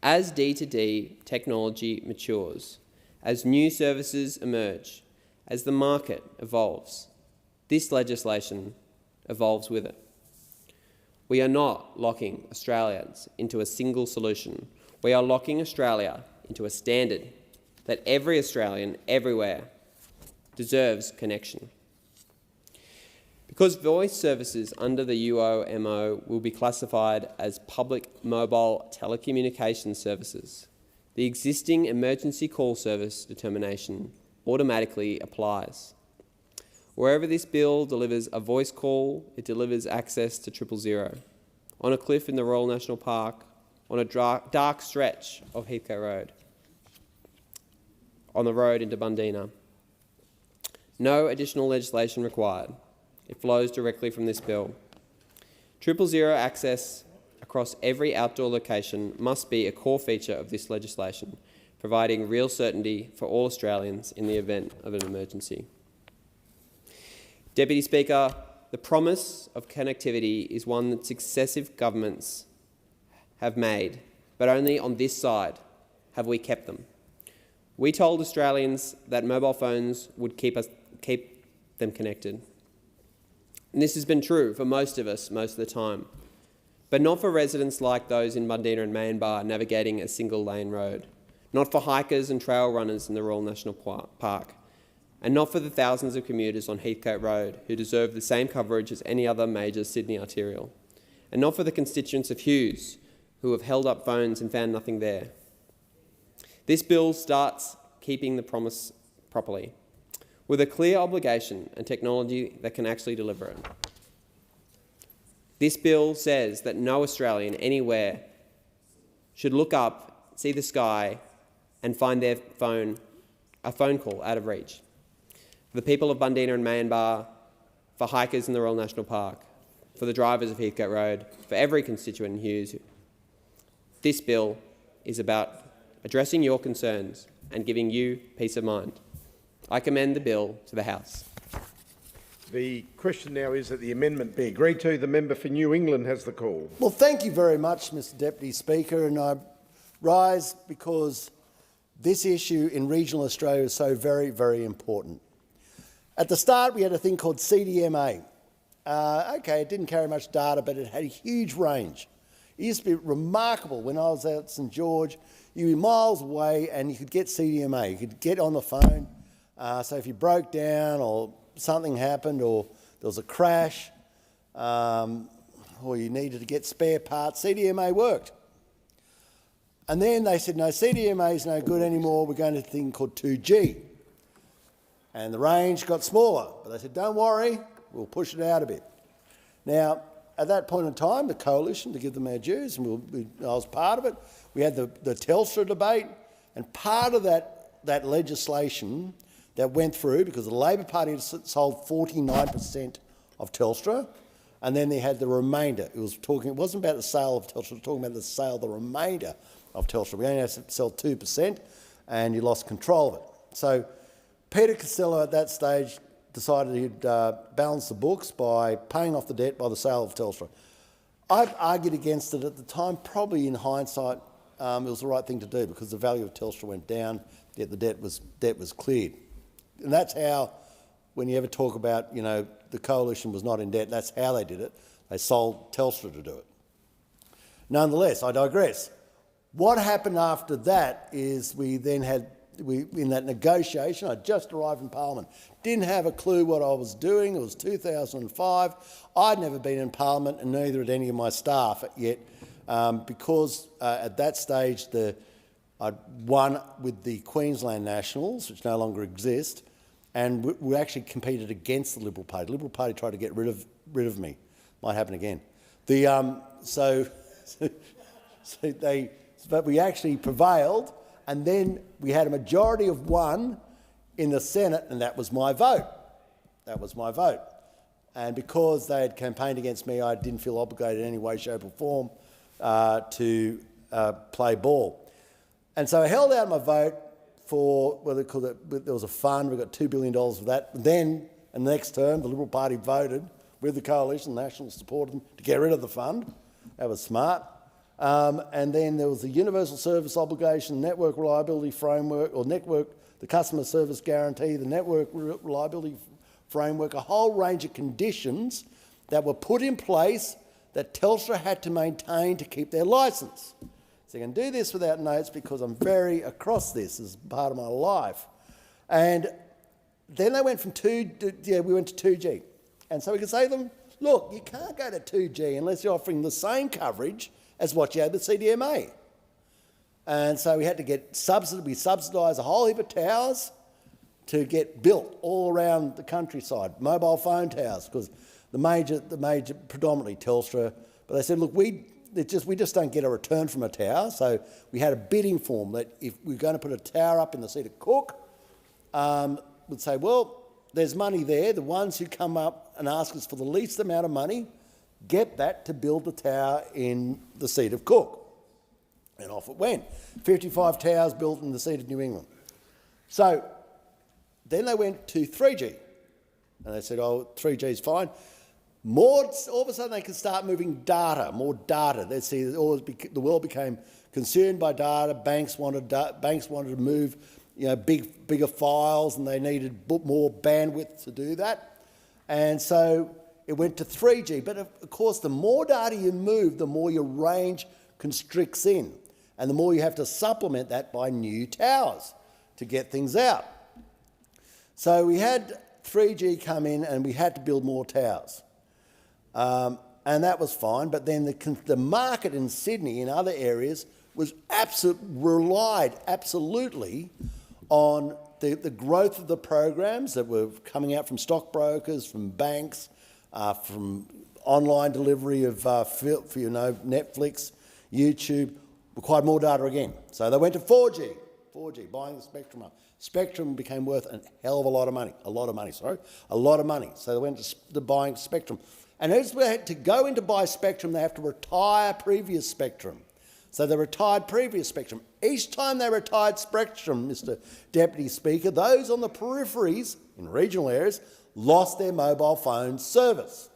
As D2D technology matures, as new services emerge, as the market evolves, this legislation evolves with it. We are not locking Australians into a single solution. We are locking Australia into a standard that every Australian, everywhere, deserves connection. Because voice services under the UOMO will be classified as public mobile telecommunications services, the existing emergency call service determination automatically applies. Wherever this bill delivers a voice call, it delivers access to 000. On a cliff in the Royal National Park, on a dark stretch of Heathcote Road, on the road into Bundeena. No additional legislation required. It flows directly from this bill. 000 access across every outdoor location must be a core feature of this legislation, providing real certainty for all Australians in the event of an emergency. Deputy Speaker, the promise of connectivity is one that successive governments have made, but only on this side have we kept them. We told Australians that mobile phones would keep them connected. And this has been true for most of us most of the time, but not for residents like those in Bundeena and Mayinbar navigating a single-lane road, not for hikers and trail runners in the Royal National Park, and not for the thousands of commuters on Heathcote Road who deserve the same coverage as any other major Sydney arterial, and not for the constituents of Hughes who have held up phones and found nothing there. This bill starts keeping the promise properly, with a clear obligation and technology that can actually deliver it. This bill says that no Australian anywhere should look up, see the sky and find a phone call out of reach. For the people of Bundeena and Mayinbar, for hikers in the Royal National Park, for the drivers of Heathcote Road, for every constituent in Hughes, this bill is about addressing your concerns and giving you peace of mind. I commend the bill to the House. The question now is that the amendment be agreed to. The member for New England has the call. Well, thank you very much, Mr Deputy Speaker, and I rise because this issue in regional Australia is so very, very important. At the start, we had a thing called CDMA. Okay, it didn't carry much data, but it had a huge range. It used to be remarkable. When I was out at St George, you'd be miles away and you could get CDMA. You could get on the phone. So if you broke down or something happened or there was a crash or you needed to get spare parts, CDMA worked. And then they said, no, CDMA is no good anymore. We're going to a thing called 2G. And the range got smaller. But they said, don't worry, we'll push it out a bit. Now, at that point in time, the coalition, to give them our dues, and I was part of it, we had the Telstra debate, and part of that legislation that went through, because the Labor Party had sold 49% of Telstra, and then they had the remainder. It wasn't about the sale of Telstra, it was talking about the sale of the remainder of Telstra. We only had to sell 2%, and you lost control of it. So Peter Costello at that stage decided he'd balance the books by paying off the debt by the sale of Telstra. I've argued against it at the time. Probably in hindsight, it was the right thing to do because the value of Telstra went down, yet the debt was cleared. And that's how, when you ever talk about, the coalition was not in debt, that's how they did it. They sold Telstra to do it. Nonetheless, I digress. What happened after that is we then had, in that negotiation, I just arrived in Parliament, didn't have a clue what I was doing. It was 2005. I'd never been in Parliament and neither had any of my staff yet because at that stage I'd won with the Queensland Nationals, which no longer exist, and we actually competed against the Liberal Party. The Liberal Party tried to get rid of me. Might happen again. But we actually prevailed, and then we had a majority of one in the Senate, and that was my vote. That was my vote. And because they had campaigned against me, I didn't feel obligated in any way, shape or form to play ball. And so I held out my vote for, there was a fund, we got $2 billion for that. Then, in the next term, the Liberal Party voted with the coalition, the Nationals supported them, to get rid of the fund. That was smart. And then there was the Universal Service Obligation, Network Reliability Framework, or the Customer Service Guarantee, the Network Reliability Framework, a whole range of conditions that were put in place that Telstra had to maintain to keep their licence. So you can do this without notes because I'm very across this as part of my life. And then they went from we went to 2G. And so we could say to them, look, you can't go to 2G unless you're offering the same coverage as what you had with CDMA. And so we had to get we subsidised a whole heap of towers to get built all around the countryside, mobile phone towers, because the major predominantly Telstra, but they said, look, we just don't get a return from a tower, so we had a bidding form that if we're going to put a tower up in the seat of Cook, would say, well, there's money there. The ones who come up and ask us for the least amount of money get that to build the tower in the seat of Cook. And off it went. 55 towers built in the seat of New England. So then they went to 3G. And they said, oh, 3G is fine. All of a sudden they could start moving more data. They see the world became concerned by data. Banks wanted to move bigger files, and they needed more bandwidth to do that. And so it went to 3G. But of course, the more data you move, the more your range constricts in. And the more you have to supplement that by new towers to get things out. So we had 3G come in and we had to build more towers. and that was fine. But then the market in Sydney and other areas was relied absolutely on the growth of the programs that were coming out from stockbrokers, from banks, from online delivery of Netflix, YouTube, required more data again. So they went to 4G, buying the spectrum up. Spectrum became worth a hell of a lot of money. So they went to buying spectrum. And as they had to go in to buy spectrum, they have to retire previous spectrum. So they retired previous spectrum. Each time they retired spectrum, Mr. Deputy Speaker, those on the peripheries, in regional areas, lost their mobile phone service.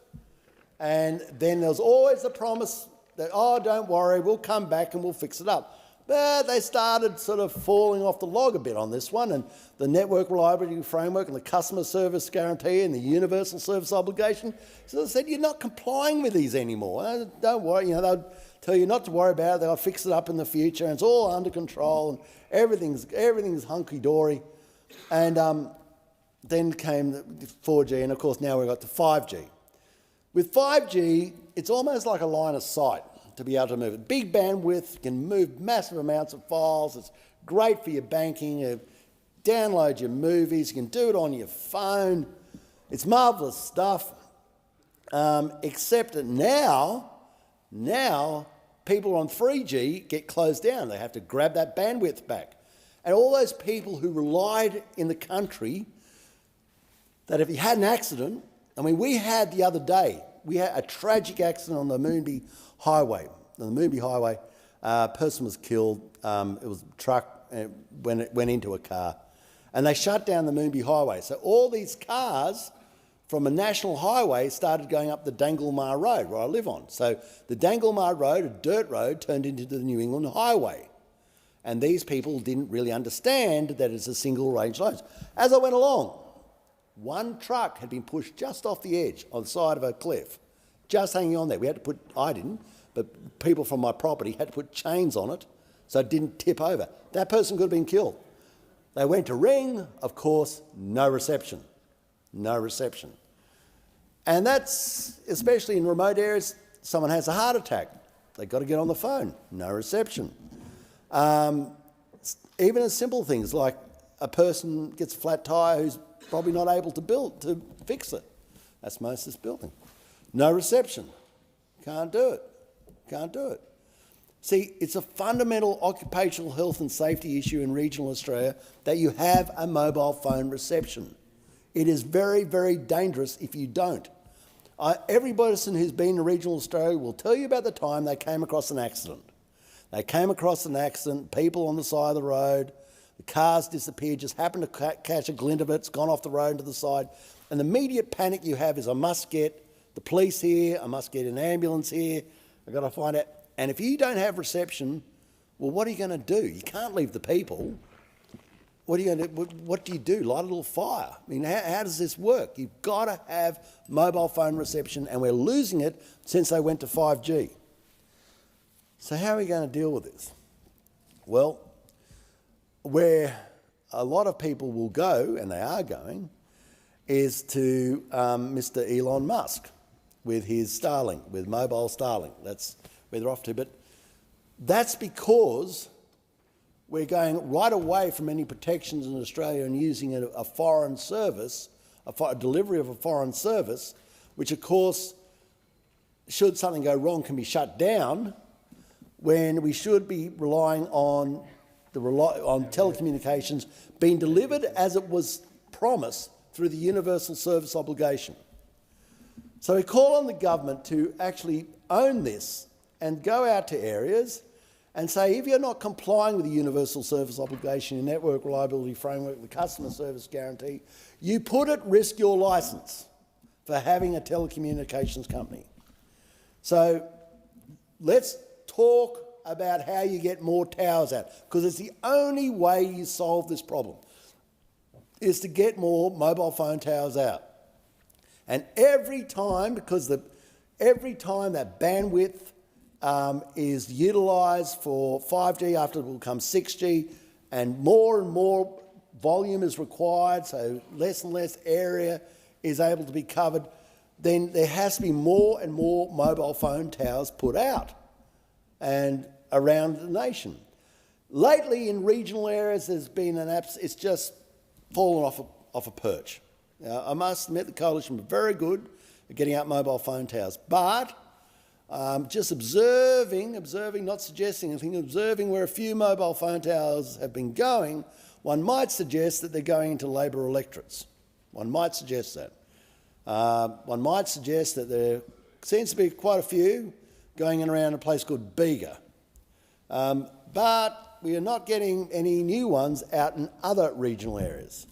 And then there was always the promise that, oh, don't worry, we'll come back and we'll fix it up. But they started sort of falling off the log a bit on this one, and the Network Reliability Framework and the Customer Service Guarantee and the Universal Service Obligation. So they said, you're not complying with these anymore. Don't worry, they'll tell you not to worry about it, they'll fix it up in the future, and it's all under control, and everything's hunky-dory. And then came the 4G, and of course now we've got to 5G. With 5G, it's almost like a line of sight to be able to move it. Big bandwidth, you can move massive amounts of files, it's great for your banking, you download your movies, you can do it on your phone. It's marvellous stuff, except that now people on 3G get closed down. They have to grab that bandwidth back. And all those people who relied in the country that if you had an accident, we had the other day, we had a tragic accident on the Moonbi Highway. On the Moonbi Highway, a person was killed. It was a truck when it went into a car. And they shut down the Moonbi Highway. So all these cars from a national highway started going up the Danglemaar Road, where I live on. So the Danglemaar Road, a dirt road, turned into the New England Highway. And these people didn't really understand that it's a single range road. As I went along, one truck had been pushed just off the edge on the side of a cliff, just hanging on there. I didn't, but people from my property had to put chains on it so it didn't tip over. That person could have been killed. They went to ring, of course, no reception. And that's, especially in remote areas, someone has a heart attack. They've got to get on the phone, no reception. Even as simple things like a person gets a flat tyre who's probably not able to fix it. That's most of this building. No reception. Can't do it. See, it's a fundamental occupational health and safety issue in regional Australia that you have a mobile phone reception. It is very, very dangerous if you don't. Every person who's been to regional Australia will tell you about the time they came across an accident. People on the side of the road, the cars disappeared, just happened to catch a glint of it, it's gone off the road to the side. And the immediate panic you have is, I must get the police here, I must get an ambulance here, I've got to find out. And if you don't have reception, well, what are you going to do? You can't leave the people. What do you do? Light a little fire? How does this work? You've got to have mobile phone reception, and we're losing it since they went to 5G. So how are we going to deal with this? Well, where a lot of people will go, and they are going, is to Mr. Elon Musk with his Starlink, with mobile Starlink. That's where they're off to. But that's because we're going right away from any protections in Australia and using a foreign service, a delivery of a foreign service, which of course, should something go wrong, can be shut down, when we should be relying on telecommunications being delivered as it was promised through the Universal Service Obligation. So we call on the government to actually own this and go out to areas and say, if you're not complying with the Universal Service Obligation, your Network Reliability Framework, the Customer Service Guarantee, you put at risk your licence for having a telecommunications company. So let's talk about how you get more towers out, because it's the only way you solve this problem, is to get more mobile phone towers out. And every time that bandwidth is utilised for 5G, after it will come 6G, and more volume is required, so less and less area is able to be covered, then there has to be more and more mobile phone towers put out and around the nation. Lately, in regional areas, there's been it's just fallen off a perch. Now, I must admit the coalition were very good at getting out mobile phone towers, but just observing, not suggesting anything, observing where a few mobile phone towers have been going, one might suggest that they're going into Labor electorates. One might suggest that. One might suggest that there seems to be quite a few going in around a place called Bega. But we are not getting any new ones out in other regional areas.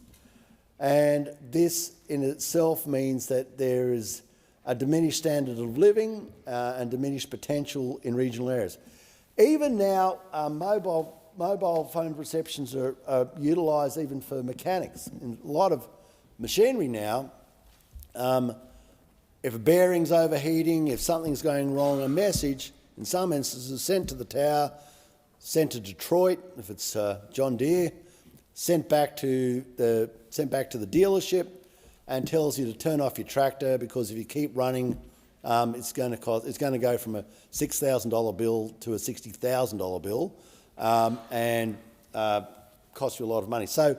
And this in itself means that there is a diminished standard of living and diminished potential in regional areas. Even now, mobile phone receptions are utilised even for mechanics. In a lot of machinery now, if a bearing's overheating, if something's going wrong, a message, in some instances, is sent to the tower, sent to Detroit, if it's John Deere, sent back to the dealership, and tells you to turn off your tractor because if you keep running, it's going to go from a $6,000 bill to a $60,000 bill, and cost you a lot of money. So,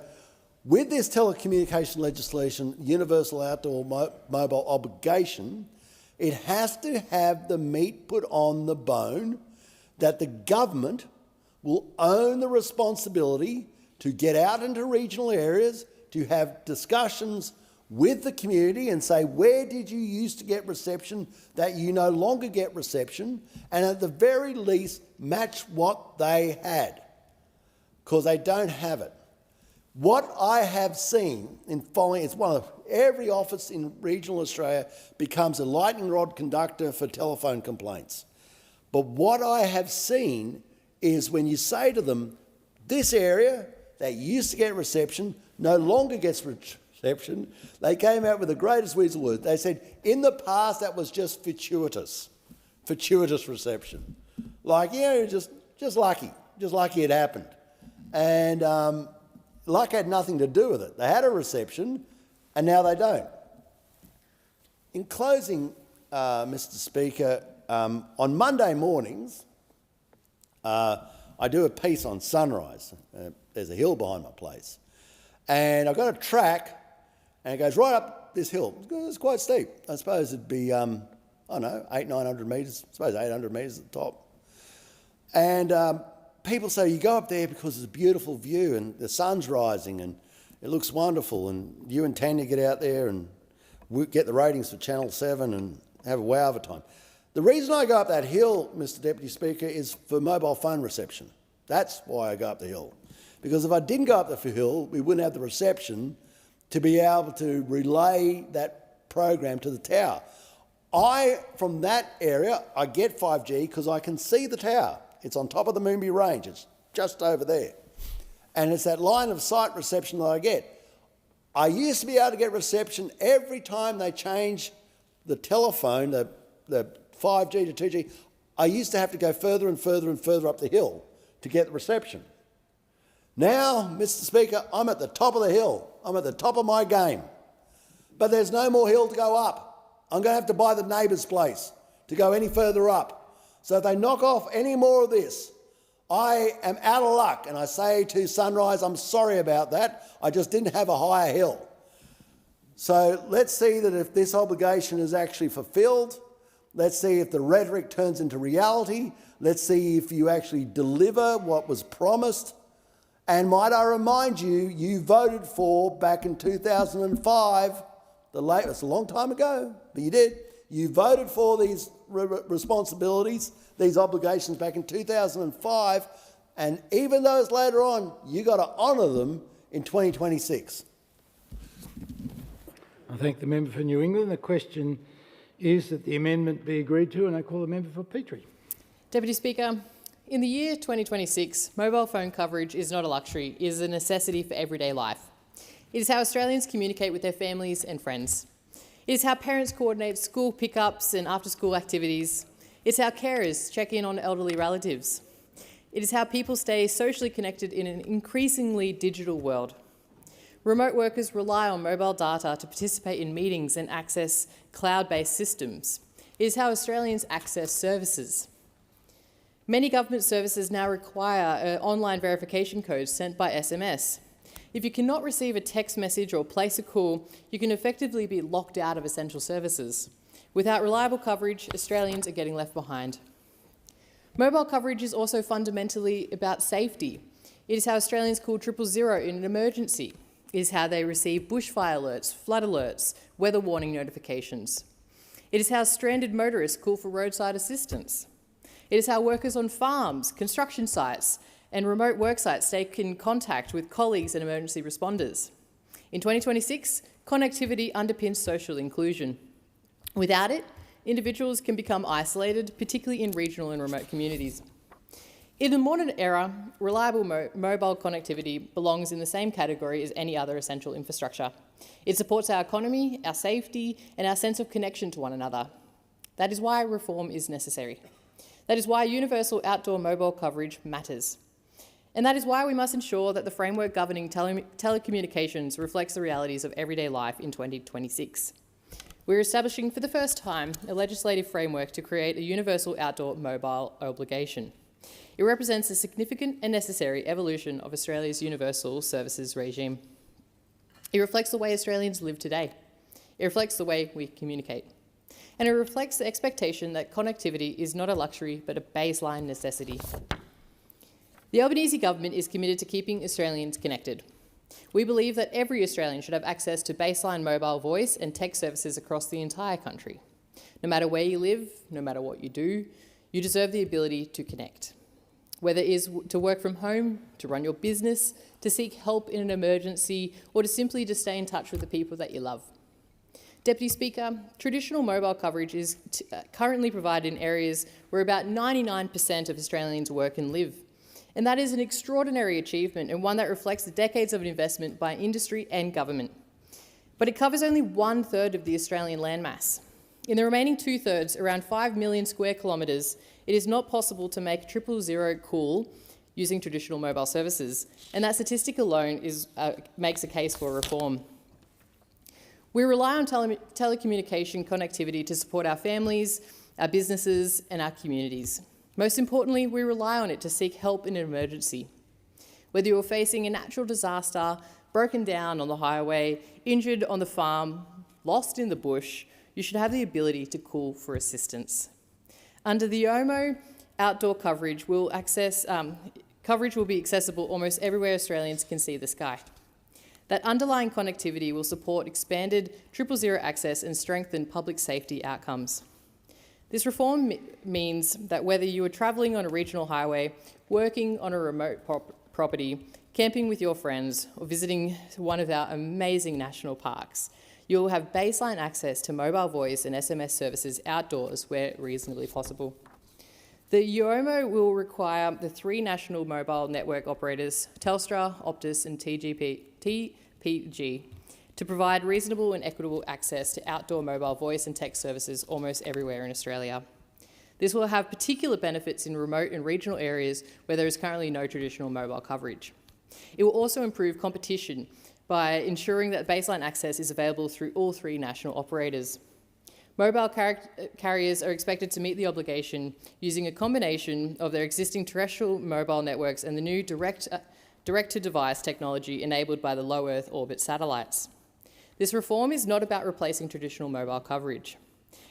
with this telecommunication legislation, universal outdoor mobile obligation, it has to have the meat put on the bone that the government will own the responsibility to get out into regional areas, to have discussions with the community and say, where did you used to get reception that you no longer get reception, and at the very least match what they had, because they don't have it. What I have seen in following, it's one of every office in regional Australia becomes a lightning rod conductor for telephone complaints. But what I have seen is when you say to them, this area that used to get reception no longer gets reception, they came out with the greatest weasel word. They said, in the past that was just fortuitous reception. Like, just lucky it happened. And luck had nothing to do with it. They had a reception and now they don't. In closing, Mr. Speaker, on Monday mornings, I do a piece on Sunrise. There's a hill behind my place. And I've got a track and it goes right up this hill. It's quite steep. I suppose it'd be, 800-900 metres, I suppose 800 metres at the top. And people say you go up there because it's a beautiful view and the sun's rising and it looks wonderful, and you and Tanya get out there and get the ratings for Channel 7 and have a wow of a time. The reason I go up that hill, Mr. Deputy Speaker, is for mobile phone reception. That's why I go up the hill. Because if I didn't go up the hill, we wouldn't have the reception to be able to relay that program to the tower. From that area, I get 5G because I can see the tower. It's on top of the Moonbi Range. It's just over there. And it's that line of sight reception that I get. I used to be able to get reception every time they changed the telephone, the 5G to 2G. I used to have to go further and further and further up the hill to get the reception. Now, Mr. Speaker, I'm at the top of the hill. I'm at the top of my game. But there's no more hill to go up. I'm going to have to buy the neighbour's place to go any further up. So if they knock off any more of this, I am out of luck. And I say to Sunrise, I'm sorry about that. I just didn't have a higher hill. So let's see that if this obligation is actually fulfilled. Let's see if the rhetoric turns into reality. Let's see if you actually deliver what was promised. And might I remind you, you voted for back in 2005, it's a long time ago, but you did. You voted for these responsibilities, these obligations back in 2005, and even those later on, you got to honour them in 2026. I thank the member for New England. The question is that the amendment be agreed to, and I call the member for Petrie. Deputy Speaker, in the year 2026, mobile phone coverage is not a luxury, it is a necessity for everyday life. It is how Australians communicate with their families and friends. It is how parents coordinate school pickups and after-school activities. It's how carers check in on elderly relatives. It is how people stay socially connected in an increasingly digital world. Remote workers rely on mobile data to participate in meetings and access cloud-based systems. It is how Australians access services. Many government services now require online verification codes sent by SMS. If you cannot receive a text message or place a call, you can effectively be locked out of essential services. Without reliable coverage, Australians are getting left behind. Mobile coverage is also fundamentally about safety. It is how Australians call 000 in an emergency. It is how they receive bushfire alerts, flood alerts, weather warning notifications. It is how stranded motorists call for roadside assistance. It is how workers on farms, construction sites, and remote work sites stay in contact with colleagues and emergency responders. In 2026, connectivity underpins social inclusion. Without it, individuals can become isolated, particularly in regional and remote communities. In the modern era, reliable mobile connectivity belongs in the same category as any other essential infrastructure. It supports our economy, our safety, and our sense of connection to one another. That is why reform is necessary. That is why universal outdoor mobile coverage matters. And that is why we must ensure that the framework governing telecommunications reflects the realities of everyday life in 2026. We're establishing for the first time a legislative framework to create a universal outdoor mobile obligation. It represents a significant and necessary evolution of Australia's universal services regime. It reflects the way Australians live today. It reflects the way we communicate. And it reflects the expectation that connectivity is not a luxury but a baseline necessity. The Albanese government is committed to keeping Australians connected. We believe that every Australian should have access to baseline mobile voice and text services across the entire country. No matter where you live, no matter what you do, you deserve the ability to connect. Whether it is to work from home, to run your business, to seek help in an emergency, or to simply just stay in touch with the people that you love. Deputy Speaker, traditional mobile coverage is currently provided in areas where about 99% of Australians work and live. And that is an extraordinary achievement and one that reflects the decades of investment by industry and government. But it covers only 1/3 of the Australian landmass. In the remaining 2/3, around 5 million square kilometres, it is not possible to make 000 cool using traditional mobile services, and that statistic alone makes a case for reform. We rely on telecommunication connectivity to support our families, our businesses and our communities. Most importantly, we rely on it to seek help in an emergency. Whether you're facing a natural disaster, broken down on the highway, injured on the farm, lost in the bush, you should have the ability to call for assistance. Under the OMO, outdoor coverage will be accessible almost everywhere Australians can see the sky. That underlying connectivity will support expanded 000 access and strengthen public safety outcomes. This reform means that whether you are travelling on a regional highway, working on a remote property, camping with your friends, or visiting one of our amazing national parks, you will have baseline access to mobile voice and SMS services outdoors where reasonably possible. The UOMO will require the 3 national mobile network operators, Telstra, Optus and TPG, to provide reasonable and equitable access to outdoor mobile voice and text services almost everywhere in Australia. This will have particular benefits in remote and regional areas where there is currently no traditional mobile coverage. It will also improve competition by ensuring that baseline access is available through all 3 national operators. Mobile carriers are expected to meet the obligation using a combination of their existing terrestrial mobile networks and the new direct-to-device technology enabled by the low Earth orbit satellites. This reform is not about replacing traditional mobile coverage.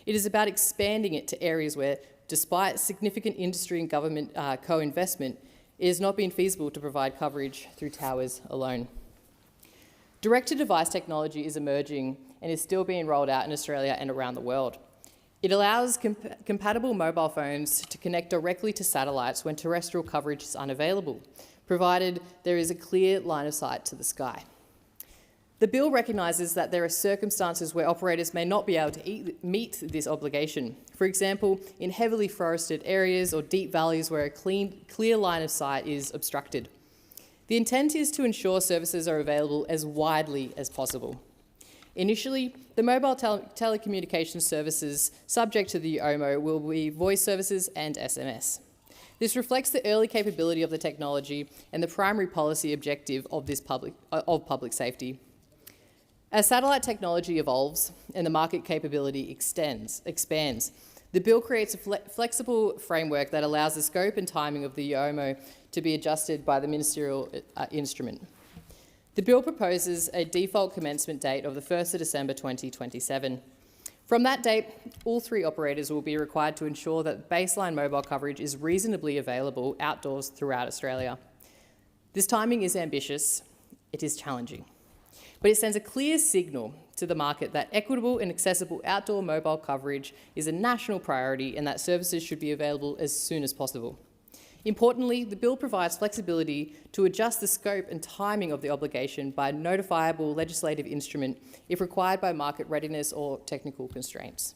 It is about expanding it to areas where, despite significant industry and government co-investment, it has not been feasible to provide coverage through towers alone. Direct-to-device technology is emerging and is still being rolled out in Australia and around the world. It allows compatible mobile phones to connect directly to satellites when terrestrial coverage is unavailable, provided there is a clear line of sight to the sky. The bill recognises that there are circumstances where operators may not be able to meet this obligation. For example, in heavily forested areas or deep valleys where a clear line of sight is obstructed. The intent is to ensure services are available as widely as possible. Initially, the mobile telecommunications services subject to the OMO will be voice services and SMS. This reflects the early capability of the technology and the primary policy objective of public safety. As satellite technology evolves and the market capability expands, the bill creates a flexible framework that allows the scope and timing of the UOMO to be adjusted by the ministerial instrument. The bill proposes a default commencement date of the 1st of December 2027. From that date, all three operators will be required to ensure that baseline mobile coverage is reasonably available outdoors throughout Australia. This timing is ambitious, it is challenging, but it sends a clear signal to the market that equitable and accessible outdoor mobile coverage is a national priority and that services should be available as soon as possible. Importantly, the bill provides flexibility to adjust the scope and timing of the obligation by a notifiable legislative instrument if required by market readiness or technical constraints.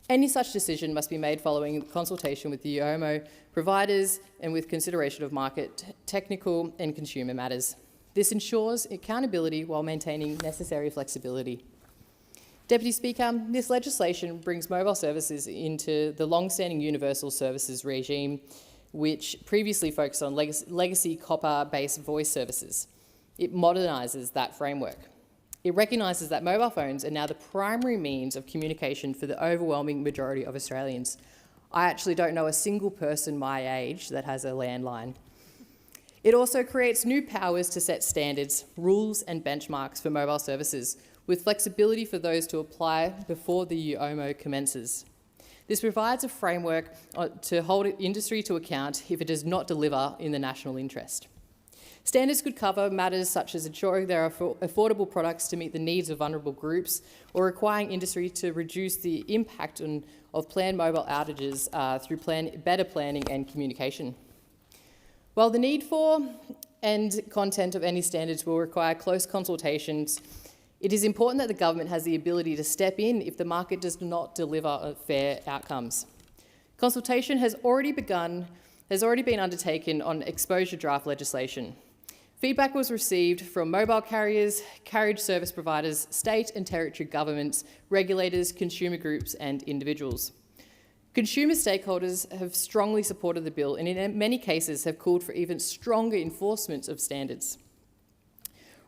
Any such decision must be made following consultation with the UOMO providers and with consideration of market, technical and consumer matters. This ensures accountability while maintaining necessary flexibility. Deputy Speaker, this legislation brings mobile services into the long-standing universal services regime, which previously focused on legacy copper-based voice services. It modernises that framework. It recognises that mobile phones are now the primary means of communication for the overwhelming majority of Australians. I actually don't know a single person my age that has a landline. It also creates new powers to set standards, rules and benchmarks for mobile services, with flexibility for those to apply before the UOMO commences. This provides a framework to hold industry to account if it does not deliver in the national interest. Standards could cover matters such as ensuring there are affordable products to meet the needs of vulnerable groups or requiring industry to reduce the impact of planned mobile outages through better planning and communication. While the need for and content of any standards will require close consultations, it is important that the government has the ability to step in if the market does not deliver fair outcomes. Consultation has already been undertaken on exposure draft legislation. Feedback was received from mobile carriers, carriage service providers, state and territory governments, regulators, consumer groups and individuals. Consumer stakeholders have strongly supported the bill and in many cases have called for even stronger enforcement of standards.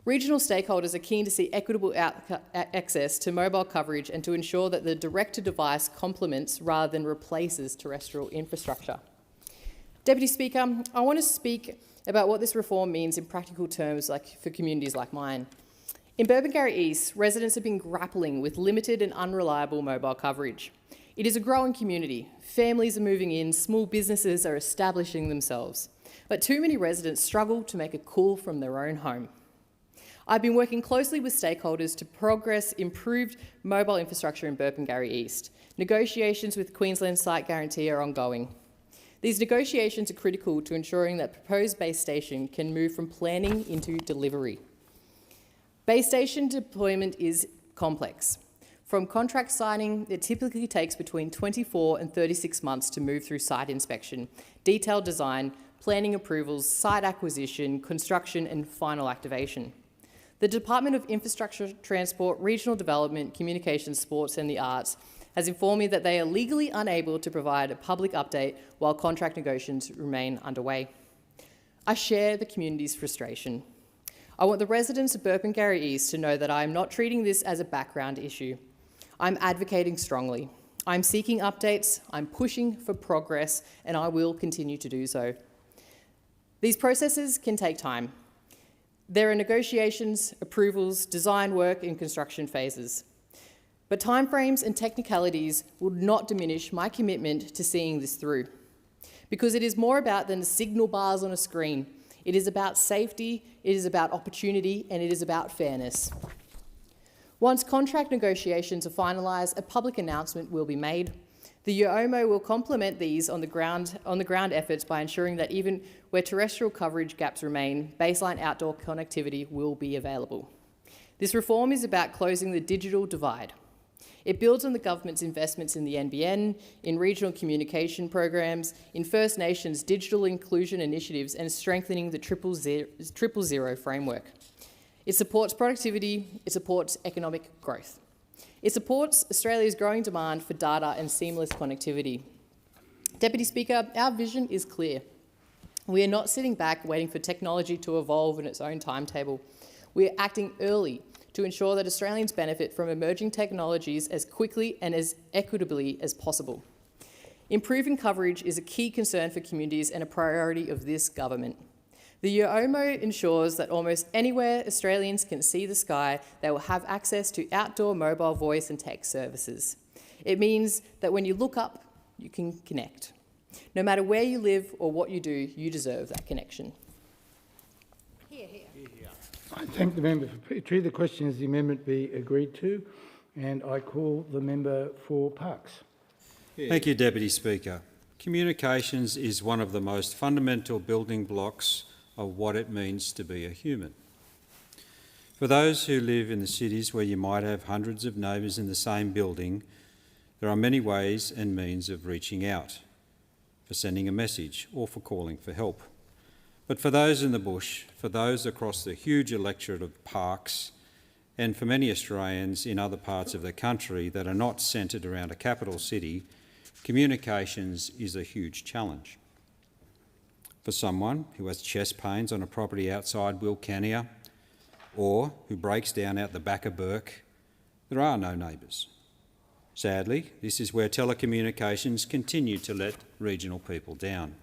Regional stakeholders are keen to see equitable access to mobile coverage and to ensure that the direct-to-device complements rather than replaces terrestrial infrastructure. Deputy Speaker, I want to speak about what this reform means in practical terms for communities like mine. In Burpengary East, residents have been grappling with limited and unreliable mobile coverage. It is a growing community. Families are moving in, small businesses are establishing themselves, but too many residents struggle to make a call from their own home. I've been working closely with stakeholders to progress improved mobile infrastructure in Burpengary East. Negotiations with Queensland Site Guarantee are ongoing. These negotiations are critical to ensuring that proposed base station can move from planning into delivery. Base station deployment is complex. From contract signing, it typically takes between 24 and 36 months to move through site inspection, detailed design, planning approvals, site acquisition, construction and final activation. The Department of Infrastructure, Transport, Regional Development, Communications, Sports and the Arts has informed me that they are legally unable to provide a public update while contract negotiations remain underway. I share the community's frustration. I want the residents of Burpengary East to know that I am not treating this as a background issue. I'm advocating strongly. I'm seeking updates, I'm pushing for progress, and I will continue to do so. These processes can take time. There are negotiations, approvals, design work and construction phases. But timeframes and technicalities will not diminish my commitment to seeing this through. Because it is more about than the signal bars on a screen. It is about safety, it is about opportunity, and it is about fairness. Once contract negotiations are finalised, a public announcement will be made. The UOMO will complement these on the ground efforts by ensuring that even where terrestrial coverage gaps remain, baseline outdoor connectivity will be available. This reform is about closing the digital divide. It builds on the government's investments in the NBN, in regional communication programs, in First Nations digital inclusion initiatives and strengthening the triple zero framework. It supports productivity, it supports economic growth. It supports Australia's growing demand for data and seamless connectivity. Deputy Speaker, our vision is clear. We are not sitting back waiting for technology to evolve in its own timetable. We are acting early to ensure that Australians benefit from emerging technologies as quickly and as equitably as possible. Improving coverage is a key concern for communities and a priority of this government. The UOMO ensures that almost anywhere Australians can see the sky, they will have access to outdoor mobile voice and text services. It means that when you look up, you can connect. No matter where you live or what you do, you deserve that connection. I thank the member for Petrie. The question is the amendment be agreed to, and I call the member for Parkes. Thank you, Deputy Speaker. Communications is one of the most fundamental building blocks of what it means to be a human. For those who live in the cities where you might have hundreds of neighbours in the same building, there are many ways and means of reaching out, for sending a message or for calling for help. But for those in the bush, for those across the huge electorate of Parkes, and for many Australians in other parts of the country that are not centred around a capital city, communications is a huge challenge. For someone who has chest pains on a property outside Wilcannia, or who breaks down out the back of Burke, there are no neighbours. Sadly, this is where telecommunications continue to let regional people down.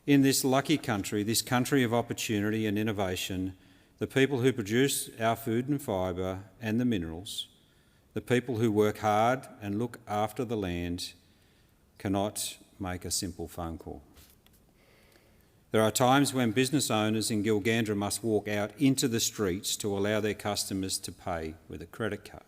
In this lucky country, this country of opportunity and innovation, the people who produce our food and fibre and the minerals, the people who work hard and look after the land, cannot make a simple phone call. There are times when business owners in Gilgandra must walk out into the streets to allow their customers to pay with a credit card.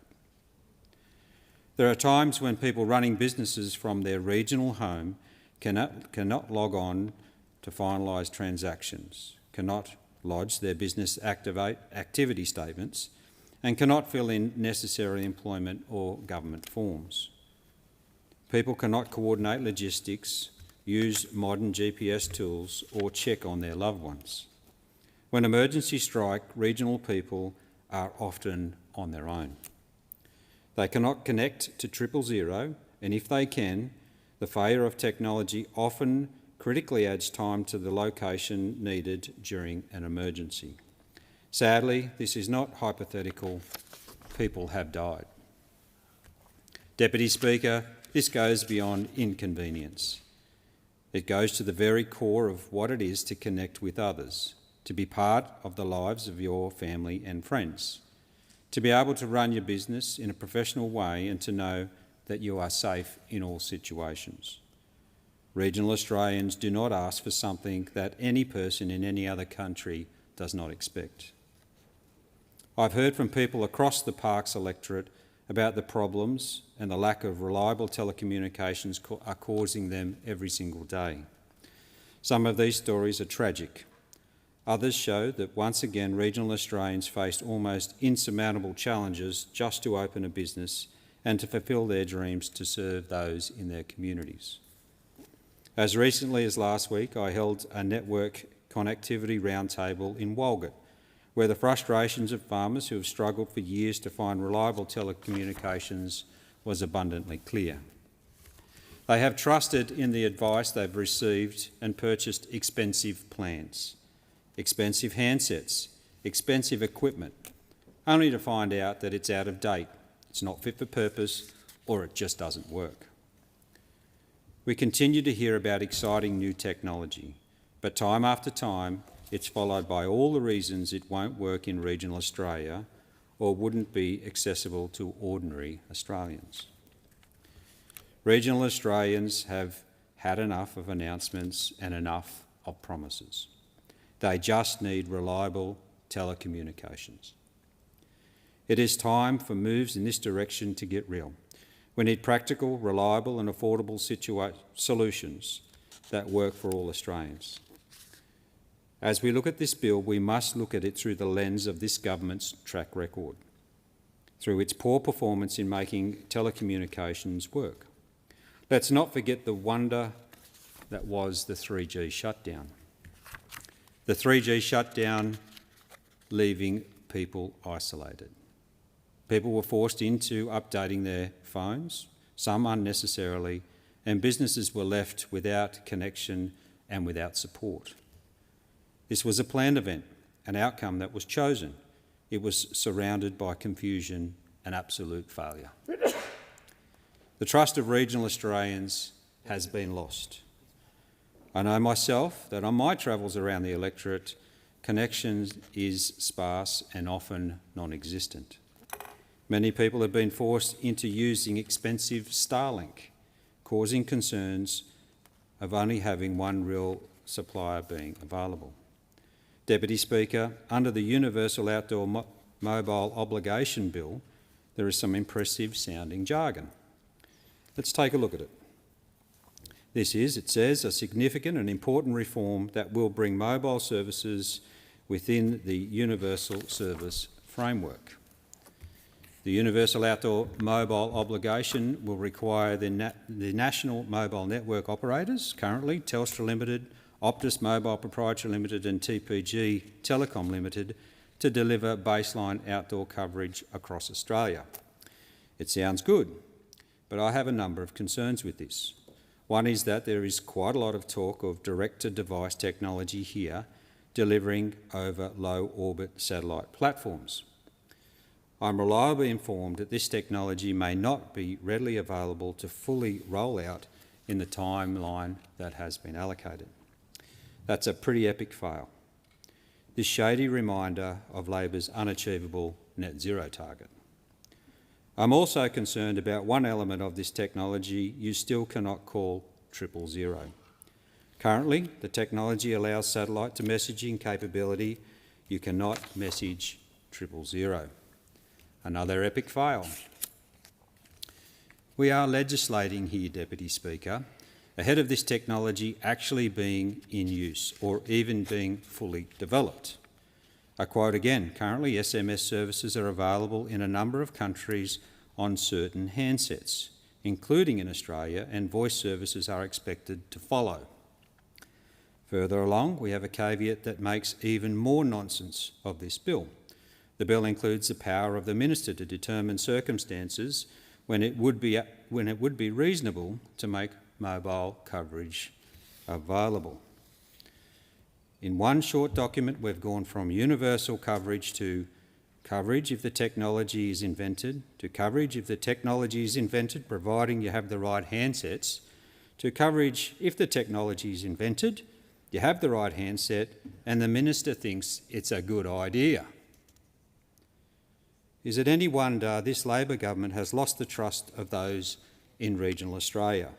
There are times when people running businesses from their regional home cannot log on to finalise transactions, cannot lodge their business activity statements, and cannot fill in necessary employment or government forms. People cannot coordinate logistics, use modern GPS tools, or check on their loved ones. When emergencies strike, regional people are often on their own. They cannot connect to 000, and if they can, the failure of technology often critically adds time to the location needed during an emergency. Sadly, this is not hypothetical. People have died. Deputy Speaker, this goes beyond inconvenience. It goes to the very core of what it is to connect with others, to be part of the lives of your family and friends, to be able to run your business in a professional way and to know that you are safe in all situations. Regional Australians do not ask for something that any person in any other country does not expect. I've heard from people across the Parkes electorate about the problems and the lack of reliable telecommunications are causing them every single day. Some of these stories are tragic. Others show that once again regional Australians faced almost insurmountable challenges just to open a business and to fulfil their dreams to serve those in their communities. As recently as last week, I held a network connectivity roundtable in Walgett, where the frustrations of farmers who have struggled for years to find reliable telecommunications was abundantly clear. They have trusted in the advice they've received and purchased expensive plans, expensive handsets, expensive equipment, only to find out that it's out of date, it's not fit for purpose, or it just doesn't work. We continue to hear about exciting new technology, but time after time, it's followed by all the reasons it won't work in regional Australia or wouldn't be accessible to ordinary Australians. Regional Australians have had enough of announcements and enough of promises. They just need reliable telecommunications. It is time for moves in this direction to get real. We need practical, reliable and affordable solutions that work for all Australians. As we look at this bill, we must look at it through the lens of this government's track record, through its poor performance in making telecommunications work. Let's not forget the wonder that was the 3G shutdown. The 3G shutdown leaving people isolated. People were forced into updating their phones, some unnecessarily, and businesses were left without connection and without support. This was a planned event, an outcome that was chosen. It was surrounded by confusion and absolute failure. The trust of regional Australians has been lost. I know myself that on my travels around the electorate, connections is sparse and often non-existent. Many people have been forced into using expensive Starlink, causing concerns of only having one real supplier being available. Deputy Speaker, under the Universal Outdoor Mobile Obligation Bill, there is some impressive sounding jargon. Let's take a look at it. This is, it says, a significant and important reform that will bring mobile services within the Universal Service Framework. The Universal Outdoor Mobile Obligation will require the national mobile network operators, currently Telstra Limited, Optus Mobile Proprietary Limited and TPG Telecom Limited, to deliver baseline outdoor coverage across Australia. It sounds good, but I have a number of concerns with this. One is that there is quite a lot of talk of direct-to-device technology here, delivering over low-orbit satellite platforms. I'm reliably informed that this technology may not be readily available to fully roll out in the timeline that has been allocated. That's a pretty epic fail. This shady reminder of Labor's unachievable net zero target. I'm also concerned about one element of this technology you still cannot call 000. Currently, the technology allows satellite to messaging capability. You cannot message 000. Another epic fail. We are legislating here, Deputy Speaker, ahead of this technology actually being in use or even being fully developed. I quote again, currently SMS services are available in a number of countries on certain handsets, including in Australia, and voice services are expected to follow. Further along, we have a caveat that makes even more nonsense of this bill. The bill includes the power of the minister to determine circumstances when it would be reasonable to make mobile coverage available. In one short document, we've gone from universal coverage to coverage if the technology is invented, to coverage if the technology is invented, providing you have the right handsets, to coverage if the technology is invented, you have the right handset, and the minister thinks it's a good idea. Is it any wonder this Labor government has lost the trust of those in regional Australia,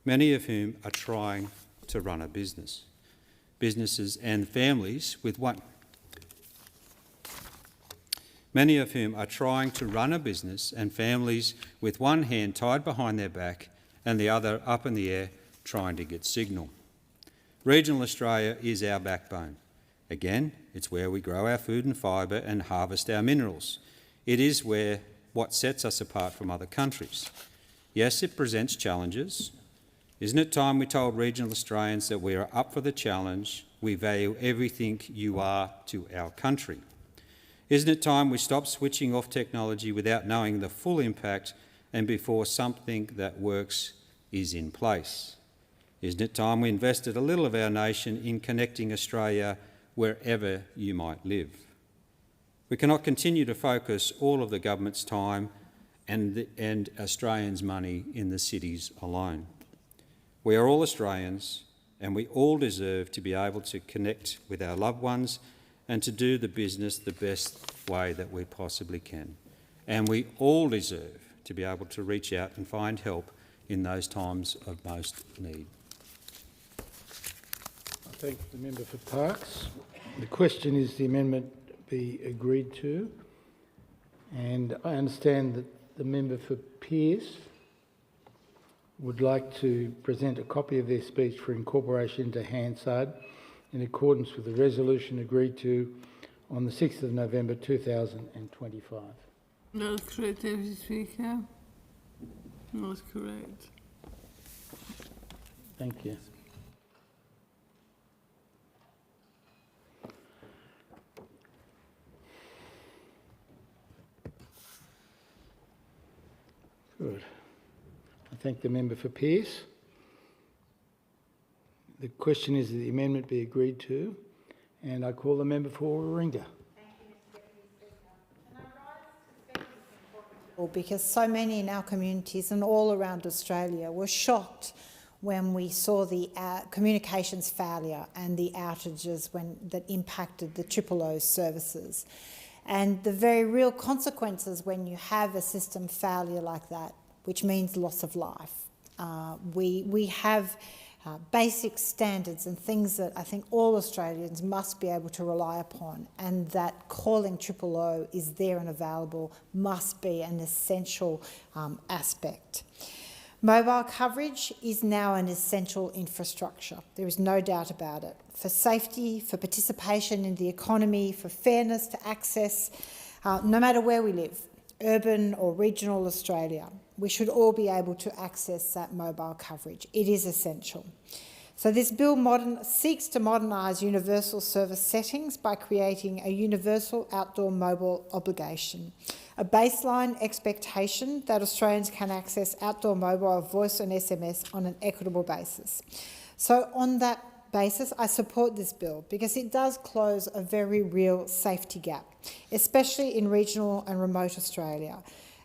many of whom are trying to run a business? Businesses and families with one. Many of whom are trying to run a business and families with one hand tied behind their back and the other up in the air trying to get signal. Regional Australia is our backbone. Again, it's where we grow our food and fibre and harvest our minerals. It is what sets us apart from other countries. Yes, it presents challenges. Isn't it time we told regional Australians that we are up for the challenge? We value everything you are to our country. Isn't it time we stop switching off technology without knowing the full impact and before something that works is in place? Isn't it time we invested a little of our nation in connecting Australia wherever you might live? We cannot continue to focus all of the government's time and Australians' money in the cities alone. We are all Australians and we all deserve to be able to connect with our loved ones and to do the business the best way that we possibly can. And we all deserve to be able to reach out and find help in those times of most need. I thank the member for Parkes. The question is the amendment be agreed to, and I understand that the member for Pearce would like to present a copy of their speech for incorporation into Hansard in accordance with the resolution agreed to on the 6th of November 2025. That's correct, Deputy Speaker. That's correct. Thank you. Good. I thank the member for Pearce. The question is that the amendment be agreed to, and I call the member for Warringah. Because so many in our communities and all around Australia were shocked when we saw the communications failure and the outages that impacted the O services. And the very real consequences when you have a system failure like that, which means loss of life. We have basic standards and things that I think all Australians must be able to rely upon, and that calling O is there and available must be an essential aspect. Mobile coverage is now an essential infrastructure. There is no doubt about it. For safety, for participation in the economy, for fairness to access, no matter where we live, urban or regional Australia, we should all be able to access that mobile coverage. It is essential. So this bill seeks to modernise universal service settings by creating a universal outdoor mobile obligation, a baseline expectation that Australians can access outdoor mobile voice and SMS on an equitable basis. So on that basis, I support this bill because it does close a very real safety gap, especially in regional and remote Australia.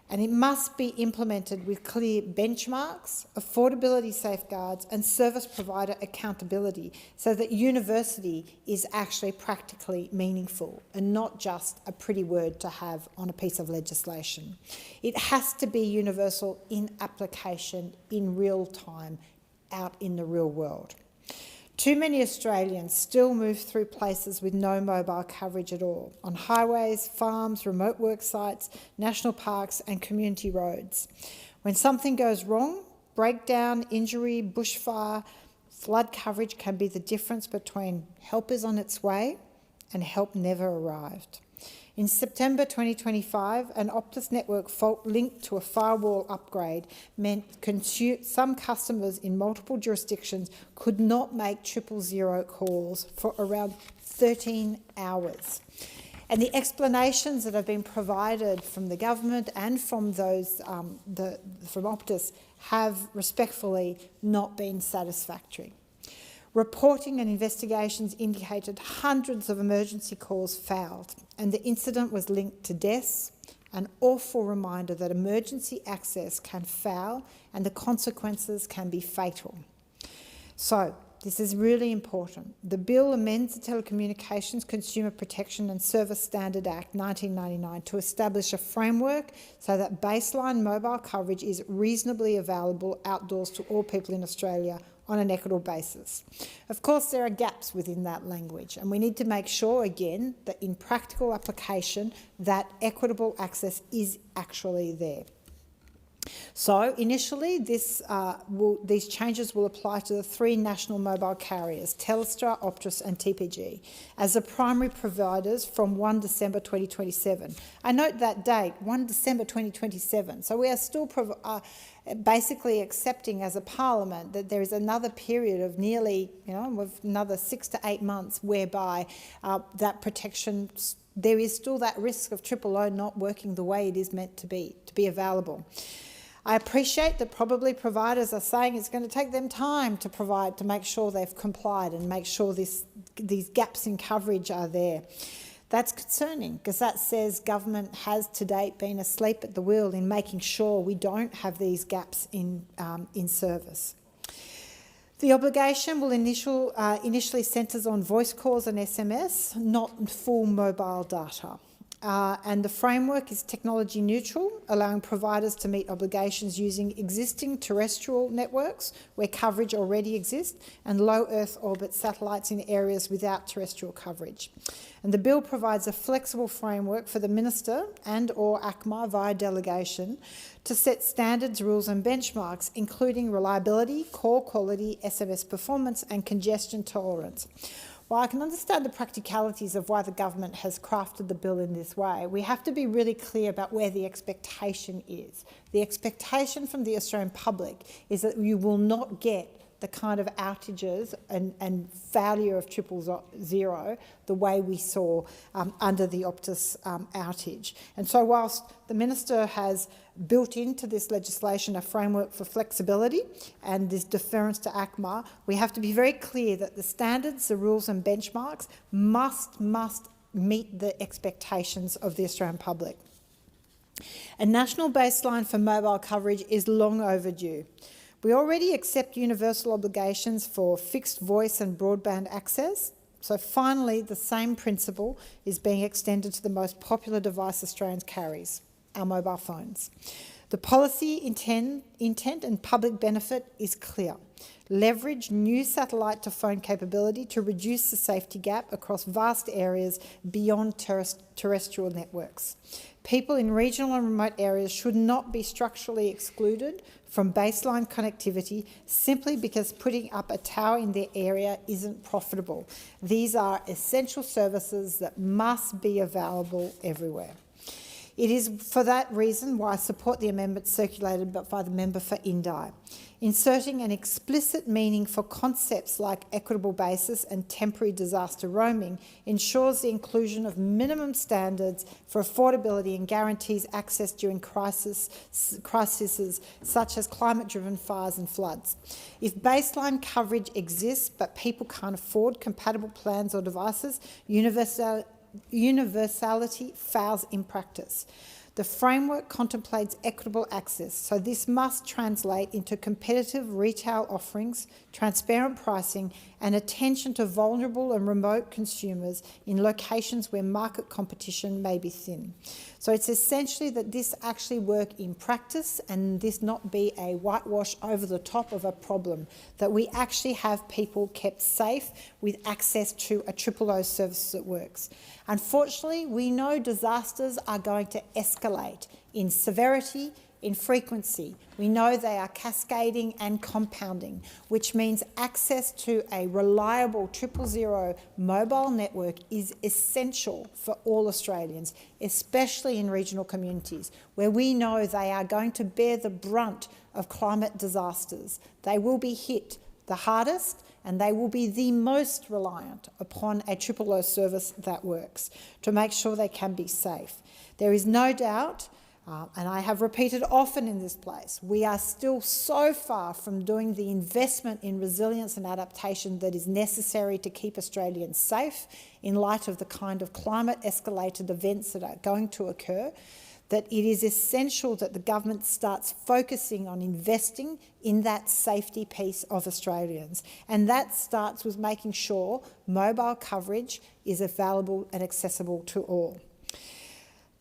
And it must be implemented with clear benchmarks, affordability safeguards and service provider accountability so that universality is actually practically meaningful and not just a pretty word to have on a piece of legislation. It has to be universal in application in real time out in the real world. Too many Australians still move through places with no mobile coverage at all, on highways, farms, remote work sites, national parks and community roads. When something goes wrong, breakdown, injury, bushfire, flood coverage can be the difference between help is on its way and help never arrived. In September 2025, an Optus network fault linked to a firewall upgrade meant some customers in multiple jurisdictions could not make 000 calls for around 13 hours. And the explanations that have been provided from the government and from those from Optus have respectfully not been satisfactory. Reporting and investigations indicated hundreds of emergency calls failed, and the incident was linked to deaths, an awful reminder that emergency access can fail and the consequences can be fatal. So, this is really important. The bill amends the Telecommunications Consumer Protection and Service Standard Act 1999 to establish a framework so that baseline mobile coverage is reasonably available outdoors to all people in Australia on an equitable basis. Of course, there are gaps within that language, and we need to make sure, again, that in practical application, that equitable access is actually there. So, initially, these changes will apply to the 3 national mobile carriers, Telstra, Optus and TPG, as the primary providers from 1 December 2027. I note that date, 1 December 2027. So we are still basically accepting as a parliament that there is another period of nearly, another 6 to 8 months whereby that protection, there is still that risk of 000 not working the way it is meant to be available. I appreciate that probably providers are saying it's going to take them time to provide, to make sure they've complied and make sure these gaps in coverage are there. That's concerning because that says government has to date been asleep at the wheel in making sure we don't have these gaps in service. The obligation will initially centres on voice calls and SMS, not full mobile data. And the framework is technology neutral, allowing providers to meet obligations using existing terrestrial networks where coverage already exists and low Earth orbit satellites in areas without terrestrial coverage. And the bill provides a flexible framework for the Minister and/or ACMA via delegation to set standards, rules and benchmarks, including reliability, call quality, SMS performance and congestion tolerance. While I can understand the practicalities of why the government has crafted the bill in this way, we have to be really clear about where the expectation is. The expectation from the Australian public is that you will not get the kind of outages and failure of 000 the way we saw under the Optus outage. And so whilst the Minister has built into this legislation a framework for flexibility and this deference to ACMA, we have to be very clear that the standards, the rules and benchmarks must meet the expectations of the Australian public. A national baseline for mobile coverage is long overdue. We already accept universal obligations for fixed voice and broadband access, so finally the same principle is being extended to the most popular device Australians carries, our mobile phones. The policy intent and public benefit is clear. Leverage new satellite to phone capability to reduce the safety gap across vast areas beyond terrestrial networks. People in regional and remote areas should not be structurally excluded from baseline connectivity simply because putting up a tower in their area isn't profitable. These are essential services that must be available everywhere. It is for that reason why I support the amendment circulated by the member for Indi. Inserting an explicit meaning for concepts like equitable basis and temporary disaster roaming ensures the inclusion of minimum standards for affordability and guarantees access during crises such as climate-driven fires and floods. If baseline coverage exists but people can't afford compatible plans or devices, universality fails in practice. The framework contemplates equitable access, so this must translate into competitive retail offerings, transparent pricing and attention to vulnerable and remote consumers in locations where market competition may be thin. So it's essentially that this actually work in practice and this not be a whitewash over the top of a problem, that we actually have people kept safe with access to a 000 service that works. Unfortunately, we know disasters are going to escalate in severity, in frequency. We know they are cascading and compounding, which means access to a reliable 000 mobile network is essential for all Australians, especially in regional communities, where we know they are going to bear the brunt of climate disasters. They will be hit the hardest and they will be the most reliant upon a 000 service that works to make sure they can be safe. There is no doubt, and I have repeated often in this place, we are still so far from doing the investment in resilience and adaptation that is necessary to keep Australians safe in light of the kind of climate-escalated events that are going to occur, that it is essential that the government starts focusing on investing in that safety piece of Australians. And that starts with making sure mobile coverage is available and accessible to all.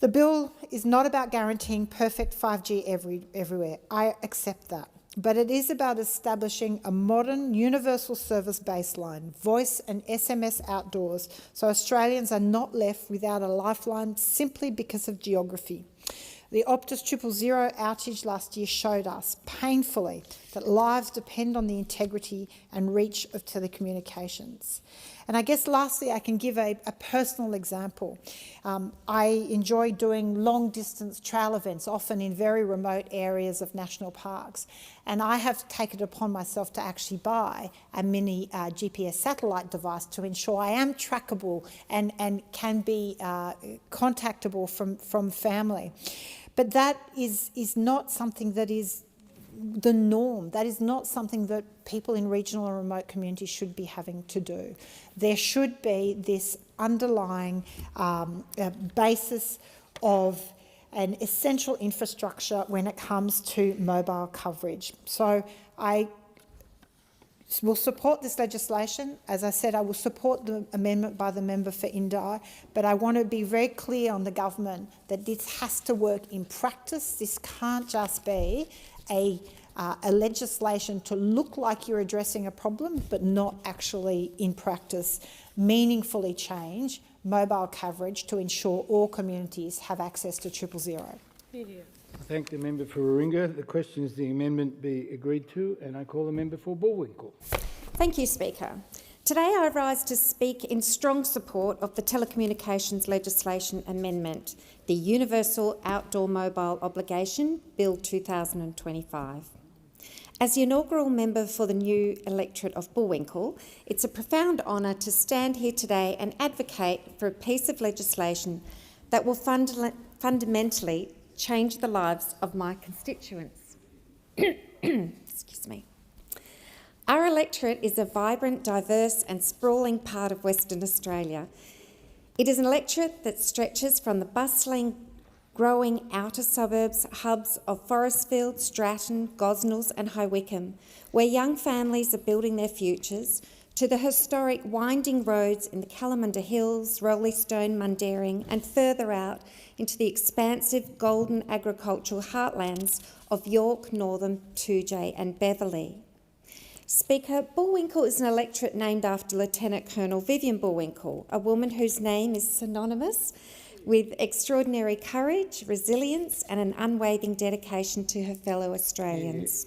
The bill is not about guaranteeing perfect 5G everywhere. I accept that. But it is about establishing a modern universal service baseline, voice and SMS outdoors, so Australians are not left without a lifeline simply because of geography. The Optus 000 outage last year showed us painfully that lives depend on the integrity and reach of telecommunications. And I guess lastly, I can give a personal example. I enjoy doing long-distance trail events, often in very remote areas of national parks. And I have taken it upon myself to actually buy a mini GPS satellite device to ensure I am trackable and can be contactable from family. But that is not something that is the norm. That is not something that people in regional and remote communities should be having to do. There should be this underlying basis of an essential infrastructure when it comes to mobile coverage. So I will support this legislation. As I said, I will support the amendment by the member for Indi, but I want to be very clear on the government that this has to work in practice. This can't just be a legislation to look like you're addressing a problem, but not actually in practice meaningfully change mobile coverage to ensure all communities have access to 000. I thank the member for Warringah. The question is the amendment be agreed to, and I call the member for Bullwinkle. Thank you, Speaker. Today I rise to speak in strong support of the Telecommunications Legislation Amendment, the Universal Outdoor Mobile Obligation Bill 2025. As the inaugural member for the new electorate of Bullwinkle, it's a profound honour to stand here today and advocate for a piece of legislation that will fundamentally change the lives of my constituents. Excuse me. Our electorate is a vibrant, diverse and sprawling part of Western Australia. It is an electorate that stretches from the bustling, growing outer suburbs, hubs of Forestfield, Stratton, Gosnells and High Wycombe, where young families are building their futures, to the historic winding roads in the Kalamunda Hills, Roleystone, Mundaring and further out into the expansive golden agricultural heartlands of York, Northam, Toodyay and Beverley. Speaker, Bullwinkle is an electorate named after Lieutenant Colonel Vivian Bullwinkle, a woman whose name is synonymous with extraordinary courage, resilience and an unwavering dedication to her fellow Australians.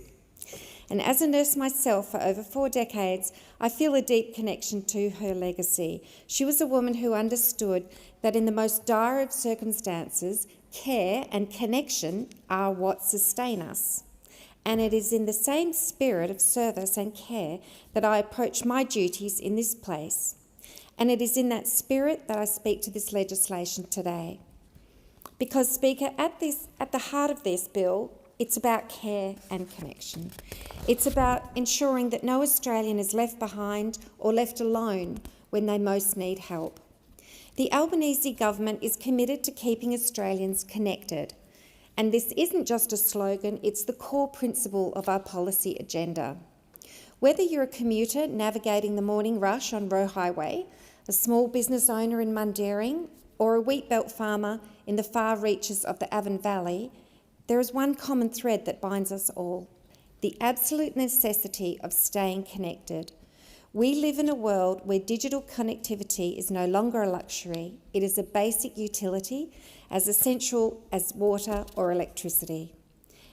And as a nurse myself for over 4 decades, I feel a deep connection to her legacy. She was a woman who understood that in the most dire of circumstances, care and connection are what sustain us. And it is in the same spirit of service and care that I approach my duties in this place. And it is in that spirit that I speak to this legislation today. Because, Speaker, at the heart of this bill, it's about care and connection. It's about ensuring that no Australian is left behind or left alone when they most need help. The Albanese government is committed to keeping Australians connected. And this isn't just a slogan, it's the core principle of our policy agenda. Whether you're a commuter navigating the morning rush on Roe Highway, a small business owner in Mundaring, or a wheat belt farmer in the far reaches of the Avon Valley, there is one common thread that binds us all: the absolute necessity of staying connected. We live in a world where digital connectivity is no longer a luxury, it is a basic utility as essential as water or electricity.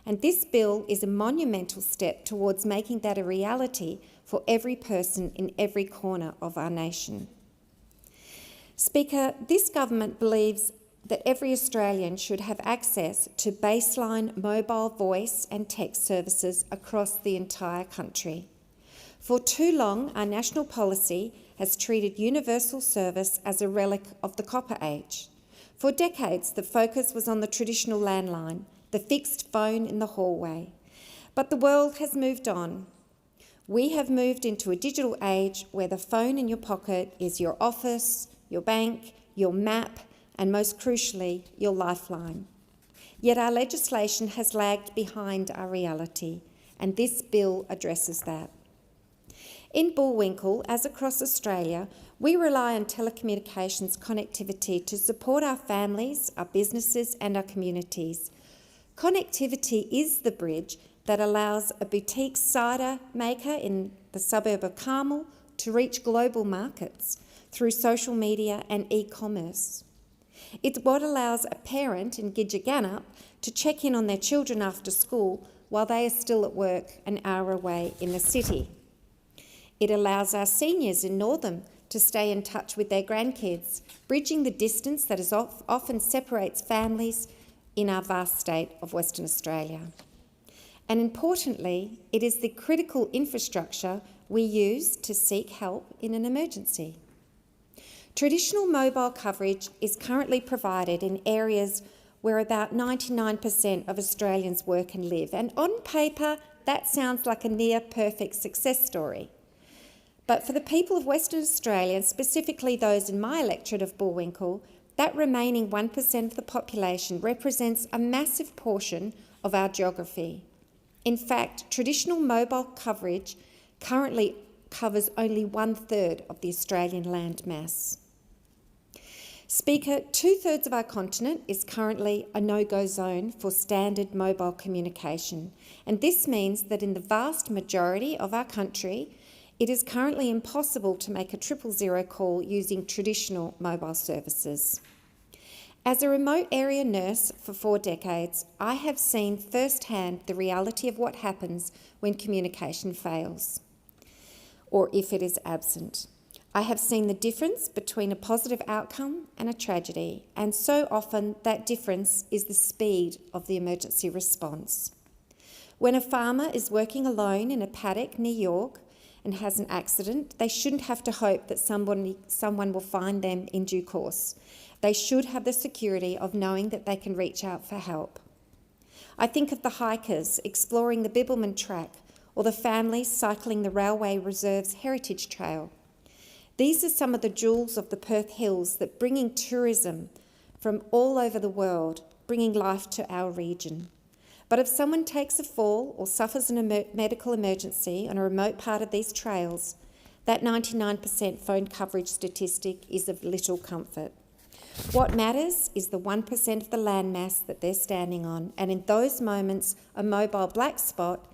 And this bill is a monumental step towards making that a reality for every person in every corner of our nation. Speaker, this government believes that every Australian should have access to baseline mobile voice and text services across the entire country. For too long, our national policy has treated universal service as a relic of the copper age. For decades, the focus was on the traditional landline, the fixed phone in the hallway. But the world has moved on. We have moved into a digital age where the phone in your pocket is your office, your bank, your map, and most crucially, your lifeline. Yet our legislation has lagged behind our reality, and this bill addresses that. In Bullwinkle, as across Australia, we rely on telecommunications connectivity to support our families, our businesses and our communities. Connectivity is the bridge that allows a boutique cider maker in the suburb of Carmel to reach global markets through social media and e-commerce. It's what allows a parent in Gidgegannup to check in on their children after school while they are still at work an hour away in the city. It allows our seniors in Northam to stay in touch with their grandkids, bridging the distance that often separates families in our vast state of Western Australia. And importantly, it is the critical infrastructure we use to seek help in an emergency. Traditional mobile coverage is currently provided in areas where about 99% of Australians work and live, and on paper, that sounds like a near-perfect success story. But for the people of Western Australia, and specifically those in my electorate of Bullwinkle, that remaining 1% of the population represents a massive portion of our geography. In fact, traditional mobile coverage currently covers only 1/3 of the Australian land mass. Speaker, 2/3 of our continent is currently a no-go zone for standard mobile communication, and this means that in the vast majority of our country, it is currently impossible to make a 000 call using traditional mobile services. As a remote area nurse for 4 decades, I have seen firsthand the reality of what happens when communication fails, or if it is absent. I have seen the difference between a positive outcome and a tragedy, and so often that difference is the speed of the emergency response. When a farmer is working alone in a paddock near York and has an accident, they shouldn't have to hope that someone will find them in due course. They should have the security of knowing that they can reach out for help. I think of the hikers exploring the Bibbulmun Track or the families cycling the Railway Reserve's Heritage Trail. These are some of the jewels of the Perth Hills that bringing tourism from all over the world, bringing life to our region. But if someone takes a fall or suffers a medical emergency on a remote part of these trails, that 99% phone coverage statistic is of little comfort. What matters is the 1% of the landmass that they're standing on, and in those moments, a mobile black spot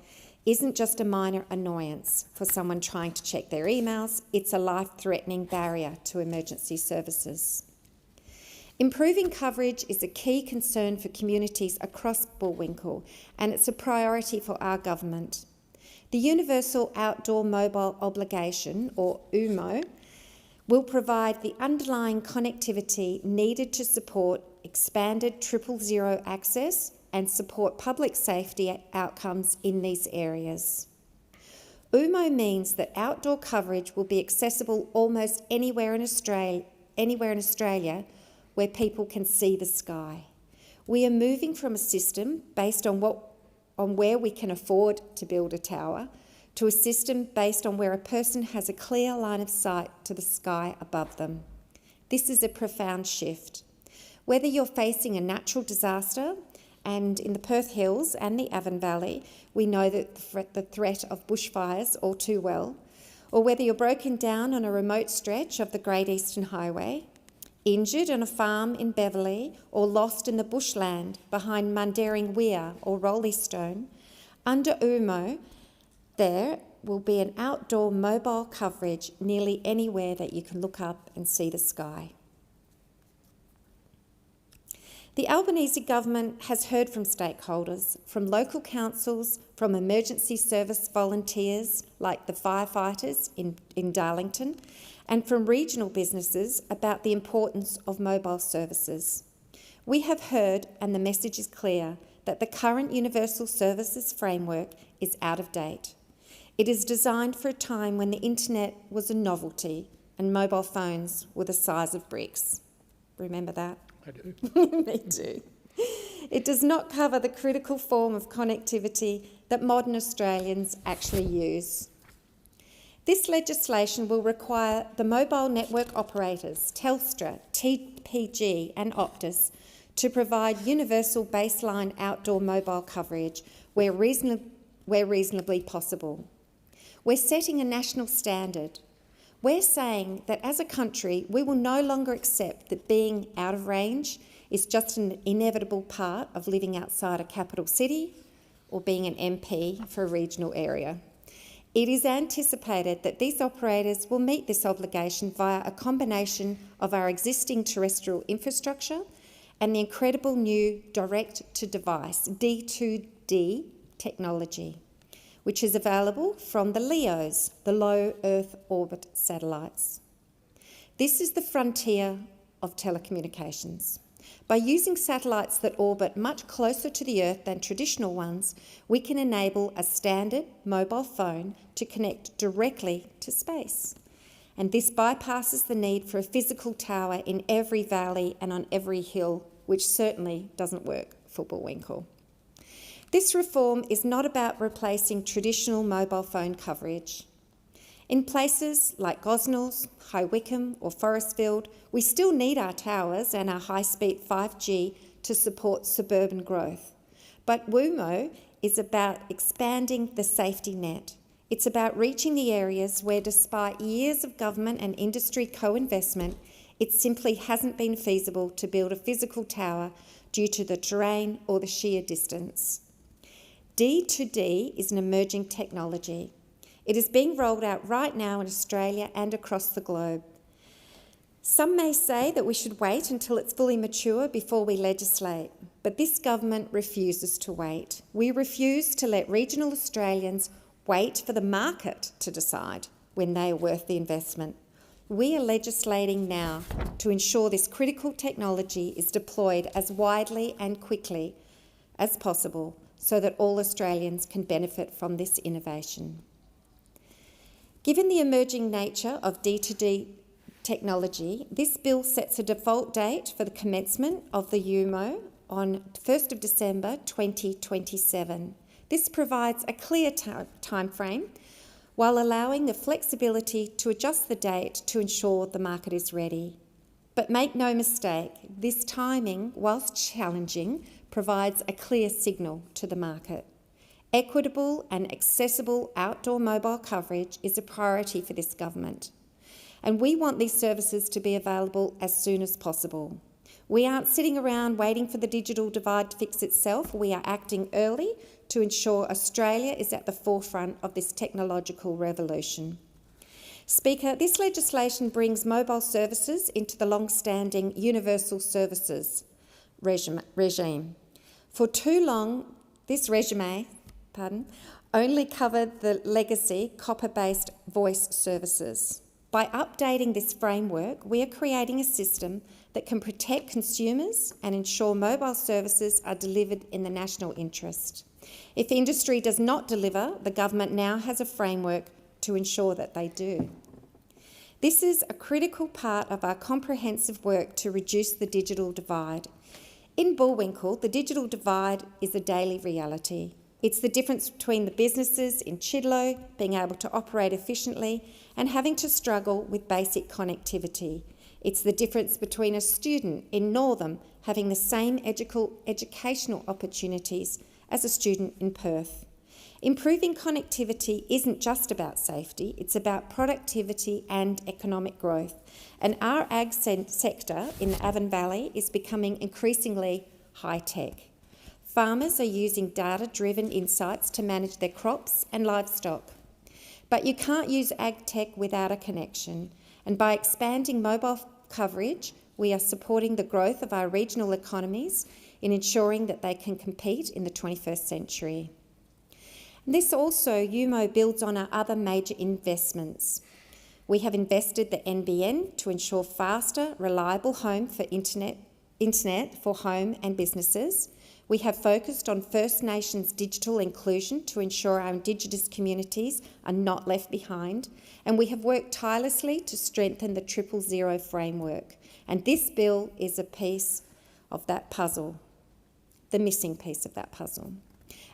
isn't just a minor annoyance for someone trying to check their emails, it's a life-threatening barrier to emergency services. Improving coverage is a key concern for communities across Bullwinkle, and it's a priority for our government. The Universal Outdoor Mobile Obligation, or UMO, will provide the underlying connectivity needed to support expanded 000 access and support public safety outcomes in these areas. UMO means that outdoor coverage will be accessible almost anywhere in Australia where people can see the sky. We are moving from a system based on where we can afford to build a tower to a system based on where a person has a clear line of sight to the sky above them. This is a profound shift. Whether you're facing a natural disaster, and in the Perth Hills and the Avon Valley, we know that the threat of bushfires all too well, or whether you're broken down on a remote stretch of the Great Eastern Highway, injured on a farm in Beverley, or lost in the bushland behind Mundaring Weir or Roleystone, under UMO, there will be an outdoor mobile coverage nearly anywhere that you can look up and see the sky. The Albanese government has heard from stakeholders, from local councils, from emergency service volunteers like the firefighters in Darlington, and from regional businesses about the importance of mobile services. We have heard, and the message is clear, that the current universal services framework is out of date. It is designed for a time when the internet was a novelty and mobile phones were the size of bricks. Remember that? I do. Me too. It does not cover the critical form of connectivity that modern Australians actually use. This legislation will require the mobile network operators, Telstra, TPG and Optus, to provide universal baseline outdoor mobile coverage where reasonably possible. We're setting a national standard. We're saying that as a country, we will no longer accept that being out of range is just an inevitable part of living outside a capital city or being an MP for a regional area. It is anticipated that these operators will meet this obligation via a combination of our existing terrestrial infrastructure and the incredible new direct-to-device, D2D technology, which is available from the LEOs, the Low Earth Orbit satellites. This is the frontier of telecommunications. By using satellites that orbit much closer to the Earth than traditional ones, we can enable a standard mobile phone to connect directly to space. And this bypasses the need for a physical tower in every valley and on every hill, which certainly doesn't work for Bullwinkle. This reform is not about replacing traditional mobile phone coverage. In places like Gosnells, High Wycombe or Forestfield, we still need our towers and our high-speed 5G to support suburban growth. But WUMO is about expanding the safety net. It's about reaching the areas where, despite years of government and industry co-investment, it simply hasn't been feasible to build a physical tower due to the terrain or the sheer distance. D2D is an emerging technology. It is being rolled out right now in Australia and across the globe. Some may say that we should wait until it's fully mature before we legislate, but this government refuses to wait. We refuse to let regional Australians wait for the market to decide when they are worth the investment. We are legislating now to ensure this critical technology is deployed as widely and quickly as possible so that all Australians can benefit from this innovation. Given the emerging nature of D2D technology, this bill sets a default date for the commencement of the UMO on 1st of December 2027. This provides a clear timeframe while allowing the flexibility to adjust the date to ensure the market is ready. But make no mistake, this timing, whilst challenging, provides a clear signal to the market. Equitable and accessible outdoor mobile coverage is a priority for this government, and we want these services to be available as soon as possible. We aren't sitting around waiting for the digital divide to fix itself. We are acting early to ensure Australia is at the forefront of this technological revolution. Speaker, this legislation brings mobile services into the long-standing universal services regime. For too long, this regime only covered the legacy copper-based voice services. By updating this framework, we are creating a system that can protect consumers and ensure mobile services are delivered in the national interest. If industry does not deliver, the government now has a framework to ensure that they do. This is a critical part of our comprehensive work to reduce the digital divide. In Bullwinkle, the digital divide is a daily reality. It's the difference between the businesses in Chidlow being able to operate efficiently and having to struggle with basic connectivity. It's the difference between a student in Northam having the same educational opportunities as a student in Perth. Improving connectivity isn't just about safety, it's about productivity and economic growth. And our ag sector in the Avon Valley is becoming increasingly high-tech. Farmers are using data-driven insights to manage their crops and livestock. But you can't use ag tech without a connection, and by expanding mobile coverage, we are supporting the growth of our regional economies in ensuring that they can compete in the 21st century. This also, UMO, builds on our other major investments. We have invested the NBN to ensure faster, reliable home for internet for home and businesses. We have focused on First Nations digital inclusion to ensure our Indigenous communities are not left behind, and we have worked tirelessly to strengthen the 000 framework. And this bill is a piece of that puzzle, the missing piece of that puzzle.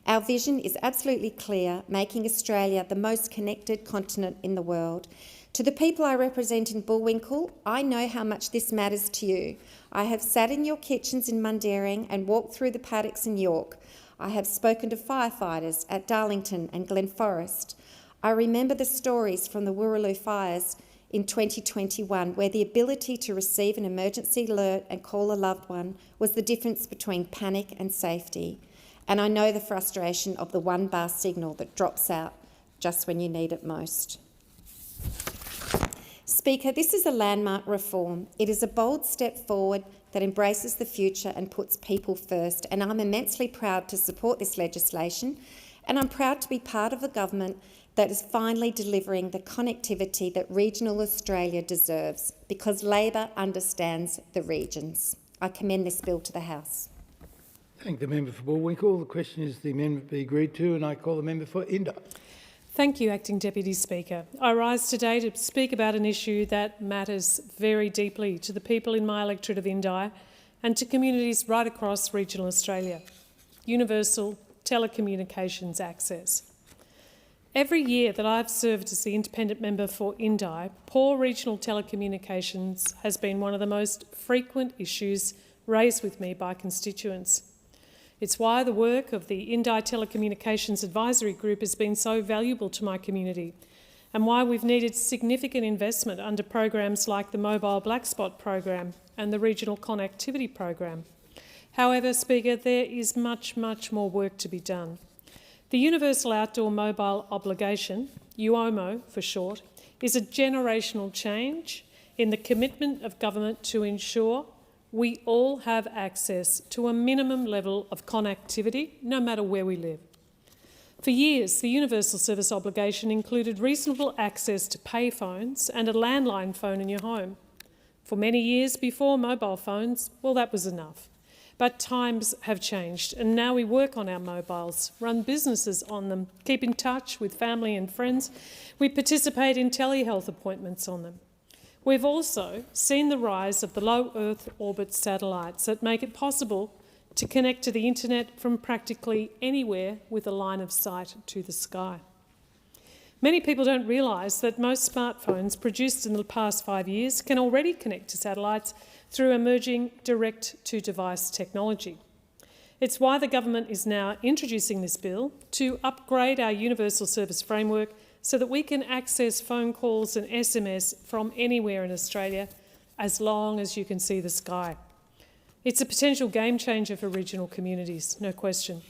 Our vision is absolutely clear, making Australia the most connected continent in the world. To the people I represent in Bullwinkle, I know how much this matters to you. I have sat in your kitchens in Mundaring and walked through the paddocks in York. I have spoken to firefighters at Darlington and Glen Forest. I remember the stories from the Wooroloo fires in 2021, where the ability to receive an emergency alert and call a loved one was the difference between panic and safety. And I know the frustration of the one-bar signal that drops out just when you need it most. Speaker, this is a landmark reform. It is a bold step forward that embraces the future and puts people first, and I'm immensely proud to support this legislation, and I'm proud to be part of a government that is finally delivering the connectivity that regional Australia deserves, because Labor understands the regions. I commend this bill to the House. Thank the member for Bullwinkle. The question is the amendment be agreed to, and I call the member for Indi. Thank you, Acting Deputy Speaker. I rise today to speak about an issue that matters very deeply to the people in my electorate of Indi and to communities right across regional Australia: universal telecommunications access. Every year that I've served as the independent member for Indi, poor regional telecommunications has been one of the most frequent issues raised with me by constituents. It's why the work of the Indi Telecommunications Advisory Group has been so valuable to my community, and why we've needed significant investment under programs like the Mobile Black Spot program and the Regional Connectivity program. However, Speaker, there is much, much more work to be done. The Universal Outdoor Mobile Obligation, UOMO for short, is a generational change in the commitment of government to ensure we all have access to a minimum level of connectivity, no matter where we live. For years, the Universal Service Obligation included reasonable access to payphones and a landline phone in your home. For many years before mobile phones, well, that was enough. But times have changed, and now we work on our mobiles, run businesses on them, keep in touch with family and friends. We participate in telehealth appointments on them. We've also seen the rise of the low Earth orbit satellites that make it possible to connect to the internet from practically anywhere with a line of sight to the sky. Many people don't realise that most smartphones produced in the past 5 years can already connect to satellites through emerging direct-to-device technology. It's why the government is now introducing this bill to upgrade our universal service framework so that we can access phone calls and SMS from anywhere in Australia as long as you can see the sky. It's a potential game changer for regional communities, no question.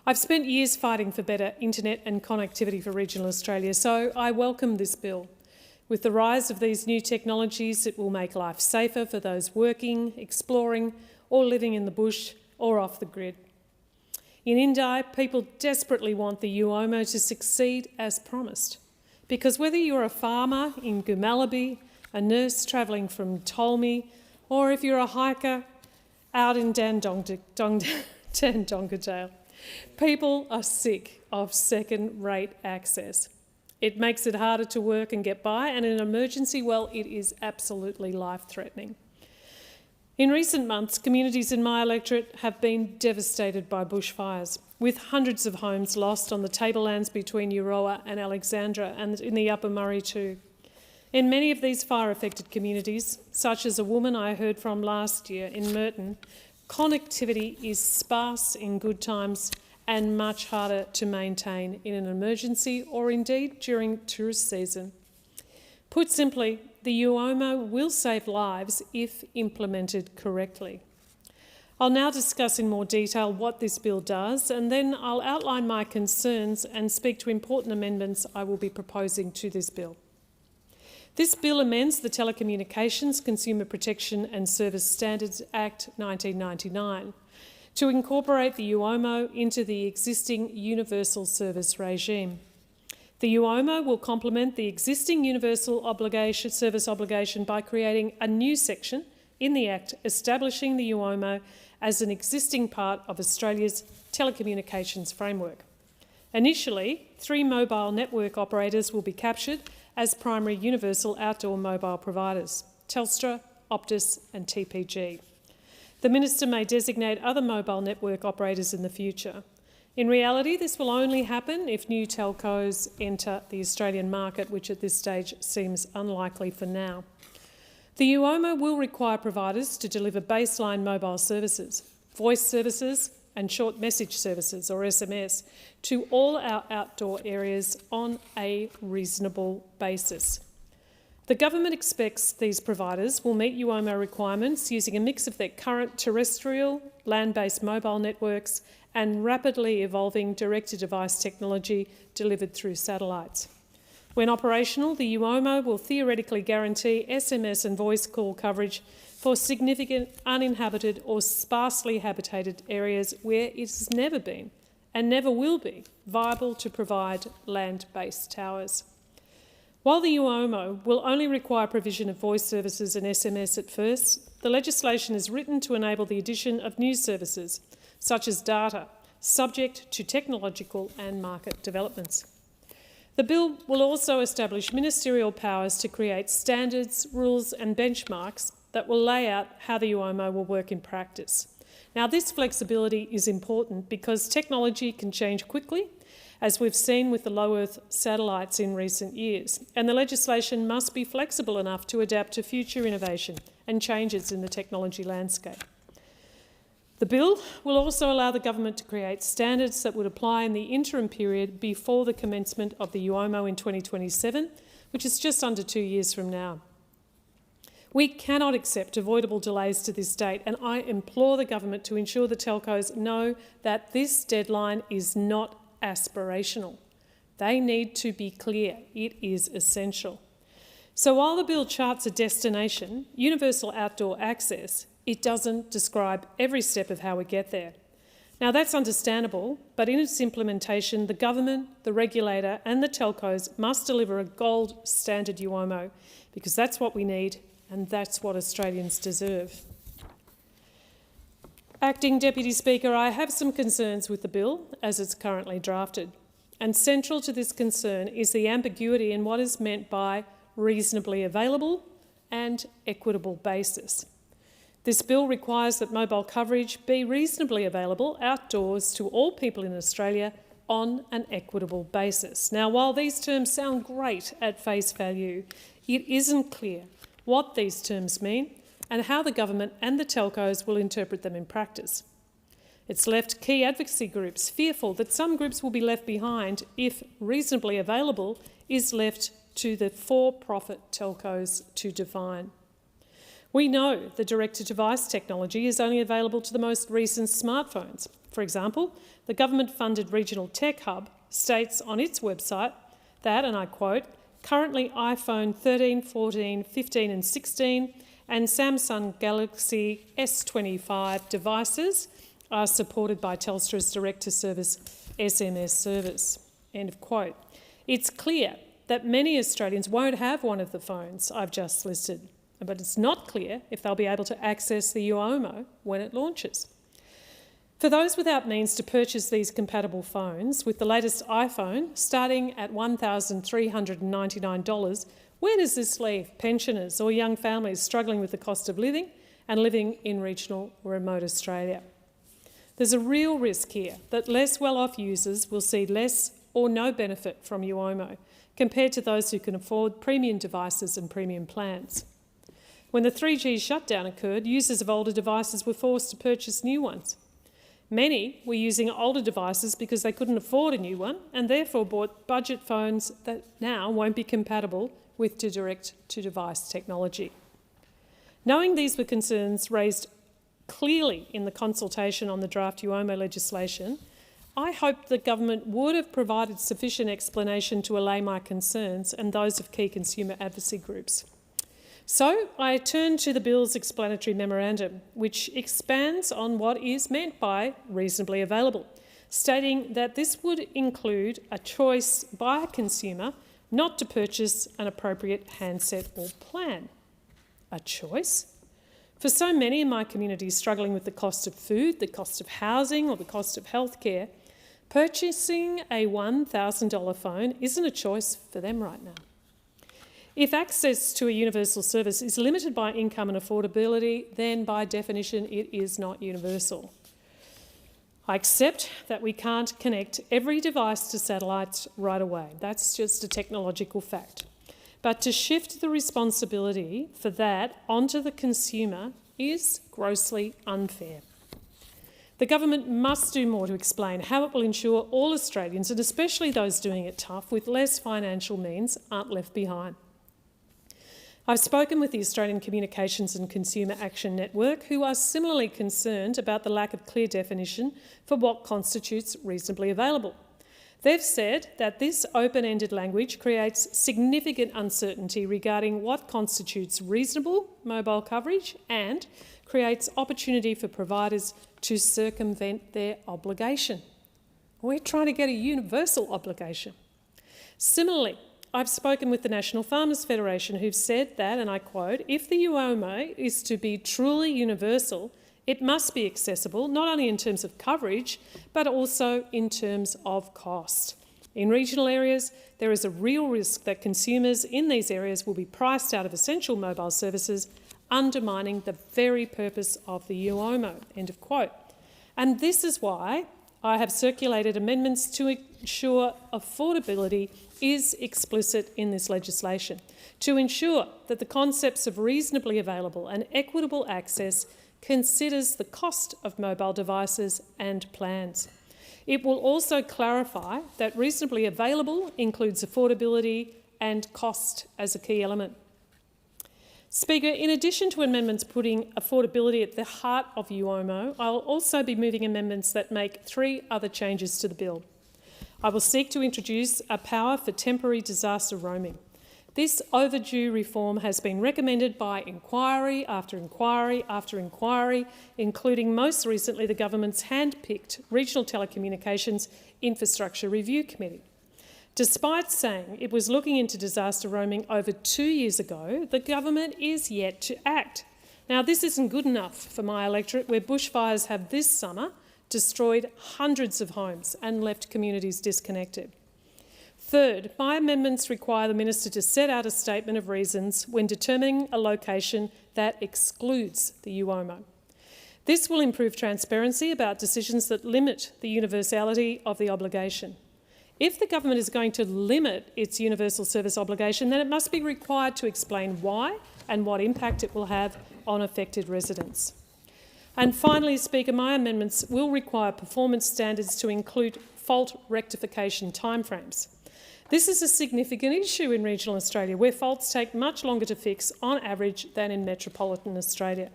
I've spent years fighting for better internet and connectivity for regional Australia, so I welcome this bill. With the rise of these new technologies, it will make life safer for those working, exploring, or living in the bush or off the grid. In Indi, people desperately want the UOMO to succeed as promised, because whether you're a farmer in Goomalaby, a nurse travelling from Tolmi, or if you're a hiker out in Dandongerdale, people are sick of second-rate access. It makes it harder to work and get by, and in an emergency, well, it is absolutely life-threatening. In recent months, communities in my electorate have been devastated by bushfires, with hundreds of homes lost on the tablelands between Euroa and Alexandra and in the Upper Murray too. In many of these fire-affected communities, such as a woman I heard from last year in Merton, connectivity is sparse in good times and much harder to maintain in an emergency or indeed during tourist season. Put simply, the UOMO will save lives if implemented correctly. I'll now discuss in more detail what this bill does, and then I'll outline my concerns and speak to important amendments I will be proposing to this bill. This bill amends the Telecommunications Consumer Protection and Service Standards Act 1999 to incorporate the UOMO into the existing universal service regime. The UOMO will complement the existing universal service obligation by creating a new section in the Act establishing the UOMO as an existing part of Australia's telecommunications framework. Initially, 3 mobile network operators will be captured as primary universal outdoor mobile providers: Telstra, Optus and TPG. The Minister may designate other mobile network operators in the future. In reality, this will only happen if new telcos enter the Australian market, which at this stage seems unlikely for now. The UOMO will require providers to deliver baseline mobile services, voice services and short message services, or SMS, to all our outdoor areas on a reasonable basis. The government expects these providers will meet UOMO requirements using a mix of their current terrestrial, land-based mobile networks and rapidly evolving direct-to-device technology delivered through satellites. When operational, the UOMO will theoretically guarantee SMS and voice call coverage for significant uninhabited or sparsely habitated areas where it has never been and never will be viable to provide land-based towers. While the UOMO will only require provision of voice services and SMS at first, the legislation is written to enable the addition of new services, such as data, subject to technological and market developments. The bill will also establish ministerial powers to create standards, rules and benchmarks that will lay out how the UOMO will work in practice. Now, this flexibility is important because technology can change quickly, as we've seen with the low Earth satellites in recent years, and the legislation must be flexible enough to adapt to future innovation and changes in the technology landscape. The bill will also allow the government to create standards that would apply in the interim period before the commencement of the UOMO in 2027, which is just under 2 years from now. We cannot accept avoidable delays to this date, and I implore the government to ensure the telcos know that this deadline is not aspirational. They need to be clear. It is essential. So while the bill charts a destination, universal outdoor access, it doesn't describe every step of how we get there. Now, that's understandable, but in its implementation, the government, the regulator and the telcos must deliver a gold standard UOMO, because that's what we need and that's what Australians deserve. Acting Deputy Speaker, I have some concerns with the bill as it's currently drafted. And central to this concern is the ambiguity in what is meant by reasonably available and equitable basis. This bill requires that mobile coverage be reasonably available outdoors to all people in Australia on an equitable basis. Now, while these terms sound great at face value, it isn't clear what these terms mean and how the government and the telcos will interpret them in practice. It's left key advocacy groups fearful that some groups will be left behind if reasonably available is left to the for-profit telcos to define. We know the direct-to-device technology is only available to the most recent smartphones. For example, the government-funded Regional Tech Hub states on its website that, and I quote, currently iPhone 13, 14, 15 and 16 and Samsung Galaxy S25 devices are supported by Telstra's direct-to-service SMS service. End of quote. It's clear that many Australians won't have one of the phones I've just listed, but it's not clear if they'll be able to access the UOMO when it launches. For those without means to purchase these compatible phones, with the latest iPhone starting at $1,399, where does this leave pensioners or young families struggling with the cost of living and living in regional or remote Australia? There's a real risk here that less well-off users will see less or no benefit from UOMO compared to those who can afford premium devices and premium plans. When the 3G shutdown occurred, users of older devices were forced to purchase new ones. Many were using older devices because they couldn't afford a new one and therefore bought budget phones that now won't be compatible with direct-to-device technology. Knowing these were concerns raised clearly in the consultation on the draft UOMO legislation, I hoped the government would have provided sufficient explanation to allay my concerns and those of key consumer advocacy groups. So I turn to the bill's explanatory memorandum, which expands on what is meant by reasonably available, stating that this would include a choice by a consumer not to purchase an appropriate handset or plan. A choice? For so many in my community struggling with the cost of food, the cost of housing or the cost of healthcare, purchasing a $1,000 phone isn't a choice for them right now. If access to a universal service is limited by income and affordability, then by definition it is not universal. I accept that we can't connect every device to satellites right away. That's just a technological fact. But to shift the responsibility for that onto the consumer is grossly unfair. The government must do more to explain how it will ensure all Australians, and especially those doing it tough with less financial means, aren't left behind. I've spoken with the Australian Communications and Consumer Action Network, who are similarly concerned about the lack of clear definition for what constitutes reasonably available. They've said that this open-ended language creates significant uncertainty regarding what constitutes reasonable mobile coverage and creates opportunity for providers to circumvent their obligation. We're trying to get a universal obligation. Similarly, I've spoken with the National Farmers Federation, who've said that, and I quote, if the UOMO is to be truly universal, it must be accessible, not only in terms of coverage, but also in terms of cost. In regional areas, there is a real risk that consumers in these areas will be priced out of essential mobile services, undermining the very purpose of the UOMO, end of quote. And this is why I have circulated amendments to ensure affordability is explicit in this legislation, to ensure that the concepts of reasonably available and equitable access considers the cost of mobile devices and plans. It will also clarify that reasonably available includes affordability and cost as a key element. Speaker, in addition to amendments putting affordability at the heart of UOMO, I will also be moving amendments that make 3 other changes to the bill. I will seek to introduce a power for temporary disaster roaming. This overdue reform has been recommended by inquiry after inquiry after inquiry, including most recently the government's hand-picked Regional Telecommunications Infrastructure Review Committee. Despite saying it was looking into disaster roaming over 2 years ago, the government is yet to act. Now, this isn't good enough for my electorate, where bushfires have this summer destroyed hundreds of homes and left communities disconnected. Third, my amendments require the Minister to set out a statement of reasons when determining a location that excludes the UOMO. This will improve transparency about decisions that limit the universality of the obligation. If the government is going to limit its universal service obligation, then it must be required to explain why and what impact it will have on affected residents. And finally, Speaker, my amendments will require performance standards to include fault rectification timeframes. This is a significant issue in regional Australia, where faults take much longer to fix on average than in metropolitan Australia.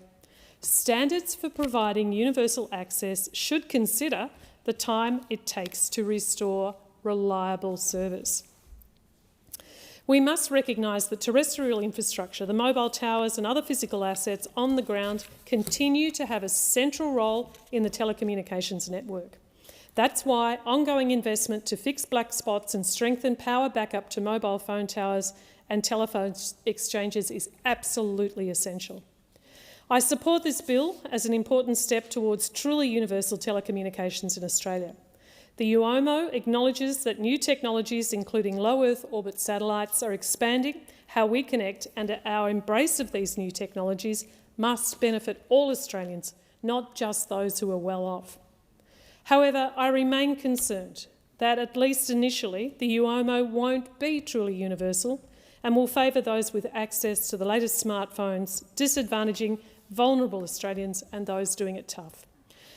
Standards for providing universal access should consider the time it takes to restore reliable service. We must recognise that terrestrial infrastructure, the mobile towers and other physical assets on the ground continue to have a central role in the telecommunications network. That's why ongoing investment to fix black spots and strengthen power backup to mobile phone towers and telephone exchanges is absolutely essential. I support this bill as an important step towards truly universal telecommunications in Australia. The UOMO acknowledges that new technologies, including low Earth orbit satellites, are expanding how we connect, and our embrace of these new technologies must benefit all Australians, not just those who are well off. However, I remain concerned that, at least initially, the UOMO won't be truly universal and will favour those with access to the latest smartphones, disadvantaging vulnerable Australians and those doing it tough.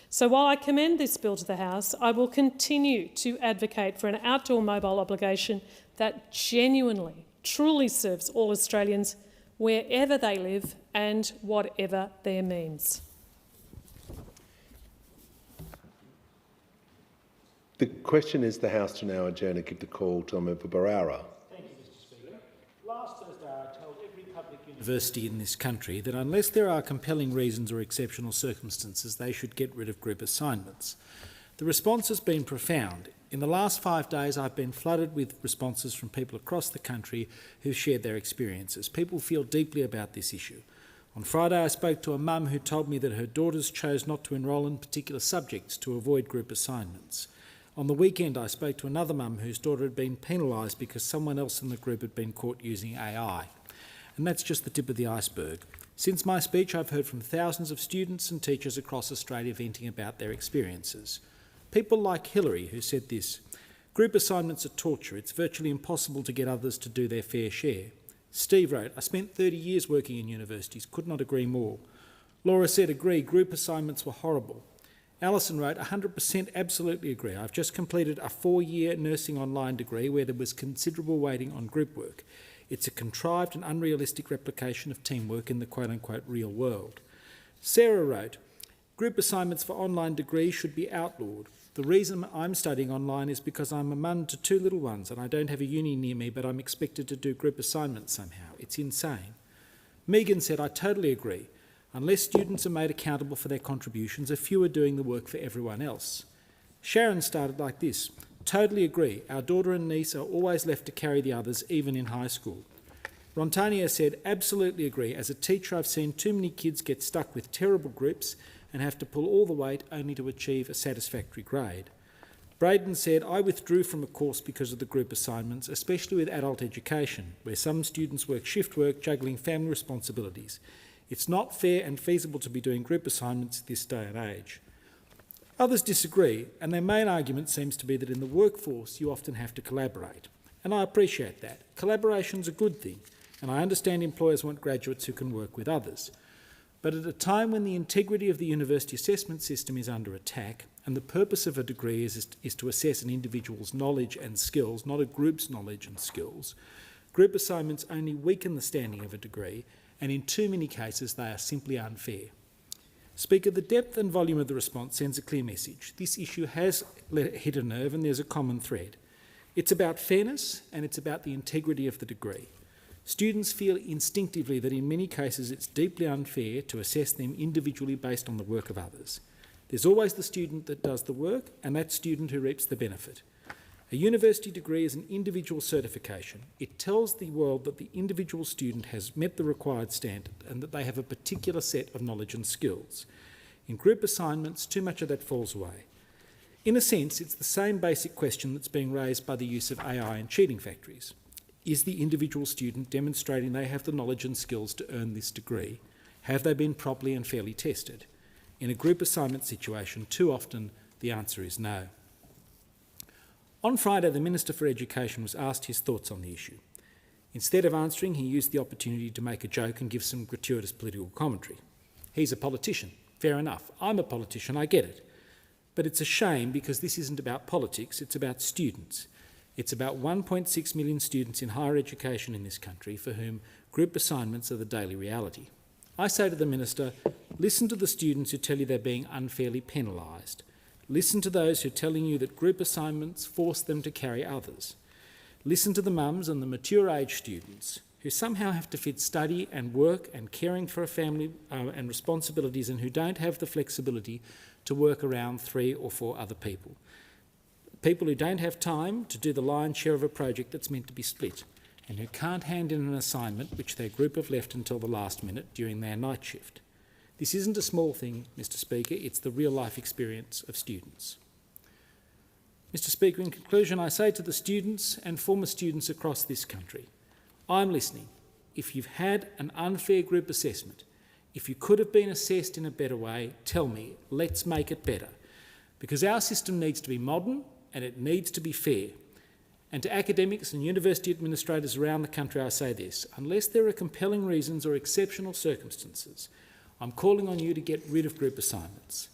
So while I commend this bill to the House, I will continue to advocate for an outdoor mobile obligation that genuinely, truly serves all Australians wherever they live and whatever their means. The question is the House to now adjourn and give the call to Member Barara. Thank you, Mr Speaker. Last Thursday I told every public university in this country that unless there are compelling reasons or exceptional circumstances, they should get rid of group assignments. The response has been profound. In the last 5 days I've been flooded with responses from people across the country who've shared their experiences. People feel deeply about this issue. On Friday I spoke to a mum who told me that her daughters chose not to enrol in particular subjects to avoid group assignments. On the weekend I spoke to another mum whose daughter had been penalised because someone else in the group had been caught using AI. And that's just the tip of the iceberg. Since my speech I've heard from thousands of students and teachers across Australia venting about their experiences. People like Hillary, who said this: "Group assignments are torture. It's virtually impossible to get others to do their fair share." Steve wrote, "I spent 30 years working in universities. Could not agree more." Laura said, "Agree, group assignments were horrible." Alison wrote, 100% absolutely agree. I've just completed a 4-year nursing online degree where there was considerable waiting on group work. It's a contrived and unrealistic replication of teamwork in the quote-unquote real world. Sarah wrote, "Group assignments for online degrees should be outlawed. The reason I'm studying online is because I'm a mum to 2 little ones and I don't have a uni near me, but I'm expected to do group assignments somehow. It's insane." Megan said, "I totally agree. Unless students are made accountable for their contributions, a few are doing the work for everyone else." Sharon started like this: "Totally agree. Our daughter and niece are always left to carry the others, even in high school." Rontania said, "Absolutely agree. As a teacher, I've seen too many kids get stuck with terrible groups and have to pull all the weight only to achieve a satisfactory grade." Braden said, "I withdrew from a course because of the group assignments, especially with adult education, where some students work shift work, juggling family responsibilities. It's not fair and feasible to be doing group assignments this day and age." Others disagree, and their main argument seems to be that in the workforce you often have to collaborate. And I appreciate that. Collaboration's a good thing, and I understand employers want graduates who can work with others. But at a time when the integrity of the university assessment system is under attack, and the purpose of a degree is to assess an individual's knowledge and skills, not a group's knowledge and skills, group assignments only weaken the standing of a degree, and in too many cases they are simply unfair. Speaker, the depth and volume of the response sends a clear message. This issue has hit a nerve and there's a common thread. It's about fairness and it's about the integrity of the degree. Students feel instinctively that in many cases it's deeply unfair to assess them individually based on the work of others. There's always the student that does the work and that student who reaps the benefit. A university degree is an individual certification. It tells the world that the individual student has met the required standard and that they have a particular set of knowledge and skills. In group assignments, too much of that falls away. In a sense, it's the same basic question that's being raised by the use of AI in cheating factories. Is the individual student demonstrating they have the knowledge and skills to earn this degree? Have they been properly and fairly tested? In a group assignment situation, too often the answer is no. On Friday, the Minister for Education was asked his thoughts on the issue. Instead of answering, he used the opportunity to make a joke and give some gratuitous political commentary. He's a politician, fair enough. I'm a politician, I get it. But it's a shame because this isn't about politics, it's about students. It's about 1.6 million students in higher education in this country for whom group assignments are the daily reality. I say to the Minister, listen to the students who tell you they're being unfairly penalised. Listen to those who are telling you that group assignments force them to carry others. Listen to the mums and the mature age students who somehow have to fit study and work and caring for a family and responsibilities and who don't have the flexibility to work around 3 or 4 other people. People who don't have time to do the lion's share of a project that's meant to be split and who can't hand in an assignment which their group have left until the last minute during their night shift. This isn't a small thing, Mr Speaker, it's the real-life experience of students. Mr Speaker, in conclusion, I say to the students and former students across this country, I'm listening. If you've had an unfair group assessment, if you could have been assessed in a better way, tell me, let's make it better. Because our system needs to be modern and it needs to be fair. And to academics and university administrators around the country, I say this, unless there are compelling reasons or exceptional circumstances, I'm calling on you to get rid of group assignments.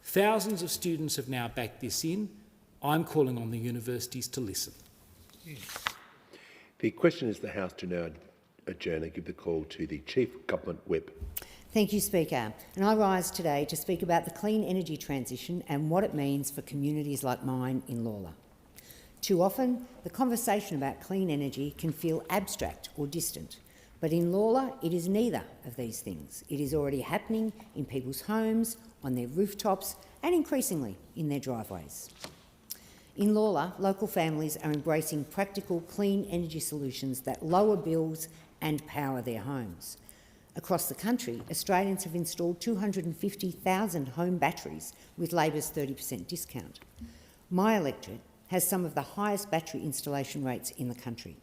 Thousands of students have now backed this in. I'm calling on the universities to listen. The question is the House to now adjourn and give the call to the Chief Government Whip. Thank you, Speaker. And I rise today to speak about the clean energy transition and what it means for communities like mine in Lalor. Too often, the conversation about clean energy can feel abstract or distant. But in Lalor, it is neither of these things. It is already happening in people's homes, on their rooftops, and increasingly in their driveways. In Lalor, local families are embracing practical clean energy solutions that lower bills and power their homes. Across the country, Australians have installed 250,000 home batteries with Labor's 30% discount. My electorate has some of the highest battery installation rates in the country,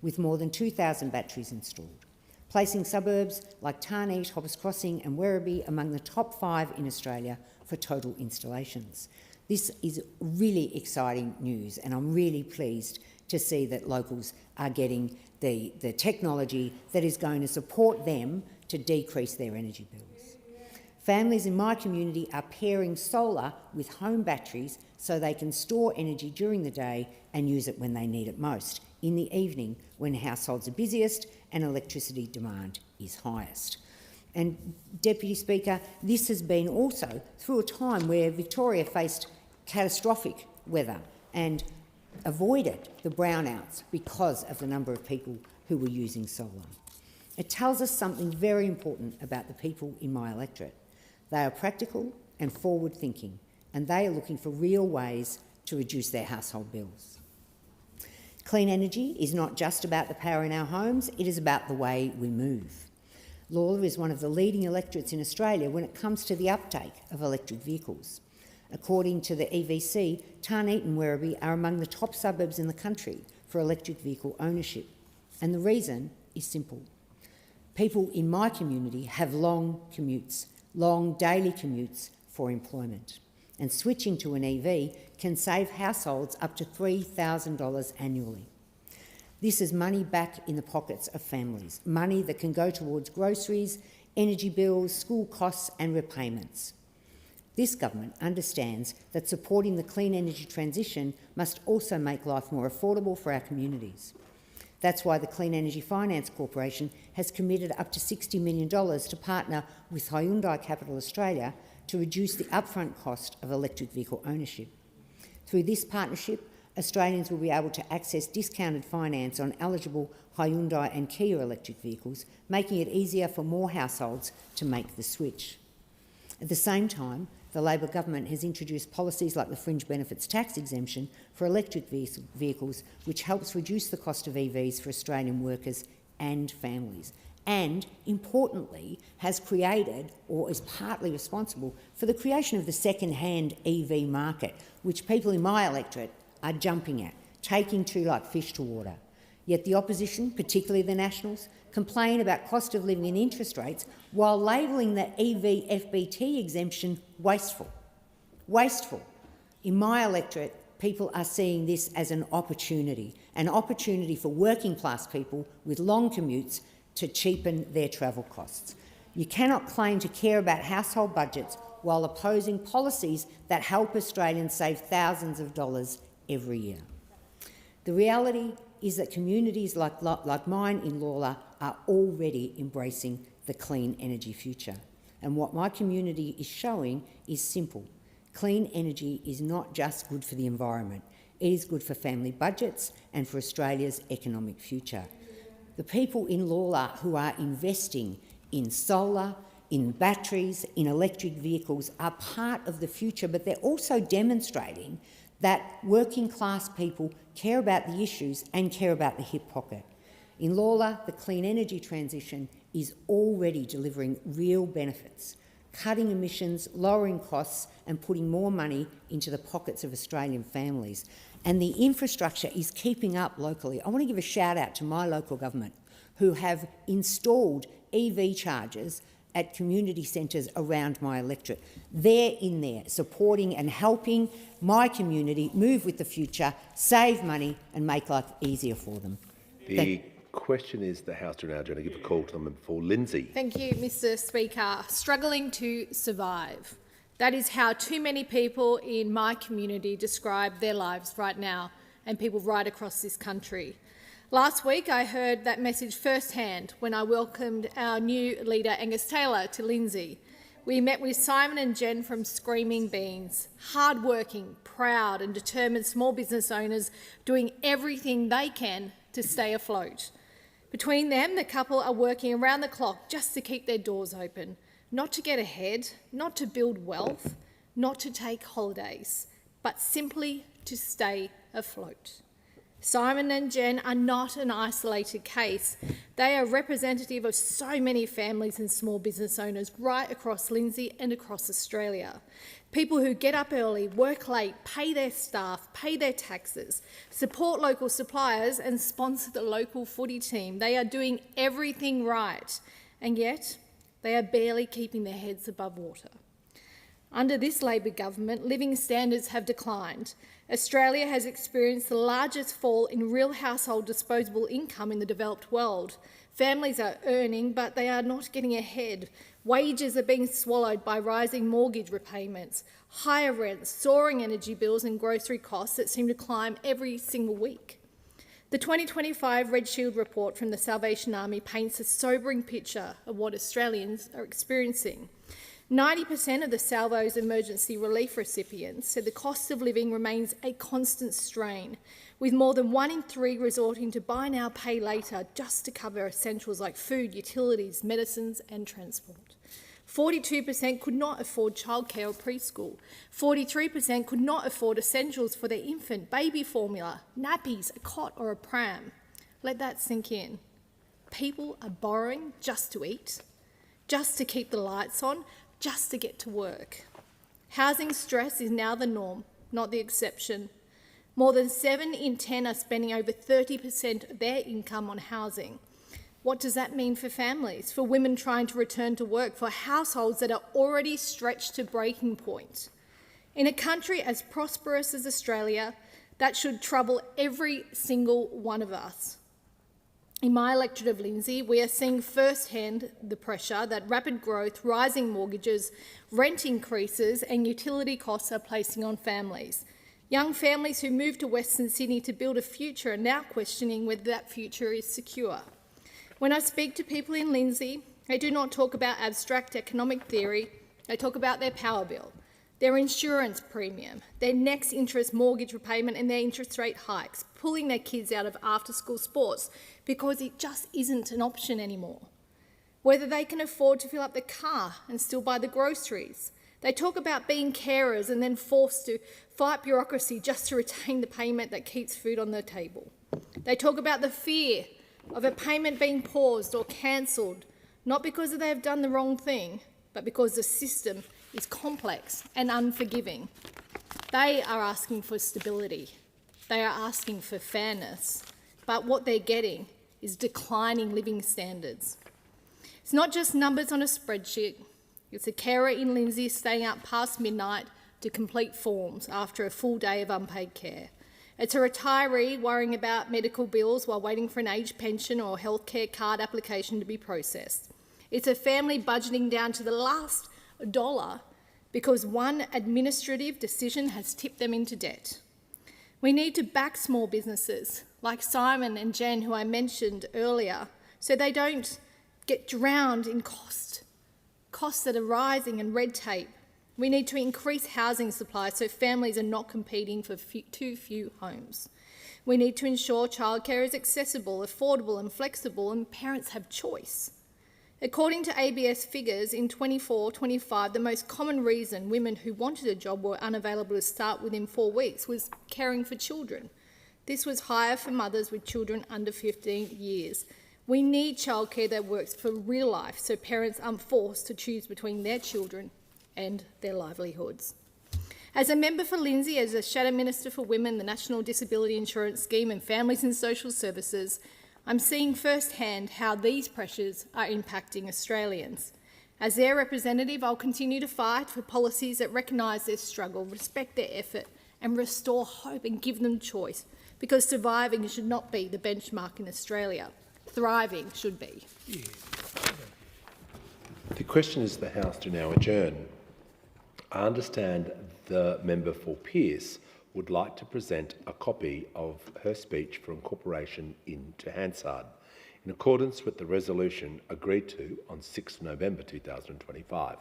with more than 2,000 batteries installed, placing suburbs like Tarneit, Hoppers Crossing and Werribee among the top 5 in Australia for total installations. This is really exciting news, and I'm really pleased to see that locals are getting the technology that is going to support them to decrease their energy bills. Families in my community are pairing solar with home batteries so they can store energy during the day and use it when they need it most, in the evening when households are busiest and electricity demand is highest. And, Deputy Speaker, this has been also through a time where Victoria faced catastrophic weather and avoided the brownouts because of the number of people who were using solar. It tells us something very important about the people in my electorate. They are practical and forward-thinking, and they are looking for real ways to reduce their household bills. Clean energy is not just about the power in our homes, it is about the way we move. Lalor is one of the leading electorates in Australia when it comes to the uptake of electric vehicles. According to the EVC, Tarneit and Werribee are among the top suburbs in the country for electric vehicle ownership. And the reason is simple. People in my community have long commutes, long daily commutes for employment. And switching to an EV can save households up to $3,000 annually. This is money back in the pockets of families, money that can go towards groceries, energy bills, school costs and repayments. This government understands that supporting the clean energy transition must also make life more affordable for our communities. That's why the Clean Energy Finance Corporation has committed up to $60 million to partner with Hyundai Capital Australia to reduce the upfront cost of electric vehicle ownership. Through this partnership, Australians will be able to access discounted finance on eligible Hyundai and Kia electric vehicles, making it easier for more households to make the switch. At the same time, the Labor government has introduced policies like the fringe benefits tax exemption for electric vehicles, which helps reduce the cost of EVs for Australian workers and families, and, importantly, has created, or is partly responsible for the creation of the second-hand EV market, which people in my electorate are jumping at, taking to like fish to water. Yet the opposition, particularly the Nationals, complain about cost of living and interest rates while labelling the EV FBT exemption wasteful. Wasteful. In my electorate, people are seeing this as an opportunity for working class people with long commutes to cheapen their travel costs. You cannot claim to care about household budgets while opposing policies that help Australians save thousands of dollars every year. The reality is that communities like mine in Lalor are already embracing the clean energy future. And what my community is showing is simple. Clean energy is not just good for the environment, it is good for family budgets and for Australia's economic future. The people in Lalor who are investing in solar, in batteries, in electric vehicles are part of the future, but they're also demonstrating that working class people care about the issues and care about the hip pocket. In Lalor, the clean energy transition is already delivering real benefits, cutting emissions, lowering costs and putting more money into the pockets of Australian families. And the infrastructure is keeping up locally. I want to give a shout out to my local government who have installed EV chargers at community centres around my electorate. They're in there supporting and helping my community move with the future, save money and make life easier for them. The question is the House to now going to give a call to them for Lindsay. Thank you, Mr Speaker. Struggling to survive. That is how too many people in my community describe their lives right now, and people right across this country. Last week I heard that message firsthand when I welcomed our new leader Angus Taylor to Lindsay. We met with Simon and Jen from Screaming Beans, hard-working, proud and determined small business owners doing everything they can to stay afloat. Between them, the couple are working around the clock just to keep their doors open, not to get ahead, not to build wealth, not to take holidays, but simply to stay afloat. Simon and Jen are not an isolated case. They are representative of so many families and small business owners right across Lindsay and across Australia. People who get up early, work late, pay their staff, pay their taxes, support local suppliers and sponsor the local footy team. They are doing everything right, and yet they are barely keeping their heads above water. Under this Labor government, living standards have declined. Australia has experienced the largest fall in real household disposable income in the developed world. Families are earning, but they are not getting ahead. Wages are being swallowed by rising mortgage repayments, higher rents, soaring energy bills and grocery costs that seem to climb every single week. The 2025 Red Shield report from the Salvation Army paints a sobering picture of what Australians are experiencing. 90% of the Salvo's emergency relief recipients said the cost of living remains a constant strain, with more than 1 in 3 resorting to buy now, pay later just to cover essentials like food, utilities, medicines and transport. 42% could not afford childcare or preschool. 43% could not afford essentials for their infant, baby formula, nappies, a cot or a pram. Let that sink in. People are borrowing just to eat, just to keep the lights on, just to get to work. Housing stress is now the norm, not the exception. More than 7 in 10 are spending over 30% of their income on housing. What does that mean for families, for women trying to return to work, for households that are already stretched to breaking point? In a country as prosperous as Australia, that should trouble every single one of us. In my electorate of Lindsay, we are seeing firsthand the pressure that rapid growth, rising mortgages, rent increases and utility costs are placing on families. Young families who moved to Western Sydney to build a future are now questioning whether that future is secure. When I speak to people in Lindsay, they do not talk about abstract economic theory, they talk about their power bill, their insurance premium, their next interest mortgage repayment and their interest rate hikes, pulling their kids out of after-school sports because it just isn't an option anymore. Whether they can afford to fill up the car and still buy the groceries, They talk about being carers and then forced to fight bureaucracy just to retain the payment that keeps food on the table. They talk about the fear of a payment being paused or cancelled, not because they have done the wrong thing, but because the system is complex and unforgiving. They are asking for stability. They are asking for fairness. But what they're getting is declining living standards. It's not just numbers on a spreadsheet. It's a carer in Lindsay staying up past midnight to complete forms after a full day of unpaid care. It's a retiree worrying about medical bills while waiting for an age pension or healthcare card application to be processed. It's a family budgeting down to the last dollar because one administrative decision has tipped them into debt. We need to back small businesses like Simon and Jen, who I mentioned earlier, so they don't get drowned in costs that are rising and red tape. We need to increase housing supply so families are not competing for too few homes. We need to ensure childcare is accessible, affordable and flexible, and parents have choice. According to ABS figures, in 24-25, the most common reason women who wanted a job were unavailable to start within 4 weeks was caring for children. This was higher for mothers with children under 15 years. We need childcare that works for real life so parents aren't forced to choose between their children and their livelihoods. As a member for Lindsay, as a Shadow Minister for Women, the National Disability Insurance Scheme and Families and Social Services, I'm seeing firsthand how these pressures are impacting Australians. As their representative, I'll continue to fight for policies that recognise their struggle, respect their effort and restore hope and give them choice, because surviving should not be the benchmark in Australia. Thriving should be. The question is the House to now adjourn. I understand the member for Pearce would like to present a copy of her speech for incorporation into Hansard, in accordance with the resolution agreed to on 6 November 2025.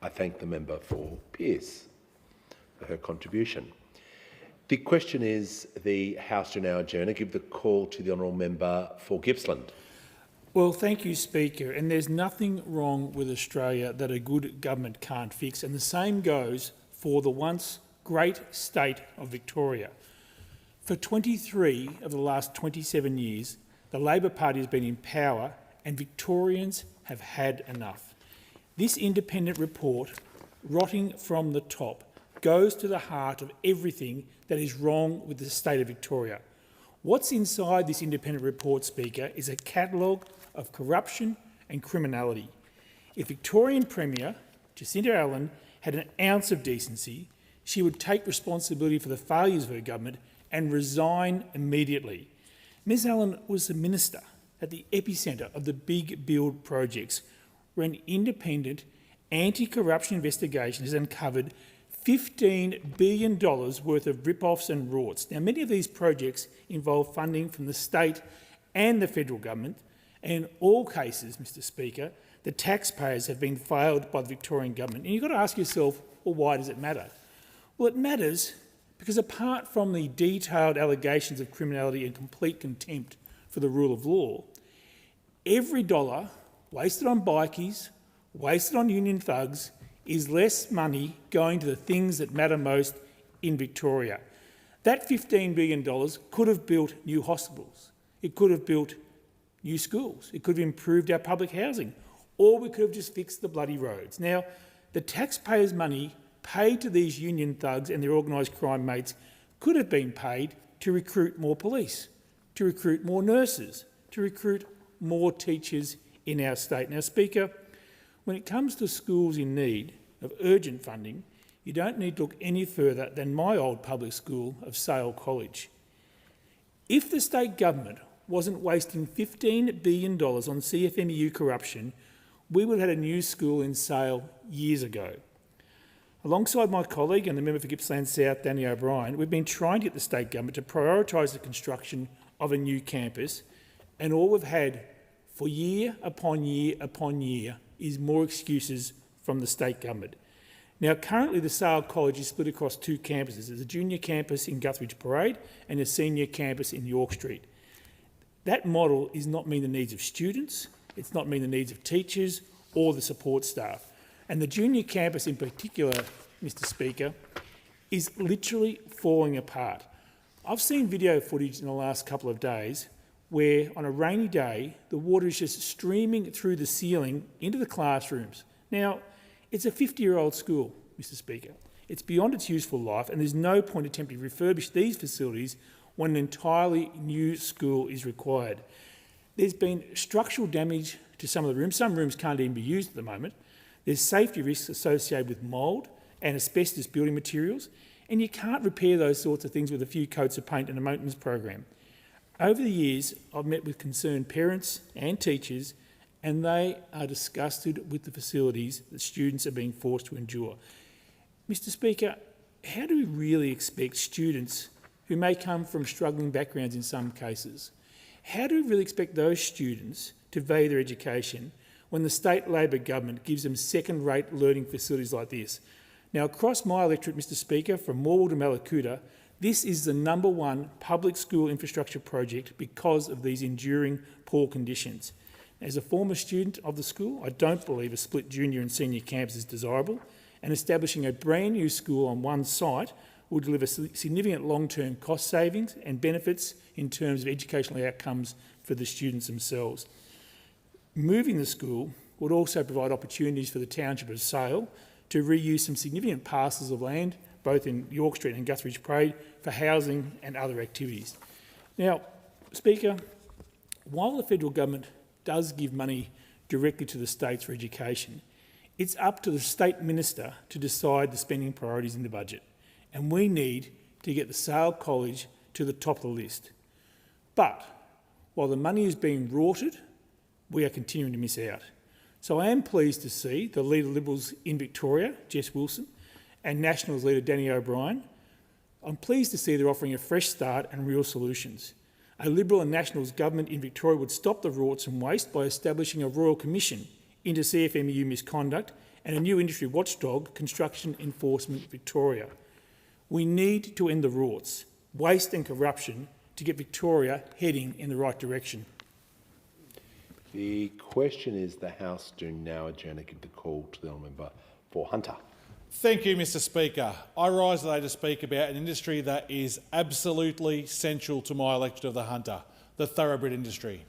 I thank the member for Pearce for her contribution. The question is the House to now adjourn. I give the call to the honourable member for Gippsland. Well, thank you, Speaker. And there's nothing wrong with Australia that a good government can't fix. And the same goes for the once great state of Victoria. For 23 of the last 27 years, the Labor Party has been in power and Victorians have had enough. This independent report, rotting from the top, goes to the heart of everything that is wrong with the state of Victoria. What's inside this independent report, Speaker, is a catalogue of corruption and criminality. If Victorian Premier Jacinta Allen had an ounce of decency, she would take responsibility for the failures of her government and resign immediately. Ms Allen was the minister at the epicentre of the big build projects, where an independent anti-corruption investigation has uncovered $15 billion worth of rip-offs and rorts. Now, many of these projects involve funding from the state and the federal government, and in all cases, Mr Speaker, the taxpayers have been failed by the Victorian government. And you've got to ask yourself, well, why does it matter? Well, it matters because apart from the detailed allegations of criminality and complete contempt for the rule of law, every dollar wasted on bikies, wasted on union thugs, is less money going to the things that matter most in Victoria. That $15 billion could have built new hospitals. It could have built new schools. It could have improved our public housing. Or we could have just fixed the bloody roads. Now, the taxpayers' money paid to these union thugs and their organised crime mates could have been paid to recruit more police, to recruit more nurses, to recruit more teachers in our state. Now, Speaker, when it comes to schools in need of urgent funding, you don't need to look any further than my old public school of Sale College. If the state government wasn't wasting $15 billion on CFMEU corruption, we would have had a new school in Sale years ago. Alongside my colleague and the member for Gippsland South, Danny O'Brien, we've been trying to get the state government to prioritise the construction of a new campus, and all we've had for year upon year upon year is more excuses from the state government. Now, currently the Sale College is split across two campuses. There's a junior campus in Guthridge Parade and a senior campus in York Street. That model is not meeting the needs of students, it's not meeting the needs of teachers or the support staff. And the junior campus in particular, Mr Speaker, is literally falling apart. I've seen video footage in the last couple of days where on a rainy day the water is just streaming through the ceiling into the classrooms. Now, it's a 50-year-old school, Mr Speaker. It's beyond its useful life and there's no point attempting to refurbish these facilities when an entirely new school is required. There's been structural damage to some of the rooms. Some rooms can't even be used at the moment. There's safety risks associated with mould and asbestos building materials, and you can't repair those sorts of things with a few coats of paint and a maintenance program. Over the years, I've met with concerned parents and teachers, and they are disgusted with the facilities that students are being forced to endure. Mr Speaker, how do we really expect students who may come from struggling backgrounds in some cases, how do we really expect those students to value their education when the state Labor government gives them second-rate learning facilities like this? Now, across my electorate, Mr Speaker, from Morwell to Mallacoota, this is the #1 public school infrastructure project because of these enduring poor conditions. As a former student of the school, I don't believe a split junior and senior campus is desirable, and establishing a brand new school on one site will deliver significant long-term cost savings and benefits in terms of educational outcomes for the students themselves. Moving the school would also provide opportunities for the township of Sale to reuse some significant parcels of land, both in York Street and Guthridge Parade, for housing and other activities. Now, Speaker, while the federal government does give money directly to the states for education, it's up to the state minister to decide the spending priorities in the budget, and we need to get the Sale College to the top of the list. But while the money is being rorted, we are continuing to miss out. So I am pleased to see the Leader Liberals in Victoria, Jess Wilson, and Nationals leader Danny O'Brien. I'm pleased to see they're offering a fresh start and real solutions. A Liberal and Nationals government in Victoria would stop the rorts and waste by establishing a royal commission into CFMEU misconduct and a new industry watchdog, Construction Enforcement Victoria. We need to end the rorts, waste and corruption to get Victoria heading in the right direction. The question is the House do now adjourn and give the call to the honourable member for Hunter. Thank you, Mr Speaker. I rise today to speak about an industry that is absolutely central to my electorate of the Hunter, the thoroughbred industry.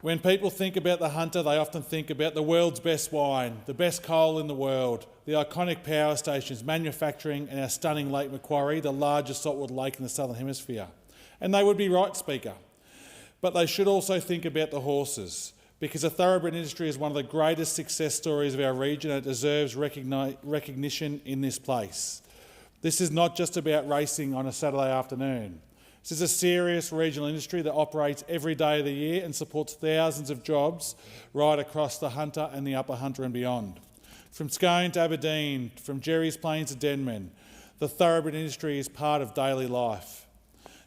When people think about the Hunter, they often think about the world's best wine, the best coal in the world, the iconic power stations, manufacturing and our stunning Lake Macquarie, the largest saltwater lake in the Southern Hemisphere. And they would be right, Speaker. But they should also think about the horses, because the thoroughbred industry is one of the greatest success stories of our region and it deserves recognition in this place. This is not just about racing on a Saturday afternoon. This is a serious regional industry that operates every day of the year and supports thousands of jobs right across the Hunter and the Upper Hunter and beyond. From Scone to Aberdeen, from Jerry's Plains to Denman, the thoroughbred industry is part of daily life.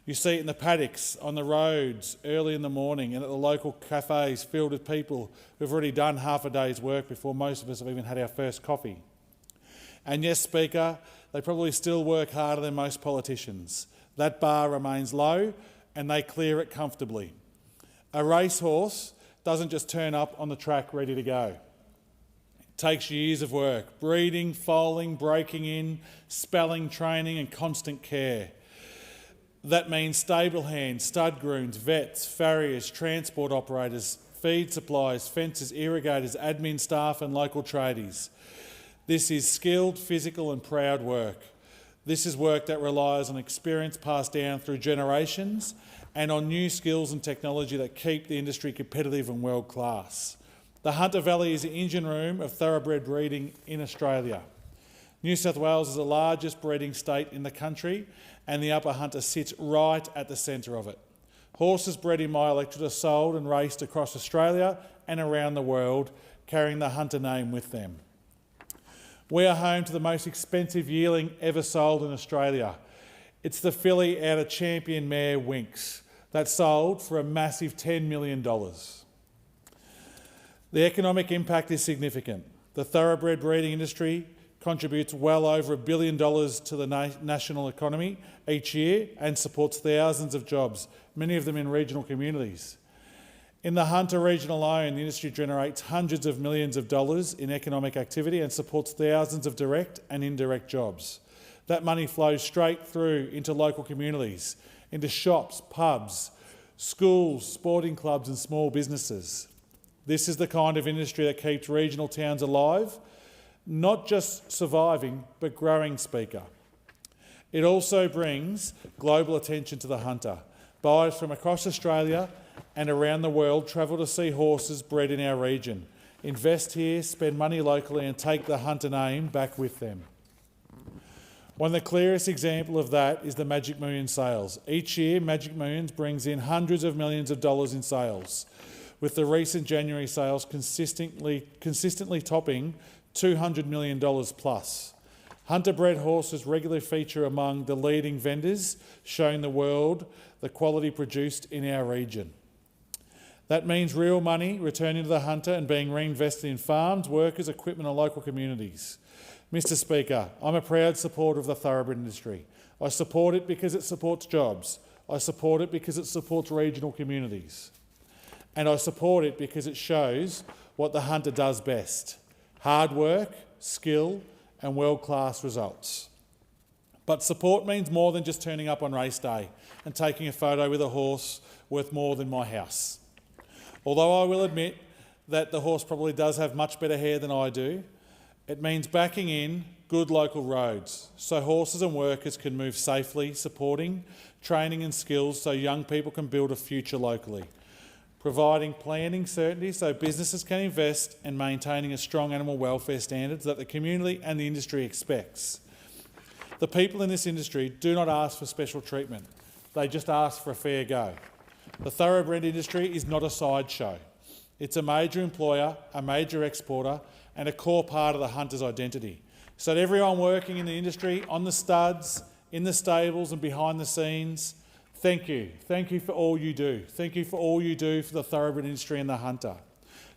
You see it in the paddocks, on the roads, early in the morning, and at the local cafes filled with people who've already done half a day's work before most of us have even had our first coffee. And yes, Speaker, they probably still work harder than most politicians. That bar remains low and they clear it comfortably. A racehorse doesn't just turn up on the track ready to go. It takes years of work, breeding, foaling, breaking in, spelling, training and constant care. That means stable hands, stud grooms, vets, farriers, transport operators, feed suppliers, fencers, irrigators, admin staff and local tradies. This is skilled, physical and proud work. This is work that relies on experience passed down through generations and on new skills and technology that keep the industry competitive and world class. The Hunter Valley is the engine room of thoroughbred breeding in Australia. New South Wales is the largest breeding state in the country and the Upper Hunter sits right at the centre of it. Horses bred in my electorate are sold and raced across Australia and around the world, carrying the Hunter name with them. We are home to the most expensive yearling ever sold in Australia. It's the filly out of champion mare Winx that sold for a massive $10 million. The economic impact is significant. The thoroughbred breeding industry contributes well over $1 billion to the national economy each year and supports thousands of jobs, many of them in regional communities. In the Hunter region alone, the industry generates hundreds of millions of dollars in economic activity and supports thousands of direct and indirect jobs. That money flows straight through into local communities, into shops, pubs, schools, sporting clubs and small businesses. This is the kind of industry that keeps regional towns alive, not just surviving, but growing, Speaker. It also brings global attention to the hunter. Buyers from across Australia and around the world travel to see horses bred in our region, invest here, spend money locally and take the hunter name back with them. One of the clearest examples of that is the Magic Millions sales. Each year, Magic Millions brings in hundreds of millions of dollars in sales, with the recent January sales consistently topping $200 million plus. Hunter-bred horses regularly feature among the leading vendors, showing the world the quality produced in our region. That means real money returning to the hunter and being reinvested in farms, workers, equipment and local communities. Mr Speaker, I'm a proud supporter of the thoroughbred industry. I support it because it supports jobs. I support it because it supports regional communities. And I support it because it shows what the hunter does best: hard work, skill and world-class results. But support means more than just turning up on race day and taking a photo with a horse worth more than my house. Although I will admit that the horse probably does have much better hair than I do, it means backing in good local roads so horses and workers can move safely, supporting training and skills so young people can build a future locally, providing planning certainty so businesses can invest, and maintaining a strong animal welfare standards that the community and the industry expects. The people in this industry do not ask for special treatment. They just ask for a fair go. The thoroughbred industry is not a sideshow. It's a major employer, a major exporter and a core part of the hunter's identity. So to everyone working in the industry, on the studs, in the stables and behind the scenes, thank you. Thank you for all you do. Thank you for all you do for the thoroughbred industry and the hunter.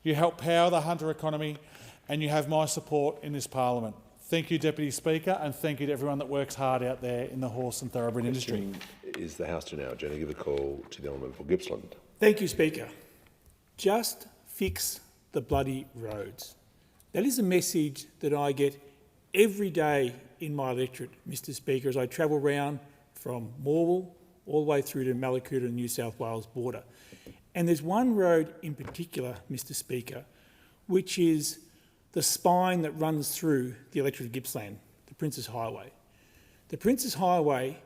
You help power the hunter economy and you have my support in this parliament. Thank you, Deputy Speaker, and thank you to everyone that works hard out there in the horse and thoroughbred industry. Is the House to now adjourn? Give a call to the Honourable for Gippsland. Thank you, Speaker. Just fix the bloody roads. That is a message that I get every day in my electorate, Mr Speaker, as I travel around from Morwell all the way through to Mallacoota and New South Wales border. And there's one road in particular, Mr Speaker, which is the spine that runs through the electorate of Gippsland, the Princes Highway. The Princes Highway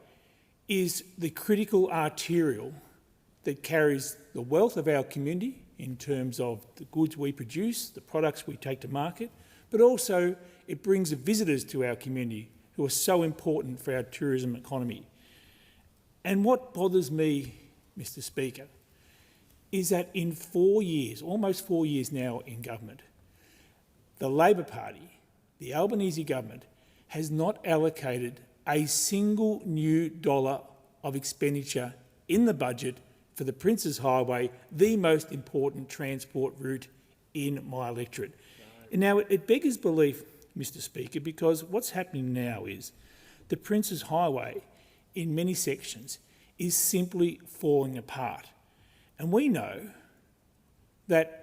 is the critical arterial that carries the wealth of our community in terms of the goods we produce, the products we take to market, but also it brings visitors to our community who are so important for our tourism economy. And what bothers me, Mr Speaker, is that in 4 years, almost 4 years now in government, the Labor Party, the Albanese government, has not allocated a single new dollar of expenditure in the budget for the Princes Highway, the most important transport route in my electorate. And now it beggars belief, Mr Speaker, because what's happening now is the Princes Highway in many sections is simply falling apart. And we know that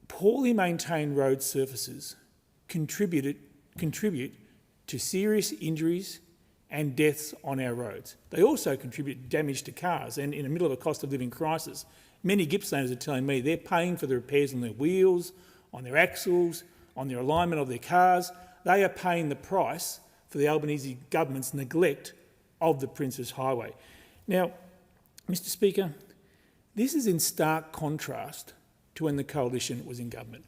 poorly maintained road surfaces contribute to serious injuries and deaths on our roads. They also contribute to damage to cars, and in the middle of a cost of living crisis, many Gippslanders are telling me they're paying for the repairs on their wheels, on their axles, on their alignment of their cars. They are paying the price for the Albanese government's neglect of the Princes Highway. Now, Mr Speaker, this is in stark contrast to when the Coalition was in government.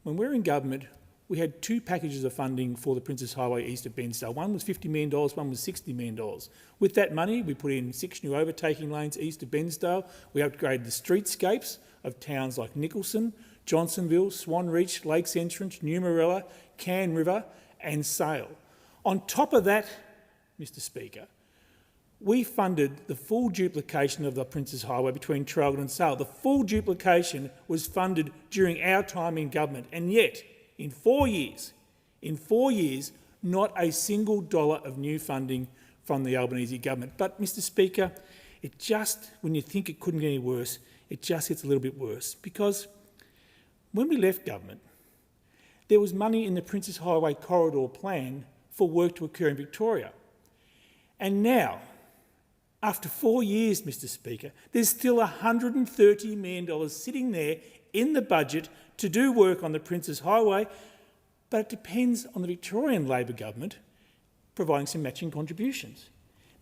When we were in government, we had two packages of funding for the Princes Highway east of Bensdale. One was $50 million, one was $60 million. With that money, we put in 6 new overtaking lanes east of Bensdale. We upgraded the streetscapes of towns like Nicholson, Johnsonville, Swan Reach, Lakes Entrance, Numarella, Cann River and Sale. On top of that, Mr Speaker, we funded the full duplication of the Princes Highway between Traralgon and Sale. The full duplication was funded during our time in government, and yet, in 4 years, not a single dollar of new funding from the Albanese government. But, Mr Speaker, it just, when you think it couldn't get any worse, it just gets a little bit worse, because when we left government, there was money in the Princes Highway Corridor Plan for work to occur in Victoria. And now, after 4 years, Mr Speaker, there's still $130 million sitting there in the budget to do work on the Princes Highway, but it depends on the Victorian Labor government providing some matching contributions.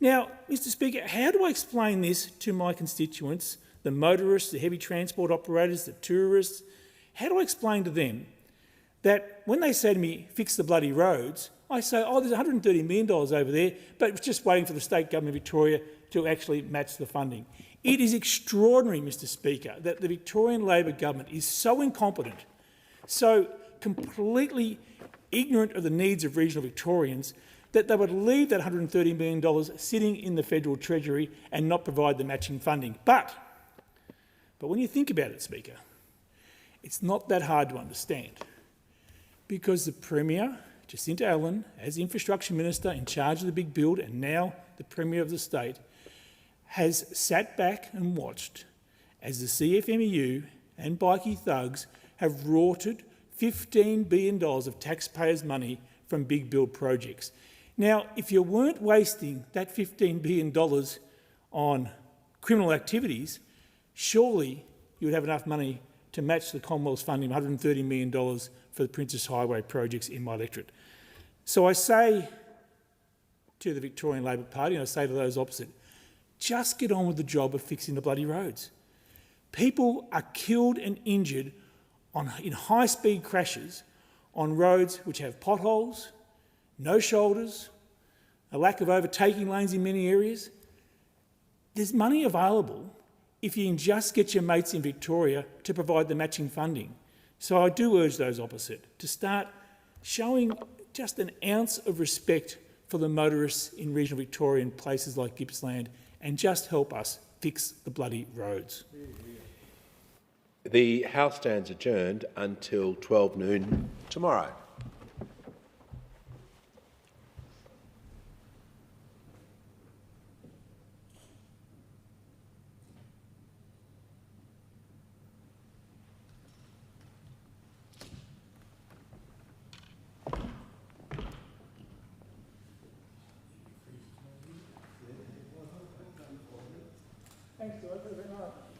Now, Mr Speaker, how do I explain this to my constituents, the motorists, the heavy transport operators, the tourists? How do I explain to them that when they say to me, fix the bloody roads, I say, oh, there's $130 million over there, but it's just waiting for the state government of Victoria to actually match the funding. It is extraordinary, Mr Speaker, that the Victorian Labor government is so incompetent, so completely ignorant of the needs of regional Victorians, that they would leave that $130 million sitting in the federal treasury and not provide the matching funding. But when you think about it, Speaker, it's not that hard to understand, because the Premier, Jacinta Allen, as Infrastructure Minister in charge of the big build and now the Premier of the state, has sat back and watched as the CFMEU and bikie thugs have rorted $15 billion of taxpayers' money from big build projects. Now, if you weren't wasting that $15 billion on criminal activities, surely you would have enough money to match the Commonwealth's funding of $130 million for the Princess Highway projects in my electorate. So I say to the Victorian Labor Party, and I say to those opposite, just get on with the job of fixing the bloody roads. People are killed and injured in high-speed crashes on roads which have potholes, no shoulders, a lack of overtaking lanes in many areas. There's money available if you can just get your mates in Victoria to provide the matching funding. So I do urge those opposite to start showing just an ounce of respect for the motorists in regional Victoria and places like Gippsland, and just help us fix the bloody roads. The House stands adjourned until 12 noon tomorrow. Thanks, guys.